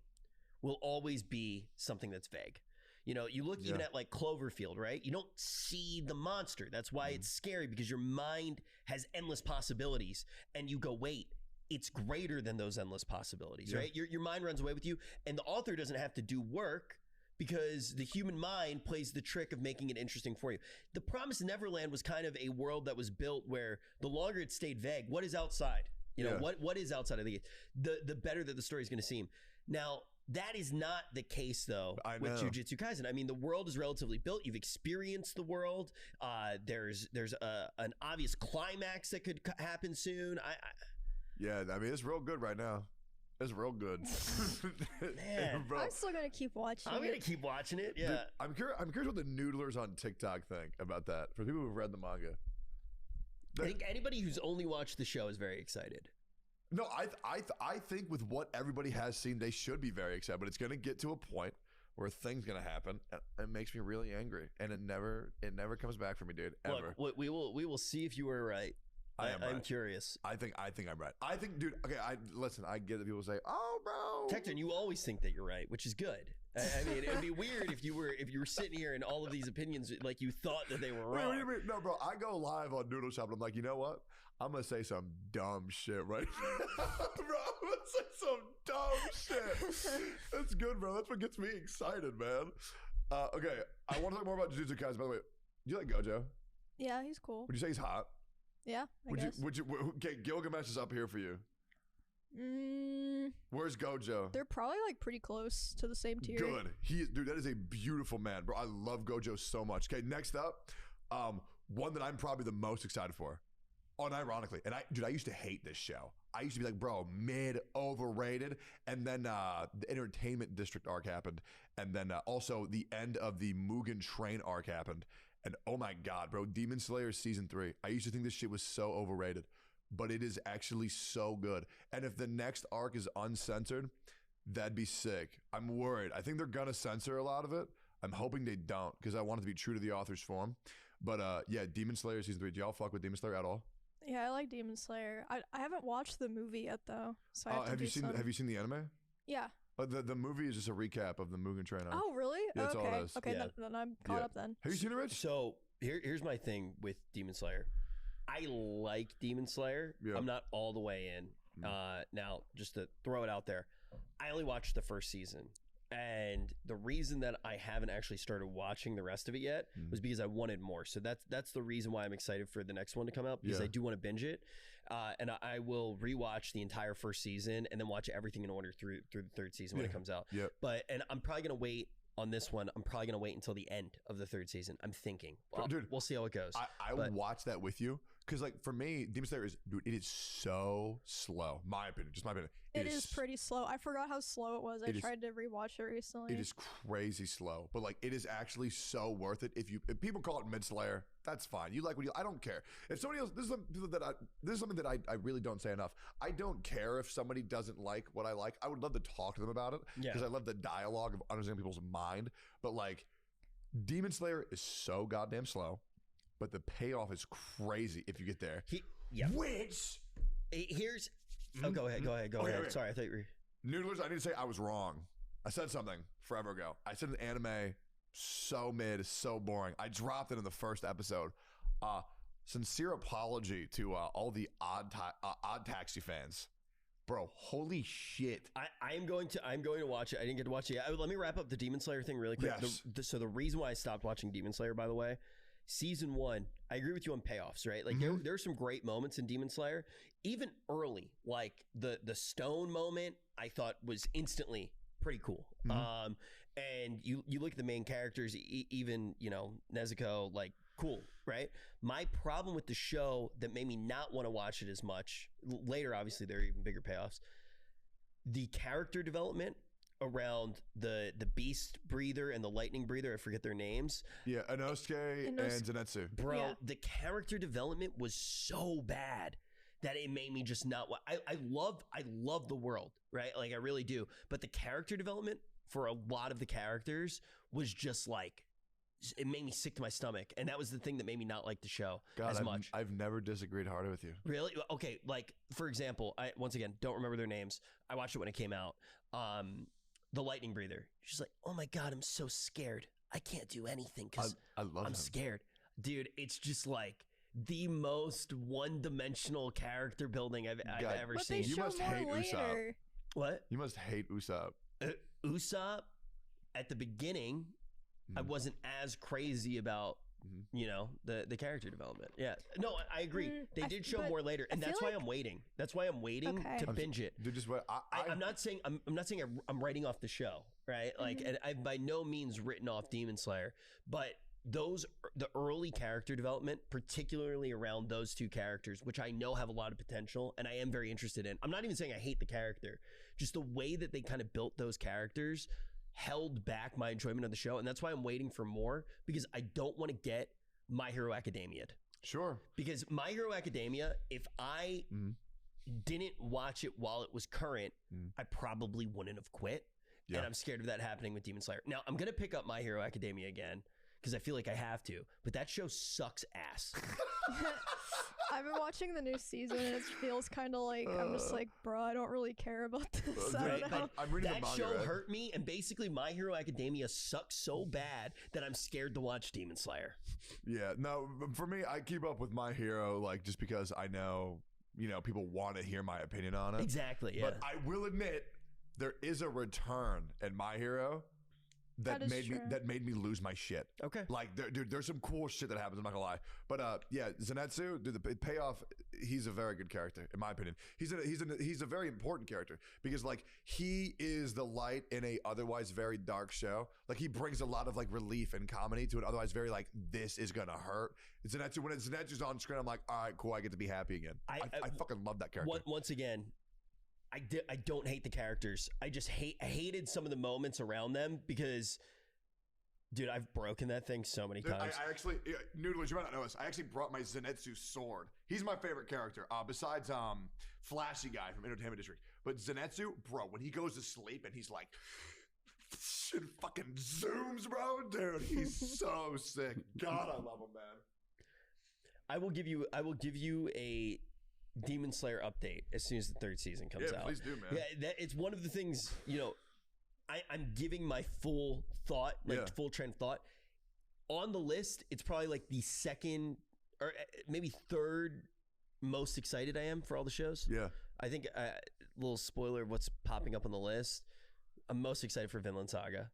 will always be something that's vague. You know, you look even at like Cloverfield, right? You don't see the monster. That's why it's scary, because your mind has endless possibilities and you go, wait, it's greater than those endless possibilities, right? Your mind runs away with you, and the author doesn't have to do work because the human mind plays the trick of making it interesting for you. The Promised Neverland was kind of a world that was built where the longer it stayed vague, what is outside? You know, what is outside of the better that the story is going to seem. Now, that is not the case, though, with Jujutsu Kaisen. I mean, the world is relatively built. You've experienced the world. There's an obvious climax that could happen soon. Yeah, I mean, it's real good right now. It's real good. Man, bro, I'm still gonna keep watching. I'm gonna keep watching it. Yeah, dude, I'm curious what the noodlers on TikTok think about that. For people who've read the manga, I think anybody who's only watched the show is very excited. No, I think with what everybody has seen, they should be very excited. But it's gonna get to a point where a thing's gonna happen, and it makes me really angry, and it never comes back for me, dude. Ever. Look, we will see if you were right. I'm curious. I think I'm right. I think, dude. Okay, listen. I get that people say, "Oh, bro." Tecton, you always think that you're right, which is good. I mean, it'd be weird if you were sitting here and all of these opinions, like you thought that they were wrong. What do you mean? No, bro. I go live on Noodle Shop and I'm like, you know what? I'm gonna say some dumb shit right now. Bro, I'm gonna say some dumb shit. That's good, bro. That's what gets me excited, man. Okay, I want to talk more about Jujutsu Kaisen. By the way, do you like Gojo? Yeah, he's cool. Would you say he's hot? Yeah, I guess. Okay, Gilgamesh is up here for you. Where's Gojo? They're probably like pretty close to the same tier. Good. Dude, that is a beautiful man, bro. I love Gojo so much. Okay, next up, one that I'm probably the most excited for, unironically. And I used to hate this show. I used to be like, bro, mid, overrated. And then the Entertainment District arc happened. And then also the end of the Mugen Train arc happened. And oh my God, bro, Demon Slayer Season 3. I used to think this shit was so overrated, but it is actually so good. And if the next arc is uncensored, that'd be sick. I'm worried. I think they're gonna censor a lot of it. I'm hoping they don't, because I want it to be true to the author's form. But yeah, Demon Slayer Season 3. Do y'all fuck with Demon Slayer at all? Yeah, I like Demon Slayer. I haven't watched the movie yet, though. So I have you seen the anime? Yeah. The movie is just a recap of the Mugen Train arc. Oh, really? Yeah, that's all it is. Okay, then I'm caught up then. Have you seen it, Rich? So here's my thing with Demon Slayer. I like Demon Slayer. Yeah. I'm not all the way in. Now, just to throw it out there, I only watched the first season. And the reason that I haven't actually started watching the rest of it yet was because I wanted more. So that's the reason why I'm excited for the next one to come out, because I do want to binge it. And I will rewatch the entire first season and then watch everything in order through the third season when it comes out. And I'm probably going to wait on this one. I'm probably going to wait until the end of the third season. I'm thinking. Well, dude, we'll see how it goes. I will watch that with you. Because, like, for me, Demon Slayer is, dude, it is so slow. My opinion, just my opinion. It is pretty slow. I forgot how slow it was. I tried to rewatch it recently. It is crazy slow. But, like, it is actually so worth it. If people call it mid-slayer, that's fine. You like what you, I don't care. If somebody else, this is something that I really don't say enough. I don't care if somebody doesn't like what I like. I would love to talk to them about it. Because I love the dialogue of understanding people's mind. But, like, Demon Slayer is so goddamn slow. But the payoff is crazy if you get there. Yeah. Which here's. Oh, go ahead. Okay. Sorry, I thought you were. Noodlers, I need to say I was wrong. I said something forever ago. I said an anime so mid, so boring. I dropped it in the first episode. Sincere apology to all the Odd Taxi fans. Bro, holy shit. I'm going to watch it. I didn't get to watch it yet. Let me wrap up the Demon Slayer thing really quick. Yes. So the reason why I stopped watching Demon Slayer, by the way, season 1, I agree with you on payoffs, right? Like there are some great moments in Demon Slayer, even early, like the stone moment I thought was instantly pretty cool. And you look at the main characters, even, Nezuko, like cool, right? My problem with the show that made me not want to watch it as much, later obviously there are even bigger payoffs, the character development around the beast breather and the lightning breather, I forget their names. Yeah, Inosuke and Zenitsu. Bro, the character development was so bad that it made me just not. I love the world, right? Like I really do. But the character development for a lot of the characters was just like, it made me sick to my stomach. And that was the thing that made me not like the show as much. I've never disagreed harder with you. Really? Okay. Like, for example, I, once again, don't remember their names. I watched it when it came out. The lightning breather. She's like, oh my God, I'm so scared. I can't do anything because I'm scared. Dude, it's just like the most one-dimensional character building I've ever seen. You must hate Usopp. What? You must hate Usopp. Usopp, at the beginning, I wasn't as crazy about, the character development. Yeah. No, I agree. They did show more later, and that's why I'm waiting. That's why I'm waiting to binge it. Dude, just what I'm not saying I'm writing off the show, right? Like, and I've by no means written off Demon Slayer, but the early character development, particularly around those two characters, which I know have a lot of potential and I am very interested in. I'm not even saying I hate the character, just the way that they kind of built those characters held back my enjoyment of the show. And that's why I'm waiting for more, because I don't want to get My Hero Academia. Sure. Because My Hero Academia, if I didn't watch it while it was current, I probably wouldn't have quit. Yeah. And I'm scared of that happening with Demon Slayer. Now, I'm going to pick up My Hero Academia again, because I feel like I have to, but that show sucks ass. I've been watching the new season and it feels kind of like, I'm just like, bro, I don't really care about this. I don't know. I'm reading that the manga, show right? hurt me, and basically My Hero Academia sucks so bad that I'm scared to watch Demon Slayer. Yeah, no, for me, I keep up with My Hero, like, just because I know, people want to hear my opinion on it. Exactly, yeah. But I will admit, there is a return in My Hero that made me lose my shit. Okay. Like, dude, there's some cool shit that happens, I'm not gonna lie. But yeah, Zenitsu, dude, the payoff, he's a very good character, in my opinion. He's a very important character, because like he is the light in a otherwise very dark show. Like, he brings a lot of like relief and comedy to an otherwise very like, this is gonna hurt. Zenitsu, when Zenitsu's on screen, I'm like, all right, cool, I get to be happy again. I fucking love that character. Once again, I don't hate the characters. I just hated some of the moments around them, because, dude, I've broken that thing so many times. I actually, Noodles, you might not know this. I actually brought my Zenitsu sword. He's my favorite character, besides Flashy Guy from Entertainment District. But Zenitsu, bro, when he goes to sleep and he's like, shit fucking zooms, bro, dude, he's so sick. God, I love him, man. I will give you a Demon Slayer update as soon as the third season comes out. Yeah, please do, man. Yeah, it's one of the things, I'm giving my full thought, full train of thought. On the list, it's probably like the second or maybe third most excited I am for all the shows. Yeah. I think, little spoiler of what's popping up on the list, I'm most excited for Vinland Saga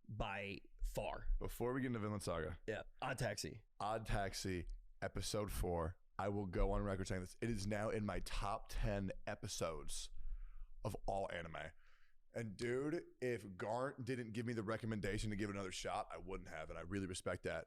by far. Before we get into Vinland Saga. Yeah. Odd Taxi, episode 4. I will go on record saying this. It is now in my top 10 episodes of all anime. And dude, if Garnt didn't give me the recommendation to give it another shot, I wouldn't have. And I really respect that.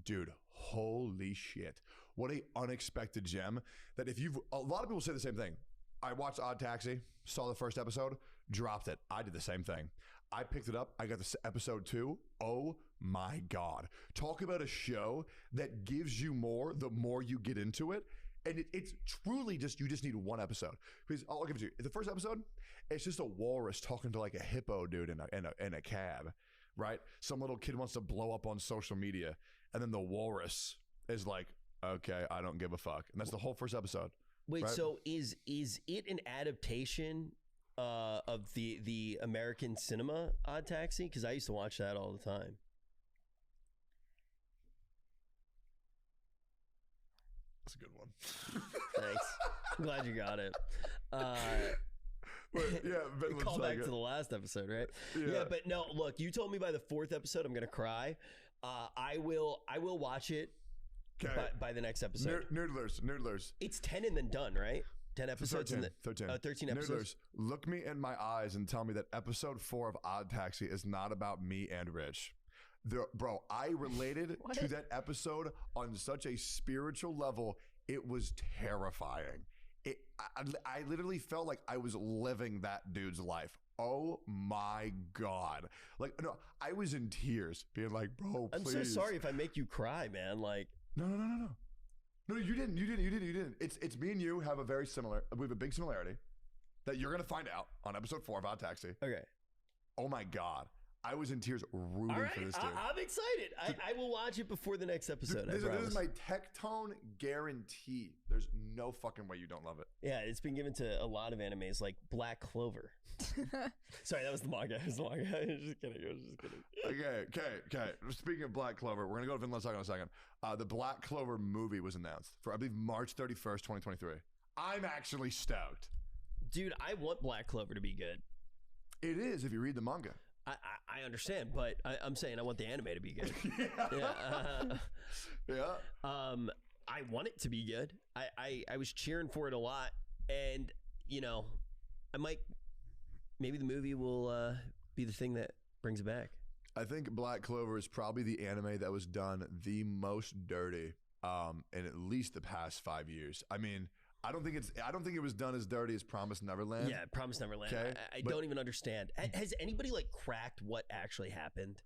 Dude, holy shit. What a unexpected gem that a lot of people say the same thing. I watched Odd Taxi, saw the first episode, dropped it. I did the same thing. I picked it up. I got this episode 2. Oh my God. Talk about a show that gives you more the more you get into it. And it's truly you just need one episode. Because I'll give it to you. The first episode, it's just a walrus talking to like a hippo dude in a cab, right? Some little kid wants to blow up on social media. And then the walrus is like, Okay, I don't give a fuck. And that's the whole first episode. Wait, right? so is it an adaptation of the American cinema Odd Taxi? Because I used to watch that all the time. That's a good one. Thanks. I'm glad you got it. Wait, yeah, Ben call looks back like to it. the last episode, right? Yeah. But no, look, you told me by the 4th episode I'm gonna cry. I will watch it by the next episode. Noodlers. It's 10 and then done, right? 10 episodes. 13. 13 episodes. Noodlers, look me in my eyes and tell me that episode 4 of Odd Taxi is not about me and Rich. Bro, I related to that episode on such a spiritual level. It was terrifying. I literally felt like I was living that dude's life. Oh my God. Like, no, I was in tears being like, bro, please. I'm so sorry if I make you cry, man. Like, No, you didn't. It's me and you have we have a big similarity that you're going to find out on episode 4 of Odd Taxi. Okay. Oh my God. I was in tears rooting for this dude. I'm excited. I will watch it before the next episode. This is my Tectone guarantee. There's no fucking way you don't love it. Yeah, it's been given to a lot of animes like Black Clover. Sorry, that was the manga. I was just kidding. Okay. Speaking of Black Clover, we're going to go to Vinland Saga in a second. The Black Clover movie was announced for, I believe, March 31st, 2023. I'm actually stoked. Dude, I want Black Clover to be good. It is if you read the manga. I understand, but I'm saying I want the anime to be good. I want it to be good. I was cheering for it a lot, and maybe the movie will be the thing that brings it back. I think Black Clover is probably the anime that was done the most dirty in at least the past 5 years. I mean, I don't think it was done as dirty as Promised Neverland. Yeah, Promised Neverland. Okay, I don't even understand. Has anybody cracked what actually happened?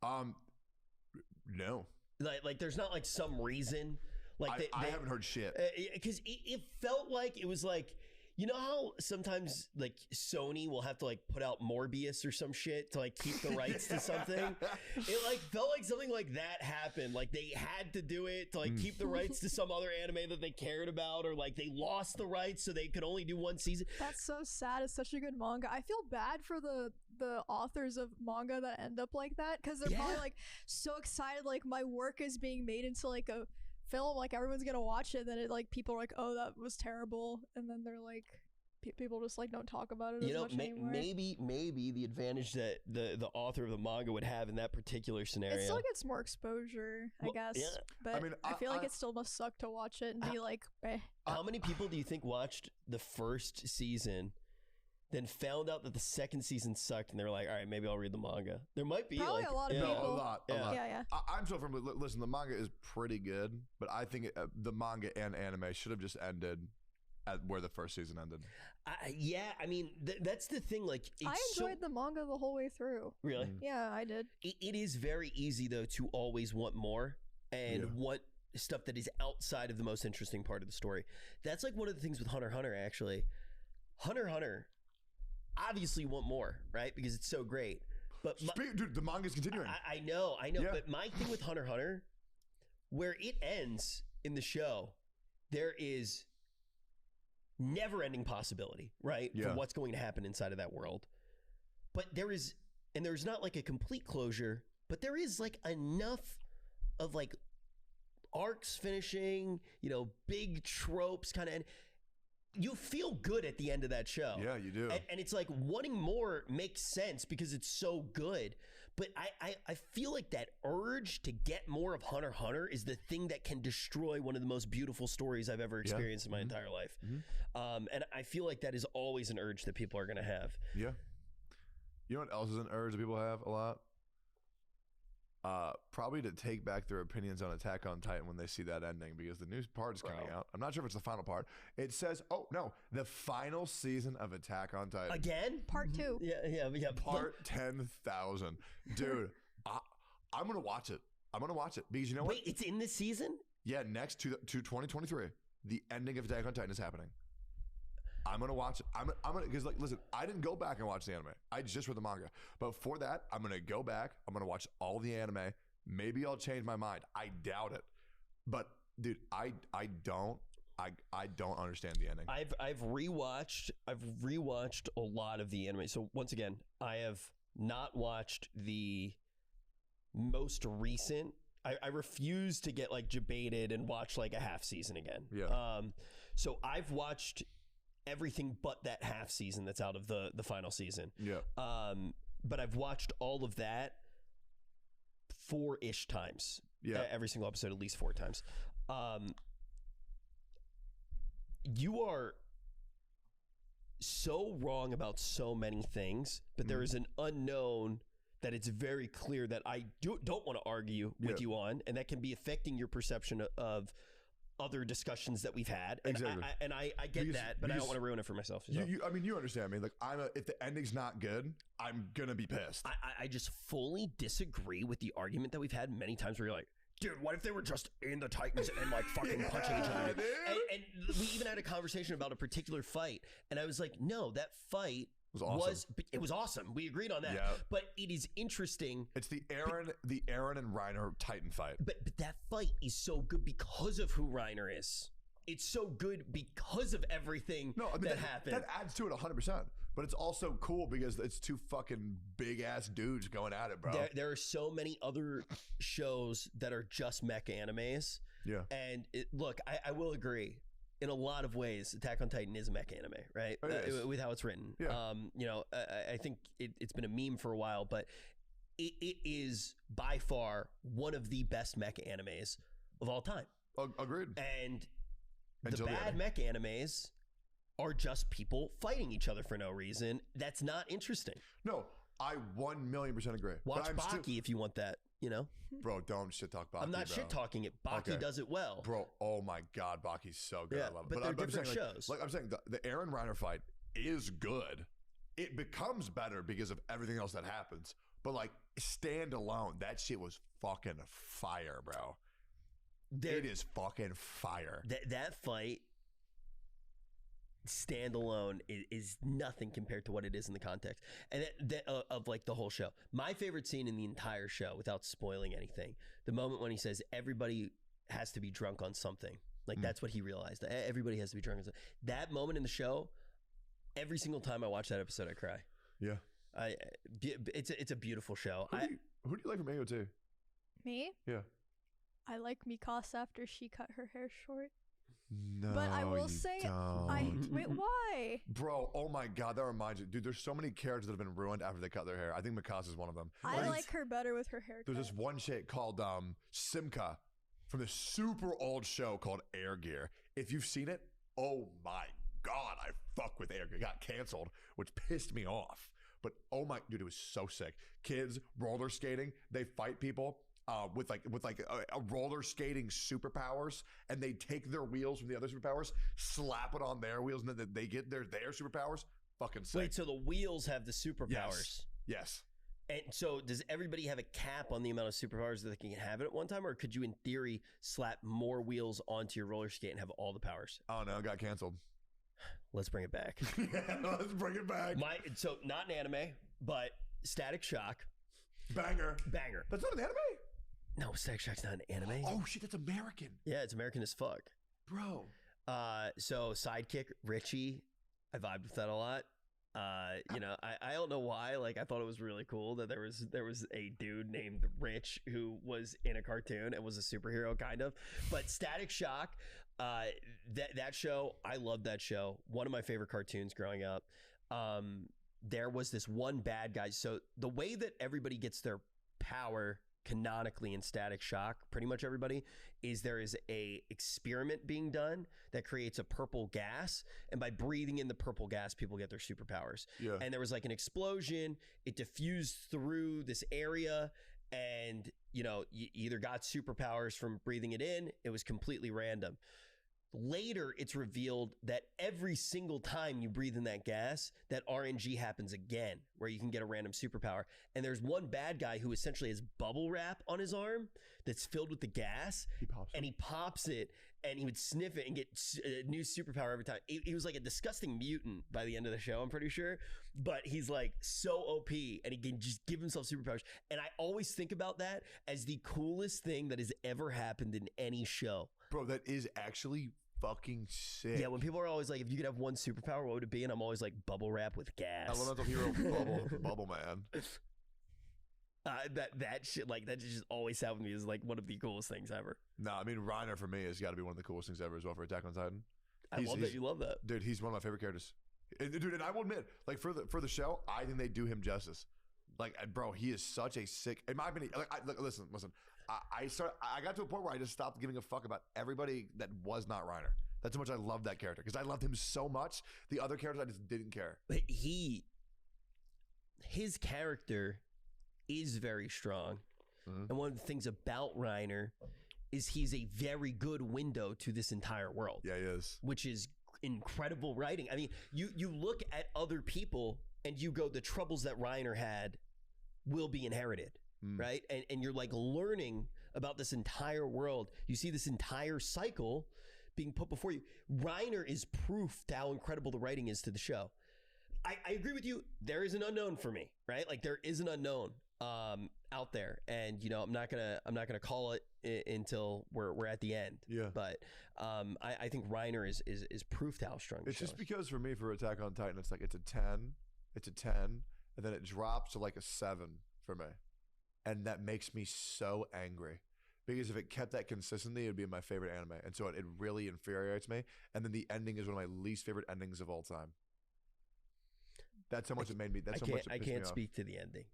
No. Like there's not some reason. I haven't heard shit. Because it felt like it was like, you know how sometimes Sony will have to put out Morbius or some shit to keep the rights to something? It felt like something like that happened. Like they had to do it to keep the rights to some other anime that they cared about, or they lost the rights so they could only do one season. That's so sad. It's such a good manga. I feel bad for the authors of manga that end up like that, because they're probably so excited my work is being made into a film, everyone's gonna watch it, then people are oh, that was terrible, and then they're people just don't talk about it as much anymore. Maybe the advantage that the author of the manga would have in that particular scenario, it still gets more exposure, I guess. Yeah. But I feel like it still must suck to watch it and be eh. How many people do you think watched the first season, then found out that the second season sucked, and they're like, all right, maybe I'll read the manga? There might be probably a lot of people. A lot. Yeah. I'm so firmly, listen, the manga is pretty good, but I think the manga and anime should have just ended at where the first season ended. I mean, that's the thing. I enjoyed the manga the whole way through. Really? Yeah, I did. It is very easy, though, to always want more and want stuff that is outside of the most interesting part of the story. That's one of the things with Hunter x Hunter, actually. Hunter x Hunter, obviously you want more, right? Because it's so great. But dude, the manga's continuing. I know. Yeah. But my thing with Hunter x Hunter, where it ends in the show, there is never-ending possibility, right? Yeah. For what's going to happen inside of that world. But there's not a complete closure, but there is enough of arcs finishing, big tropes kind of, and you feel good at the end of that show. Yeah, you do. And it's wanting more makes sense because it's so good. But I feel like that urge to get more of Hunter x Hunter is the thing that can destroy one of the most beautiful stories I've ever experienced in my entire life. And I feel like that is always an urge that people are going to have. Yeah. You know what else is an urge that people have a lot? Probably to take back their opinions on Attack on Titan when they see that ending, because the new part is coming out. I'm not sure if it's the final part. It says, oh no, the final season of Attack on Titan. Again? Part 2. Yeah. Part 10,000. Dude, I'm going to watch it. I'm going to watch it because you know what? Wait, it's in this season? Yeah, next to 2023, the ending of Attack on Titan is happening. I'm gonna watch it. I'm gonna because listen, I didn't go back and watch the anime. I just read the manga. But for that, I'm gonna go back. I'm gonna watch all the anime. Maybe I'll change my mind. I doubt it. But Dude, I don't understand the ending. I've rewatched a lot of the anime. So once again, I have not watched the most recent. I refuse to get like debated and watch like a half season again. Yeah. So I've watched everything but that half season that's out of the final season. Yeah. But I've watched all of that 4-ish times. Yeah. Every single episode at least 4 times. You are so wrong about so many things, but there is an unknown that it's very clear that I don't want to argue with you on, and that can be affecting your perception of other discussions that we've had. And Exactly. I get that, but I don't want to ruin it for myself. So. I mean, you understand me. Like, if the ending's not good, I'm gonna be pissed. I just fully disagree with the argument that we've had many times where you're like, dude, what if they were just in the Titans and like fucking punching each other? And we even had a conversation about a particular fight, and I was like, no, that fight was awesome. It was awesome. We agreed on that. Yeah. But it is interesting. It's the Aaron and Reiner Titan fight. But that fight is so good because of who Reiner is. It's so good because of everything that happened. That adds to it 100%. But it's also cool because it's 2 fucking big ass dudes going at it, bro. There are so many other shows that are just mecha animes. Yeah. And look, I will agree. In a lot of ways, Attack on Titan is a mecha anime, right? With how it's written. Yeah. I think it's been a meme for a while, but it is by far one of the best mecha animes of all time. Agreed. And the bad mecha animes are just people fighting each other for no reason. That's not interesting. No, I 1,000,000% agree. Watch Baki if you want that, you know? Bro, don't shit talk Baki. I'm not shit talking it. Baki does it well. Bro, oh my God, Baki's so good. Yeah, I love it. but they're I'm different saying, shows. Like I'm saying, the Aaron Reiner fight is good. It becomes better because of everything else that happens. But like standalone, that shit was fucking fire, bro. It is fucking fire. That fight standalone is nothing compared to what it is in the context and of like the whole show. My favorite scene in the entire show, without spoiling anything, the moment when he says everybody has to be drunk on something. Like that's what he realized. Everybody has to be drunk on something. That moment in the show, every single time I watch that episode, I cry. Yeah. It's a beautiful show. Who do you like from AOT? Me? Yeah. I like Mikasa after she cut her hair short. No, but I will say, wait, why? Bro, oh my God, that reminds you, dude. There's so many characters that have been ruined after they cut their hair. I think Mikasa is one of them. I like her better with her hair. There's this one chick called Simka from this super old show called Air Gear. If you've seen it, oh my God, I fuck with Air Gear. It got canceled, which pissed me off. But oh my, dude, it was so sick. Kids roller skating, they fight people. With a roller skating superpowers, and they take their wheels from the other superpowers, slap it on their wheels, and then they get their superpowers. Fucking sick. Wait, so the wheels have the superpowers? Yes. And so does everybody have a cap on the amount of superpowers that they can have it at one time, or could you, in theory, slap more wheels onto your roller skate and have all the powers? Oh no, it got canceled. Let's bring it back. Yeah, let's bring it back. So not an anime, but Static Shock. Banger. That's not an anime? No, Static Shock's not an anime. Oh shit, that's American. Yeah, it's American as fuck. Bro. So Sidekick, Richie, I vibed with that a lot. I don't know why. Like, I thought it was really cool that there was a dude named Rich who was in a cartoon and was a superhero kind of. But Static Shock, that show, I loved that show. One of my favorite cartoons growing up. There was this one bad guy. So the way that everybody gets their power canonically in Static Shock, pretty much everybody, is there is a experiment being done that creates a purple gas, and by breathing in the purple gas, people get their superpowers. Yeah. And there was like an explosion, it diffused through this area, and you either got superpowers from breathing it in, it was completely random. Later, it's revealed that every single time you breathe in that gas, that RNG happens again, where you can get a random superpower. And there's one bad guy who essentially has bubble wrap on his arm that's filled with the gas, he pops it, and he would sniff it and get a new superpower every time. He was like a disgusting mutant by the end of the show, I'm pretty sure. But he's like so OP, and he can just give himself superpowers. And I always think about that as the coolest thing that has ever happened in any show. Bro, that is actually fucking sick. Yeah, when people are always like, if you could have one superpower, what would it be? And I'm always like, bubble wrap with gas. Elemental hero bubble man. That shit, like, that just always sounds with me as like one of the coolest things ever. No, I mean, Reiner for me has got to be one of the coolest things ever as well for Attack on Titan. I love that you love that. Dude, he's one of my favorite characters. Dude, and I will admit, like, for the show, I think they do him justice. Like, bro, he is such a sick, in my opinion, like, listen. I got to a point where I just stopped giving a fuck about everybody that was not Reiner. That's how much I love that character, because I loved him so much. The other characters, I just didn't care. But his character is very strong. And one of the things about Reiner is he's a very good window to this entire world. Yeah, he is. Which is incredible writing. I mean, you look at other people and you go, the troubles that Reiner had will be inherited, right? And you're like learning about this entire world. You see this entire cycle being put before you. Reiner is proof to how incredible the writing is to the show. I agree with you. There is an unknown for me, right? Like there is an unknown out there, and you know, I'm not gonna call it until we're at the end. Yeah. But I think Reiner is proof to how strong the It's show just is. because for me, for Attack on Titan, it's like it's a 10, and then it drops to like a 7 for me, and that makes me so angry. Because if it kept that consistency, it would be my favorite anime, and so it really infuriates me. And then the ending is one of my least favorite endings of all time. That's how much it made me. That's how much it I pissed me can't off. speak to the ending,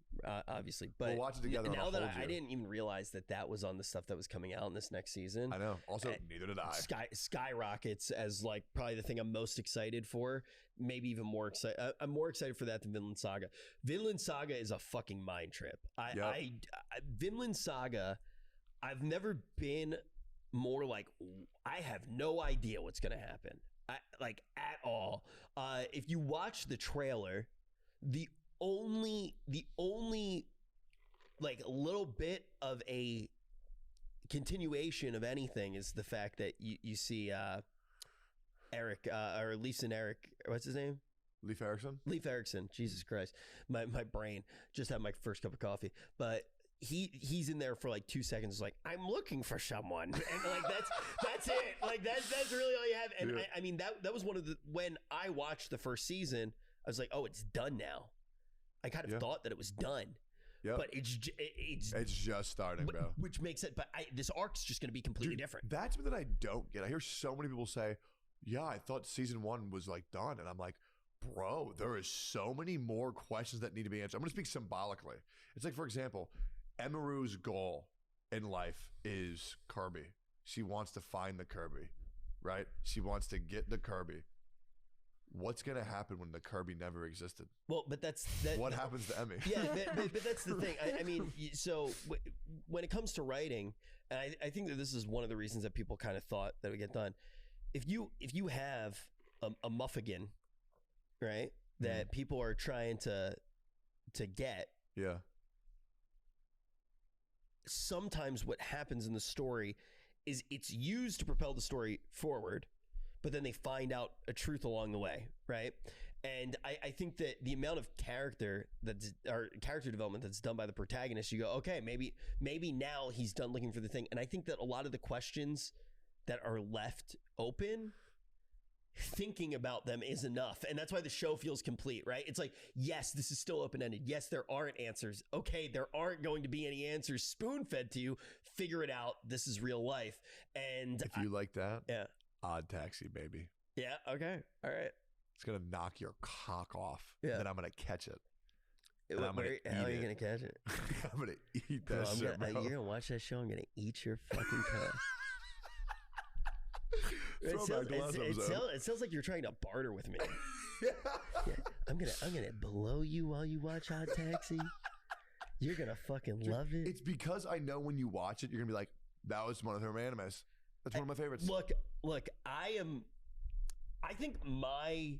obviously. But We'll watch it together and Now I'll that hold I you. didn't even realize that was on the stuff that was coming out in this next season. I know. Also, neither did I. Skyrockets as like probably the thing I'm most excited for. Maybe even more excited. I'm more excited for that than Vinland Saga. Vinland Saga is a fucking mind trip. Vinland Saga, I've never been more like, I have no idea what's gonna happen. Like at all. If you watch the trailer, the only like little bit of a continuation of anything is the fact that you see Eric or Leif and Eric, what's his name? Leif Erikson? Leif Erikson. Jesus Christ. My brain just had my first cup of coffee. But he's in there for like 2 seconds. Like, I'm looking for someone, and like that's it. Like that's really all you have. And Yeah. I mean that was one of the, when I watched the first season, I was like, oh, it's done now. I kind of thought that it was done. Yep. But it's just starting, bro. Which makes it. But this arc's just going to be completely different. That's something that I don't get. I hear so many people say, "Yeah, I thought season 1 was like done," and I'm like, "Bro, there is so many more questions that need to be answered." I'm going to speak symbolically. It's like, for example, Emiru's goal in life is Kirby. She wants to find the Kirby, right? She wants to get the Kirby. What's going to happen when the Kirby never existed? Well, but that's what happens to Emmy. Yeah, but that's the thing. I mean, so when it comes to writing, and I think that this is one of the reasons that people kind of thought that it would get done. If you have a muffigan, right, that people are trying to get, yeah. Sometimes what happens in the story is it's used to propel the story forward, but then they find out a truth along the way, right? And I think that the amount of character development that's done by the protagonist, you go, okay, maybe now he's done looking for the thing. And I think that a lot of the questions that are left open, thinking about them is enough. And that's why the show feels complete, right? It's like, yes, this is still open-ended. Yes, there aren't answers. Okay, there aren't going to be any answers spoon-fed to you. Figure it out. This is real life. And if you like that, yeah. Odd Taxi, baby. Yeah, okay. All right. It's going to knock your cock off. Yeah. And then I'm going to catch it. How are you going to catch it? I'm going to eat that shit, bro. You're going to watch that show. I'm going to eat your fucking cock. It sounds like you're trying to barter with me. Yeah, I'm gonna blow you while you watch Odd Taxi. You're gonna fucking love it. It's because I know when you watch it, you're gonna be like, that was one of her animes. That's one of my favorites. Look, I think my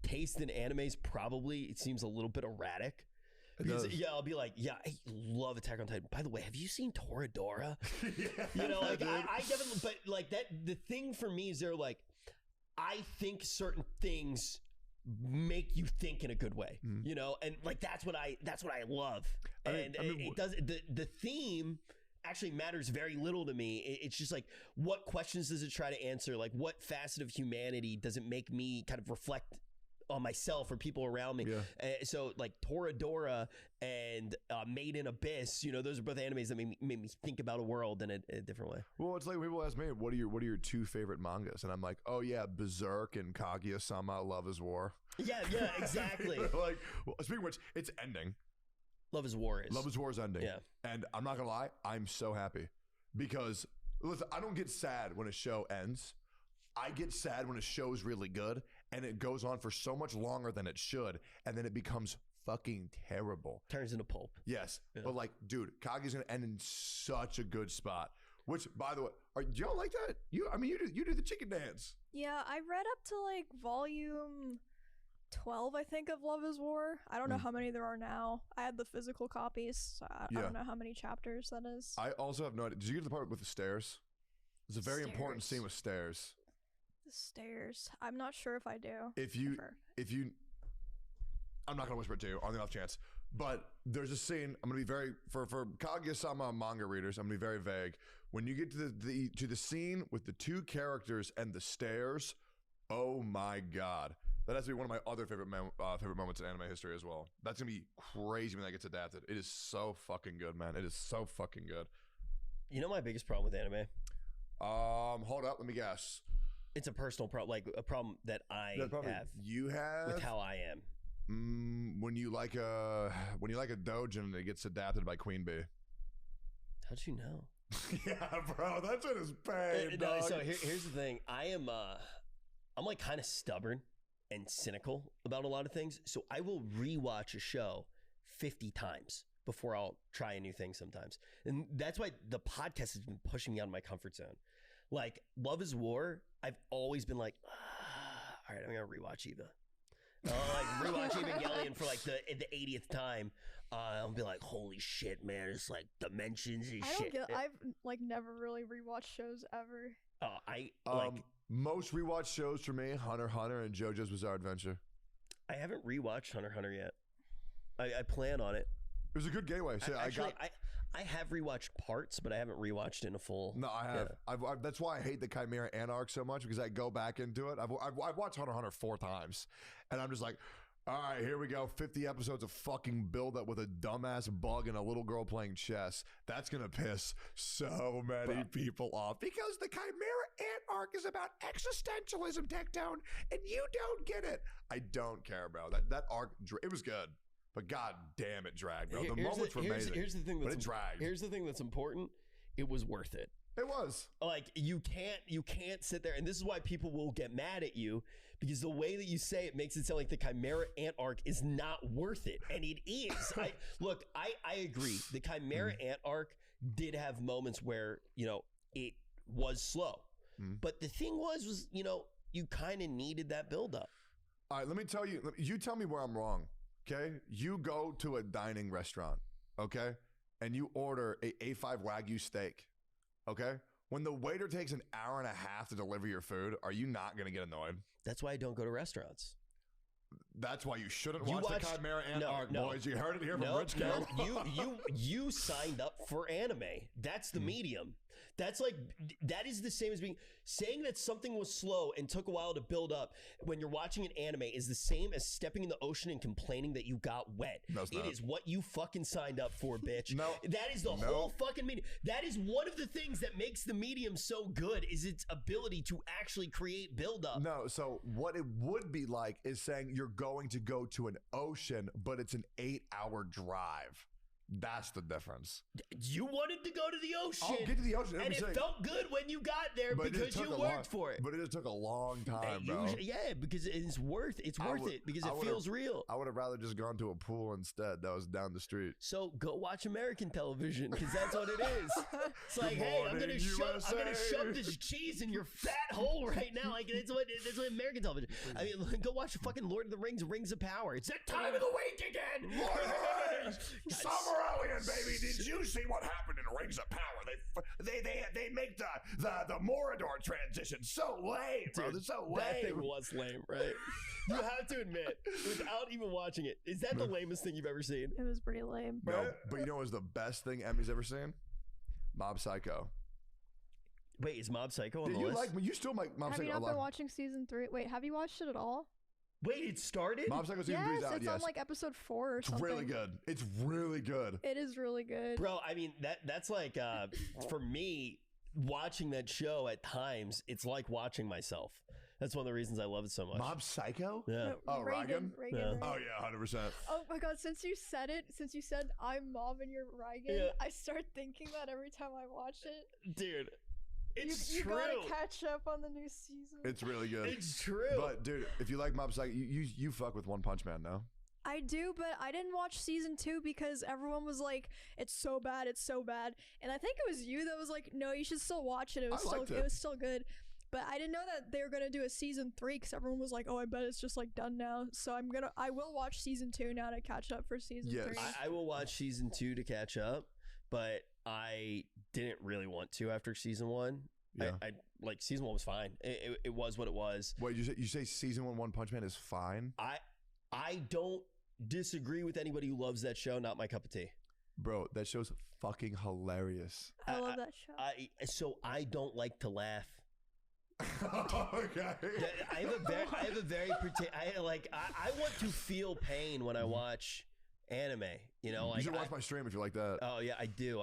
taste in animes probably, it seems a little bit erratic, Because, yeah, I'll be like, yeah, I love Attack on Titan. By the way, have you seen Toradora? Yeah, you know, like I definitely, but like that. The thing for me is they're like, I think certain things make you think in a good way, you know, and like that's what I love. And it does. The theme actually matters very little to me. It's just like, what questions does it try to answer? Like, what facet of humanity does it make me kind of reflect on myself or people around me? So like Toradora and Made in Abyss, you know, those are both animes that made me think about a world in a different way. Well, it's like people ask me, what are your 2 favorite mangas? And I'm like, oh yeah, Berserk and Kaguya-sama, Love is War. Yeah, exactly. Like, well, speaking of which, it's ending. Love is War is ending. Yeah. And I'm not gonna lie, I'm so happy because listen, I don't get sad when a show ends. I get sad when a show's really good and it goes on for so much longer than it should, and then it becomes fucking terrible. Turns into pulp. Yes. Yeah. But like, dude, Kaguya's gonna end in such a good spot. Which, by the way, do y'all like that? You do the chicken dance. Yeah, I read up to like volume 12, I think, of Love is War. I don't know how many there are now. I had the physical copies, so I don't know how many chapters that is. I also have no idea. Did you get to the part with the stairs? There's a very important scene with stairs. The stairs. I'm not sure if I do. If you, I'm not gonna whisper it to you on the off chance, but there's a scene. I'm gonna be very for Kaguya-sama manga readers. I'm gonna be very vague. When you get to the scene with the 2 characters and the stairs, oh my god, that has to be one of my other favorite moments in anime history as well. That's gonna be crazy when that gets adapted. It is so fucking good, man. It is so fucking good. You know my biggest problem with anime? Hold up, let me guess. It's a personal problem, like a problem that I have. You have with how I am. When you like a doujin and it gets adapted by Queen Bee. How'd you know? Yeah, bro, that's what it's paid. No, so here's the thing. I'm like kind of stubborn and cynical about a lot of things. So I will rewatch a show 50 times before I'll try a new thing sometimes. And that's why the podcast has been pushing me out of my comfort zone. Like Love is War, I've always been like, all right, I'm gonna rewatch Eva. I'll like rewatch Evangelion for like the 80th time. I'll be like, holy shit, man! It's like dimensions and shit. I've like never really rewatched shows ever. Most rewatched shows for me: Hunter x Hunter and JoJo's Bizarre Adventure. I haven't rewatched Hunter x Hunter yet. I plan on it. It was a good gateway. So I have rewatched parts, but I haven't rewatched in a full. No, I have. Yeah. That's why I hate the 𝚲𝚃 arc so much, because I go back into it. I've watched Hunter x Hunter 4 times, and I'm just like, all right, here we go. 50 episodes of fucking build up with a dumbass bug and a little girl playing chess. That's gonna piss so many people off, because the 𝚲𝚃 ant arc is about existentialism, Tectone, and you don't get it. I don't care, bro. That arc, it was good. But god damn, it dragged, bro. The moments were amazing. Here's the thing but it dragged. Here's the thing that's important. It was worth it. It was. Like, you can't sit there, and this is why people will get mad at you, because the way that you say it makes it sound like the 𝚲𝚃 ant arc is not worth it, and it is. I agree. The 𝚲𝚃 ant arc did have moments where, you know, it was slow, but the thing was, you know, you kind of needed that buildup. All right, let me tell you. You tell me where I'm wrong. Okay, you go to a dining restaurant, okay, and you order a A5 Wagyu steak, okay? When the waiter takes an hour and a half to deliver your food, are you not going to get annoyed? That's why I don't go to restaurants. That's why you shouldn't watch the 𝚲𝚃 ant arc, boys. You heard it here from Rich Cal. You signed up for anime. That's the medium. That's like, that is the same as saying that something was slow and took a while to build up when you're watching an anime is the same as stepping in the ocean and complaining that you got wet. No, it's not. It is what you fucking signed up for, bitch. No. That is the whole fucking medium. That is one of the things that makes the medium so good, is its ability to actually create buildup. No, so what it would be like is saying you're going to go to an ocean, but it's an 8-hour drive. That's the difference. You wanted to go to the ocean. I'll get to the ocean. And it felt good when you got there because you worked for it. But it just took a long time, bro. Yeah, because it's worth it because it feels real. I would have rather just gone to a pool instead that was down the street. So go watch American television because that's what it is. It's like, hey, I'm gonna shove this cheese in your fat hole right now. Like that's what American television. I mean, go watch fucking Lord of the Rings, Rings of Power. It's that time of the week again. Summer Alien, baby. Did you see what happened in Rings of Power? They make the Mordor transition so lame, bro. They're so lame. That thing was lame, right? You have to admit, without even watching it, is that the lamest thing you've ever seen? It was pretty lame. No, but you know what was the best thing Emmy's ever seen? Mob Psycho. Wait, is Mob Psycho on the you list? like? You still like Mob Have Psycho? you not been watching season 3? Wait, have you watched it at all? Wait, it started? Mob Psycho season 3 is out. It's on like episode 4 or something. It's really good. It's really good. It is really good, bro. I mean, that's like for me, watching that show at times, it's like watching myself. That's one of the reasons I love it so much. Mob Psycho? Yeah. Oh, Reagan? Yeah. Oh, yeah, 100%. Oh my god, since you said I'm Mob and you're Reagan, I start thinking that every time I watch it. Dude, it's you true. gotta catch up on the new season. It's really good. It's true. But, dude, if you like Mob Psycho, you fuck with One Punch Man, no? I do, but I didn't watch season 2 because everyone was like, "It's so bad, it's so bad," and I think it was you that was like, "No, you should still watch it. It was still good." But I didn't know that they were gonna do a season 3 because everyone was like, "Oh, I bet it's just like done now." So I will watch season 2 now to catch up for season 3. I will watch season 2 to catch up, but I didn't really want to after season 1. Yeah. I like season 1 was fine. It was what it was. Wait, you say season 1 One Punch Man is fine? I don't disagree with anybody who loves that show. Not my cup of tea. Bro, that show's fucking hilarious. I love that show. So I don't like to laugh. Okay. I have a very I want to feel pain when I watch anime. You know, like you should watch my stream if you like that. Oh yeah, I do.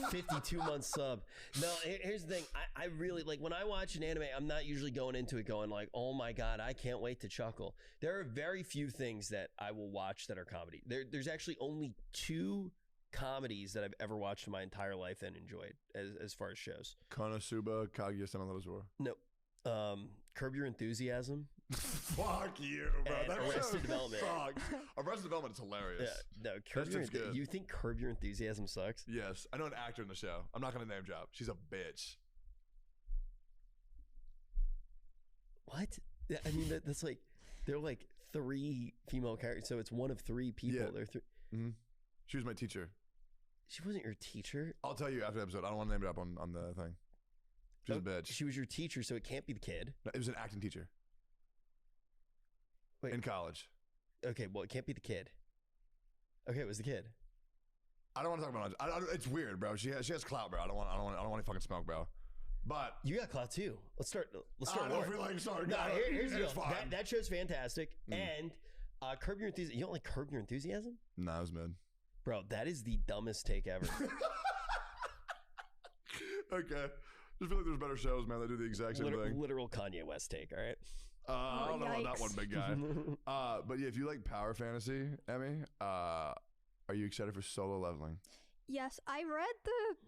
52 month sub. No, here's the thing. I really like when I watch an anime. I'm not usually going into it going like, oh my god, I can't wait to chuckle. There are very few things that I will watch that are comedy. There's actually only 2 comedies that I've ever watched in my entire life and enjoyed as far as shows. Konosuba, Kaguya-sama no Zoro. No. Curb Your Enthusiasm. Fuck you, bro. And That Arrested show Development. sucks. Arrested Development is hilarious. Yeah, no, you think Curb Your Enthusiasm sucks? Yes. I know an actor in the show. I'm not going to name drop. She's a bitch. What? I mean, that's like, they're like 3 female characters, so it's one of 3 people. Yeah. They're 3. Mm-hmm. She was my teacher. She wasn't your teacher? I'll tell you after the episode. I don't want to name it up on the thing. She's a bitch. She was your teacher, so it can't be the kid. No, it was an acting teacher. Wait. In college. Okay, well, it can't be the kid. Okay, it was the kid. I don't want to talk about it. It's weird, bro. She has clout, bro. I don't want any fucking smoke, bro. But you got clout too. Let's start. I don't feel like starting. No, here's the deal. That show's fantastic. And Curb Your Enthusiasm. You don't like Curb Your Enthusiasm? No, it was mid. Bro, that is the dumbest take ever. Okay. Just feel like there's better shows, man, that do the exact same thing. Literal Kanye West take, all right? I don't know about that one, big guy. But yeah, if you like power fantasy, Emmy, are you excited for Solo Leveling? Yes, I read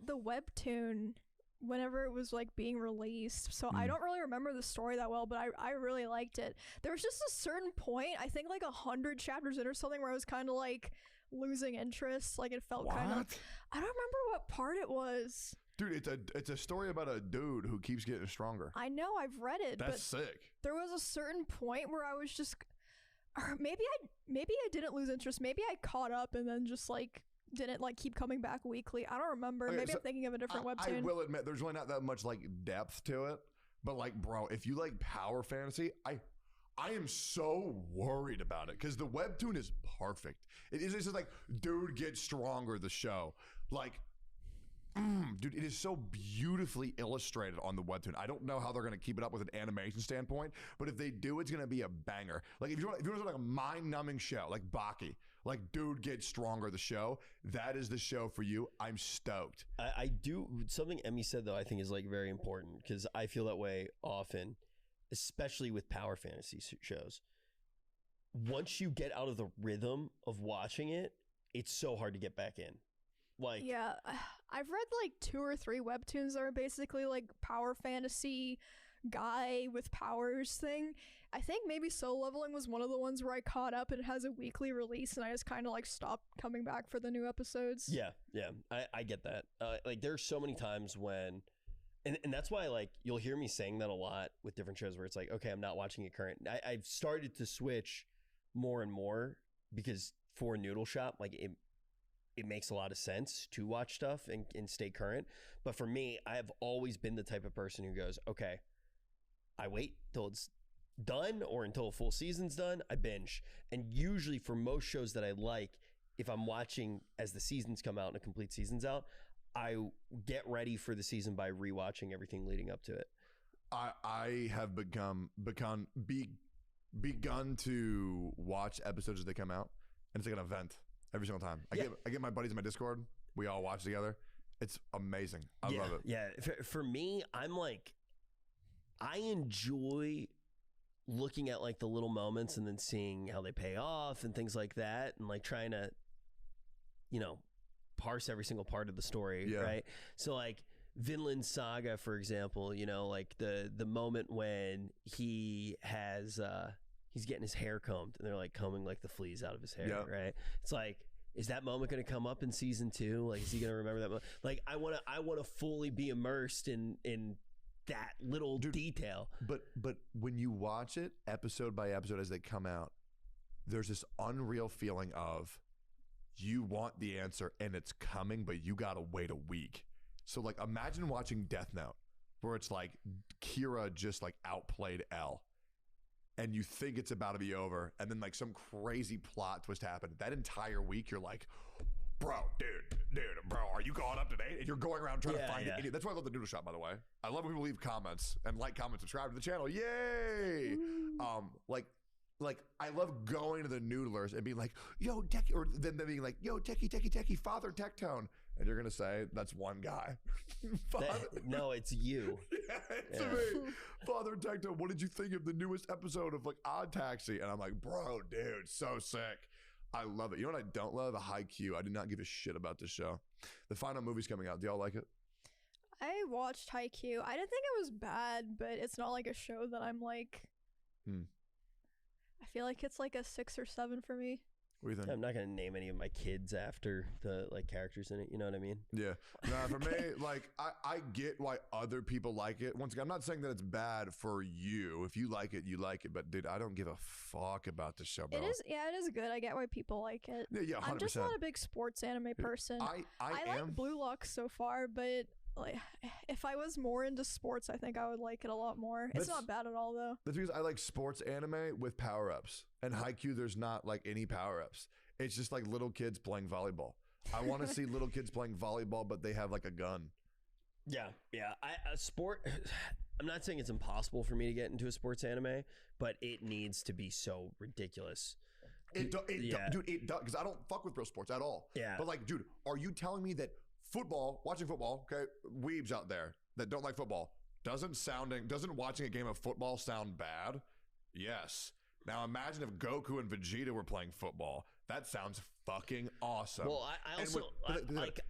the webtoon whenever it was like being released, so I don't really remember the story that well, but I really liked it. There was just a certain point, I think like 100 chapters in or something, where I was kind of like losing interest. Like it felt kind of, I don't remember what part it was. Dude, it's a story about a dude who keeps getting stronger. I know, I've read it. That's sick. There was a certain point where I was just, or maybe I didn't lose interest. Maybe I caught up and then just like didn't like keep coming back weekly. I don't remember. Okay, maybe so I'm thinking of a different webtoon. I will admit, there's really not that much like depth to it. But like, bro, if you like power fantasy, I am so worried about it because the webtoon is perfect. It's just like, dude gets stronger, the show. Like, dude, it is so beautifully illustrated on the webtoon. I don't know how they're going to keep it up with an animation standpoint, but if they do, it's going to be a banger. Like if you want like a mind-numbing show, like Baki, like dude gets stronger, the show, that is the show for you. I'm stoked. I do something Emmy said though. I think is like very important because I feel that way often, especially with power fantasy shows. Once you get out of the rhythm of watching it, it's so hard to get back in. Like, yeah, I've read like 2 or 3 webtoons that are basically like power fantasy guy with powers thing. I think maybe Soul Leveling was one of the ones where I caught up and it has a weekly release, and I just kind of like stopped coming back for the new episodes. Yeah, I get that. Like there's so many times when, and that's why like you'll hear me saying that a lot with different shows where it's like, okay, I'm not watching it current. I've started to switch more and more because for Noodle Shop, like it makes a lot of sense to watch stuff and stay current. But for me, I have always been the type of person who goes, okay, I wait till it's done or until a full season's done, I binge. And usually for most shows that I like, if I'm watching as the seasons come out and a complete season's out, I get ready for the season by rewatching everything leading up to it. I have begun to watch episodes as they come out, and it's like an event every single time. I get my buddies in my Discord. We all watch together. It's amazing. I love it. Yeah. For me, I'm like, I enjoy looking at like the little moments and then seeing how they pay off and things like that, and like trying to, you know, parse every single part of the story, right? So like Vinland Saga, for example, you know, like the moment when he has he's getting his hair combed and they're like combing like the fleas out of his hair, right? It's like, is that moment going to come up in season 2? Like, is he going to remember that moment? Like, I want to fully be immersed in that little detail. But when you watch it episode by episode as they come out, there's this unreal feeling of you want the answer and it's coming, but you gotta wait a week. So like imagine watching Death Note, where it's like Kira just like outplayed L, and you think it's about to be over, and then like some crazy plot twist happened. That entire week you're like, bro, bro, are you caught up to date? And you're going around trying to find it. That's why I love the Noodle Shop, by the way. I love when people leave comments and like, comment, subscribe to the channel. Yay! Like I love going to the noodlers and being like, yo, Techie, or then being like, yo, Techie, Father Tectone. And you're going to say, that's one guy. No, it's you. Yeah, it's me. Father Tectone, what did you think of the newest episode of like Odd Taxi? And I'm like, bro, dude, so sick. I love it. You know what I don't love? The 𝚲𝚃. I do not give a shit about this show. The final movie's coming out. Do y'all like it? I watched 𝚲𝚃. I didn't think it was bad, but it's not like a show that I'm like... I feel like it's like a 6 or 7 for me. What do you think? I'm not going to name any of my kids after the like characters in it. You know what I mean? Yeah. Nah, for me, like I get why other people like it. Once again, I'm not saying that it's bad for you. If you like it, you like it. But dude, I don't give a fuck about the show, bro. It is good. I get why people like it. Yeah, 100%. I'm just not a big sports anime person. I like Blue Lock so far, but like if I was more into sports, I think I would like it a lot more. It's not bad at all though. That's because I like sports anime with power-ups. And 𝚲𝚃, there's not like any power-ups. It's just like little kids playing volleyball. I want to see little kids playing volleyball, but they have like a gun. Yeah. I'm not saying it's impossible for me to get into a sports anime, but it needs to be so ridiculous. Dude, it does, because I don't fuck with pro sports at all. Yeah. But like, dude, are you telling me that watching football, okay, weebs out there that don't like football, doesn't watching a game of football sound bad? Yes. Now imagine if Goku and Vegeta were playing football. That sounds fucking awesome. Well, I also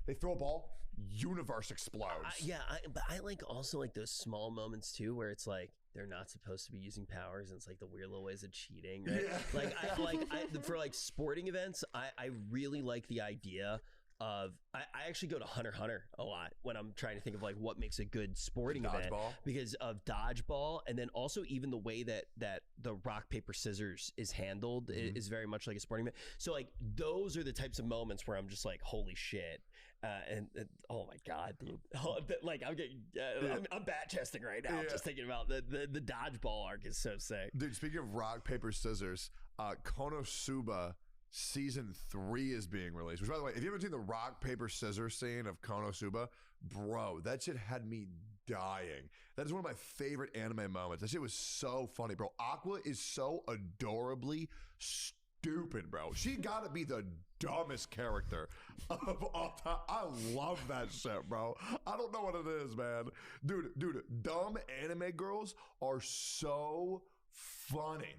they throw a ball, universe explodes. But I like also like those small moments too, where it's like they're not supposed to be using powers, and it's like the weird little ways of cheating. Right? Yeah. For like sporting events, I really like the idea of I actually go to Hunter x Hunter a lot when I'm trying to think of like what makes a good sporting event because of dodgeball, and then also even the way that the rock paper scissors is handled is very much like a sporting event. So like those are the types of moments where I'm just like, holy shit, and oh my god, dude, like I'm getting I'm bat chesting right now just thinking about the dodgeball arc is so sick. Dude, speaking of rock paper scissors, Konosuba Season 3 is being released, which by the way, if you haven't seen the rock, paper, scissors scene of Konosuba, bro, that shit had me dying. That is one of my favorite anime moments. That shit was so funny, bro. Aqua is so adorably stupid, bro. She gotta be the dumbest character of all time. I love that shit, bro. I don't know what it is, man. Dude, dumb anime girls are so funny.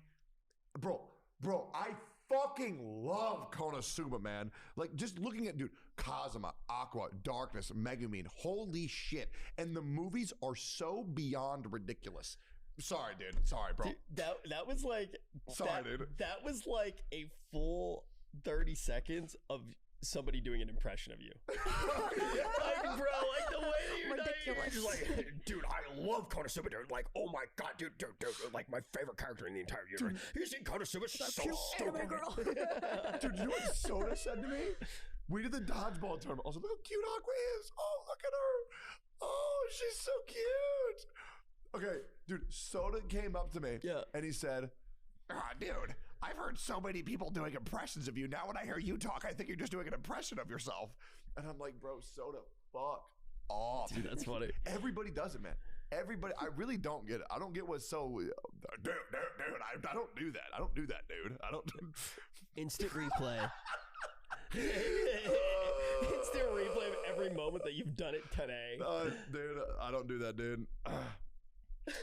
Bro, I fucking love Konosuba, man. Like, just looking at, dude, 𝚂𝚲𝚃, Aqua, Darkness, Megumin, holy shit. And the movies are so beyond ridiculous. Sorry, dude. Sorry, bro. Dude, that was like... Sorry, dude. That was like a full 30 seconds of somebody doing an impression of you. Like, bro, like the way that you're just like, dude, I love Konosuba, dude. Like, oh my god, dude, like my favorite character in the entire universe. You see Konosuba, she's so stupid. Dude, you know what Soda said to me? We did the dodgeball tournament. I was like, look how cute Aqua is. Oh, look at her. Oh, she's so cute. Okay, dude, Soda came up to me and he said, dude, I've heard so many people doing impressions of you. Now when I hear you talk, I think you're just doing an impression of yourself. And I'm like, bro, Soda, fuck off. Dude, that's funny. Everybody does it, man. Everybody, I really don't get it. I don't get what's so, dude, I don't do that. I don't do that, dude. I don't. Instant replay. Instant replay of every moment that you've done it today. Dude, I don't do that, dude.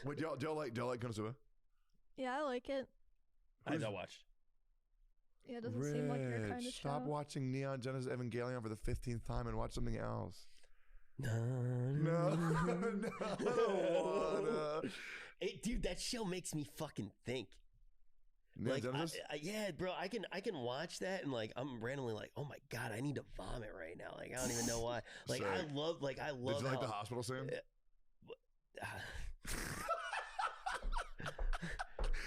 Wait, do y'all like Konosuba? Yeah, I like it. I not watched. Yeah, it doesn't seem like your kind of show. Stop watching Neon Genesis Evangelion for the 15th time and watch something else. No, I don't wanna. Hey, dude, that show makes me fucking think. Neon Like, Genesis? yeah, bro, I can watch that and like I'm randomly like, oh my god, I need to vomit right now. Like I don't even know why. Like I love. Did you like the hospital scene?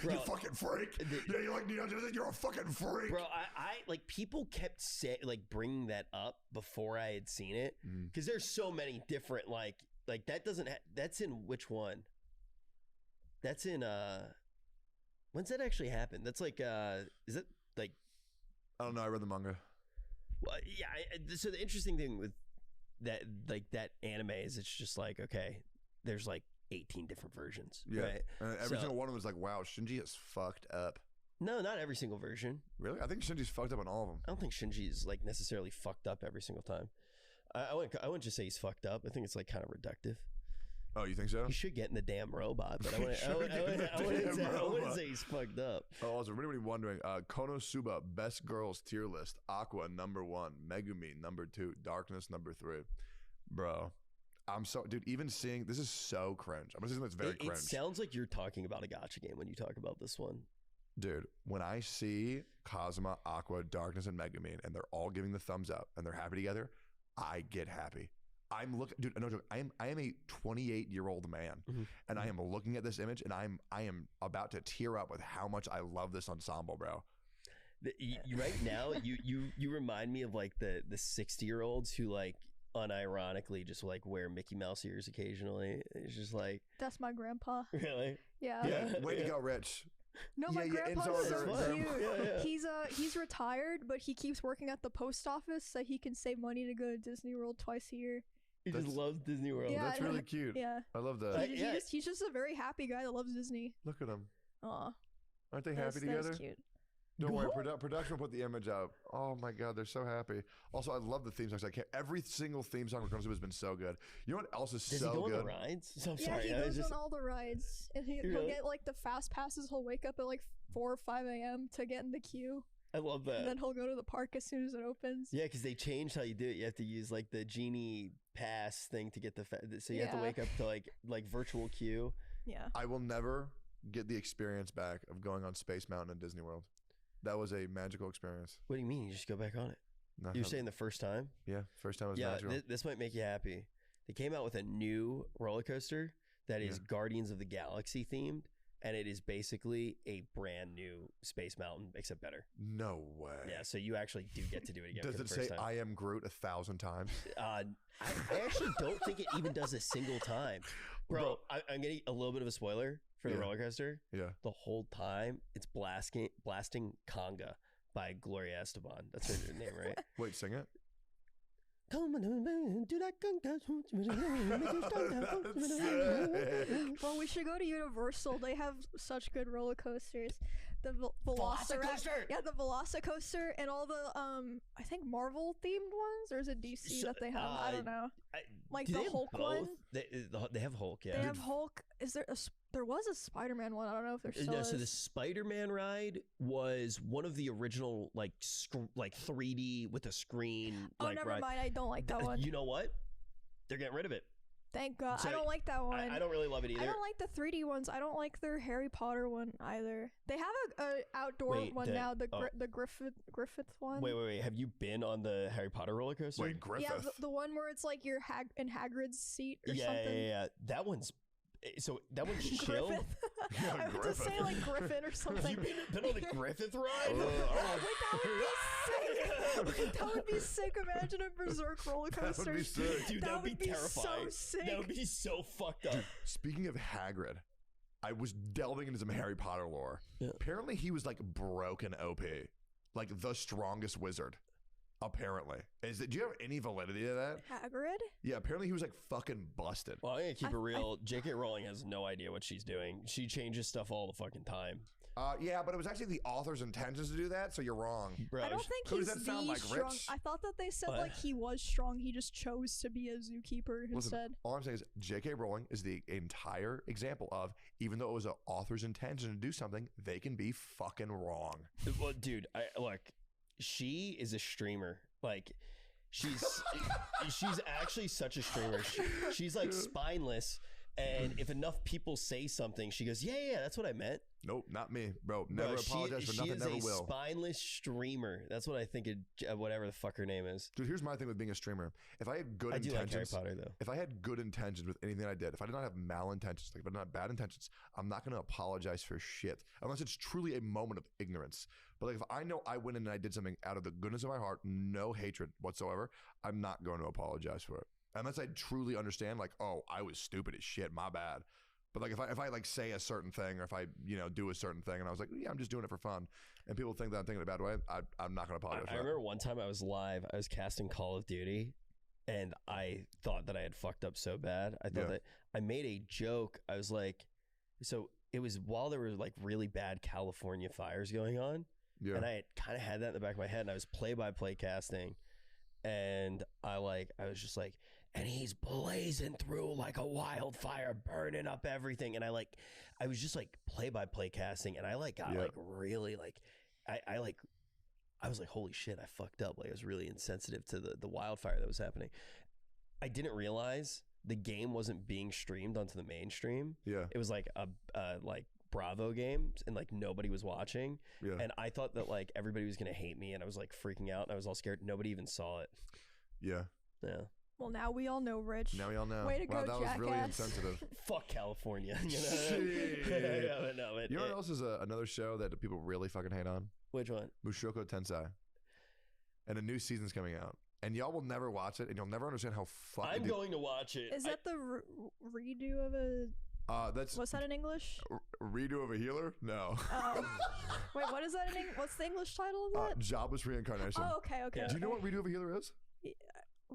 Bro, you fucking freak. Yeah, you like Neon Genesis? You're a fucking freak. Bro, I like people kept bringing that up before I had seen it because there's so many different like that doesn't that's in which one? That's in when's that actually happen? That's like is it like I don't know. I read the manga. Well, yeah. So the interesting thing with that that anime is it's just like okay, there's like 18 different versions. Yeah, right? and every single one of them was like, wow, Shinji is fucked up. No, not every single version. Really? I think Shinji's fucked up on all of them. I don't think Shinji's like necessarily fucked up every single time. I wouldn't just say he's fucked up. I think it's like kind of reductive. Oh, you think so? He should get in the damn robot, but I wouldn't say he's fucked up. Oh, also, for anybody wondering, Konosuba, best girls tier list. Aqua, number 1. Megumi, number 2. Darkness, number 3. Bro, I'm so... Dude, even seeing... This is so cringe. I'm going to say something that's very cringe. It sounds like you're talking about a gacha game when you talk about this one. Dude, when I see 𝚂𝚲𝚃, Aqua, Darkness, and Megumin, and they're all giving the thumbs up, and they're happy together, I get happy. I'm looking, dude. No joke. I am a 28-year-old man, and I am looking at this image, and I am about to tear up with how much I love this ensemble, bro. Right now, you remind me of like the 60-year-olds who like unironically just like wear Mickey Mouse ears occasionally. It's just like that's my grandpa. Really? Yeah. Yeah. Way to go, Rich. No, my grandpa's so cute. Yeah. He's retired, but he keeps working at the post office so he can save money to go to Disney World twice a year. He just loves Disney World. Yeah, That's really cute. Yeah. I love that. He's just a very happy guy that loves Disney. Look at him. Aw. Aren't they happy together? That's cute. Don't worry, production will put the image out. Oh my god, they're so happy. Also, I love the theme songs. Every single theme song for Konosuba has been so good. You know what else is Does so he go good? on the rides? So I'm Yeah, sorry. he goes on all the rides, and he'll get like the fast passes. He'll wake up at like 4 or 5 a.m. to get in the queue. I love that. And then he'll go to the park as soon as it opens. Yeah, because they changed how you do it. You have to use like the genie pass thing to get the so you have to wake up to like virtual queue. Yeah. I will never get the experience back of going on Space Mountain in Disney World. That was a magical experience. What do you mean? You just go back on it? No, You're saying the first time? Yeah, first time was magical. This might make you happy. They came out with a new roller coaster that is Guardians of the Galaxy themed, and it is basically a brand new Space Mountain, except better. No way. Yeah, so you actually do get to do it again. Does for it the say first time. I am Groot 1,000 times? I actually don't think it even does a single time. Bro, I'm getting a little bit of a spoiler for the roller coaster. Yeah. The whole time it's blasting Conga by Gloria Estefan. That's her name, right? Wait, sing it. Well, we should go to Universal. They have such good roller coasters. Velociraptor. Yeah, the Velocicoaster and all the I think Marvel themed ones, or is it DC that they have? I don't know. Like the Hulk one. They have Hulk. Yeah. They have Hulk. Is there there was a Spider-Man one? I don't know if there's still is. So the Spider-Man ride was one of the original like 3D with a screen. Oh, like, never ride. mind. I don't like that one. You know what? They're getting rid of it. Thank God. So I don't like that one. I don't really love it either. I don't like the 3D ones. I don't like their Harry Potter one either. They have a outdoor one now, the Griffith one. Wait. Have you been on the Harry Potter roller coaster? Wait, Griffith? Yeah, the one where it's like you're in Hagrid's seat or something. Yeah. That one's chill. I was to say like Griffin or something. Have you been on the Griffith ride? Wait, that would be sick. Imagine a Berserk roller coaster. That would be sick. Dude, that would be terrifying. So sick. That would be so fucked up. Dude, speaking of Hagrid, I was delving into some Harry Potter lore. Yeah. Apparently he was like broken OP. Like the strongest wizard. Apparently. Do you have any validity to that? Hagrid? Yeah, apparently he was like fucking busted. Well, I'm gonna keep it real. J.K. Rowling has no idea what she's doing. She changes stuff all the fucking time. Yeah, but it was actually the author's intentions to do that, so you're wrong. Bro, I don't think who he's does that sound like, strong. Rich? I thought that they said like he was strong. He just chose to be a zookeeper instead. All I'm saying is J.K. Rowling is the entire example of, even though it was an author's intention to do something, they can be fucking wrong. Well, dude, look, she is a streamer. Like, she's actually such a streamer. She's like spineless, and if enough people say something, she goes, yeah, that's what I meant. Nope, not me, bro. Never apologize for nothing, never will. She is a spineless streamer. That's what I think of whatever the fuck her name is. Dude, here's my thing with being a streamer. If I had good intentions, I do like Harry Potter, though. If I had good intentions with anything I did, if I did not have malintentions, like if I did not have bad intentions, I'm not going to apologize for shit unless it's truly a moment of ignorance. But like if I know I went in and I did something out of the goodness of my heart, no hatred whatsoever, I'm not going to apologize for it. Unless I truly understand, like, oh, I was stupid as shit, my bad. But like if I like say a certain thing, or if I do a certain thing, and I was like, yeah, I'm just doing it for fun, and people think that I'm thinking a bad way, I'm not going to apologize. I remember one time I was live, I was casting Call of Duty, and I thought that I had fucked up so bad. I thought that I made a joke. I was like, so it was while there were like really bad California fires going on, and I had kind of had that in the back of my head, and I was play-by-play casting, and I was just like, and he's blazing through like a wildfire, burning up everything. And I was just like play-by-play casting, and I got like really like, I was like, holy shit, I fucked up. Like I was really insensitive to the wildfire that was happening. I didn't realize the game wasn't being streamed onto the mainstream. Yeah. It was like a like Bravo game, and like nobody was watching. Yeah. And I thought that like everybody was gonna hate me, and I was like freaking out, and I was all scared. Nobody even saw it. Yeah. Yeah. Well, now we all know, Rich. Now we all know. Way to go, that jackass. was really insensitive. Fuck California. You know what else is another show that people really fucking hate on? Which one? Mushoku Tensei. And a new season's coming out. And y'all will never watch it, and you'll never understand how fucking... I'm going to watch it. Is that the redo of a... what's that in English? Redo of a healer? No. Wait, what is that in English? What's the English title of that? Jobless Reincarnation. Oh, okay. Do you know what Redo of a healer is?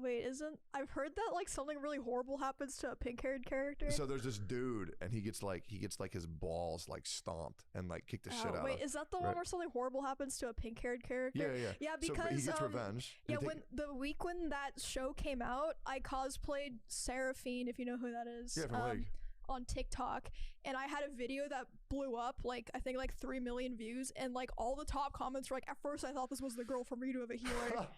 Wait, I've heard that like something really horrible happens to a pink-haired character. So there's this dude, and he gets like his balls like stomped and like kicked the shit out. Wait, is that the one where something horrible happens to a pink-haired character? Yeah. Yeah, because so he gets revenge. Yeah, when the week when that show came out, I cosplayed Seraphine, if you know who that is. Yeah, from League. On TikTok, and I had a video that blew up like I think like 3 million views, and like all the top comments were like, at first I thought this was the girl from Redo of a Healer.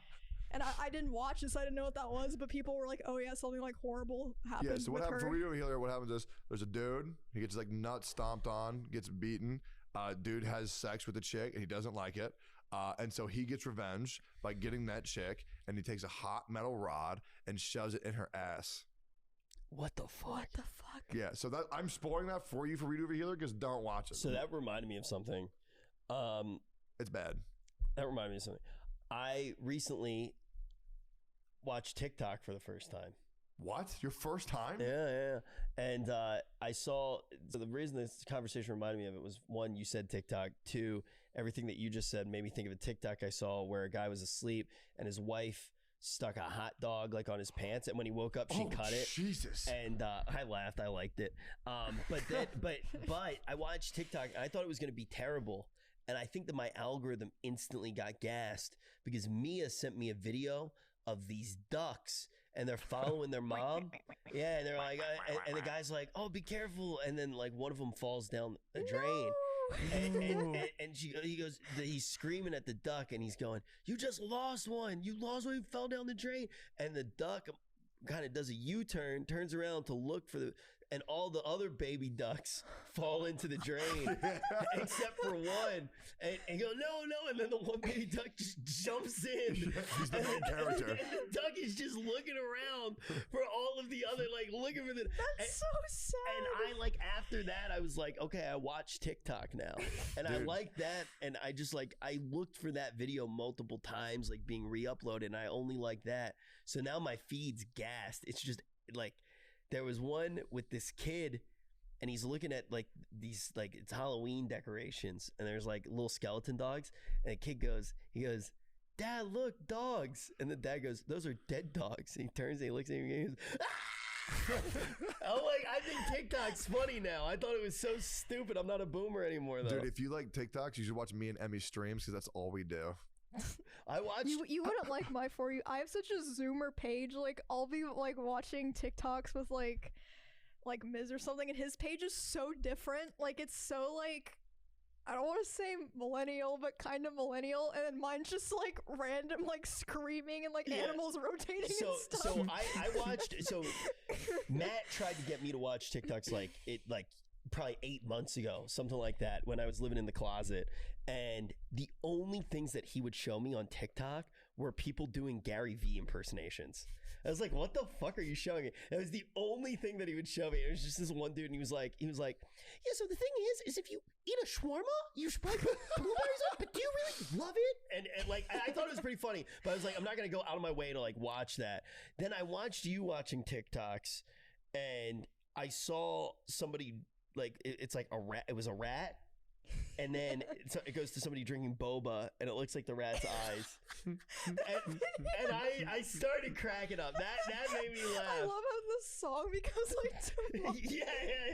And I didn't watch this, so I didn't know what that was, but people were like, oh yeah, something like horrible happened. Yeah, so what happens for Redo of a Healer, what happens is there's a dude, he gets like nuts stomped on, gets beaten, dude has sex with a chick and he doesn't like it. And so he gets revenge by getting that chick, and he takes a hot metal rod and shoves it in her ass. What the fuck? What the fuck? Yeah, so that I'm spoiling that for you for Redo of a Healer, because don't watch it. So that reminded me of something. It's bad. That reminded me of something. I recently watched TikTok for the first time. What? Your first time? Yeah. And I saw, so the reason this conversation reminded me of it was, one, you said TikTok. Two, everything that you just said made me think of a TikTok I saw where a guy was asleep and his wife stuck a hot dog like on his pants, and when he woke up she cut it. Jesus. And I laughed, I liked it. But I watched TikTok and I thought it was going to be terrible. And I think that my algorithm instantly got gassed because Mia sent me a video of these ducks and they're following their mom. Yeah, and they're like, and the guy's like, "Oh, be careful!" And then like one of them falls down a drain, and he goes, he's screaming at the duck, and he's going, "You just lost one! You lost one! You fell down the drain!" And the duck kind of does a U-turn, turns around to look for the. And all the other baby ducks fall into the drain, except for one. And go, no. And then the one baby duck just jumps in. He's the main character. And the duck is just looking around for all of the other, like, looking for the. That's so sad. And I, like, after that, I was like, okay, I watch TikTok now. And I like that. And I just, like, I looked for that video multiple times, like, being re-uploaded. And I only like that. So now my feed's gassed. It's just, like... There was one with this kid, and he's looking at like these, like it's Halloween decorations, and there's like little skeleton dogs, and the kid goes, "Dad, look, dogs!" And the dad goes, "Those are dead dogs." And he turns and he looks at him and he goes, "Ah!" I'm like, I think TikTok's funny now. I thought it was so stupid. I'm not a boomer anymore, though. Dude, if you like TikToks, you should watch me and Emmy streams because that's all we do. I watched. You wouldn't like my For You. I have such a Zoomer page. Like I'll be like watching TikToks with like Miz or something, and his page is so different. Like it's so like I don't want to say millennial, but kind of millennial. And then mine's just like random, like screaming and like animals rotating and stuff. So I watched. So Matt tried to get me to watch TikToks like probably 8 months ago, something like that, when I was living in the closet. And the only things that he would show me on TikTok were people doing Gary Vee impersonations. I was like, what the fuck are you showing me? That was the only thing that he would show me. It was just this one dude, and he was like, yeah, so the thing is if you eat a shawarma, you should probably put blueberries on, but do you really love it? And like, I thought it was pretty funny, but I was like, I'm not going to go out of my way to like watch that. Then I watched you watching TikToks, and I saw somebody, like, it's like a rat. It was a rat. And then it goes to somebody drinking boba, and it looks like the rat's eyes. And I started cracking up. That made me laugh. I love how this song becomes like too much. Yeah.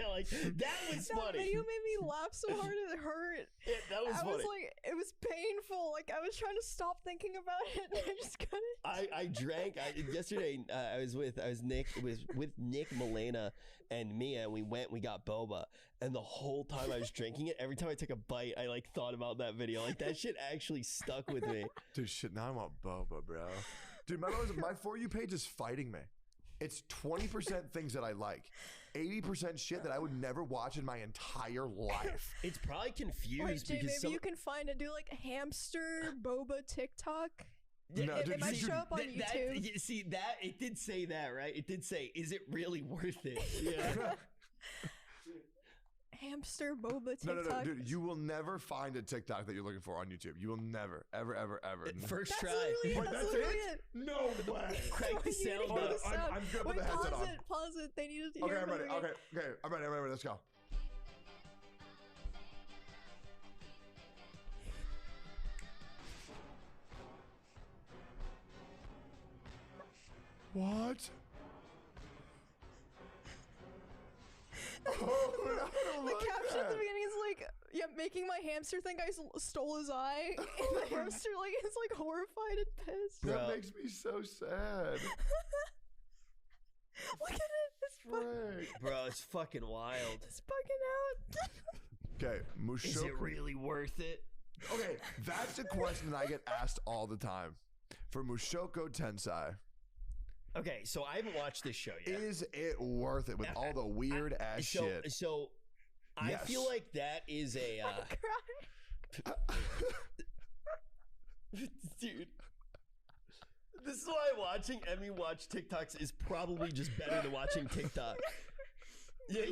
Like that was that funny. video made me laugh so hard it hurt. Yeah, that was funny. I was like, it was painful. Like I was trying to stop thinking about it, and I just couldn't. I drank yesterday. I was with Nick. It was with Nick, Milena, and Mia, and we got boba. And the whole time I was drinking it, every time I took a bite, I like thought about that video. Like that shit actually stuck with me. Dude, shit, now I want boba, bro. Dude, my For You page is fighting me. It's 20% things that I like. 80% shit that I would never watch in my entire life. It's probably confused. Wait, Jay, because maybe you can find it. Do like hamster boba TikTok. No, it might show up on YouTube. See that it did say that, right? It did say, "Is it really worth it?" Yeah. Hamster boba TikTok. No, dude, you will never find a TikTok that you're looking for on YouTube. You will never, ever. First that's try. Literally Wait, that's it? No way. Crank the sound Hold on, up. I'm good with Wait, the headset on. Pause it. They need to Okay, hear I'm ready. it. Okay, I'm ready. Let's go. What? The caption at the beginning is like, yeah, making my hamster think I stole his eye. And the hamster like is like horrified and pissed. That makes me so sad. Look at it. It's Bro, it's fucking wild. It's bugging out. Okay, Mushoku. Is it really worth it? Okay, that's a question that I get asked all the time. For Mushoku Tensei. Okay, so I haven't watched this show yet. Is it worth it with all the weird ass shit? So I feel like that is a dude. This is why watching Emmy watch TikToks is probably just better than watching TikTok. Yeah,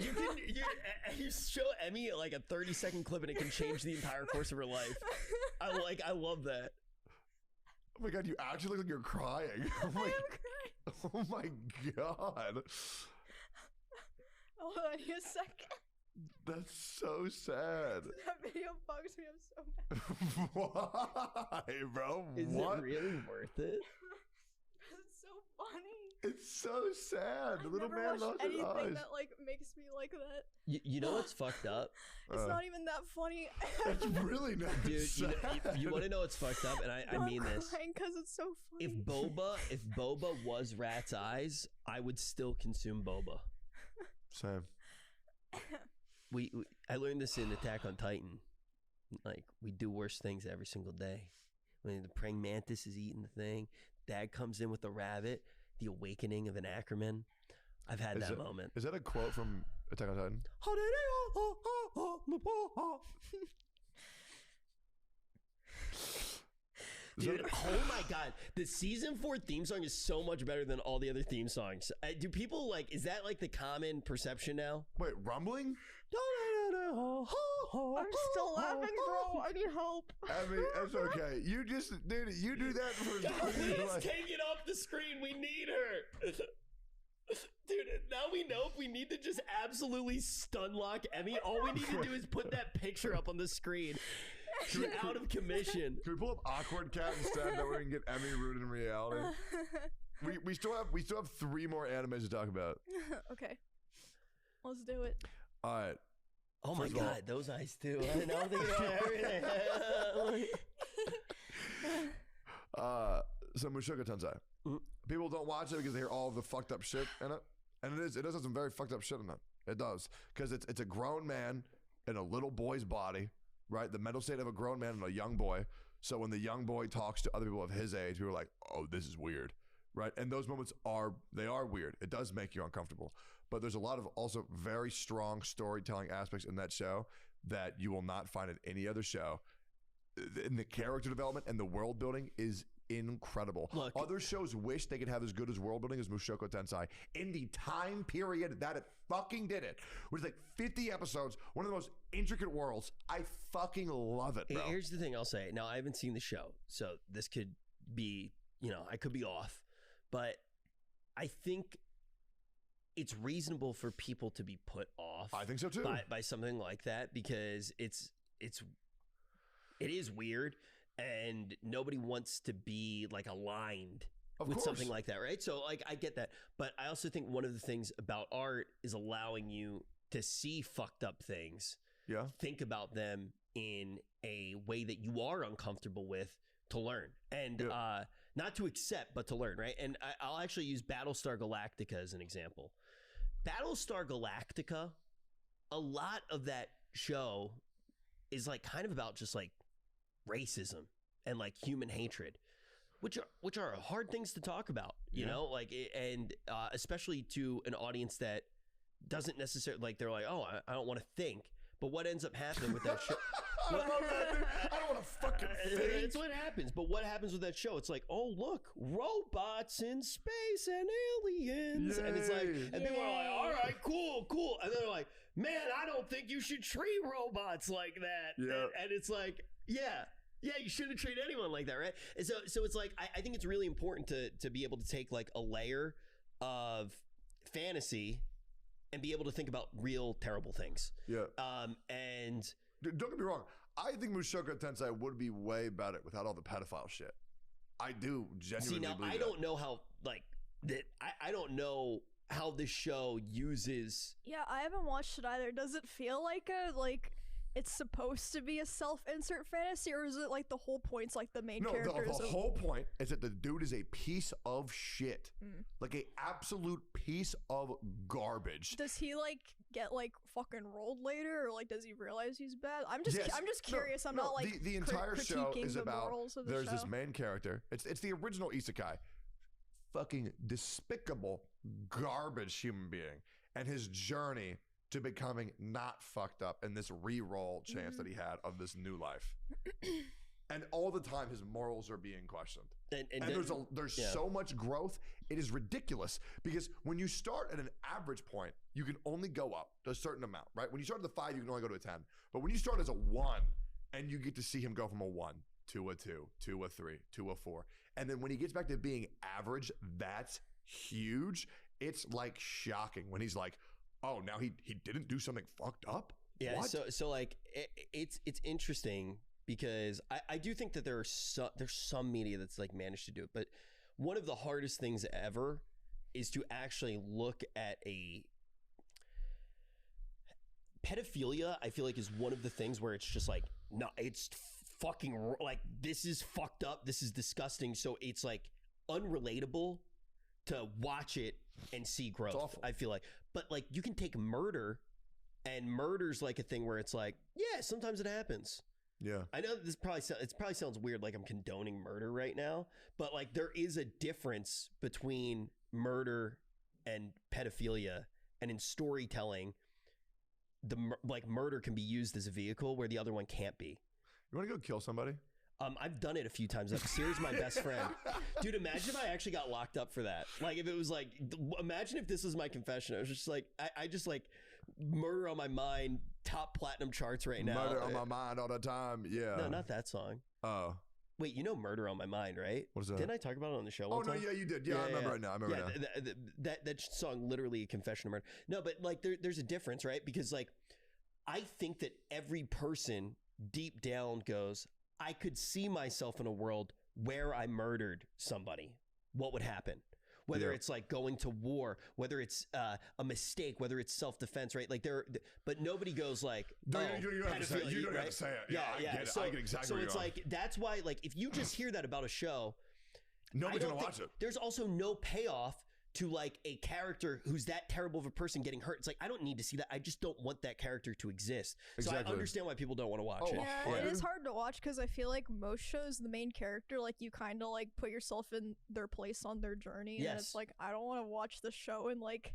you show Emmy like a 30-second clip and it can change the entire course of her life. I love that. Oh my god, you actually look like you're crying. I am crying. Oh my god. Hold on a second. That's so sad. That video bugs me up so bad. Why, bro? Is what? it really worth it? It's so funny. It's so sad. The I've little never man watched lost his anything eyes. that like makes me like that. You know what's fucked up? It's not even that funny. It's really not. Dude, sad. you want to know what's fucked up? And I mean this. Because it's so funny. If boba was rat's eyes, I would still consume boba. Same. I learned this in Attack on Titan. Like, we do worse things every single day. When the praying mantis is eating the thing, Dad comes in with the rabbit, the awakening of an Ackerman. I've had that moment. Is that a quote from Attack on Titan? Dude, oh my god, the season 4 theme song is so much better than all the other theme songs. Do people like, is that like the common perception now? Wait, rumbling? I'm still laughing, bro. I need help. I mean, that's okay. You just, dude, you do that for Please take it off the screen. We need her. Dude, now we know if we need to just absolutely stun lock Emmy, all we need to do is put that picture up on the screen. She's out of commission. Can we pull up Awkward Cat instead? That way we can get Emmy rooted in reality. We still have 3 more animes to talk about. Okay. Let's do it. All right. Oh my god, those eyes too. I know I'm thinking about everything. So Mushoku Tensei. People don't watch it because they hear all the fucked up shit in it. And it does have some very fucked up shit in it. It does. Because it's a grown man in a little boy's body, right? The mental state of a grown man and a young boy. So when the young boy talks to other people of his age, people are like, oh, this is weird, right? And those moments are weird. It does make you uncomfortable. But there's a lot of also very strong storytelling aspects in that show that you will not find in any other show. And the character development and the world building is incredible. Look, other shows wish they could have as good as world building as Mushoku Tensei in the time period that it fucking did it, which is like 50 episodes, one of the most intricate worlds. I fucking love it, bro. Here's the thing I'll say. Now, I haven't seen the show, so this could be, I could be off, but I think it's reasonable for people to be put off. I think so too. By something like that, because it is weird. And nobody wants to be like aligned with something like that, right? So like I get that. But I also think one of the things about art is allowing you to see fucked up things. Yeah. Think about them in a way that you are uncomfortable with to learn. And not to accept, but to learn, right? And I'll actually use Battlestar Galactica as an example. Battlestar Galactica, a lot of that show is like kind of about just like racism and like human hatred, which are hard things to talk about, you know, like, and especially to an audience that doesn't necessarily like, they're like, oh, I don't want to think. But what ends up happening with that show? I don't want to fucking think. It's what happens. But what happens with that show? It's like, oh, look, robots in space and aliens. Yay. And it's like, and people are like, all right, cool. And they're like, man, I don't think you should treat robots like that. Yeah. And it's like, yeah, you shouldn't treat anyone like that, right? And so it's like, I think it's really important to be able to take like a layer of fantasy and be able to think about real terrible things. Yeah. And dude, don't get me wrong. I think Mushoku Tensei would be way better without all the pedophile shit. I do genuinely believe I don't know how like that. I don't know how this show uses. Yeah, I haven't watched it either. Does it feel like it's supposed to be a self-insert fantasy, or is it like the whole point's like the main characters? The whole point is that the dude is a piece of shit. Like a absolute piece of garbage. Does he like get like fucking rolled later, or like does he realize he's bad? I'm just curious. I'm not like the entire show is about there's show. This main character. It's the original isekai. Fucking despicable garbage human being, and his journey to becoming not fucked up and this re-roll chance that he had of this new life. And all the time his morals are being questioned. And there's so much growth. It is ridiculous because when you start at an average point, you can only go up to a certain amount, right? When you start at the 5, you can only go to a 10. But when you start as a 1 and you get to see him go from a 1 to a 2 to a 3 to a 4. And then when he gets back to being average, that's huge. It's like shocking when he's like, oh, now he didn't do something fucked up? Yeah, what? so like it's interesting because I do think that there's some media that's like managed to do it, but one of the hardest things ever is to actually look at a pedophilia. I feel like is one of the things where it's just like, no, it's fucking like, this is fucked up. This is disgusting. So it's like unrelatable to watch it and see growth. I feel like, but like you can take murder, and murder's like a thing where it's like, yeah, sometimes it happens. Yeah. I know this probably sounds weird, like I'm condoning murder right now, but like there is a difference between murder and pedophilia, and in storytelling, like murder can be used as a vehicle where the other one can't be. You want to go kill somebody? I've done it a few times. Siri's my best friend. Dude, imagine if I actually got locked up for that. Like if it was like, imagine if this was my confession. I was just like, I just like murder on my mind, top platinum charts right now. Murder on my mind all the time. Yeah. No, not that song. Oh. Wait, you know Murder on My Mind, right? What is that? Didn't I talk about it on the show one time? No, yeah, you did. Yeah, I remember right now. I remember now. That song, literally a confession of murder. No, but like there's a difference, right? Because like, I think that every person deep down goes, I could see myself in a world where I murdered somebody. What would happen? Whether it's like going to war, whether it's a mistake, whether it's self-defense, right? Like but nobody goes like, no, you don't have to say it. You don't have to say it. Yeah, I get it. I get exactly so what it's you're like, that's why, like, if you just hear that about a show, nobody's gonna watch it. There's also no payoff to like a character who's that terrible of a person getting hurt. It's like, I don't need to see that. I just don't want that character to exist. So I understand why people don't want to watch it. Yeah, it is hard to watch because I feel like most shows, the main character, like you kind of like put yourself in their place on their journey. And it's like, I don't want to watch the show and like,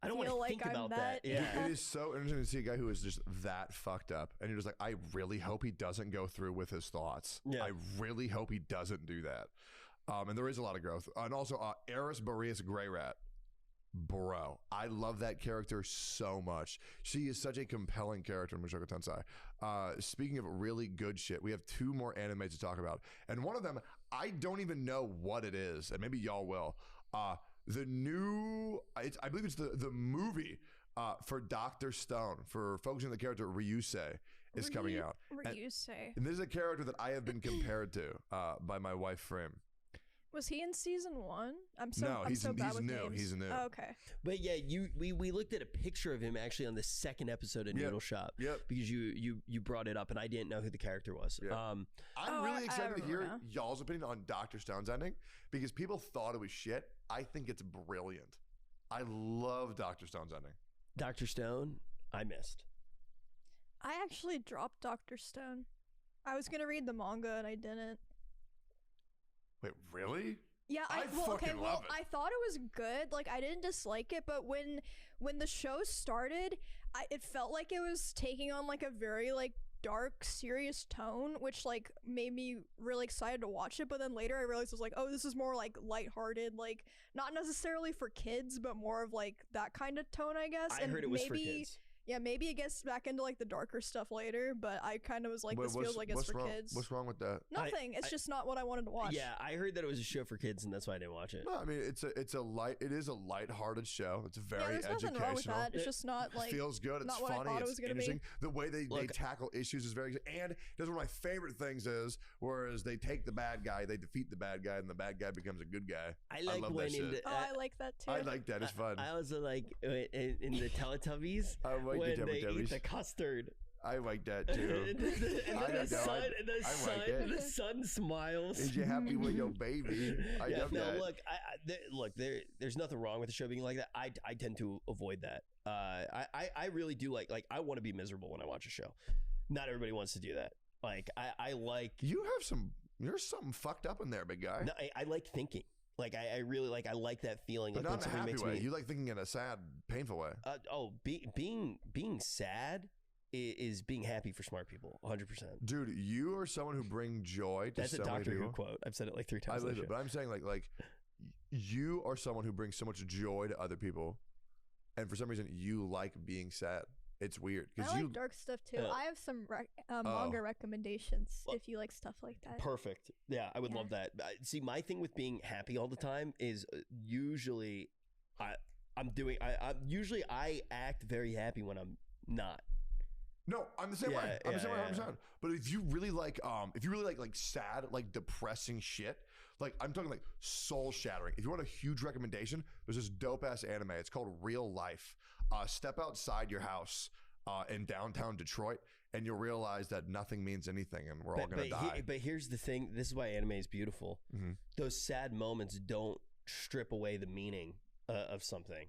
I don't want to think about that. Yeah. It is so interesting to see a guy who is just that fucked up. And you're just like, I really hope he doesn't go through with his thoughts. Yeah. I really hope he doesn't do that. And there is a lot of growth. And also, Eris Boreas Grey Rat. Bro, I love that character so much. She is such a compelling character in Mushoku Tensei. Speaking of really good shit, we have 2 more animes to talk about. And one of them, I don't even know what it is. And maybe y'all will. The new, I believe it's the movie for Dr. Stone, for focusing on the character Ryusei, is coming out. Ryusei. And this is a character that I have been compared to by my wife, Frame. Was he in season 1? He's new. He's new. Oh, okay. But yeah, we looked at a picture of him actually on the 2nd episode of Noodle Shop. Yep. Because you brought it up and I didn't know who the character was. Yep. I'm really excited to hear y'all's opinion on Dr. Stone's ending because people thought it was shit. I think it's brilliant. I love Dr. Stone's ending. Dr. Stone, I missed. I actually dropped Dr. Stone. I was gonna read the manga and I didn't. Wait, really? Yeah, I thought it was good. Like I didn't dislike it, but when the show started, it felt like it was taking on like a very like dark, serious tone, which like made me really excited to watch it. But then later I realized it was like, oh, this is more like lighthearted, like not necessarily for kids, but more of like that kind of tone, I guess. I heard it was for kids. Yeah, maybe it gets back into like the darker stuff later, but I kind of was like, this feels like it's for kids. What's wrong with that? Nothing. It's just not what I wanted to watch. Yeah, I heard that it was a show for kids, and that's why I didn't watch it. No, I mean it is a lighthearted show. It's very there's educational. Nothing wrong with that. It's just not like feels good. It's funny. It's interesting. The way they tackle issues is very good. And that's one of my favorite things is whereas they take the bad guy, they defeat the bad guy, and the bad guy becomes a good guy. I love that shit. I like that too. I like that. It's fun. I also like in the Teletubbies. I like when the Teletubbies. The custard. I like that too. The son smiles. Is you happy with your baby? I love that. Look, there's nothing wrong with the show being like that. I tend to avoid that. I really do like I want to be miserable when I watch a show. Not everybody wants to do that. Like I like there's something fucked up in there, big guy. No, I like thinking. Like I really like. I like that feeling. But like not in a happy way. You like thinking in a sad, painful way. Being sad is being happy for smart people. 100%. Dude, you are someone who brings joy to so many people. That's a Doctor Who quote. I've said it like 3 times. I believe it, but I'm saying like you are someone who brings so much joy to other people, and for some reason you like being sad. It's weird because I like dark stuff too. I have some manga recommendations if you like stuff like that. Perfect. Yeah, I would love that. See, my thing with being happy all the time is usually I act very happy when I'm not. No, I'm the same way. I'm the same way 100%. But if you really like sad, like depressing shit, Like, I'm talking like soul shattering. If you want a huge recommendation, there's this dope ass anime. It's called Real Life. Step outside your house in downtown Detroit, and you'll realize that nothing means anything, and we're all gonna die. But here's the thing. This is why anime is beautiful. Those sad moments don't strip away the meaning of something.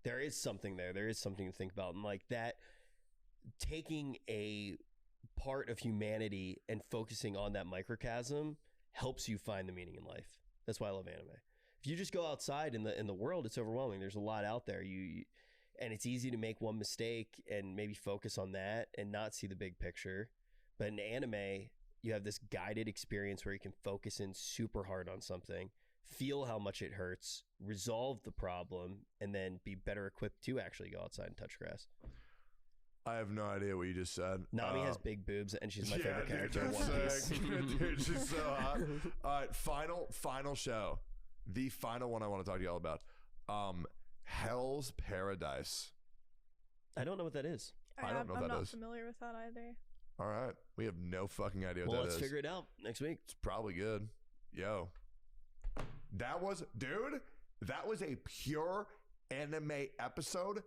There is something there. There is something to think about, and like that, taking a part of humanity and focusing on that microcosm helps you find the meaning in life. That's why I love anime. If you just go outside in the world, it's overwhelming. There's a lot out there. And it's easy to make one mistake and maybe focus on that and not see the big picture. But in anime, you have this guided experience where you can focus in super hard on something, feel how much it hurts, resolve the problem, and then be better equipped to actually go outside and touch grass. I have no idea what you just said. Nami has big boobs, and she's my favorite character in Dude, One Piece. dude, she's so hot. All right, final show. The final one I want to talk to y'all about. Hell's Paradise. I don't know what that is. I don't know what I'm that not is. familiar with that either. All right. We have no fucking idea what Well, that is. let's figure it out next week. It's probably good. Yo. That was a pure anime episode.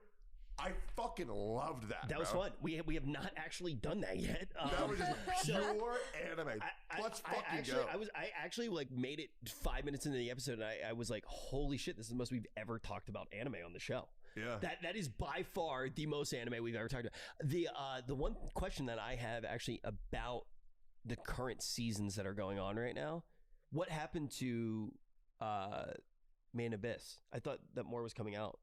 I fucking loved that. That was bro. fun. We have not actually done that yet. That was just pure anime. Let's fucking go. I actually like made it 5 minutes into the episode, and I was like, holy shit, this is the most we've ever talked about anime on the show. Yeah. That is by far the most anime we've ever talked about. The one question that I have actually about the current seasons that are going on right now, what happened to Main Abyss? I thought that more was coming out.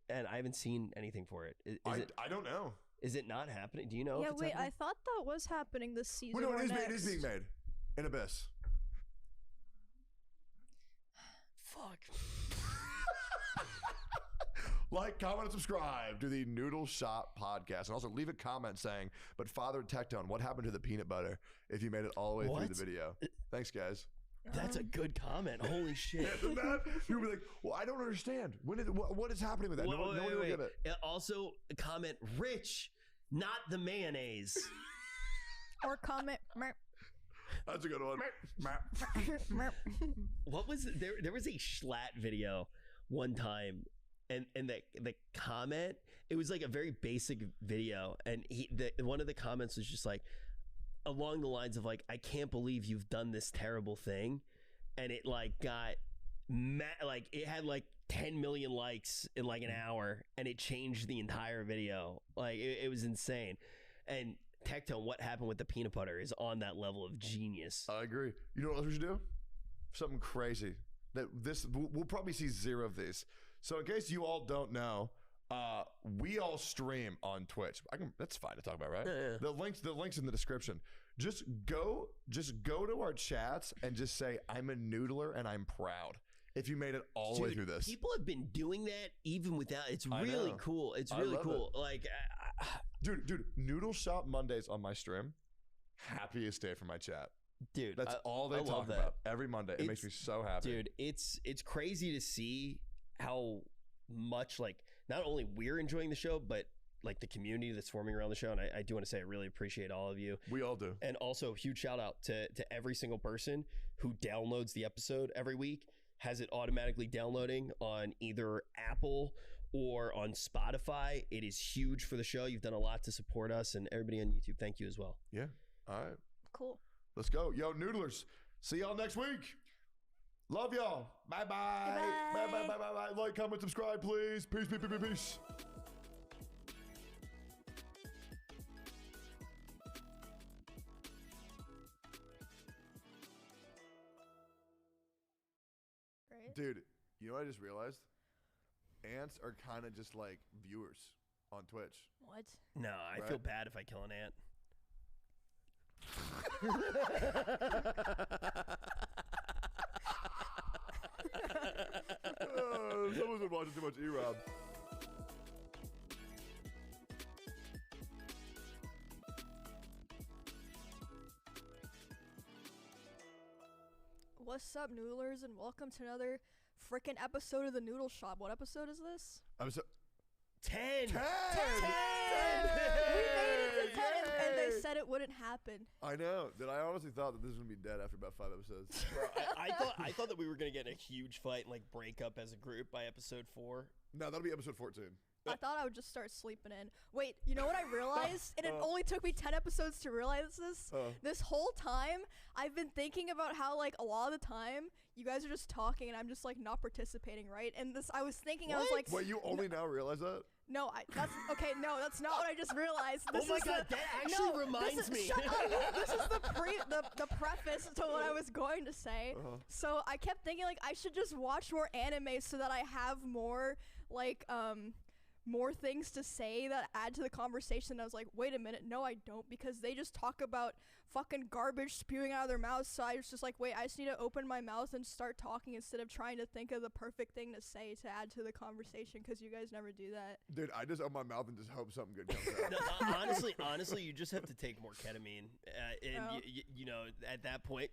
And I haven't seen anything for it. I don't know. Is it not happening? Do you know? Yeah, if it's wait, happening? I thought that was happening this season. Well, no, or it next. is being made in Abyss. Fuck. Like, comment, and subscribe to the Noodle Shop podcast. And also leave a comment saying, but Father Tectone, what happened to the peanut butter if you made it all the way through the video? Thanks, guys. That's a good comment. Holy shit. Isn't that? You'll be like, well, I don't understand. What is happening with that? Nobody will get it. Also, comment, Rich, not the mayonnaise. Or comment, That's a good one. What was it? There was a Schlatt video one time, and the comment, it was like a very basic video, and one of the comments was just like along the lines of like, I can't believe you've done this terrible thing, and it like got like it had like 10 million likes in like an hour, and it changed the entire video. Like it was insane. And Tectone, what happened with the peanut butter is on that level of genius. I agree. You know what else we should do? Something crazy. We'll probably see 0 of these. So in case you all don't know, we all stream on Twitch. That's fine to talk about, right? Yeah. The links in the description. Just go to our chats and just say, I'm a noodler and I'm proud. If you made it all the way through this. People have been doing that even without. It's I really know. cool. It's I really love cool. Like, dude, Noodle Shop Mondays on my stream. Happiest day for my chat. Dude, that's all they I talk love that. about every Monday. It makes me so happy. Dude, it's crazy to see how much like not only we're enjoying the show, but like the community that's forming around the show. And I do want to say I really appreciate all of you. We all do. And also huge shout out to every single person who downloads the episode every week, has it automatically downloading on either Apple or on Spotify. It is huge for the show. You've done a lot to support us, and everybody on YouTube, thank you as well. Yeah. All right. Cool. Let's go. Yo, Noodlers. See y'all next week. Love y'all. Bye-bye. Bye-bye. Bye-bye. Like, comment, subscribe, please. Peace, peace, peace, peace. Dude, you know what I just realized? Ants are kind of just like viewers on Twitch. What? No, I feel bad if I kill an ant. Someone's been watching too much E-Rob. What's up, noodlers, and welcome to another freaking episode of the Noodle Shop. What episode is this? Episode 10. 10. 10. We made it to 10, and they said it wouldn't happen. I know. That I honestly thought that this was gonna be dead after about 5 episodes. Bro, I thought that we were gonna get in a huge fight and like break up as a group by episode 4. No, that'll be episode 14. I thought I would just start sleeping in. Wait, you know what I realized? And it only took me 10 episodes to realize this. This whole time, I've been thinking about how, like, a lot of the time, you guys are just talking and I'm just, like, not participating, right? And this, I was thinking, I was like... Wait, you only now realize that? No, that's not what I just realized. This oh my god, that actually reminds me. Shut up. This is the preface to what I was going to say. So I kept thinking, like, I should just watch more anime so that I have more, like, more things to say that add to the conversation. I was like, wait a minute, no I don't, because they just talk about fucking garbage spewing out of their mouths. So I was just like, wait, I just need to open my mouth and start talking instead of trying to think of the perfect thing to say to add to the conversation, because you guys never do that. Dude, I just open my mouth and just hope something good comes out. No, honestly, you just have to take more ketamine, and you know, at that point,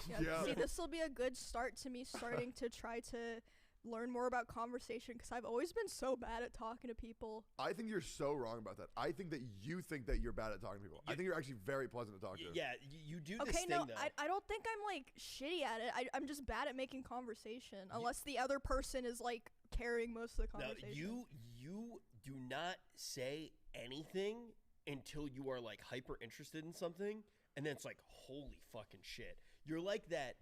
yeah. See, this will be a good start to me starting to try to learn more about conversation, because I've always been so bad at talking to people. I think you're so wrong about that. I think that you think that you're bad at talking to people. I think you're actually very pleasant to talk to. Yeah, you do this okay, thing, no, though. I don't think I'm, like, shitty at it. I'm just bad at making conversation, unless the other person is, like, carrying most of the conversation. No, you do not say anything until you are, like, hyper interested in something, and then it's like, holy fucking shit. You're like that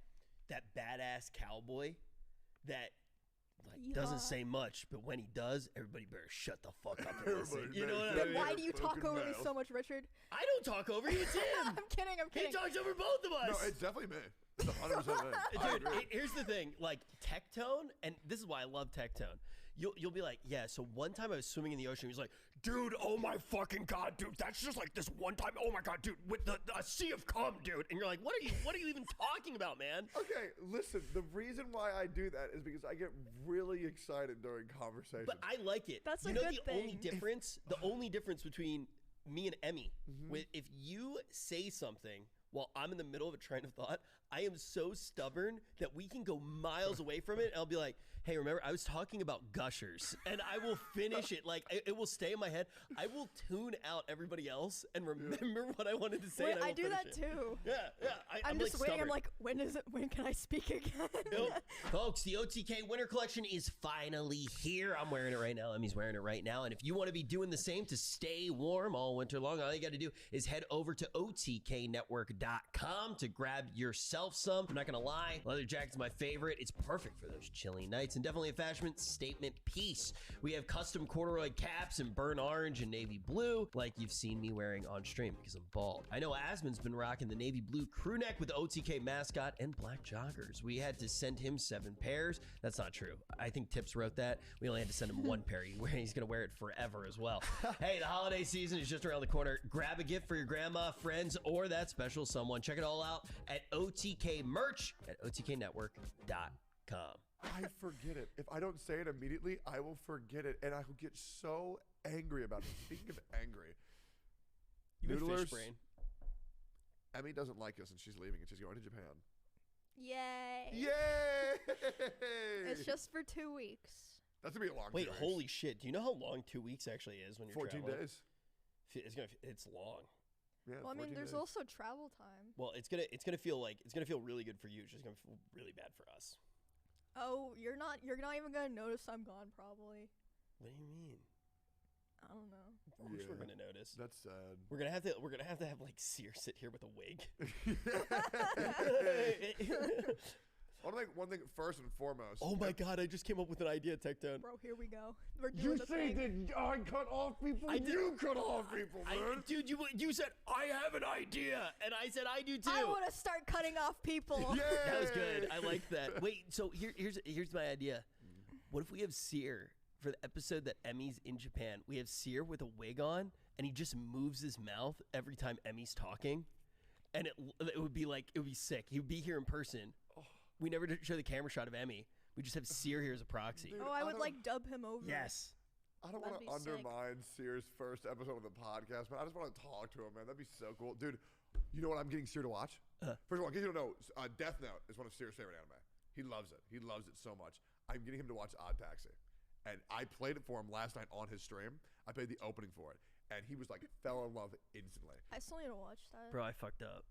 badass cowboy that doesn't say much, but when he does, everybody better shut the fuck up and listen. You know what I mean? Then why do you talk over me so much, Richard? I don't talk over you, it's him. I'm kidding. He talks over both of us. No, it's definitely me. It's 100% me. Dude, here's the thing. Like, Tectone, and this is why I love Tectone. You'll be like, yeah, so one time I was swimming in the ocean. He was like, dude, oh my fucking God, dude, that's just like this one time. Oh my God, dude, with a sea of cum, dude. And you're like, what are you even talking about, man? Okay, listen, the reason why I do that is because I get really excited during conversation. But I like it. That's you a know good the thing. only difference between me and Emmy, if you say something while I'm in the middle of a train of thought, I am so stubborn that we can go miles away from it, and I'll be like, hey, remember, I was talking about gushers, and I will finish it. Like, it will stay in my head. I will tune out everybody else and remember what I wanted to say. Wait, and I do finish that it. too. Yeah. I'm just like waiting. stubborn. I'm like, when is it? When can I speak again? Folks, the OTK winter collection is finally here. I'm wearing it right now. Emmy's wearing it right now. And if you want to be doing the same to stay warm all winter long, all you got to do is head over to OTKnetwork.com to grab yourself some. I'm not going to lie. Leather jacket's my favorite. It's perfect for those chilly nights and definitely a fashion statement piece. We have custom corduroy caps in burnt orange and navy blue, like you've seen me wearing on stream because I'm bald. I know Asmon's been rocking the navy blue crew neck with the OTK mascot and black joggers. We had to send him 7 pairs. That's not true. I think Tips wrote that. We only had to send him 1 pair. He's going to wear it forever as well. Hey, the holiday season is just around the corner. Grab a gift for your grandma, friends, or that special someone. Check it all out at OTK merch at OTKnetwork.com. I forget it. If I don't say it immediately, I will forget it, and I will get so angry about it. Speaking of angry, you have Noodlers, fish brain. Emmy doesn't like us, and she's leaving, and she's going to Japan. Yay! Yay! It's just for 2 weeks. That's gonna be a long. Wait, 2 weeks. holy shit! Do you know how long 2 weeks actually is when you're 14 traveling? days. It's long. Yeah, well, I mean, 14 there's days. also travel time. Well, it's gonna feel really good for you. It's just gonna feel really bad for us. Oh, you're not even gonna notice I'm gone, probably. What do you mean? I don't know. Of course we're gonna notice. That's sad. We're gonna have to have like Sear sit here with a wig. One thing first and foremost. Oh my God! I just came up with an idea, Tectone. Bro, here we go. We're doing You say that I cut off people. You cut off people, man. Dude, you said I have an idea, and I said I do too. I want to start cutting off people. Yeah, that was good. I like that. Wait, so here's my idea. What if we have Sear for the episode that Emmy's in Japan? We have Sear with a wig on, and he just moves his mouth every time Emmy's talking, and it would be sick. He would be here in person. We never show the camera shot of Emmy. We just have Sear here as a proxy. Dude, oh, I would like dub him over. Yes. I don't want to undermine Sear's first episode of the podcast, but I just want to talk to him, man. That'd be so cool. Dude, you know what I'm getting Sear to watch? First of all, in case you don't know, Death Note is one of Sear's favorite anime. He loves it. He loves it so much. I'm getting him to watch Odd Taxi. And I played it for him last night on his stream. I played the opening for it. and he was like fell in love instantly. I still need to watch that. Bro, I fucked up.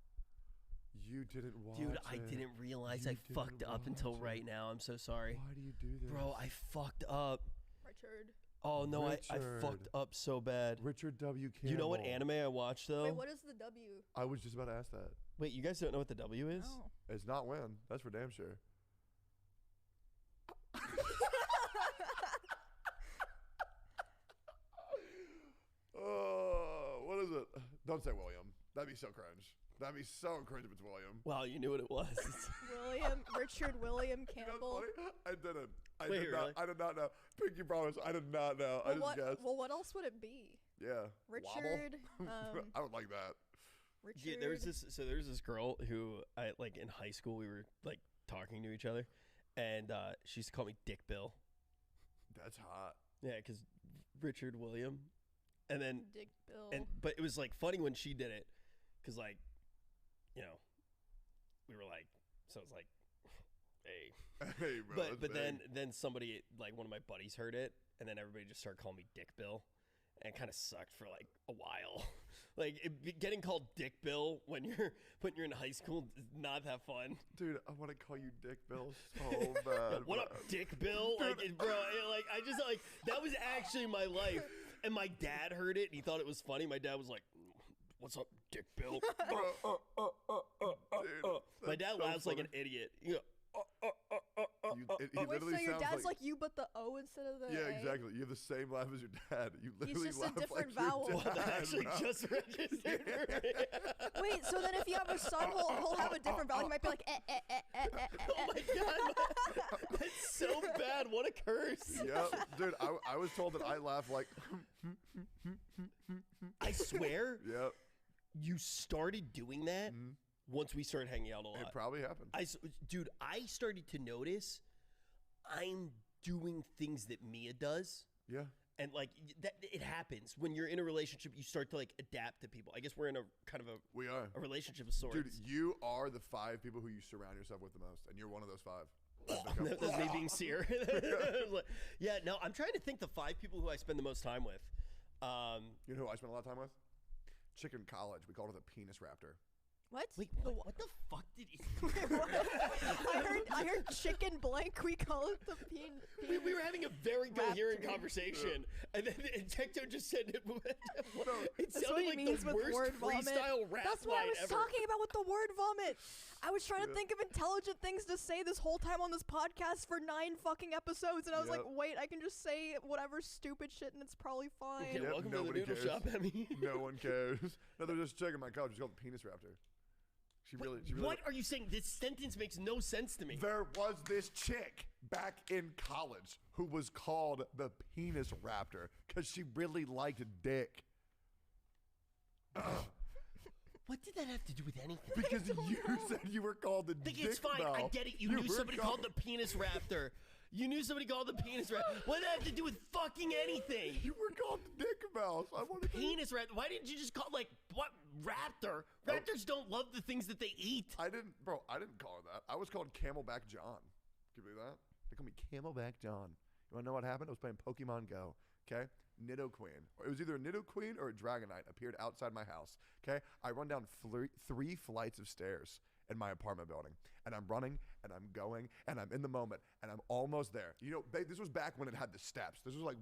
You didn't watch Dude, it. I didn't realize I fucked up until right now. I'm so sorry. Why do you do this? Bro, I fucked up. Richard. Oh, no, I Richard. fucked up so bad. Richard W. Campbell. You know what anime I watched, though? Wait, what is the W? I was just about to ask that. Wait, you guys don't know what the W is? No. It's not when. That's for damn sure. What is it? Don't say William. That'd be so cringe. That'd be so cringe if it's William. Wow, you knew what it was. Richard William Campbell. I didn't. Wait, did really? not. I did not know. Pinky promise. I did not know. I just guessed. Well, what else would it be? Yeah. Richard. I would like that. Richard. Yeah, there's this girl who I like in high school. We were like talking to each other, and she used to call me Dick Bill. That's hot. Yeah, because Richard William, and then Dick Bill. but it was like funny when she did it, because like, you know, we were like, so it's like, hey, Hey, bro. but then somebody like one of my buddies heard it, and then everybody just started calling me Dick Bill, and it kind of sucked for like a while. Like getting called Dick Bill when you're in high school is not that fun. Dude, I want to call you Dick Bill so bad. What up, Dick Bill? Like, bro, like I just like that was actually my life. And my dad heard it and he thought it was funny. My dad was like, "What's up, Dick Bill?" My dad laughs like an idiot. You go, He Wait, literally so your sounds dad's like you, but the O instead of the Yeah, A? exactly. You have the same laugh as your dad. You He's literally just a laugh different like vowel. your Well, dad, that actually bro. just registered for me. Wait, so then if you have a son, he'll have a different vowel. He might be like Oh my god, that's so bad. What a curse. Yep, dude. I was told that I laugh like. I swear. Yep. You started doing that once we started hanging out a lot. It probably happened. Dude, I started to notice I'm doing things that Mia does. Yeah. And like that, it happens when you're in a relationship. You start to like adapt to people. I guess we're in a kind of a relationship of sorts. Dude, you are the 5 people who you surround yourself with the most, and you're one of those 5. That's me being seer. Yeah, no, I'm trying to think the 5 people who I spend the most time with. You know who I spend a lot of time with? Chick in college. We called her the penis raptor. What? Wait, what the fuck did he? I heard chicken blank. We call it the peen. We were having a very coherent conversation, and then Tecto just said it. It That's sounded what he like means the with worst word vomit. freestyle rap That's what I line was ever. talking about with the word vomit. I was trying to think of intelligent things to say this whole time on this podcast for 9 fucking episodes, and I was like, wait, I can just say whatever stupid shit, and it's probably fine. Okay, welcome to the nobody noodle cares. shop, Emmy. No one cares. No, they're just checking my college. She's called the penis raptor. She really. What are you saying? This sentence makes no sense to me. There was this chick back in college who was called the penis raptor because she really liked dick. What did that have to do with anything? Because you said you were called the dick It's fine. mouth. I get it. You knew were somebody called the penis raptor. You knew somebody called the penis raptor. What did that have to do with fucking anything? You were called the dick mouse. I wanted to. Penis raptor. Why didn't you just call like what raptor? Raptors don't love the things that they eat. I didn't call her that. I was called Camelback John. Can you believe that? They call me Camelback John. You want to know what happened? I was playing Pokemon Go. Okay, Nidoqueen. It was either a Nidoqueen or a Dragonite appeared outside my house. Okay, I run down 3 flights of stairs in my apartment building, and I'm running, and I'm going, and I'm in the moment, and I'm almost there. You know, this was back when it had the steps. This was like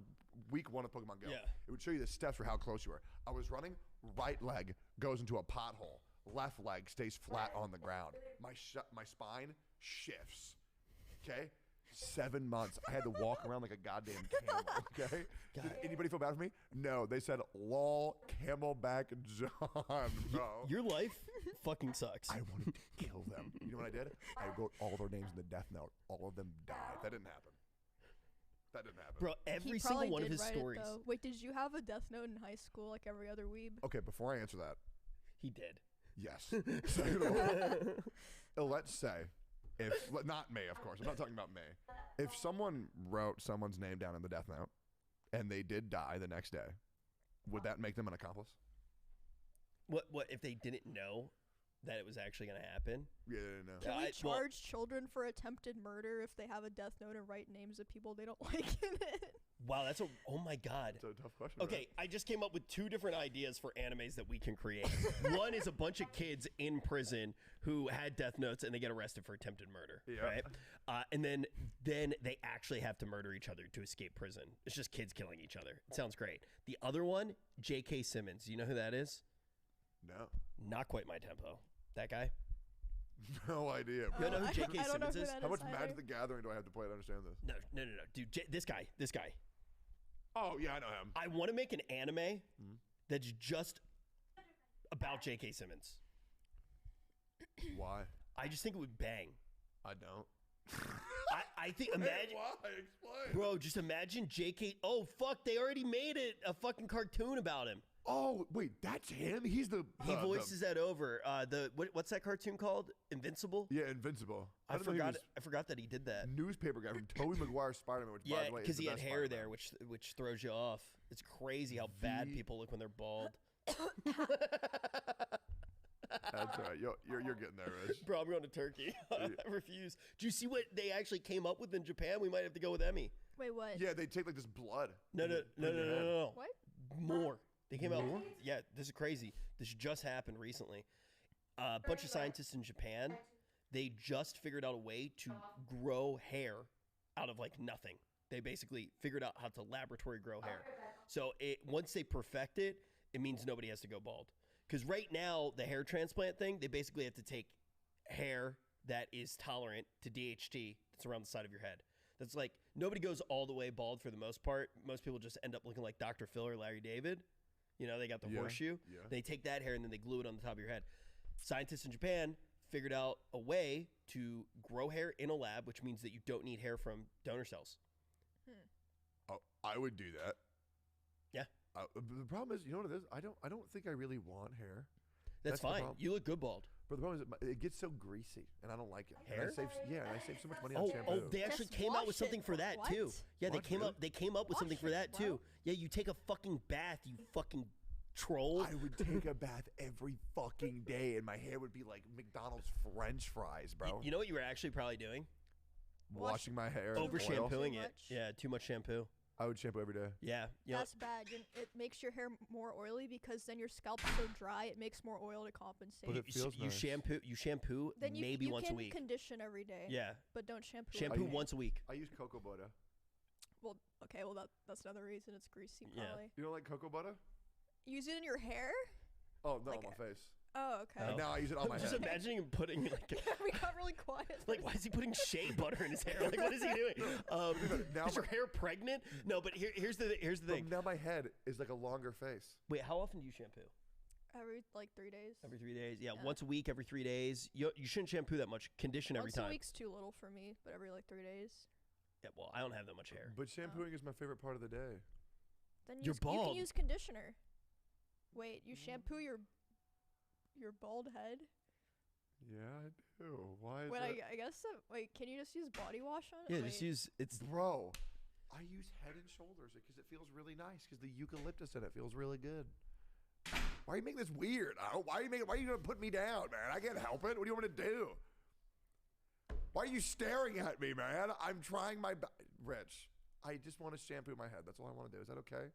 week 1 of Pokemon Go. Yeah. It would show you the steps for how close you were. I was running, right leg goes into a pothole, left leg stays flat on the ground. My spine shifts. Okay. 7 months. I had to walk around like a goddamn camel. Okay. Did anybody feel bad for me? No. They said, "Lol, Camelback John, bro." Your life fucking sucks. I wanted to kill them. You know what I did? I wrote all their names in the death note. All of them died. That didn't happen. Bro, every He single probably one of did his write stories. It, though. Wait, did you have a death note in high school like every other weeb? Okay, before I answer that, He did. yes. So, let's say, not me, of course. I'm not talking about me. If someone wrote someone's name down in the death note and they did die the next day, would that make them an accomplice? What if they didn't know? that it was actually going to happen. Yeah, no. Can we charge children for attempted murder if they have a death note and write names of people they don't like in it? Wow, that's oh my God. That's a tough question. Okay, right? I just came up with 2 different ideas for animes that we can create. One is a bunch of kids in prison who had death notes and they get arrested for attempted murder, right? And then they actually have to murder each other to escape prison. It's just kids killing each other. It sounds great. The other one, J.K. Simmons. You know who that is? No. Not quite my tempo. That guy? No idea. You know who J.K. Simmons is? How much Magic the Gathering do I have to play to understand this? No. Dude, this guy. Oh, yeah, I know him. I want to make an anime that's just about J.K. Simmons. Why? I just think it would bang. I don't. I think, imagine. Why? Explain. Bro, just imagine J.K. Oh, fuck, they already made it. A fucking cartoon about him. Oh, wait, that's him? He's the... He voices that over. What's that cartoon called? Invincible? Yeah, Invincible. I forgot that he did that. Newspaper guy from Tobey Maguire's Spider-Man, which, by the way, because he had hair Spider-Man. there, which throws you off. It's crazy how bad people look when they're bald. That's right. You're getting there, Rich. Bro, I'm going to Turkey. I refuse. Do you see what they actually came up with in Japan? We might have to go with Emmy. Wait, what? Yeah, they take like this blood. No. What? More. They came out. Yeah, this is crazy. This just happened recently. A bunch of scientists in Japan, they just figured out a way to grow hair out of like nothing. They basically figured out how to laboratory grow hair. So once they perfect it, it means nobody has to go bald. Because right now, the hair transplant thing, they basically have to take hair that is tolerant to DHT that's around the side of your head. That's like, nobody goes all the way bald for the most part. Most people just end up looking like Dr. Phil or Larry David. You know, they got the horseshoe. Yeah. They take that hair and then they glue it on the top of your head. Scientists in Japan figured out a way to grow hair in a lab, which means that you don't need hair from donor cells. Oh, I would do that. Yeah. The problem is, you know what it is? I don't think I really want hair. That's fine. You look good bald. But the problem is, it gets so greasy, and I don't like it. Hair? And I save so much money on shampoo. Oh, they actually came out with something for that too. Yeah, they came up with something for that too. Yeah, you take a fucking bath, you fucking troll. I would take a bath every fucking day, and my hair would be like McDonald's French fries, bro. You know what you were actually probably doing? Washing my hair. Over shampooing Too it. much? Yeah, too much shampoo. I would shampoo every day. Yeah. That's bad. It makes your hair more oily because then your scalp's so dry, it makes more oil to compensate. But it feels you nice. shampoo then maybe once a week. You can condition every day. Yeah. But don't shampoo. Shampoo once a week. I use cocoa butter. Well, okay. Well, that's another reason it's greasy. Yeah. Probably. You don't like cocoa butter? Use it in your hair? Oh no, Like on my face. Oh, okay. And now I use it on my I'm just head. imagining him putting like We got really quiet. like why is he putting shea butter in his hair? Like what is he doing? Now Is your hair pregnant? No, but here's the thing. Now my head is like a longer face. Wait, how often do you shampoo? Every like 3 days. Every 3 days. Yeah, once a week, every 3 days. You shouldn't shampoo that much. Condition every Once time. a week's too little for me, but every like 3 days. Yeah, well, I don't have that much hair. But shampooing is my favorite part of the day. Then You're you bald. can use conditioner. Wait, you shampoo your bald head? Yeah, I do. Why is Wait, that? I guess. Wait, can you just use body wash on it? Yeah, Wait. just use it's. Bro, I use Head and Shoulders because it feels really nice because the eucalyptus in it feels really good. Why are you making this weird? Why are you gonna put me down, man? I can't help it. What do you want me to do? Why are you staring at me, man? I'm trying my best. Rich, I just want to shampoo my head. That's all I want to do. Is that okay?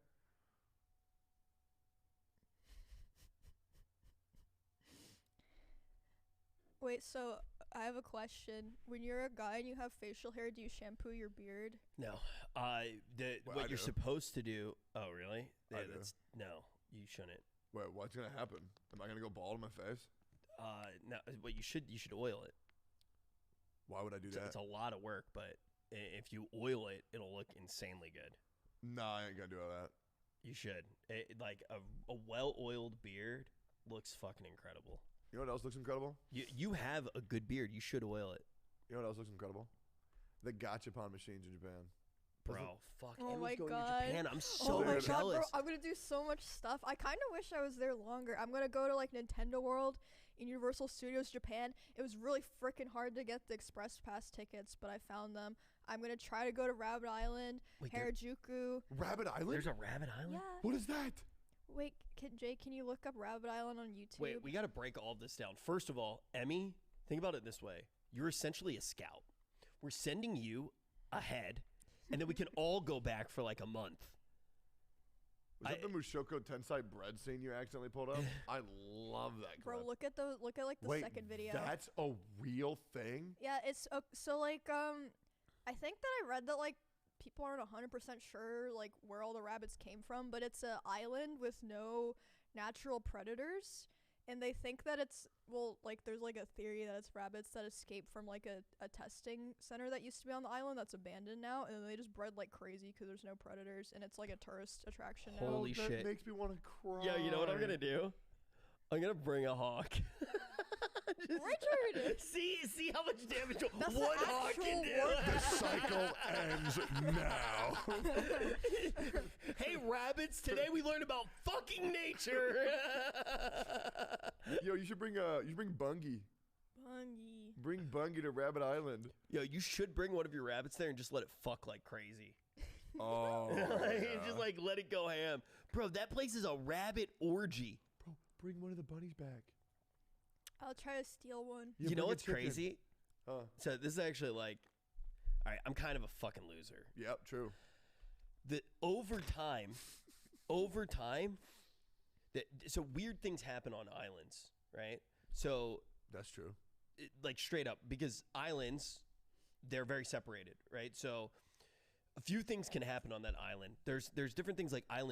Wait, so I have a question. When you're a guy and you have facial hair, do you shampoo your beard? No. Well, What I you're do. supposed to do. Oh, really? Yeah, I do. no, you shouldn't. Wait, what's gonna happen? Am I gonna go bald in my face? No. What you should oil it. Why would I do that? It's a lot of work, but if you oil it, it'll look insanely good. No, I ain't gonna do all that. You should. Like a well-oiled beard looks fucking incredible. You know what else looks incredible? You have a good beard. You should oil it. You know what else looks incredible? The gachapon machines in Japan. Bro, fuck. Oh Emily's my going god. to Japan. I'm Oh so my god, jealous. bro. I'm gonna do so much stuff. I kind of wish I was there longer. I'm gonna go to like Nintendo World in Universal Studios Japan. It was really freaking hard to get the Express Pass tickets, but I found them. I'm gonna try to go to Rabbit Island, Wait, Harajuku. Rabbit Island? There's a Rabbit Island? Yeah. What is that? Wait, can you look up Rabbit Island on YouTube? Wait, we got to break all of this down. First of all, Emmy, think about it this way. You're essentially a scout. We're sending you ahead, and then we can all go back for like a month. Was that the Mushoku Tensei bread scene you accidentally pulled up? I love that. Bro, look at like the second video. That's a real thing? Yeah, it's so like I think that I read that like people aren't 100% sure like where all the rabbits came from, but it's an island with no natural predators, and they think that it's like there's like a theory that it's rabbits that escaped from like a testing center that used to be on the island that's abandoned now, and they just bred like crazy because there's no predators, and it's like a tourist attraction now. Holy shit. That makes me want to cry. Yeah, you know what I'm gonna do? I'm gonna bring a hawk. Richard! See how much damage one hawk can do. The cycle ends now. Hey, rabbits! Today we learned about fucking nature. Yo, you should bring Bungie. Bungie. Bring Bungie to Rabbit Island. Yo, you should bring one of your rabbits there and just let it fuck like crazy. Oh, Just like let it go ham, bro. That place is a rabbit orgy. Bro, bring one of the bunnies back. I'll try to steal one. You know what's chicken. crazy? Huh. So this is actually like, all right, I'm kind of a fucking loser. Yep, true. Over time, so weird things happen on islands, right? So that's true. Like straight up, because islands, they're very separated, right? So a few things can happen on that island. There's different things like island